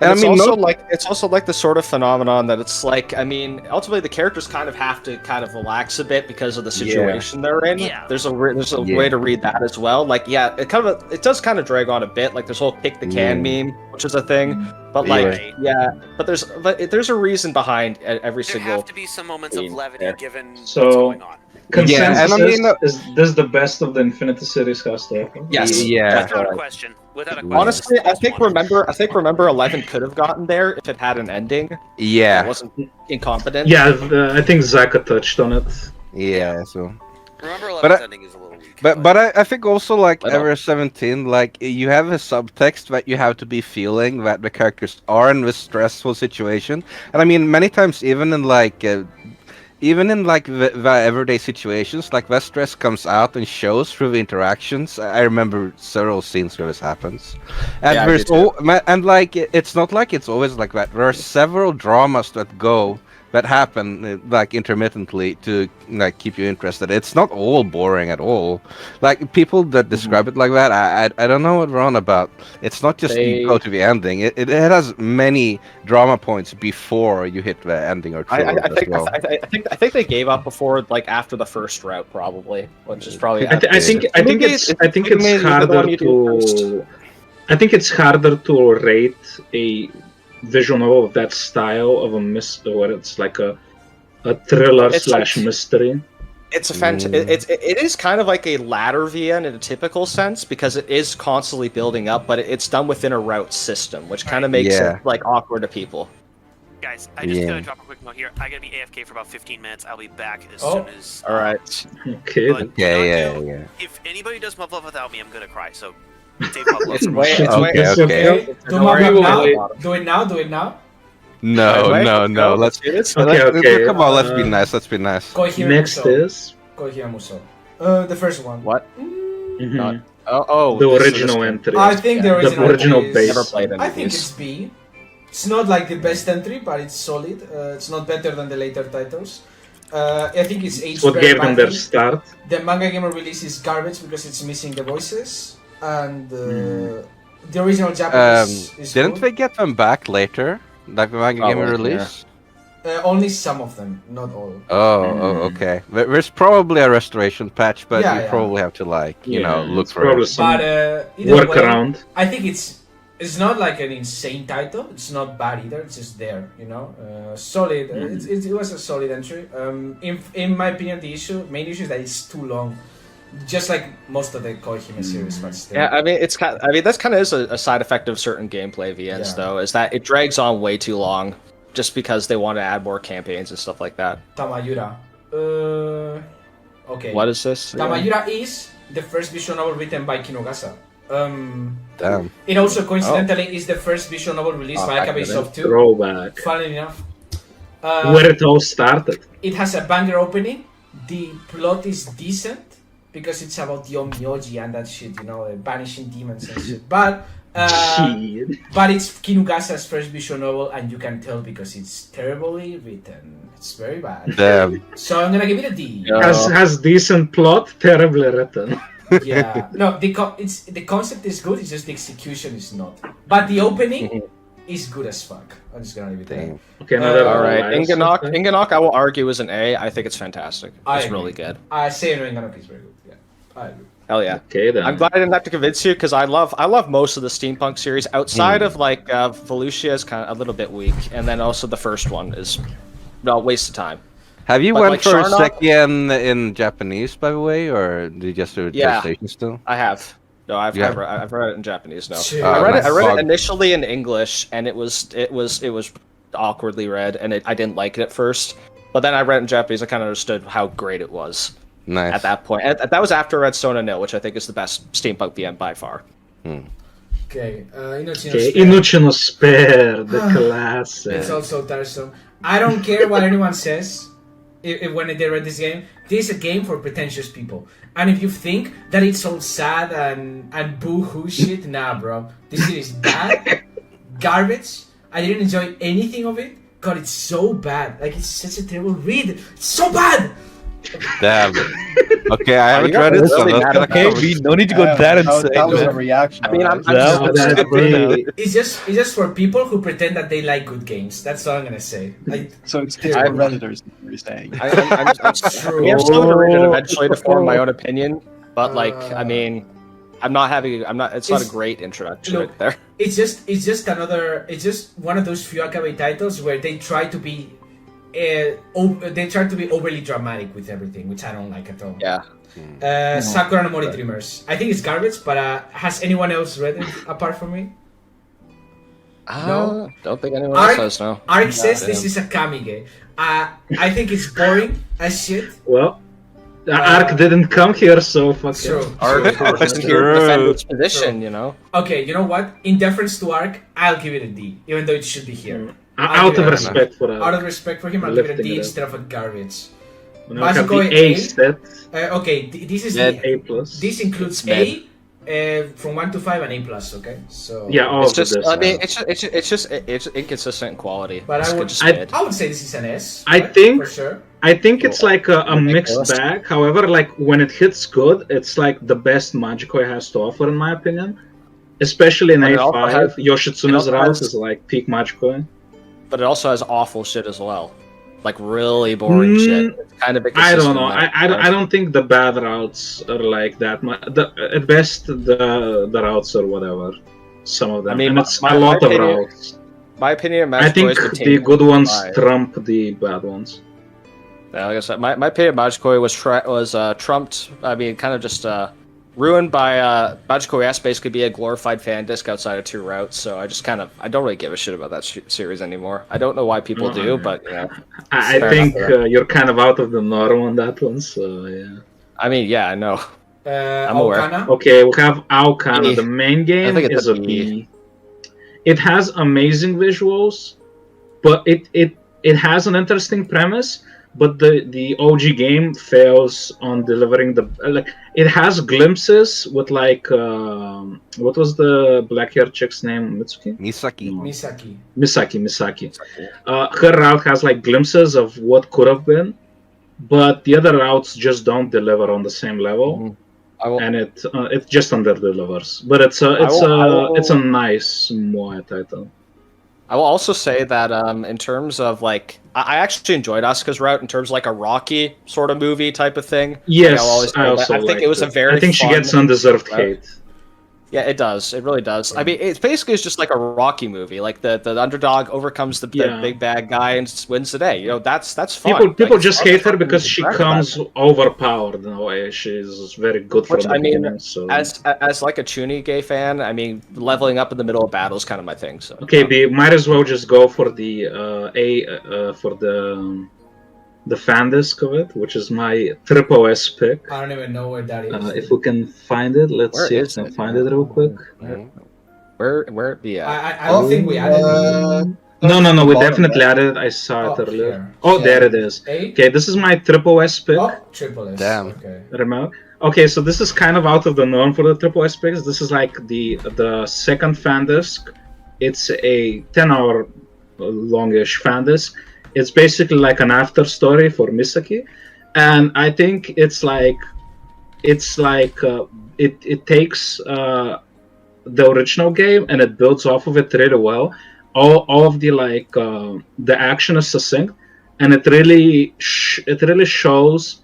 Speaker 6: And I
Speaker 8: it's
Speaker 6: mean,
Speaker 8: also
Speaker 6: no-
Speaker 8: like it's also like the sort of phenomenon that it's like ultimately the characters kind of have to kind of relax a bit because of the situation they're in.
Speaker 3: Yeah.
Speaker 8: There's a
Speaker 6: Yeah.
Speaker 8: way to read that as well. Like it does kind of drag on a bit. Like this whole kick the can meme, which is a thing. But like but there's a reason behind every
Speaker 3: There
Speaker 8: single.
Speaker 3: have to be some moments of
Speaker 8: scene
Speaker 3: levity
Speaker 8: there.
Speaker 3: given
Speaker 5: So-
Speaker 3: what's going on.
Speaker 5: Consensus
Speaker 6: and I mean,
Speaker 5: is this the best of the Infinity series has to offer?
Speaker 8: Yes.
Speaker 6: Yeah.
Speaker 3: Without a question. Without a question.
Speaker 8: Honestly, I
Speaker 3: Most
Speaker 8: think
Speaker 3: wanted.
Speaker 8: remember 11 could have gotten there if it had an ending. It
Speaker 6: Yeah,
Speaker 8: wasn't incompetent.
Speaker 5: Yeah, I think Zaka touched on it.
Speaker 6: yeah, so...
Speaker 3: Remember 11's
Speaker 6: But I-
Speaker 3: ending is a little weak.
Speaker 6: But I think also like
Speaker 8: I know.
Speaker 6: Ever 17, like you have a subtext that you have to be feeling that the characters are in this stressful situation, and I mean many times even in like the everyday situations, like that stress comes out and shows through the interactions. I remember several scenes where this happens, and
Speaker 8: Yeah, I
Speaker 6: there's
Speaker 8: do too.
Speaker 6: and like it's not like it's always like that. There are several dramas that happen like intermittently to like keep you interested. It's not all boring at all. Like people that describe it like that, I don't know what they're on about. It's not just you go to the ending. It has many drama points before you hit the ending or
Speaker 8: I
Speaker 6: true as
Speaker 8: think
Speaker 6: well.
Speaker 8: I think they gave up before like after the first route probably, which is probably.
Speaker 5: I think it's harder to rate a visual novel of that style of a where it's like a thriller
Speaker 8: It's
Speaker 5: slash
Speaker 8: like-
Speaker 5: mystery.
Speaker 8: It's a it is kind of like a ladder VN in a typical sense because it is constantly building up, but it's done within a route system, which kind of makes
Speaker 6: Yeah.
Speaker 8: it like awkward to people.
Speaker 3: Guys, I just
Speaker 6: Yeah.
Speaker 3: gotta drop a quick note here. I gotta be AFK for about 15 minutes. I'll be back as
Speaker 2: Oh.
Speaker 3: soon as.
Speaker 8: All right.
Speaker 5: Okay.
Speaker 3: But
Speaker 6: Yeah,
Speaker 3: do not
Speaker 6: yeah,
Speaker 3: do-
Speaker 6: yeah.
Speaker 3: If anybody does Muv Love without me, I'm gonna cry. So, save Muv Love
Speaker 8: It's
Speaker 3: for me.
Speaker 8: way it's way
Speaker 6: Okay,
Speaker 5: It's
Speaker 6: okay.
Speaker 2: Okay, do
Speaker 8: Don't worry,
Speaker 2: my
Speaker 8: we will
Speaker 2: now.
Speaker 8: wait.
Speaker 2: Do it now. Do it now.
Speaker 6: No,
Speaker 8: Right,
Speaker 6: no,
Speaker 8: let's
Speaker 6: no.
Speaker 8: go.
Speaker 6: Let's
Speaker 8: do this.
Speaker 5: Okay,
Speaker 6: come on. Let's be
Speaker 5: uh,
Speaker 6: nice. Let's be nice.
Speaker 2: Koihira
Speaker 5: Next
Speaker 2: Muso.
Speaker 5: is
Speaker 2: Koihira Muso. The first one.
Speaker 8: What?
Speaker 5: mhm,
Speaker 8: Not- Oh,
Speaker 5: the
Speaker 8: this is
Speaker 5: original
Speaker 8: this-
Speaker 5: entry.
Speaker 2: I think the
Speaker 8: Yeah.
Speaker 2: original
Speaker 5: The original
Speaker 2: is,
Speaker 5: base.
Speaker 8: Never played any
Speaker 2: I
Speaker 8: of
Speaker 2: think
Speaker 8: these.
Speaker 2: it's B. It's not like the best entry, but it's solid. It's not better than the later titles. I think it's aged
Speaker 5: It's what
Speaker 2: very
Speaker 5: gave them their
Speaker 2: badly.
Speaker 5: start.
Speaker 2: The Manga Gamer release is garbage because it's missing the voices, and the original Japanese is
Speaker 6: Didn't
Speaker 2: good.
Speaker 6: they get them back later? Like the Manga Gamer
Speaker 8: Probably,
Speaker 6: release?
Speaker 2: Only some of them, not all.
Speaker 6: Okay. There's probably a restoration patch, but
Speaker 2: Yeah,
Speaker 6: you
Speaker 2: yeah.
Speaker 6: probably have to look
Speaker 5: it's
Speaker 6: for
Speaker 5: probably
Speaker 6: it.
Speaker 5: some
Speaker 2: But either way,
Speaker 5: workaround.
Speaker 2: I think it's not like an insane title. It's not bad either. It's just there, solid. It was a solid entry. In my opinion, the main issue is that it's too long, just like most of the Koihime series. But still,
Speaker 8: Yeah, I mean, that's kind of is a side effect of certain gameplay VNs,
Speaker 2: Yeah.
Speaker 8: though, is that it drags on way too long, just because they want to add more campaigns and stuff like that.
Speaker 2: Tamayura. Okay.
Speaker 8: What is this?
Speaker 2: Tamayura is the first visual novel written by Kinogasa.
Speaker 6: Damn.
Speaker 2: It also coincidentally is the first visual novel released by Akabe Soft 2.
Speaker 5: Throwback.
Speaker 2: Funnily enough.
Speaker 5: Where it all started.
Speaker 2: It has a banger opening. The plot is decent because it's about Yomyoji and that shit, banishing demons and shit. But
Speaker 5: Shit.
Speaker 2: but it's Kinugasa's first visual novel, and you can tell because it's terribly written. It's very bad.
Speaker 6: Damn.
Speaker 2: So I'm gonna give it a D.
Speaker 5: Has decent plot, terribly written.
Speaker 2: Yeah. No, the concept is good. It's just the execution is not. But the opening is good as fuck. I'm just gonna leave it there.
Speaker 6: Damn.
Speaker 5: Okay, another
Speaker 8: All right,
Speaker 5: bias,
Speaker 8: Inganok.
Speaker 5: okay.
Speaker 8: Inganok, I will argue is an A. I think it's fantastic.
Speaker 2: I
Speaker 8: It's
Speaker 2: agree.
Speaker 8: really good.
Speaker 2: I say no, Inganok is very good. Yeah, I agree.
Speaker 8: Hell yeah.
Speaker 5: Okay then.
Speaker 8: I'm glad I didn't have to convince you because I love most of the steampunk series. Outside of like Volusia is kind of a little bit weak, and then also the first one is no waste of time.
Speaker 6: Have you
Speaker 8: But,
Speaker 6: went
Speaker 8: like,
Speaker 6: for
Speaker 8: Sharnock-
Speaker 6: Sekien in Japanese, by the way, or did you just do it
Speaker 8: Yeah.
Speaker 6: translation still?
Speaker 8: I have. No, I've
Speaker 6: Yeah.
Speaker 8: I've read it in Japanese now.
Speaker 2: Shit.
Speaker 8: I read
Speaker 6: nice.
Speaker 8: it initially in English, and it was awkwardly read, and I didn't like it at first. But then I read it in Japanese. I kind of understood how great it was
Speaker 6: Nice.
Speaker 8: at that point. That was after Redstone and Nil, which I think is the best steampunk VM by far.
Speaker 2: Okay, Inochi no
Speaker 5: Okay,
Speaker 2: Spare.
Speaker 5: Inuchi no Spare, the classic.
Speaker 2: It's also tiresome. I don't care what anyone says when they read this game. This is a game for pretentious people. And if you think that it's all sad and boo-hoo shit, nah, bro. This shit is bad, garbage. I didn't enjoy anything of it. God, it's so bad. Like, it's such a terrible read. It's so bad!
Speaker 6: Damn. Okay, I haven't
Speaker 8: you
Speaker 6: read
Speaker 8: got
Speaker 6: it, so
Speaker 8: really
Speaker 6: that's
Speaker 8: mad
Speaker 6: gonna
Speaker 8: about
Speaker 9: Okay,
Speaker 6: cover.
Speaker 9: we no need to go that insane.
Speaker 10: That was a
Speaker 9: man.
Speaker 10: reaction.
Speaker 8: I mean, I'm
Speaker 10: alright.
Speaker 8: just-
Speaker 5: No, that's
Speaker 8: good
Speaker 5: me.
Speaker 2: It's just for people who pretend that they like good games. That's all I'm gonna say. Like,
Speaker 10: So it's for Redditors, you're saying.
Speaker 8: I'm still gonna read it eventually to form my own opinion. But like, I mean, I'm not. It's not a
Speaker 2: It's-
Speaker 8: great introduction
Speaker 2: look,
Speaker 8: right there.
Speaker 2: it's just one of those few Akabe titles where they try to be overly dramatic with everything, which I don't like at all.
Speaker 8: Yeah.
Speaker 2: Sakura no Mori Dreamers. I think it's garbage, but has anyone else read it apart from me? No?
Speaker 8: Don't think anyone
Speaker 2: Ark-
Speaker 8: else does. No.
Speaker 2: Ark says this is a Kamige. I think it's boring as shit.
Speaker 5: Well, the Ark didn't come here, so fuck it.
Speaker 2: True.
Speaker 8: Ark isn't here to defend its position, you know.
Speaker 2: Okay, you know what? In deference to Ark, I'll give it a D, even though it should be here. I'll
Speaker 5: Out
Speaker 2: give
Speaker 5: of
Speaker 2: it a-
Speaker 5: respect for
Speaker 2: Out of
Speaker 5: Ark.
Speaker 2: respect for him, I'll give it a
Speaker 5: Lifting
Speaker 2: D
Speaker 5: it up.
Speaker 2: instead of a garbage.
Speaker 5: When I have
Speaker 2: Basically,
Speaker 5: the A set,
Speaker 2: Okay, this is
Speaker 8: Mid.
Speaker 2: the,
Speaker 5: A plus.
Speaker 2: this includes
Speaker 8: It's
Speaker 2: A from 1 to 5 and A plus. Okay, so
Speaker 5: Yeah, all
Speaker 8: It's
Speaker 5: of
Speaker 8: just.
Speaker 5: this.
Speaker 8: I mean, it's inconsistent in quality.
Speaker 2: But
Speaker 8: It's
Speaker 2: I would-
Speaker 8: just
Speaker 5: I-
Speaker 8: mid.
Speaker 2: I would say this is an S.
Speaker 5: I
Speaker 2: right?
Speaker 5: think-
Speaker 2: for sure.
Speaker 5: I think it's like a mixed
Speaker 8: Ridiculous.
Speaker 5: bag. However, like when it hits good, it's like the best Magikoi has to offer, in my opinion. Especially in
Speaker 8: But it also
Speaker 5: A5,
Speaker 8: has-
Speaker 5: Yoshitsune's
Speaker 8: also
Speaker 5: route
Speaker 8: has-
Speaker 5: is like peak Magikoi.
Speaker 8: But it also has awful shit as well, like really boring
Speaker 5: Mm,
Speaker 8: shit. It's kind of
Speaker 5: I
Speaker 8: inconsistent
Speaker 5: don't know.
Speaker 8: in that
Speaker 5: I don't think the bad routes are like that much. At best, the routes are whatever. Some of them.
Speaker 8: I mean,
Speaker 5: and it's
Speaker 8: my-
Speaker 5: a lot
Speaker 8: my
Speaker 5: of
Speaker 8: opinion-
Speaker 5: routes.
Speaker 8: My opinion,
Speaker 5: I think the good ones trump the bad ones.
Speaker 8: Yeah, like I said, my opinion, Magikoi was trumped. I mean, kind of just ruined by Magikoi S basically be a glorified fan disc outside of 2 routes. So I don't really give a shit about that series anymore. I don't know why people do, but you know,
Speaker 5: I
Speaker 8: fair
Speaker 5: think
Speaker 8: enough for
Speaker 5: you're kind of out of the norm on that one. So yeah.
Speaker 8: I mean, yeah, I know.
Speaker 2: I'm
Speaker 8: aware.
Speaker 2: Okay.
Speaker 5: Okay, we have Aokana.
Speaker 8: E.
Speaker 5: The main game
Speaker 8: think it's
Speaker 5: is
Speaker 8: a
Speaker 5: a
Speaker 8: B.
Speaker 5: B. It has amazing visuals, but it has an interesting premise. but the OG game fails on delivering the like. It has glimpses with like what was the black-haired chick's name? Mitsuki?
Speaker 6: Misaki.
Speaker 5: No.
Speaker 2: Misaki.
Speaker 5: Her route has like glimpses of what could have been, but the other routes just don't deliver on the same level, and it just under delivers. But it's a nice MOA title.
Speaker 8: I will also say that in terms of like, I actually enjoyed Asuka's route in terms of like a Rocky sort of movie type of thing.
Speaker 5: Yes,
Speaker 8: I think it was a very.
Speaker 5: I think she
Speaker 8: fun
Speaker 5: gets undeserved
Speaker 8: route.
Speaker 5: hate.
Speaker 8: Yeah, it does. It really does. I mean, it's basically just like a Rocky movie. Like the underdog overcomes the big bad guy and wins the day. You know, that's fun.
Speaker 5: People
Speaker 8: like,
Speaker 5: just hate her because she
Speaker 8: correct
Speaker 5: comes overpowered in a way. She's very good for the beginning. So
Speaker 8: as like a Chunigay fan, I mean, leveling up in the middle of battle is kind of my thing. So
Speaker 5: okay, might as well just go for the for the fan disc of it, which is my triple S pick.
Speaker 2: I don't even know where that is.
Speaker 5: If we can find it, let's see if we can find it real quick.
Speaker 8: Where the?
Speaker 2: I don't think we added it.
Speaker 5: No, we definitely added it. I saw it earlier.
Speaker 2: Here.
Speaker 5: Oh, there it is. Okay, this is my triple S pick.
Speaker 2: Oh, triple S.
Speaker 6: Damn.
Speaker 2: Okay.
Speaker 5: Remember? Okay, so this is kind of out of the norm for the triple S picks. This is like the second fan disc. It's a 10-hour longish fan disc. It's basically like an after story for Misaki, and I think it takes the original game and it builds off of it really well. All of the the action is succinct, and it really shows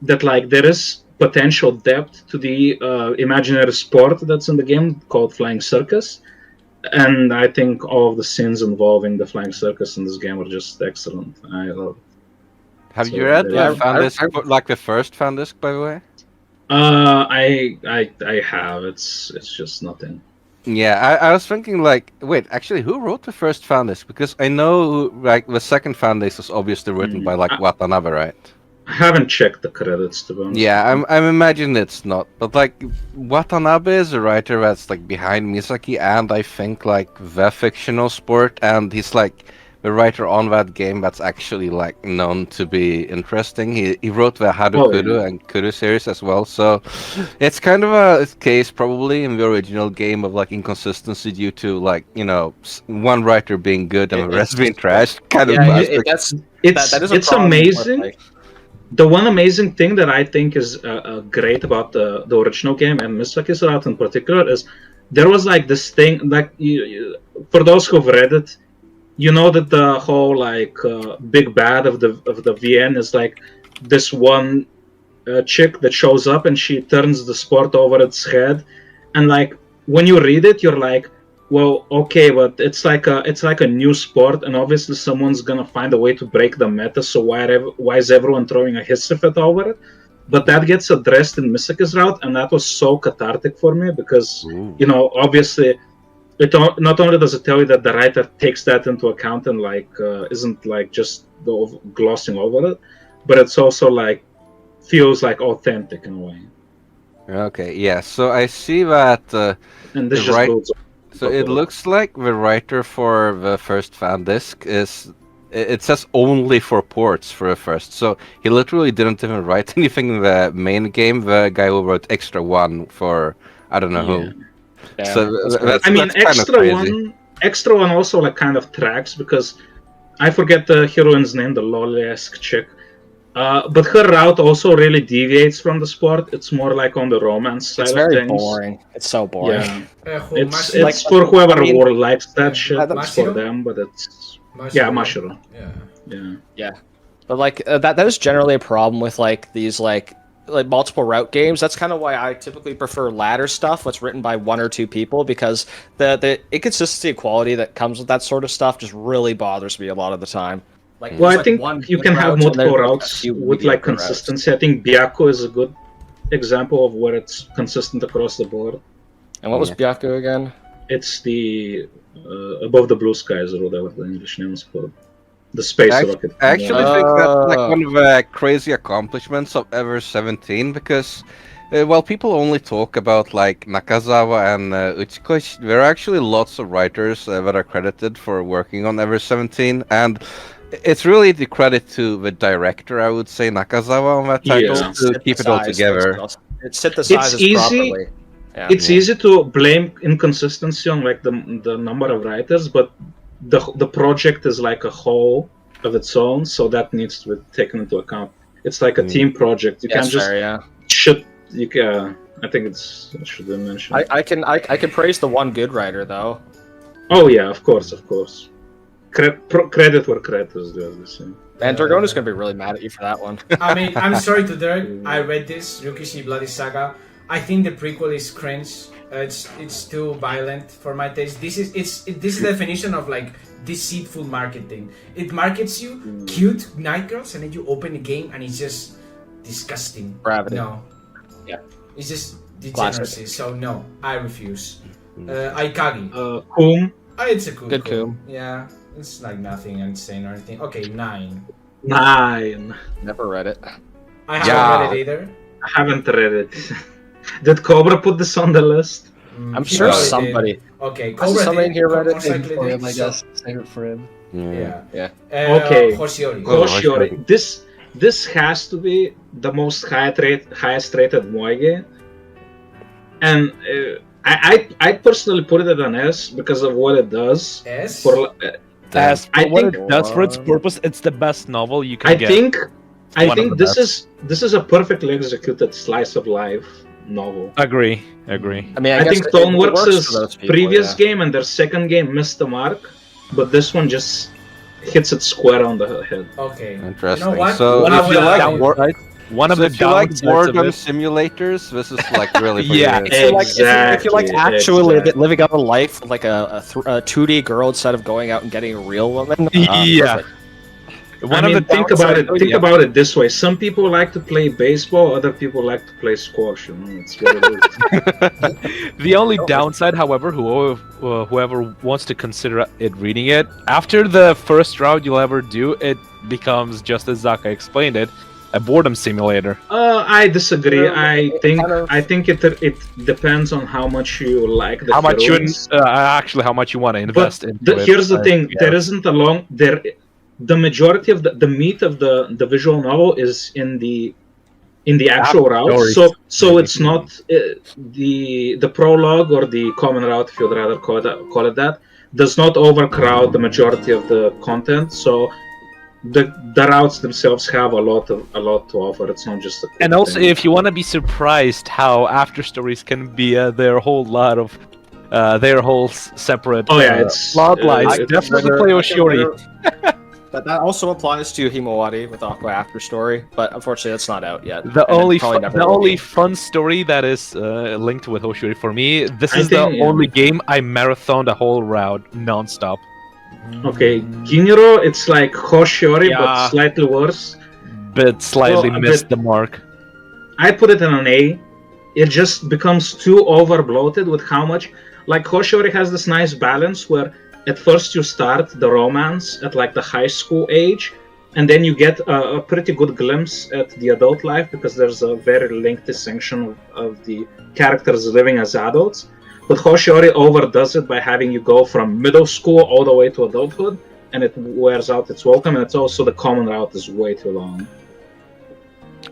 Speaker 5: that like there is potential depth to the imaginary sport that's in the game called Flying Circus. And I think all of the scenes involving the flying circus in this game are just excellent. I love it.
Speaker 6: Have you read the fan disc, like the first fan disc, by the way?
Speaker 5: I have. It's just nothing.
Speaker 6: Yeah, I was thinking like, wait, actually, who wrote the first fan disc? Because I know like the second fan disc was obviously written by like Watanabe, right?
Speaker 5: I haven't checked the credits to be honest.
Speaker 6: Yeah, I'm imagining it's not, but like Watanabe is a writer that's like behind Misaki and I think like the fictional sport, and he's like the writer on that game that's actually like known to be interesting. He wrote the Harukudo and Kudo series as well, so it's kind of a case probably in the original game of like inconsistency due to like, you know, one writer being good and the rest being trash. Kind of
Speaker 5: it's amazing. The one amazing thing that I think is great about the original game and Misaki's route in particular is there was like this thing like for those who've read it, you know that the whole like big bad of the VN is like this one chick that shows up and she turns the sport over its head, and like when you read it, you're like, well, okay, but it's like a new sport, and obviously someone's gonna find a way to break the meta. So why is everyone throwing a hissy fit over it? But that gets addressed in Misaki's route, and that was so cathartic for me because you know, obviously, not only does it tell you that the writer takes that into account and like isn't like just glossing over it, but it's also like feels like authentic in a way.
Speaker 6: Okay, yeah. So I see that.
Speaker 5: And this just builds.
Speaker 6: So it looks like the writer for the first fan disc is. It says only for ports for the first, so he literally didn't even write anything in the main game. The guy who wrote Extra One for I don't know who.
Speaker 8: Yeah,
Speaker 6: So
Speaker 5: I mean,
Speaker 6: that's
Speaker 5: Extra One also like kind of tracks because I forget the heroine's name, the lolly-esque chick. But her route also really deviates from the sport. It's more like on the romance side
Speaker 8: It's
Speaker 5: of
Speaker 8: very
Speaker 5: things.
Speaker 8: boring. It's so boring.
Speaker 5: Yeah. It's for whoever likes that shit. It's for them, but it's Mashiro. Yeah.
Speaker 8: But like that is generally a problem with like these like multiple route games. That's kind of why I typically prefer ladder stuff that's written by one or two people, because the inconsistency of quality that comes with that sort of stuff just really bothers me a lot of the time. Like,
Speaker 5: well, I think you can have multiple routes with like consistency. I think Byaku is a good example of where it's consistent across the board.
Speaker 8: And what was Byaku again?
Speaker 5: It's the Above the Blue Skies, or whatever the English name is called. The space rocket.
Speaker 6: I actually think that's like one of the crazy accomplishments of Ever 17, because while people only talk about like Nakazawa and Uchikoshi, there are actually lots of writers that are credited for working on Ever 17, and it's really the credit to the director, I would say, Nakazawa on that title
Speaker 5: Yeah.
Speaker 6: to keep it all together.
Speaker 8: It synthesizes
Speaker 5: It's easy.
Speaker 8: properly. Yeah.
Speaker 5: It's easy to blame inconsistency on like the number of writers, but the project is like a whole of its own, so that needs to be taken into account. It's like a team project. You can't just
Speaker 8: fair, yeah.
Speaker 5: I think it should be mentioned.
Speaker 8: I can praise the one good writer though.
Speaker 5: Oh yeah, of course. Credit where credit is due, obviously.
Speaker 8: And Dragona's gonna be really mad at you for that one.
Speaker 2: I mean, I'm sorry to Derek. I read this Ryukishi Bloody Saga. I think the prequel is cringe. It's too violent for my taste. This is the definition of like deceitful marketing. It markets you cute night girls, and then you open the game and it's just disgusting.
Speaker 8: Gravity.
Speaker 2: No.
Speaker 8: Yeah.
Speaker 2: It's just degeneracy. So no, I refuse. Aikagi.
Speaker 5: Whom?
Speaker 2: It's a good
Speaker 8: Good Coom.
Speaker 2: Yeah, it's like nothing insane or anything. Okay, 9.
Speaker 5: 9.
Speaker 8: Never read it.
Speaker 2: I haven't read it either.
Speaker 5: I haven't read it. Did Cobra put this on the list?
Speaker 8: I'm sure
Speaker 2: probably
Speaker 8: somebody.
Speaker 2: did. Okay,
Speaker 8: Must have somebody
Speaker 2: did.
Speaker 8: here read it.
Speaker 2: Most likely
Speaker 10: For
Speaker 2: did,
Speaker 10: him, I
Speaker 2: so-
Speaker 10: guess. Save it for him.
Speaker 2: Yeah.
Speaker 8: Yeah.
Speaker 5: Okay.
Speaker 2: Hoshiori.
Speaker 5: Hoshiori. This has to be the most highest rated moige, and I personally put it at an S because of what it does.
Speaker 2: S?
Speaker 5: For
Speaker 9: As for
Speaker 5: I
Speaker 9: what
Speaker 5: think-
Speaker 9: it does for its purpose, it's the best novel you can
Speaker 5: I
Speaker 9: get.
Speaker 5: think
Speaker 9: One of the
Speaker 5: this is a perfectly executed slice of life novel.
Speaker 9: Agree.
Speaker 8: I mean,
Speaker 5: I
Speaker 8: guess
Speaker 5: think
Speaker 8: it
Speaker 5: Stoneworks'
Speaker 8: works for those people,
Speaker 5: previous
Speaker 8: yeah.
Speaker 5: game and their second game missed the mark, but this one just hits it square on the head.
Speaker 2: Okay.
Speaker 6: Interesting.
Speaker 2: You know what?
Speaker 6: So
Speaker 2: I
Speaker 6: if you
Speaker 2: will
Speaker 6: like
Speaker 2: allow
Speaker 6: war-
Speaker 9: One of
Speaker 6: so
Speaker 9: the
Speaker 6: if you like
Speaker 9: downsides of
Speaker 6: boredom
Speaker 9: it-
Speaker 6: simulators, this is like really for
Speaker 9: Yeah.
Speaker 6: you.
Speaker 8: If you like actually
Speaker 5: Exactly.
Speaker 8: living out a life with like a 2D girl instead of going out and getting a real woman.
Speaker 9: Yeah.
Speaker 8: perfect.
Speaker 5: Think about it this way. Some people like to play baseball, other people like to play squash. You know, it's what it is.
Speaker 9: The only downside, however, whoever wants to consider it reading it, after the first round you'll ever do, it becomes, just as Zaka explained it, a boredom simulator.
Speaker 5: I disagree. I think
Speaker 8: kind of-
Speaker 5: it depends on how much you like the
Speaker 9: How much you
Speaker 5: heroines.
Speaker 9: actually how much you want to invest
Speaker 5: But
Speaker 9: into it.
Speaker 5: here's the thing:
Speaker 9: Yeah.
Speaker 5: there isn't a long there. The majority of the meat of the visual novel is in the actual route.
Speaker 9: stories.
Speaker 5: So it's not the prologue or the common route, if you'd rather call it that, does not overcrowd the majority of the content. So the routes themselves have a lot to offer. It's not just a quick
Speaker 9: And also,
Speaker 5: thing.
Speaker 9: if you want to be surprised how after stories can be their whole lot of their whole separate
Speaker 5: Oh yeah, it's
Speaker 9: plot lines,
Speaker 5: it's-
Speaker 9: definitely play Oshiori.
Speaker 8: That also applies to Himawari with Aqua After Story, but unfortunately that's not out yet.
Speaker 9: The
Speaker 8: and it
Speaker 9: only
Speaker 8: probably never
Speaker 9: the
Speaker 8: will
Speaker 9: only
Speaker 8: be.
Speaker 9: fun story that is linked with Hoshiri for me, this
Speaker 5: I
Speaker 9: is the
Speaker 5: think, yeah.
Speaker 9: only game I marathoned a whole round non-stop.
Speaker 5: Okay, Ginro, it's like Hoshiori,
Speaker 9: Yeah.
Speaker 5: but slightly worse.
Speaker 9: But slightly
Speaker 5: Well,
Speaker 9: missed
Speaker 5: but-
Speaker 9: the mark.
Speaker 5: I put it in an A. It just becomes too over bloated with how much. Like Hoshiori has this nice balance where at first you start the romance at like the high school age, and then you get a pretty good glimpse at the adult life because there's a very lengthy section of the characters living as adults. But Hoshiori overdoes it by having you go from middle school all the way to adulthood, and it wears out its welcome. And it's also the common route is way too long.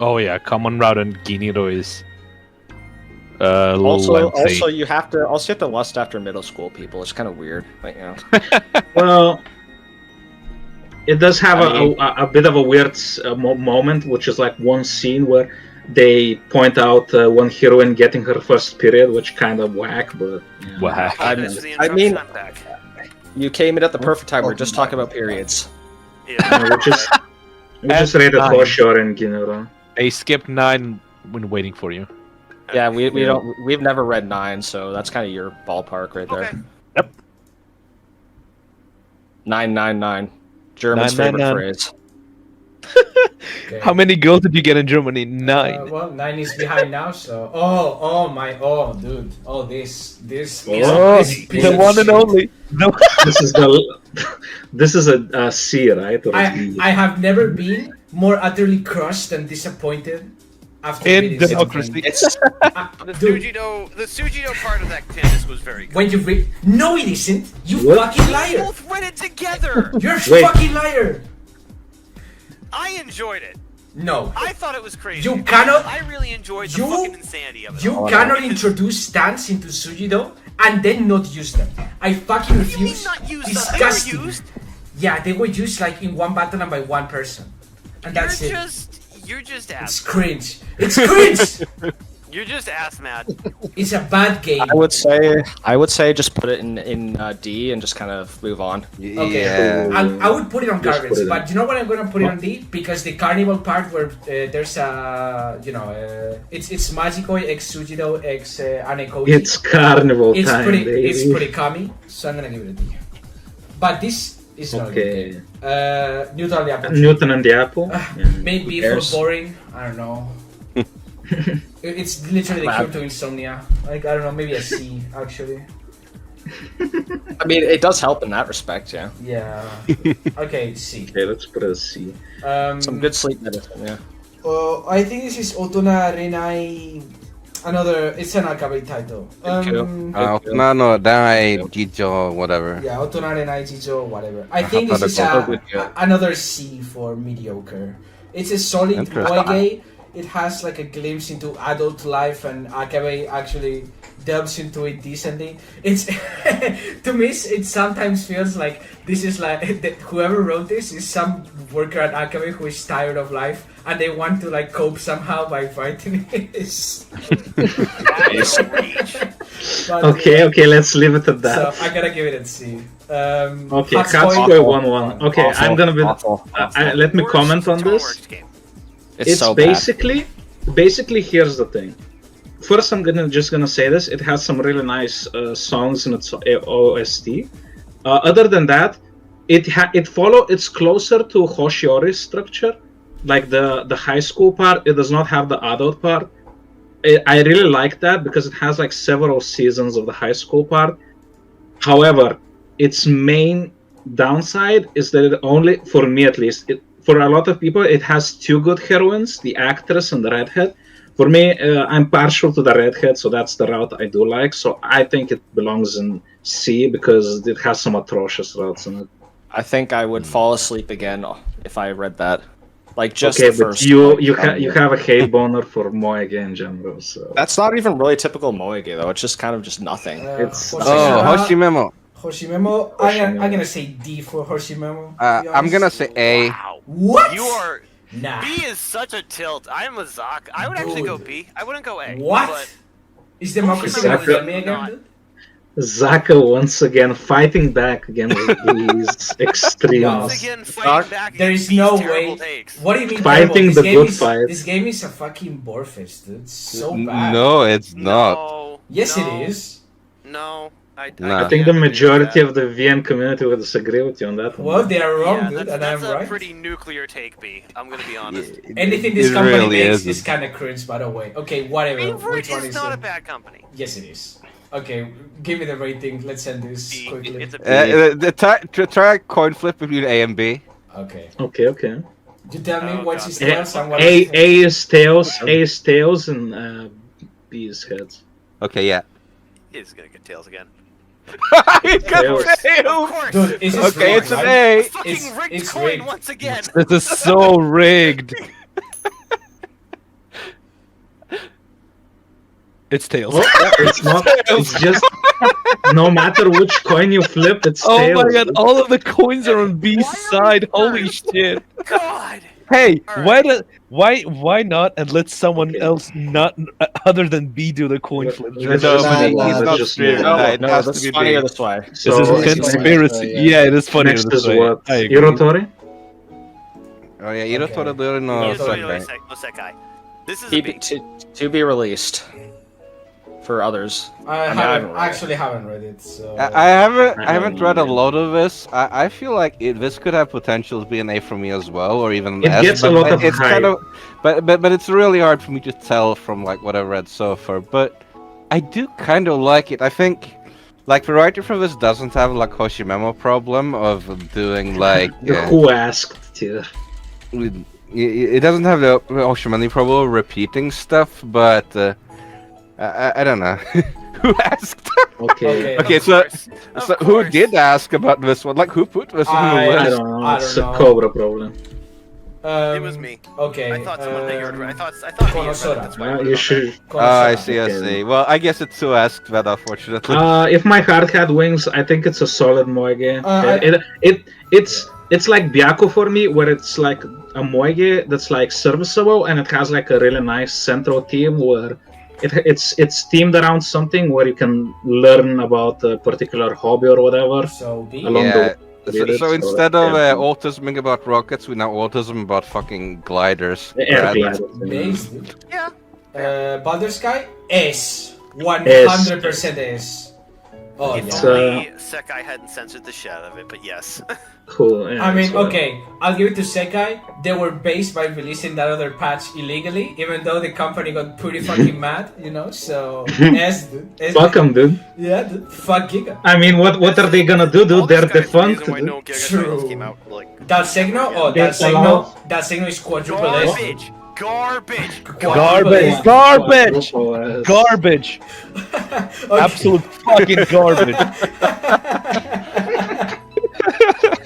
Speaker 9: Oh yeah, Common Route and Giniro is a little lengthy.
Speaker 8: Also you have to lust after middle school people. It's kind of weird, but you know.
Speaker 5: Well, it does have
Speaker 8: I mean-
Speaker 5: a bit of a weird moment, which is like one scene where they point out one heroine getting her first period, which kind of whack, but yeah.
Speaker 9: Whack.
Speaker 3: Thanks for the
Speaker 8: I mean-
Speaker 3: introduction, I'm back.
Speaker 8: You came in at the perfect time. We're just talking about periods.
Speaker 3: Yeah.
Speaker 5: We just rated
Speaker 9: Nine.
Speaker 5: Hoshiori and Ginro.
Speaker 9: I skipped 9 when waiting for you.
Speaker 8: Yeah, we've never read 9, so that's kind of your ballpark right there.
Speaker 3: Okay.
Speaker 8: 999. German's favorite
Speaker 9: 999.
Speaker 8: phrase.
Speaker 2: Okay.
Speaker 9: How many girls did you get in Germany? 9.
Speaker 2: Well, 9 is behind now, so. Dude. Oh, this.
Speaker 9: Oh,
Speaker 2: this piece
Speaker 9: the
Speaker 2: of
Speaker 9: one and
Speaker 2: shit.
Speaker 9: only.
Speaker 5: This is a C, right? Or a D?
Speaker 2: I have never been more utterly crushed and disappointed after
Speaker 9: In
Speaker 2: reading something.
Speaker 9: democracy.
Speaker 3: The
Speaker 2: Dude,
Speaker 3: Sujito part of that canvas was very good.
Speaker 2: when you read, no, it isn't. You
Speaker 5: What?
Speaker 2: fucking
Speaker 3: We
Speaker 2: liar.
Speaker 3: both read it together.
Speaker 2: You're a
Speaker 5: Wait.
Speaker 2: fucking liar.
Speaker 3: I enjoyed it.
Speaker 2: No.
Speaker 3: I thought it was crazy.
Speaker 2: You cannot-
Speaker 3: I really enjoyed the
Speaker 2: you-
Speaker 3: fucking insanity of it.
Speaker 2: You
Speaker 3: all.
Speaker 2: cannot introduce stands into Sujido and then not use them. I fucking
Speaker 3: What do you mean
Speaker 2: refuse.
Speaker 3: not used?
Speaker 2: Disgusting.
Speaker 3: They were used.
Speaker 2: Yeah, they were used like in one battle and by one person. And that's
Speaker 3: You're just
Speaker 2: It's
Speaker 3: ass.
Speaker 2: cringe. It's cringe!
Speaker 3: You're just ass mad.
Speaker 2: It's a bad game.
Speaker 8: I would say just put it in D and just kind of move on.
Speaker 2: Okay,
Speaker 6: Yeah.
Speaker 2: I would put it on
Speaker 5: Just
Speaker 2: garbage,
Speaker 5: put it
Speaker 2: but you know what I'm gonna put it on D? Because the carnival part where there's a, it's Magikoi x Sujido x Anekoji.
Speaker 5: It's carnival
Speaker 2: It's
Speaker 5: time,
Speaker 2: pretty,
Speaker 5: baby.
Speaker 2: it's pretty kami, so I'm gonna give it a D. But this is not a good
Speaker 5: Okay.
Speaker 2: game. Neutral the apple.
Speaker 5: Newton and the apple. Yeah.
Speaker 2: Main
Speaker 5: Who
Speaker 2: B
Speaker 5: cares?
Speaker 2: for boring. I don't know. It's literally the cure to insomnia. Like I don't know, maybe a C actually.
Speaker 8: I mean, it does help in that respect, yeah.
Speaker 2: Yeah. Okay, C.
Speaker 5: Okay, let's put a C.
Speaker 8: Some good sleep medicine, yeah.
Speaker 2: I think this is Otona Renai. It's an Akabe title.
Speaker 6: No, Dai, Jijo, whatever.
Speaker 2: Yeah, Otona Renai Jijo, whatever. I think this is another C for mediocre. It's a solid
Speaker 6: Interesting.
Speaker 2: moege. It has like a glimpse into adult life, and Akabe actually delves into it decently. It's to me, it sometimes feels like this is like that whoever wrote this is some worker at Akabe who is tired of life, and they want to like cope somehow by fighting this. But,
Speaker 5: Okay, let's leave it at that.
Speaker 2: So I gotta give it a C.
Speaker 5: Okay,
Speaker 2: Hatsukoi-
Speaker 5: Hatsukoi 1-1. Okay,
Speaker 8: Awful,
Speaker 5: I'm gonna be.
Speaker 8: awful.
Speaker 5: Let me
Speaker 3: Worst
Speaker 5: comment on this.
Speaker 3: Toneworks game.
Speaker 8: It's so
Speaker 5: basically here's the thing. First, I'm just gonna say this. It has some really nice songs in its OST. Other than that, it's closer to Hoshiori's structure, like the high school part. It does not have the adult part. I really like that because it has like several seasons of the high school part. However, its main downside is that it only, for me at least, for a lot of people, it has two good heroines, the actress and the redhead. For me, I'm partial to the redhead, so that's the route I do like. So I think it belongs in C because it has some atrocious routes in it.
Speaker 8: I think I would fall asleep again if I read that. Like just
Speaker 5: Okay,
Speaker 8: the
Speaker 5: but
Speaker 8: first.
Speaker 5: you have a hate boner for Moege in general, so
Speaker 8: That's not even really typical Moege though. It's just kind of just nothing.
Speaker 5: It's-
Speaker 6: Hoshimemo.
Speaker 2: Hoshimemo. I'm gonna say D for Hoshimemo.
Speaker 6: I'm gonna say A.
Speaker 3: Wow.
Speaker 2: What?
Speaker 3: You are.
Speaker 2: Nah.
Speaker 3: B is such a tilt. I am a Zak. I would actually go
Speaker 2: Dude.
Speaker 3: B. I wouldn't go A.
Speaker 2: What?
Speaker 3: But
Speaker 2: Is democracy
Speaker 3: Hoshimemo
Speaker 2: gonna
Speaker 3: is
Speaker 2: kill me
Speaker 3: not-
Speaker 2: again, dude?
Speaker 5: Zaka once again fighting back against these extremes.
Speaker 3: Once again, fighting back
Speaker 2: There
Speaker 3: against
Speaker 2: is no
Speaker 3: these terrible
Speaker 2: way.
Speaker 3: takes.
Speaker 2: What do you mean?
Speaker 5: Fighting
Speaker 2: terrible?
Speaker 5: the
Speaker 2: This game
Speaker 5: good
Speaker 2: is-
Speaker 5: fight.
Speaker 2: This game is a fucking borefist, dude. It's so bad.
Speaker 6: No, it's not.
Speaker 3: No.
Speaker 2: Yes,
Speaker 3: no,
Speaker 2: it is.
Speaker 3: No.
Speaker 6: Nah.
Speaker 5: I think the majority of the VN community will disagree with you on that one.
Speaker 2: Well, they are wrong,
Speaker 3: Yeah,
Speaker 2: dude,
Speaker 3: that's,
Speaker 2: and
Speaker 3: that's
Speaker 2: I'm
Speaker 3: a
Speaker 2: right.
Speaker 3: pretty nuclear take, B. I'm gonna be honest.
Speaker 2: Anything this
Speaker 6: It
Speaker 2: company
Speaker 6: really
Speaker 2: makes
Speaker 6: is.
Speaker 2: is kind of cringe, by the way. Okay, whatever.
Speaker 3: Favorite
Speaker 2: Which one
Speaker 3: is
Speaker 2: is
Speaker 3: not
Speaker 2: it?
Speaker 3: a bad company.
Speaker 2: Yes, it is. Okay, give me the rating. Let's end this
Speaker 3: B.
Speaker 2: quickly.
Speaker 3: It's a B.
Speaker 6: Try a coin flip between A and B.
Speaker 2: Okay.
Speaker 5: Okay.
Speaker 2: You tell me
Speaker 3: Oh,
Speaker 2: what
Speaker 3: God.
Speaker 2: is
Speaker 5: A,
Speaker 2: tails and what
Speaker 5: A,
Speaker 2: is
Speaker 5: A is tails, and B is heads.
Speaker 6: Okay, yeah.
Speaker 3: He's gonna get tails again.
Speaker 6: He got
Speaker 5: Tails.
Speaker 3: Of
Speaker 6: tails.
Speaker 3: course.
Speaker 2: Dude, is this
Speaker 6: Okay,
Speaker 2: rigged,
Speaker 6: it's an
Speaker 2: right?
Speaker 6: A.
Speaker 3: Fucking
Speaker 2: It's-
Speaker 3: rigged
Speaker 2: it's
Speaker 3: coin
Speaker 2: rigged.
Speaker 3: once again.
Speaker 9: This is so rigged. It's tails.
Speaker 5: It's not. It's just no matter which coin you flip, it's
Speaker 9: Oh
Speaker 5: tails.
Speaker 9: my god, all of the coins are on B's side. Holy shit.
Speaker 3: God.
Speaker 9: Hey,
Speaker 3: Alright.
Speaker 9: why not and let someone else not other than B do the coin flip?
Speaker 5: Let's
Speaker 6: No,
Speaker 5: just
Speaker 6: but
Speaker 5: move on,
Speaker 6: it's
Speaker 5: let's
Speaker 6: not
Speaker 5: just
Speaker 6: fair.
Speaker 5: move
Speaker 8: No,
Speaker 5: on.
Speaker 6: It
Speaker 8: no,
Speaker 6: has
Speaker 8: that's
Speaker 6: to be
Speaker 8: funnier
Speaker 6: B.
Speaker 8: this way.
Speaker 9: This
Speaker 5: So,
Speaker 9: is a
Speaker 5: next-
Speaker 9: conspiracy.
Speaker 10: yeah.
Speaker 9: Yeah, it is funny
Speaker 5: Next
Speaker 9: this
Speaker 5: is
Speaker 9: way.
Speaker 5: what?
Speaker 9: I agree.
Speaker 5: Irotori?
Speaker 6: Oh yeah, you don't want to do it. No,
Speaker 3: Here's
Speaker 6: it's
Speaker 3: what
Speaker 6: like
Speaker 3: you
Speaker 6: that.
Speaker 3: say, Osekai. This is a B.
Speaker 8: To be released for others.
Speaker 2: I
Speaker 8: I
Speaker 2: haven't
Speaker 8: haven't read it.
Speaker 2: actually haven't read it, so.
Speaker 6: I haven't read a
Speaker 5: haven't
Speaker 6: lot of this. I feel like this could have potential to be an A for me as well, or even an
Speaker 5: It
Speaker 6: S.
Speaker 5: gets a
Speaker 6: but
Speaker 5: lot of
Speaker 6: it's kind
Speaker 5: hype.
Speaker 6: of, but it's really hard for me to tell from like what I've read so far. But I do kind of like it. I think like the writer for this doesn't have like Hoshimemo problem of doing like
Speaker 5: Who asked you?
Speaker 6: it doesn't have the Hoshimani problem of repeating stuff, but I don't know. Who asked?
Speaker 5: Okay.
Speaker 6: Okay,
Speaker 3: Of
Speaker 6: so
Speaker 3: course. Of
Speaker 6: So who
Speaker 3: course.
Speaker 6: did ask about this one? Like who put this on the
Speaker 2: I
Speaker 6: list?
Speaker 5: I don't know.
Speaker 2: I
Speaker 5: It's
Speaker 2: don't
Speaker 5: a
Speaker 2: know.
Speaker 5: Cobra problem.
Speaker 3: It was me.
Speaker 2: Okay.
Speaker 3: I thought someone that you were. I thought he had read it, that's why I wrote
Speaker 5: You
Speaker 3: it on
Speaker 5: should.
Speaker 6: I see, I see. Well, I guess it's to ask that, unfortunately.
Speaker 5: If my heart had wings, I think it's a solid moige. It's like Byako for me, where it's like a moige that's like serviceable, and it has like a really nice central theme where it's themed around something where you can learn about a particular hobby or whatever.
Speaker 2: So B.
Speaker 5: Along
Speaker 6: Yeah.
Speaker 5: the
Speaker 6: So
Speaker 5: way.
Speaker 6: instead of autisming about rockets, we now autism about fucking gliders.
Speaker 5: Air
Speaker 6: Right?
Speaker 5: gliders.
Speaker 2: Base, dude.
Speaker 3: Yeah.
Speaker 2: Baldur's Sky? S. 100% S. Oh,
Speaker 3: If
Speaker 2: yeah.
Speaker 3: only Sekai hadn't censored the shit out of it, but yes.
Speaker 5: Cool. Yeah,
Speaker 2: I mean,
Speaker 5: so-
Speaker 2: okay, I'll give it to Sekai. They were based by releasing that other patch illegally, even though the company got pretty fucking mad, you know. So S, dude. S,
Speaker 5: Fuck 'em, dude.
Speaker 2: Yeah, dude. Fuck Giga.
Speaker 5: I mean, what are they gonna do,
Speaker 3: All
Speaker 5: dude?
Speaker 3: this
Speaker 5: They're
Speaker 3: guy's the
Speaker 5: defunct,
Speaker 3: reason why
Speaker 5: dude.
Speaker 3: no Giga
Speaker 2: True.
Speaker 3: titles came out. Like,
Speaker 2: Dalsegno? Oh,
Speaker 5: They
Speaker 2: Dalsegno.
Speaker 5: allow-
Speaker 2: Dalsegno is quadruple S.
Speaker 3: garbage. Garbage.
Speaker 9: Garbage.
Speaker 2: Quadruple
Speaker 9: Garbage.
Speaker 2: Okay.
Speaker 9: Absolute fucking garbage.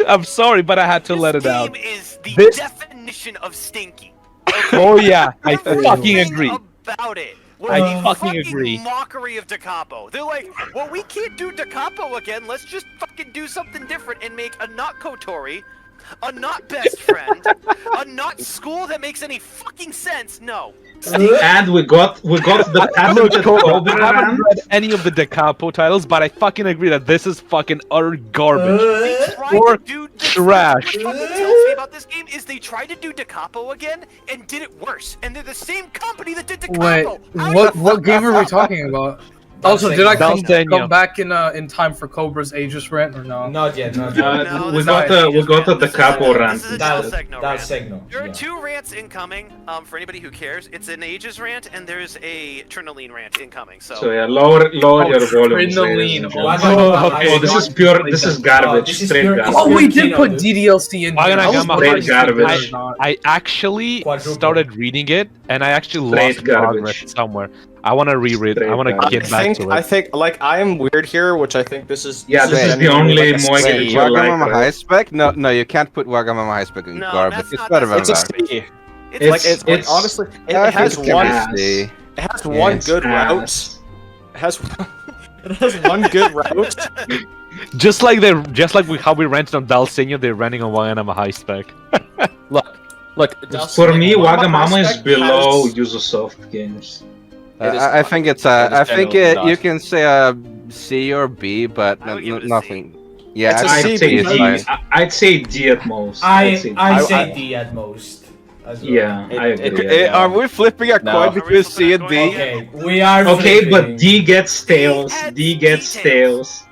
Speaker 9: I'm sorry, but I had to let it out.
Speaker 3: This game is the
Speaker 9: This-
Speaker 3: definition of stinky.
Speaker 9: Oh yeah, I
Speaker 3: Everything
Speaker 9: fucking agree.
Speaker 3: about it.
Speaker 9: I
Speaker 3: Was the
Speaker 9: fucking agree.
Speaker 3: Mockery of Da Capo. They're like, well, we can't do Da Capo again. Let's just fucking do something different and make a not Kotori, a not best friend, a not school that makes any fucking sense. No.
Speaker 5: And we got the talented Cobra
Speaker 9: I haven't
Speaker 5: Ram.
Speaker 9: read any of the Da Capo titles, but I fucking agree that this is fucking utter garbage.
Speaker 3: They tried
Speaker 9: Or
Speaker 3: to do
Speaker 9: trash.
Speaker 3: What fucking tells me about this game is they tried to do Da Capo again and did it worse. And they're the same company that did Da Capo.
Speaker 4: Wait, what game are we talking about? Also, did I come
Speaker 9: Dalsegno.
Speaker 4: back in time for Cobra's Aegis rant or no?
Speaker 2: Not yet, not yet.
Speaker 3: No,
Speaker 5: We
Speaker 3: this
Speaker 5: got
Speaker 3: is-
Speaker 5: the
Speaker 3: this is
Speaker 5: Da Capo
Speaker 3: a-
Speaker 5: rant.
Speaker 3: This is a
Speaker 2: Dal-
Speaker 3: Dalsegno rant.
Speaker 2: Dalsegno.
Speaker 3: There are
Speaker 2: Yeah.
Speaker 3: 2 rants incoming. For anybody who cares, it's an Aegis rant and there's a Trinoline rant incoming. So,
Speaker 5: So yeah, lower your volume.
Speaker 4: Trinoline.
Speaker 5: Oh, this is pure. This is garbage.
Speaker 2: this is
Speaker 5: Straight
Speaker 2: pure-
Speaker 5: garbage.
Speaker 4: Oh, we
Speaker 2: Kino,
Speaker 4: did put
Speaker 2: dude.
Speaker 4: DDLC in.
Speaker 9: Wagana
Speaker 4: here. I was
Speaker 9: Gamma
Speaker 4: wondering
Speaker 5: Straight
Speaker 4: if we did
Speaker 5: garbage.
Speaker 4: or not.
Speaker 9: I actually
Speaker 2: Quadruple.
Speaker 9: started reading it, and I actually
Speaker 5: Straight
Speaker 9: lost
Speaker 5: garbage.
Speaker 9: progress somewhere. I want to reread. I want to
Speaker 5: Straight
Speaker 9: get back to
Speaker 8: I
Speaker 9: it.
Speaker 8: think, like, I am weird here, which I think this is.
Speaker 5: Yeah, this is the
Speaker 8: genuinely,
Speaker 5: only
Speaker 8: like, a
Speaker 5: Moige
Speaker 8: C.
Speaker 5: that you like.
Speaker 6: Wagamama
Speaker 5: right?
Speaker 6: High Spec? No, you can't put Wagamama High Spec in
Speaker 3: No,
Speaker 6: garbage.
Speaker 3: that's
Speaker 6: It's
Speaker 3: not-
Speaker 6: better than
Speaker 3: that's
Speaker 8: It's a
Speaker 6: that.
Speaker 8: C.
Speaker 3: it's,
Speaker 8: Like, it's like,
Speaker 5: it's-
Speaker 8: honestly, it
Speaker 6: I think
Speaker 8: has
Speaker 6: it can
Speaker 8: one.
Speaker 6: be C.
Speaker 8: It has one
Speaker 5: It's
Speaker 8: good route.
Speaker 5: ass.
Speaker 8: It has. It has one good route.
Speaker 9: Just like how we rented on Dalsegno, they're renting on Waganama High Spec.
Speaker 8: Look.
Speaker 5: For me, Wagamama is
Speaker 8: Aspect
Speaker 5: below
Speaker 8: has-
Speaker 5: Ubisoft games.
Speaker 8: It is
Speaker 6: I
Speaker 8: not.
Speaker 6: think it's
Speaker 8: It is
Speaker 6: I think
Speaker 8: genuinely
Speaker 6: you
Speaker 8: not.
Speaker 6: can say a C or B, but
Speaker 3: I would give it a C.
Speaker 6: nothing. Yeah,
Speaker 8: It's a
Speaker 6: I
Speaker 8: C
Speaker 6: think
Speaker 5: I'd say
Speaker 6: B is
Speaker 8: because-
Speaker 6: fine.
Speaker 5: D. I'd say D at most.
Speaker 2: I
Speaker 5: say D.
Speaker 2: say D at most. as well.
Speaker 5: Yeah, I
Speaker 8: It-
Speaker 5: agree.
Speaker 8: it-
Speaker 6: Are we flipping a
Speaker 8: No.
Speaker 6: coin
Speaker 3: Are we
Speaker 6: between
Speaker 3: flipping
Speaker 6: C
Speaker 3: a
Speaker 6: and
Speaker 3: coin?
Speaker 6: D?
Speaker 2: Okay, we are.
Speaker 5: Okay,
Speaker 2: flipping.
Speaker 5: but D gets tails.
Speaker 3: adds
Speaker 5: D gets
Speaker 3: details.
Speaker 5: tails.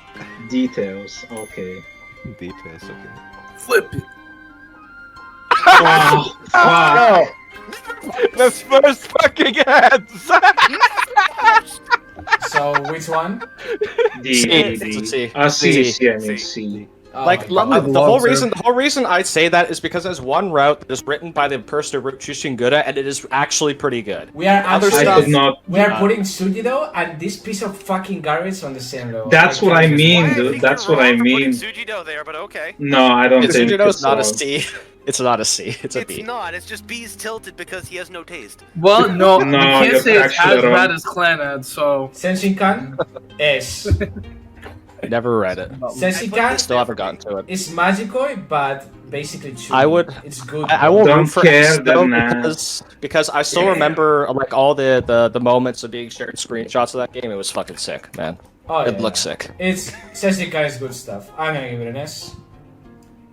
Speaker 5: Details. Okay.
Speaker 6: Details, okay.
Speaker 4: Flip it.
Speaker 5: Wow. Wow.
Speaker 6: The first fucking hands!
Speaker 2: So which one?
Speaker 5: D.
Speaker 8: C.
Speaker 5: D.
Speaker 8: It's a C.
Speaker 5: C.
Speaker 8: C.
Speaker 5: C. I mean C.
Speaker 2: Oh
Speaker 8: Like
Speaker 2: my God.
Speaker 8: the whole reason I'd say that is because there's one route that is written by the person who wrote Shushingura, and it is actually pretty good.
Speaker 2: We are
Speaker 8: Other
Speaker 2: actually.
Speaker 5: I did not.
Speaker 2: We are putting Sujido and this piece of fucking garbage on the same level.
Speaker 5: That's what I
Speaker 2: can't
Speaker 5: mean,
Speaker 3: Why, I
Speaker 5: dude.
Speaker 3: think
Speaker 5: That's
Speaker 3: you're
Speaker 5: what I
Speaker 3: wrong for putting
Speaker 5: mean.
Speaker 3: Sujido there, but okay.
Speaker 5: No, I don't think
Speaker 8: Shujido is
Speaker 5: it's
Speaker 8: not a
Speaker 5: so.
Speaker 8: C. It's not a C. It's a
Speaker 3: It's
Speaker 8: B.
Speaker 3: not. It's just B's tilted because he has no taste.
Speaker 4: Well, no,
Speaker 5: No,
Speaker 4: you can't
Speaker 5: you're
Speaker 4: say it's
Speaker 5: actually
Speaker 4: as
Speaker 5: wrong.
Speaker 4: bad as Clanad, so.
Speaker 2: Senshinkan S.
Speaker 8: I never read it.
Speaker 2: Sensikan
Speaker 8: Still haven't gotten to it.
Speaker 2: is Magikoi, but basically true.
Speaker 8: I would-
Speaker 2: It's good.
Speaker 8: I won't
Speaker 5: Don't
Speaker 8: root for
Speaker 5: care,
Speaker 8: S though,
Speaker 5: then,
Speaker 8: because I still remember like all the moments of being shared screenshots of that game. It was fucking sick, man.
Speaker 2: Oh,
Speaker 8: It
Speaker 2: yeah.
Speaker 8: looks sick.
Speaker 2: It's Sensikan is good stuff. I'm gonna give it an S.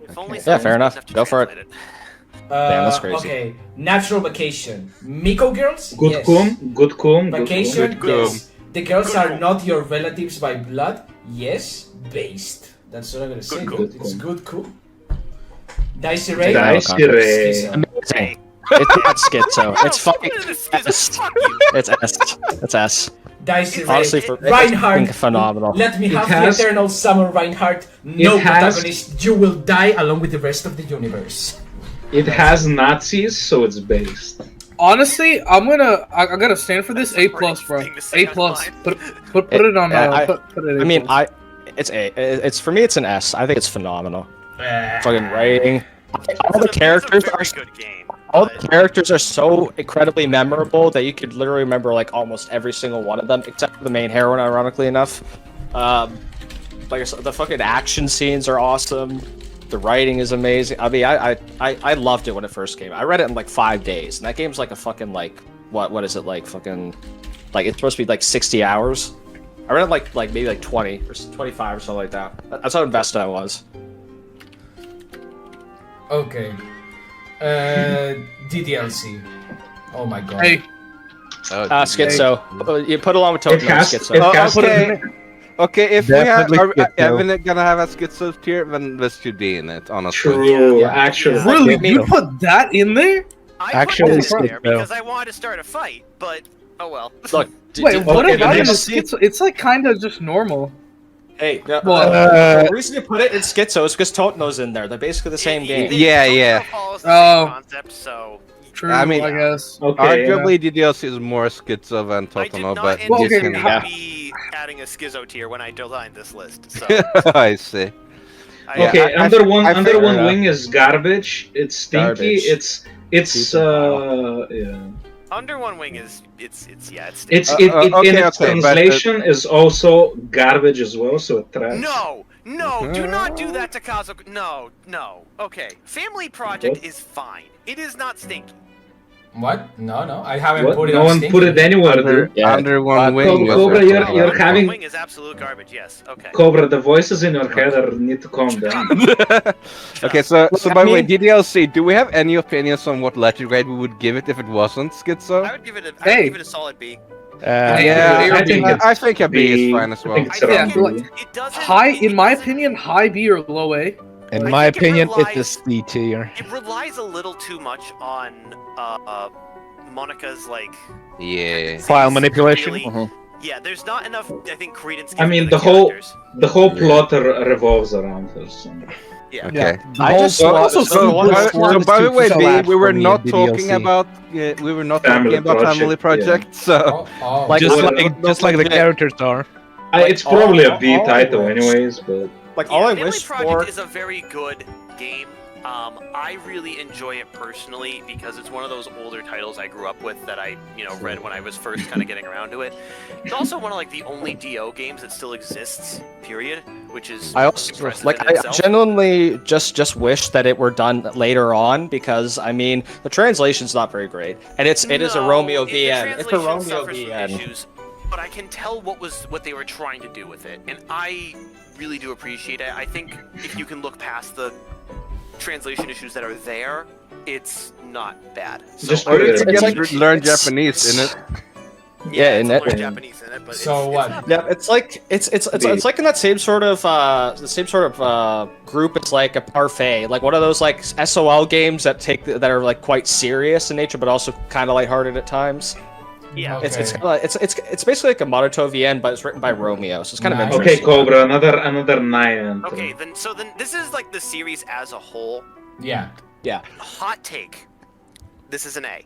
Speaker 3: If only
Speaker 8: Yeah,
Speaker 3: someone
Speaker 8: fair
Speaker 3: was
Speaker 8: enough.
Speaker 3: enough to
Speaker 8: Go for it.
Speaker 3: translate
Speaker 8: Damn, that's crazy.
Speaker 2: Okay, Natural Vacation. Miko girls?
Speaker 5: Good
Speaker 2: Yes.
Speaker 5: cum. Good cum. Good
Speaker 2: Vacation?
Speaker 5: cum.
Speaker 2: Yes. The girls are not your relatives by blood? Yes. Based. That's what I'm gonna say.
Speaker 3: Good
Speaker 2: dude.
Speaker 5: cum.
Speaker 2: It's good cool. Dicey Ray?
Speaker 5: Dicey Ray.
Speaker 2: Schizo.
Speaker 8: Amazing. It's not schizo. It's fucking
Speaker 3: Fuck
Speaker 8: S.
Speaker 3: you.
Speaker 8: It's S. It's S.
Speaker 2: Dicey Ray.
Speaker 8: Honestly, for
Speaker 2: Reinhardt.
Speaker 8: it's phenomenal.
Speaker 2: Let me
Speaker 5: It
Speaker 2: have
Speaker 5: has-
Speaker 2: the eternal summer, Reinhardt. No
Speaker 5: It has-
Speaker 2: protagonist. You will die along with the rest of the universe.
Speaker 5: It has Nazis, so it's based.
Speaker 4: Honestly, I gotta stand for this A plus, bro.
Speaker 3: Thing to say
Speaker 4: A
Speaker 3: on
Speaker 4: plus.
Speaker 3: mine.
Speaker 4: Put it on.
Speaker 8: I-
Speaker 4: Put it.
Speaker 8: I mean, it's A. It's for me. It's an S. I think it's phenomenal. Fucking writing, all the characters
Speaker 3: it's a
Speaker 8: are
Speaker 3: very good game.
Speaker 8: all
Speaker 3: but-
Speaker 8: the characters are so incredibly memorable that you could literally remember like almost every single one of them, except for the main heroine, ironically enough. Like I said, the fucking action scenes are awesome. The writing is amazing. I mean, I loved it when it first came. I read it in like 5 days, and that game's like a fucking like what is it like fucking like it's supposed to be like 60 hours. I read it like maybe like 20 or 25 or something like that. That's how invested I was.
Speaker 2: Okay. DDLC. Oh my god.
Speaker 4: Hey,
Speaker 8: Schizo. You put along with Token Schizo.
Speaker 5: It has
Speaker 6: okay. Okay, if
Speaker 9: Definitely
Speaker 6: we have,
Speaker 9: Schizo.
Speaker 6: Evan gonna have a Schizo tier, then this should be in it, honestly.
Speaker 5: True,
Speaker 3: Yeah.
Speaker 5: actually.
Speaker 4: really?
Speaker 8: me-
Speaker 4: You put that in there?
Speaker 3: I
Speaker 9: Actually,
Speaker 3: put that in there
Speaker 9: Schizo.
Speaker 3: because I wanted to start a fight, but oh well.
Speaker 8: Look,
Speaker 4: Wait, what
Speaker 5: okay,
Speaker 4: about
Speaker 5: then
Speaker 4: in a
Speaker 5: let's see.
Speaker 4: schizo? It's like kind of just normal.
Speaker 8: Hey,
Speaker 4: What?
Speaker 8: the reason you put it in Schizo is because Totno's in there. They're basically the same game.
Speaker 6: Yeah, yeah.
Speaker 3: Follows the
Speaker 4: Oh.
Speaker 3: same concept, so
Speaker 4: True,
Speaker 6: I mean-
Speaker 4: I guess.
Speaker 5: Okay,
Speaker 6: Arguably, DDLC is more Schizo than
Speaker 3: I did
Speaker 6: Toteno,
Speaker 3: not
Speaker 6: but
Speaker 4: Well, okay,
Speaker 3: anticipate
Speaker 6: yeah.
Speaker 3: be adding a Schizo tier when I designed this list. So
Speaker 6: I see.
Speaker 3: I,
Speaker 5: Okay,
Speaker 6: I
Speaker 5: under
Speaker 6: think-
Speaker 5: one
Speaker 6: I
Speaker 5: under
Speaker 6: think-
Speaker 5: one wing is garbage. It's stinky.
Speaker 8: Garbage.
Speaker 5: It's
Speaker 8: Stupid
Speaker 5: yeah.
Speaker 3: Under One Wing is it's
Speaker 5: It's
Speaker 6: okay,
Speaker 5: in its
Speaker 6: okay, but
Speaker 5: translation is also garbage as well. So it trash.
Speaker 3: No, do not do that to Kazuko. No. Okay, Family Project
Speaker 5: What?
Speaker 3: is fine. It is not stinky.
Speaker 2: What? No. I haven't
Speaker 5: What?
Speaker 2: put it
Speaker 5: No
Speaker 2: on
Speaker 5: one
Speaker 2: Stinky.
Speaker 5: put it anywhere,
Speaker 6: Under,
Speaker 5: dude.
Speaker 8: Yeah.
Speaker 6: under one wing. was
Speaker 5: Cobra,
Speaker 6: it?
Speaker 5: you're
Speaker 3: Under
Speaker 5: having-
Speaker 3: One Wing is absolute garbage. Yes. Okay.
Speaker 5: Cobra, the voices in your head are need to calm down.
Speaker 6: Okay, so
Speaker 8: I
Speaker 6: by the way,
Speaker 8: mean-
Speaker 6: DDLC, do we have any opinions on what letter grade we would give it if it wasn't Schizo?
Speaker 3: I would give it a
Speaker 4: Hey.
Speaker 3: a solid B.
Speaker 6: Yeah,
Speaker 5: I think it's
Speaker 6: I think a B is fine as
Speaker 5: I
Speaker 6: well.
Speaker 5: think it's
Speaker 2: I
Speaker 5: around
Speaker 2: think
Speaker 5: B.
Speaker 3: It doesn't.
Speaker 4: High,
Speaker 3: it
Speaker 4: in my
Speaker 3: doesn't-
Speaker 4: opinion, high B or low A.
Speaker 9: In
Speaker 3: I
Speaker 9: my
Speaker 3: think it
Speaker 9: opinion,
Speaker 3: relies-
Speaker 9: it's a C tier.
Speaker 3: It relies a little too much on Monica's like
Speaker 6: Yeah.
Speaker 9: File manipulation.
Speaker 3: really- Yeah, there's not enough. I think credence.
Speaker 5: I mean,
Speaker 3: given to
Speaker 5: the whole-
Speaker 3: characters.
Speaker 5: The whole plot revolves around her. So.
Speaker 3: Yeah.
Speaker 6: Okay.
Speaker 8: I just
Speaker 4: also
Speaker 6: So,
Speaker 4: one of the
Speaker 6: so by the way, B, we were not
Speaker 9: DDLC.
Speaker 6: talking about we were not
Speaker 5: Family
Speaker 6: talking about
Speaker 5: Project,
Speaker 6: Family Project. So
Speaker 2: Oh.
Speaker 8: Like-
Speaker 9: Just
Speaker 5: Well,
Speaker 9: like the characters are.
Speaker 5: It's probably a B
Speaker 8: all
Speaker 5: title,
Speaker 8: which-
Speaker 5: anyways. But
Speaker 8: like
Speaker 3: Yeah,
Speaker 8: all I
Speaker 3: Family
Speaker 8: wish
Speaker 3: Project
Speaker 8: for.
Speaker 3: is a very good game. I really enjoy it personally because it's one of those older titles I grew up with that I, read when I was first kind of getting around to it. It's also one of like the only DO games that still exists. Period, which is
Speaker 8: I also
Speaker 3: impressive
Speaker 8: like.
Speaker 3: in
Speaker 8: I
Speaker 3: itself.
Speaker 8: genuinely just wish that it were done later on because I mean the translation's not very great and it is a
Speaker 3: No,
Speaker 8: Romeo
Speaker 3: the
Speaker 8: VN. It's a
Speaker 3: translation
Speaker 8: Romeo
Speaker 3: suffers from
Speaker 8: VN.
Speaker 3: issues, but I can tell what they were trying to do with it, and I really do appreciate it. I think if you can look past the translation issues that are there, it's not bad. So
Speaker 5: Just
Speaker 3: I
Speaker 5: put it
Speaker 3: would-
Speaker 5: in.
Speaker 8: It's
Speaker 6: Just
Speaker 8: like-
Speaker 6: learn
Speaker 8: it's-
Speaker 6: Japanese in it.
Speaker 8: Yeah,
Speaker 3: it's
Speaker 8: in it.
Speaker 3: learn Japanese in it, but
Speaker 2: So
Speaker 3: it's
Speaker 2: what?
Speaker 3: not
Speaker 8: Yeah, it's like it's like in that same sort of group. It's like a parfait, like one of those like SOL games that that are like quite serious in nature, but also kind of lighthearted at times.
Speaker 3: Yeah.
Speaker 2: Okay.
Speaker 8: It's basically like a Maruto VN, but it's written by Romeo, so it's kind of
Speaker 2: Nice.
Speaker 8: interesting.
Speaker 5: okay, Cobra, another 9.
Speaker 3: Okay, then this is like the series as a whole.
Speaker 2: Yeah.
Speaker 3: Hot take. This is an A.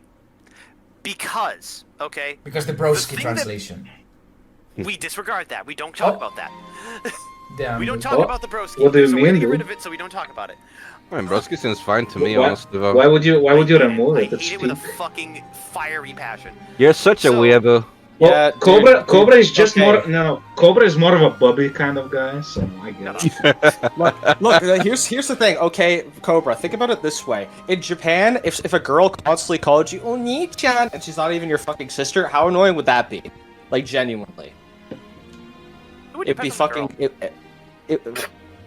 Speaker 3: Because, okay,
Speaker 2: Because the
Speaker 3: The
Speaker 2: broski
Speaker 3: thing that-
Speaker 2: translation.
Speaker 3: we disregard that. We don't talk
Speaker 2: Oh.
Speaker 3: about that.
Speaker 2: Damn.
Speaker 3: We don't talk
Speaker 5: What?
Speaker 3: about the broski.
Speaker 5: What do you
Speaker 3: so we're gonna
Speaker 5: mean,
Speaker 3: get rid
Speaker 5: dude?
Speaker 3: of it so we don't talk about it.
Speaker 6: I mean, Broski seems fine to me,
Speaker 5: Why-
Speaker 6: honestly. Though.
Speaker 5: Why would you
Speaker 3: I hate
Speaker 5: remove
Speaker 3: I
Speaker 5: it? It's
Speaker 3: hate it with a
Speaker 5: stupid.
Speaker 3: fucking fiery passion.
Speaker 6: You're such a
Speaker 3: So-
Speaker 6: weirdo.
Speaker 5: Well,
Speaker 8: Yeah, dude,
Speaker 5: Cobra is just
Speaker 8: okay.
Speaker 5: more. No, Cobra is more of a bubby kind of guy. So I get it.
Speaker 8: Look, here's the thing. Okay, Cobra, think about it this way. In Japan, if a girl constantly called you Oni-chan and she's not even your fucking sister, how annoying would that be? Like genuinely,
Speaker 3: It would
Speaker 8: it'd be
Speaker 3: depend on the
Speaker 8: fucking.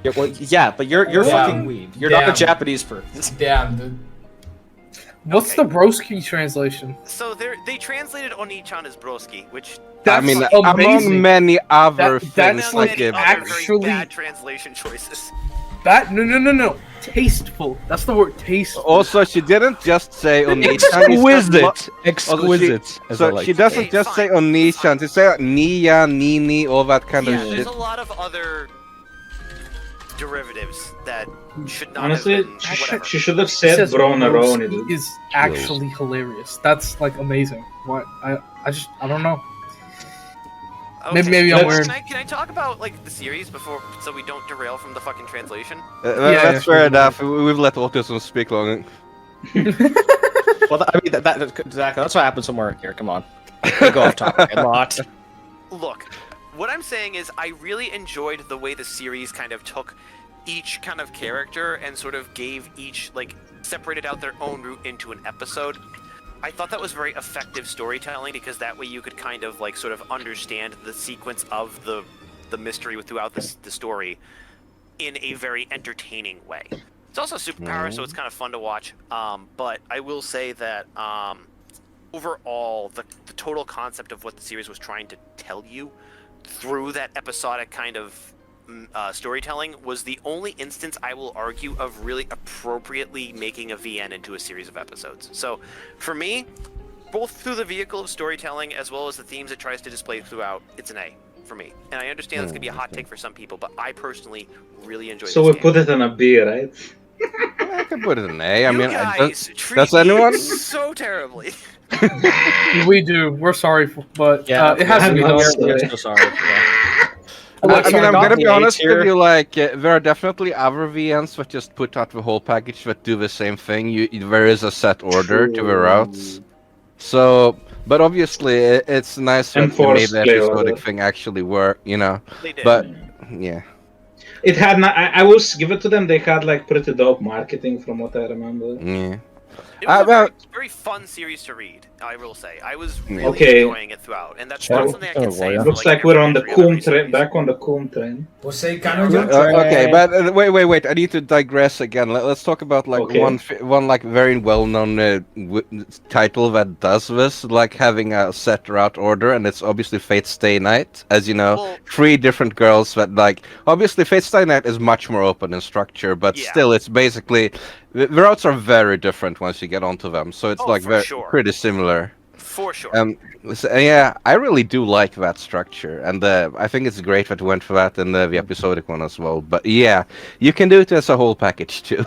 Speaker 3: girl.
Speaker 8: Well, yeah, but you're
Speaker 2: Damn.
Speaker 8: fucking weeb. You're not a
Speaker 2: Damn.
Speaker 8: Japanese person.
Speaker 2: Damn, dude.
Speaker 4: What's
Speaker 3: Okay.
Speaker 4: the broski translation?
Speaker 3: So they translated Oni-chan as broski, which
Speaker 6: I mean,
Speaker 4: amazing.
Speaker 6: among many other
Speaker 4: That-
Speaker 6: things
Speaker 4: that's
Speaker 6: like
Speaker 3: many
Speaker 6: it.
Speaker 3: other
Speaker 4: actually-
Speaker 3: very bad translation choices.
Speaker 4: That no. Tasteful. That's the word. Tasteful.
Speaker 6: Also, she didn't just say Oni-chan.
Speaker 9: Exquisite. Exquisite. as I
Speaker 6: So
Speaker 9: like
Speaker 6: she
Speaker 9: to
Speaker 6: doesn't
Speaker 3: say.
Speaker 6: just say
Speaker 3: Fine.
Speaker 6: Oni-chan. She say Nia, Nini, all that kind
Speaker 3: Yeah,
Speaker 6: of
Speaker 3: there's
Speaker 6: shit.
Speaker 3: a lot of other derivatives that should not
Speaker 5: Honestly,
Speaker 3: have been whatever.
Speaker 5: she should have
Speaker 4: It
Speaker 5: said
Speaker 4: says
Speaker 5: Bronaroni.
Speaker 4: broski
Speaker 5: dude.
Speaker 4: is actually hilarious. That's like amazing. What I don't know. Maybe I'm weird.
Speaker 3: Can I talk about like the series before, so we don't derail from the fucking translation?
Speaker 6: That's fair enough. We've let autism speak long.
Speaker 8: Well, I mean, exactly. That's what happens when we're here. Come on. We go off topic a lot.
Speaker 3: Look, what I'm saying is I really enjoyed the way the series kind of took each kind of character and sort of gave each, like, separated out their own route into an episode. I thought that was very effective storytelling because that way you could kind of, like, sort of understand the sequence of the mystery throughout the story in a very entertaining way. It's also a superpower, so it's kind of fun to watch. But I will say that overall, the total concept of what the series was trying to tell you through that episodic kind of storytelling was the only instance, I will argue, of really appropriately making a VN into a series of episodes. So, for me, both through the vehicle of storytelling as well as the themes it tries to display throughout, it's an A for me. And I understand it's going to be a hot take for some people, but I personally really enjoy
Speaker 5: So
Speaker 3: this
Speaker 5: we
Speaker 3: game.
Speaker 5: put it in a B, right?
Speaker 6: I can put it in A. I
Speaker 3: You
Speaker 6: mean,
Speaker 3: guys treat
Speaker 6: does
Speaker 3: me
Speaker 6: anyone?
Speaker 3: so terribly.
Speaker 4: We do. We're sorry, but
Speaker 8: Yeah,
Speaker 4: it has to be
Speaker 5: I'm
Speaker 4: done.
Speaker 5: sorry.
Speaker 8: We're so sorry. Yeah.
Speaker 6: I mean, I'm
Speaker 8: got
Speaker 6: gonna
Speaker 8: the
Speaker 6: be honest
Speaker 8: eights here.
Speaker 6: with you. Like, there are definitely other VNs that just put out the whole package that do the same thing. There is a set order to the routes. So, but obviously, it's nice that they made
Speaker 5: Enforced
Speaker 6: the
Speaker 5: play
Speaker 6: episodic
Speaker 5: order.
Speaker 6: thing actually work. You know,
Speaker 3: They did.
Speaker 6: but yeah.
Speaker 5: It had. I will give it to them. They had like pretty dope marketing, from what I remember.
Speaker 6: Yeah.
Speaker 3: It was a
Speaker 6: well-
Speaker 3: very fun series to read, I will say. I was really
Speaker 5: Okay.
Speaker 3: enjoying it throughout, and that's not something I can say. for,
Speaker 5: Looks like we're on the
Speaker 3: every
Speaker 5: Coom
Speaker 3: series.
Speaker 5: train. Back on the Coom train.
Speaker 2: Posei
Speaker 6: Uh,
Speaker 2: Kanojo?
Speaker 6: okay, but wait. I need to digress again. Let's talk about like
Speaker 5: Okay.
Speaker 6: one like very well-known title that does this, like having a set route order, and it's obviously Fate Stay Night. As you know,
Speaker 3: Well-
Speaker 6: 3 different girls that like obviously Fate Stay Night is much more open in structure, but
Speaker 3: Yeah.
Speaker 6: still, it's basically the routes are very different once you get onto them. So it's
Speaker 3: Oh,
Speaker 6: like
Speaker 3: for sure.
Speaker 6: pretty similar.
Speaker 3: For sure.
Speaker 6: So, yeah, I really do like that structure, and I think it's great that we went for that in the episodic one as well. But yeah, you can do it as a whole package too.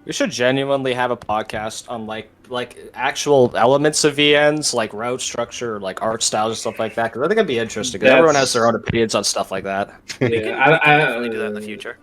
Speaker 8: We should genuinely have a podcast on like actual elements of VNs, like route structure, like art styles and stuff like that. Because I think it'd be interesting. Because everyone has their own opinions on stuff like that.
Speaker 3: we can definitely do that in the future.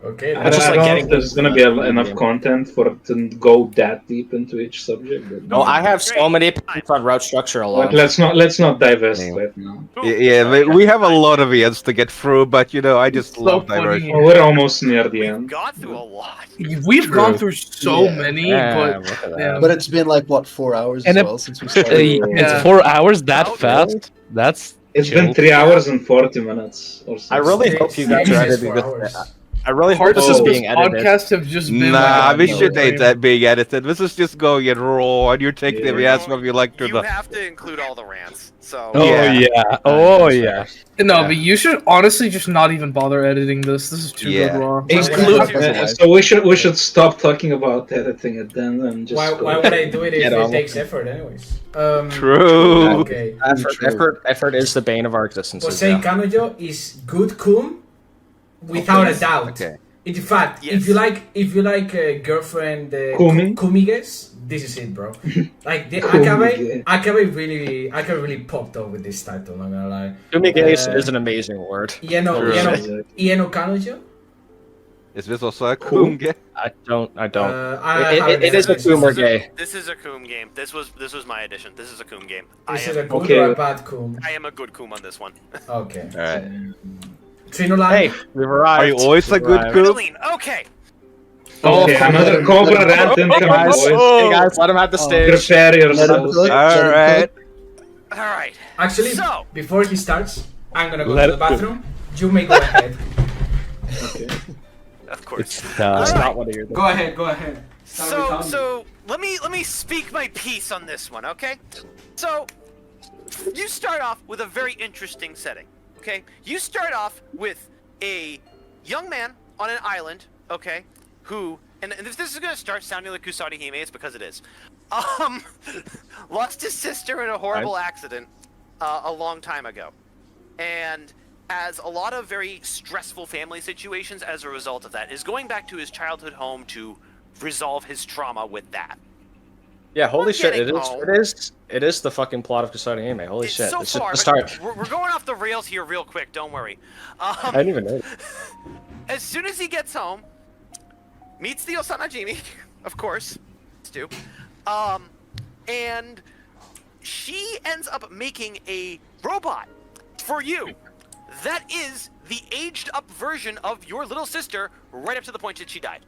Speaker 2: Okay,
Speaker 5: I
Speaker 2: that's
Speaker 8: just
Speaker 5: don't
Speaker 8: like
Speaker 5: know
Speaker 8: getting
Speaker 5: if there's gonna be enough content for it to go that deep into each subject. But
Speaker 8: No, I have so many opinions on route structure alone.
Speaker 5: But let's not divest right now.
Speaker 6: Yeah, we have a lot of VNs to get through, but you know, I just
Speaker 4: So
Speaker 6: love
Speaker 4: funny.
Speaker 6: diversion.
Speaker 5: Well, we're almost near the
Speaker 3: We've
Speaker 5: end.
Speaker 3: gone through a lot.
Speaker 4: We've gone through so
Speaker 1: Yeah.
Speaker 4: many,
Speaker 8: Yeah,
Speaker 4: but
Speaker 8: look at that.
Speaker 4: yeah.
Speaker 1: But it's been like what 4 hours
Speaker 9: And
Speaker 1: as
Speaker 9: it-
Speaker 1: well since we started.
Speaker 9: It's 4 hours that fast. That's
Speaker 5: It's
Speaker 9: chill.
Speaker 5: been 3 hours and 40 minutes or so.
Speaker 8: I really hope you guys are editing this. I really hope this
Speaker 4: parts
Speaker 8: is
Speaker 4: of this
Speaker 8: being edited.
Speaker 4: podcast have just been
Speaker 6: Nah,
Speaker 4: like,
Speaker 6: we
Speaker 4: no
Speaker 6: should
Speaker 4: way.
Speaker 6: ain't that being edited. This is just going in raw, and you're taking
Speaker 5: Yeah.
Speaker 6: the ass from you like to
Speaker 3: You
Speaker 6: the.
Speaker 3: have to include all the rants. So
Speaker 9: Oh yeah. Oh yeah.
Speaker 4: No,
Speaker 6: Yeah.
Speaker 4: but you should honestly just not even bother editing this. This is too
Speaker 6: Yeah.
Speaker 4: good raw.
Speaker 5: So we should stop talking about editing it then and just.
Speaker 2: Why would I do it if
Speaker 8: Get
Speaker 2: it
Speaker 8: on.
Speaker 2: takes effort, anyways?
Speaker 6: True.
Speaker 2: Okay.
Speaker 8: Effort is the bane of our existence.
Speaker 2: Posei Kanojo is good cum, without a doubt.
Speaker 6: Okay.
Speaker 2: In fact,
Speaker 3: Yes.
Speaker 2: if you like girlfriend
Speaker 5: Kumi?
Speaker 2: kumiges, this is it, bro. Like the
Speaker 5: Kumige.
Speaker 2: Akabe really popped up with this title. I'm not gonna lie.
Speaker 8: Fumigation is an amazing word.
Speaker 6: True.
Speaker 2: Ieno Kanojo.
Speaker 6: Is this also a cool game?
Speaker 8: I don't.
Speaker 2: It
Speaker 8: It is a boomer gay.
Speaker 3: This is a Coom game. This was my edition. This is a Coom game.
Speaker 2: Is
Speaker 3: I
Speaker 2: it a
Speaker 3: am,
Speaker 2: good
Speaker 5: Okay.
Speaker 2: or a bad cum?
Speaker 3: I am a good Coom on this one.
Speaker 2: Okay.
Speaker 6: Alright.
Speaker 2: Trinolan.
Speaker 8: Hey, we've arrived.
Speaker 6: Are you always a
Speaker 8: We've
Speaker 6: good
Speaker 8: arrived.
Speaker 6: cook?
Speaker 3: Ritalin, okay.
Speaker 5: Okay, another Cobra rant
Speaker 8: Hey
Speaker 5: incoming,
Speaker 8: guys,
Speaker 5: boys.
Speaker 8: hey guys, let him have the stage.
Speaker 5: Prepare yourselves.
Speaker 6: Alright.
Speaker 3: Alright.
Speaker 2: Actually,
Speaker 3: So-
Speaker 2: before he starts, I'm gonna go
Speaker 9: Let
Speaker 2: to the
Speaker 9: it go.
Speaker 2: bathroom. You may go ahead.
Speaker 3: Of course.
Speaker 8: That's
Speaker 3: Alright.
Speaker 8: not what I hear.
Speaker 2: Go ahead. Start
Speaker 3: So let me speak my piece on this one, okay? So you start off with a very interesting setting, okay? You start off with a young man on an island, okay, who and if this is gonna start sounding like Kusari Hime, it's because it is. Lost his sister in a horrible accident a long time ago, and has a lot of very stressful family situations as a result of that. Is going back to his childhood home to resolve his trauma with that.
Speaker 8: Yeah, holy
Speaker 3: I'm
Speaker 8: shit!
Speaker 3: getting
Speaker 8: It is.
Speaker 3: home.
Speaker 8: It is the fucking plot of Kasari Anime. Holy
Speaker 3: It's
Speaker 8: shit!
Speaker 3: so
Speaker 8: It's
Speaker 3: far,
Speaker 8: just the
Speaker 3: but
Speaker 8: start.
Speaker 3: we're going off the rails here real quick. Don't worry.
Speaker 8: I didn't even know.
Speaker 3: As soon as he gets home, meets the Osanajimi, of course, Stu, and she ends up making a robot for you. That is the aged up version of your little sister, right up to the point that she died.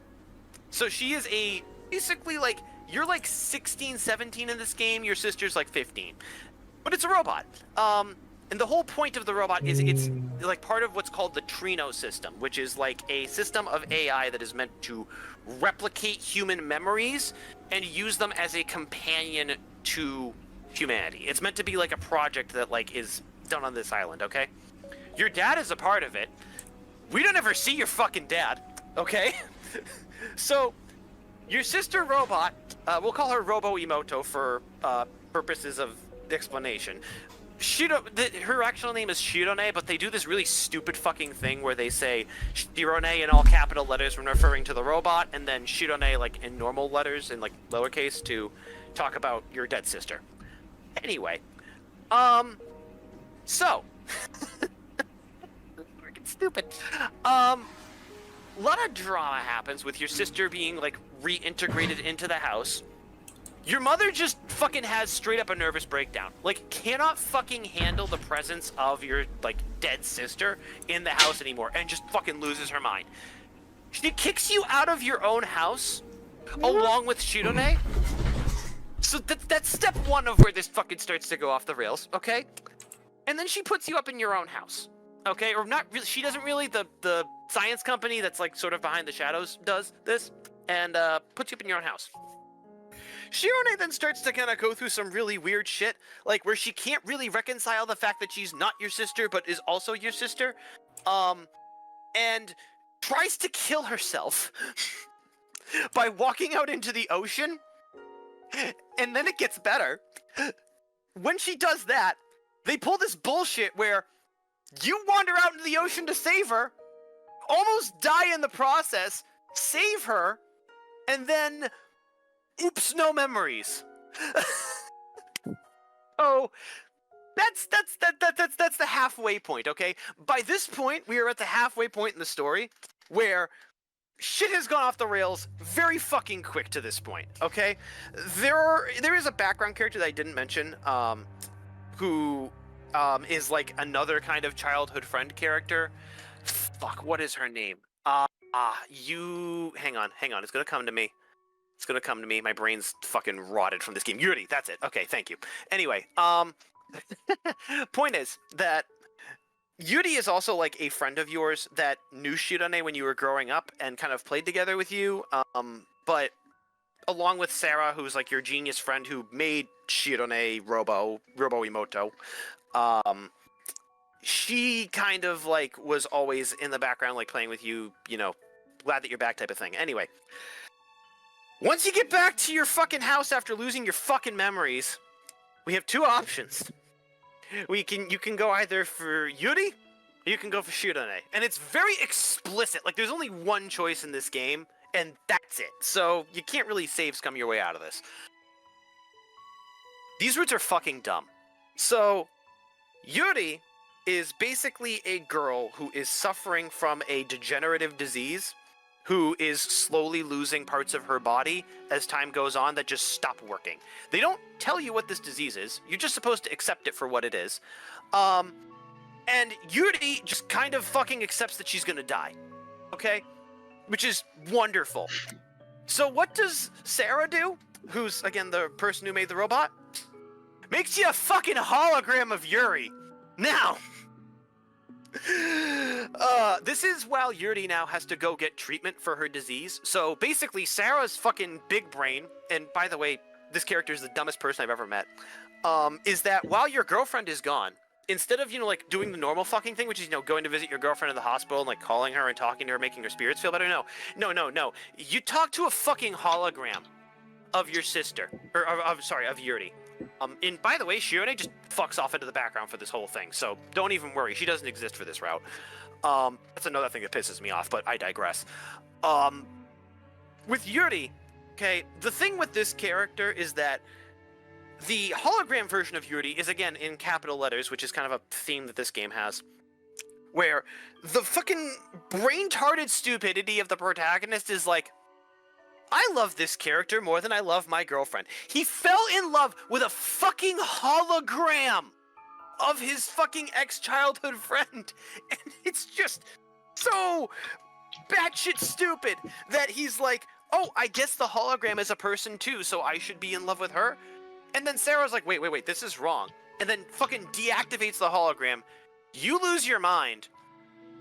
Speaker 3: So she is basically like, you're like 16, 17 in this game, your sister's like 15. But it's a robot. And the whole point of the robot is it's like part of what's called the Trino system, which is like a system of AI that is meant to replicate human memories and use them as a companion to humanity. It's meant to be like a project that like is done on this island, okay? Your dad is a part of it. We don't ever see your fucking dad, okay? So, your sister robot, we'll call her Robo Emoto for purposes of explanation. Her actual name is Shirone, but they do this really stupid fucking thing where they say Shirone in all capital letters when referring to the robot, and then Shirone like in normal letters in like lowercase to talk about your dead sister. Anyway, so freaking stupid. A lot of drama happens with your sister being like reintegrated into the house. Your mother just fucking has straight up a nervous breakdown. Like, cannot fucking handle the presence of your, like, dead sister in the house anymore and just fucking loses her mind. She kicks you out of your own house along with Shirone. So that's step one of where this fucking starts to go off the rails, okay? And then she puts you up in your own house, okay? Or not really, she doesn't really, the science company that's, like, sort of behind the shadows does this, and puts you up in your own house. Shirone then starts to kind of go through some really weird shit, like where she can't really reconcile the fact that she's not your sister but is also your sister, and tries to kill herself by walking out into the ocean, and then it gets better. When she does that, they pull this bullshit where you wander out into the ocean to save her, almost die in the process, save her, and then oops, no memories. Oh, that's the halfway point, okay? By this point, we are at the halfway point in the story where shit has gone off the rails very fucking quick to this point, okay? There is a background character that I didn't mention, who is like another kind of childhood friend character. Fuck, what is her name? Hang on, it's gonna come to me. It's gonna come to me. My brain's fucking rotted from this game. Yuri, that's it. Okay, thank you. Anyway, point is that Yuri is also like a friend of yours that knew Shirone when you were growing up and kind of played together with you. But along with Sarah, who's like your genius friend who made Shirone Robo Emoto, she kind of like was always in the background, like playing with you, you know, glad that you're back type of thing. Anyway. Once you get back to your fucking house after losing your fucking memories, we have two options. You can go either for Yuri, or you can go for Shirone. And it's very explicit. Like, there's only one choice in this game, and that's it. So, you can't really save scum your way out of this. These routes are fucking dumb. So, Yuri is basically a girl who is suffering from a degenerative disease, who is slowly losing parts of her body as time goes on that just stop working. They don't tell you what this disease is. You're just supposed to accept it for what it is. And Yuri just kind of fucking accepts that she's gonna die. Okay? Which is wonderful. So what does Sarah do? Who's, again, the person who made the robot? Makes you a fucking hologram of Yuri. Now... this is while Yuri now has to go get treatment for her disease. So basically, Sarah's fucking big brain, and by the way, this character is the dumbest person I've ever met, is that while your girlfriend is gone, instead of, you know, like doing the normal fucking thing, which is, you know, going to visit your girlfriend in the hospital and like calling her and talking to her, making her spirits feel better, no. You talk to a fucking hologram of your sister, or of Yuri. And by the way, Shirone just fucks off into the background for this whole thing, so don't even worry. She doesn't exist for this route. That's another thing that pisses me off, but I digress. With Yuri, Okay, the thing with this character is that the hologram version of Yuri is again in capital letters, which is kind of a theme that this game has, where the fucking brain-tarded stupidity of the protagonist is like, I love this character more than I love my girlfriend. He fell in love with a fucking hologram of his fucking ex-childhood friend, and it's just so batshit stupid that he's like, oh, I guess the hologram is a person too, so I should be in love with her? And then Sarah's like, wait, this is wrong. And then fucking deactivates the hologram. You lose your mind.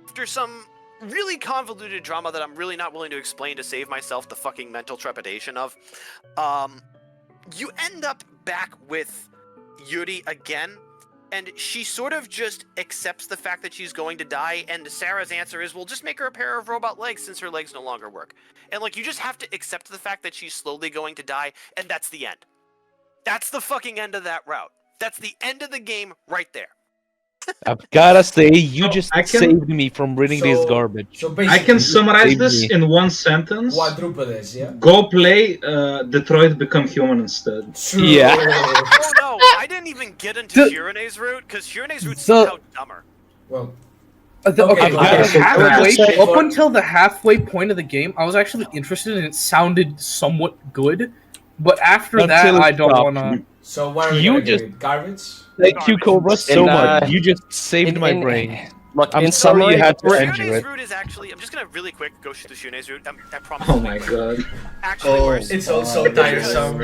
Speaker 3: After some really convoluted drama that I'm really not willing to explain to save myself the fucking mental trepidation of, you end up back with Yuri again, and she sort of just accepts the fact that she's going to die, and Sarah's answer is, well, just make her a pair of robot legs since her legs no longer work. And, like, you just have to accept the fact that she's slowly going to die, and that's the end. That's the fucking end of that route. That's the end of the game right there.
Speaker 9: I've gotta say, you
Speaker 5: So
Speaker 9: just
Speaker 5: I can-
Speaker 9: saved me from reading this garbage.
Speaker 2: So
Speaker 5: I
Speaker 2: basically,
Speaker 5: can summarize
Speaker 9: Save
Speaker 5: this
Speaker 9: me.
Speaker 5: in one sentence.
Speaker 2: quadruplets, yeah?
Speaker 5: Go play Detroit Become Human instead.
Speaker 2: True.
Speaker 9: Yeah.
Speaker 3: Oh no, I didn't even get into
Speaker 4: The-
Speaker 3: Shirene's route, because Shirene's route's
Speaker 4: The-
Speaker 3: somehow dumber.
Speaker 2: Well,
Speaker 4: Okay,
Speaker 2: Okay,
Speaker 4: the
Speaker 2: okay.
Speaker 4: halfway,
Speaker 2: Okay.
Speaker 4: up until the halfway point of the game, I was actually interested and it sounded somewhat good. But after
Speaker 9: Until
Speaker 4: that,
Speaker 9: it
Speaker 4: I don't
Speaker 9: stopped.
Speaker 4: wanna.
Speaker 2: so what are we
Speaker 9: You
Speaker 2: gonna
Speaker 9: just-
Speaker 2: give it? Garbage?
Speaker 9: Thank you, Cobra, so
Speaker 8: In,
Speaker 9: much. You just saved my brain.
Speaker 8: Look,
Speaker 9: I'm
Speaker 8: in
Speaker 9: sorry
Speaker 8: summary,
Speaker 9: you had to endure
Speaker 3: Shirene's
Speaker 9: it.
Speaker 3: route is actually, I'm just gonna really quick go through Shirene's route. I promise.
Speaker 5: Oh
Speaker 3: it's
Speaker 5: my
Speaker 3: quick.
Speaker 5: god.
Speaker 3: Actually
Speaker 1: Oh.
Speaker 3: worse.
Speaker 2: It's also tiresome.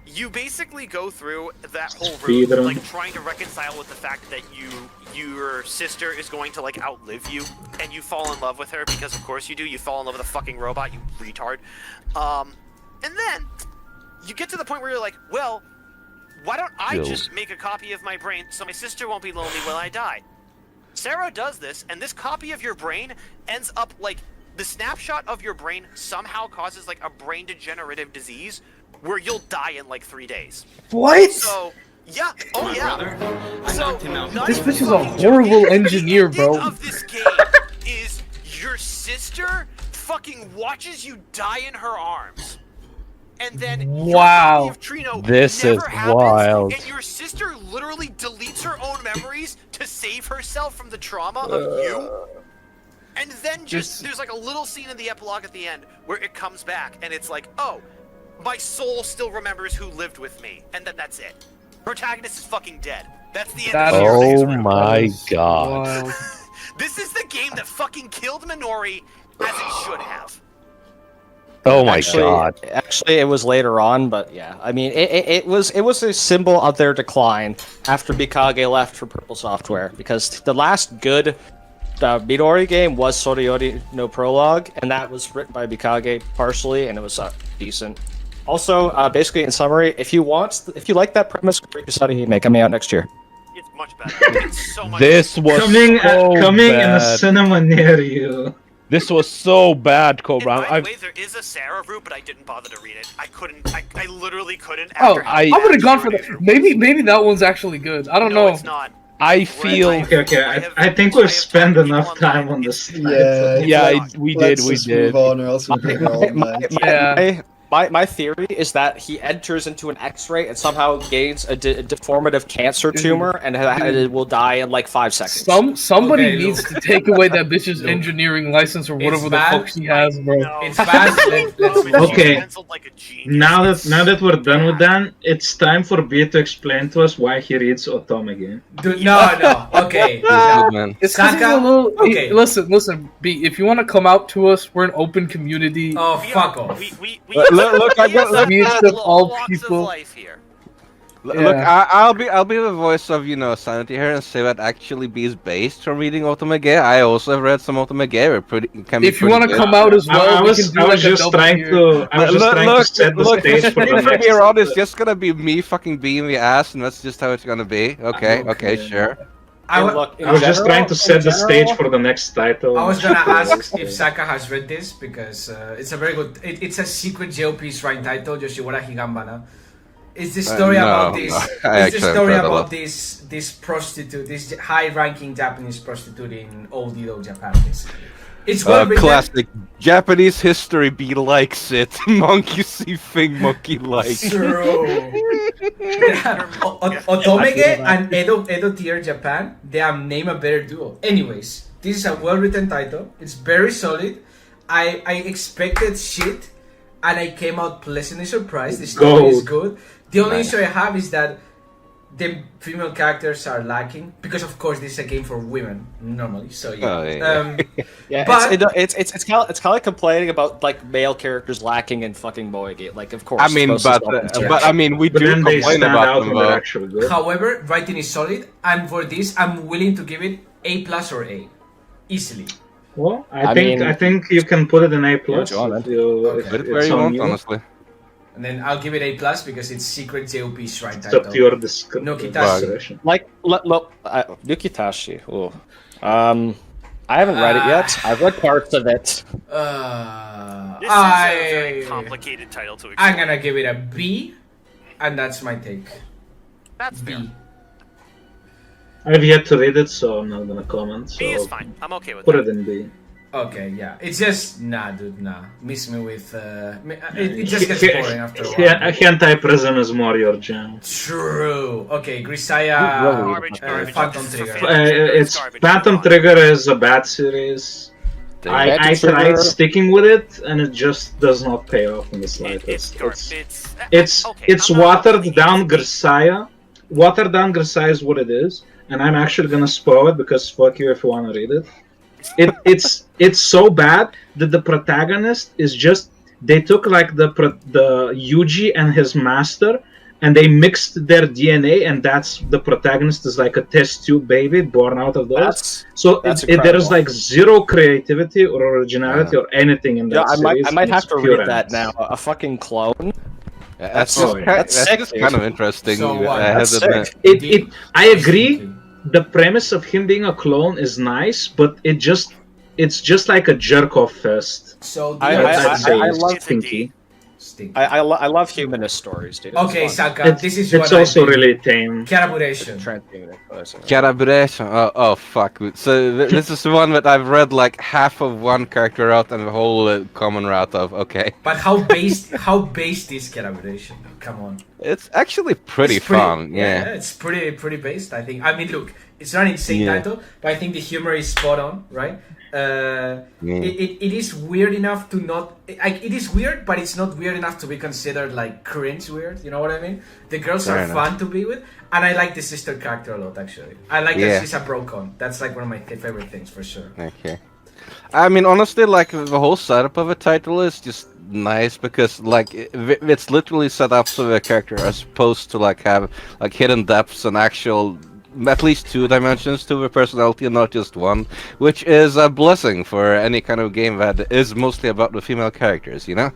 Speaker 3: You basically go through that whole
Speaker 5: Speed
Speaker 3: route,
Speaker 5: run.
Speaker 3: like trying to reconcile with the fact that your sister is going to like outlive you, and you fall in love with her because of course you do. You fall in love with a fucking robot, you retard. And then you get to the point where you're like, well, why don't I
Speaker 9: Kills.
Speaker 3: just make a copy of my brain so my sister won't be lonely when I die? Sarah does this, and this copy of your brain ends up like the snapshot of your brain somehow causes like a brain degenerative disease where you'll die in like 3 days.
Speaker 4: What?
Speaker 3: So yeah, oh yeah. So not
Speaker 4: This
Speaker 3: even
Speaker 4: bitch is a
Speaker 3: fucking
Speaker 4: horrible
Speaker 3: joking.
Speaker 4: engineer,
Speaker 3: The ending
Speaker 4: bro.
Speaker 3: of this game is your sister fucking watches you die in her arms. And then your
Speaker 4: Wow.
Speaker 3: copy of Trino
Speaker 9: This
Speaker 3: never
Speaker 9: is
Speaker 3: happens,
Speaker 9: wild.
Speaker 3: and your sister literally deletes her own memories to save herself from the trauma of you. And then just there's like a little scene in the epilogue at the end where it comes back and it's like, oh, my soul still remembers who lived with me, and then that's it. Protagonist is fucking dead. That's the end
Speaker 4: That
Speaker 3: of
Speaker 4: is-
Speaker 3: Shirene's
Speaker 9: Oh
Speaker 3: route.
Speaker 9: my
Speaker 4: That is
Speaker 9: god.
Speaker 4: wild.
Speaker 3: This is the game that fucking killed Minori as it should have.
Speaker 9: Oh my
Speaker 8: actually,
Speaker 9: god.
Speaker 8: Actually, it was later on, but yeah. I mean, it was a symbol of their decline after Mikage left for Purple Software, because the last good Midori game was Sorayori no Prologue, and that was written by Mikage partially, and it was decent. Also, basically, in summary, if you like that premise, Kusari Hime coming out next year.
Speaker 3: It's much better. It's so much
Speaker 9: This was
Speaker 5: Coming
Speaker 9: so
Speaker 5: coming in a
Speaker 9: bad.
Speaker 5: cinema near you.
Speaker 9: This was so bad,
Speaker 3: And
Speaker 9: Cobra.
Speaker 3: by the
Speaker 9: I've,
Speaker 3: way, there is a Sarah route, but I didn't bother to read it. I couldn't. I literally couldn't.
Speaker 4: Oh,
Speaker 3: After how
Speaker 9: I
Speaker 4: I
Speaker 3: bad
Speaker 4: would have gone for
Speaker 3: Shirene's
Speaker 4: that.
Speaker 3: route
Speaker 4: Maybe that one's actually good. I don't
Speaker 3: No,
Speaker 4: know.
Speaker 3: it's not.
Speaker 9: I feel.
Speaker 5: Okay.
Speaker 3: have-
Speaker 5: I think
Speaker 3: I
Speaker 5: we've
Speaker 3: have
Speaker 5: spent
Speaker 3: talked to
Speaker 5: enough
Speaker 3: people
Speaker 5: time
Speaker 3: online.
Speaker 5: on this.
Speaker 1: Yeah,
Speaker 9: Yeah, we did.
Speaker 1: Let's
Speaker 9: We
Speaker 1: just
Speaker 9: did.
Speaker 1: move on, or else we'll be here all night.
Speaker 4: Yeah.
Speaker 8: My theory is that he enters into an X-ray and somehow gains a deformative cancer tumor and it will die in like 5 seconds.
Speaker 4: Somebody
Speaker 2: Okay,
Speaker 4: needs
Speaker 2: look.
Speaker 4: to take away that bitch's
Speaker 2: Look.
Speaker 4: engineering license or
Speaker 2: It's
Speaker 4: whatever the
Speaker 2: bad.
Speaker 4: fuck she has, bro.
Speaker 3: No.
Speaker 2: It's fast. Let's move on.
Speaker 5: Okay.
Speaker 3: Penciled like a genius.
Speaker 5: Now that we're done with that, it's time for B to explain to us why he reads Otome again.
Speaker 2: Dude, no. Okay.
Speaker 6: Good man.
Speaker 4: It's 'cause he's a
Speaker 2: Saka?
Speaker 4: little.
Speaker 2: Okay.
Speaker 4: Listen, B. If you want to come out to us, we're an open community.
Speaker 2: Oh, fuck off.
Speaker 3: We
Speaker 6: Look, I got- look,
Speaker 4: We accept all people.
Speaker 3: Life here.
Speaker 6: Look,
Speaker 4: Yeah.
Speaker 6: I'll be the voice of sanity here and say that actually B is based from reading Otomege. I also have read some Otomege.
Speaker 4: If you want to come out as well,
Speaker 5: I
Speaker 4: we
Speaker 5: was
Speaker 4: can do
Speaker 5: I
Speaker 4: like
Speaker 5: was
Speaker 4: a
Speaker 5: just
Speaker 4: double
Speaker 5: trying
Speaker 4: here.
Speaker 5: to set the stage for the
Speaker 6: from
Speaker 5: next.
Speaker 6: here on, it's just gonna be me fucking being the ass, and that's just how it's gonna be. Okay,
Speaker 5: Okay.
Speaker 6: sure.
Speaker 2: I wa-
Speaker 8: Look, in
Speaker 5: I was just
Speaker 8: general-
Speaker 5: trying to set
Speaker 8: in
Speaker 5: the stage
Speaker 8: general-
Speaker 5: for the next title.
Speaker 2: I was gonna ask if Saka has read this because it's a very good. It's a secret JOP shrine title, Yoshiwara Higambana. It's the story
Speaker 6: no,
Speaker 2: about this.
Speaker 6: no. I
Speaker 2: It's the
Speaker 6: actually
Speaker 2: story
Speaker 6: haven't read a
Speaker 2: about
Speaker 6: lot.
Speaker 2: this prostitute, this high-ranking Japanese prostitute in old Edo, Japan, basically. It's well written.
Speaker 6: Classic Japanese history be likes it. Monkey see thing, monkey likes.
Speaker 2: True. Otomege and Edo tier Japan, they have named a better duo. Anyways, this is a well-written title. It's very solid. I expected shit, and I came out pleasantly surprised. The story is good. The only issue I have is that the female characters are lacking, because of course this is a game for women normally. So yeah.
Speaker 8: Yeah,
Speaker 2: but
Speaker 8: it's kind of like complaining about like male characters lacking in fucking Moe game. Like, of course.
Speaker 6: I mean, but I mean, we
Speaker 5: But
Speaker 6: do
Speaker 5: then they
Speaker 6: complain
Speaker 5: stand
Speaker 6: about
Speaker 5: out
Speaker 6: them.
Speaker 5: when they're actually good.
Speaker 2: however, writing is solid, and for this, I'm willing to give it A+ or A, easily.
Speaker 5: Well,
Speaker 8: I
Speaker 5: I think you can put it in A+.
Speaker 8: what you want, man.
Speaker 6: Put it where you want, honestly.
Speaker 2: And then I'll give it A+ because it's secret JOP shrine
Speaker 5: It's a
Speaker 2: title.
Speaker 5: pure
Speaker 2: No Kitashi.
Speaker 5: discussion.
Speaker 8: Like, Yukitashi. I haven't read it yet. I've read parts of it.
Speaker 3: This is a very complicated title to explain.
Speaker 2: I'm gonna give it a B, and that's my take.
Speaker 3: That's
Speaker 2: B.
Speaker 3: fair.
Speaker 5: I've yet to read it, so I'm not gonna comment. So
Speaker 3: B is fine. I'm okay with
Speaker 5: put
Speaker 3: that.
Speaker 5: it in B.
Speaker 2: Okay, yeah. It's just dude, nah. Miss me with. It just gets boring after a while.
Speaker 5: Yeah, Hentai Prism is more your jam.
Speaker 2: True. Okay, Grisaya.
Speaker 3: Garbage, garbage.
Speaker 2: Phantom
Speaker 3: This is
Speaker 2: Trigger.
Speaker 3: for fans.
Speaker 5: It's
Speaker 3: Garbage.
Speaker 5: Phantom Trigger is a bad series. I
Speaker 8: Phantom
Speaker 5: tried
Speaker 8: Trigger-
Speaker 5: sticking with it, and it just does not pay off in the
Speaker 3: It's
Speaker 5: slightest.
Speaker 3: garbage.
Speaker 5: It's
Speaker 3: I'm not
Speaker 5: watered
Speaker 3: thinking
Speaker 5: down
Speaker 3: it's-
Speaker 5: Grisaya. Watered down Grisaya is what it is, and I'm actually gonna spoil it because fuck you if you wanna read it. It's so bad that the protagonist is just, they took like the Yuji and his master, and they mixed their DNA, and that's the protagonist is like a test tube baby born out of those.
Speaker 8: That's
Speaker 5: There is
Speaker 8: incredible.
Speaker 5: like zero creativity or originality or anything in that
Speaker 8: Yeah,
Speaker 5: series.
Speaker 8: I might have to
Speaker 5: It's pure
Speaker 8: read that
Speaker 5: ass.
Speaker 8: now. A fucking clone.
Speaker 6: That's
Speaker 5: Oh, yeah.
Speaker 8: That's sick,
Speaker 6: just
Speaker 8: dude.
Speaker 6: kind of interesting.
Speaker 2: So what?
Speaker 6: I have
Speaker 8: That's
Speaker 6: to admit.
Speaker 8: sick.
Speaker 5: I agree. The premise of him being a clone is nice, but it's just like a jerk off fest.
Speaker 2: So
Speaker 8: I love
Speaker 5: stinky.
Speaker 8: I love humanist stories, dude.
Speaker 2: Okay,
Speaker 8: It's fun.
Speaker 2: Saka, this is
Speaker 5: It's
Speaker 2: what
Speaker 5: also
Speaker 2: I think.
Speaker 5: really tame.
Speaker 2: Collaboration.
Speaker 8: Transhumanist.
Speaker 6: Collaboration. Oh fuck. So this is the one that I've read like half of one character route and the whole common route of. Okay.
Speaker 2: But how based is collaboration? Come on.
Speaker 6: It's actually pretty
Speaker 2: It's
Speaker 6: fun. Yeah.
Speaker 2: It's pretty based, I think. I mean, look, it's not an insane
Speaker 6: Yeah.
Speaker 2: title, but I think the humor is spot on, right? It is weird enough to not like, it is weird, but it's not weird enough to be considered like cringe weird. You know what I mean? The girls
Speaker 6: Fair
Speaker 2: are
Speaker 6: enough.
Speaker 2: fun to be with, and I like the sister character a lot. Actually, I like
Speaker 6: Yeah.
Speaker 2: that she's a brocon. That's like one of my favorite things for sure.
Speaker 6: Okay. I mean, honestly, like the whole setup of a title is just nice because like it's literally set up so the character is supposed to like have like hidden depths and actual at least 2 dimensions to the personality and not just one, which is a blessing for any kind of game that is mostly about the female characters, you know?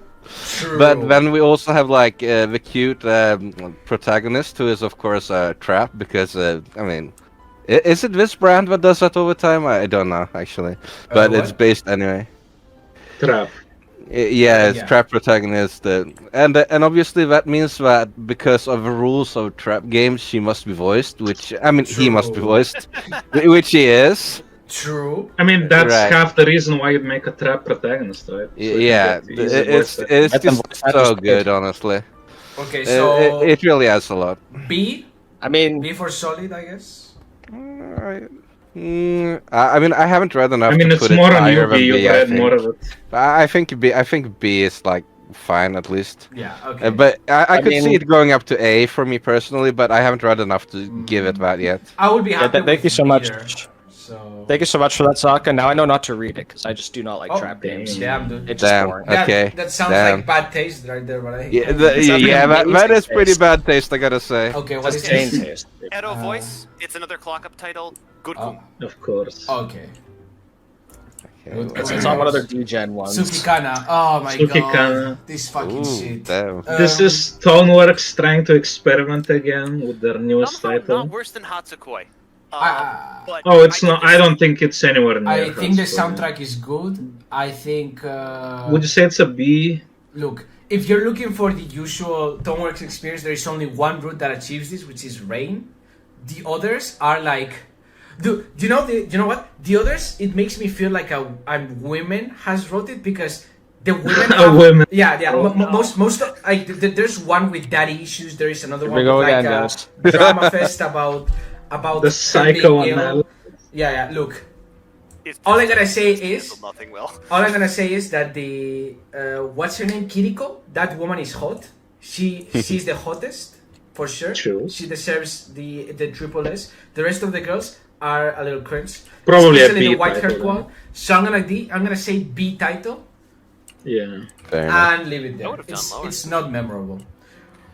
Speaker 2: True.
Speaker 6: But then we also have like the cute protagonist who is of course a trap because I mean, is it this brand that does that all the time? I don't know actually, but it's
Speaker 2: what?
Speaker 6: based anyway.
Speaker 5: Trap.
Speaker 6: Yeah, it's
Speaker 2: Yeah.
Speaker 6: trap protagonist, and obviously that means that because of the rules of trap games, she must be voiced. Which I mean, he must be
Speaker 2: True.
Speaker 6: voiced, which he is.
Speaker 2: True.
Speaker 5: I mean, that's
Speaker 6: Right.
Speaker 5: half the reason why you'd make a trap protagonist, right? So you
Speaker 6: Yeah,
Speaker 5: get easy voice acting.
Speaker 6: it's
Speaker 8: Let them
Speaker 6: just
Speaker 8: voice act
Speaker 6: so
Speaker 8: as
Speaker 6: good,
Speaker 8: good.
Speaker 6: honestly.
Speaker 2: Okay, so
Speaker 6: It really adds a lot.
Speaker 2: B
Speaker 8: I mean,
Speaker 2: for solid, I guess.
Speaker 6: I mean, I haven't read enough
Speaker 5: I mean,
Speaker 6: to
Speaker 5: it's
Speaker 6: put
Speaker 5: more
Speaker 6: it
Speaker 5: on
Speaker 6: higher
Speaker 5: you,
Speaker 6: than
Speaker 5: you've
Speaker 6: B. I
Speaker 5: read
Speaker 6: think.
Speaker 5: more of it.
Speaker 6: I think B is like fine at least.
Speaker 2: Yeah. Okay.
Speaker 6: But I could
Speaker 8: mean-
Speaker 6: see it going up to A for me personally, but I haven't read enough to give it that yet.
Speaker 2: I would be happy.
Speaker 8: thank you
Speaker 2: with
Speaker 8: so much.
Speaker 2: either, So.
Speaker 8: Thank you so much for that, Sokka. Now I know not to read it because I just do not like
Speaker 2: Oh,
Speaker 8: trap games.
Speaker 2: Damn, dude.
Speaker 8: It's just
Speaker 6: Damn.
Speaker 8: boring.
Speaker 6: Okay,
Speaker 2: That sounds
Speaker 6: damn.
Speaker 2: like bad taste right there, but I.
Speaker 6: Yeah,
Speaker 8: It's not
Speaker 6: yeah,
Speaker 8: even
Speaker 6: that is
Speaker 8: taste.
Speaker 6: pretty bad taste, I gotta say.
Speaker 2: Okay, what is
Speaker 8: Just plain
Speaker 2: this?
Speaker 8: taste.
Speaker 3: Edo voice. It's another clock up title. Good.
Speaker 2: Oh,
Speaker 5: Of course.
Speaker 2: okay.
Speaker 6: Okay,
Speaker 8: It's on one of their D-Gen ones.
Speaker 2: Sukikana. Oh my
Speaker 5: Sukikana.
Speaker 2: god. This fucking
Speaker 6: Ooh,
Speaker 2: shit.
Speaker 6: damn.
Speaker 5: This is Stoneworks trying to experiment again with their newest
Speaker 3: Somehow
Speaker 5: title.
Speaker 3: not worse than Hatsukoi. But
Speaker 5: Oh, it's
Speaker 3: I
Speaker 5: not.
Speaker 3: think
Speaker 5: I don't think it's anywhere near.
Speaker 2: I think the
Speaker 5: Hatsuko.
Speaker 2: soundtrack is good. I think.
Speaker 5: Would you say it's a B?
Speaker 2: Look, if you're looking for the usual Toneworks experience, there is only one route that achieves this, which is Rain. The others are like Do you know what? The others, it makes me feel like a women has wrote it because the women
Speaker 5: A women.
Speaker 2: Yeah, yeah.
Speaker 8: Oh,
Speaker 2: Most like there's one with daddy issues. There is another
Speaker 8: Here
Speaker 2: one
Speaker 8: we go
Speaker 2: with like
Speaker 8: again,
Speaker 2: a
Speaker 8: guys.
Speaker 2: drama fest about
Speaker 5: The
Speaker 2: her being
Speaker 5: psychoanalysis.
Speaker 2: ill. Yeah. Look,
Speaker 3: It's
Speaker 2: all I'm
Speaker 3: just-
Speaker 2: gonna say
Speaker 3: it's
Speaker 2: is-
Speaker 3: handled nothing well.
Speaker 2: all I'm gonna say is that the what's her name, Kiriko? That woman is hot. She's the hottest for sure.
Speaker 5: True.
Speaker 2: She deserves the triple S. The rest of the girls are a little cringe.
Speaker 5: Probably a
Speaker 2: Especially
Speaker 5: B
Speaker 2: the white hair
Speaker 5: title,
Speaker 2: one. So I'm gonna say B title
Speaker 5: Yeah.
Speaker 6: Fair enough.
Speaker 2: and leave it
Speaker 3: I
Speaker 2: there.
Speaker 3: would've done lower.
Speaker 2: It's not memorable.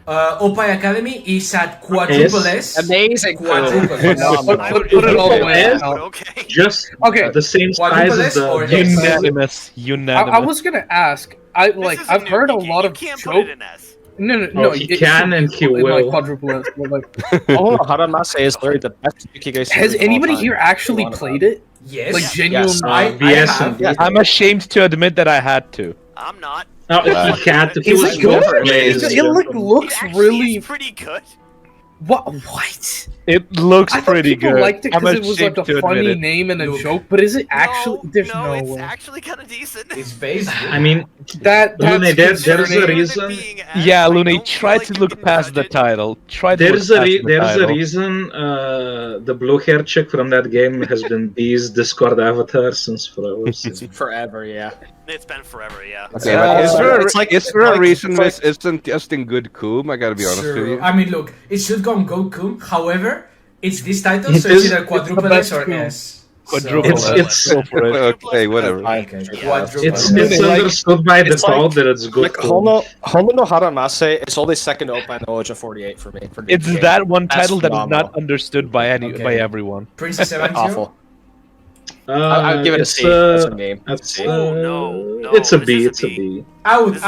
Speaker 2: Opai Academy is at quadruple S.
Speaker 8: Amazing.
Speaker 2: Quadruple S.
Speaker 8: Phenomenal.
Speaker 4: Put it all the way
Speaker 5: Yes.
Speaker 4: out.
Speaker 3: Okay.
Speaker 5: Just
Speaker 4: Okay.
Speaker 5: the same size
Speaker 2: Quadruple
Speaker 5: as
Speaker 2: S or
Speaker 5: the.
Speaker 2: S?
Speaker 9: Unanimous.
Speaker 4: I
Speaker 9: Unanimous.
Speaker 4: was gonna ask. I've heard a lot of
Speaker 3: You can't put it
Speaker 4: joke.
Speaker 3: in S.
Speaker 4: No.
Speaker 5: he
Speaker 4: it
Speaker 5: can
Speaker 4: should
Speaker 5: and
Speaker 4: be
Speaker 5: he
Speaker 4: in, like,
Speaker 5: will.
Speaker 4: quadruple S, but, like,
Speaker 8: Oh, Haramase is literally the best Ikigai series
Speaker 4: has
Speaker 8: of all
Speaker 4: anybody
Speaker 8: time.
Speaker 4: here actually
Speaker 8: Go on
Speaker 4: played
Speaker 8: about
Speaker 4: it?
Speaker 2: Yes.
Speaker 4: Like genuine?
Speaker 8: Yes.
Speaker 2: I
Speaker 5: BS
Speaker 2: have.
Speaker 5: and
Speaker 8: Yeah.
Speaker 9: I'm ashamed to admit that I had to.
Speaker 3: I'm not.
Speaker 5: No, if he had to, he
Speaker 4: Is
Speaker 5: was
Speaker 4: it good?
Speaker 5: never played
Speaker 4: It,
Speaker 5: it.
Speaker 4: it looks
Speaker 3: It actually
Speaker 4: really.
Speaker 3: is pretty good.
Speaker 4: What?
Speaker 9: It looks
Speaker 4: I thought
Speaker 9: pretty
Speaker 4: people
Speaker 9: good.
Speaker 4: liked it
Speaker 9: I'm
Speaker 4: because it was like
Speaker 9: ashamed
Speaker 4: a
Speaker 9: to admit
Speaker 4: funny
Speaker 9: it.
Speaker 4: name and a
Speaker 2: Look.
Speaker 4: joke. But is it actually? There's no
Speaker 3: it's
Speaker 4: way.
Speaker 3: actually kind of decent.
Speaker 2: It's based.
Speaker 5: I mean,
Speaker 4: That's
Speaker 5: Lunay, there's a
Speaker 4: concerning.
Speaker 5: reason.
Speaker 9: Yeah, Lunay, try to look past the title. Try to
Speaker 5: There's
Speaker 9: look
Speaker 5: a
Speaker 9: past the
Speaker 5: there's a
Speaker 9: title.
Speaker 5: reason the blue hair chick from that game has been B's Discord avatar since forever.
Speaker 8: Forever, yeah.
Speaker 3: It's been forever, yeah.
Speaker 6: Okay, but is there,
Speaker 8: it's like-
Speaker 6: is there
Speaker 8: it's
Speaker 6: a
Speaker 8: like-
Speaker 6: reason
Speaker 8: it's like-
Speaker 6: this isn't just in good Coom? I gotta be honest with
Speaker 2: Sure.
Speaker 6: you.
Speaker 2: I mean, look, it should go on Goku. However, it's this title, so
Speaker 5: It
Speaker 2: it's
Speaker 5: is-
Speaker 2: either quadruple
Speaker 4: the
Speaker 2: S
Speaker 4: best
Speaker 2: or
Speaker 4: coup.
Speaker 2: S.
Speaker 9: Quadruple
Speaker 5: It's-
Speaker 9: S.
Speaker 5: it's-
Speaker 9: Go for it.
Speaker 6: Okay, whatever.
Speaker 2: Okay,
Speaker 3: Yeah.
Speaker 2: quadruple
Speaker 5: It's
Speaker 2: S.
Speaker 9: Like-
Speaker 5: understood by
Speaker 8: It's
Speaker 5: default
Speaker 8: like-
Speaker 5: that it's good.
Speaker 8: Like Homo no Haramase is only second to Open OJ 48 for me. For
Speaker 9: It's
Speaker 8: DK.
Speaker 9: that one
Speaker 8: That's
Speaker 9: title that is
Speaker 8: phenomenal.
Speaker 9: not understood by
Speaker 2: Okay.
Speaker 9: by everyone.
Speaker 2: Princess Evangel.
Speaker 8: Awful. I'd give it a
Speaker 5: it's,
Speaker 8: C. That's a name.
Speaker 5: It's,
Speaker 3: Oh, no,
Speaker 5: it's a
Speaker 3: this
Speaker 5: B.
Speaker 3: is a
Speaker 5: It's a
Speaker 3: B.
Speaker 5: B.
Speaker 2: I would
Speaker 5: It's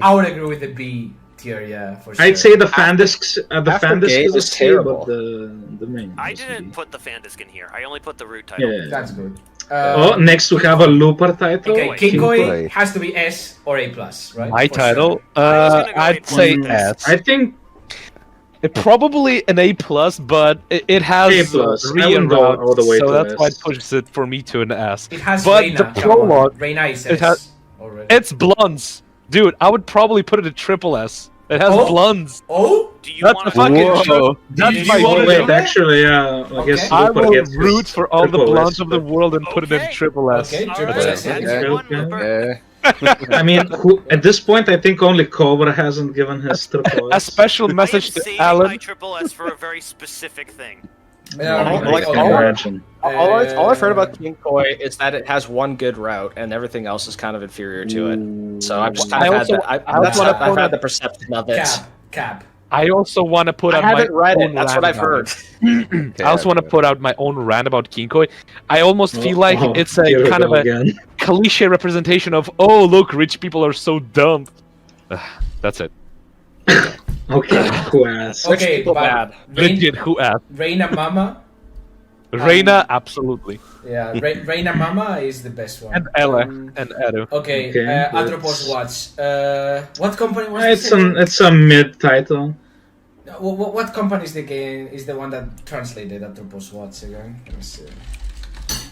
Speaker 2: I would agree with the B tier, yeah, for sure.
Speaker 5: I'd say the fan discs. The
Speaker 8: after
Speaker 5: fan disc
Speaker 8: Game
Speaker 5: is a
Speaker 8: is
Speaker 5: C,
Speaker 8: terrible.
Speaker 5: but the main.
Speaker 3: I
Speaker 5: is a
Speaker 3: didn't
Speaker 5: B.
Speaker 3: put the fan disc in here. I only put the root title.
Speaker 5: Yeah.
Speaker 2: That's good.
Speaker 5: Oh, next we have a looper title.
Speaker 2: Okay,
Speaker 3: King
Speaker 2: King Koi
Speaker 6: Koi.
Speaker 2: has to be S or A plus, right?
Speaker 9: My
Speaker 2: For
Speaker 9: title,
Speaker 3: I was gonna go
Speaker 9: I'd
Speaker 3: A+.
Speaker 9: say
Speaker 5: Mm,
Speaker 9: S.
Speaker 5: I think
Speaker 9: It probably an A plus, but it has
Speaker 5: A plus. I
Speaker 9: Rhea
Speaker 5: wouldn't go
Speaker 9: route,
Speaker 5: all the way
Speaker 9: so
Speaker 5: to
Speaker 9: that's why it
Speaker 5: S.
Speaker 9: pushes it for me to an S.
Speaker 2: It has
Speaker 9: But
Speaker 2: Reina.
Speaker 9: the
Speaker 2: Come on.
Speaker 9: prologue,
Speaker 2: Reina is
Speaker 9: it
Speaker 2: S
Speaker 9: has-
Speaker 2: already.
Speaker 9: It's blondes, dude. I would probably put it at triple S. It has
Speaker 2: Oh?
Speaker 9: blondes.
Speaker 2: Oh?
Speaker 3: Do you
Speaker 9: That's
Speaker 3: want
Speaker 9: a
Speaker 3: to
Speaker 9: fucking
Speaker 6: Whoa.
Speaker 9: joke. That's
Speaker 2: you
Speaker 9: my
Speaker 2: wanna
Speaker 9: vote.
Speaker 2: do
Speaker 5: wait,
Speaker 2: that?
Speaker 5: actually, yeah. I guess
Speaker 2: Okay.
Speaker 9: I
Speaker 5: Looper
Speaker 9: will
Speaker 5: gets
Speaker 9: root
Speaker 5: his
Speaker 9: for all the
Speaker 5: triple
Speaker 9: blondes
Speaker 5: S,
Speaker 9: of the
Speaker 5: but-
Speaker 9: world and put it in
Speaker 3: Okay.
Speaker 9: triple S.
Speaker 2: Okay,
Speaker 3: All
Speaker 2: triple
Speaker 3: right,
Speaker 2: S.
Speaker 3: that's
Speaker 2: Okay.
Speaker 3: one
Speaker 5: Okay.
Speaker 3: Looper.
Speaker 5: I mean, at this point, I think only Cobra hasn't given his triple
Speaker 9: A
Speaker 5: S.
Speaker 9: special
Speaker 3: I am
Speaker 9: message to
Speaker 3: saving my
Speaker 9: Alan.
Speaker 3: triple S for a very specific thing.
Speaker 2: Yeah,
Speaker 8: Like,
Speaker 2: okay.
Speaker 8: all-
Speaker 5: Imagine.
Speaker 8: All I've heard about King Koi is that it has one good route and everything else is kind of inferior to it. So I've just kind
Speaker 9: I
Speaker 8: of had
Speaker 9: also-
Speaker 8: that.
Speaker 9: I
Speaker 8: That's
Speaker 9: also wanna
Speaker 8: how I've
Speaker 9: point
Speaker 8: had
Speaker 9: out-
Speaker 8: the perception of it.
Speaker 2: Cap.
Speaker 9: I also want to put
Speaker 8: I
Speaker 9: out my
Speaker 8: haven't read
Speaker 9: own
Speaker 8: it. That's what
Speaker 9: rant
Speaker 8: I've
Speaker 9: about
Speaker 8: heard.
Speaker 9: it. I also want to put out my own rant about Kinkoi. I almost feel like
Speaker 5: Oh,
Speaker 9: it's a
Speaker 5: here we
Speaker 9: kind of
Speaker 5: go
Speaker 9: a
Speaker 5: again.
Speaker 9: cliche representation of, oh, look, rich people are so dumb. That's it.
Speaker 5: Okay, who asked?
Speaker 8: Rich
Speaker 2: Okay,
Speaker 8: people
Speaker 2: but
Speaker 8: bad.
Speaker 9: Legit, who asked?
Speaker 2: Reina Mama.
Speaker 9: Reina, absolutely.
Speaker 2: Yeah, Reina Mama is the best one.
Speaker 9: And Ella,
Speaker 2: Um,
Speaker 9: and Edu.
Speaker 2: Okay,
Speaker 5: Okay,
Speaker 2: Atropos Watch. What company was
Speaker 5: It's
Speaker 2: this?
Speaker 5: it's a mid title.
Speaker 2: What company is the game? Is the one that translated Atropos Watch again? Let me see.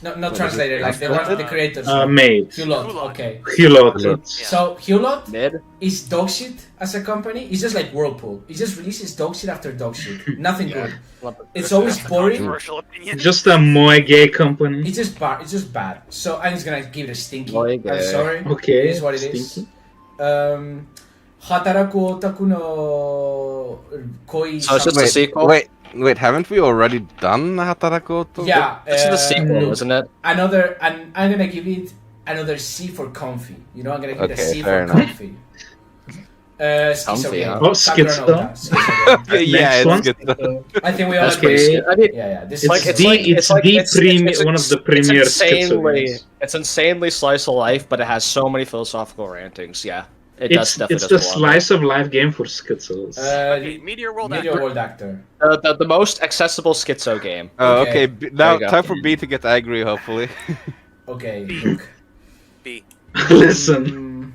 Speaker 2: No, not translated. Like the one that the creators.
Speaker 5: Made.
Speaker 2: Hulot.
Speaker 3: Hulot.
Speaker 2: Okay.
Speaker 5: Hulot.
Speaker 3: Yeah.
Speaker 2: So Hulot
Speaker 8: Mid.
Speaker 2: is dog shit as a company. It's just like Whirlpool. It just releases dog shit after dog shit. Nothing good. It's always boring.
Speaker 3: Controversial opinion.
Speaker 5: Just a Moe gay company.
Speaker 2: It's just bad. It's just bad. So I'm just gonna give it a stinky.
Speaker 8: Boy,
Speaker 2: I'm
Speaker 8: gay.
Speaker 2: sorry.
Speaker 5: Okay,
Speaker 2: It is what it is.
Speaker 5: stinky.
Speaker 2: Hataraku otaku no koi.
Speaker 8: So it's just a
Speaker 6: Wait,
Speaker 8: sequel?
Speaker 6: wait, haven't we already done Hatarakoto?
Speaker 2: Yeah.
Speaker 8: It's the sequel,
Speaker 2: look,
Speaker 8: isn't it?
Speaker 2: Another, and I'm gonna give it another C for comfy. You know, I'm gonna give it a
Speaker 6: Okay,
Speaker 2: C
Speaker 6: fair
Speaker 2: for
Speaker 6: enough.
Speaker 2: comfy. Schizo
Speaker 8: Comfy,
Speaker 2: game.
Speaker 8: huh?
Speaker 5: Oh,
Speaker 2: Sakura
Speaker 5: Schizo.
Speaker 2: no Uta. Schizo game.
Speaker 6: Yeah,
Speaker 5: Next
Speaker 6: it's
Speaker 5: one?
Speaker 6: good.
Speaker 2: I think we all
Speaker 8: That's
Speaker 2: agree.
Speaker 8: pretty
Speaker 5: Okay.
Speaker 8: good. I mean,
Speaker 2: Yeah, this
Speaker 5: It's
Speaker 2: is
Speaker 5: one of the premier
Speaker 8: it's insanely,
Speaker 5: schizo games.
Speaker 8: it's insanely slice of life, but it has so many philosophical rantings. Yeah, it does
Speaker 5: It's
Speaker 8: definitely.
Speaker 5: it's
Speaker 8: does
Speaker 5: the
Speaker 8: belong there.
Speaker 5: slice of life game for schizos.
Speaker 3: Okay, Meteor World
Speaker 2: Meteor
Speaker 3: Actor.
Speaker 2: World Actor.
Speaker 8: The most accessible schizo game.
Speaker 6: Oh,
Speaker 2: Okay.
Speaker 6: okay. Now
Speaker 8: you go.
Speaker 6: time for B to get angry, hopefully.
Speaker 2: Okay, look.
Speaker 3: B.
Speaker 5: Listen,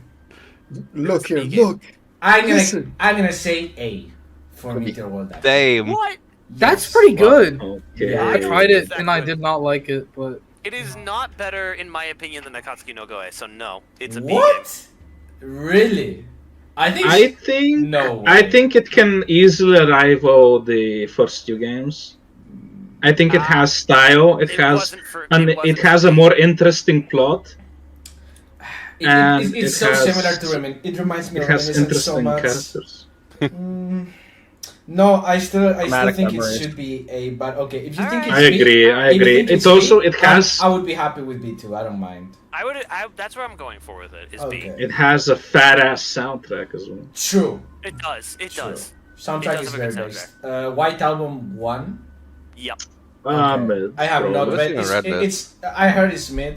Speaker 1: Look here,
Speaker 3: Speaking.
Speaker 1: look.
Speaker 2: I'm
Speaker 1: Listen.
Speaker 2: gonna say A for Meteor World Actor.
Speaker 6: Damn.
Speaker 3: What?
Speaker 4: That's pretty good.
Speaker 5: Okay.
Speaker 2: Yeah,
Speaker 4: I tried it
Speaker 3: That
Speaker 4: and I
Speaker 3: good.
Speaker 4: did not like it, but
Speaker 3: It is not better, in my opinion, than Akatsuki no Goe, so no, it's a B
Speaker 2: What? Really? I think.
Speaker 5: I think
Speaker 2: No way.
Speaker 5: I think it can easily rival the first two games. I think it has style. It has it has a more interesting plot. And
Speaker 2: It's
Speaker 5: it
Speaker 2: so
Speaker 5: has-
Speaker 2: similar to Reminiscence. It reminds me
Speaker 5: It
Speaker 2: of
Speaker 5: has
Speaker 2: Reminiscence so
Speaker 5: interesting
Speaker 2: much.
Speaker 5: characters.
Speaker 2: No, I still
Speaker 8: Traumatic
Speaker 2: think
Speaker 8: memories.
Speaker 2: it should be A. But okay, if you
Speaker 3: All
Speaker 2: think
Speaker 3: right.
Speaker 2: it's
Speaker 5: I agree.
Speaker 2: B,
Speaker 5: I
Speaker 2: if you
Speaker 5: agree.
Speaker 2: think
Speaker 5: It's
Speaker 2: B,
Speaker 5: also it has
Speaker 2: I would be happy with B too. I don't mind.
Speaker 3: That's where I'm going for with it, is
Speaker 2: Okay.
Speaker 3: B.
Speaker 5: it has a fat ass soundtrack as well.
Speaker 2: True.
Speaker 3: It does, it
Speaker 2: True.
Speaker 3: does.
Speaker 2: Soundtrack
Speaker 3: It does
Speaker 2: is
Speaker 3: have a
Speaker 2: very
Speaker 3: good
Speaker 2: based. White Album 1.
Speaker 3: Yep.
Speaker 2: Okay. I have not
Speaker 6: I've
Speaker 2: read.
Speaker 6: seen read that.
Speaker 2: It's. I heard it's mid.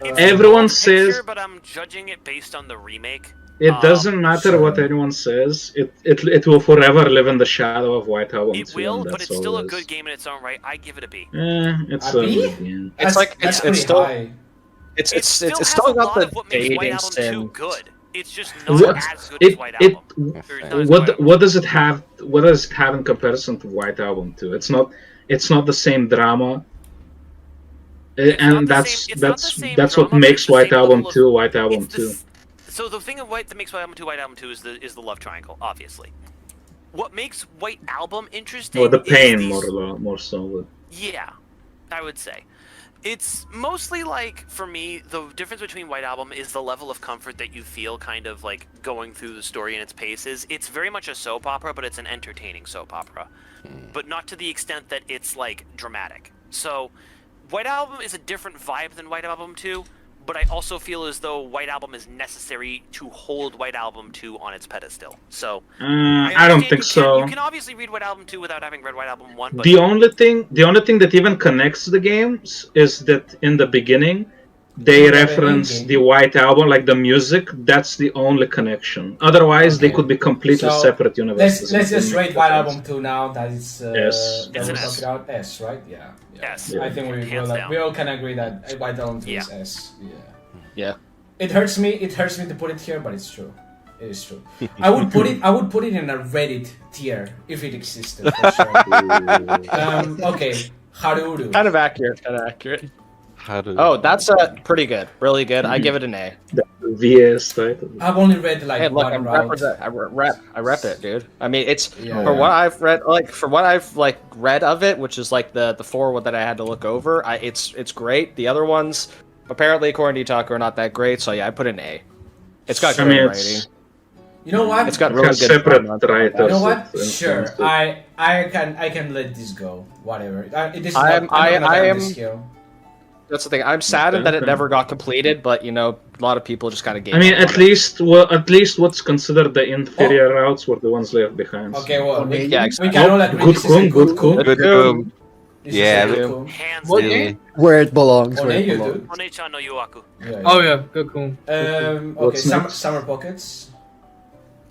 Speaker 3: It's
Speaker 5: Everyone
Speaker 3: a picture,
Speaker 5: says-
Speaker 3: but I'm judging it based on the remake.
Speaker 5: It doesn't matter
Speaker 2: sure.
Speaker 5: what anyone says. It will forever live in the shadow of White Album 2.
Speaker 3: It will,
Speaker 5: and
Speaker 3: but
Speaker 5: that's
Speaker 3: it's
Speaker 5: all
Speaker 3: still
Speaker 5: it
Speaker 3: a
Speaker 5: is.
Speaker 3: good game in its own right. I give it a B.
Speaker 5: It's
Speaker 2: A
Speaker 5: a
Speaker 2: B?
Speaker 5: good game.
Speaker 8: It's like
Speaker 2: That's
Speaker 8: it's
Speaker 2: pretty
Speaker 8: still
Speaker 2: high.
Speaker 8: it's
Speaker 3: It still
Speaker 8: it's
Speaker 3: has
Speaker 8: still
Speaker 3: a
Speaker 8: got
Speaker 3: lot
Speaker 8: the
Speaker 3: of what makes White
Speaker 8: dating
Speaker 3: Album 2
Speaker 8: sim.
Speaker 3: good. It's just not
Speaker 5: What-
Speaker 3: as good as White Album. Or not as good
Speaker 5: What
Speaker 3: as
Speaker 5: what does it have? What does it have in comparison to White Album 2? It's not the same drama.
Speaker 3: It's not
Speaker 5: And
Speaker 3: the
Speaker 5: that's
Speaker 3: same- it's not the
Speaker 5: that's
Speaker 3: same
Speaker 5: that's
Speaker 3: drama,
Speaker 5: what
Speaker 3: but
Speaker 5: makes
Speaker 3: it's the
Speaker 5: White
Speaker 3: same
Speaker 5: Album
Speaker 3: level of-
Speaker 5: 2 White Album
Speaker 3: It's
Speaker 5: 2.
Speaker 3: So the thing that makes White Album 2 White Album 2 is the love triangle, obviously. What makes White Album interesting
Speaker 5: Or the
Speaker 3: is
Speaker 5: pain
Speaker 3: these-
Speaker 5: more so.
Speaker 3: Yeah, I would say. It's mostly like, for me, the difference between White Album is the level of comfort that you feel kind of like going through the story in its paces. It's very much a soap opera, but it's an entertaining soap opera. But not to the extent that it's like dramatic. So, White Album is a different vibe than White Album 2, but I also feel as though White Album is necessary to hold White Album 2 on its pedestal. So,
Speaker 5: I don't
Speaker 3: understand
Speaker 5: think
Speaker 3: you
Speaker 5: so.
Speaker 3: You can obviously read White Album 2 without having read White Album 1, but
Speaker 5: The only thing that even connects the games is that in the beginning they
Speaker 2: Yeah,
Speaker 5: reference
Speaker 2: in-game.
Speaker 5: the White Album, like the music. That's the only connection. Otherwise, they
Speaker 2: Okay.
Speaker 5: could be completely
Speaker 2: So,
Speaker 5: separate universes.
Speaker 2: Let's just
Speaker 5: It wouldn't
Speaker 2: rate
Speaker 5: make
Speaker 2: White
Speaker 5: difference.
Speaker 2: Album 2 now. That is.
Speaker 5: Yes.
Speaker 2: That
Speaker 3: It's
Speaker 2: we
Speaker 3: an
Speaker 2: talked
Speaker 3: S.
Speaker 2: about S, right? Yeah.
Speaker 3: yes.
Speaker 5: Yeah.
Speaker 2: I think
Speaker 3: Hands down.
Speaker 2: we all can agree that White Album 2 is
Speaker 3: Yeah.
Speaker 2: S. Yeah.
Speaker 8: Yeah.
Speaker 2: It hurts me to put it here, but it's true. It is true. I would put it in a Reddit tier if it existed. For sure. Okay, Haruru.
Speaker 8: Kind of accurate. Kind of accurate.
Speaker 6: How do?
Speaker 8: Oh, that's pretty good. Really good. I give it an A.
Speaker 5: The VS title.
Speaker 2: I've only read like
Speaker 8: Hey, look,
Speaker 2: one
Speaker 8: I'm
Speaker 2: route.
Speaker 8: represent. I rep it, dude. I mean, it's
Speaker 2: Yeah.
Speaker 8: for what I've read. Read of it, which is like the four that I had to look over. It's great. The other ones, apparently, according to Itaku, are not that great. So yeah, I put an A. It's got
Speaker 5: I
Speaker 8: great
Speaker 5: mean,
Speaker 8: writing.
Speaker 2: You know what?
Speaker 8: It's got
Speaker 5: It
Speaker 8: really
Speaker 5: has
Speaker 8: good.
Speaker 5: separate
Speaker 8: drama.
Speaker 5: writers.
Speaker 2: You know what?
Speaker 5: that
Speaker 2: Sure,
Speaker 5: influenced it.
Speaker 2: I can let this go. Whatever. This is
Speaker 8: I'm-
Speaker 2: not, I'm not gonna
Speaker 8: I
Speaker 2: count
Speaker 8: am-
Speaker 2: this here.
Speaker 8: That's the thing. I'm saddened that it
Speaker 5: Okay.
Speaker 8: never got completed, but you know, a lot of people just kind of gave.
Speaker 5: I mean,
Speaker 8: up
Speaker 5: at
Speaker 8: on it.
Speaker 5: least what's considered the inferior routes were the ones left behind.
Speaker 2: Okay, well, we,
Speaker 10: Okay,
Speaker 8: yeah,
Speaker 2: we can all agree
Speaker 5: Good
Speaker 2: this is a
Speaker 5: coom,
Speaker 2: good
Speaker 5: good
Speaker 2: coom.
Speaker 5: coom.
Speaker 6: Good
Speaker 8: Good.
Speaker 2: This is a
Speaker 6: Yeah,
Speaker 2: good
Speaker 8: but-
Speaker 2: coom.
Speaker 3: Hands
Speaker 4: What
Speaker 3: down.
Speaker 4: game?
Speaker 1: Where it belongs. Where
Speaker 2: One
Speaker 1: it
Speaker 2: you,
Speaker 1: belongs.
Speaker 2: dude.
Speaker 3: One-chan no Yuaku.
Speaker 2: Yeah,
Speaker 4: Oh yeah, good cool.
Speaker 2: Okay,
Speaker 5: What's next?
Speaker 2: summer pockets.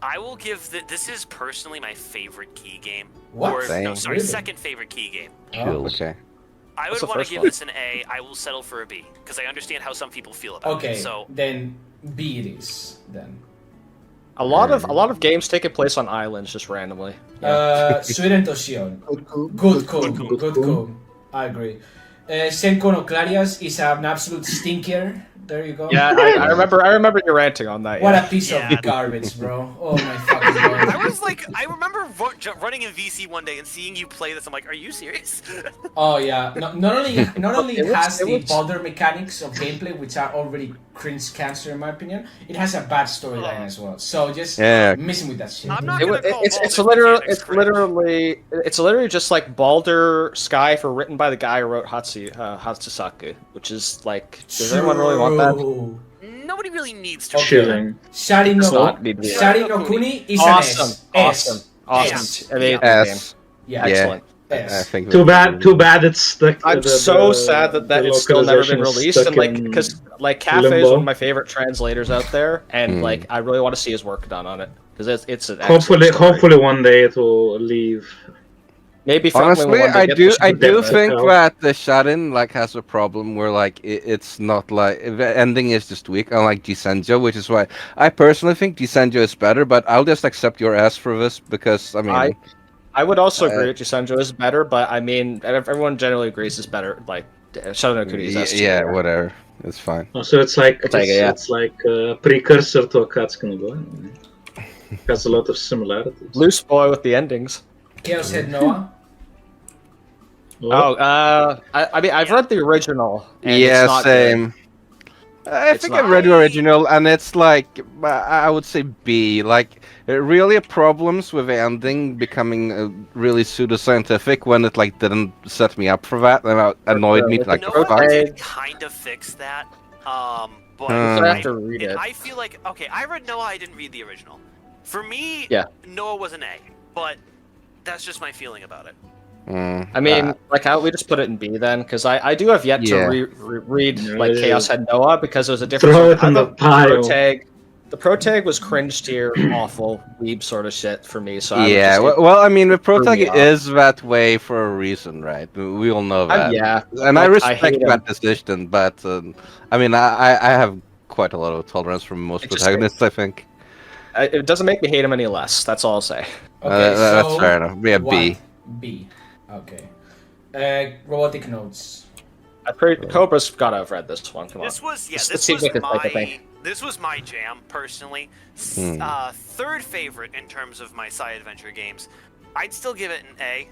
Speaker 3: I will give this is personally my favorite key game.
Speaker 2: What?
Speaker 3: Or, no,
Speaker 6: Dang.
Speaker 3: sorry,
Speaker 2: Really?
Speaker 3: second favorite key game.
Speaker 2: Oh.
Speaker 6: Okay.
Speaker 3: I
Speaker 8: What's
Speaker 3: would
Speaker 8: the
Speaker 3: want to
Speaker 8: first
Speaker 3: give
Speaker 8: one?
Speaker 3: this an A. I will settle for a B because I understand how some people feel about
Speaker 2: Okay,
Speaker 3: it. So
Speaker 2: then B it is. Then
Speaker 8: a lot of games taking place on islands just randomly.
Speaker 2: Suiren Toshion.
Speaker 1: Good coom.
Speaker 2: Good coom.
Speaker 5: coom.
Speaker 2: Good coom. I agree. Senko no Clarias is an absolute stinker. There you go.
Speaker 8: Yeah, I remember you ranting on that.
Speaker 2: What
Speaker 8: Yeah.
Speaker 2: a piece
Speaker 3: Yeah.
Speaker 2: of garbage, bro. Oh my fucking
Speaker 3: I
Speaker 2: god.
Speaker 3: was like, I remember running in VC one day and seeing you play this. I'm like, are you serious?
Speaker 2: Oh yeah. Not only
Speaker 8: It was-
Speaker 2: has
Speaker 8: it
Speaker 2: the
Speaker 8: was-
Speaker 2: boulder mechanics of gameplay, which are already cringe cancer in my opinion, it has a bad storyline as well. So just
Speaker 6: Yeah.
Speaker 2: missing with that shit.
Speaker 3: I'm not
Speaker 8: It,
Speaker 3: gonna call
Speaker 8: it's
Speaker 3: Baldur's
Speaker 8: literally
Speaker 3: mechanics cringe.
Speaker 8: it's literally just like Baldur Sky for written by the guy who wrote Hatsusaku, which is like, does anyone really want that?
Speaker 2: True.
Speaker 3: Nobody really needs to.
Speaker 2: Okay.
Speaker 5: Chilling.
Speaker 2: Shari
Speaker 8: It's
Speaker 2: no
Speaker 8: not need to be.
Speaker 2: Shari no Kuni is
Speaker 8: Awesome,
Speaker 2: an S.
Speaker 8: awesome, awesome,
Speaker 2: S.
Speaker 8: amazing game.
Speaker 6: S.
Speaker 2: Yeah.
Speaker 8: Excellent.
Speaker 6: I
Speaker 2: S.
Speaker 6: think.
Speaker 5: Too bad it's stuck.
Speaker 8: I'm so sad that
Speaker 5: the
Speaker 8: it's still never been
Speaker 5: localization is
Speaker 8: released,
Speaker 5: stuck
Speaker 8: and like
Speaker 5: in
Speaker 8: because like Cafe is
Speaker 5: limbo.
Speaker 8: one of my favorite translators out there, and
Speaker 6: Mm.
Speaker 8: like I really want to see his work done on it because it's an
Speaker 5: Hopefully,
Speaker 8: excellent story.
Speaker 5: hopefully one day it will leave.
Speaker 8: Maybe finally
Speaker 6: Honestly,
Speaker 8: one day
Speaker 6: I
Speaker 8: get
Speaker 6: do
Speaker 8: the
Speaker 6: I do
Speaker 5: that
Speaker 6: think
Speaker 5: out.
Speaker 6: that the Sharin like has a problem where like it's not like the ending is just weak, unlike Jisenjo, which is why I personally think Jisenjo is better. But I'll just accept your ass for this because I mean
Speaker 8: I would also agree with you, Sanjo is better, but I mean, everyone generally agrees it's better. Like, Shadow no Kuni is S tier.
Speaker 6: Yeah, whatever. It's fine.
Speaker 5: Oh, so it's like
Speaker 8: I'll take it, yeah.
Speaker 5: it's like a precursor to Akatsuki no Goen. It has a lot of similarities.
Speaker 8: Loose boy with the endings.
Speaker 2: Chaos Head Noah.
Speaker 8: I mean, I've read the original. And
Speaker 6: Yeah,
Speaker 8: it's not
Speaker 6: same. I
Speaker 8: It's
Speaker 6: think
Speaker 8: not-
Speaker 6: I read the original, and it's like I would say B. Like really problems with the ending becoming really pseudoscientific when it like didn't set me up for that, and it annoyed me. Like,
Speaker 3: Noah
Speaker 6: fuck.
Speaker 3: did kind of fix that. But
Speaker 8: I have to read it.
Speaker 3: I feel like okay, I read Noah. I didn't read the original. For me,
Speaker 8: Yeah.
Speaker 3: Noah was an A, but that's just my feeling about it.
Speaker 8: I mean, like, how we just put it in B then? Because I do have yet
Speaker 6: Yeah.
Speaker 8: to read like
Speaker 5: Yeah.
Speaker 8: Chaos Head Noah because it was a different.
Speaker 5: Throw it in the pile.
Speaker 8: The pro tag was cringe tier, awful weeb sort of shit for me. So I would
Speaker 6: Yeah,
Speaker 8: just
Speaker 6: well, I mean, the protag
Speaker 8: me off.
Speaker 6: is that way for a reason, right? We all know that.
Speaker 8: yeah,
Speaker 6: And I
Speaker 8: like, I
Speaker 6: respect
Speaker 8: hate him.
Speaker 6: that decision, but I mean, I have quite a lot of tolerance from most
Speaker 8: It just
Speaker 6: protagonists, I think.
Speaker 8: It doesn't make me hate him any less. That's all I'll say.
Speaker 2: Okay,
Speaker 6: That's
Speaker 2: so
Speaker 6: fair enough. Yeah, B.
Speaker 2: what? B. Okay. Robotic notes.
Speaker 8: Cobra's gotta have read this one. Come on.
Speaker 3: This was
Speaker 8: This
Speaker 3: this
Speaker 8: seems
Speaker 3: was
Speaker 8: like a type of
Speaker 3: my
Speaker 8: thing.
Speaker 3: this was my jam personally. Third favorite in terms of my side adventure games. I'd still give it an A,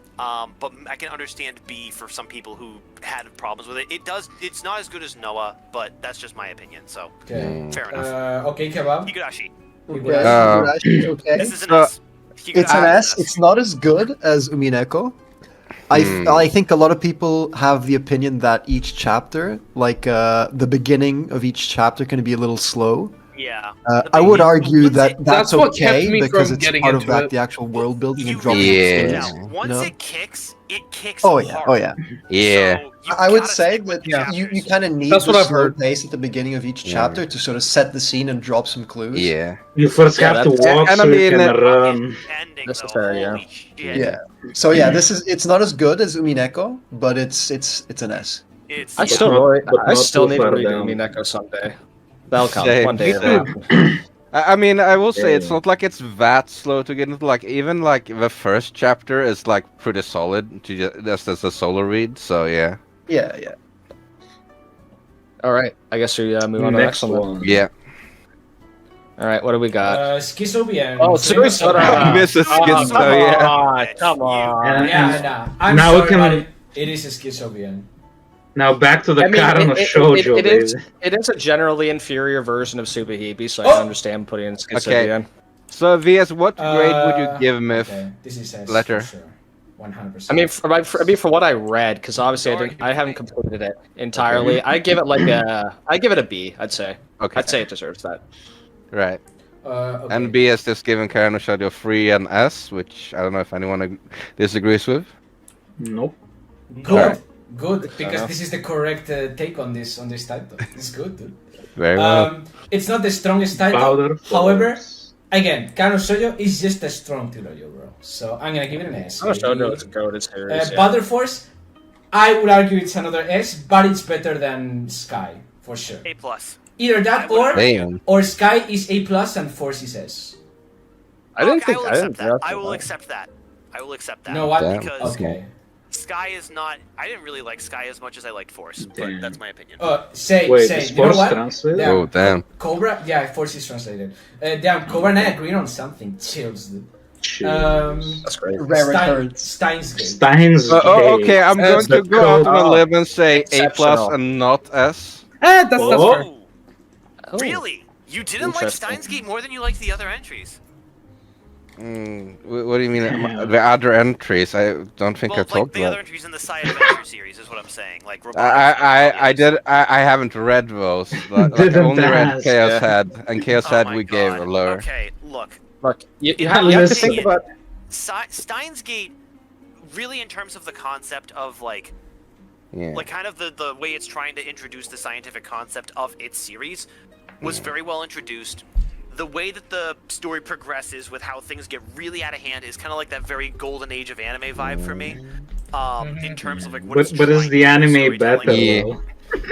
Speaker 3: but I can understand B for some people who had problems with it. It's not as good as Noah, but that's just my opinion. So
Speaker 2: Okay.
Speaker 3: fair enough.
Speaker 2: Okay, Kebab.
Speaker 3: Higurashi.
Speaker 1: Higurashi, okay.
Speaker 3: This is an
Speaker 6: So-
Speaker 3: S.
Speaker 1: It's an
Speaker 3: Higurashi
Speaker 1: S.
Speaker 3: is
Speaker 1: It's not as good as Umineko. I think a lot of people have the opinion that each chapter, like the beginning of each chapter, can be a little slow.
Speaker 3: Yeah.
Speaker 1: I would argue that
Speaker 4: That's
Speaker 1: that's
Speaker 4: what kept
Speaker 1: okay
Speaker 4: me
Speaker 1: because
Speaker 4: from
Speaker 1: it's
Speaker 4: getting
Speaker 1: part of
Speaker 4: into
Speaker 1: that
Speaker 4: it.
Speaker 1: the actual world building and
Speaker 3: You
Speaker 1: dropping
Speaker 3: really
Speaker 6: Yeah.
Speaker 3: have to
Speaker 1: skills.
Speaker 3: sit down.
Speaker 1: you
Speaker 3: Once
Speaker 1: know?
Speaker 3: it kicks
Speaker 1: Oh yeah,
Speaker 3: hard.
Speaker 1: oh yeah.
Speaker 6: Yeah.
Speaker 3: So you
Speaker 1: I would
Speaker 3: gotta
Speaker 1: say
Speaker 3: stick with
Speaker 1: that
Speaker 3: the
Speaker 1: you
Speaker 3: chapters.
Speaker 1: kind of need
Speaker 4: That's
Speaker 1: the
Speaker 4: what I've
Speaker 1: slow
Speaker 4: heard.
Speaker 1: pace at the beginning of each
Speaker 6: Yeah.
Speaker 1: chapter to sort of set the scene and drop some clues.
Speaker 6: Yeah.
Speaker 5: You first
Speaker 8: Yeah,
Speaker 5: have to
Speaker 8: that's-
Speaker 5: walk
Speaker 6: and I
Speaker 5: so you
Speaker 6: mean,
Speaker 5: can run.
Speaker 3: Ending,
Speaker 8: Necessary,
Speaker 3: though.
Speaker 8: yeah.
Speaker 3: Holy shit.
Speaker 1: Yeah. So yeah, it's not as good as Umineko, but it's an S.
Speaker 3: It's
Speaker 8: I
Speaker 3: yeah.
Speaker 8: still
Speaker 5: not-
Speaker 8: really,
Speaker 5: but
Speaker 8: I
Speaker 5: not
Speaker 8: still
Speaker 5: too
Speaker 8: need to
Speaker 5: far
Speaker 8: read
Speaker 5: down.
Speaker 8: Umineko someday. That'll come
Speaker 6: Same.
Speaker 8: one day.
Speaker 6: Me
Speaker 8: it'll
Speaker 6: too.
Speaker 8: happen.
Speaker 6: I mean, I will say it's
Speaker 5: Yeah.
Speaker 6: not like it's that slow to get into. Like even like the first chapter is like pretty solid to just as a solo read. So yeah,
Speaker 1: Yeah, yeah.
Speaker 8: All right, I guess we move on to the next one. then.
Speaker 6: yeah.
Speaker 8: All right, what do we got?
Speaker 2: Schizobian.
Speaker 8: Oh, Suisora.
Speaker 6: This is
Speaker 8: Oh,
Speaker 6: Schizo,
Speaker 8: come
Speaker 6: yeah.
Speaker 8: on, come on.
Speaker 2: Yeah, nah. I'm
Speaker 5: Now we
Speaker 2: sorry,
Speaker 5: can-
Speaker 2: but it is a Schizobian.
Speaker 5: Now back to the
Speaker 8: I mean,
Speaker 5: Karano Shoujo,
Speaker 8: it is,
Speaker 5: baby.
Speaker 8: it is a generally inferior version of Subahibi, so I
Speaker 2: Oh!
Speaker 8: can understand putting in Schizobian.
Speaker 6: So VS, what grade would you give Myth?
Speaker 2: Okay, this is S
Speaker 6: letter?
Speaker 2: for sure. 100%.
Speaker 8: I mean, for what I read, because obviously I haven't completed it entirely. I give it like I give it a B. I'd say.
Speaker 6: Okay,
Speaker 8: I'd say it deserves that.
Speaker 6: right.
Speaker 2: okay.
Speaker 6: And BS just giving Karano Shoujo 3 and S, which I don't know if anyone disagrees with.
Speaker 5: Nope.
Speaker 2: Good,
Speaker 6: Alright.
Speaker 2: good, because
Speaker 8: enough.
Speaker 2: this is the correct take on this title. It's good, dude.
Speaker 6: Very well.
Speaker 2: It's not the strongest title.
Speaker 5: Powder.
Speaker 2: However, again, Kano Shoujo is just a strong title, bro. So I'm gonna give it an S.
Speaker 8: Oh, Shoujo is a goated series. yeah.
Speaker 2: Battle Force, I would argue it's another S, but it's better than Sky for sure.
Speaker 3: A plus.
Speaker 2: Either that
Speaker 6: Damn.
Speaker 2: or Sky is A plus and Force is S.
Speaker 8: I didn't
Speaker 3: Okay,
Speaker 8: think
Speaker 3: I will
Speaker 8: I didn't
Speaker 3: accept that. I
Speaker 8: think
Speaker 3: will
Speaker 8: that.
Speaker 3: accept that. I will accept that.
Speaker 2: No, what?
Speaker 6: Damn.
Speaker 3: Because
Speaker 2: Okay.
Speaker 3: Sky is not. I didn't really like Sky as much as I liked Force, but
Speaker 5: Damn.
Speaker 3: that's my opinion.
Speaker 2: Say,
Speaker 5: Wait,
Speaker 2: say.
Speaker 5: is
Speaker 2: You know
Speaker 5: Force
Speaker 2: what?
Speaker 5: translated?
Speaker 2: Damn.
Speaker 6: Oh damn.
Speaker 2: Cobra, yeah, Force is translated. Damn, Cobra and I agreed on something. Chills, dude.
Speaker 8: That's great.
Speaker 10: Rare records.
Speaker 2: Steins Gate.
Speaker 5: Steins.
Speaker 6: Oh, okay, I'm
Speaker 8: That's
Speaker 6: going to
Speaker 5: the
Speaker 6: go out on a
Speaker 8: code.
Speaker 6: limb and say A plus
Speaker 8: Exceptional.
Speaker 6: and not S.
Speaker 4: That's fair.
Speaker 3: Oh,
Speaker 8: Oh.
Speaker 3: really? You didn't like
Speaker 8: Interesting.
Speaker 3: Steins Gate more than you liked the other entries?
Speaker 6: What do you mean? The other entries? I don't think I
Speaker 3: Well, like
Speaker 6: talked
Speaker 3: the other
Speaker 6: about.
Speaker 3: entries in the side adventure series is what I'm saying. Like
Speaker 6: I did. I haven't read those. Like, I
Speaker 5: Didn't
Speaker 6: only read
Speaker 5: ask,
Speaker 6: Chaos
Speaker 8: yeah.
Speaker 6: Head, and Chaos
Speaker 3: Oh
Speaker 6: Head
Speaker 3: my
Speaker 6: we gave
Speaker 3: God.
Speaker 6: a lower.
Speaker 3: Okay, look.
Speaker 8: Look, you
Speaker 5: Yeah,
Speaker 8: have to
Speaker 5: listen.
Speaker 8: think about.
Speaker 3: Steins Gate, really, in terms of the concept of like
Speaker 6: Yeah.
Speaker 3: kind of the way it's trying to introduce the scientific concept of its series was very well introduced. The way that the story progresses with how things get really out of hand is kind of like that very golden age of anime vibe for me. In terms of like what it's
Speaker 5: But is
Speaker 3: trying
Speaker 5: the
Speaker 3: to do
Speaker 5: anime
Speaker 3: storytelling.
Speaker 5: better?
Speaker 6: Yeah.
Speaker 5: though?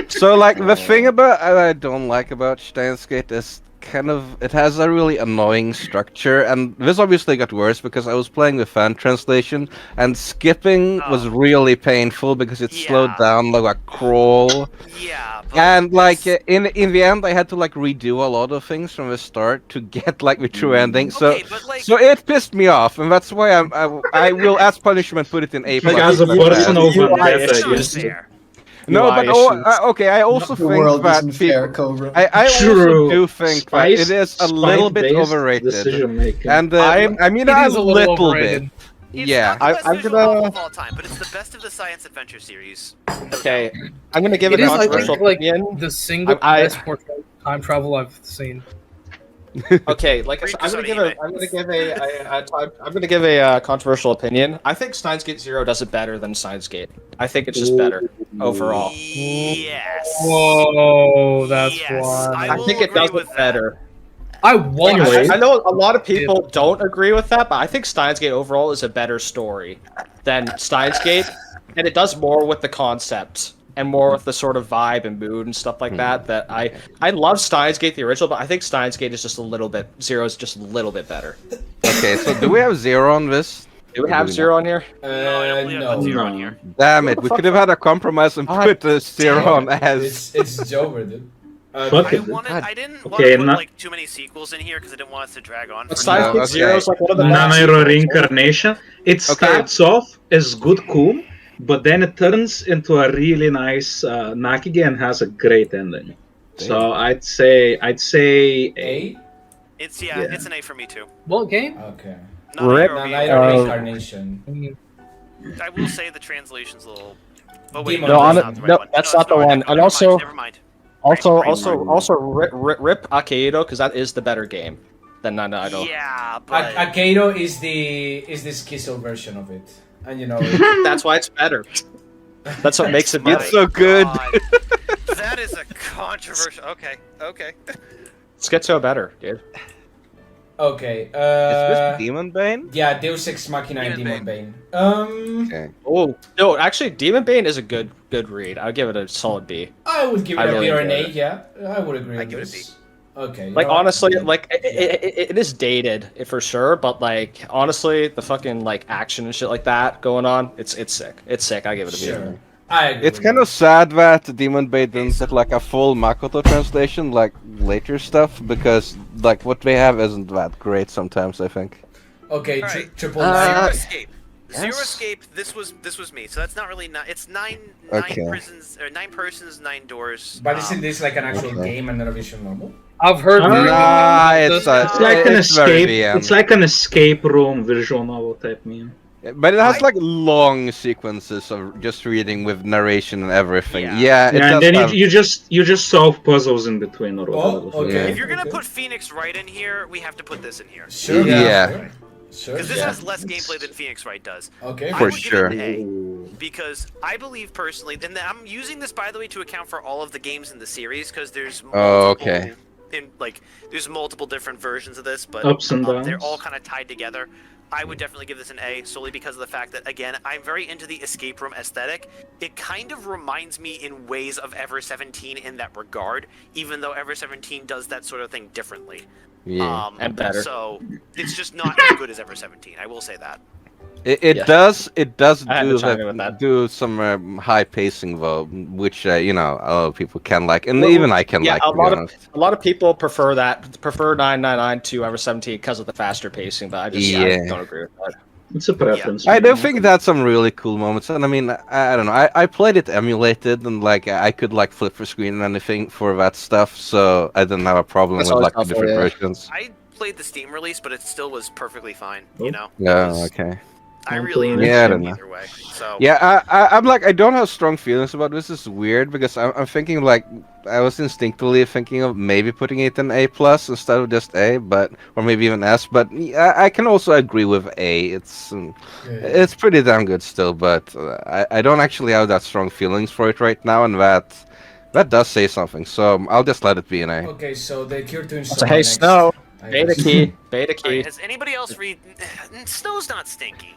Speaker 6: So like the thing about I don't like about Steins Gate is it has a really annoying structure, and this obviously got worse because I was playing with fan translation, and skipping was really painful because it slowed down like a crawl.
Speaker 3: Yeah. But
Speaker 6: And like in the end, I had to like redo a lot of things from the start to get like the true ending. So
Speaker 3: Okay, but, like-
Speaker 6: so it pissed me off, and that's why I will, as punishment, put it in A+.
Speaker 5: Like as a personal vendetta,
Speaker 3: It's not
Speaker 5: yes.
Speaker 3: fair.
Speaker 6: No,
Speaker 8: UI
Speaker 6: but
Speaker 8: issues.
Speaker 6: okay. I also
Speaker 10: The
Speaker 6: think
Speaker 10: world
Speaker 6: that
Speaker 10: isn't fair, Cobra.
Speaker 6: I also
Speaker 5: True.
Speaker 6: do think that it is a little bit
Speaker 5: Spite-based
Speaker 6: overrated,
Speaker 5: decision-making.
Speaker 6: and I mean
Speaker 4: It
Speaker 6: a
Speaker 4: is a little
Speaker 6: little
Speaker 4: overrated.
Speaker 6: bit.
Speaker 3: It's
Speaker 6: Yeah.
Speaker 3: not the best
Speaker 8: I'm
Speaker 3: visual
Speaker 8: gonna-
Speaker 3: novel of all time, but it's the best of the science adventure series. No
Speaker 8: Okay,
Speaker 3: doubt.
Speaker 8: I'm gonna give
Speaker 4: It
Speaker 8: a
Speaker 4: is, I
Speaker 8: controversial
Speaker 4: think, like
Speaker 8: opinion.
Speaker 4: the single
Speaker 8: I-
Speaker 4: best portrait of time travel I've seen.
Speaker 8: Okay, like I
Speaker 3: Read
Speaker 8: said, I'm
Speaker 3: this
Speaker 8: gonna
Speaker 3: on
Speaker 8: give a, I'm gonna give a controversial opinion. I think Steins Gate Zero does it better than Steins Gate. I think it's just better overall.
Speaker 3: Yes.
Speaker 4: Whoa, that's
Speaker 3: Yes,
Speaker 4: why.
Speaker 8: I
Speaker 3: will
Speaker 8: think it
Speaker 3: agree
Speaker 8: does
Speaker 3: with
Speaker 8: it
Speaker 3: that.
Speaker 8: better.
Speaker 4: I want.
Speaker 5: Anyway.
Speaker 8: I know a lot of people don't agree with that, but I think Steins Gate overall is a better story than Steins Gate, and it does more with the concept and more with the sort of vibe and mood and stuff like that. That I love Steins Gate the original, but I think Steins Gate is just a little bit Zero is just a little bit better.
Speaker 6: Okay, so do we have Zero on this?
Speaker 8: Do we have Zero on here?
Speaker 2: Uh,
Speaker 3: I don't believe I put zero on here.
Speaker 6: Damn it, we could have had a compromise and put the Zero on as.
Speaker 2: It's Jover, dude.
Speaker 5: Fuck
Speaker 3: I
Speaker 5: it.
Speaker 3: didn't want
Speaker 5: Okay,
Speaker 3: to put
Speaker 5: not-
Speaker 3: like too many sequels in here because I didn't want us to drag on.
Speaker 8: But
Speaker 3: for
Speaker 8: Steins
Speaker 3: now.
Speaker 8: Gate
Speaker 6: okay.
Speaker 8: Zero is like one of the best
Speaker 5: Naniro
Speaker 8: sequels.
Speaker 5: reincarnation. It
Speaker 6: Okay.
Speaker 5: starts off as good, cool, but then it turns into a really nice Nakige and has a great ending. So I'd say A.
Speaker 2: A?
Speaker 3: It's
Speaker 5: Yeah.
Speaker 3: it's an A for me too.
Speaker 4: What game?
Speaker 2: Okay.
Speaker 3: Not
Speaker 8: Rip.
Speaker 3: a hero
Speaker 2: Night
Speaker 3: game.
Speaker 2: of Reincarnation.
Speaker 3: I will say the translation's a little. Oh wait,
Speaker 2: Demon
Speaker 3: no,
Speaker 2: Hunter.
Speaker 3: that's not the right
Speaker 8: No,
Speaker 3: one.
Speaker 8: that's
Speaker 3: No,
Speaker 8: not the
Speaker 3: it's
Speaker 8: one.
Speaker 3: Never
Speaker 8: And
Speaker 3: mind,
Speaker 8: also-
Speaker 3: never mind.
Speaker 8: Also, rip Akeido because that is the better game than Nanaido.
Speaker 3: Yeah, but
Speaker 2: Akeido is the schizo version of it, and you know.
Speaker 8: That's why it's better. That's what makes it
Speaker 3: My
Speaker 8: better.
Speaker 6: It's so good.
Speaker 3: God. That is a controversial. Okay, okay.
Speaker 8: Schizo better, dude.
Speaker 2: Okay.
Speaker 6: Is this Demon Bane?
Speaker 2: Yeah, Deus Ex Machina and
Speaker 3: Demon
Speaker 2: Demon Bane.
Speaker 6: Okay.
Speaker 8: Oh no, actually, Demon Bane is a good read. I'll give it a solid B.
Speaker 2: I would give it
Speaker 8: I
Speaker 2: a
Speaker 8: really
Speaker 2: B or an A.
Speaker 8: enjoyed it.
Speaker 2: Yeah, I would agree
Speaker 3: I
Speaker 2: with
Speaker 3: give it a
Speaker 2: this. Okay. you
Speaker 8: Like
Speaker 2: know what?
Speaker 8: honestly, like it is dated for sure, but like honestly, the fucking like action and shit like that going on, it's sick. It's sick. I give it a B.
Speaker 2: Sure. I agree
Speaker 6: It's
Speaker 2: with
Speaker 6: kind
Speaker 2: you.
Speaker 6: of sad that Demon Bane didn't get like a full Makoto translation like later stuff because like what they have isn't that great sometimes. I think.
Speaker 2: Okay,
Speaker 3: Alright.
Speaker 2: triple
Speaker 3: Zero
Speaker 2: nine.
Speaker 3: Escape. Zero
Speaker 8: yes.
Speaker 3: Escape. This was me. So that's not really it's nine
Speaker 6: Okay.
Speaker 3: prisons or 9 persons, 9 doors.
Speaker 2: But isn't this like an actual
Speaker 6: Okay.
Speaker 2: game and not a visual novel?
Speaker 4: I've heard.
Speaker 5: Ah,
Speaker 4: very good
Speaker 6: Nah,
Speaker 4: things
Speaker 6: it's
Speaker 4: about this.
Speaker 5: It's like an
Speaker 6: It's very
Speaker 5: escape.
Speaker 6: VM.
Speaker 5: It's like an escape room visual novel type meme.
Speaker 6: But it has like long sequences of just reading with narration and everything.
Speaker 3: Yeah.
Speaker 6: Yeah, it
Speaker 5: Yeah,
Speaker 6: does
Speaker 5: and then
Speaker 6: have-
Speaker 5: you just solve puzzles in between or whatever.
Speaker 2: Oh, okay.
Speaker 3: If you're gonna
Speaker 2: okay.
Speaker 3: put Phoenix Wright in here, we have to put this in here.
Speaker 2: Sure.
Speaker 6: Yeah.
Speaker 2: Sure.
Speaker 3: Because this
Speaker 2: yeah.
Speaker 3: has less gameplay than Phoenix Wright does.
Speaker 2: Okay.
Speaker 3: I
Speaker 6: For
Speaker 3: would
Speaker 6: sure.
Speaker 3: give it an A, because I believe personally, and I'm using this by the way to account for all of the games in the series, because there's multiple,
Speaker 6: Oh, okay.
Speaker 3: there's multiple different versions of this, but
Speaker 5: Ups and
Speaker 3: they're
Speaker 5: downs.
Speaker 3: all kind of tied together. I would definitely give this an A solely because of the fact that again I'm very into the escape room aesthetic. It kind of reminds me in ways of Ever 17 in that regard, even though Ever 17 does that sort of thing differently.
Speaker 6: yeah.
Speaker 8: And better.
Speaker 3: So it's just not as good as Ever 17. I will say that.
Speaker 6: It
Speaker 8: Yeah.
Speaker 6: does
Speaker 8: I had to
Speaker 6: do
Speaker 8: chime in with that.
Speaker 6: do some high pacing though, which you know a lot of people can like, and even I can
Speaker 8: yeah,
Speaker 6: like.
Speaker 8: a
Speaker 6: To be
Speaker 8: lot of
Speaker 6: honest.
Speaker 8: a lot of people prefer 999 to Ever 17 because of the faster pacing, but I just I
Speaker 6: Yeah.
Speaker 8: don't agree with that.
Speaker 5: It's a preference.
Speaker 6: I do
Speaker 5: man.
Speaker 6: think that's some really cool moments, and I mean, I don't know. I played it emulated, and like I could like flip the screen and anything for that stuff, so I didn't have a problem
Speaker 8: That's
Speaker 6: with
Speaker 8: always
Speaker 6: like the
Speaker 8: helpful,
Speaker 6: different
Speaker 8: yeah.
Speaker 6: versions.
Speaker 3: I played the Steam release, but it still was perfectly fine.
Speaker 5: Oh.
Speaker 3: You know.
Speaker 6: Yeah,
Speaker 3: It's-
Speaker 6: okay.
Speaker 3: I really
Speaker 5: Yeah,
Speaker 3: enjoyed
Speaker 6: I
Speaker 3: it
Speaker 6: don't know.
Speaker 3: either way. So
Speaker 6: Yeah, I'm like I don't have strong feelings about this. It's weird because I'm thinking like I was instinctively thinking of maybe putting it in A plus instead of just A, but or maybe even S. But I can also agree with A. It's pretty damn good still, but I don't actually have that strong feelings for it right now, and that does say something. So I'll just let it be an A.
Speaker 2: Okay, so the cure to install.
Speaker 8: So hey,
Speaker 2: next,
Speaker 8: Snow,
Speaker 2: I
Speaker 8: beta
Speaker 2: guess.
Speaker 8: key, beta
Speaker 3: Alright,
Speaker 8: key.
Speaker 3: has anybody else read? Snow's not stinky.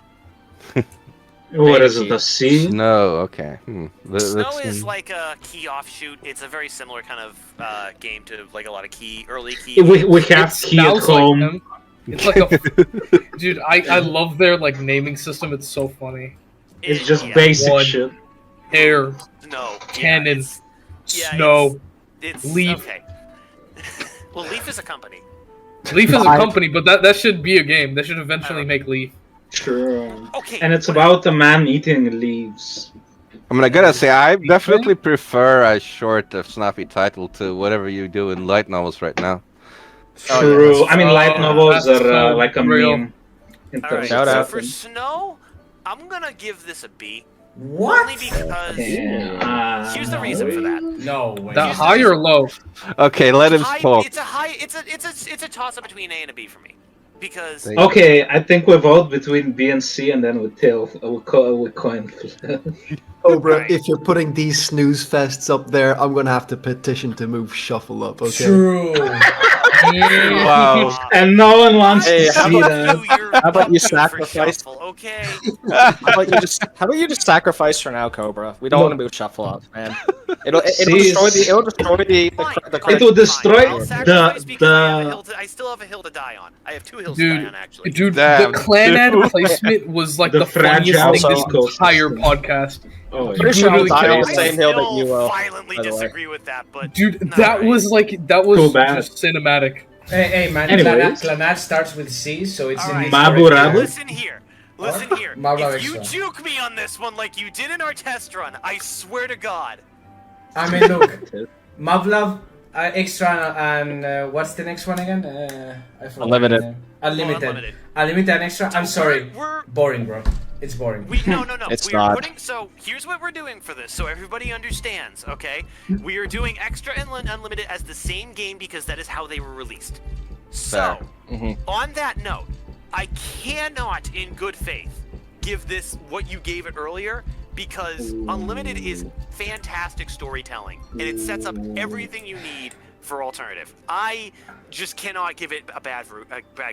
Speaker 5: What is it? The sea?
Speaker 6: No, okay.
Speaker 3: Snow is like a key offshoot. It's a very similar kind of game to like a lot of early key.
Speaker 5: We have
Speaker 4: It
Speaker 5: key at
Speaker 4: sounds like
Speaker 5: home.
Speaker 4: them. It's like a dude. I love their like naming system. It's so funny.
Speaker 5: It's just
Speaker 3: yeah.
Speaker 5: basic
Speaker 4: One.
Speaker 5: shit.
Speaker 4: Air,
Speaker 3: No.
Speaker 4: cannon,
Speaker 3: Yeah,
Speaker 4: snow.
Speaker 3: It's
Speaker 4: Leaf.
Speaker 3: Okay. Well, Leaf is a company.
Speaker 4: Leaf is a company, but that should be a game. They should eventually make Leaf.
Speaker 5: True.
Speaker 3: Okay.
Speaker 5: And it's about a man eating leaves.
Speaker 6: I mean, I gotta say, I definitely prefer a short, snappy title to whatever you do in light novels right now.
Speaker 5: True. I mean, light
Speaker 4: Oh,
Speaker 5: novels
Speaker 4: that's
Speaker 5: are
Speaker 4: so
Speaker 5: like a
Speaker 4: real.
Speaker 5: meme. In
Speaker 3: All
Speaker 5: terms
Speaker 3: right.
Speaker 5: of
Speaker 3: So
Speaker 8: out.
Speaker 3: for Snow, I'm gonna give this a B.
Speaker 2: What?
Speaker 3: Only because
Speaker 5: Yeah.
Speaker 3: here's the reason for that.
Speaker 2: No way.
Speaker 4: That high or low?
Speaker 6: Okay, let him
Speaker 3: High,
Speaker 6: talk.
Speaker 3: it's a high. It's a toss up between A and a B for me because
Speaker 5: Okay, I think we vote between B and C, and then we coin flip.
Speaker 1: Cobra,
Speaker 3: Right.
Speaker 1: if you're putting these snooze fests up there, I'm gonna have to petition to move Shuffle up. Okay.
Speaker 2: True.
Speaker 6: Wow.
Speaker 5: And no one wants
Speaker 8: Hey,
Speaker 5: to
Speaker 8: how
Speaker 5: see
Speaker 8: about
Speaker 5: that.
Speaker 8: How about you
Speaker 3: for
Speaker 8: sacrifice?
Speaker 3: Shuffle, okay.
Speaker 8: How about you just sacrifice for now, Cobra? We don't want to move Shuffle up, man. It'll
Speaker 5: See,
Speaker 8: destroy the
Speaker 3: Fine.
Speaker 5: It will destroy
Speaker 3: I'll sacrifice because
Speaker 5: the
Speaker 3: I still have a hill to die on. I have 2 hills to die
Speaker 4: Dude,
Speaker 3: on actually.
Speaker 4: dude,
Speaker 6: Damn,
Speaker 4: the clan ad
Speaker 6: dude.
Speaker 4: placement was like
Speaker 5: The
Speaker 4: the funniest
Speaker 5: fragile
Speaker 4: thing this entire
Speaker 5: ecosystem.
Speaker 4: podcast.
Speaker 5: Oh, yeah.
Speaker 8: Pretty sure I'll
Speaker 4: literally
Speaker 8: die on
Speaker 4: cannot-
Speaker 8: the same hill that you will.
Speaker 3: violently
Speaker 8: by the way.
Speaker 3: disagree with that, but
Speaker 4: Dude,
Speaker 3: not
Speaker 4: that
Speaker 3: right.
Speaker 4: was like that
Speaker 5: Too
Speaker 4: was
Speaker 5: bad.
Speaker 4: just cinematic.
Speaker 2: Hey man,
Speaker 5: Anyways.
Speaker 2: Clanat starts with C, so it's
Speaker 3: Alright.
Speaker 2: in
Speaker 5: Mabu Rabu?
Speaker 3: Listen here. Listen here.
Speaker 2: Mabu
Speaker 3: If you
Speaker 2: extra.
Speaker 3: juke me on this one like you did in our test run, I swear to God.
Speaker 2: I mean, look, Mavlov, extra, and what's the next one again? I forgot.
Speaker 8: Unlimited.
Speaker 2: the name. Unlimited.
Speaker 3: Unlimited.
Speaker 2: Unlimited and extra. I'm sorry.
Speaker 3: We're
Speaker 2: Boring, bro. It's boring.
Speaker 3: no.
Speaker 8: It's
Speaker 3: we are
Speaker 8: not.
Speaker 3: putting. So here's what we're doing for this, so everybody understands. Okay, we are doing extra and unlimited as the same game because that is how they were released. So, on that note, I cannot, in good faith, give this what you gave it earlier because unlimited is fantastic storytelling and it sets up everything you need for alternative. I just cannot give it a bad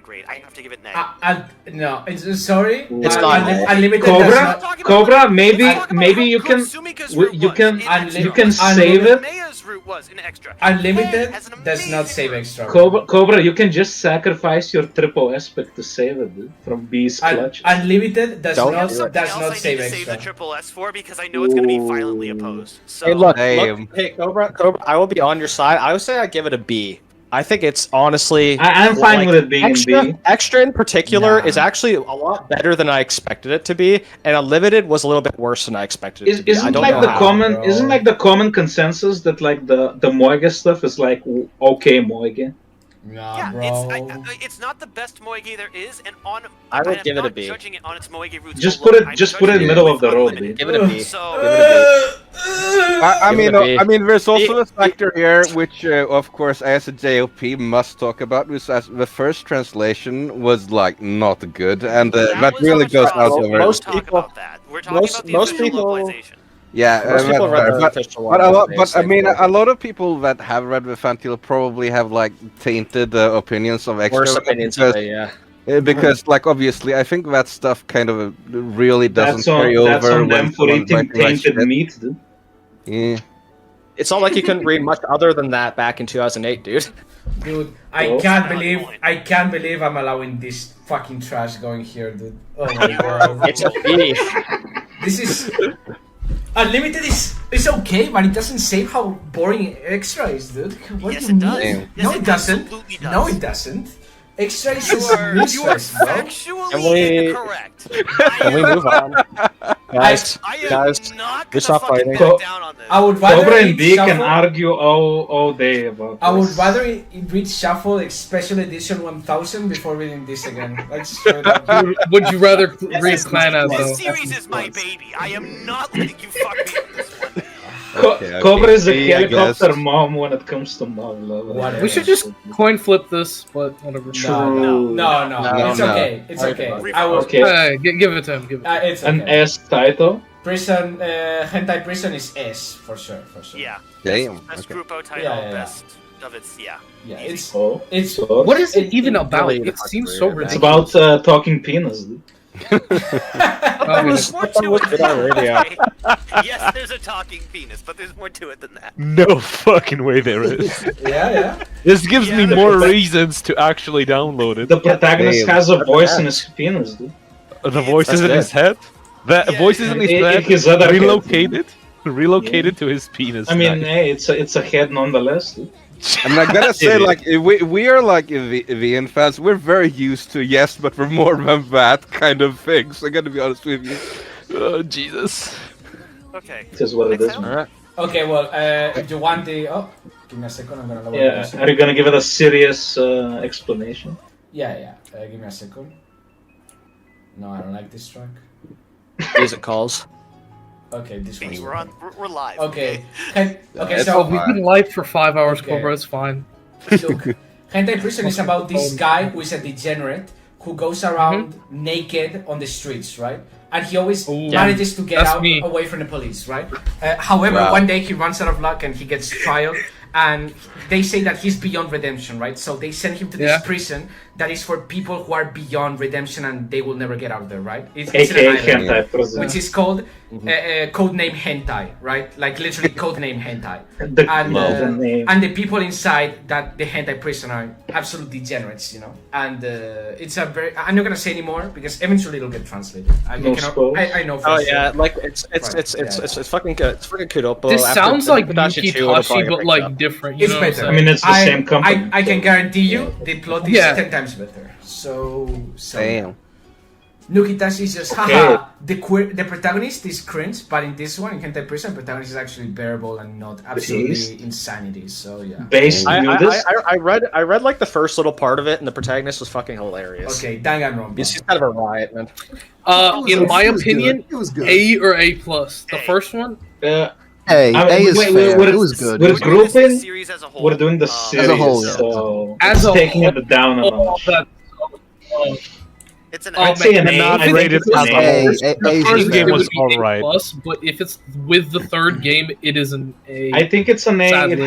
Speaker 3: grade. I have to give it negative.
Speaker 2: No, it's sorry.
Speaker 8: It's not.
Speaker 2: Unlimited.
Speaker 5: Cobra?
Speaker 2: does not-
Speaker 5: Cobra, maybe you can you can save it.
Speaker 3: Maya's route was in extra.
Speaker 2: Unlimited
Speaker 3: has an
Speaker 2: does not
Speaker 3: amazing
Speaker 2: save
Speaker 3: route.
Speaker 2: extra.
Speaker 5: Cobra, you can just sacrifice your triple aspect to save it, dude, from B's clutch.
Speaker 2: Unlimited does
Speaker 8: Don't
Speaker 2: not
Speaker 8: do it.
Speaker 2: does
Speaker 3: Else
Speaker 2: not
Speaker 3: I
Speaker 2: save
Speaker 3: need to save the
Speaker 2: extra.
Speaker 3: triple S for because I know it's going to be violently opposed. So
Speaker 8: Hey, look,
Speaker 6: Damn.
Speaker 8: hey, Cobra, I will be on your side. I would say I give it a B. I think it's honestly.
Speaker 5: I'm fine with it being
Speaker 8: extra,
Speaker 5: in B.
Speaker 8: Extra in particular
Speaker 2: Nah.
Speaker 8: is actually a lot better than I expected it to be, and Unlimited was a little bit worse than I expected it to be. I
Speaker 5: Isn't
Speaker 8: don't
Speaker 5: like
Speaker 8: know
Speaker 5: the
Speaker 8: how.
Speaker 5: common
Speaker 2: bro.
Speaker 5: isn't like the common consensus that like the Moige stuff is like okay Moige.
Speaker 2: Nah,
Speaker 3: yeah,
Speaker 2: bro.
Speaker 3: it's not the best Moige there is, and on
Speaker 8: I would
Speaker 3: am
Speaker 8: give it a
Speaker 3: not
Speaker 8: B.
Speaker 3: judging it on its Moige roots.
Speaker 5: Just
Speaker 3: alone.
Speaker 5: put it
Speaker 3: I'm
Speaker 5: just put it in
Speaker 3: judging
Speaker 5: middle
Speaker 3: with
Speaker 5: of the road,
Speaker 3: Unlimited.
Speaker 5: dude.
Speaker 8: Give it a B.
Speaker 3: So
Speaker 8: Give it a B.
Speaker 6: I
Speaker 8: Give
Speaker 6: mean,
Speaker 8: it a B.
Speaker 6: there's also a factor here, which, of course, as a JOP must talk about, which as the first translation was like not good, and that
Speaker 3: was
Speaker 6: really
Speaker 3: our
Speaker 6: goes
Speaker 3: problem.
Speaker 6: out
Speaker 8: Most
Speaker 6: over.
Speaker 8: most
Speaker 3: Talk
Speaker 8: people-
Speaker 3: about that. We're talking
Speaker 8: most-
Speaker 3: about the
Speaker 8: most
Speaker 3: official
Speaker 8: people-
Speaker 3: localization.
Speaker 6: Yeah,
Speaker 8: Most people read the
Speaker 6: but
Speaker 8: official
Speaker 6: a
Speaker 8: one.
Speaker 6: lot, but I mean, a lot of people that have read Vifantil probably have like tainted opinions of extra
Speaker 8: Worse opinions of it, yeah.
Speaker 6: because, like, obviously, I think that stuff kind of really doesn't
Speaker 5: That's on
Speaker 6: carry over
Speaker 5: that's on
Speaker 6: when
Speaker 5: them for
Speaker 6: someone's
Speaker 5: eating
Speaker 6: writing that
Speaker 5: tainted
Speaker 6: shit.
Speaker 5: meat, dude.
Speaker 6: Yeah.
Speaker 8: It's not like you couldn't read much other than that back in 2008, dude.
Speaker 2: Dude, I
Speaker 5: Oh.
Speaker 2: can't believe I'm allowing this fucking trash going here, dude. Oh my god.
Speaker 8: It's a B.
Speaker 2: This is Unlimited is okay, but it doesn't save how boring extra is, dude. What
Speaker 3: Yes,
Speaker 2: do you
Speaker 3: it does.
Speaker 2: mean?
Speaker 3: Yes,
Speaker 2: No,
Speaker 3: it
Speaker 2: it doesn't.
Speaker 3: absolutely does.
Speaker 2: No, it doesn't. Extra is
Speaker 3: You
Speaker 2: just
Speaker 3: are
Speaker 2: useless, bro.
Speaker 3: factually
Speaker 8: Can we-
Speaker 3: incorrect.
Speaker 8: Can we move on? Guys,
Speaker 3: I am
Speaker 8: guys,
Speaker 3: not
Speaker 8: we
Speaker 3: gonna
Speaker 8: stop
Speaker 3: fucking
Speaker 8: fighting.
Speaker 3: back down on this.
Speaker 2: I would rather
Speaker 5: Cobra and
Speaker 2: read
Speaker 5: B can
Speaker 2: Shuffle.
Speaker 5: argue all day about
Speaker 2: I would
Speaker 5: this.
Speaker 2: rather read Shuffle Special Edition 1000 before reading this again. Let's straight up.
Speaker 4: Would you rather read Clan as
Speaker 3: This
Speaker 4: though?
Speaker 3: series is my baby. I am not letting you fuck me with this one.
Speaker 5: Cobra is a
Speaker 6: B, I
Speaker 5: helicopter
Speaker 6: guess.
Speaker 5: mom when it comes to mom love.
Speaker 2: Whatever.
Speaker 4: We should just coin flip this, but whatever.
Speaker 5: True.
Speaker 2: No,
Speaker 6: No,
Speaker 2: it's
Speaker 6: no.
Speaker 2: okay. It's okay. I will.
Speaker 5: Okay.
Speaker 4: Hey, give it to him. Give it.
Speaker 2: It's
Speaker 5: An
Speaker 2: okay.
Speaker 5: S title.
Speaker 2: Prison, hentai prison is S for sure.
Speaker 3: Yeah.
Speaker 6: Damn.
Speaker 3: Best
Speaker 6: Okay.
Speaker 3: Grupo title,
Speaker 2: Yeah.
Speaker 3: best of its, yeah.
Speaker 2: Yeah,
Speaker 3: Easy.
Speaker 2: it's
Speaker 5: Oh,
Speaker 2: it's
Speaker 5: so
Speaker 4: What is it
Speaker 2: It-
Speaker 4: even
Speaker 2: it
Speaker 4: about?
Speaker 8: really
Speaker 4: It seems so
Speaker 8: fucking weird,
Speaker 5: it's
Speaker 4: ridiculous.
Speaker 5: about talking penis. Dude.
Speaker 9: There's
Speaker 3: more to it than
Speaker 8: already.
Speaker 3: that. Yes, there's a talking penis, but there's more to it than that.
Speaker 9: no fucking way there is.
Speaker 2: Yeah.
Speaker 9: This gives me
Speaker 3: Yeah,
Speaker 9: more reasons to actually download it.
Speaker 5: The protagonist
Speaker 6: Damn.
Speaker 5: has a voice in his penis, dude.
Speaker 9: The voice is in
Speaker 8: good.
Speaker 9: his head. The
Speaker 3: Yeah,
Speaker 9: voice is in his
Speaker 5: in
Speaker 9: head.
Speaker 5: his other head.
Speaker 9: Relocated to his penis.
Speaker 5: I mean,
Speaker 9: Nice.
Speaker 5: hey, it's a head nonetheless, dude.
Speaker 6: I'm not gonna say
Speaker 9: Idiot.
Speaker 6: like we are like VN fans. We're very used to yes, but we're more than that kind of things. I gotta be honest with you.
Speaker 9: Oh Jesus.
Speaker 3: Okay.
Speaker 5: It is what it is,
Speaker 3: Next
Speaker 5: man.
Speaker 2: Okay, well, if you want the... Oh, give me a second, I'm gonna lower
Speaker 5: Yeah,
Speaker 2: this.
Speaker 5: are you gonna give it a serious explanation?
Speaker 2: Yeah. Give me a second. No, I don't like this track.
Speaker 8: Music calls.
Speaker 2: Okay, this one's...
Speaker 3: We're live.
Speaker 2: Okay. Okay,
Speaker 6: it's
Speaker 2: so...
Speaker 6: all
Speaker 4: We've been live for 5 hours,
Speaker 2: Okay.
Speaker 4: Cobra. It's fine.
Speaker 2: Look, Hentai Prison is about this guy who is a degenerate who goes around naked on the streets, right? And he always
Speaker 4: Ooh.
Speaker 2: manages to get
Speaker 4: That's
Speaker 2: out
Speaker 4: me.
Speaker 2: away from the police, right? However,
Speaker 6: Wow.
Speaker 2: one day he runs out of luck and he gets trialed, and they say that he's beyond redemption, right? So they send him to this
Speaker 4: Yeah.
Speaker 2: prison that is for people who are beyond redemption and they will never get out there, right? It's
Speaker 5: AKA
Speaker 2: an island,
Speaker 5: hentai prison.
Speaker 2: which is called codename hentai, right? Like literally codename hentai.
Speaker 5: The,
Speaker 2: And,
Speaker 5: the name.
Speaker 2: and the people inside that the hentai prison are absolute degenerates, you know. And it's a very... I'm not gonna say anymore because eventually it'll get translated.
Speaker 5: No spoilers?
Speaker 2: I know. For
Speaker 8: Oh
Speaker 2: sure.
Speaker 8: yeah, like it's fucking good. It's fucking Kudopo.
Speaker 4: This
Speaker 8: After
Speaker 4: sounds like
Speaker 8: Kodachi
Speaker 4: Yuki
Speaker 8: 2, it'll probably
Speaker 4: Tashi, but
Speaker 8: get
Speaker 4: like
Speaker 8: picked up.
Speaker 4: different. You
Speaker 2: It's
Speaker 4: know what I'm
Speaker 2: better.
Speaker 5: I
Speaker 4: saying?
Speaker 5: mean, it's the same company.
Speaker 2: I can guarantee you the plot is
Speaker 4: Yeah.
Speaker 2: 10 times better. So
Speaker 6: Damn.
Speaker 2: Nukitashi is just
Speaker 5: Okay.
Speaker 2: haha. The protagonist is cringe, but in this one, in Hentai Prison, protagonist is actually bearable and not absolutely
Speaker 5: Beast.
Speaker 2: insanity. So yeah.
Speaker 5: Based
Speaker 8: I,
Speaker 5: on
Speaker 8: I,
Speaker 5: this,
Speaker 8: I read like the first little part of it, and the protagonist was fucking hilarious.
Speaker 2: Okay, Danganronpa.
Speaker 8: He's just kind of a riot, man.
Speaker 4: In my
Speaker 1: It was good.
Speaker 4: opinion,
Speaker 1: It was good.
Speaker 4: A or A plus. The
Speaker 3: A.
Speaker 4: first one,
Speaker 1: Hey,
Speaker 5: I
Speaker 1: A
Speaker 5: mean,
Speaker 1: is
Speaker 5: wait,
Speaker 1: fair.
Speaker 5: we're-
Speaker 1: It was good.
Speaker 5: we're
Speaker 3: We're doing this
Speaker 5: grouping-
Speaker 3: series as a whole.
Speaker 5: we're doing the
Speaker 3: Um,
Speaker 5: series,
Speaker 1: As a whole, yeah.
Speaker 5: so
Speaker 4: As
Speaker 5: it's
Speaker 4: a
Speaker 5: taking
Speaker 4: whole-
Speaker 5: it down a
Speaker 4: all
Speaker 5: notch.
Speaker 4: that.
Speaker 3: It's an
Speaker 5: I'd say an A.
Speaker 9: not
Speaker 5: I
Speaker 9: rated
Speaker 5: think it's
Speaker 9: as
Speaker 5: an
Speaker 9: a
Speaker 5: A.
Speaker 9: whole.
Speaker 1: A
Speaker 4: The
Speaker 1: is
Speaker 4: first
Speaker 9: game
Speaker 4: game
Speaker 1: fair.
Speaker 9: was
Speaker 4: would be
Speaker 9: alright.
Speaker 4: A plus, but if it's with the third game, it is an A.
Speaker 5: I think it's an A.
Speaker 4: Sadly.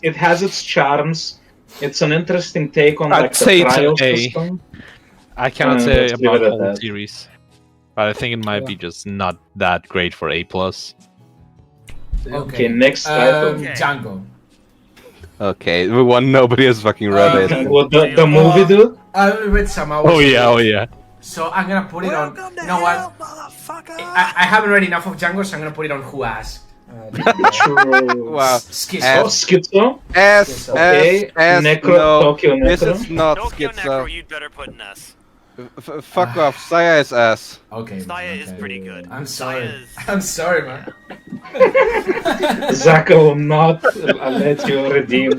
Speaker 5: It has its charms. It's an interesting take on
Speaker 9: I'd
Speaker 5: like the
Speaker 9: say it's an
Speaker 5: trial
Speaker 9: A.
Speaker 5: system.
Speaker 9: I cannot say
Speaker 5: let's leave
Speaker 9: about
Speaker 5: it
Speaker 9: the
Speaker 5: at
Speaker 9: whole
Speaker 5: that.
Speaker 9: series, but I think it might be just not that great for A plus.
Speaker 5: Okay, next title.
Speaker 2: Django.
Speaker 6: Okay, the one nobody has fucking read it.
Speaker 5: Well, the movie, dude.
Speaker 2: I only read some hours.
Speaker 9: Oh yeah,
Speaker 2: ago.
Speaker 9: oh yeah.
Speaker 2: So I'm gonna put it on. You know what? I haven't read enough of Django, so I'm gonna put it on Who Asked.
Speaker 5: True.
Speaker 6: Wow.
Speaker 2: Schizo.
Speaker 5: Oh, Schizo.
Speaker 6: S
Speaker 5: Okay,
Speaker 6: S
Speaker 5: Necro-
Speaker 6: no.
Speaker 5: Tokyo
Speaker 6: This
Speaker 5: Necro.
Speaker 6: is not
Speaker 3: Tokyo Necro,
Speaker 6: schizo.
Speaker 3: you'd better put an S.
Speaker 6: Fuck off. Saya is S.
Speaker 2: Okay.
Speaker 3: Saya
Speaker 2: man,
Speaker 3: is
Speaker 2: okay.
Speaker 3: pretty good.
Speaker 2: I'm sorry.
Speaker 3: Saya is-
Speaker 2: I'm sorry, man.
Speaker 5: Zaka will not let you redeem.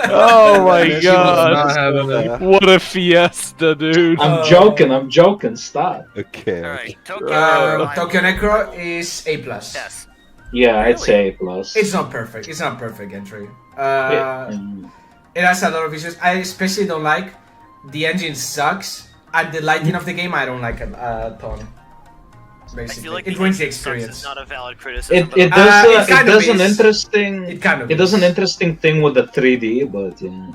Speaker 9: Oh my
Speaker 4: She was
Speaker 9: god!
Speaker 4: not having it.
Speaker 9: What a fiesta, dude!
Speaker 5: I'm joking. Stop.
Speaker 6: Okay.
Speaker 3: Alright, Tokyo Necro.
Speaker 2: Tokyo Necro is A plus.
Speaker 3: Yes.
Speaker 5: Yeah, I'd
Speaker 3: Really?
Speaker 5: say A plus.
Speaker 2: It's not perfect. It's not perfect entry.
Speaker 5: Yeah.
Speaker 2: It has a lot of issues. I especially don't like the engine sucks, and the lighting of the game I don't like a ton.
Speaker 3: I
Speaker 2: Basically,
Speaker 3: feel like
Speaker 2: it ruins the
Speaker 3: Sucks
Speaker 2: experience.
Speaker 3: is not a valid criticism.
Speaker 5: It
Speaker 3: but
Speaker 5: does
Speaker 2: it
Speaker 5: it
Speaker 2: kind of
Speaker 5: does an
Speaker 2: is.
Speaker 5: interesting
Speaker 2: It kind of
Speaker 5: it does an
Speaker 2: is.
Speaker 5: interesting thing with the 3D, but yeah.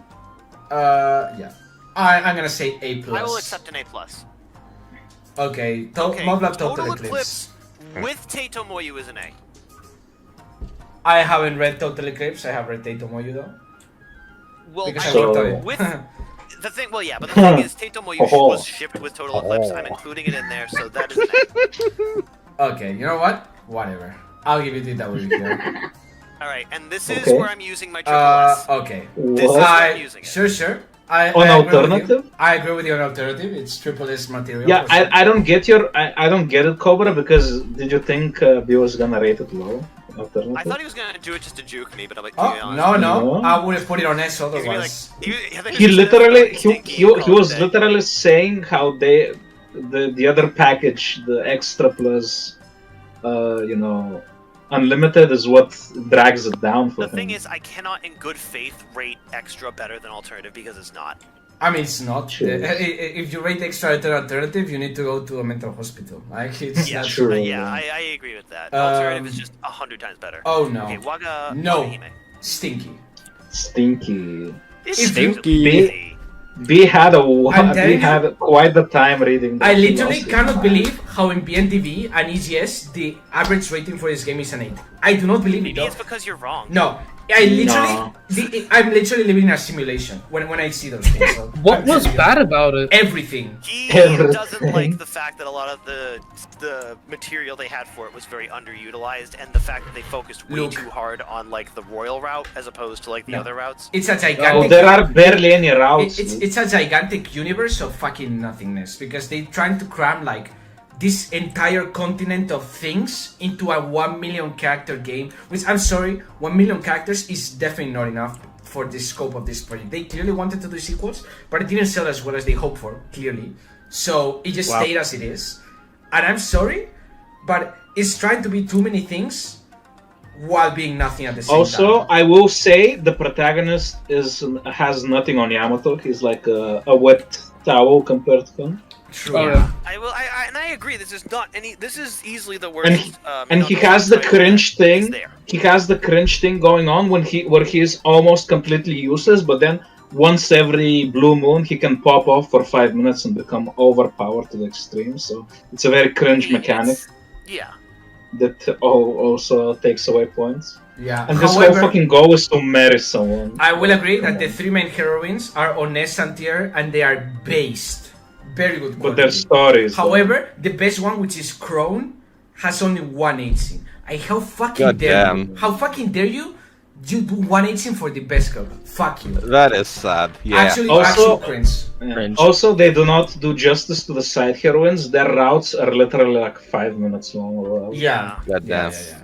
Speaker 2: Yeah. I'm gonna say A plus.
Speaker 3: I will accept an A plus.
Speaker 2: Okay.
Speaker 3: Okay,
Speaker 2: Mob Lab
Speaker 3: Total
Speaker 2: Total
Speaker 3: Eclipse
Speaker 2: Eclipse.
Speaker 3: with Taito Moyu is an A.
Speaker 2: I haven't read Total Eclipse. I have read Taito Moyu though.
Speaker 3: Well,
Speaker 2: Because
Speaker 3: I
Speaker 2: I
Speaker 5: So-
Speaker 2: worked on it.
Speaker 3: with the thing, well, yeah, but the thing is, Taito Moyu
Speaker 5: Oh.
Speaker 3: was shipped with Total Eclipse. I'm including it in there, so that is an A.
Speaker 2: Okay. You know what? Whatever. I'll give you the W here.
Speaker 3: All right, and this is
Speaker 5: Okay.
Speaker 3: where I'm using my triple S.
Speaker 2: Okay.
Speaker 3: This is
Speaker 5: What?
Speaker 3: where
Speaker 2: I,
Speaker 3: I'm using it.
Speaker 2: sure. I
Speaker 5: On
Speaker 2: agree with you.
Speaker 5: alternative?
Speaker 2: I agree with you on alternative. It's triple S material.
Speaker 5: Yeah,
Speaker 2: for sure.
Speaker 5: I don't get I don't get it, Cobra, because did you think B was gonna rate it low? Alternative?
Speaker 3: I thought he was gonna do it just to juke me, but I'm like,
Speaker 2: Oh
Speaker 3: to be honest,
Speaker 2: no!
Speaker 5: No.
Speaker 2: I would have put it on S
Speaker 3: He's gonna be like,
Speaker 2: otherwise.
Speaker 3: I think
Speaker 5: He
Speaker 3: he's just
Speaker 5: literally
Speaker 3: really stinky
Speaker 5: he
Speaker 3: and call
Speaker 5: was
Speaker 3: it a day.
Speaker 5: literally saying how the other package, the extra plus unlimited is what drags it down for
Speaker 3: The
Speaker 5: him.
Speaker 3: thing is, I cannot in good faith rate extra better than alternative because it's not.
Speaker 2: I mean, it's not.
Speaker 5: True.
Speaker 2: If you rate extra alternative, you need to go to a mental hospital. Like it's
Speaker 3: Yeah,
Speaker 2: not
Speaker 5: true.
Speaker 3: Yeah, I agree with that. Alternative is just 100 times better.
Speaker 2: Oh no!
Speaker 3: Okay, Waga
Speaker 2: No.
Speaker 3: Wagahime.
Speaker 2: Stinky.
Speaker 5: Stinky.
Speaker 3: It's
Speaker 8: Stinky.
Speaker 3: usually
Speaker 5: We had
Speaker 2: I'm telling
Speaker 5: we
Speaker 2: you-
Speaker 5: had quite the time reading that.
Speaker 2: I literally
Speaker 5: philosophy.
Speaker 2: cannot believe how in BNTV and EGS the average rating for this game is an 8. I do not believe it.
Speaker 3: maybe
Speaker 2: Though.
Speaker 3: it's because you're wrong.
Speaker 2: No, I literally,
Speaker 5: No.
Speaker 2: I'm literally living in a simulation when I see those things. So
Speaker 4: What
Speaker 2: I'm
Speaker 4: was
Speaker 2: telling you.
Speaker 4: bad about it?
Speaker 2: Everything.
Speaker 3: He
Speaker 5: Everything.
Speaker 3: doesn't like the fact that a lot of the material they had for it was very underutilized, and the fact that they focused way
Speaker 2: Look.
Speaker 3: too hard on like the royal route as opposed to like the
Speaker 2: No.
Speaker 3: other routes.
Speaker 2: It's a
Speaker 5: Oh,
Speaker 2: gigantic.
Speaker 5: there are barely any routes.
Speaker 2: It's a gigantic universe of fucking nothingness because they're trying to cram like this entire continent of things into a 1 million character game. Which I'm sorry, 1 million characters is definitely not enough for the scope of this project. They clearly wanted to do sequels, but it didn't sell as well as they hoped for. Clearly, so it just stayed as it is. And I'm sorry, but it's trying to be too many things while being nothing at the same
Speaker 5: Also,
Speaker 2: time.
Speaker 5: I will say the protagonist has nothing on Yamato. He's like a wet towel compared to him.
Speaker 2: True.
Speaker 4: Oh, yeah.
Speaker 3: And I agree. This is not any. This is easily the worst.
Speaker 5: And he has the cringe thing. He has the cringe thing going on where he's almost completely useless, but then once every blue moon he can pop off for 5 minutes and become overpowered to the extreme. So it's a very cringe mechanic
Speaker 3: Yeah.
Speaker 5: that also takes away points.
Speaker 2: Yeah.
Speaker 5: And this
Speaker 2: However,
Speaker 5: whole fucking goal is to marry someone.
Speaker 2: I will agree that the three main heroines are honest and tier and they are based. Very good
Speaker 5: But
Speaker 2: quality.
Speaker 5: their stories. though.
Speaker 2: However, the best one, which is Crone, has only 118. How fucking
Speaker 6: God
Speaker 2: dare
Speaker 6: damn.
Speaker 2: you? How fucking dare you? You do 118 for the best girl. Fuck you.
Speaker 6: That is sad. Yeah.
Speaker 2: Actually,
Speaker 5: Also-
Speaker 2: cringe.
Speaker 5: Yeah.
Speaker 8: Cringe.
Speaker 5: Also, they do not do justice to the side heroines. Their routes are literally like 5 minutes long. Or whatever.
Speaker 2: Yeah.
Speaker 6: God
Speaker 2: Yeah,
Speaker 6: damn.
Speaker 2: yeah, yeah.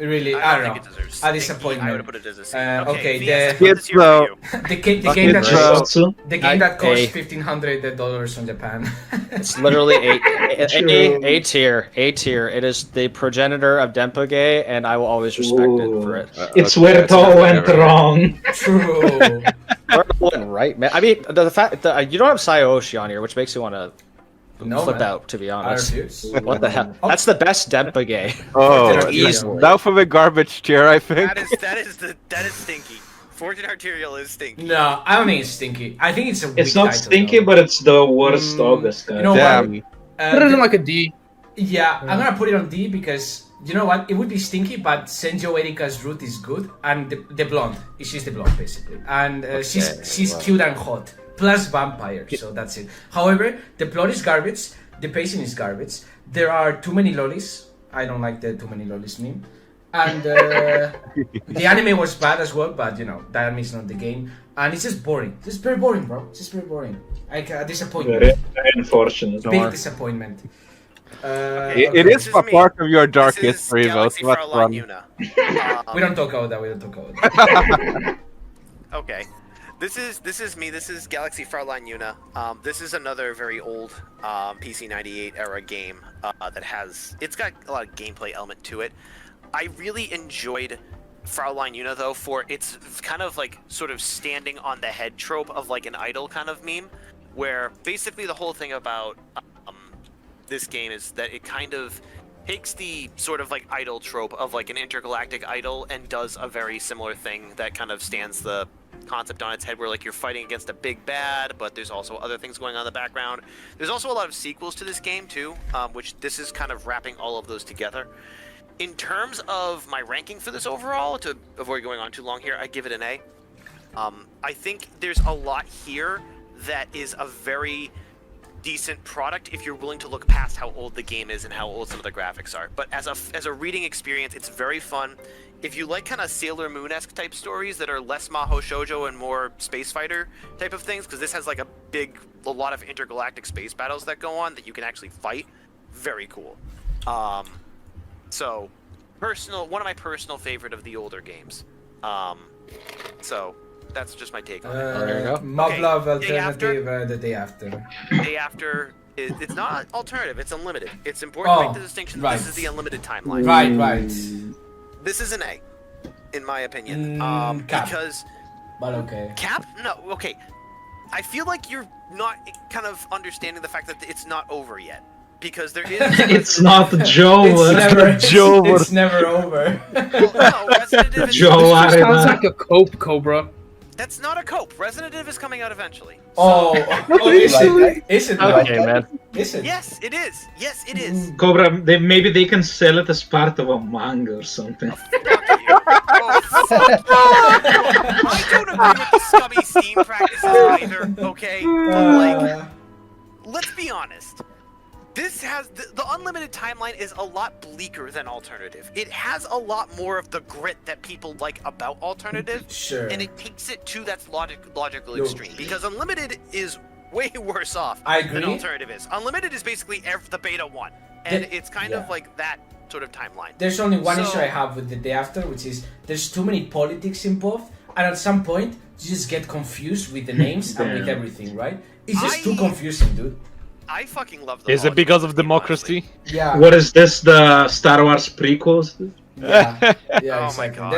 Speaker 2: Really,
Speaker 3: I
Speaker 2: I
Speaker 3: don't
Speaker 2: don't
Speaker 3: think
Speaker 2: know.
Speaker 3: it deserves.
Speaker 2: A
Speaker 3: Stinky.
Speaker 2: disappointment.
Speaker 3: I would put it as a C.
Speaker 2: Okay,
Speaker 3: VS,
Speaker 2: the-
Speaker 3: what is here for you?
Speaker 2: The game
Speaker 6: Fucking
Speaker 2: that
Speaker 6: bro.
Speaker 2: costs
Speaker 5: So,
Speaker 2: the game that costs
Speaker 8: A.
Speaker 2: $1,500 on Japan.
Speaker 8: It's literally
Speaker 5: True.
Speaker 8: A tier. A tier. It is the progenitor of Denpage, and I will always respect it for it.
Speaker 5: it's
Speaker 6: Okay,
Speaker 5: where it
Speaker 6: that's
Speaker 5: all
Speaker 6: not
Speaker 5: went
Speaker 6: whatever.
Speaker 5: wrong.
Speaker 2: True.
Speaker 8: Right, man. I mean, the fact that you don't have Sayoshi on here, which makes you want to
Speaker 2: No,
Speaker 8: flip
Speaker 2: man.
Speaker 8: out, to be
Speaker 2: I
Speaker 8: honest.
Speaker 2: refuse.
Speaker 8: What the hell? That's the best Denpage.
Speaker 6: Oh,
Speaker 2: Easily.
Speaker 6: now for the garbage chair, I think.
Speaker 3: That is stinky. Fortune Arterial is stinky.
Speaker 2: No, I don't think it's stinky. I think it's a
Speaker 5: It's
Speaker 2: weak
Speaker 5: not
Speaker 2: title,
Speaker 5: stinky,
Speaker 2: though.
Speaker 5: but it's the worst August guy.
Speaker 2: You know
Speaker 6: Damn.
Speaker 2: what?
Speaker 4: Put it in
Speaker 2: the-
Speaker 4: like a D.
Speaker 2: yeah, I'm gonna put it on D because you know what? It would be stinky, but Senjo Erika's route is good, and the blonde. She's the blonde basically, and she's
Speaker 6: well.
Speaker 2: cute and hot, plus vampire. So that's it. However, the plot is garbage. The pacing is garbage. There are too many lollies. I don't like the too many lollies meme. And the anime was bad as well, but you know that is not the game, and it's just boring. Just very boring, bro. Just very boring. Like a disappointment.
Speaker 5: Very, very unfortunate.
Speaker 2: Big disappointment.
Speaker 6: It
Speaker 3: This
Speaker 6: is
Speaker 3: is
Speaker 6: a
Speaker 3: me.
Speaker 6: part of your dark
Speaker 3: This is
Speaker 6: history, though.
Speaker 3: Galaxy
Speaker 6: So that's
Speaker 3: Fraulein
Speaker 6: fun.
Speaker 3: Yuna.
Speaker 2: We don't talk about that. We don't talk about that.
Speaker 3: Okay. This is me. This is Galaxy Fraulein Yuna. This is another very old PC 98 era game it's got a lot of gameplay element to it. I really enjoyed Fraulein Yuna though for its kind of like sort of standing on the head trope of like an idol kind of meme, where basically the whole thing about this game is that it kind of takes the sort of like idol trope of like an intergalactic idol and does a very similar thing that kind of stands the concept on its head, where like you're fighting against a big bad, but there's also other things going on in the background. There's also a lot of sequels to this game too, which this is kind of wrapping all of those together. In terms of my ranking for this overall, to avoid going on too long here, I give it an A. I think there's a lot here that is a very decent product if you're willing to look past how old the game is and how old some of the graphics are. But as a reading experience, it's very fun. If you like kind of Sailor Moon-esque type stories that are less Maho Shoujo and more space fighter type of things, because this has like a lot of intergalactic space battles that go on that you can actually fight. Very cool. So, one of my personal favorite of the older games. So, that's just my take on it.
Speaker 8: There you go.
Speaker 2: Mob
Speaker 3: Okay,
Speaker 2: Love
Speaker 3: Day After?
Speaker 2: Alternative, the day after.
Speaker 3: Day After, it's not alternative, it's unlimited. It's important to
Speaker 2: Oh,
Speaker 3: make the distinction.
Speaker 2: right.
Speaker 3: This is the unlimited timeline.
Speaker 2: Right.
Speaker 3: This is an A, in my opinion.
Speaker 2: Cap.
Speaker 3: Because
Speaker 2: But okay.
Speaker 3: Cap? No, okay. I feel like you're not kind of understanding the fact that it's not over yet. Because there is...
Speaker 5: It's not Joe.
Speaker 2: It's never over.
Speaker 3: Well, no, Resident Evil...
Speaker 5: Joe
Speaker 4: This just sounds
Speaker 5: Arena.
Speaker 4: like a cope, Cobra.
Speaker 3: That's not a cope. Resident Evil is coming out eventually.
Speaker 2: Oh, is it? Is it?
Speaker 8: Okay, man.
Speaker 2: Is it?
Speaker 3: Yes, it is. Yes, it is.
Speaker 5: Cobra, maybe they can sell it as part of a manga or something.
Speaker 3: Fuck you. Oh, fuck you. I don't agree with the scummy Steam practices either, okay? But, like, let's be honest. This has the unlimited timeline is a lot bleaker than alternative. It has a lot more of the grit that people like about alternative,
Speaker 2: Sure.
Speaker 3: and it takes it to that logical
Speaker 2: Yo.
Speaker 3: extreme. Because unlimited is way worse off
Speaker 2: I
Speaker 3: than
Speaker 2: agree.
Speaker 3: alternative is. Unlimited is basically the beta 1, and
Speaker 2: The-
Speaker 3: it's kind of like that sort of timeline.
Speaker 2: There's only one
Speaker 3: So-
Speaker 2: issue I have with the day after, which is there's too many politics involved, and at some point you just get confused with the names and with
Speaker 5: Yeah.
Speaker 2: everything, right? It's just
Speaker 3: I-
Speaker 2: too confusing, dude.
Speaker 3: I fucking love the
Speaker 9: Is it because of democracy?
Speaker 2: Yeah.
Speaker 5: What is this? The Star Wars prequels?
Speaker 2: Yeah, yeah,
Speaker 3: Oh my
Speaker 2: exactly.
Speaker 3: God.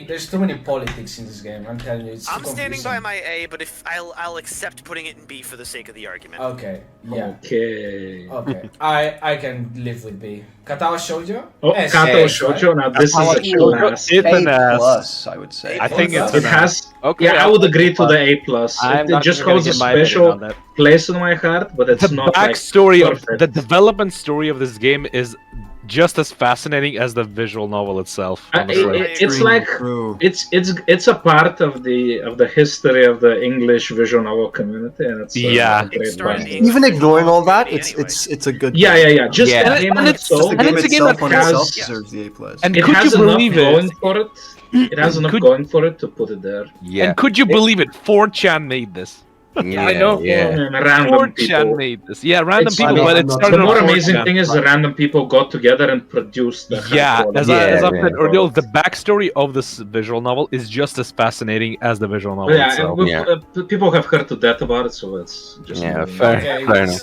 Speaker 2: There's too many politics in this game. I'm telling you, it's too
Speaker 3: I'm standing by
Speaker 2: confusing.
Speaker 3: my A, but if I'll accept putting it in B for the sake of the argument.
Speaker 2: Okay, yeah,
Speaker 5: Okay.
Speaker 2: okay. I can live with B. Katawa Shoujo?
Speaker 5: Oh,
Speaker 2: S,
Speaker 5: Kato
Speaker 2: right?
Speaker 5: Shoujo. Now this is a class.
Speaker 9: It's an
Speaker 10: A
Speaker 9: S.
Speaker 10: plus, I would say.
Speaker 9: I think it's
Speaker 5: It
Speaker 9: an
Speaker 5: has.
Speaker 6: Okay,
Speaker 5: Yeah, I
Speaker 6: I'll
Speaker 5: would
Speaker 6: take
Speaker 5: agree
Speaker 6: it
Speaker 5: to
Speaker 6: plus.
Speaker 5: the A plus.
Speaker 8: I'm
Speaker 5: It
Speaker 8: not
Speaker 5: just
Speaker 8: even gonna
Speaker 5: holds a
Speaker 8: give my opinion
Speaker 5: special
Speaker 8: on that.
Speaker 5: place in my heart, but it's
Speaker 9: The
Speaker 5: not
Speaker 9: backstory
Speaker 5: like
Speaker 9: of
Speaker 5: perfect.
Speaker 9: the development story of this game is just as fascinating as the visual novel itself. Honestly.
Speaker 5: It's like it's a part of the history of the English visual novel community, and it's
Speaker 9: Yeah.
Speaker 5: a great
Speaker 3: It started
Speaker 5: part.
Speaker 3: being-
Speaker 1: Even ignoring all that,
Speaker 3: Anyway.
Speaker 1: it's a good.
Speaker 5: Yeah,
Speaker 1: game.
Speaker 5: yeah, yeah. Just
Speaker 6: Yeah.
Speaker 5: the game
Speaker 9: And
Speaker 5: on
Speaker 9: it's-
Speaker 5: its own.
Speaker 1: The
Speaker 9: and
Speaker 1: game
Speaker 9: it's a game
Speaker 1: itself
Speaker 9: that
Speaker 1: on
Speaker 5: has-
Speaker 1: itself
Speaker 3: Yeah.
Speaker 1: deserves the A plus.
Speaker 9: And
Speaker 5: It
Speaker 9: could
Speaker 5: has
Speaker 9: you
Speaker 5: enough
Speaker 9: believe
Speaker 5: going
Speaker 9: it?
Speaker 5: for it. It has enough
Speaker 9: Could-
Speaker 5: going for it to put it there.
Speaker 6: Yeah.
Speaker 9: And could you believe it? 4chan made this.
Speaker 6: Yeah,
Speaker 8: I know.
Speaker 6: Yeah.
Speaker 5: And random
Speaker 9: 4chan
Speaker 5: people.
Speaker 9: made this. Yeah, random
Speaker 5: It's-
Speaker 9: people,
Speaker 1: I mean,
Speaker 9: but
Speaker 1: I'm
Speaker 9: it
Speaker 1: not-
Speaker 9: started
Speaker 5: The
Speaker 9: on
Speaker 5: more
Speaker 9: 4chan.
Speaker 5: amazing thing is the random people got together and produced the
Speaker 9: Yeah,
Speaker 5: high-quality
Speaker 9: as I
Speaker 6: Yeah,
Speaker 9: said
Speaker 6: yeah.
Speaker 9: earlier, the backstory of this visual novel is just as fascinating as the visual novel
Speaker 5: Yeah, and
Speaker 9: itself.
Speaker 5: we've, people have heard to death about it, so it's just
Speaker 6: Yeah,
Speaker 5: moving
Speaker 6: fair.
Speaker 5: on.
Speaker 2: Okay,
Speaker 6: Fair enough.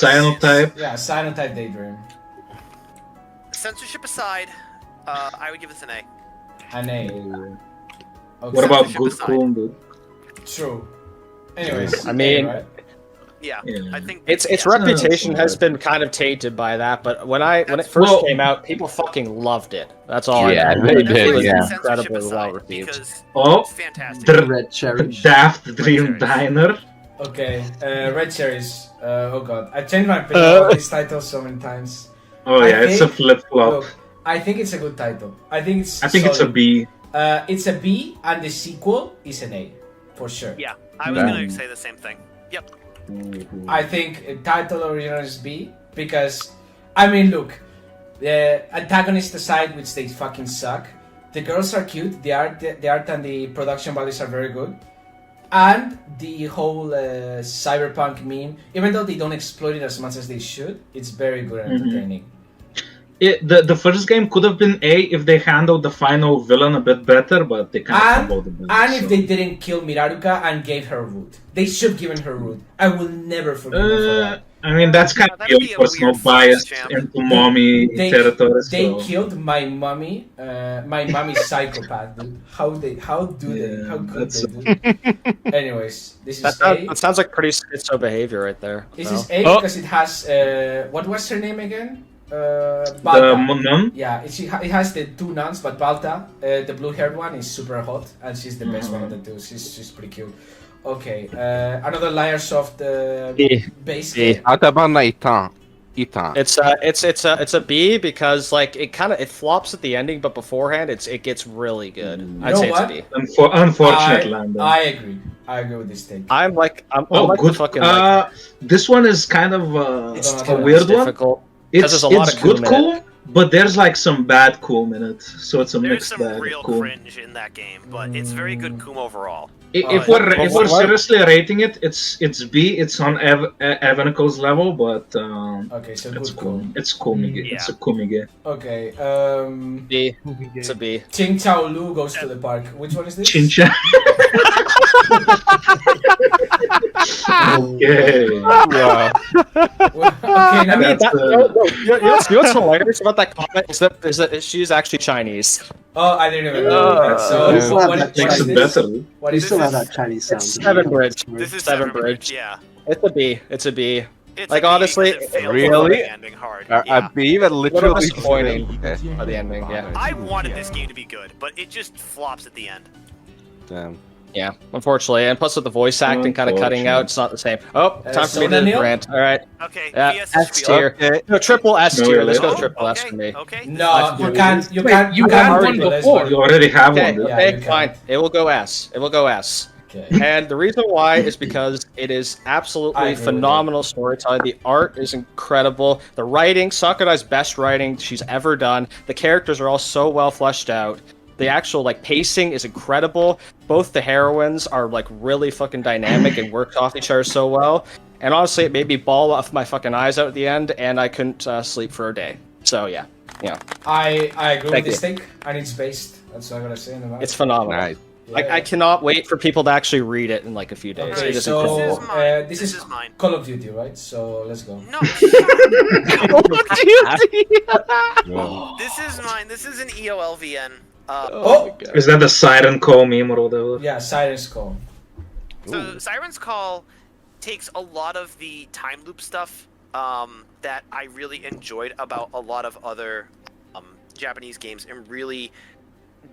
Speaker 5: Cyanotype.
Speaker 2: Yeah, Cyanotype Daydream.
Speaker 3: Censorship aside, I would give this an A.
Speaker 2: An A. Okay.
Speaker 5: What about
Speaker 3: Censorship
Speaker 5: Good
Speaker 3: aside.
Speaker 5: Cool, dude?
Speaker 2: True. Anyways,
Speaker 8: I mean-
Speaker 2: A, right?
Speaker 3: Yeah,
Speaker 5: Yeah.
Speaker 3: I think
Speaker 8: Its
Speaker 3: yeah.
Speaker 8: reputation
Speaker 5: so
Speaker 8: has
Speaker 5: bad.
Speaker 8: been kind of tainted by that, but when it first
Speaker 5: Well-
Speaker 8: came out, people fucking loved it. That's all.
Speaker 6: Yeah,
Speaker 8: I know.
Speaker 6: they
Speaker 8: It
Speaker 6: did,
Speaker 8: was
Speaker 6: yeah.
Speaker 3: Censorship
Speaker 8: incredibly
Speaker 3: aside,
Speaker 8: well received.
Speaker 3: because
Speaker 5: Oh,
Speaker 3: it's fantastic.
Speaker 10: Red cherry.
Speaker 5: Daft Dream Diner.
Speaker 2: Okay, Red Cherries. Oh god, I changed my opinion on this title so many times.
Speaker 5: Oh
Speaker 2: I
Speaker 5: yeah, it's a
Speaker 2: think-
Speaker 5: flip flop.
Speaker 2: Look, I think it's a good title. I think it's.
Speaker 5: I think it's a
Speaker 2: solid.
Speaker 5: B.
Speaker 2: It's a B, and the sequel is an A, for sure.
Speaker 3: Yeah, I was
Speaker 6: Yeah.
Speaker 3: gonna say the same thing. Yep.
Speaker 2: I think title original is B because, I mean, look, the antagonist aside, which they fucking suck. The girls are cute. The art and the production values are very good, and the whole cyberpunk meme, even though they don't exploit it as much as they should, it's very good and entertaining.
Speaker 5: The first game could have been A if they handled the final villain a bit better, but they kind of fumbled a bit.
Speaker 2: And
Speaker 5: so.
Speaker 2: if they didn't kill Miraruka and gave her root, they should have given her root. I will never forgive them for that.
Speaker 5: I mean, that's kind of
Speaker 3: that'd be
Speaker 5: the
Speaker 3: a
Speaker 5: personal
Speaker 3: weird
Speaker 5: bias
Speaker 3: flex, champ.
Speaker 5: into mommy territory.
Speaker 2: They
Speaker 5: so.
Speaker 2: killed my mommy, psychopath, dude. How could
Speaker 5: that's-
Speaker 2: they, dude? Anyways, this is A.
Speaker 8: That sounds like pretty schizo behavior right there.
Speaker 2: This
Speaker 8: No?
Speaker 2: is A
Speaker 9: Oh.
Speaker 2: because it has, what was her name again?
Speaker 5: The
Speaker 2: Balta.
Speaker 5: nun?
Speaker 2: Yeah, it has the two nuns, but Balta, the blue-haired one, is super hot, and she's the best one of the two. She's pretty cute. Okay, another Liarsoft base
Speaker 8: B.
Speaker 2: game.
Speaker 6: Ataban Itan.
Speaker 8: It's a B because like it flops at the ending, but beforehand it gets really good. I'd
Speaker 2: know
Speaker 8: say
Speaker 2: what?
Speaker 8: it's a B.
Speaker 5: Unfortunate landing.
Speaker 2: I agree. I agree with this take.
Speaker 8: I'm like
Speaker 5: Oh,
Speaker 8: like
Speaker 5: good.
Speaker 8: the fucking like,
Speaker 5: This one is kind of
Speaker 2: It's
Speaker 5: a
Speaker 2: tough.
Speaker 5: weird
Speaker 8: it's
Speaker 5: one.
Speaker 8: difficult. 'Cause there's a lot
Speaker 5: It's
Speaker 8: of
Speaker 5: good
Speaker 8: cool in
Speaker 5: cool, but there's like some bad cool in it. So it's a
Speaker 3: There's
Speaker 5: mixed
Speaker 3: some
Speaker 5: bag
Speaker 3: real
Speaker 5: of cool.
Speaker 3: cringe in that game, but it's very good Coom overall.
Speaker 5: If
Speaker 2: Oh,
Speaker 5: we're seriously rating it, it's B. It's on Evanicle's level, but
Speaker 2: Okay, so
Speaker 5: it's
Speaker 2: good
Speaker 5: cool.
Speaker 2: cool.
Speaker 5: It's Kumige.
Speaker 3: Yeah.
Speaker 5: It's a Kumige.
Speaker 2: Okay,
Speaker 8: B. It's a B.
Speaker 2: Ching Chao Lu goes to the park. Which one is this?
Speaker 5: Chincha. Okay.
Speaker 6: Wow.
Speaker 2: Okay, now
Speaker 5: That's,
Speaker 8: You know what's hilarious about that comment is that she's actually Chinese.
Speaker 2: oh, I didn't even know that. So,
Speaker 10: You still
Speaker 2: what,
Speaker 10: have
Speaker 2: what,
Speaker 10: that
Speaker 2: what
Speaker 5: Makes
Speaker 2: is
Speaker 5: it
Speaker 2: this?
Speaker 5: better.
Speaker 2: What
Speaker 10: You
Speaker 2: is
Speaker 10: still have
Speaker 2: this?
Speaker 10: that Chinese sound.
Speaker 8: It's
Speaker 10: to me.
Speaker 8: Seven Bridge.
Speaker 3: This is
Speaker 8: Seven
Speaker 3: Seven
Speaker 8: Bridge.
Speaker 3: Yeah.
Speaker 8: It's a B. It's a B.
Speaker 3: It's
Speaker 8: Like,
Speaker 3: a B
Speaker 8: honestly,
Speaker 3: because it failed
Speaker 6: really?
Speaker 3: the ending hard.
Speaker 6: A
Speaker 3: Yeah.
Speaker 6: B that
Speaker 8: little
Speaker 6: literally.
Speaker 8: disappointing
Speaker 6: Okay.
Speaker 8: by the ending. Yeah.
Speaker 3: I wanted this game to be good, but it just flops at the end.
Speaker 6: Damn.
Speaker 8: Yeah, unfortunately, and plus with the voice acting kind of cutting out, it's not the same. Oh, time for me to
Speaker 2: Daniel?
Speaker 8: rant. All right,
Speaker 3: Okay,
Speaker 8: S
Speaker 3: VS
Speaker 8: tier.
Speaker 6: Okay.
Speaker 8: No, triple S
Speaker 5: No,
Speaker 8: tier.
Speaker 5: really?
Speaker 8: Let's go
Speaker 3: Oh,
Speaker 8: triple S
Speaker 3: okay,
Speaker 8: for me.
Speaker 3: okay.
Speaker 2: No, you
Speaker 5: Wait,
Speaker 2: can't. You
Speaker 4: wait,
Speaker 2: can't.
Speaker 4: you
Speaker 2: can't
Speaker 4: had
Speaker 2: do
Speaker 4: one
Speaker 2: triple S,
Speaker 4: before.
Speaker 2: but-
Speaker 5: You already have
Speaker 8: Okay,
Speaker 5: one. Dude.
Speaker 2: Yeah,
Speaker 8: okay,
Speaker 2: you can.
Speaker 8: fine. It will go S. It will go S.
Speaker 2: Okay.
Speaker 8: And the reason why is because it is
Speaker 2: I
Speaker 8: absolutely
Speaker 2: agree with
Speaker 8: phenomenal storytelling. The art is incredible. The writing, Sakurai's best writing she's ever done. The characters are all so well fleshed out. The actual like pacing is incredible. Both the heroines are like really fucking dynamic and work off each other so well. And honestly, it made me bawl off my fucking eyes out at the end, and I couldn't sleep for a day. So yeah,
Speaker 2: I agree
Speaker 8: Thank
Speaker 2: with this
Speaker 8: you.
Speaker 2: thing, and it's based. That's what I'm gonna say in about
Speaker 8: it's phenomenal.
Speaker 6: Nice.
Speaker 8: I cannot wait for people to actually read it in like a few days.
Speaker 2: Okay,
Speaker 8: It is
Speaker 2: so
Speaker 8: incredible.
Speaker 2: this
Speaker 3: This
Speaker 2: is
Speaker 3: is mine.
Speaker 2: Call of Duty, right? So let's go.
Speaker 3: No, this is mine. This is an EOLVN.
Speaker 2: Oh,
Speaker 5: Is that the Siren Call meme or whatever?
Speaker 2: yeah, Siren's Call.
Speaker 3: So Siren's Call takes a lot of the time loop stuff that I really enjoyed about a lot of other Japanese games and really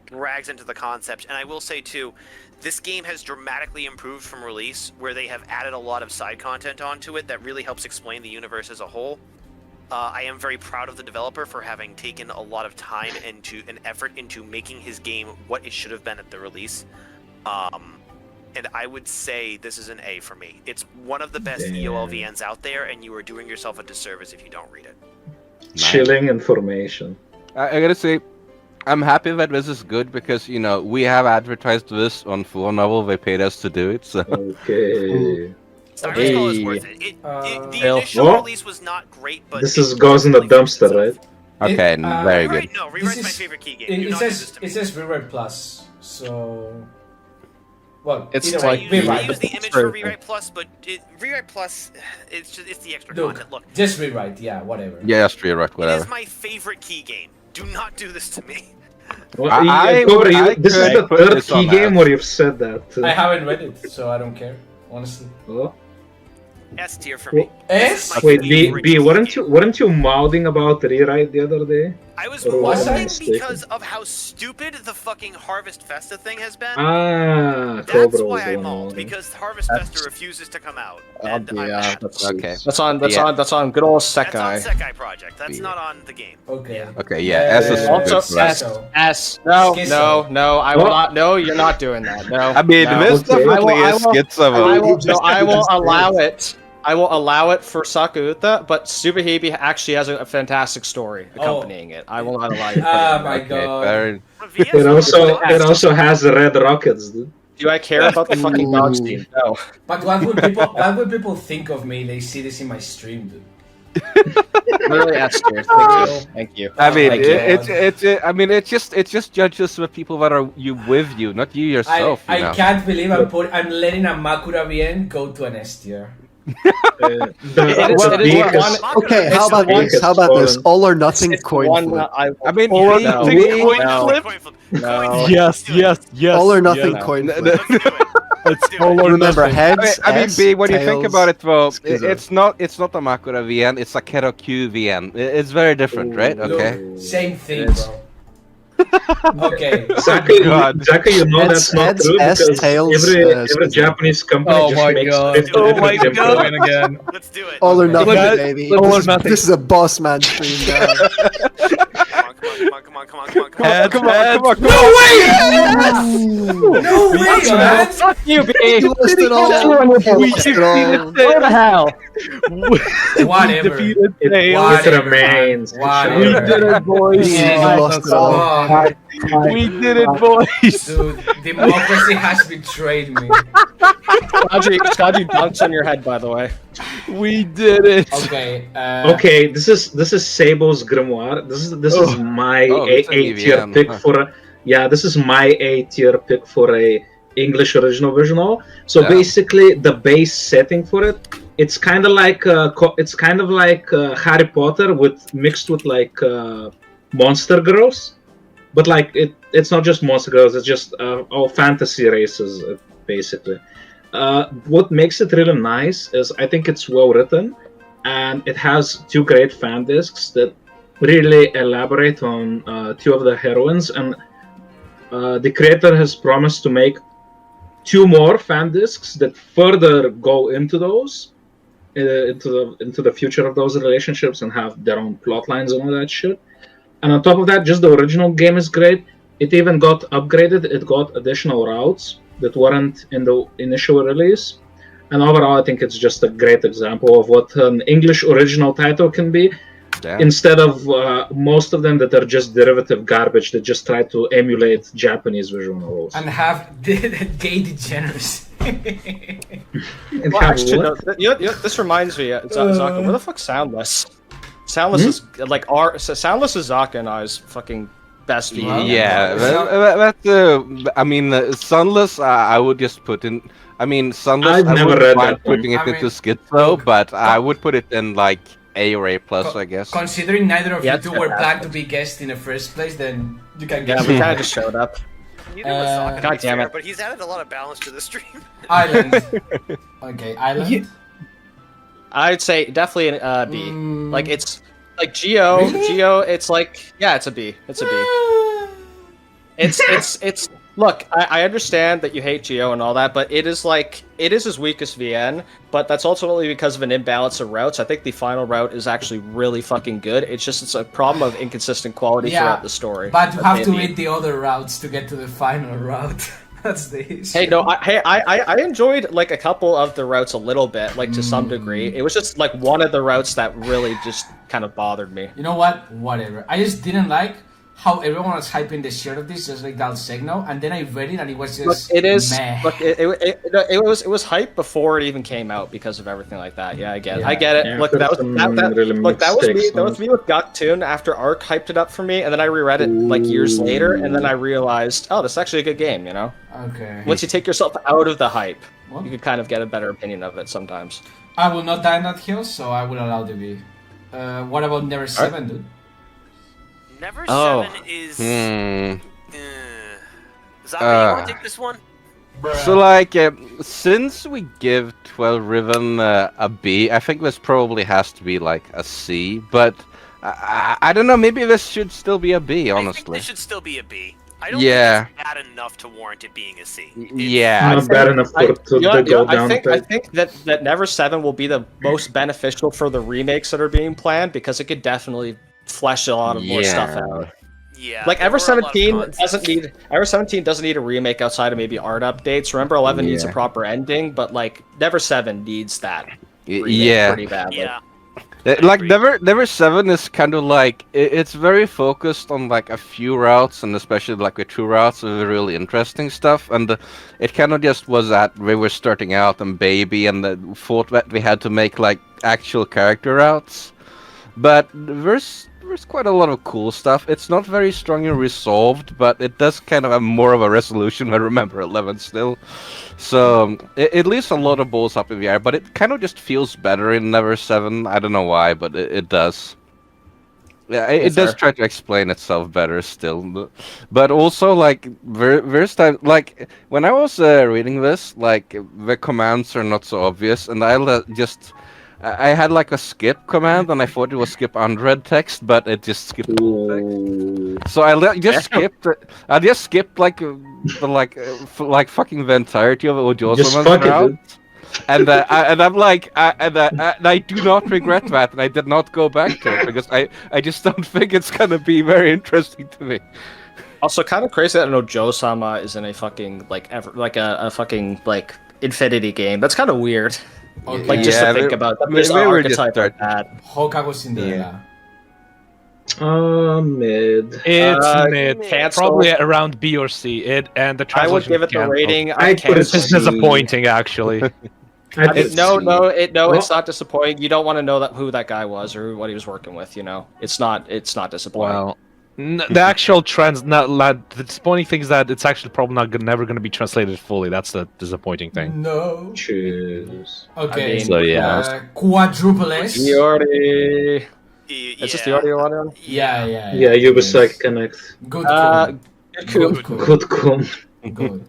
Speaker 3: drags into the concept. And I will say too, this game has dramatically improved from release, where they have added a lot of side content onto it that really helps explain the universe as a whole. I am very proud of the developer for having taken a lot of time and effort into making his game what it should have been at the release. And I would say this is an A for me. It's one of the best EOLVNs out there, and you are doing yourself a disservice if you don't read it.
Speaker 5: Chilling information.
Speaker 6: I gotta say, I'm happy that this is good because we have advertised this on Full Novel. They paid us to do it, so.
Speaker 5: Okay.
Speaker 3: Siren's Call is
Speaker 8: Hey.
Speaker 3: worth it. The
Speaker 8: Bill.
Speaker 3: initial
Speaker 5: Oh.
Speaker 3: release was not great, but
Speaker 5: This
Speaker 3: it
Speaker 5: goes in the
Speaker 3: really proved
Speaker 5: dumpster,
Speaker 3: itself.
Speaker 5: right?
Speaker 6: Okay, very good.
Speaker 3: Rewrite, no, Rewrite's
Speaker 2: This
Speaker 3: my
Speaker 2: is-
Speaker 3: favorite key game.
Speaker 2: It,
Speaker 3: Do
Speaker 2: it
Speaker 3: not do this
Speaker 2: says
Speaker 3: to me.
Speaker 2: it says Rewrite Plus, so well,
Speaker 8: It's
Speaker 2: either
Speaker 8: like-
Speaker 2: way,
Speaker 3: I
Speaker 2: Rewrite.
Speaker 3: use the image for Rewrite Plus, but Rewrite Plus, it's the extra
Speaker 2: Look,
Speaker 3: content. Look,
Speaker 2: just Rewrite, yeah, whatever.
Speaker 6: Yeah, that's true, right,
Speaker 3: it
Speaker 6: whatever.
Speaker 3: is my favorite key game. Do not do this to me.
Speaker 5: Well,
Speaker 6: I
Speaker 5: Cobra,
Speaker 6: would-
Speaker 5: this is
Speaker 6: I
Speaker 5: the
Speaker 6: put
Speaker 5: third
Speaker 6: this
Speaker 5: key
Speaker 6: on
Speaker 5: game
Speaker 6: that.
Speaker 5: where you've said that.
Speaker 2: I haven't read it, so I don't care, honestly.
Speaker 5: Oh.
Speaker 3: S tier for me.
Speaker 2: S?
Speaker 3: This is my
Speaker 5: Wait,
Speaker 3: favorite
Speaker 5: B,
Speaker 3: key
Speaker 5: weren't
Speaker 3: game.
Speaker 5: you mouthing about Rewrite the other day?
Speaker 3: I was
Speaker 5: Or was I
Speaker 3: moaning
Speaker 5: mistaken?
Speaker 3: because of how stupid the fucking Harvest Festa thing has been.
Speaker 5: Ah,
Speaker 3: That's
Speaker 5: Cobra
Speaker 3: why
Speaker 5: was
Speaker 3: I
Speaker 5: the one.
Speaker 3: mauled, because Harvest Festa refuses to come out. And I'm
Speaker 8: yeah,
Speaker 3: mad.
Speaker 6: Okay.
Speaker 8: That's on good old
Speaker 3: That's on
Speaker 8: Sekai.
Speaker 3: Sekai Project. That's
Speaker 6: Yeah.
Speaker 3: not on the game.
Speaker 2: Okay.
Speaker 3: Yeah.
Speaker 6: Okay, yeah, S is
Speaker 2: Uh,
Speaker 6: good.
Speaker 8: Also,
Speaker 6: for us.
Speaker 2: S.
Speaker 8: S. No,
Speaker 2: Schizo.
Speaker 8: no, I will
Speaker 5: Oh.
Speaker 8: not. No, you're not doing that. No.
Speaker 6: I mean,
Speaker 8: no.
Speaker 6: this
Speaker 5: Okay.
Speaker 6: definitely
Speaker 8: I
Speaker 6: is
Speaker 8: will-
Speaker 6: schizo.
Speaker 8: I will allow it. I will allow it for Sakuuta, but Tsubahebe actually has a fantastic story accompanying it. I will not allow you. to put it
Speaker 2: Oh
Speaker 8: in
Speaker 2: my
Speaker 8: there.
Speaker 2: god.
Speaker 6: Very-
Speaker 5: It also has the red rockets, dude.
Speaker 8: Do I care about the fucking dog scene? No.
Speaker 2: But what would people think of me? They see this in my stream, dude.
Speaker 8: Literally S tier. Thank you. Thank you.
Speaker 6: I mean,
Speaker 2: Thank
Speaker 6: it's just judges the people that are with you, not you yourself.
Speaker 2: I can't believe I'm letting a Makura Bien go to an S tier.
Speaker 8: It is one-
Speaker 1: Okay, how about
Speaker 5: one-
Speaker 1: this? How about this? All or nothing
Speaker 8: it's
Speaker 1: coin
Speaker 8: one
Speaker 1: flip.
Speaker 8: that
Speaker 6: I mean,
Speaker 8: Or
Speaker 6: you
Speaker 8: no.
Speaker 6: think
Speaker 8: coin
Speaker 3: Coin
Speaker 8: flip?
Speaker 3: flip.
Speaker 8: No.
Speaker 9: Yes, yes, yes.
Speaker 1: All or nothing
Speaker 9: yes.
Speaker 1: coin
Speaker 6: No,
Speaker 1: flip.
Speaker 3: Let's do it. Let's do it.
Speaker 1: Remember, heads.
Speaker 6: I mean,
Speaker 1: S,
Speaker 6: B. When you think
Speaker 1: tails,
Speaker 6: about it, though,
Speaker 1: schizo.
Speaker 6: it's not a Makura VN. It's a Kero Q VN. It's very different, right? Okay.
Speaker 2: Look, same thing, bro. Okay.
Speaker 5: Zaka,
Speaker 6: God.
Speaker 5: you know
Speaker 1: Heads,
Speaker 5: that's not
Speaker 1: heads,
Speaker 5: true
Speaker 1: S,
Speaker 5: because
Speaker 1: tails,
Speaker 5: every
Speaker 1: schizo.
Speaker 5: Japanese company
Speaker 7: Oh
Speaker 5: just
Speaker 7: my
Speaker 5: makes
Speaker 7: God.
Speaker 5: 50
Speaker 9: Oh
Speaker 5: different
Speaker 9: my
Speaker 5: games.
Speaker 9: God.
Speaker 7: Going again.
Speaker 3: Let's do it.
Speaker 1: All or
Speaker 3: Okay.
Speaker 1: nothing,
Speaker 9: Guys,
Speaker 1: baby.
Speaker 9: all or
Speaker 1: This is-
Speaker 9: nothing.
Speaker 1: This is a boss man stream, guys.
Speaker 3: Come on.
Speaker 9: Heads,
Speaker 6: Come on,
Speaker 9: heads.
Speaker 6: come on, come
Speaker 2: No
Speaker 6: on.
Speaker 2: way! No way, man!
Speaker 8: Fuck you, B.
Speaker 1: You lost it all. You lost it all.
Speaker 8: Where the hell?
Speaker 2: Whatever.
Speaker 9: Defeated
Speaker 5: It
Speaker 9: Tails.
Speaker 5: remains.
Speaker 2: Whatever.
Speaker 9: We did it, boys.
Speaker 1: You lost it all.
Speaker 2: Oh,
Speaker 9: We did it, boys.
Speaker 2: dude, democracy has betrayed me.
Speaker 8: Skadji dunks on your head, by the way.
Speaker 9: We did it.
Speaker 2: Okay.
Speaker 5: Okay, this is Sabo's grimoire. This is my
Speaker 6: Oh,
Speaker 5: A
Speaker 6: it's an
Speaker 5: tier
Speaker 6: EVM,
Speaker 5: pick
Speaker 6: huh.
Speaker 5: for a this is my A tier pick for a English original visual. So
Speaker 6: Yeah.
Speaker 5: basically, the base setting for it, it's kind of like Harry Potter with mixed with like monster girls, but like it's not just monster girls. It's just all fantasy races basically. What makes it really nice is I think it's well written, and it has two great fan discs that really elaborate on two of the heroines, and the creator has promised to make 2 more fan discs that further go into those, into the future of those relationships and have their own plot lines and all that shit. And on top of that, just the original game is great. It even got upgraded. It got additional routes that weren't in the initial release. And overall, I think it's just a great example of what an English original title can be, instead of most of them that are just derivative garbage that just try to emulate Japanese visual novels.
Speaker 2: And have gay degeneracy.
Speaker 8: Well, actually, no, this reminds me, Zaka, where the fuck's Soundless? Soundless is like Soundless is Zaka and I's fucking best video.
Speaker 6: Yeah, I mean, Sunless, I would just put in. I mean, Sunless,
Speaker 5: I've never read that one.
Speaker 6: putting it into Schizo, but I would put it in like A-Ray plus, I guess.
Speaker 2: Considering neither of
Speaker 8: Yeah,
Speaker 2: you two were planned to be guests in the first place, then you can
Speaker 8: Yeah,
Speaker 2: get
Speaker 8: we kind of just showed up.
Speaker 3: Neither was Sokka, to
Speaker 8: God
Speaker 3: be
Speaker 8: damn
Speaker 3: fair,
Speaker 8: it.
Speaker 3: but he's added a lot of balance to the stream.
Speaker 2: Island. Okay, Island.
Speaker 8: I'd say definitely an B.
Speaker 2: Mm.
Speaker 8: Like it's like Geo.
Speaker 2: Really?
Speaker 8: Geo. It's like it's a B. It's a B. It's. Look, I understand that you hate Geo and all that, but it is his weakest VN. But that's ultimately because of an imbalance of routes. I think the final route is actually really fucking good. It's a problem of inconsistent quality throughout the story.
Speaker 2: But you have to read the other routes to get to the final route. That's the issue.
Speaker 8: Hey, no, I enjoyed like a couple of the routes a little bit, like to some degree. It was just like one of the routes that really just kind of bothered me.
Speaker 2: You know what? Whatever. I just didn't like how everyone was hyping the shit of this, just like Dal Segno, and then I read it and it was just meh.
Speaker 8: Look, it was hype before it even came out because of everything like that. Yeah, I get it. I get it.
Speaker 5: Yeah,
Speaker 8: Look, that was
Speaker 5: really
Speaker 8: that was me with Goktoon after Arc hyped it up for me, and then I reread it like years later, and then I realized, oh, this is actually a good game. You know,
Speaker 2: Okay.
Speaker 8: once you take yourself out of the hype,
Speaker 2: What?
Speaker 8: you can kind of get a better opinion of it sometimes.
Speaker 2: I will not die on that hill, so I will allow the B. What about Never 7, dude?
Speaker 3: Never
Speaker 8: Oh.
Speaker 3: 7 is.
Speaker 6: Hmm.
Speaker 3: Zaka, you want to take this one?
Speaker 6: So, like, since we give 12 Riven a B, I think this probably has to be like a C. But I don't know. Maybe this should still be a B.
Speaker 3: I think
Speaker 6: Honestly.
Speaker 3: this should still be a B. I don't
Speaker 6: Yeah.
Speaker 3: think it's bad enough to warrant it being a C.
Speaker 6: Yeah.
Speaker 5: Not bad enough to go down.
Speaker 8: I think that Never 7 will be the most beneficial for the remakes that are being planned because it could definitely flesh a lot of more stuff out.
Speaker 3: Yeah.
Speaker 8: Like
Speaker 3: there
Speaker 8: Ever
Speaker 3: were a lot of
Speaker 8: 17
Speaker 3: concepts.
Speaker 8: doesn't need a remake outside of maybe art updates. Remember 11 needs a
Speaker 6: Yeah.
Speaker 8: proper ending, but like Never 7 needs that. remake
Speaker 6: Yeah.
Speaker 8: Pretty badly.
Speaker 3: Yeah.
Speaker 6: Like Never 7 is kind of like it's very focused on like a few routes, and especially like the true routes of the really interesting stuff. And it kind of just was that we were starting out and baby, and thought that we had to make like actual character routes. But there's quite a lot of cool stuff. It's not very strongly resolved, but it does kind of have more of a resolution than Remember 11 still. So it leaves a lot of balls up in the air, but it kind of just feels better in Never 7. I don't know why, but it does. Yeah, it does try to explain itself better still. But also, like, there's time, like, when I was reading this, like, the commands are not so obvious, and I had like a skip command, and I thought it was skip unread text, but it just skipped the whole text. So I just skipped. I just skipped like fucking the entirety of
Speaker 5: Just fuck it,
Speaker 6: route.
Speaker 5: dude.
Speaker 6: And I'm like, I do not regret that, and I did not go back to it because I just don't think it's gonna be very interesting to me.
Speaker 8: Also, kind of crazy that I know Joe-sama is in a fucking a fucking like Infinity game. That's kind of weird.
Speaker 2: Okay.
Speaker 8: Like just to think about this archetype like that.
Speaker 2: Hokago Cinderella.
Speaker 5: Mid.
Speaker 9: It's mid,
Speaker 8: cancel.
Speaker 9: probably around B or C. And the
Speaker 8: I would
Speaker 9: translation
Speaker 8: give it the
Speaker 9: canceled.
Speaker 8: rating.
Speaker 5: I'd put it
Speaker 9: It's
Speaker 5: C.
Speaker 9: disappointing, actually.
Speaker 8: It's not disappointing. You don't want to know who that guy was or what he was working with. You know, it's not disappointing.
Speaker 9: Well, the actual the disappointing thing is that it's actually probably never going to be translated fully. That's the disappointing thing.
Speaker 2: No.
Speaker 5: Choose.
Speaker 2: Okay.
Speaker 8: I mean,
Speaker 9: So, yeah.
Speaker 2: Quadruple S.
Speaker 8: Diori.
Speaker 3: Yeah.
Speaker 8: Is this the audio one?
Speaker 2: Yeah.
Speaker 5: Yeah, Ubisoft Connect.
Speaker 2: Good.
Speaker 8: Good.
Speaker 5: Good cum.
Speaker 2: Good.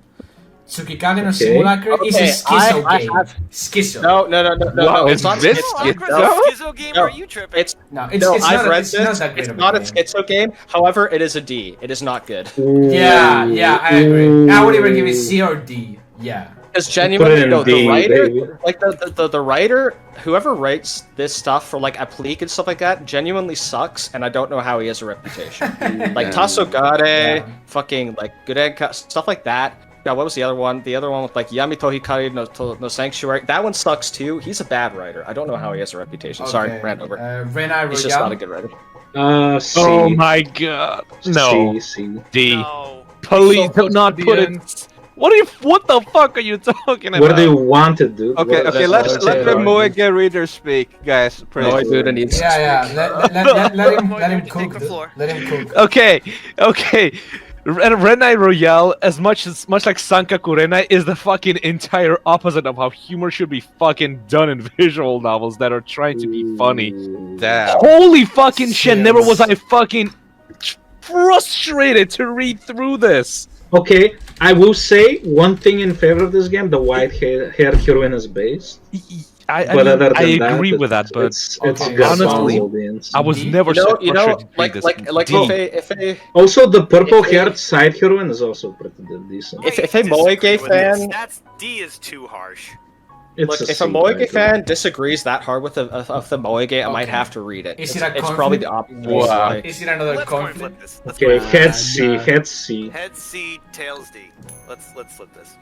Speaker 2: Tsukikage no
Speaker 5: Okay.
Speaker 2: Simulacre is a
Speaker 8: Okay,
Speaker 2: schizo
Speaker 8: I
Speaker 2: game.
Speaker 8: have-
Speaker 2: Schizo.
Speaker 8: No. It's not
Speaker 6: this
Speaker 8: schizo.
Speaker 6: Schizo?
Speaker 3: No, Schizo game,
Speaker 8: No.
Speaker 3: are you tripping?
Speaker 8: It's
Speaker 2: It's
Speaker 8: I've
Speaker 2: not,
Speaker 8: read
Speaker 2: it's
Speaker 8: this.
Speaker 2: not that great
Speaker 8: It's
Speaker 2: of
Speaker 8: not a
Speaker 2: game.
Speaker 8: schizo game. However, it is a D. It is not good.
Speaker 2: Yeah, I agree. I would even give it C or D. Yeah.
Speaker 8: Because
Speaker 5: Put
Speaker 8: genuinely,
Speaker 5: it in
Speaker 8: no,
Speaker 5: D,
Speaker 8: the writer,
Speaker 5: baby.
Speaker 8: like the writer, whoever writes this stuff for like Applique and stuff like that, genuinely sucks, and I don't know how he has a reputation. Like Tasogare, fucking like Gurenka, stuff like that. God, what was the other one? The other one with like Yamito Hikari no Sanctuary. That one sucks too. He's a bad writer. I don't know how he has a reputation. Sorry,
Speaker 2: Okay.
Speaker 8: ran over.
Speaker 2: Renai
Speaker 8: He's just not a
Speaker 2: Royale.
Speaker 8: good writer.
Speaker 5: C.
Speaker 9: Oh my god. No.
Speaker 5: C.
Speaker 9: D.
Speaker 3: No.
Speaker 9: Please
Speaker 4: So
Speaker 9: do
Speaker 4: close
Speaker 9: not
Speaker 4: to the
Speaker 9: put
Speaker 4: end.
Speaker 9: it. What the fuck are you talking about?
Speaker 5: What do you want it, dude?
Speaker 6: Okay,
Speaker 5: What-
Speaker 6: okay,
Speaker 5: that's-
Speaker 6: let
Speaker 5: that's
Speaker 6: the
Speaker 5: hard.
Speaker 6: Moege reader speak, guys. Please.
Speaker 8: No, dude, it needs.
Speaker 2: Yeah, yeah. Let him
Speaker 3: Take
Speaker 2: cook.
Speaker 3: the floor.
Speaker 2: Let him cook.
Speaker 9: Okay. Renai Royale, as much like Sankaku Renai, is the fucking entire opposite of how humor should be fucking done in visual novels that are trying to be funny.
Speaker 6: Damn.
Speaker 9: Holy fucking shit! Never was I fucking frustrated to read through this.
Speaker 5: Okay, I will say one thing in favor of this game: the white-haired heroine is based.
Speaker 9: I
Speaker 5: But
Speaker 9: mean,
Speaker 5: other
Speaker 9: I
Speaker 5: than
Speaker 9: agree
Speaker 5: that,
Speaker 9: with that, but
Speaker 5: it's
Speaker 2: Okay,
Speaker 5: got
Speaker 9: honestly,
Speaker 5: all the ends.
Speaker 9: I was
Speaker 2: D?
Speaker 9: never so frustrated to read
Speaker 8: like
Speaker 9: this.
Speaker 8: like
Speaker 9: D.
Speaker 8: if a
Speaker 5: Also, the purple-haired side heroine is also pretty decent.
Speaker 8: If-
Speaker 3: I
Speaker 8: if a
Speaker 3: disagree
Speaker 8: Moege
Speaker 3: with this.
Speaker 8: fan-
Speaker 3: That's D is too harsh.
Speaker 5: It's
Speaker 8: Look,
Speaker 5: a
Speaker 8: if a
Speaker 5: C,
Speaker 8: Moege
Speaker 5: I
Speaker 8: fan disagrees that hard with the Moege, I might
Speaker 2: Okay.
Speaker 8: have to read it.
Speaker 2: Is
Speaker 8: It's,
Speaker 2: it a
Speaker 8: it's probably the
Speaker 2: conflict?
Speaker 8: opposite.
Speaker 6: Wow.
Speaker 8: Like,
Speaker 2: Is it another
Speaker 3: Let's coin
Speaker 2: conflict?
Speaker 3: flip this. Let's
Speaker 5: Okay,
Speaker 3: coin
Speaker 5: head
Speaker 3: flip
Speaker 5: C, head C.
Speaker 3: this. Head C, tails D. Let's flip this.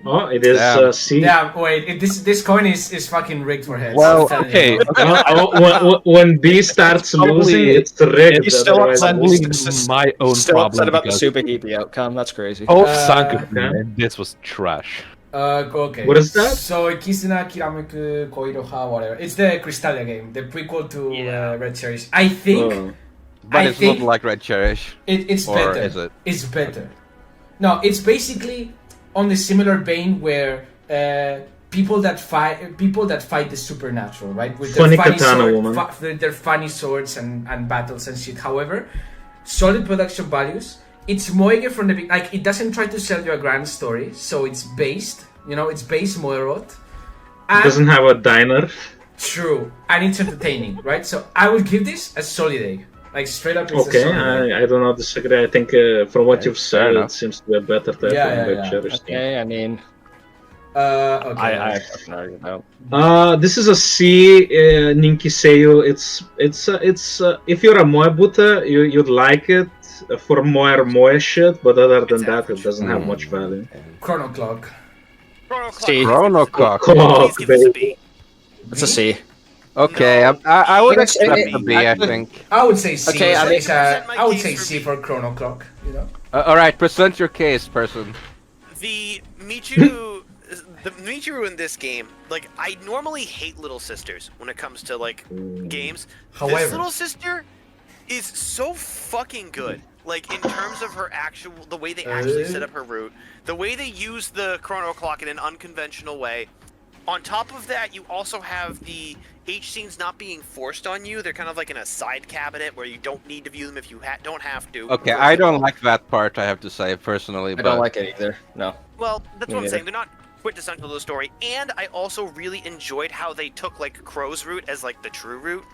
Speaker 5: Oh, it is
Speaker 6: Damn.
Speaker 5: C.
Speaker 2: Yeah, wait. This coin is fucking rigged for heads.
Speaker 9: Well,
Speaker 2: I'm telling
Speaker 9: okay.
Speaker 2: you.
Speaker 5: When B starts losing, it's rigged.
Speaker 8: He's still
Speaker 5: otherwise
Speaker 8: upset.
Speaker 5: it's-
Speaker 8: He's
Speaker 9: my own
Speaker 8: still
Speaker 9: problem
Speaker 8: upset about the
Speaker 9: because-
Speaker 8: Super Heapy outcome. That's crazy.
Speaker 9: Oh,
Speaker 2: Uh,
Speaker 9: Sankaku,
Speaker 5: okay.
Speaker 9: man, this was trash.
Speaker 2: Okay.
Speaker 5: What is that?
Speaker 2: So, Kisuna Kirameku Koiroha, whatever. It's the Crystalia game, the prequel to Red Cherries. I think
Speaker 5: Oh.
Speaker 6: But
Speaker 2: I
Speaker 6: it's
Speaker 2: think-
Speaker 6: not like Red Cherish.
Speaker 2: it's
Speaker 6: Or
Speaker 2: better.
Speaker 6: is it?
Speaker 2: It's better. No, it's basically on the similar vein where people that fight the supernatural, right? With
Speaker 5: Funny
Speaker 2: their funny
Speaker 5: katana
Speaker 2: sword,
Speaker 5: woman.
Speaker 2: their funny swords and battles and shit. However, solid production values. It's Moege from the like. It doesn't try to sell you a grand story, so it's based. It's based Moerot. And
Speaker 5: Doesn't have a diner.
Speaker 2: true, and it's entertaining, right? So I would give this a solid A. Like straight up, it's a
Speaker 5: Okay,
Speaker 2: solid A.
Speaker 5: I do not disagree. I think from what you've
Speaker 6: fair
Speaker 5: said,
Speaker 6: enough.
Speaker 5: it seems to be a better type
Speaker 2: Yeah,
Speaker 5: of
Speaker 2: yeah,
Speaker 5: Red
Speaker 2: yeah.
Speaker 5: Cherish.
Speaker 8: Okay, I mean,
Speaker 2: Okay.
Speaker 8: I fucking argue about.
Speaker 5: This is a C, Ninkiseyo. It's if you're a Moebuta, you'd like it for more Moe shit, but other than
Speaker 3: It's
Speaker 5: that,
Speaker 3: average.
Speaker 5: it doesn't have much value.
Speaker 2: Chrono Clock.
Speaker 3: Chrono Clock.
Speaker 8: C.
Speaker 6: Chrono Cock.
Speaker 3: Please give this a B.
Speaker 8: It's a C.
Speaker 6: Okay,
Speaker 3: No,
Speaker 6: I would
Speaker 8: it's-
Speaker 6: accept
Speaker 8: it-
Speaker 6: the B, I
Speaker 8: actually-
Speaker 6: think.
Speaker 2: I would say C.
Speaker 8: Okay, I mean-
Speaker 2: I would say C for Chrono Clock.
Speaker 6: Alright, present your case, person.
Speaker 3: The Michiru in this game, like, I normally hate little sisters when it comes to like games. This
Speaker 2: However,
Speaker 3: little sister is so fucking good. Like in terms of her the way they actually set up her route, the way they use the chrono clock in an unconventional way. On top of that, you also have the H scenes not being forced on you. They're kind of like in a side cabinet where you don't need to view them if you don't have to.
Speaker 6: Okay, I don't like that part, I have to say, personally.
Speaker 8: I
Speaker 6: But
Speaker 8: don't like it either. No.
Speaker 3: Well, that's
Speaker 8: Me
Speaker 3: what I'm
Speaker 8: neither.
Speaker 3: saying. They're not quintessential to the story, and I also really enjoyed how they took like Crow's route as like the true route,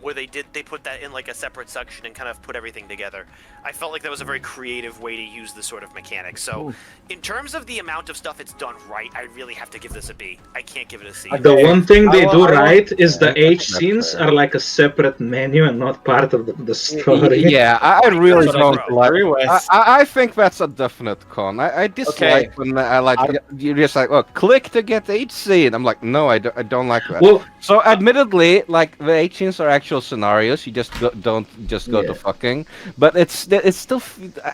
Speaker 3: where they put that in like a separate section and kind of put everything together. I felt like that was a very creative way to use this sort of mechanic. So, in terms of the amount of stuff it's done right, I really have to give this a B. I can't give it a C.
Speaker 5: The one thing they
Speaker 8: I
Speaker 5: do
Speaker 8: will-
Speaker 5: right is the
Speaker 6: Yeah,
Speaker 5: H
Speaker 6: that's
Speaker 5: scenes
Speaker 6: fair.
Speaker 5: are like a separate menu and not part of the story.
Speaker 6: yeah, I really
Speaker 3: That's what I
Speaker 6: don't
Speaker 3: agree
Speaker 6: like.
Speaker 8: with.
Speaker 6: I think that's a definite con. I dislike when I like you're just like, oh, click to get the H scene. I'm like, no, I don't like that.
Speaker 5: Well,
Speaker 6: So admittedly, like the H scenes are actual scenarios. You just don't just go
Speaker 5: Yeah.
Speaker 6: to fucking. But it's still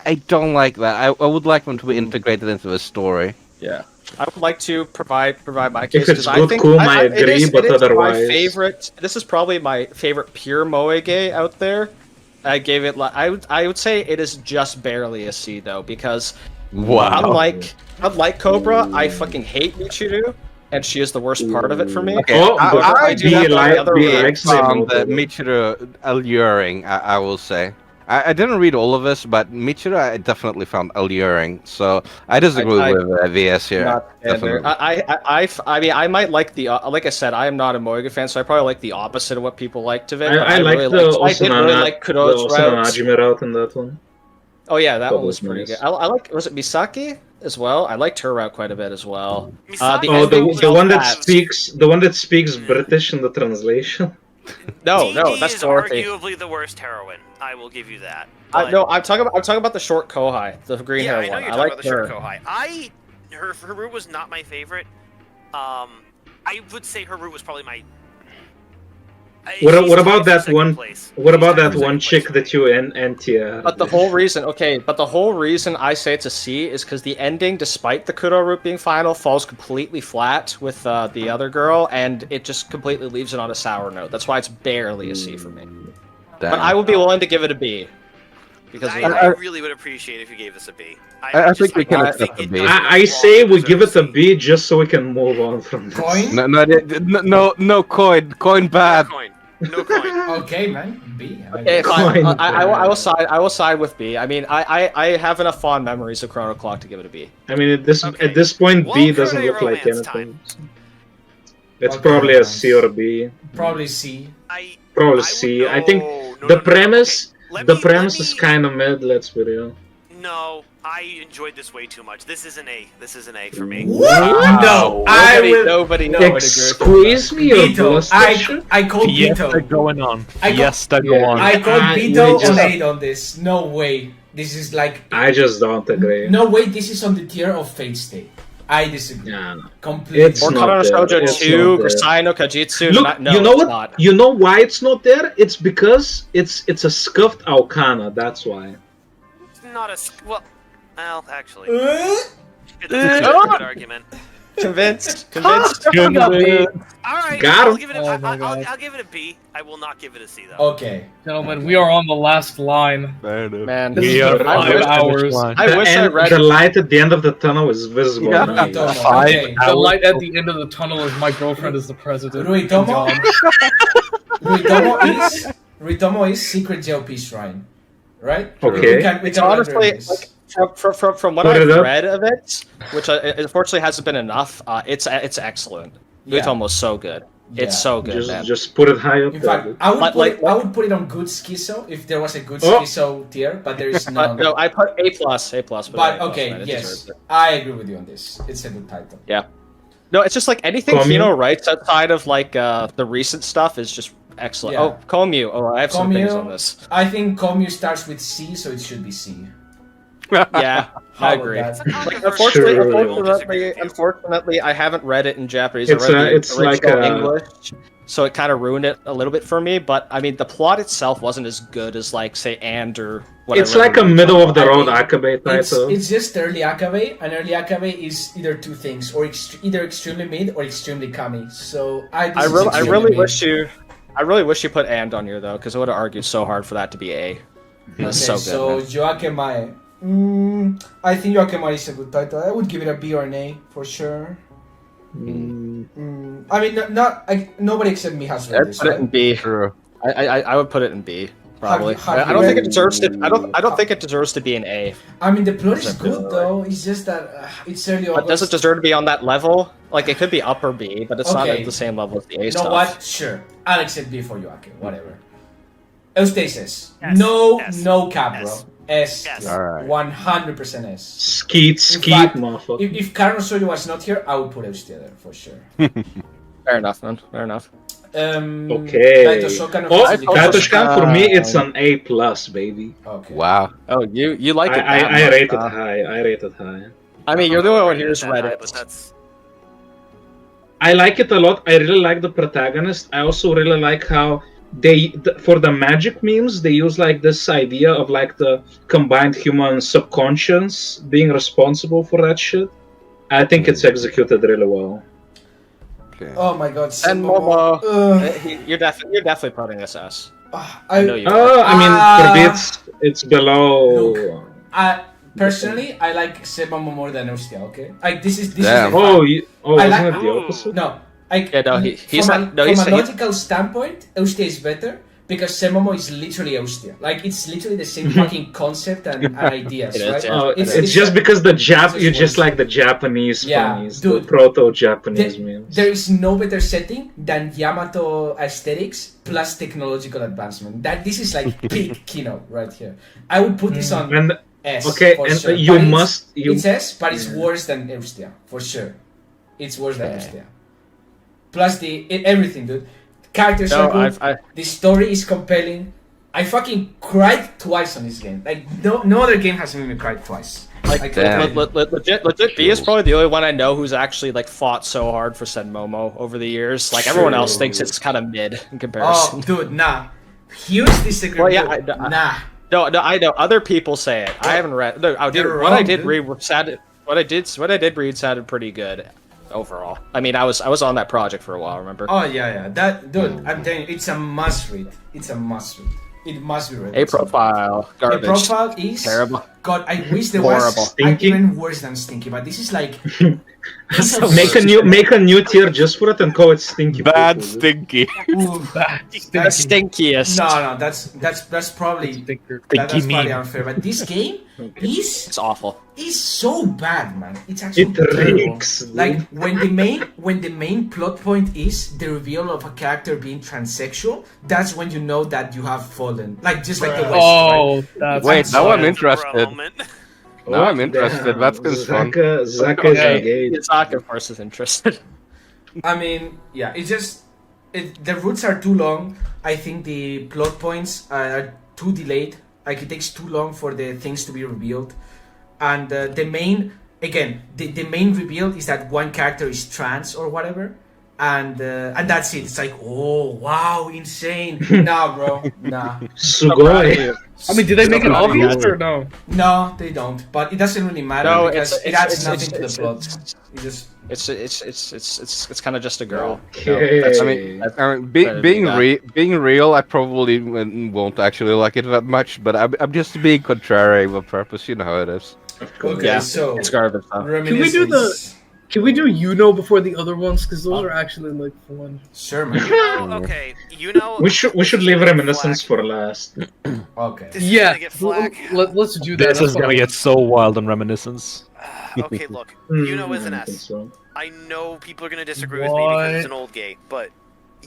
Speaker 6: I don't like that. I would like them to be integrated into the story.
Speaker 8: Yeah. I would like to provide my case
Speaker 5: If it's
Speaker 8: 'cause I
Speaker 5: good,
Speaker 8: think
Speaker 5: cool, I
Speaker 8: it
Speaker 5: agree,
Speaker 8: is-
Speaker 5: but
Speaker 8: it is
Speaker 5: otherwise-
Speaker 8: my favorite. This is probably my favorite pure Moege out there. I gave it I would say it is just barely a C though because
Speaker 6: Wow.
Speaker 8: unlike Cobra, I fucking hate Michiru, and she is the worst part of it for me.
Speaker 6: Okay,
Speaker 5: Oh, but
Speaker 6: I
Speaker 8: do
Speaker 5: B
Speaker 8: have the
Speaker 5: like
Speaker 8: other
Speaker 5: B
Speaker 8: way.
Speaker 5: likes
Speaker 6: found
Speaker 5: them.
Speaker 6: Michiru alluring. I will say. I didn't read all of this, but Michiru I definitely found alluring. So I disagree
Speaker 8: I-
Speaker 6: with VS here.
Speaker 8: Not standard.
Speaker 6: Definitely.
Speaker 8: I mean, I might like the like I said, I am not a Moega fan, so I probably like the opposite of what people liked of it. but
Speaker 5: I like
Speaker 8: really
Speaker 5: the
Speaker 8: I did really like Kuro's route.
Speaker 5: Osanajime route in that one.
Speaker 8: Oh yeah, that
Speaker 5: That
Speaker 8: one was
Speaker 5: was
Speaker 8: pretty
Speaker 5: nice.
Speaker 8: good. I like. Was it Misaki as well? I liked her route quite a bit as well.
Speaker 3: Misaki
Speaker 5: Oh,
Speaker 8: ending
Speaker 5: the one that
Speaker 8: flat.
Speaker 5: speaks British in the translation.
Speaker 8: No,
Speaker 3: DD
Speaker 8: that's
Speaker 3: is
Speaker 8: Dorothy.
Speaker 3: arguably the worst heroine. I will give you that.
Speaker 8: No, I'm talking about the short Kohai, the green
Speaker 3: Yeah,
Speaker 8: hair
Speaker 3: I know
Speaker 8: one.
Speaker 3: you're
Speaker 8: I
Speaker 3: talking
Speaker 8: like
Speaker 3: about the
Speaker 8: her.
Speaker 3: short Kohai. Her route was not my favorite. I would say her route was probably my.
Speaker 5: What about that one? What about that one chick that you anti?
Speaker 8: But the whole reason I say it's a C is because the ending, despite the Kuro route being final, falls completely flat with the other girl, and it just completely leaves it on a sour note. That's why it's barely a C for me. But I would be willing to give it a B. Because
Speaker 3: I really would appreciate if you gave this a B.
Speaker 6: I think we can accept a B.
Speaker 5: I say we give it a B just so we can move on from this.
Speaker 2: Coin?
Speaker 6: No, coin bad.
Speaker 3: No coin.
Speaker 2: Okay, man. B.
Speaker 8: Okay, fine.
Speaker 5: Coin
Speaker 8: I will side with B. I mean, I have enough fond memories of Chrono Clock to give it a B.
Speaker 5: I mean, at this point,
Speaker 3: Well,
Speaker 5: B doesn't
Speaker 3: Chrono
Speaker 5: look like
Speaker 3: Romance
Speaker 5: anything. It's
Speaker 2: Okay,
Speaker 5: probably a
Speaker 2: romance.
Speaker 5: C or a B.
Speaker 2: Probably C.
Speaker 5: Probably C. I think the premise is kind of mid. Let's be real.
Speaker 3: No, I enjoyed this way too much. This is an A. This is an A for me.
Speaker 2: What? No, I will.
Speaker 8: Nobody
Speaker 5: Squeeze me or
Speaker 2: Vito.
Speaker 5: blast that shit?
Speaker 2: I called
Speaker 9: Fiesta
Speaker 2: Vito.
Speaker 9: going on.
Speaker 2: I got-
Speaker 9: Fiesta go on.
Speaker 2: I called
Speaker 5: I-
Speaker 2: Vito
Speaker 5: we just-
Speaker 2: on 8 on this. No way. This is like.
Speaker 5: I just don't agree.
Speaker 2: No way. This is on the tier of Fate Stay. I disagree.
Speaker 5: Yeah.
Speaker 2: Completely.
Speaker 5: It's
Speaker 8: Or
Speaker 5: not
Speaker 8: Kono
Speaker 5: there.
Speaker 8: Shoujo
Speaker 5: It's
Speaker 8: 2,
Speaker 5: not there.
Speaker 8: Grisai no Kajitsu.
Speaker 5: Look,
Speaker 8: no,
Speaker 5: you know
Speaker 8: it's
Speaker 5: what?
Speaker 8: not.
Speaker 5: You know why it's not there? It's because it's a scuffed Aokana. That's why.
Speaker 3: It's not a well, actually,
Speaker 2: Uh,
Speaker 3: that's a good argument.
Speaker 8: Convinced.
Speaker 3: All right,
Speaker 5: Got
Speaker 3: I'll
Speaker 5: him.
Speaker 3: give it.
Speaker 4: Oh my God.
Speaker 3: I'll give it a B. I will not give it a C though.
Speaker 2: Okay.
Speaker 4: Gentlemen, we are on the last line.
Speaker 8: Man,
Speaker 4: This is
Speaker 9: are
Speaker 4: the
Speaker 8: I
Speaker 4: 5
Speaker 8: wish-
Speaker 4: hours.
Speaker 8: I wish I read
Speaker 5: the light at the end of the tunnel is visible.
Speaker 6: Yeah.
Speaker 5: now.
Speaker 2: Vito,
Speaker 9: Five
Speaker 2: okay.
Speaker 4: The light at the end of the tunnel is my girlfriend is the president.
Speaker 2: Ruitomo?
Speaker 4: John.
Speaker 2: Ruitomo is Secret JLP Shrine. Right?
Speaker 5: Okay.
Speaker 2: We
Speaker 8: It's
Speaker 2: can
Speaker 8: honestly,
Speaker 2: render this.
Speaker 8: like, from what
Speaker 5: Put
Speaker 8: I've
Speaker 5: it up.
Speaker 8: read of it, which unfortunately hasn't been enough, it's excellent.
Speaker 2: Yeah.
Speaker 8: It's almost so good.
Speaker 2: Yeah.
Speaker 8: It's so good, man.
Speaker 5: Just put it high up
Speaker 2: In
Speaker 5: there.
Speaker 2: fact, I would,
Speaker 8: But,
Speaker 2: put
Speaker 8: like,
Speaker 2: it, I would put it on good schizo if there was a good
Speaker 5: Oh.
Speaker 2: schizo tier, but there is
Speaker 8: But
Speaker 2: none.
Speaker 8: no, I put A plus.
Speaker 2: But okay, yes, I agree with you on this. It's a good title.
Speaker 8: No, it's just like anything
Speaker 5: Komyu?
Speaker 8: Kino writes outside of like the recent stuff is just excellent.
Speaker 2: Yeah.
Speaker 8: Oh, Komyu. Oh, I have some things on
Speaker 2: Komyu,
Speaker 8: this.
Speaker 2: I think Komyu starts with C, so it should be C.
Speaker 8: Yeah,
Speaker 2: How
Speaker 8: I
Speaker 2: about
Speaker 8: agree.
Speaker 2: that?
Speaker 8: Like,
Speaker 5: Sure.
Speaker 8: unfortunately, I haven't read it in Japanese.
Speaker 5: It's,
Speaker 8: I read the
Speaker 5: it's like
Speaker 8: original
Speaker 5: a-
Speaker 8: English, so it kind of ruined it a little bit for me. But I mean, the plot itself wasn't as good as like say And or what.
Speaker 5: It's like a middle of the road Akabe title.
Speaker 2: It's just early Akabe, and early Akabe is either two things, or either extremely mid or extremely kami. So
Speaker 8: I really wish you put And on here though, because I would have argued so hard for that to be A. That's so good.
Speaker 2: So
Speaker 8: Man.
Speaker 2: Yoakemae. I think Yoakemae is a good title. I would give it a B or an A for sure. I mean, nobody except me has read
Speaker 8: I'd
Speaker 2: this.
Speaker 8: put it
Speaker 2: Right?
Speaker 8: in B.
Speaker 6: True.
Speaker 8: I would put it in B. Probably.
Speaker 2: Have
Speaker 8: I don't
Speaker 2: you
Speaker 8: think it
Speaker 2: read-
Speaker 8: deserves to. I don't think it deserves to be an A.
Speaker 2: I mean, the plot is
Speaker 8: Except
Speaker 2: good
Speaker 8: for-
Speaker 2: though. It's just that it's early
Speaker 8: But does it
Speaker 2: August.
Speaker 8: deserve to be on that level? Like it could be up or B, but it's not
Speaker 2: Okay.
Speaker 8: at the same level as the A
Speaker 2: You
Speaker 8: stuff.
Speaker 2: know what? Sure, I'll accept B for Yoake. Whatever. Eustaces.
Speaker 3: S.
Speaker 2: No,
Speaker 3: S.
Speaker 2: no cap, bro.
Speaker 3: S.
Speaker 2: S.
Speaker 3: Yes.
Speaker 6: Alright.
Speaker 2: 100% S.
Speaker 5: Skeet,
Speaker 2: fact,
Speaker 5: motherfucker.
Speaker 2: If Karen Osorio was not here, I would put Eustia there for sure.
Speaker 8: Fair enough, man. Fair enough.
Speaker 5: Okay.
Speaker 2: Daitoshoka no
Speaker 5: Oh,
Speaker 2: Fujiki-
Speaker 5: Daitoshkan for me, it's an A plus, baby.
Speaker 2: Okay.
Speaker 6: Wow.
Speaker 8: Oh, you like it?
Speaker 5: I
Speaker 8: that much,
Speaker 5: rate it
Speaker 8: huh?
Speaker 5: high. I rate it high.
Speaker 8: I mean, you're the only one who's
Speaker 3: That
Speaker 8: read
Speaker 3: high,
Speaker 8: it.
Speaker 3: but that's
Speaker 5: I like it a lot. I really like the protagonist. I also really like how for the magic memes, they use like this idea of like the combined human subconscious being responsible for that shit. I think it's executed really well.
Speaker 6: Okay.
Speaker 2: Oh my god.
Speaker 8: And
Speaker 2: Momo.
Speaker 8: Momo. You're definitely putting this S. I know you.
Speaker 5: I mean, for me, it's below.
Speaker 2: Look, personally, I like Sebamomo more than Eustia. Okay. Like this is
Speaker 6: Damn.
Speaker 2: the
Speaker 5: Oh,
Speaker 2: I
Speaker 5: isn't
Speaker 2: like-
Speaker 5: it the opposite?
Speaker 2: No. Like,
Speaker 8: Yeah, no, he's
Speaker 2: from
Speaker 8: not. No,
Speaker 2: from
Speaker 8: he's
Speaker 2: a logical standpoint, Eustia is better because Semomo is literally Eustia. Like it's literally the same fucking concept and ideas,
Speaker 8: It is,
Speaker 2: right?
Speaker 8: yeah.
Speaker 5: Oh,
Speaker 2: It's-
Speaker 5: it's just because the
Speaker 2: it's
Speaker 5: you just
Speaker 2: worse.
Speaker 5: like the Japanese
Speaker 2: Yeah,
Speaker 5: funnies,
Speaker 2: dude.
Speaker 5: the proto-Japanese
Speaker 2: There,
Speaker 5: memes.
Speaker 2: there is no better setting than Yamato aesthetics plus technological advancement. This is like peak Kino right here. I would put this on. S.
Speaker 5: Okay,
Speaker 2: for
Speaker 5: and
Speaker 2: sure.
Speaker 5: you
Speaker 2: But it's-
Speaker 5: must.
Speaker 2: It's S, but it's
Speaker 5: Yeah.
Speaker 2: worse than Eustia, for sure. It's worse than Eustia. Plus everything, dude. Characters
Speaker 8: No,
Speaker 2: are good.
Speaker 8: I
Speaker 2: The story is compelling. I fucking cried twice on this game. Like no other game has made me cry twice. Like
Speaker 6: Damn.
Speaker 8: legit B is probably the only one I know who's actually like fought so hard for said Momo over the years. Like everyone else thinks it's kind of mid in comparison.
Speaker 2: Oh, dude, nah. Here's the secret.
Speaker 8: Well, yeah,
Speaker 2: rule.
Speaker 8: I-
Speaker 2: nah.
Speaker 8: No, I know other people say it. I haven't read. No,
Speaker 2: They're
Speaker 8: what I
Speaker 2: wrong,
Speaker 8: did
Speaker 2: dude.
Speaker 8: read sounded. What I did read sounded pretty good overall. I mean, I was on that project for a while. Remember?
Speaker 2: Oh yeah. That dude, I'm telling you, it's a must read. It's a must read. It must be read.
Speaker 8: A profile,
Speaker 2: A
Speaker 8: garbage.
Speaker 2: profile is
Speaker 8: Terrible.
Speaker 2: God, I wish there
Speaker 8: Horrible.
Speaker 2: was
Speaker 5: Stinky.
Speaker 2: even worse than stinky, but this is like
Speaker 5: Make a new tier just for it and call it Stinky.
Speaker 6: Bad
Speaker 5: Poo-poo.
Speaker 6: stinky.
Speaker 2: ooh,
Speaker 8: The stinkiest.
Speaker 2: no, that's probably
Speaker 4: Stinker.
Speaker 2: that's
Speaker 9: Stinky
Speaker 2: probably
Speaker 9: meme.
Speaker 2: unfair. But this game is
Speaker 8: It's awful.
Speaker 2: so bad, man. It's actually
Speaker 5: It
Speaker 2: terrible.
Speaker 5: reeks, dude.
Speaker 2: Like when the main plot point is the reveal of a character being transsexual, that's when you know that you have fallen. Like just like the West. Right?
Speaker 4: Oh, that's
Speaker 6: Wait, now I'm
Speaker 3: For a
Speaker 6: interested.
Speaker 3: moment.
Speaker 6: Now I'm interested. That seems fun.
Speaker 5: Zaka is
Speaker 8: Okay,
Speaker 5: engaged.
Speaker 8: Isaac, of course, is interested.
Speaker 2: I mean, yeah, the routes are too long. I think the plot points are too delayed. Like it takes too long for the things to be revealed. And the main reveal is that one character is trans or whatever, and that's it. It's like, oh wow, insane. Nah, bro, nah.
Speaker 5: Sugoi.
Speaker 4: I mean, did they make it
Speaker 8: Somebody
Speaker 4: obvious
Speaker 8: has
Speaker 4: or no?
Speaker 2: No, they don't. But it doesn't really matter
Speaker 8: No,
Speaker 2: because
Speaker 8: it's-
Speaker 2: it adds
Speaker 8: it's-
Speaker 2: nothing to the
Speaker 8: it's-
Speaker 2: plot.
Speaker 8: it's-
Speaker 2: It just
Speaker 8: It's kind of just a girl.
Speaker 5: Okay.
Speaker 8: That's-
Speaker 6: I mean,
Speaker 8: Better
Speaker 6: being
Speaker 8: be that.
Speaker 6: being real, I probably won't actually like it that much. But I'm just being contrary with purpose. You know how it is.
Speaker 2: okay.
Speaker 8: Yeah,
Speaker 2: So
Speaker 8: it's garbage. Though.
Speaker 4: Can we do
Speaker 2: reminiscence.
Speaker 4: Can we do before the other ones? Because those are actually like fun.
Speaker 2: Sure, man.
Speaker 3: Oh, okay. You know.
Speaker 5: We should leave reminiscence for last.
Speaker 2: Okay.
Speaker 3: This is
Speaker 4: Yeah,
Speaker 3: gonna get flack.
Speaker 4: let's do that.
Speaker 9: This
Speaker 4: That's
Speaker 9: is gonna
Speaker 4: fine.
Speaker 9: get so wild on reminiscence.
Speaker 3: Okay, look. You know is an
Speaker 5: I think
Speaker 3: S.
Speaker 5: so.
Speaker 3: I know people are gonna disagree with me because it's an old game, but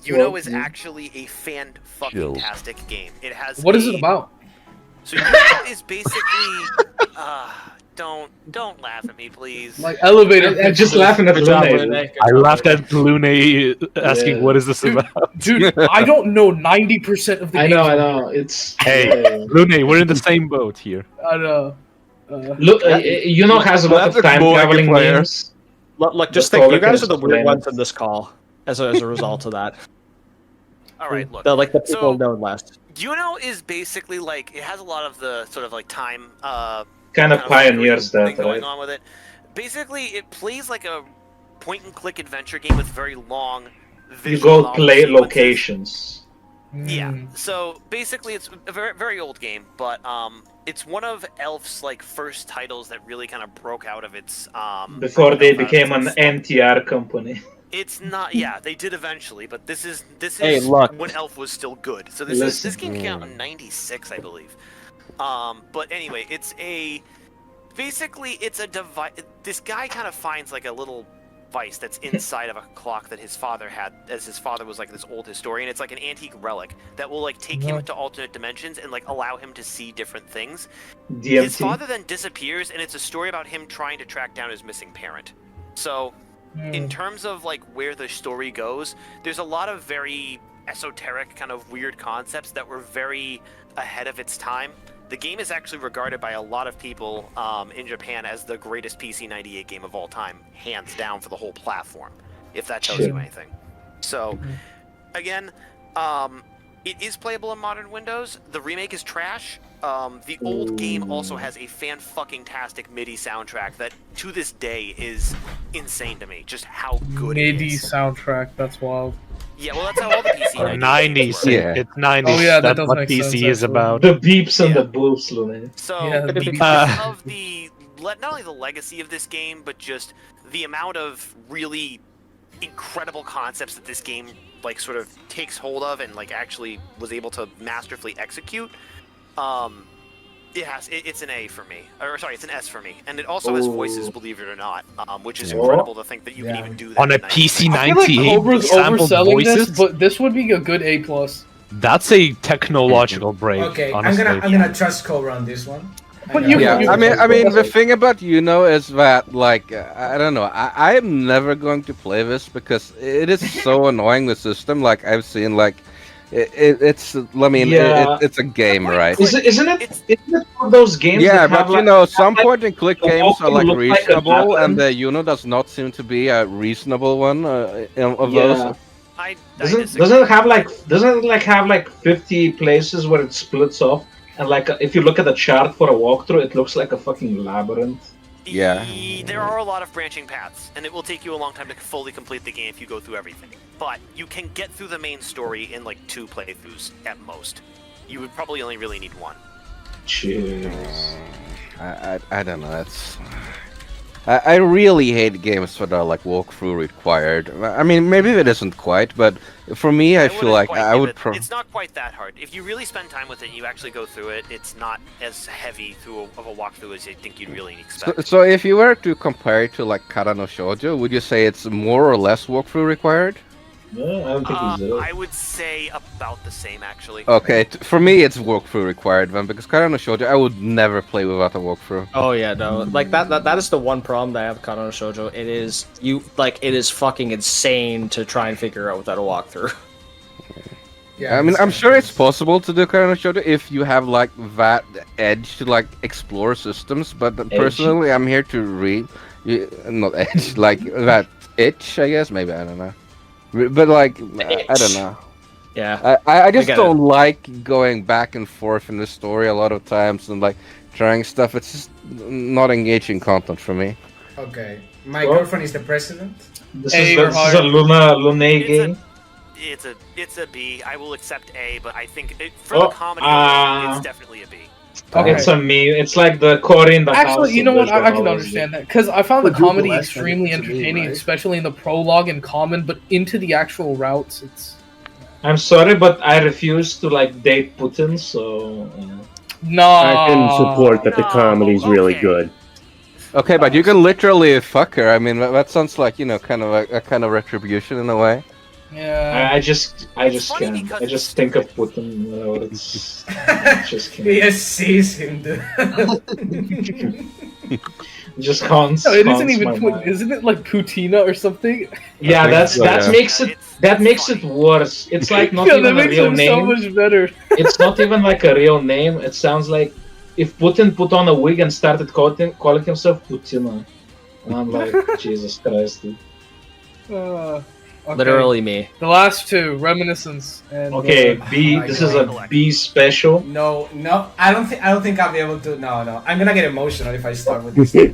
Speaker 3: you know is actually a fan-fucking-tastic game. It has.
Speaker 4: What is it about?
Speaker 3: So you know is basically. Don't laugh at me, please.
Speaker 4: Like elevator.
Speaker 5: I'm just laughing at
Speaker 8: Good job,
Speaker 5: Lunay.
Speaker 8: Lunay. Good
Speaker 9: I
Speaker 8: job,
Speaker 9: laughed
Speaker 8: Lunay.
Speaker 9: at Lunay asking,
Speaker 5: Yeah.
Speaker 9: "What is this about?"
Speaker 4: Dude, I don't know 90% of the
Speaker 5: I
Speaker 4: games.
Speaker 5: know. It's
Speaker 9: Hey,
Speaker 5: yeah.
Speaker 9: Lunay, we're in the same boat here.
Speaker 4: I know.
Speaker 5: Look, you know, has a lot of
Speaker 6: That's a
Speaker 5: time
Speaker 6: cool
Speaker 5: traveling
Speaker 6: player.
Speaker 5: games.
Speaker 8: Look, just
Speaker 5: The
Speaker 8: think. You guys
Speaker 5: Colic
Speaker 8: are the
Speaker 5: is
Speaker 8: weird
Speaker 5: playing
Speaker 8: ones
Speaker 5: it.
Speaker 8: in this call. As a result of that,
Speaker 3: All right, look.
Speaker 8: the people
Speaker 3: So-
Speaker 8: known less.
Speaker 3: Juno is basically like it has a lot of the sort of like time
Speaker 5: Kind of pioneers
Speaker 3: thing
Speaker 5: that,
Speaker 3: going
Speaker 5: right?
Speaker 3: on with it. Basically, it plays like a point-and-click adventure game with very long.
Speaker 5: You
Speaker 3: visual
Speaker 5: go
Speaker 3: novel
Speaker 5: play
Speaker 3: sequences.
Speaker 5: locations.
Speaker 3: Yeah.
Speaker 4: Mm.
Speaker 3: So basically, it's a very very old game, but it's one of Elf's like first titles that really kind of broke out of its
Speaker 5: Before they
Speaker 3: out of
Speaker 5: became an
Speaker 3: its-
Speaker 5: NTR company.
Speaker 3: It's not. Yeah, they did eventually, but this is
Speaker 8: Hey, look.
Speaker 3: when Elf was still good. So this
Speaker 5: Listen.
Speaker 3: game came out in '96, I believe. But anyway, basically it's a device. This guy kind of finds like a little device that's inside of a clock that his father had, as his father was like this old historian. It's like an antique relic that will like take him to alternate dimensions and like allow him to see different things. His
Speaker 5: DMT.
Speaker 3: father then disappears, and it's a story about him trying to track down his missing parent. So, in terms of like where the story goes, there's a lot of very esoteric, kind of weird concepts that were very ahead of its time. The game is actually regarded by a lot of people in Japan as the greatest PC 98 game of all time, hands down for the whole platform, if that tells you anything. So, again, it is playable in modern Windows. The remake is trash. The old game also has a fan-fucking-tastic MIDI soundtrack that, to this day, is insane to me. Just how good it
Speaker 4: MIDI
Speaker 3: is.
Speaker 4: soundtrack. That's wild.
Speaker 3: Yeah, well, that's how all the PC 98
Speaker 9: 90s.
Speaker 3: games work.
Speaker 6: Yeah.
Speaker 9: It's 90s.
Speaker 4: Oh, yeah, that
Speaker 9: That's
Speaker 4: does
Speaker 9: what
Speaker 4: make
Speaker 9: PC
Speaker 4: sense,
Speaker 9: is
Speaker 4: actually.
Speaker 9: about.
Speaker 5: The beeps and
Speaker 3: Yeah.
Speaker 5: the boofs, Lunay.
Speaker 3: So,
Speaker 4: Yeah,
Speaker 3: because of the not only the legacy of this game, but just the amount of really incredible concepts that this game like sort of takes hold of and like actually was able to masterfully execute. It's an A for me, or sorry, it's an S for me, and it also has voices, believe it or not, which is incredible to think that you can even do that
Speaker 9: On a
Speaker 3: in 98.
Speaker 9: PC
Speaker 4: I feel like
Speaker 9: 98
Speaker 4: Cobra's
Speaker 9: sampled
Speaker 4: overselling
Speaker 9: voices?
Speaker 4: this, but this would be a good A+.
Speaker 9: That's a technological break,
Speaker 2: Okay,
Speaker 9: honestly.
Speaker 2: I'm gonna trust Cobra on this one.
Speaker 4: But you-
Speaker 6: Yeah,
Speaker 4: you-
Speaker 6: I mean, the thing about is that, like, I don't know. I am never going to play this because it is so annoying. The system, like, I've seen, like, it's. I mean,
Speaker 5: Yeah.
Speaker 6: it's a game, right?
Speaker 5: Isn't it one of those games?
Speaker 6: Yeah,
Speaker 5: that
Speaker 6: but
Speaker 5: have,
Speaker 6: some
Speaker 5: like,
Speaker 6: point and click
Speaker 5: the
Speaker 6: games are like
Speaker 5: walking look like a
Speaker 6: reasonable, and
Speaker 5: labyrinth?
Speaker 6: the does not seem to be a reasonable one of those.
Speaker 5: Yeah.
Speaker 3: I
Speaker 5: Doesn't
Speaker 3: disagree.
Speaker 5: doesn't it like have like 50 places where it splits off? And like if you look at the chart for a walkthrough, it looks like a fucking labyrinth.
Speaker 6: Yeah.
Speaker 3: There are a lot of branching paths, and it will take you a long time to fully complete the game if you go through everything. But you can get through the main story in like 2 playthroughs at most. You would probably only really need 1.
Speaker 5: Jeez.
Speaker 6: I don't know. I really hate games that are like walkthrough required. I mean, maybe it isn't quite, but for me, I feel
Speaker 3: wouldn't
Speaker 6: like
Speaker 3: quite
Speaker 6: I
Speaker 3: give
Speaker 6: would.
Speaker 3: it- It's not quite that hard. If you really spend time with it and you actually go through it, it's not as heavy of a walkthrough as I think you'd really expect.
Speaker 6: So if you were to compare it to like Kara no Shoujo, would you say it's more or less walkthrough required?
Speaker 5: No, I don't think he's
Speaker 3: I would say about the same, actually.
Speaker 6: Okay, for me it's walkthrough required then, because Kara no Shoujo I would never play without a walkthrough.
Speaker 8: Oh yeah, no, like that is the one problem that I have with Kanono Shoujo. It is fucking insane to try and figure out without a walkthrough.
Speaker 6: I mean, I'm sure it's possible to do Kara no Shoujo if you have like that edge to like explore systems, but personally I'm here to read, not edge, like that itch, I guess, maybe, I don't know. But like, I don't know.
Speaker 8: Yeah.
Speaker 6: I just
Speaker 8: get
Speaker 6: don't like going back and forth in the story a lot of times and like trying stuff. It's just not engaging content for me.
Speaker 2: Okay. My
Speaker 5: Well,
Speaker 2: girlfriend is the president.
Speaker 5: This
Speaker 4: A
Speaker 5: is
Speaker 4: or
Speaker 5: this is
Speaker 4: higher.
Speaker 5: a Lunay game.
Speaker 3: It's a B. I will accept A, but I think for
Speaker 5: Oh,
Speaker 3: the comedy, it's definitely a B.
Speaker 4: Okay.
Speaker 5: It's a meme. It's like the core in the house.
Speaker 4: Actually, you know what? I can understand that because I found the
Speaker 1: Quadruple
Speaker 4: comedy
Speaker 1: S
Speaker 4: extremely
Speaker 1: to me,
Speaker 4: entertaining,
Speaker 1: right?
Speaker 4: especially in the prologue and common. But into the actual routes, it's
Speaker 5: I'm sorry, but I refuse to like date Putin. So
Speaker 4: no.
Speaker 11: I can support that the
Speaker 3: No,
Speaker 11: comedy's really
Speaker 3: okay.
Speaker 11: good.
Speaker 6: Okay, but you can literally fuck her. I mean, that sounds like kind of a kind of retribution in a way.
Speaker 4: Yeah.
Speaker 5: I just
Speaker 3: It's funny
Speaker 5: can't.
Speaker 3: because
Speaker 5: I just think of Putin. You know, it's just can't.
Speaker 2: He just sees him, dude.
Speaker 5: Just haunts.
Speaker 4: No, it isn't
Speaker 5: haunts
Speaker 4: even.
Speaker 5: my mind.
Speaker 4: Isn't it like Putina or something?
Speaker 5: Yeah,
Speaker 6: I
Speaker 5: that's
Speaker 6: think so,
Speaker 5: that
Speaker 6: yeah.
Speaker 5: makes it that makes it worse. It's like not
Speaker 4: Yeah, that
Speaker 5: even a
Speaker 4: makes
Speaker 5: real
Speaker 4: him so
Speaker 5: name.
Speaker 4: much better.
Speaker 5: It's not even like a real name. It sounds like if Putin put on a wig and started calling himself Putina. And I'm like, Jesus Christ, dude.
Speaker 4: Okay.
Speaker 8: Literally me.
Speaker 4: The last two, reminiscence and.
Speaker 5: Okay, B.
Speaker 2: my
Speaker 5: This is
Speaker 2: God.
Speaker 5: a B special.
Speaker 2: No, I don't think I'll be able to. No. I'm gonna get emotional if I start with this. Thing.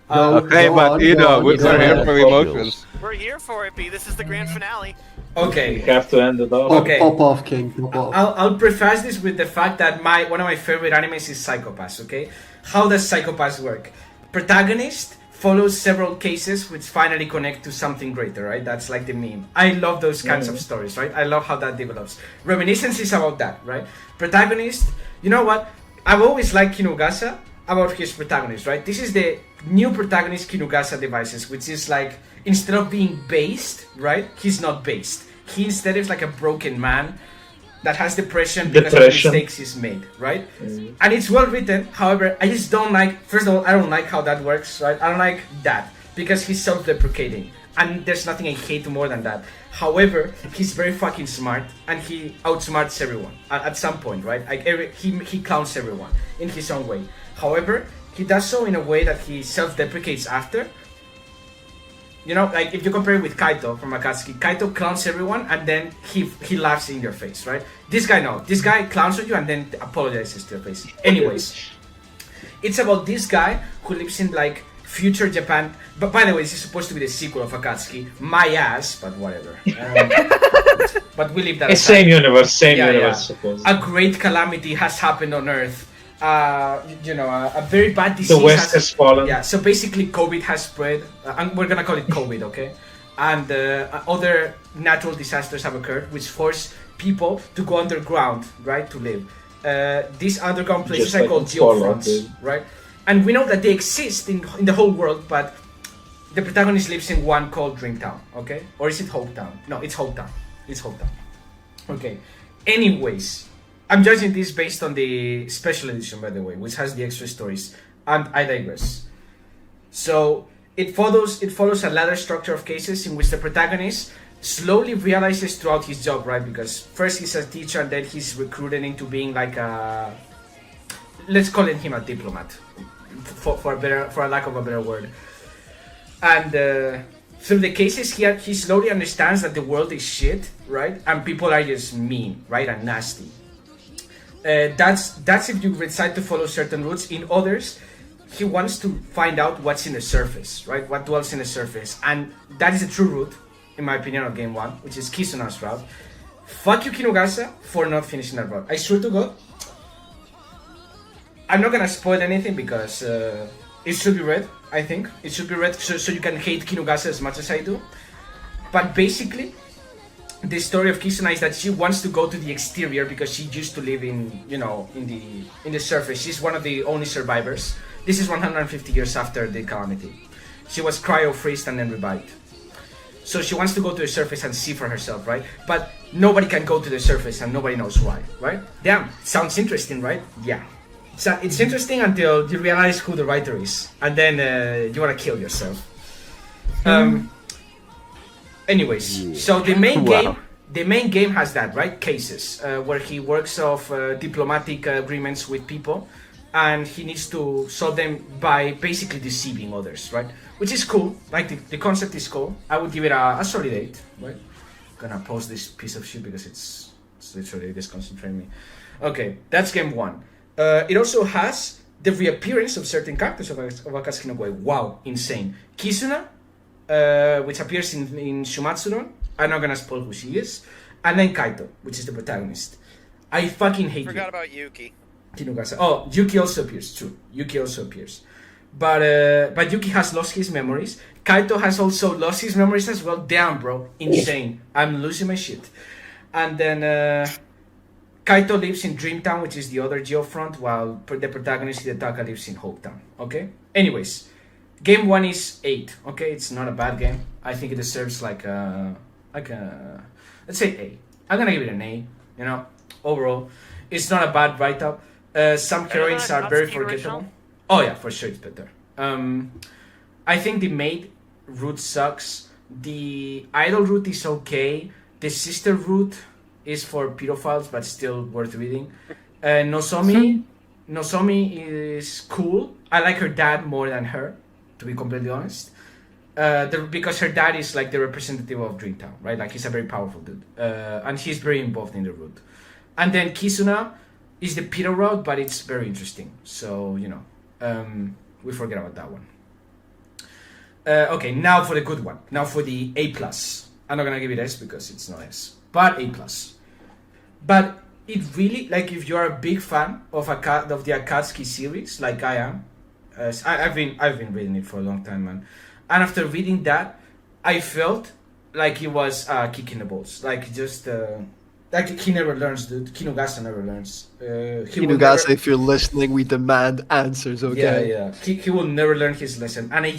Speaker 6: Okay,
Speaker 1: Go
Speaker 6: but
Speaker 1: on,
Speaker 6: you
Speaker 1: go
Speaker 6: know,
Speaker 1: on,
Speaker 6: we're
Speaker 1: go
Speaker 6: here
Speaker 1: on.
Speaker 6: for emotions.
Speaker 3: We're here for it, B. This is the grand finale.
Speaker 5: We
Speaker 2: Okay.
Speaker 5: have to end it off.
Speaker 2: Okay.
Speaker 1: Pop off, King. Pop off.
Speaker 2: I'll preface this with the fact that one of my favorite animes is Psychopaths. Okay, how does Psychopaths work? Protagonist follows several cases which finally connect to something greater, right? That's like the meme. I love those kinds of stories, right? I love how that develops. Reminiscence is about that, right? Protagonist, you know what? I've always liked Kinugasa about his protagonist, right? This is the new protagonist Kinugasa devices, which is like, instead of being based, right? He's not based. He instead is like a broken man that has depression because of mistakes he's made, right? And it's well written. However, I just don't like. First of all, I don't like how that works, right? I don't like that because he's self-deprecating, and there's nothing I hate more than that. However, he's very fucking smart, and he outsmarts everyone at some point, right? Like he clowns everyone in his own way. However, he does so in a way that he self-deprecates after. You know, like if you compare it with Kaito from Akatsuki, Kaito clowns everyone and then he laughs in your face, right? This guy no. This guy clowns at you and then apologizes to your face. Anyways, it's about this guy who lives in like future Japan. But by the way, this is supposed to be the sequel of Akatsuki. My ass, but whatever. But we leave that
Speaker 5: It's
Speaker 2: aside.
Speaker 5: same universe,
Speaker 2: Yeah.
Speaker 5: supposedly.
Speaker 2: A great calamity has happened on Earth. A very bad disease.
Speaker 5: The West has fallen.
Speaker 2: Yeah, so basically COVID has spread, and we're gonna call it COVID, okay? And other natural disasters have occurred, which force people to go underground, right, to live. These underground places
Speaker 5: Just
Speaker 2: are
Speaker 5: like
Speaker 2: called
Speaker 5: in Fallout,
Speaker 2: geofronts,
Speaker 5: dude.
Speaker 2: right? And we know that they exist in the whole world, but the protagonist lives in one called Dreamtown, okay? Or is it Hope Town? No, it's Hope Town. It's Hope Town. Okay. Anyways, I'm judging this based on the special edition, by the way, which has the extra stories. And I digress. So it follows a ladder structure of cases in which the protagonist slowly realizes throughout his job, right? Because first he's a teacher, and then he's recruited into being like a, let's call him a diplomat, for a lack of a better word. And through the cases, he slowly understands that the world is shit, right? And people are just mean, right, and nasty. That's if you decide to follow certain routes. In others, he wants to find out what's in the surface, right? What dwells in the surface, and that is a true route, in my opinion, of game 1, which is Kisuna's route. Fuck you, Kinugasa, for not finishing that route. I swear to God, I'm not gonna spoil anything because it should be read. I think it should be read so you can hate Kinugasa as much as I do. But basically, the story of Kisuna is that she wants to go to the exterior because she used to live in the surface. She's one of the only survivors. This is 150 years after the calamity. She was cryo-freezed and then revived. So she wants to go to the surface and see for herself, right? But nobody can go to the surface and nobody knows why, right? Damn, sounds interesting, right? Yeah. So it's interesting until you realize who the writer is, and then you wanna kill yourself. Anyways, so the main game has that, right? Cases, where he works off diplomatic agreements with people, and he needs to solve them by basically deceiving others, right? Which is cool. Like the concept is cool. I would give it a solid 8, right? Gonna post this piece of shit because it's literally disconcentrating me. Okay, that's game 1. It also has the reappearance of certain characters of Akatsuki no Koi. Wow, insane. Kisuna, which appears in Shumatsuron. I'm not gonna spoil who she is. And then Kaito, which is the protagonist. I fucking hate
Speaker 3: Forgot about Yuki.
Speaker 2: Kinugasa. Oh, Yuki also appears, true. Yuki also appears. But Yuki has lost his memories. Kaito has also lost his memories as well. Damn, bro. Insane. I'm losing my shit. And then Kaito lives in Dreamtown, which is the other Geofront, while the protagonist Hidetaka lives in Hopetown. Okay? Anyways, game 1 is 8. Okay? It's not a bad game. I think it deserves like a let's say A. I'm gonna give it an A, you know, overall. It's not a bad write-up. Some heroines are very forgettable. Oh yeah, for sure it's better. I think the maid route sucks. The idol route is okay. The sister route is for pedophiles, but still worth reading. Nozomi is cool. I like her dad more than her, to be completely honest. Because her dad is like the representative of Dreamtown, right? Like he's a very powerful dude, and he's very involved in the route. And then Kisuna is the pedo route, but it's very interesting. So you know, we forget about that one. Okay, now for the good one. Now for the A+. I'm not gonna give it S because it's not S, but A+. But it really, like, if you're a big fan of the Akatsuki series, like I am, I've been reading it for a long time, man. And after reading that, I felt like it was kicking the balls, like just like he never learns, dude. Kinugasa never learns.
Speaker 1: Kinugasa, if you're listening, we demand answers, okay?
Speaker 2: Yeah. He will never learn his lesson, and I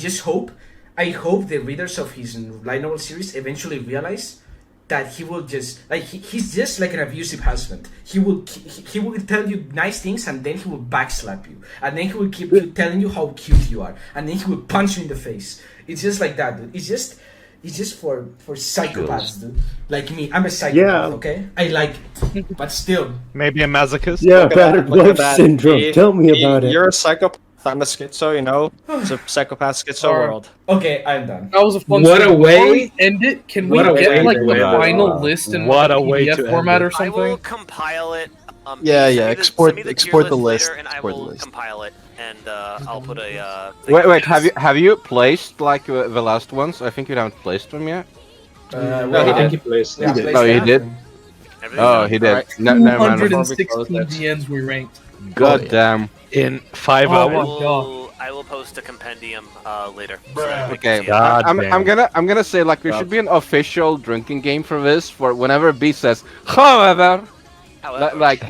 Speaker 2: hope the readers of his light novel series eventually realize that he will just like he's just like an abusive husband. He will tell you nice things and then he will backslap you, and then he will keep telling you how cute you are, and then he will punch you in the face. It's just like that, dude. It's just for psychopaths, dude. Like me, I'm a psychopath. Okay, I like it, but still,
Speaker 9: Maybe a masochist.
Speaker 11: Yeah, bad wife syndrome. Tell me about it.
Speaker 8: You're a psychopath. I'm a schizo, you know? It's a psychopath schizo world.
Speaker 2: Okay, I'm done.
Speaker 4: That was a fun
Speaker 5: What a
Speaker 4: segment.
Speaker 5: way-
Speaker 4: Before we end it, can we
Speaker 5: what a
Speaker 4: get
Speaker 5: way
Speaker 4: like
Speaker 5: to
Speaker 4: the
Speaker 5: end it.
Speaker 4: final list in
Speaker 9: What
Speaker 4: like,
Speaker 9: a way to
Speaker 4: PDF
Speaker 9: end
Speaker 4: format
Speaker 9: it.
Speaker 4: or
Speaker 3: I will
Speaker 4: something?
Speaker 3: compile it.
Speaker 1: Yeah,
Speaker 3: send me
Speaker 1: export
Speaker 3: send me
Speaker 1: the
Speaker 3: tier
Speaker 1: list.
Speaker 3: later, and I
Speaker 1: Export the
Speaker 3: will
Speaker 1: list.
Speaker 3: compile it, and I'll put a. Thing
Speaker 6: Wait,
Speaker 3: in.
Speaker 6: have you placed like the last ones? I think you haven't placed them yet.
Speaker 8: No,
Speaker 5: I
Speaker 8: he
Speaker 5: think
Speaker 8: did.
Speaker 5: he plays.
Speaker 2: Yeah,
Speaker 1: did.
Speaker 2: place
Speaker 6: No, he
Speaker 2: that.
Speaker 6: did.
Speaker 3: Everything's
Speaker 6: Oh,
Speaker 3: done.
Speaker 6: he did.
Speaker 8: Alright.
Speaker 6: No, never mind.
Speaker 4: 216 DNs we ranked.
Speaker 6: God damn.
Speaker 9: In 5
Speaker 4: Oh,
Speaker 9: hours.
Speaker 4: my
Speaker 3: I will post a compendium later.
Speaker 6: Okay,
Speaker 9: God
Speaker 6: I'm
Speaker 9: damn.
Speaker 6: gonna say like there should be an official drinking game for this. For whenever B says, however, like,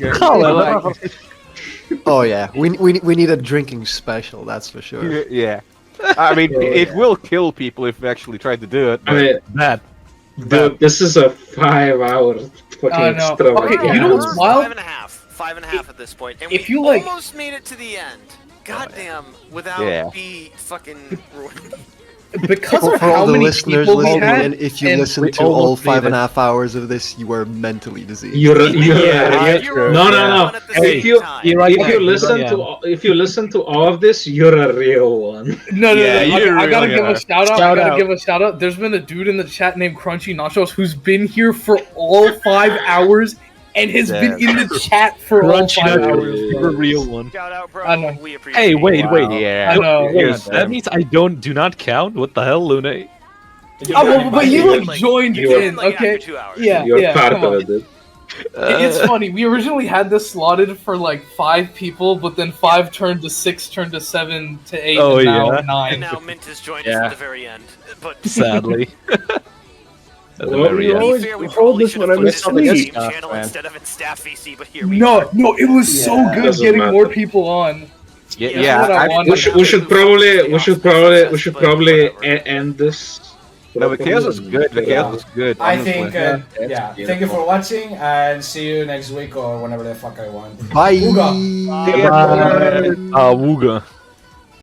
Speaker 1: Oh yeah, we need a drinking special. That's for sure.
Speaker 6: yeah. I mean, it will kill people if we actually try to do it.
Speaker 5: I mean,
Speaker 9: Bad.
Speaker 5: dude, this is a 5 hour fucking
Speaker 4: no.
Speaker 5: extravaganza.
Speaker 4: Okay, you know what's wild?
Speaker 3: 5.5. 5.5 at this point, and
Speaker 4: if
Speaker 3: we
Speaker 4: you, like-
Speaker 3: almost made it to the end. Goddamn, without
Speaker 6: Yeah.
Speaker 3: the fucking ruin.
Speaker 4: Because
Speaker 1: For
Speaker 4: of how
Speaker 1: all the
Speaker 4: many
Speaker 1: listeners
Speaker 4: people we
Speaker 1: listening
Speaker 4: had,
Speaker 1: in, if you
Speaker 4: and
Speaker 1: listen
Speaker 9: we
Speaker 1: to all
Speaker 9: almost made
Speaker 1: 5.5 hours of this, you are mentally diseased.
Speaker 5: You're
Speaker 6: Yeah,
Speaker 3: You're
Speaker 5: no,
Speaker 3: only
Speaker 5: no, no.
Speaker 3: one at the
Speaker 5: If
Speaker 3: same
Speaker 5: you
Speaker 3: time.
Speaker 9: You're right.
Speaker 5: if you listen if you listen to all of this, you're a real one.
Speaker 4: No,
Speaker 6: Yeah, you
Speaker 4: I gotta
Speaker 6: really
Speaker 4: give
Speaker 6: are.
Speaker 4: a shout out.
Speaker 9: Shout
Speaker 4: I gotta
Speaker 9: out.
Speaker 4: give a shout out. There's been a dude in the chat named Crunchy Nachos who's been here for all 5 hours and has been in the chat for all
Speaker 9: Crunchy
Speaker 4: 5
Speaker 9: Nachos,
Speaker 4: hours.
Speaker 9: you're a real one.
Speaker 3: Shout out, bro.
Speaker 4: I know.
Speaker 3: We appreciate
Speaker 9: Hey,
Speaker 3: it.
Speaker 9: wait.
Speaker 6: Yeah.
Speaker 4: I know.
Speaker 6: You're
Speaker 9: That means I do not count. What the hell, Lunay?
Speaker 4: Oh, well, but you
Speaker 5: You're-
Speaker 4: like joined
Speaker 5: you're-
Speaker 4: in,
Speaker 3: like
Speaker 4: okay?
Speaker 3: after 2 hours.
Speaker 4: Yeah,
Speaker 5: You're
Speaker 4: yeah.
Speaker 5: part
Speaker 4: Come
Speaker 5: of
Speaker 4: on.
Speaker 5: it, dude.
Speaker 4: It's funny. We originally had this slotted for like 5 people, but then 5 turned to 6, turned to 7 to 8,
Speaker 9: Oh,
Speaker 4: and now
Speaker 9: yeah.
Speaker 4: 9.
Speaker 3: And now Mint has joined us
Speaker 6: Yeah.
Speaker 3: at the very end. But
Speaker 9: Sadly. At the
Speaker 5: Well,
Speaker 9: very
Speaker 5: you
Speaker 9: end.
Speaker 3: to be
Speaker 11: always
Speaker 3: fair, we
Speaker 11: hold
Speaker 3: probably
Speaker 11: this
Speaker 3: should
Speaker 11: when
Speaker 3: have
Speaker 11: I'm
Speaker 3: put this on the
Speaker 11: asleep.
Speaker 3: game channel
Speaker 10: Man.
Speaker 3: instead of in Staff VC, but here we
Speaker 4: No,
Speaker 3: are.
Speaker 4: no, it was so
Speaker 10: Yeah.
Speaker 4: good
Speaker 5: Doesn't
Speaker 4: getting
Speaker 5: matter.
Speaker 4: more people on.
Speaker 6: Yeah,
Speaker 3: Yeah,
Speaker 6: yeah,
Speaker 4: that's what I
Speaker 6: I-
Speaker 4: wanted.
Speaker 5: We should probably end this.
Speaker 6: No, the chaos was good. The chaos was good.
Speaker 2: I
Speaker 6: honestly.
Speaker 2: think, yeah. Thank you for watching, and see you next week or whenever the fuck I want.
Speaker 1: Bye.
Speaker 2: Ooga.
Speaker 6: Yeah,
Speaker 9: Wooga.